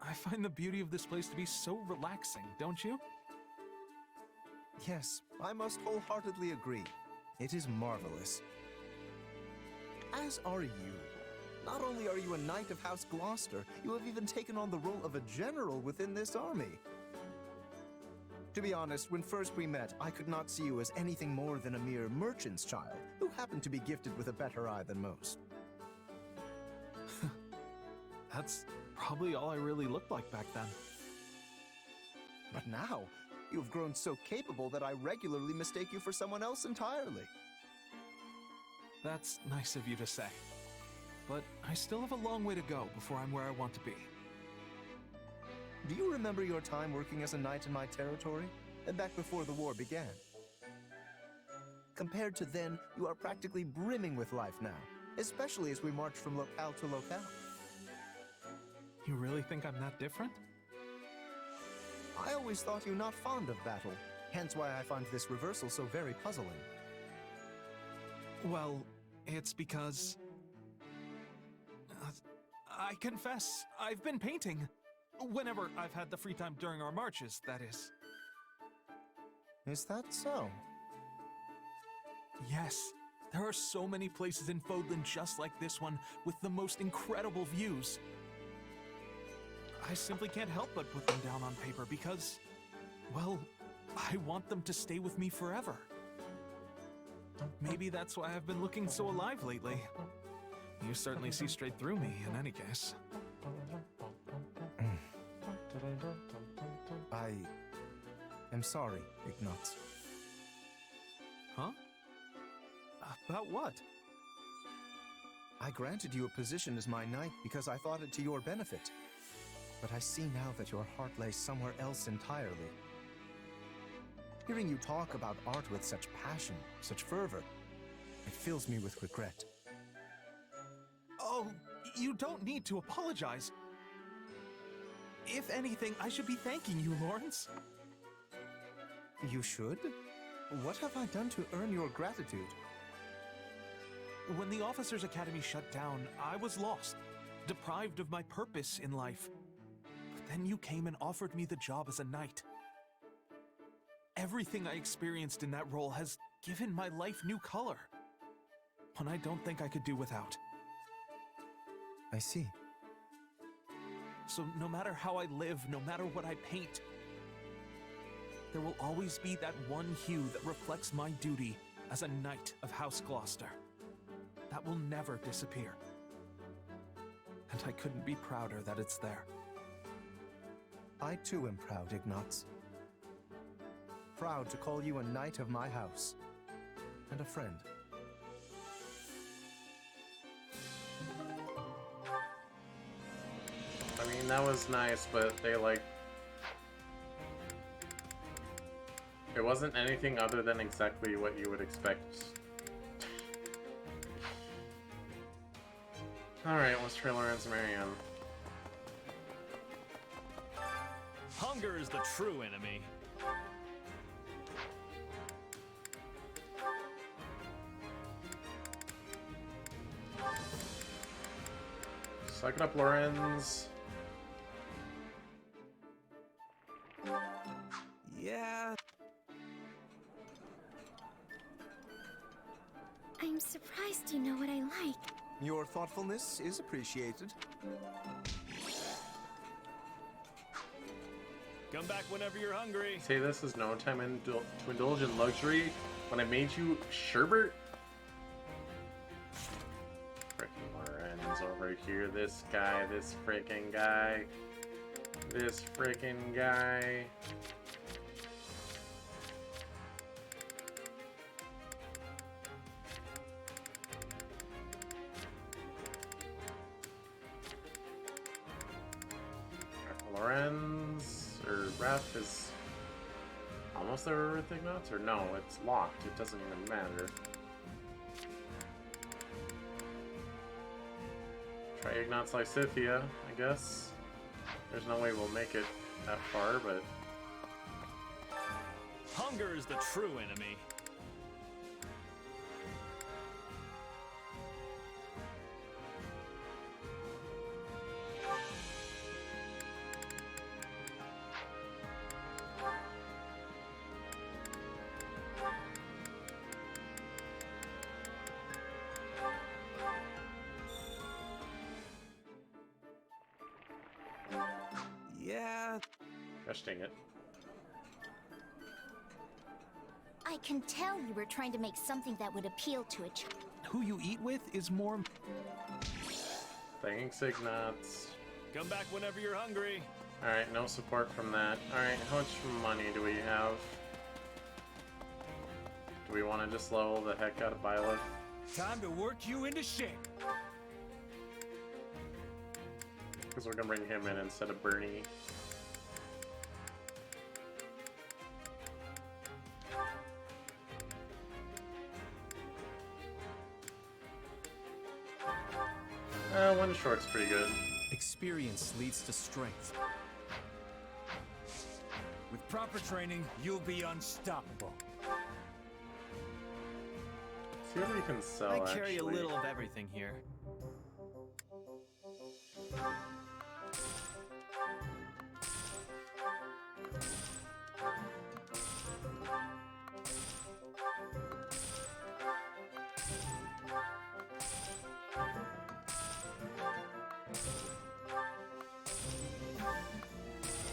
I find the beauty of this place to be so relaxing, don't you? Yes, I must wholeheartedly agree. It is marvelous. As are you. Not only are you a knight of House Gloucester, you have even taken on the role of a general within this army. To be honest, when first we met, I could not see you as anything more than a mere merchant's child, who happened to be gifted with a better eye than most. That's probably all I really looked like back then. But now, you have grown so capable that I regularly mistake you for someone else entirely. That's nice of you to say. But I still have a long way to go before I'm where I want to be. Do you remember your time working as a knight in my territory? Back before the war began? Compared to then, you are practically brimming with life now, especially as we march from locale to locale. You really think I'm that different? I always thought you not fond of battle, hence why I find this reversal so very puzzling. Well, it's because... I confess, I've been painting. Whenever I've had the free time during our marches, that is. Is that so? Yes. There are so many places in Fodlan just like this one, with the most incredible views. I simply can't help but put them down on paper because, well, I want them to stay with me forever. Maybe that's why I've been looking so alive lately. You certainly see straight through me, in any case. I am sorry, Ignatz. Huh? About what? I granted you a position as my knight because I thought it to your benefit. But I see now that your heart lays somewhere else entirely. Hearing you talk about art with such passion, such fervor, it fills me with regret. Oh, you don't need to apologize. If anything, I should be thanking you, Lawrence. You should? What have I done to earn your gratitude? When the Officers' Academy shut down, I was lost, deprived of my purpose in life. But then you came and offered me the job as a knight. Everything I experienced in that role has given my life new color. One I don't think I could do without. I see. So no matter how I live, no matter what I paint, there will always be that one hue that reflects my duty as a knight of House Gloucester. That will never disappear. And I couldn't be prouder that it's there. I too am proud, Ignatz. Proud to call you a knight of my house. And a friend. I mean, that was nice, but they It wasn't anything other than exactly what you would expect. Alright, let's try Lawrence Marianne. Hunger is the true enemy. Suck it up, Lorenz. Yeah. I'm surprised you know what I like. Your thoughtfulness is appreciated. Come back whenever you're hungry. Say this is no time to indulge in luxury when I made you sherbet? Frickin' Lorenz over here. This guy, this frickin' guy. This frickin' guy. Lorenz, or Ref is almost there with Ignatz, or no, it's locked, it doesn't even matter. Try Ignatz Lysithia, I guess. There's no way we'll make it that far, but... Hunger is the true enemy. Yeah. Gosh dang it. I can tell you were trying to make something that would appeal to a child. Who you eat with is more... Thanks, Ignatz. Come back whenever you're hungry. Alright, no support from that. Alright, how much money do we have? Do we want to just level the heck out of Byleth? Time to work you into shape. Because we're gonna bring him in instead of Bernie. One short's pretty good. Experience leads to strength. With proper training, you'll be unstoppable. See what we can sell, I carry actually. a little of everything here.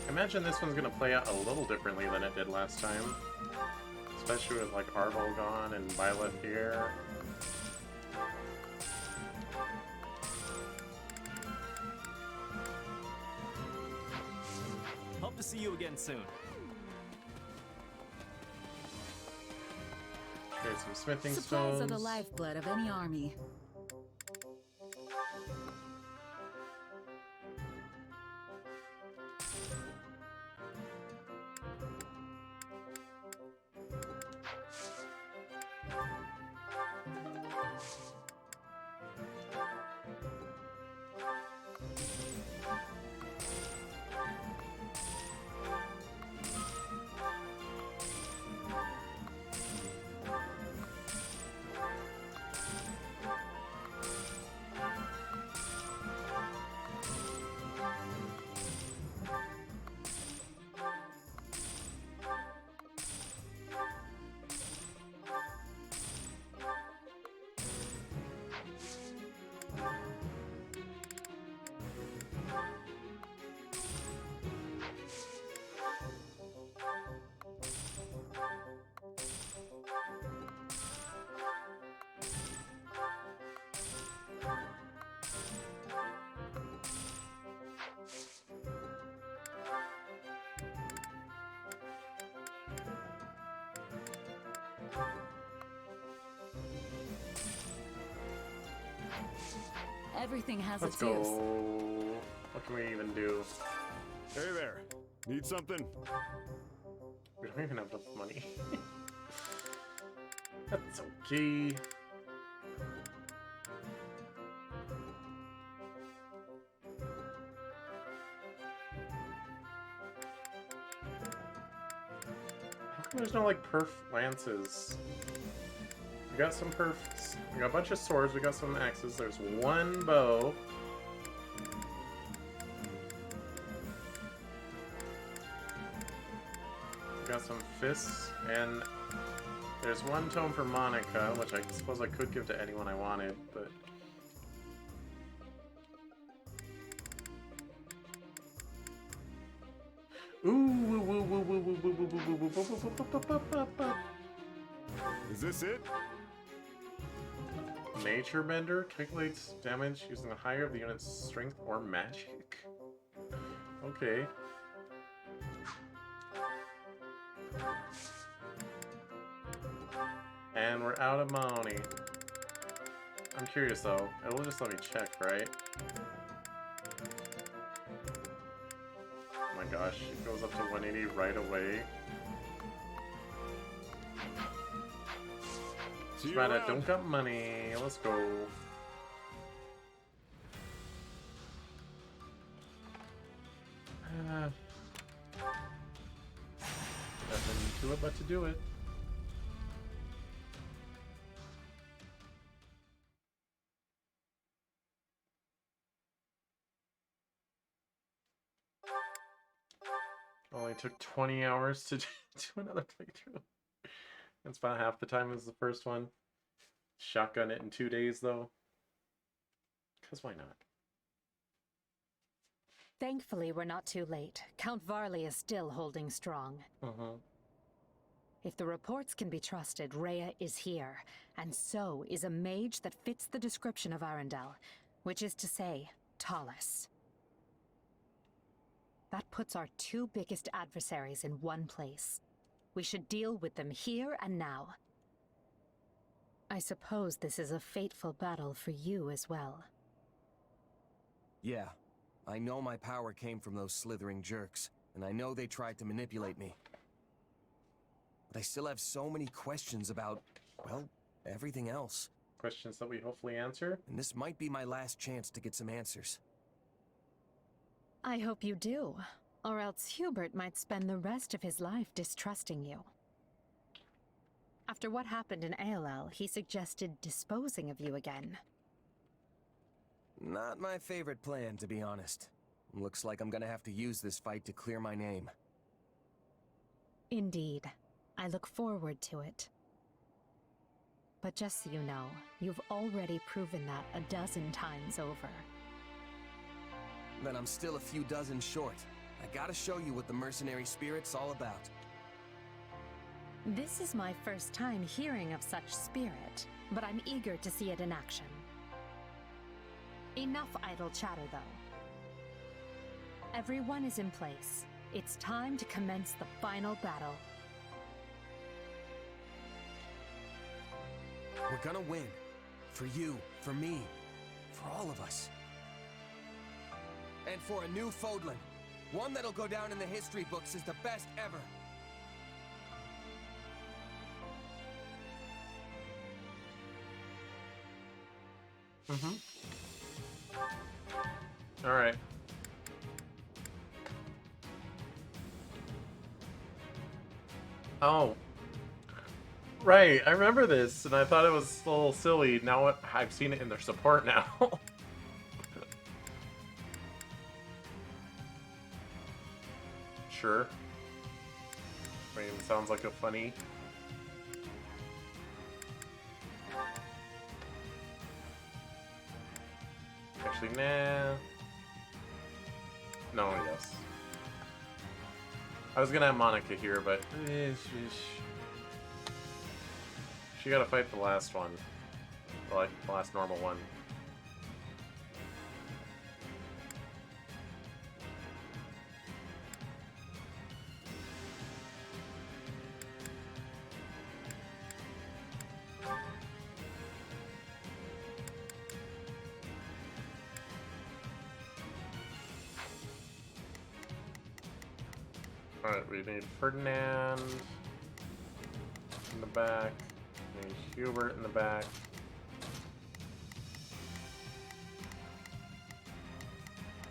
I imagine this one's gonna play out a little differently than it did last time. Especially with like Arvel gone and Byleth here. Hope to see you again soon. Here's some smithing Supplies stones. are the lifeblood of any army. Everything has Let's its go. use. What can we even do? Hey there. Need something? We'd don't even have enough money. That's okay. How come there's no, like, perf lances? We got some perfs. We got a bunch of swords. We got some axes. There's one bow. We got some fists, and there's one tome for Monica, which I suppose I could give to anyone I wanted, but... Is this it? Nature Bender calculates damage using the higher of the unit's strength or magic. Okay. And we're out of money. I'm curious though. It'll just let me check, right? Oh my gosh, it goes up to 180 right away. Right, I don't got money. Let's go. Nothing to it but to do it. Only took 20 hours to do another playthrough. That's about half the time as the first one. Shotgun it in 2 days, though. Because why not? Thankfully, we're not too late. Count Varley is still holding strong. If the reports can be trusted, Rhea is here, and so is a mage that fits the description of Arundel, which is to say, Tallis. That puts our two biggest adversaries in one place. We should deal with them here and now. I suppose this is a fateful battle for you as well. Yeah, I know my power came from those slithering jerks, and I know they tried to manipulate me. But I still have so many questions about, well, everything else. Questions that we hopefully answer? And this might be my last chance to get some answers. I hope you do, or else Hubert might spend the rest of his life distrusting you. After what happened in ALL, he suggested disposing of you again. Not my favorite plan, to be honest. Looks like I'm gonna have to use this fight to clear my name. Indeed. I look forward to it. But just so you know, you've already proven that a dozen times over. Then I'm still a few dozen short. I gotta show you what the mercenary spirit's all about. This is my first time hearing of such spirit, but I'm eager to see it in action. Enough idle chatter, though. Everyone is in place. It's time to commence the final battle. We're gonna win. For you, for me, for all of us. And for a new Fodlan. One that'll go down in the history books as the best ever. Alright. Oh. Right, I remember this, and I thought it was a little silly. Now I've seen it in their support now. Sure. I mean, it sounds like a funny... Actually, nah. No, yes. I was gonna have Monica here, but... She gotta fight the last one. The last normal one. Alright, we need Ferdinand in the back. We need Hubert in the back.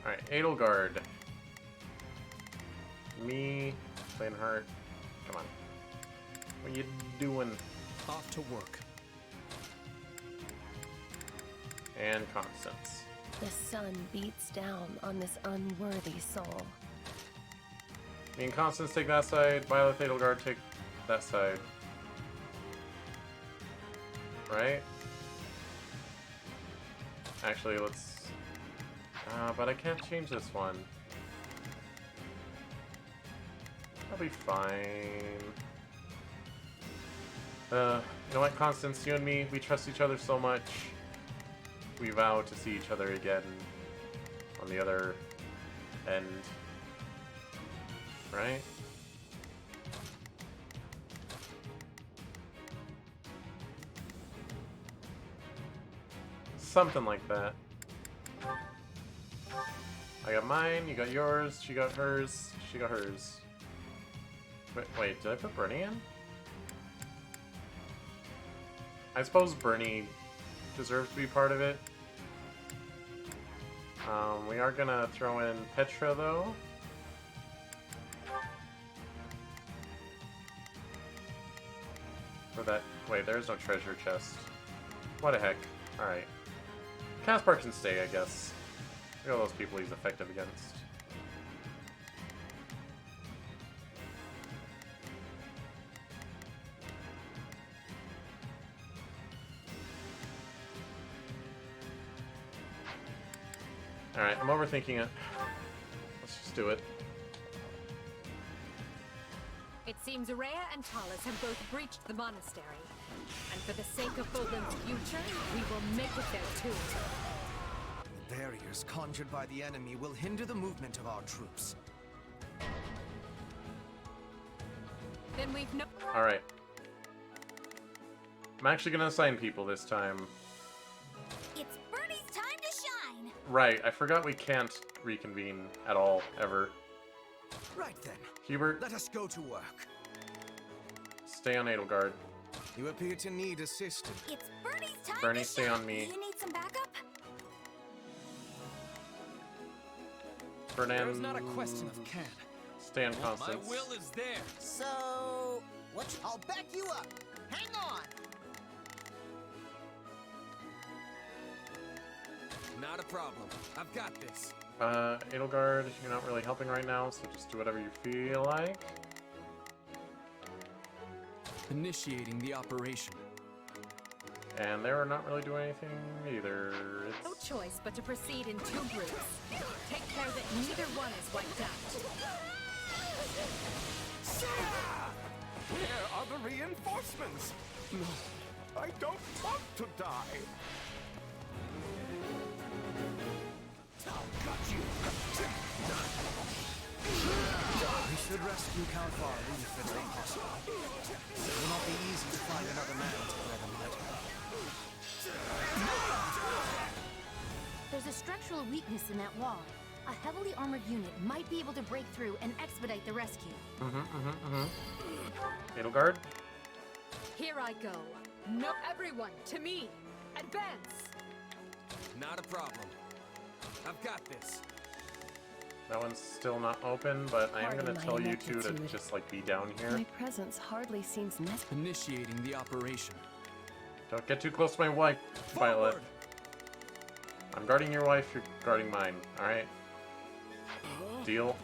Alright, Edelgard. Me, Plainheart. Come on. What you doing? Off to work. And Constance. The sun beats down on this unworthy soul. Me and Constance take that side. Byleth, Edelgard take that side. Right? Actually, let's... but I can't change this one. I'll be fine. You know what, Constance? You and me, we trust each other so much. We vow to see each other again on the other end. Right? Something like that. I got mine, you got yours, she got hers, she got hers. Wait, did I put Bernie in? I suppose Bernie deserves to be part of it. We are gonna throw in Petra, though. For that... Wait, there's no treasure chest. What the heck. Alright. Caspar can stay, I guess. Look at all those people he's effective against. Alright, I'm overthinking it. Let's just do it. It seems Rhea and Talus have both breached the monastery. And for the sake of Bodlin's future, we will make it their tomb. The barriers conjured by the enemy will hinder the movement of our troops. Then we've no... Alright. I'm actually gonna assign people this time. It's Bernie's time to shine! Right, I forgot we can't reconvene at all, ever. Right then. Hubert, let us go to work. Stay on Edelgard. You appear to need assistance. It's Bernie's time Bernie, to stay shine. on me. You need some backup? Fernand... There's not a question of can. Stay on Constance. My will is there. So... I'll back you up. Hang on. Not a problem. I've got this. Edelgard, you're not really helping right now, so just do whatever you feel like. Initiating the operation. And they're not really doing anything either. It's... No choice but to proceed in two groups. Take care that neither one is wiped out. Where are the reinforcements? No, I don't want to die. I've got you. We should rescue Count Varley if it's possible. It will not be easy to find another man to bear the matter. There's a structural weakness in that wall. A heavily armored unit might be able to break through and expedite the rescue. Edelgard? Here I go. No, everyone, to me. Advance. Not a problem. I've got this. That one's still not open, but I am Pardon gonna my tell you two to ineptitude. just like be down here. My presence hardly seems necessary. Initiating the operation. Don't get too close to my wife, Byleth. I'm guarding your wife, you're guarding mine, alright? Deal?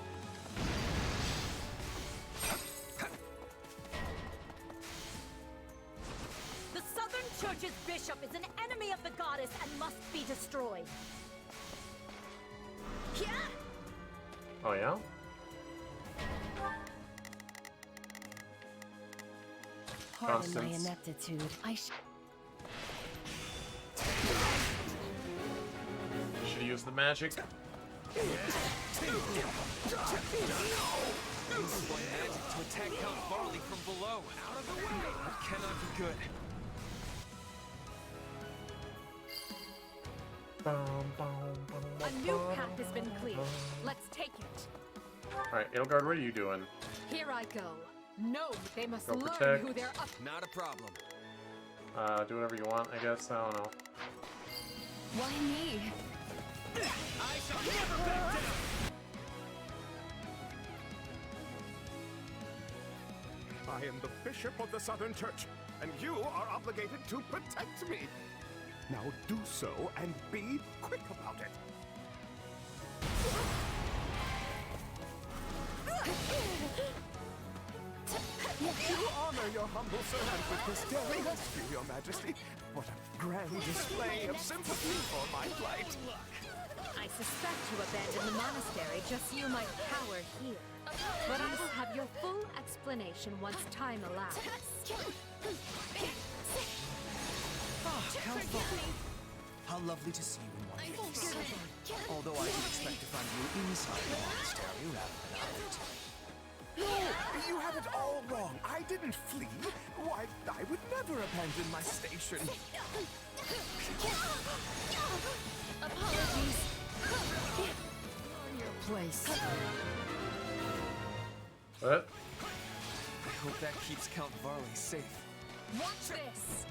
The Southern Church's bishop is an enemy of the goddess and must be destroyed. Yeah. Oh yeah? Pardon my Constance. ineptitude. Should use the magic. Use my magic to attack Count Varley from below. Out of the way! That cannot be good. A new path has been cleared. Let's take it. Alright, Edelgard, what are you doing? Here I go. No, they must Go learn protect. who they're up. Not a problem. Do whatever you want, I guess. I don't know. Why me? I shall never back down! I am the Bishop of the Southern Church, and you are obligated to protect me. Now do so and be quick about it. You honor your humble servant with this daring rescue, Your Majesty. What a grand display of sympathy for my plight. I suspect you abandoned the monastery just so you might cower here. But I will have your full explanation once time allows. How lovely to see you in one piece. Although I did expect to find you inside the monastery rather than out. No, you have it all wrong. I didn't flee. Why, I would never abandon my station. Apologies. Your place. What? I hope that keeps Count Varley safe. Watch this!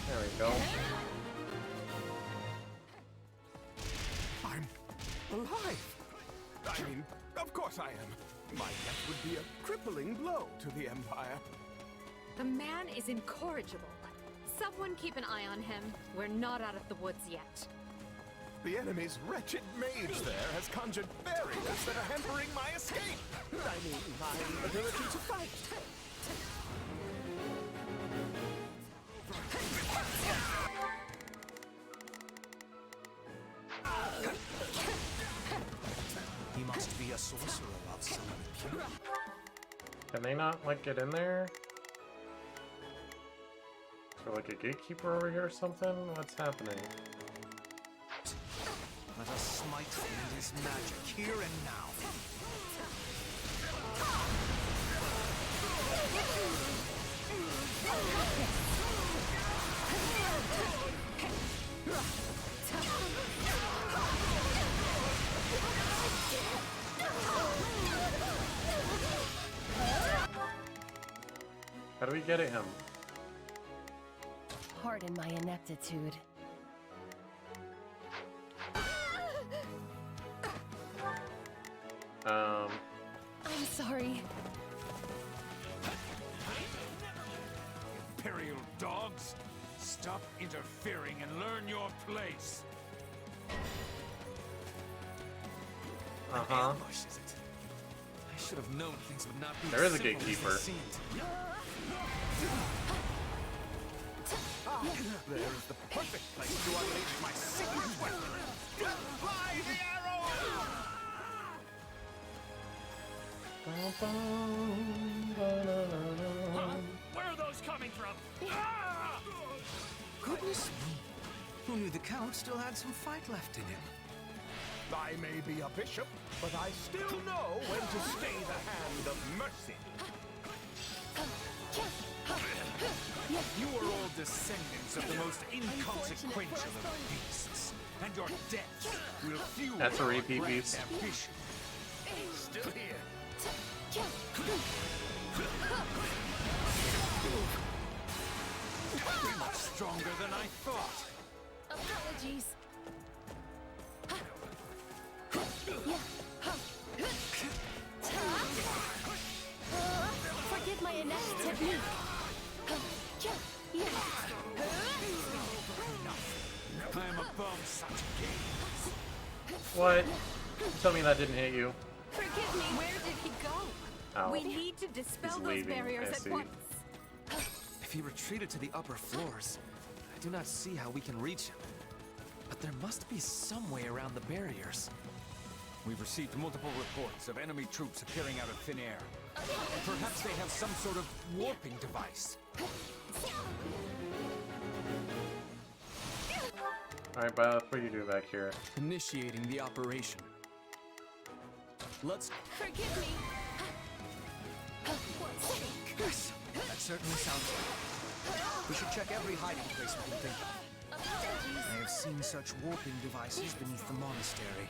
There we go. I'm alive. I mean, of course I am. My death would be a crippling blow to the Empire. The man is incorrigible. Someone keep an eye on him. We're not out of the woods yet. The enemy's wretched mage there has conjured barriers that are hampering my escape. I mean, my ability to fight. He must be a sorcerer of some repute. Can they not, like, get in there? Is there, like, a gatekeeper over here or something? What's happening? Let us smite him with his magic here and now. How do we get at him? Pardon my ineptitude. I'm sorry. Imperial dogs, stop interfering and learn your place. Uh-huh. Ambush, is it? I should have known things would not be There is a simple as they gatekeeper. seemed. There is the perfect place to unleash my secret weapon. Fly the arrow! Where are those coming from? Goodness me. Who knew the Count still had some fight left in him? I may be a bishop, but I still know when to stay the hand of mercy. You are all descendants of the most inconsequential of beasts, and your deaths will fuel That's a our repeat grand beast. ambition. Still here. Much stronger than I thought. Apologies. Forgive my inept technique. I am above such games. What? Tell me that didn't hit you. Forgive me, where did he go? Ow. We need to dispel He's those leaving, barriers I at see. once. If he retreated to the upper floors, I do not see how we can reach him. But there must be some way around the barriers. We've received multiple reports of enemy troops appearing out of thin air. Perhaps they have some sort of warping device. Alright, Byleth, what do you do back here? Initiating the operation. Let's... Forgive me. That certainly sounds like it. We should check every hiding place we can think of. I have seen such warping devices beneath the monastery.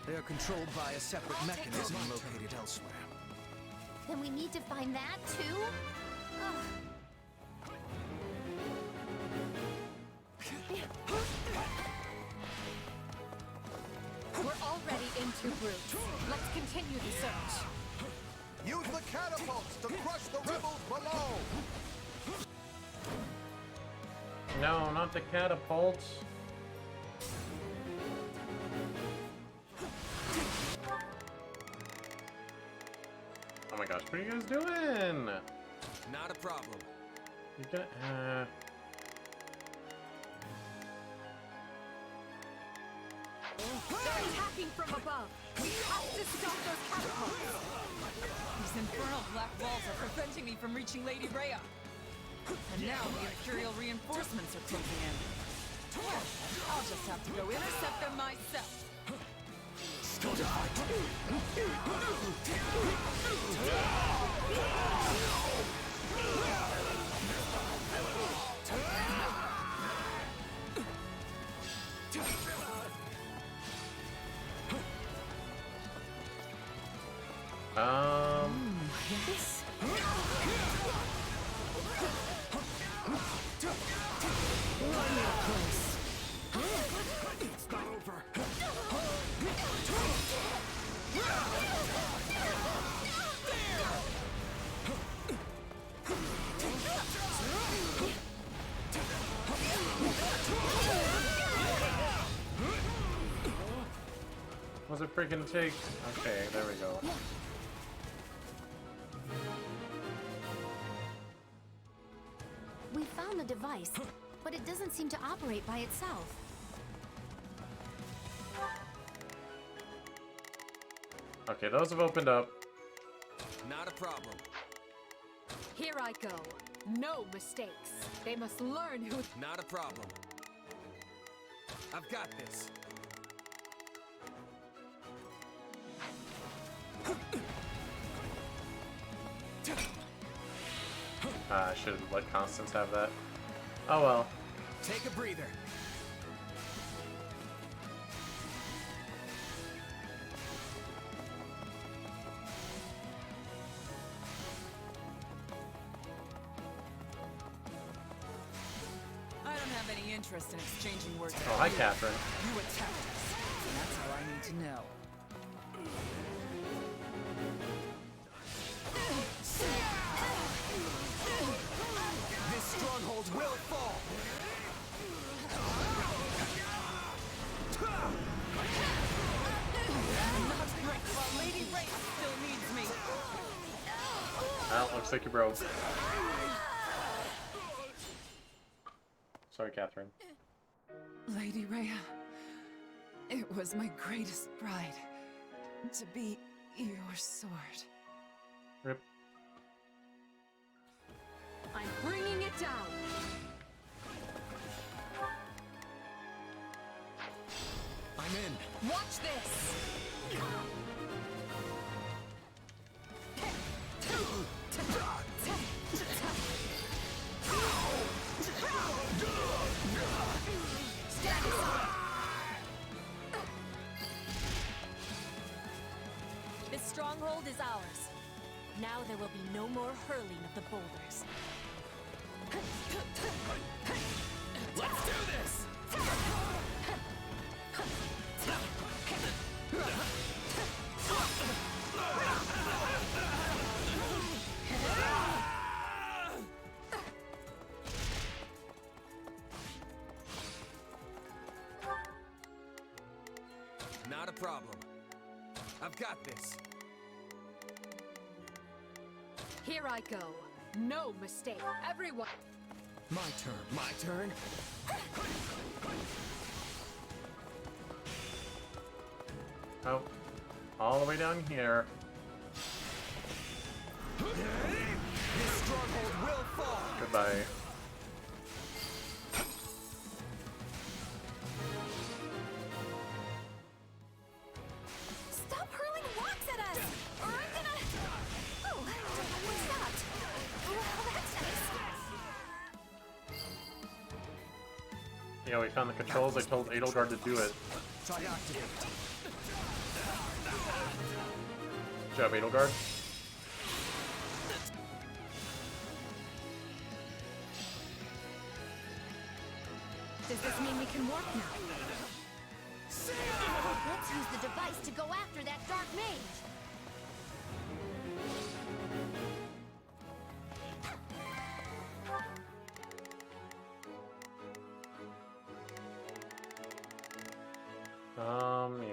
They are controlled by a separate mechanism located elsewhere. Then we need to find that too? Ugh. We're already in two groups. Let's continue the search. Use the catapults to crush the rebels below! No, not the catapults. Oh my gosh, what are you guys doing? Not a problem. You got, They're attacking from above. We have to stop those catapults. These infernal black walls are preventing me from reaching Lady Rhea. And now the Imperial reinforcements are closing in. I'll just have to go intercept them myself. Yes. It's not over. What's it freaking take? Okay, there we go. We found the device, but it doesn't seem to operate by itself. Okay, those have opened up. Not a problem. Here I go. No mistakes. They must learn who... Not a problem. I've got this. I should have let Constance have that. Oh well. Take a breather. I don't have any interest in exchanging words. Oh, hi, Catherine. You attacked us. And that's all I need to know. This stronghold will fall. Not great while Lady Rhea still needs me. Well, looks like you broke. Sorry, Catherine. Lady Rhea, it was my greatest pride to be your sword. Rip. I'm bringing it down. I'm in. Watch this. Stand aside. This stronghold is ours. Now there will be no more hurling of the boulders. Let's do this! Not a problem. I've got this. Here I go. No mistake. Everyone. My turn. My turn? Oh. All the way down here. This stronghold will fall. Goodbye. Yeah, we found the controls. I told Edelgard to do it. Try activate. Good job, Edelgard. Does this mean we can warp now? Let's use the device to go after that dark mage.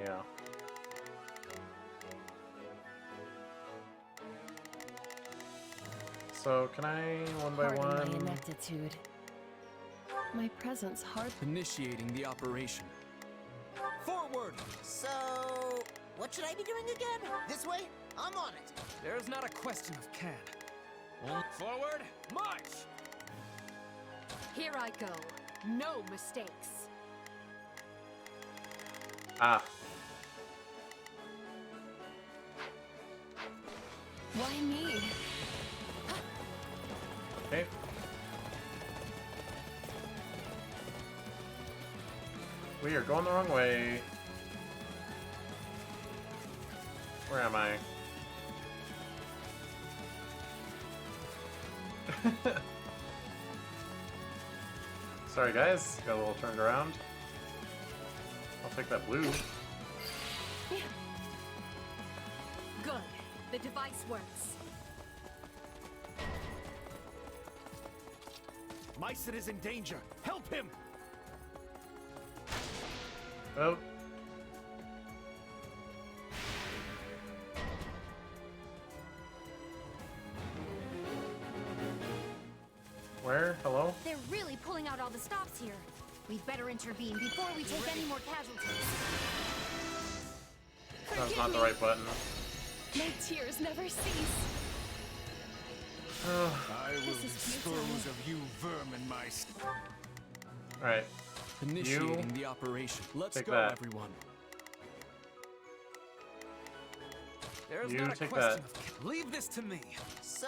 Yeah. So, can I one by Pardon one? my ineptitude. My presence hard. Initiating the operation. Forward! So, what should I be doing again? This way? I'm on it. There is not a question of can. Forward, march! Here I go. No mistakes. Ah. Why me? Okay. We are going the wrong way. Where am I? Sorry guys, got a little turned around. I'll take that blue. Good. The device works. Mycen is in danger. Help him! Oh. Where? Hello? They're really pulling out all the stops here. We'd better intervene before we take any more casualties. That was not the right button. My tears never cease. I will dispose of you vermin, my... Alright. Initiating the operation. Let's take go, that. everyone. There is You not a take question that. of leave this to me. So,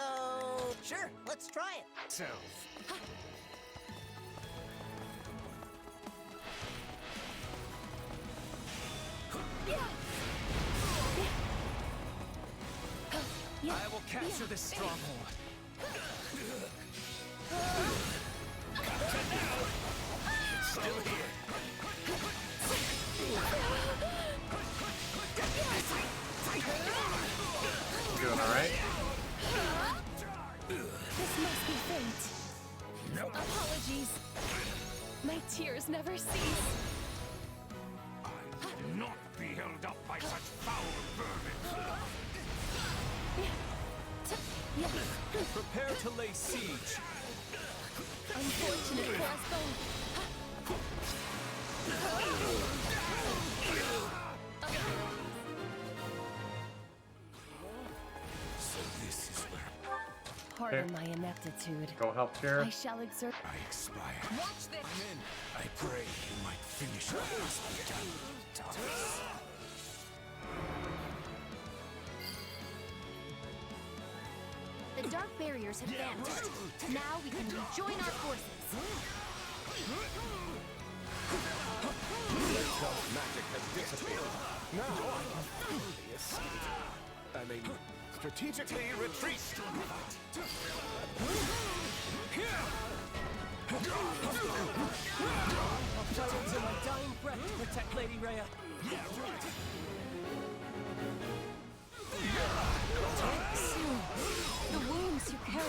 sure, let's try it. Self. I will capture this stronghold. Still here. You doing alright? This must be fate. No. Apologies. My tears never cease. I will not be held up by such foul vermin. Prepare to lay siege. Unfortunate for us both. So this is where Pardon my ineptitude. Go help here. I shall exert. I expire. Watch this. I'm in. I pray you might finish what must be done. Thomas. The dark barriers have vanished. Now we can rejoin our forces. Dark magic has disappeared. Now I can fully escape. I mean, strategically retreat. I'll fight until my dying breath to protect Lady Rhea. The wounds you carry.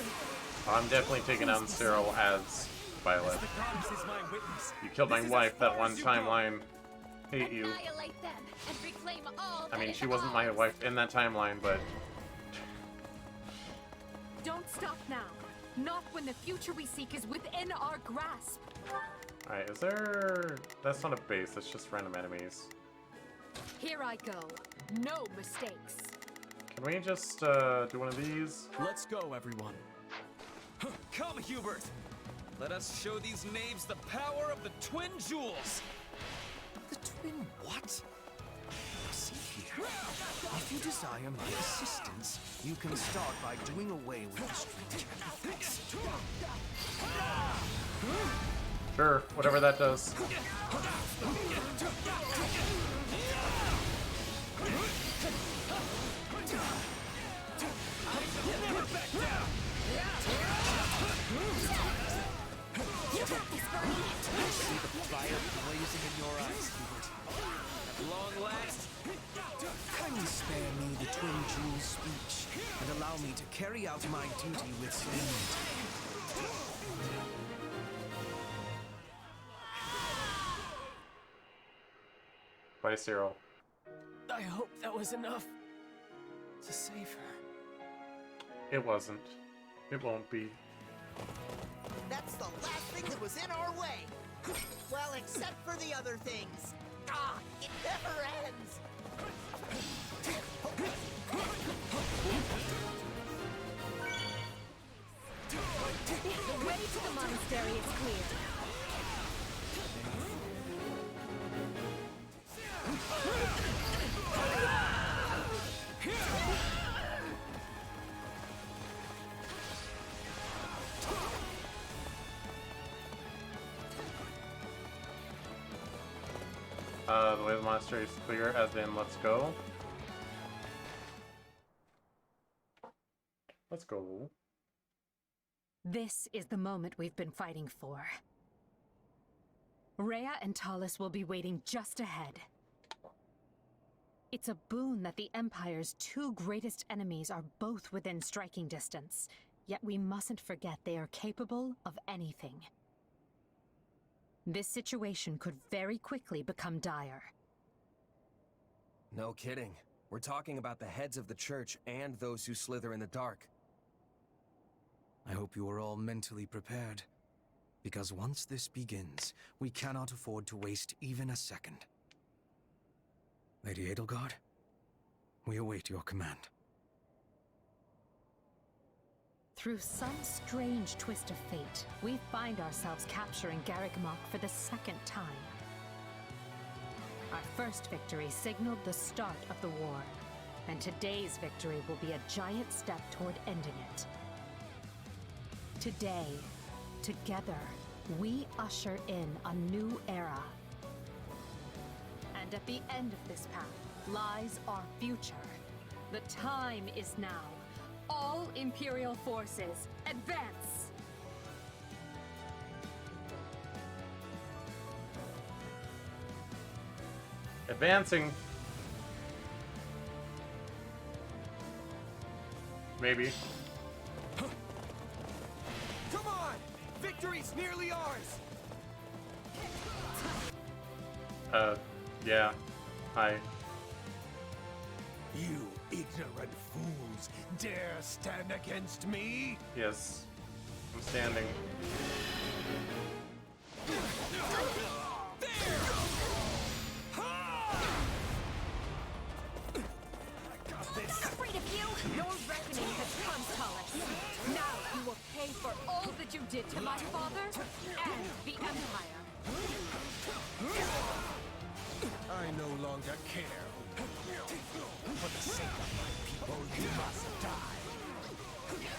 I'm definitely taking on Cyril as Byleth. The goddess is my witness. You killed my wife that one timeline. Hate you. Annihilate them and reclaim all I mean, that she is wasn't my ours. wife in that timeline, but Don't stop now. Not when the future we seek is within our grasp. alright, is there... That's not a base, that's just random enemies. Here I go. No mistakes. Can we just do one of these? Let's go, everyone. Come, Hubert. Let us show these knaves the power of the twin jewels. The twin what? See here. If you desire my assistance, you can start by doing away with the strange artifacts. Sure, whatever that does. I see the fire blazing in your eyes, Hubert. At long last, Kindly spare me the Twin Jewel speech and allow me to carry out my duty with solemnity. Bye, Cyril. I hope that was enough to save her. It wasn't. It won't be. That's the last thing that was in our way. Well, except for the other things. Ah, it never ends. The way to the monastery is clear. The way the monastery is clear, as in, let's go. Let's go. This is the moment we've been fighting for. Rhea and Talus will be waiting just ahead. It's a boon that the Empire's two greatest enemies are both within striking distance, yet we mustn't forget they are capable of anything. This situation could very quickly become dire. No kidding. We're talking about the heads of the church and those who slither in the dark. I hope you are all mentally prepared, because once this begins, we cannot afford to waste even a second. Lady Edelgard, we await your command. Through some strange twist of fate, we find ourselves capturing Garreg Mach for the second time. Our first victory signaled the start of the war, and today's victory will be a giant step toward ending it. Today, together, we usher in a new era. And at the end of this path lies our future. The time is now. All Imperial forces, advance! Advancing. Maybe. Come on! Victory's nearly ours! Yeah. Hi. You ignorant fools dare stand against me? Yes. I'm standing. Afraid of you? Your reckoning has come, Talus. Now you will pay for all that you did to my father and the Empire. I no longer care. For the sake of my people, you must die.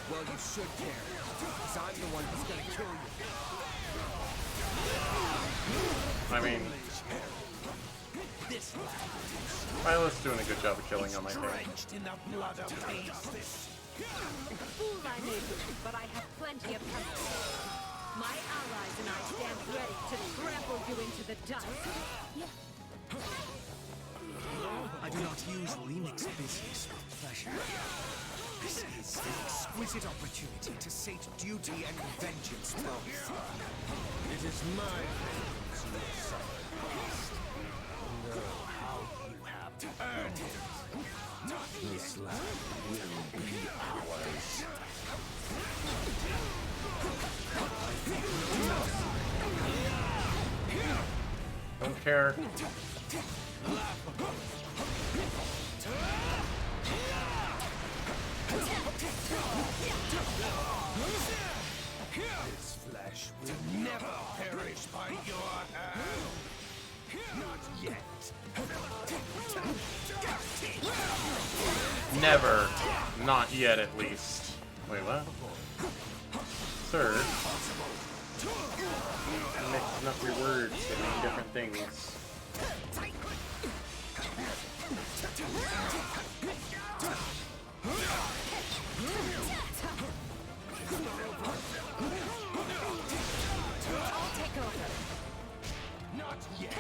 Well, you should care, because I'm the one who's gonna kill you. I mean, Byleth's doing a good job of killing him, I think. Drenched in the blood of beasts. Fool I may be, but I have plenty of temper. My allies and I stand ready to trample you into the dust. I do not usually mix business with pleasure. This is an exquisite opportunity to sate duty and vengeance both. It is my vengeance you have suffered past. And oh, how you have earned it. This land will be ours. Don't care. This flesh will never perish by your hand. Not yet. Never. Not yet, at least. Wait, what? Sir? mixing up your words and mean different things. I'll take over. Not yet.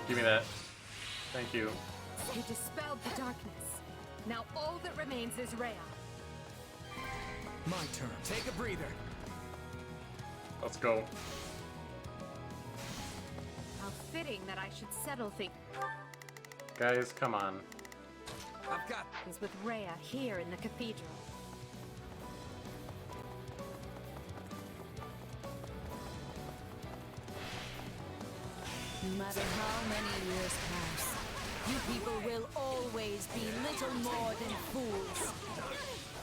Give me that. Thank you. He dispelled the darkness. Now all that remains is Rhea. My turn. Take a breather. Let's go. How fitting that I should settle things. Guys, come on. I've got. Is with Rhea here in the cathedral. No matter how many years pass, you people will always be little more than fools.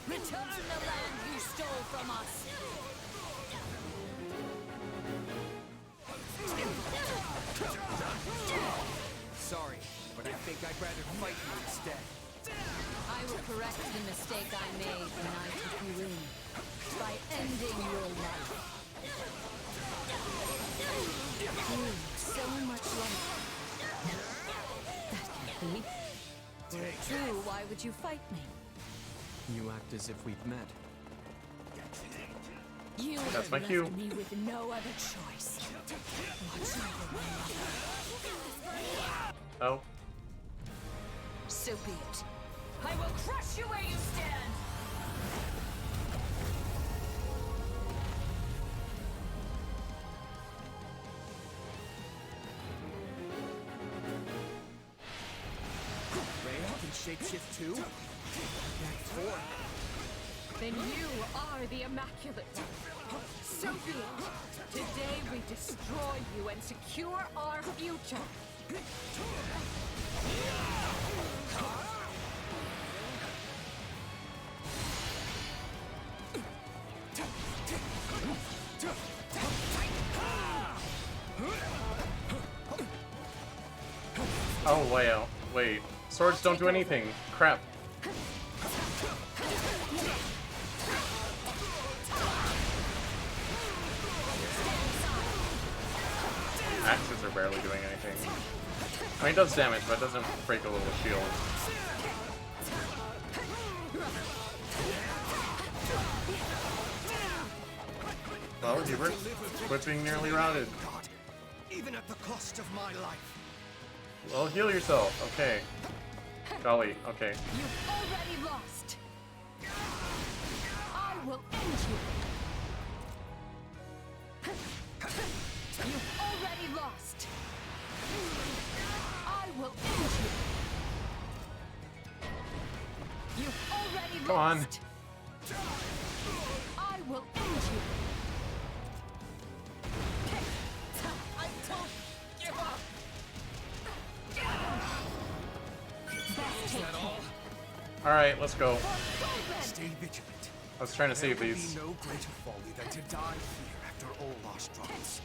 Return the land you stole from us. Sorry, but I think I'd rather fight you instead. I will correct the mistake I made when I took you in, by ending your life. So much longer. That can't be. Were it true, why would you fight me? You act as if we've met. You That's have my left cue. me with no other choice. Watch over my mother. Oh. So be it. I will crush you where you stand! Rhea can shapeshift too? That's four. Then you are the Immaculate One. So be it. Today we destroy you and secure our future. Oh, wow. Wait. Swords don't do anything. Crap. Axes are barely doing anything. I mean, it does damage, but it doesn't break a little shield. Well, Hubert, quit being nearly routed. Even at the cost of my life. Well, heal yourself. Okay. Golly, okay. You've already lost. I will end you. You've already lost. I will end you. You've already Come on. lost. I will end you. I don't give up. Alright, let's go. Stay vigilant. I was trying to save There will these. be no greater folly than to die here after all our struggles.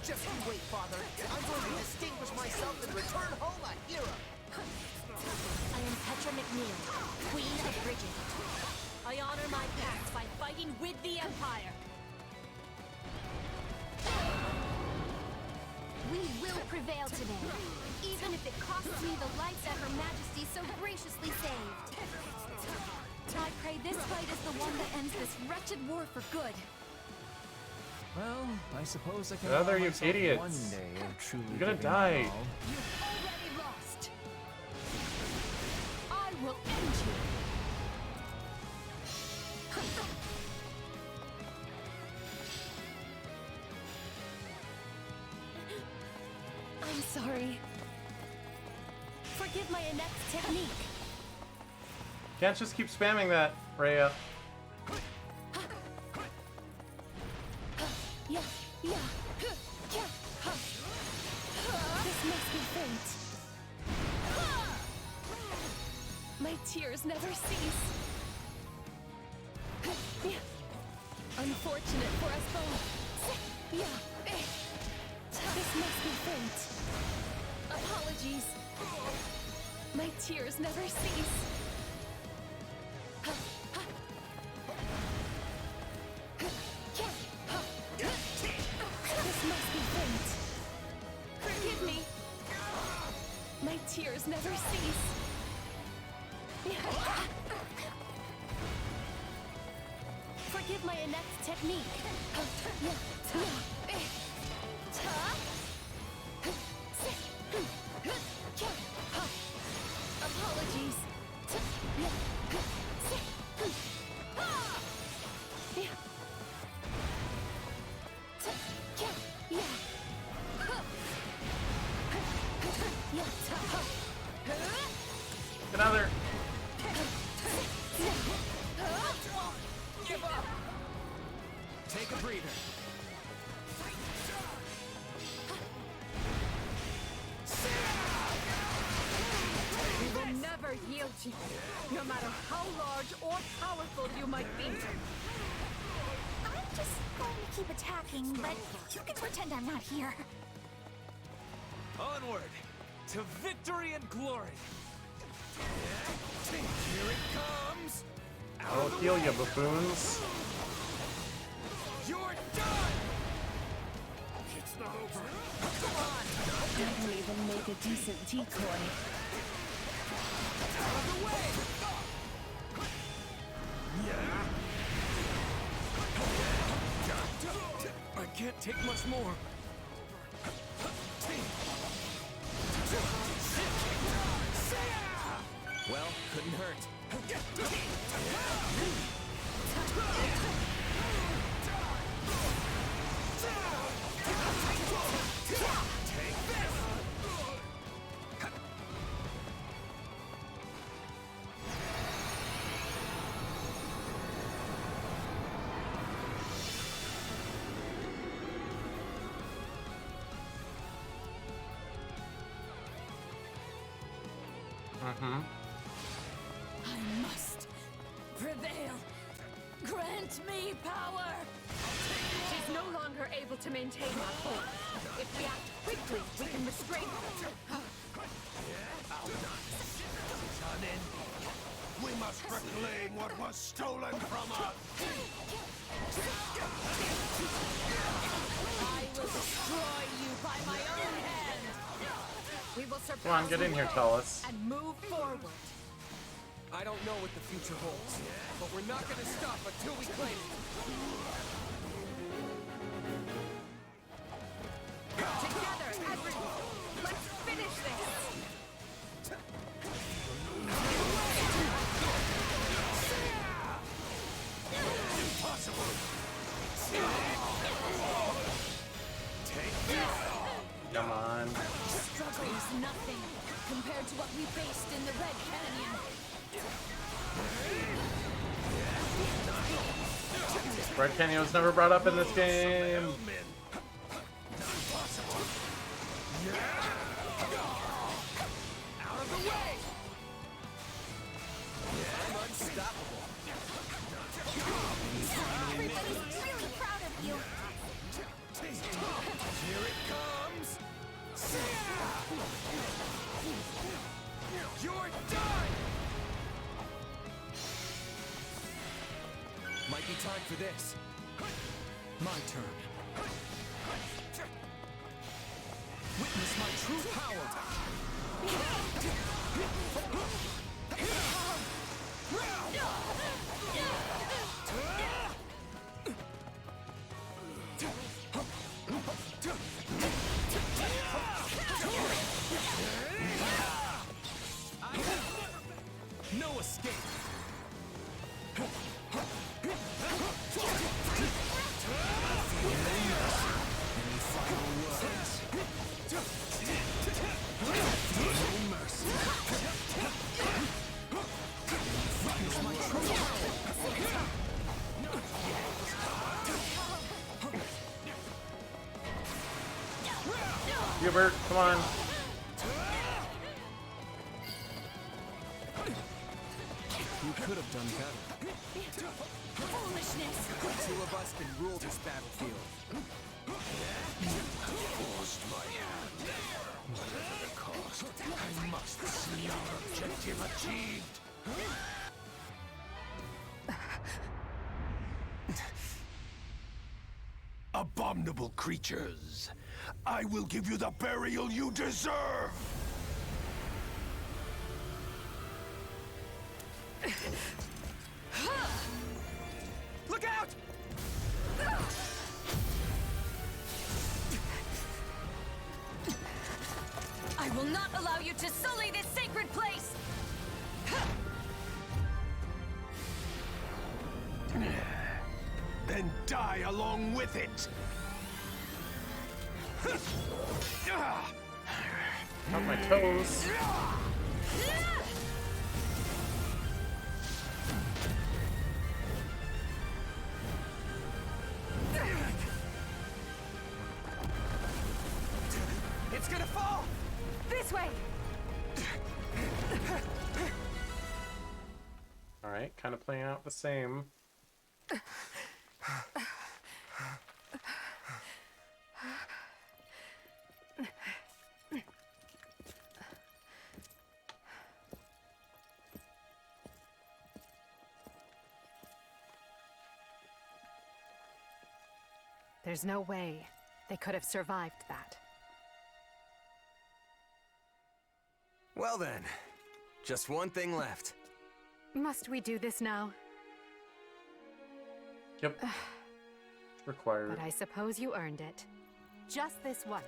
Just you wait, Father. I'm going to distinguish myself and return home a hero. I am Petra McNeil, Queen of Bridget. I honor my past by fighting with the Empire. We will prevail today, even if it costs me the lives that Her Majesty so graciously saved. I pray this fight is the one that ends this wretched war for good. Well, I suppose I can Other allow you myself idiots. one day of truly You're gonna giving die. my all. You've already lost. I will end you. I'm sorry. Forgive my inept technique. Can't just keep spamming that, Rhea. Yeah, yeah. This must be fate. My tears never cease. Unfortunate for us both. This must be fate. Apologies. My tears never cease. This must be fate. Forgive me. My tears never cease. Forgive my inept technique. Apologies. Another. Give up! Take a breather. We will never yield to you, no matter how large or powerful you might be. I'm just going to keep attacking, but you can pretend I'm not here. Onward to victory and glory. Here it comes. I'll heal you, buffoons. You're done. It's not over. Come on. I can even make a decent decoy. Out of the way. I can't take much more. Well, couldn't hurt. Take this. I must prevail. Grant me power. She's no longer able to maintain our hold. If we act quickly, we can restrain her. We must reclaim what was stolen from us. I will destroy you by my own hand. We will surpass Come on, get in here, Tellus. and move forward. I don't know what the future holds, but we're not gonna stop until we claim it. Together, everyone, let's finish this. Impossible. Take this. Come on. Struggle is nothing compared to what we faced in the Red Canyon. Red Canyon was never brought up in this game. Out of the way. I'm unstoppable. Everybody's really proud of you. Here it comes. You're done. Might be time for this. My turn. Witness my true power. No escape. Hubert, come on. You could have done better. Foolishness. The two of us can rule this battlefield. Forced my hand. Whatever the cost, I must see our objective achieved. Abominable creatures, I will give you the burial you deserve! Look out! I will not allow you to sully this sacred place! Then die along with it! On my toes. It's gonna fall! This way! Alright, kind of playing out the same. There's no way they could have survived that. Well then, just one thing left. Must we do this now? Yep. Required. But I suppose you earned it. Just this once.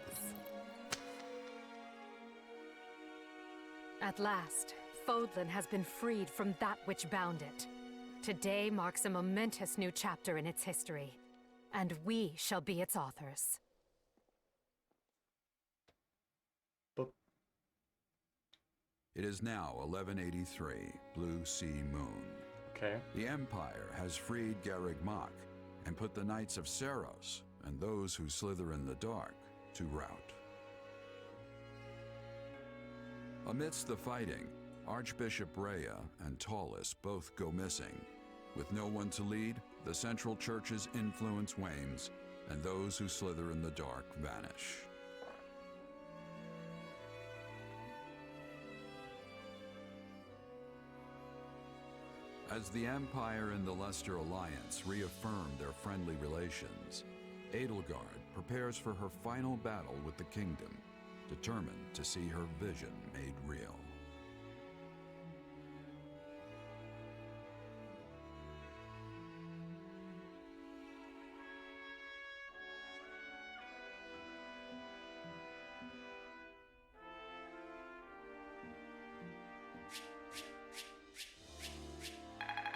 At last, Fodlan has been freed from that which bound it. Today marks a momentous new chapter in its history, and we shall be its authors. It is now 1183, Blue Sea Moon. Okay. The Empire has freed Garreg Mach and put the Knights of Seros and those who slither in the dark to rout. Amidst the fighting, Archbishop Rhea and Taulus both go missing. With no one to lead, the Central Church's influence wanes, and those who slither in the dark vanish. As the Empire and the Leicester Alliance reaffirm their friendly relations, Edelgard prepares for her final battle with the Kingdom, determined to see her vision made real.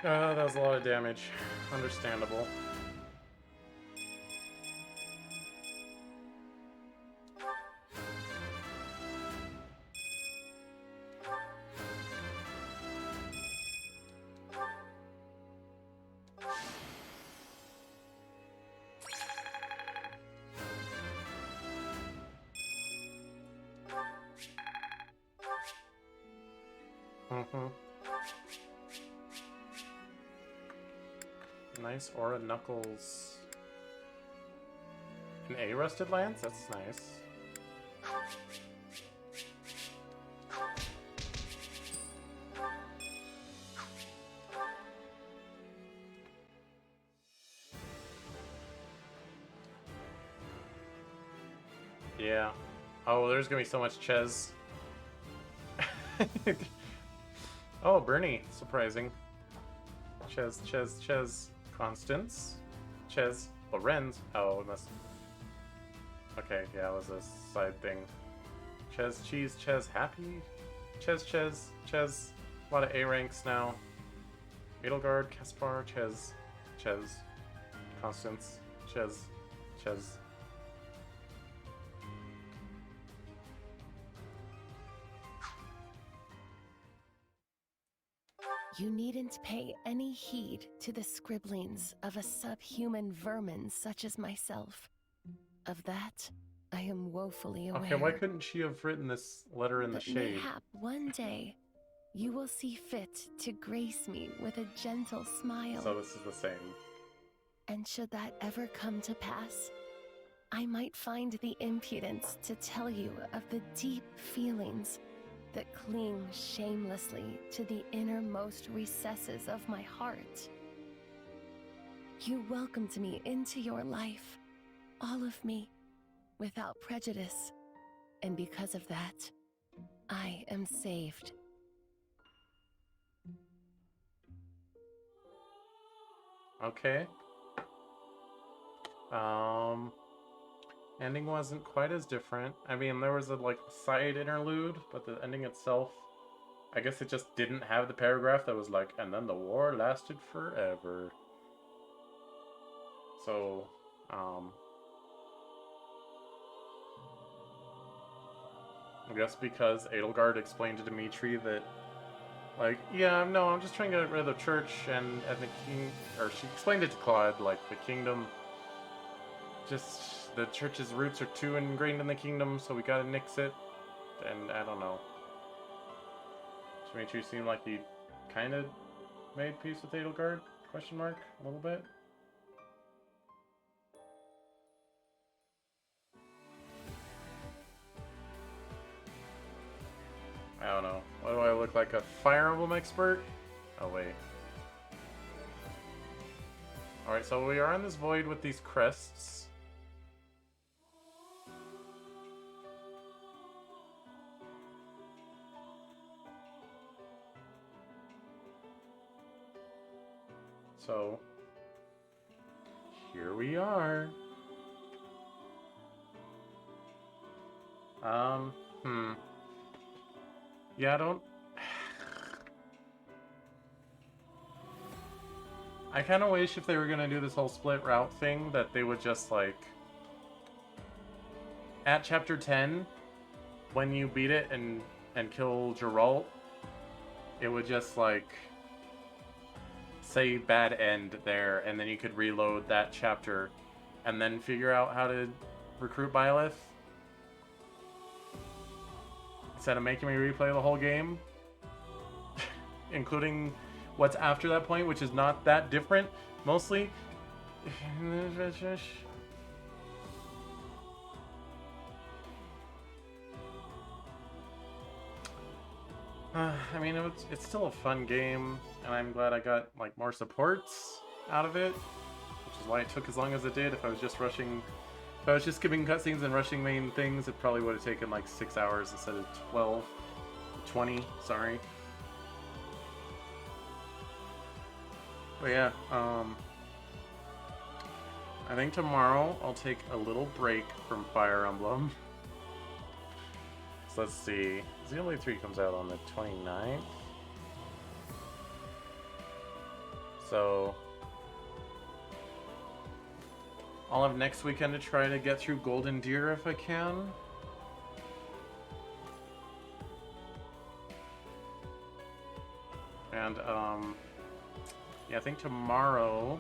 That was a lot of damage. Understandable. Nice Aura Knuckles. An A Rusted Lance? That's nice. Yeah. Oh, there's gonna be so much Ches. Oh, Bernie. Surprising. Ches. Constance. Ches. Lorenz. Oh, it must... Okay, yeah, it was a side thing. Ches, Cheese, Ches, Happy? Ches. A lot of A ranks now. Edelgard, Caspar, Ches. Constance. Ches. You needn't pay any heed to the scribblings of a subhuman vermin such as myself. Of that, I am woefully aware. Okay, why couldn't she have written this letter in the shade? Mayhap one day, you will see fit to grace me with a gentle smile. So this is the same. And should that ever come to pass, I might find the impudence to tell you of the deep feelings that cling shamelessly to the innermost recesses of my heart. You welcomed me into your life, all of me, without prejudice, and because of that, I am saved. Okay. Ending wasn't quite as different. I mean, there was a like side interlude, but the ending itself, I guess it just didn't have the paragraph that was like, and then the war lasted forever. So, I guess because Edelgard explained to Dimitri that, like, yeah, no, I'm just trying to get rid of the church and the king, or she explained it to Claude, like, the kingdom, just, the church's roots are too ingrained in the kingdom, so we gotta nix it, and I don't know. Dimitri seemed like he kind of made peace with Edelgard, question mark, a little bit. I don't know. What do I look like, a Fire Emblem expert? Oh, wait. Alright, so we are in this void with these crests. So, here we are. Yeah, I don't... I kind of wish if they were going to do this whole split route thing that they would just, like... At Chapter 10, when you beat it and kill Geralt, it would just, like... say bad end there, and then you could reload that chapter, and then figure out how to recruit Byleth. Instead of making me replay the whole game. Including what's after that point, which is not that different, mostly. I mean, it's still a fun game, and I'm glad I got like more supports out of it, which is why it took as long as it did. If I was just rushing, if I was just skipping cutscenes and rushing main things, it probably would have taken like 6 hours instead of 20, sorry. But yeah, I think tomorrow I'll take a little break from Fire Emblem. So let's see. Xenoblade 3 comes out on the 29th. So I'll have next weekend to try to get through Golden Deer if I can. And yeah, I think tomorrow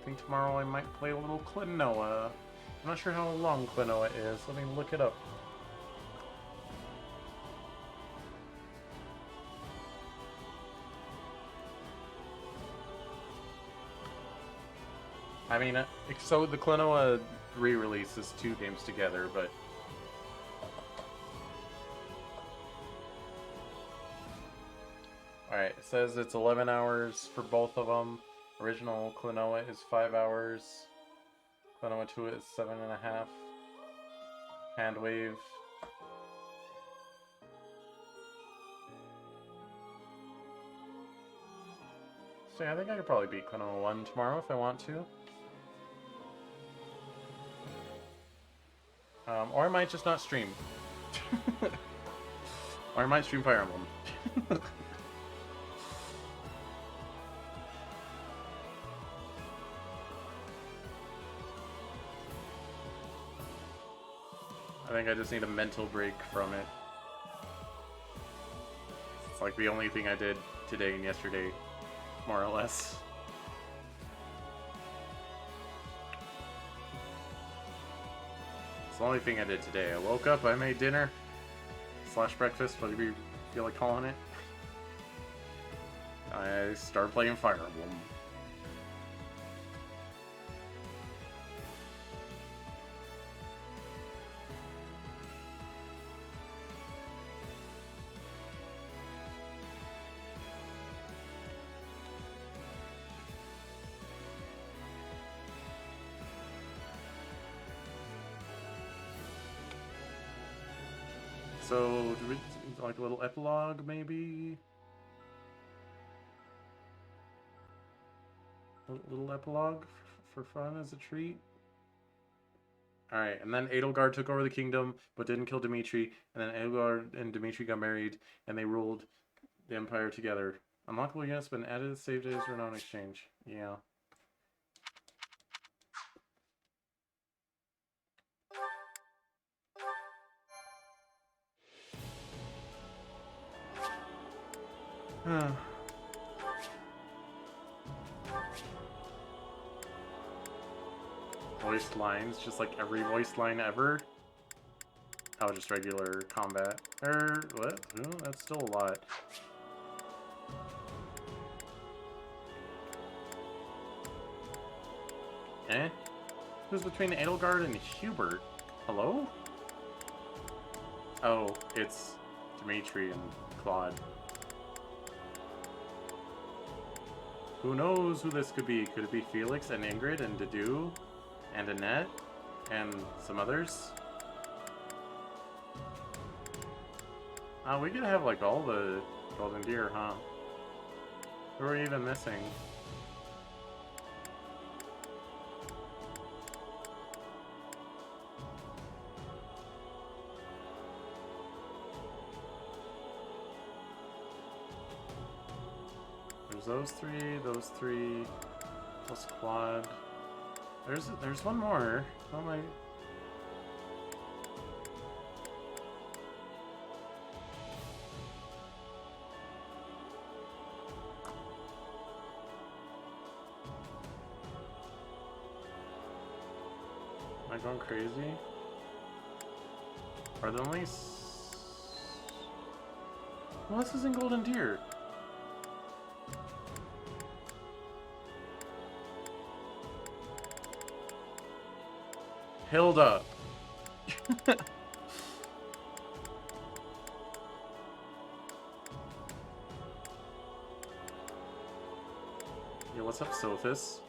I might play a little Klonoa. I'm not sure how long Klonoa is. Let me look it up. I mean, so the Klonoa re-release is 2 games together, but... Alright, it says it's 11 hours for both of them. Original Klonoa is 5 hours. Klonoa 2 is 7.5. Handwave. So yeah, I think I could probably beat Klonoa 1 tomorrow if I want to. Or I might just not stream. Or I might stream Fire Emblem. I think I just need a mental break from it. It's like the only thing I did today and yesterday, more or less. It's the only thing I did today. I woke up, I made dinner, / breakfast, whatever you feel like calling it. I started playing Fire Emblem. So, do we like a little epilogue, maybe? A little epilogue for fun as a treat. Alright, and then Edelgard took over the kingdom, but didn't kill Dimitri. And then Edelgard and Dimitri got married, and they ruled the empire together. Unlockable units been added, save days, renown exchange. Yeah. Voice lines, just like every voice line ever. Oh, just regular combat. What? Ooh, that's still a lot. Eh? Who's between Edelgard and Hubert? Hello? Oh, it's Dimitri and Claude. Who knows who this could be? Could it be Felix and Ingrid and Dedu and Annette and some others? We could have like all the golden deer, huh? Who are we even missing? There's those three, plus Claude. There's one more. Oh my. Am I going crazy? Are there only who else is in Golden Deer? Hilda. Yeah, what's up, Sophis?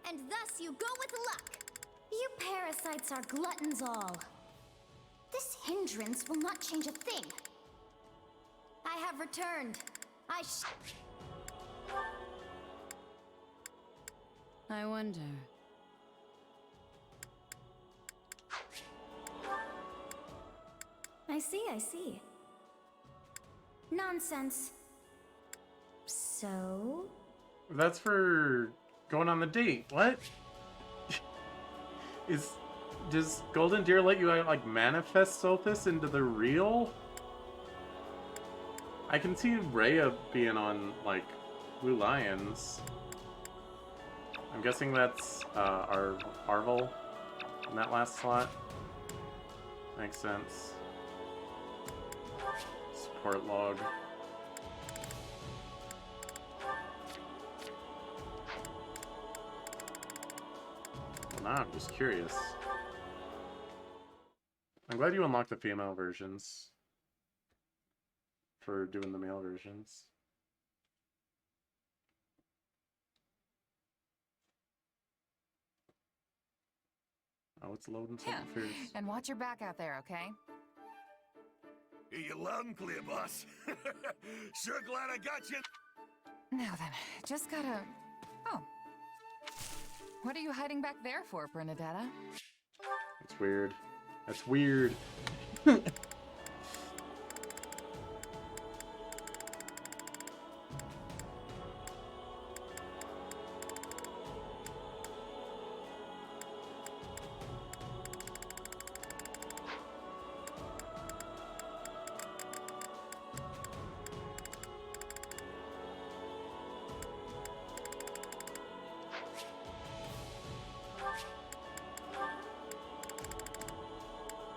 And thus you go with luck. You parasites are gluttons all. This hindrance will not change a thing. I have returned. I wonder. I see. Nonsense. So? That's for going on the date. What? Does Golden Deer let you like manifest Sophis into the real? I can see Rhea being on like Blue Lions. I'm guessing that's our Arvel in that last slot. Makes sense. Support log. Well, now I'm just curious. I'm glad you unlocked the female versions for doing the male versions. Oh, it's loading something fierce. And watch your back out there, okay? Hear you loud and clear, boss. Sure glad I got you. Now then, just gotta... Oh. What are you hiding back there for, Bernadetta? It's weird. That's weird.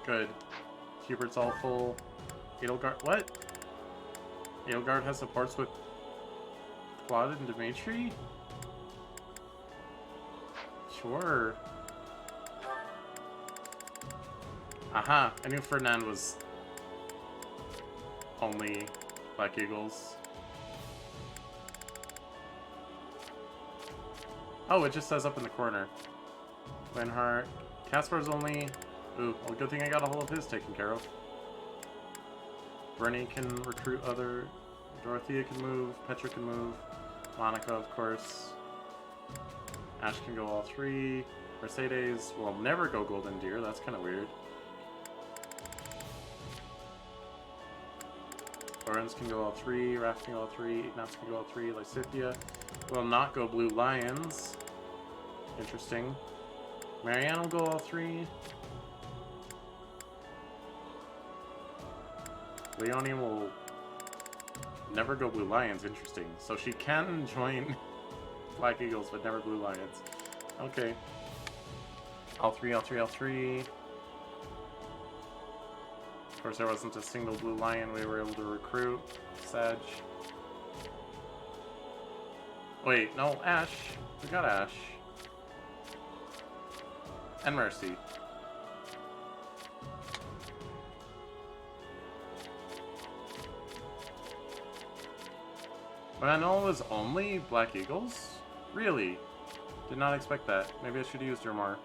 Good. Hubert's all full. Edelgard. What? Edelgard has supports with Claude and Dimitri? Sure. Aha! I knew Ferdinand was only Black Eagles. Oh, it just says up in the corner. Glenhart. Caspar's only... Ooh, well, good thing I got a hold of his taken care of. Brenny can recruit other... Dorothea can move. Petra can move. Monica, of course. Ash can go all three. Mercedes will never go Golden Deer. That's kind of weird. Lorenz can go all three. Raph can go all three. Ignatz can go all three. Lysithia will not go Blue Lions. Interesting. Marianne will go all three. Leonie will never go Blue Lions. Interesting. So she can join Black Eagles, but never Blue Lions. Okay. All three, all three, all three. Of course, there wasn't a single Blue Lion we were able to recruit. Sag. Wait, no, Ash. We got Ash. And Mercy. But I know it was only Black Eagles? Really? Did not expect that. Maybe I should have used her more.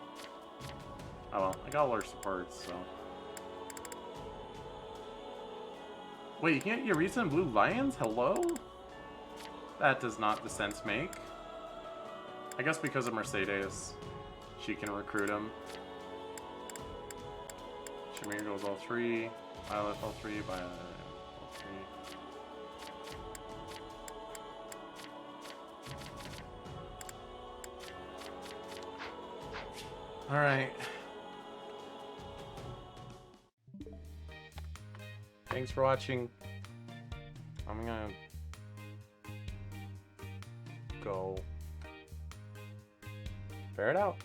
Oh well, I got all her supports, so... Wait, you can't get Eureka and Blue Lions? Hello? That does not the sense make. I guess because of Mercedes, she can recruit him. Shamir goes all three. Byleth all three. Byleth all three. Alright. Thanks for watching. I'm gonna go fare it out.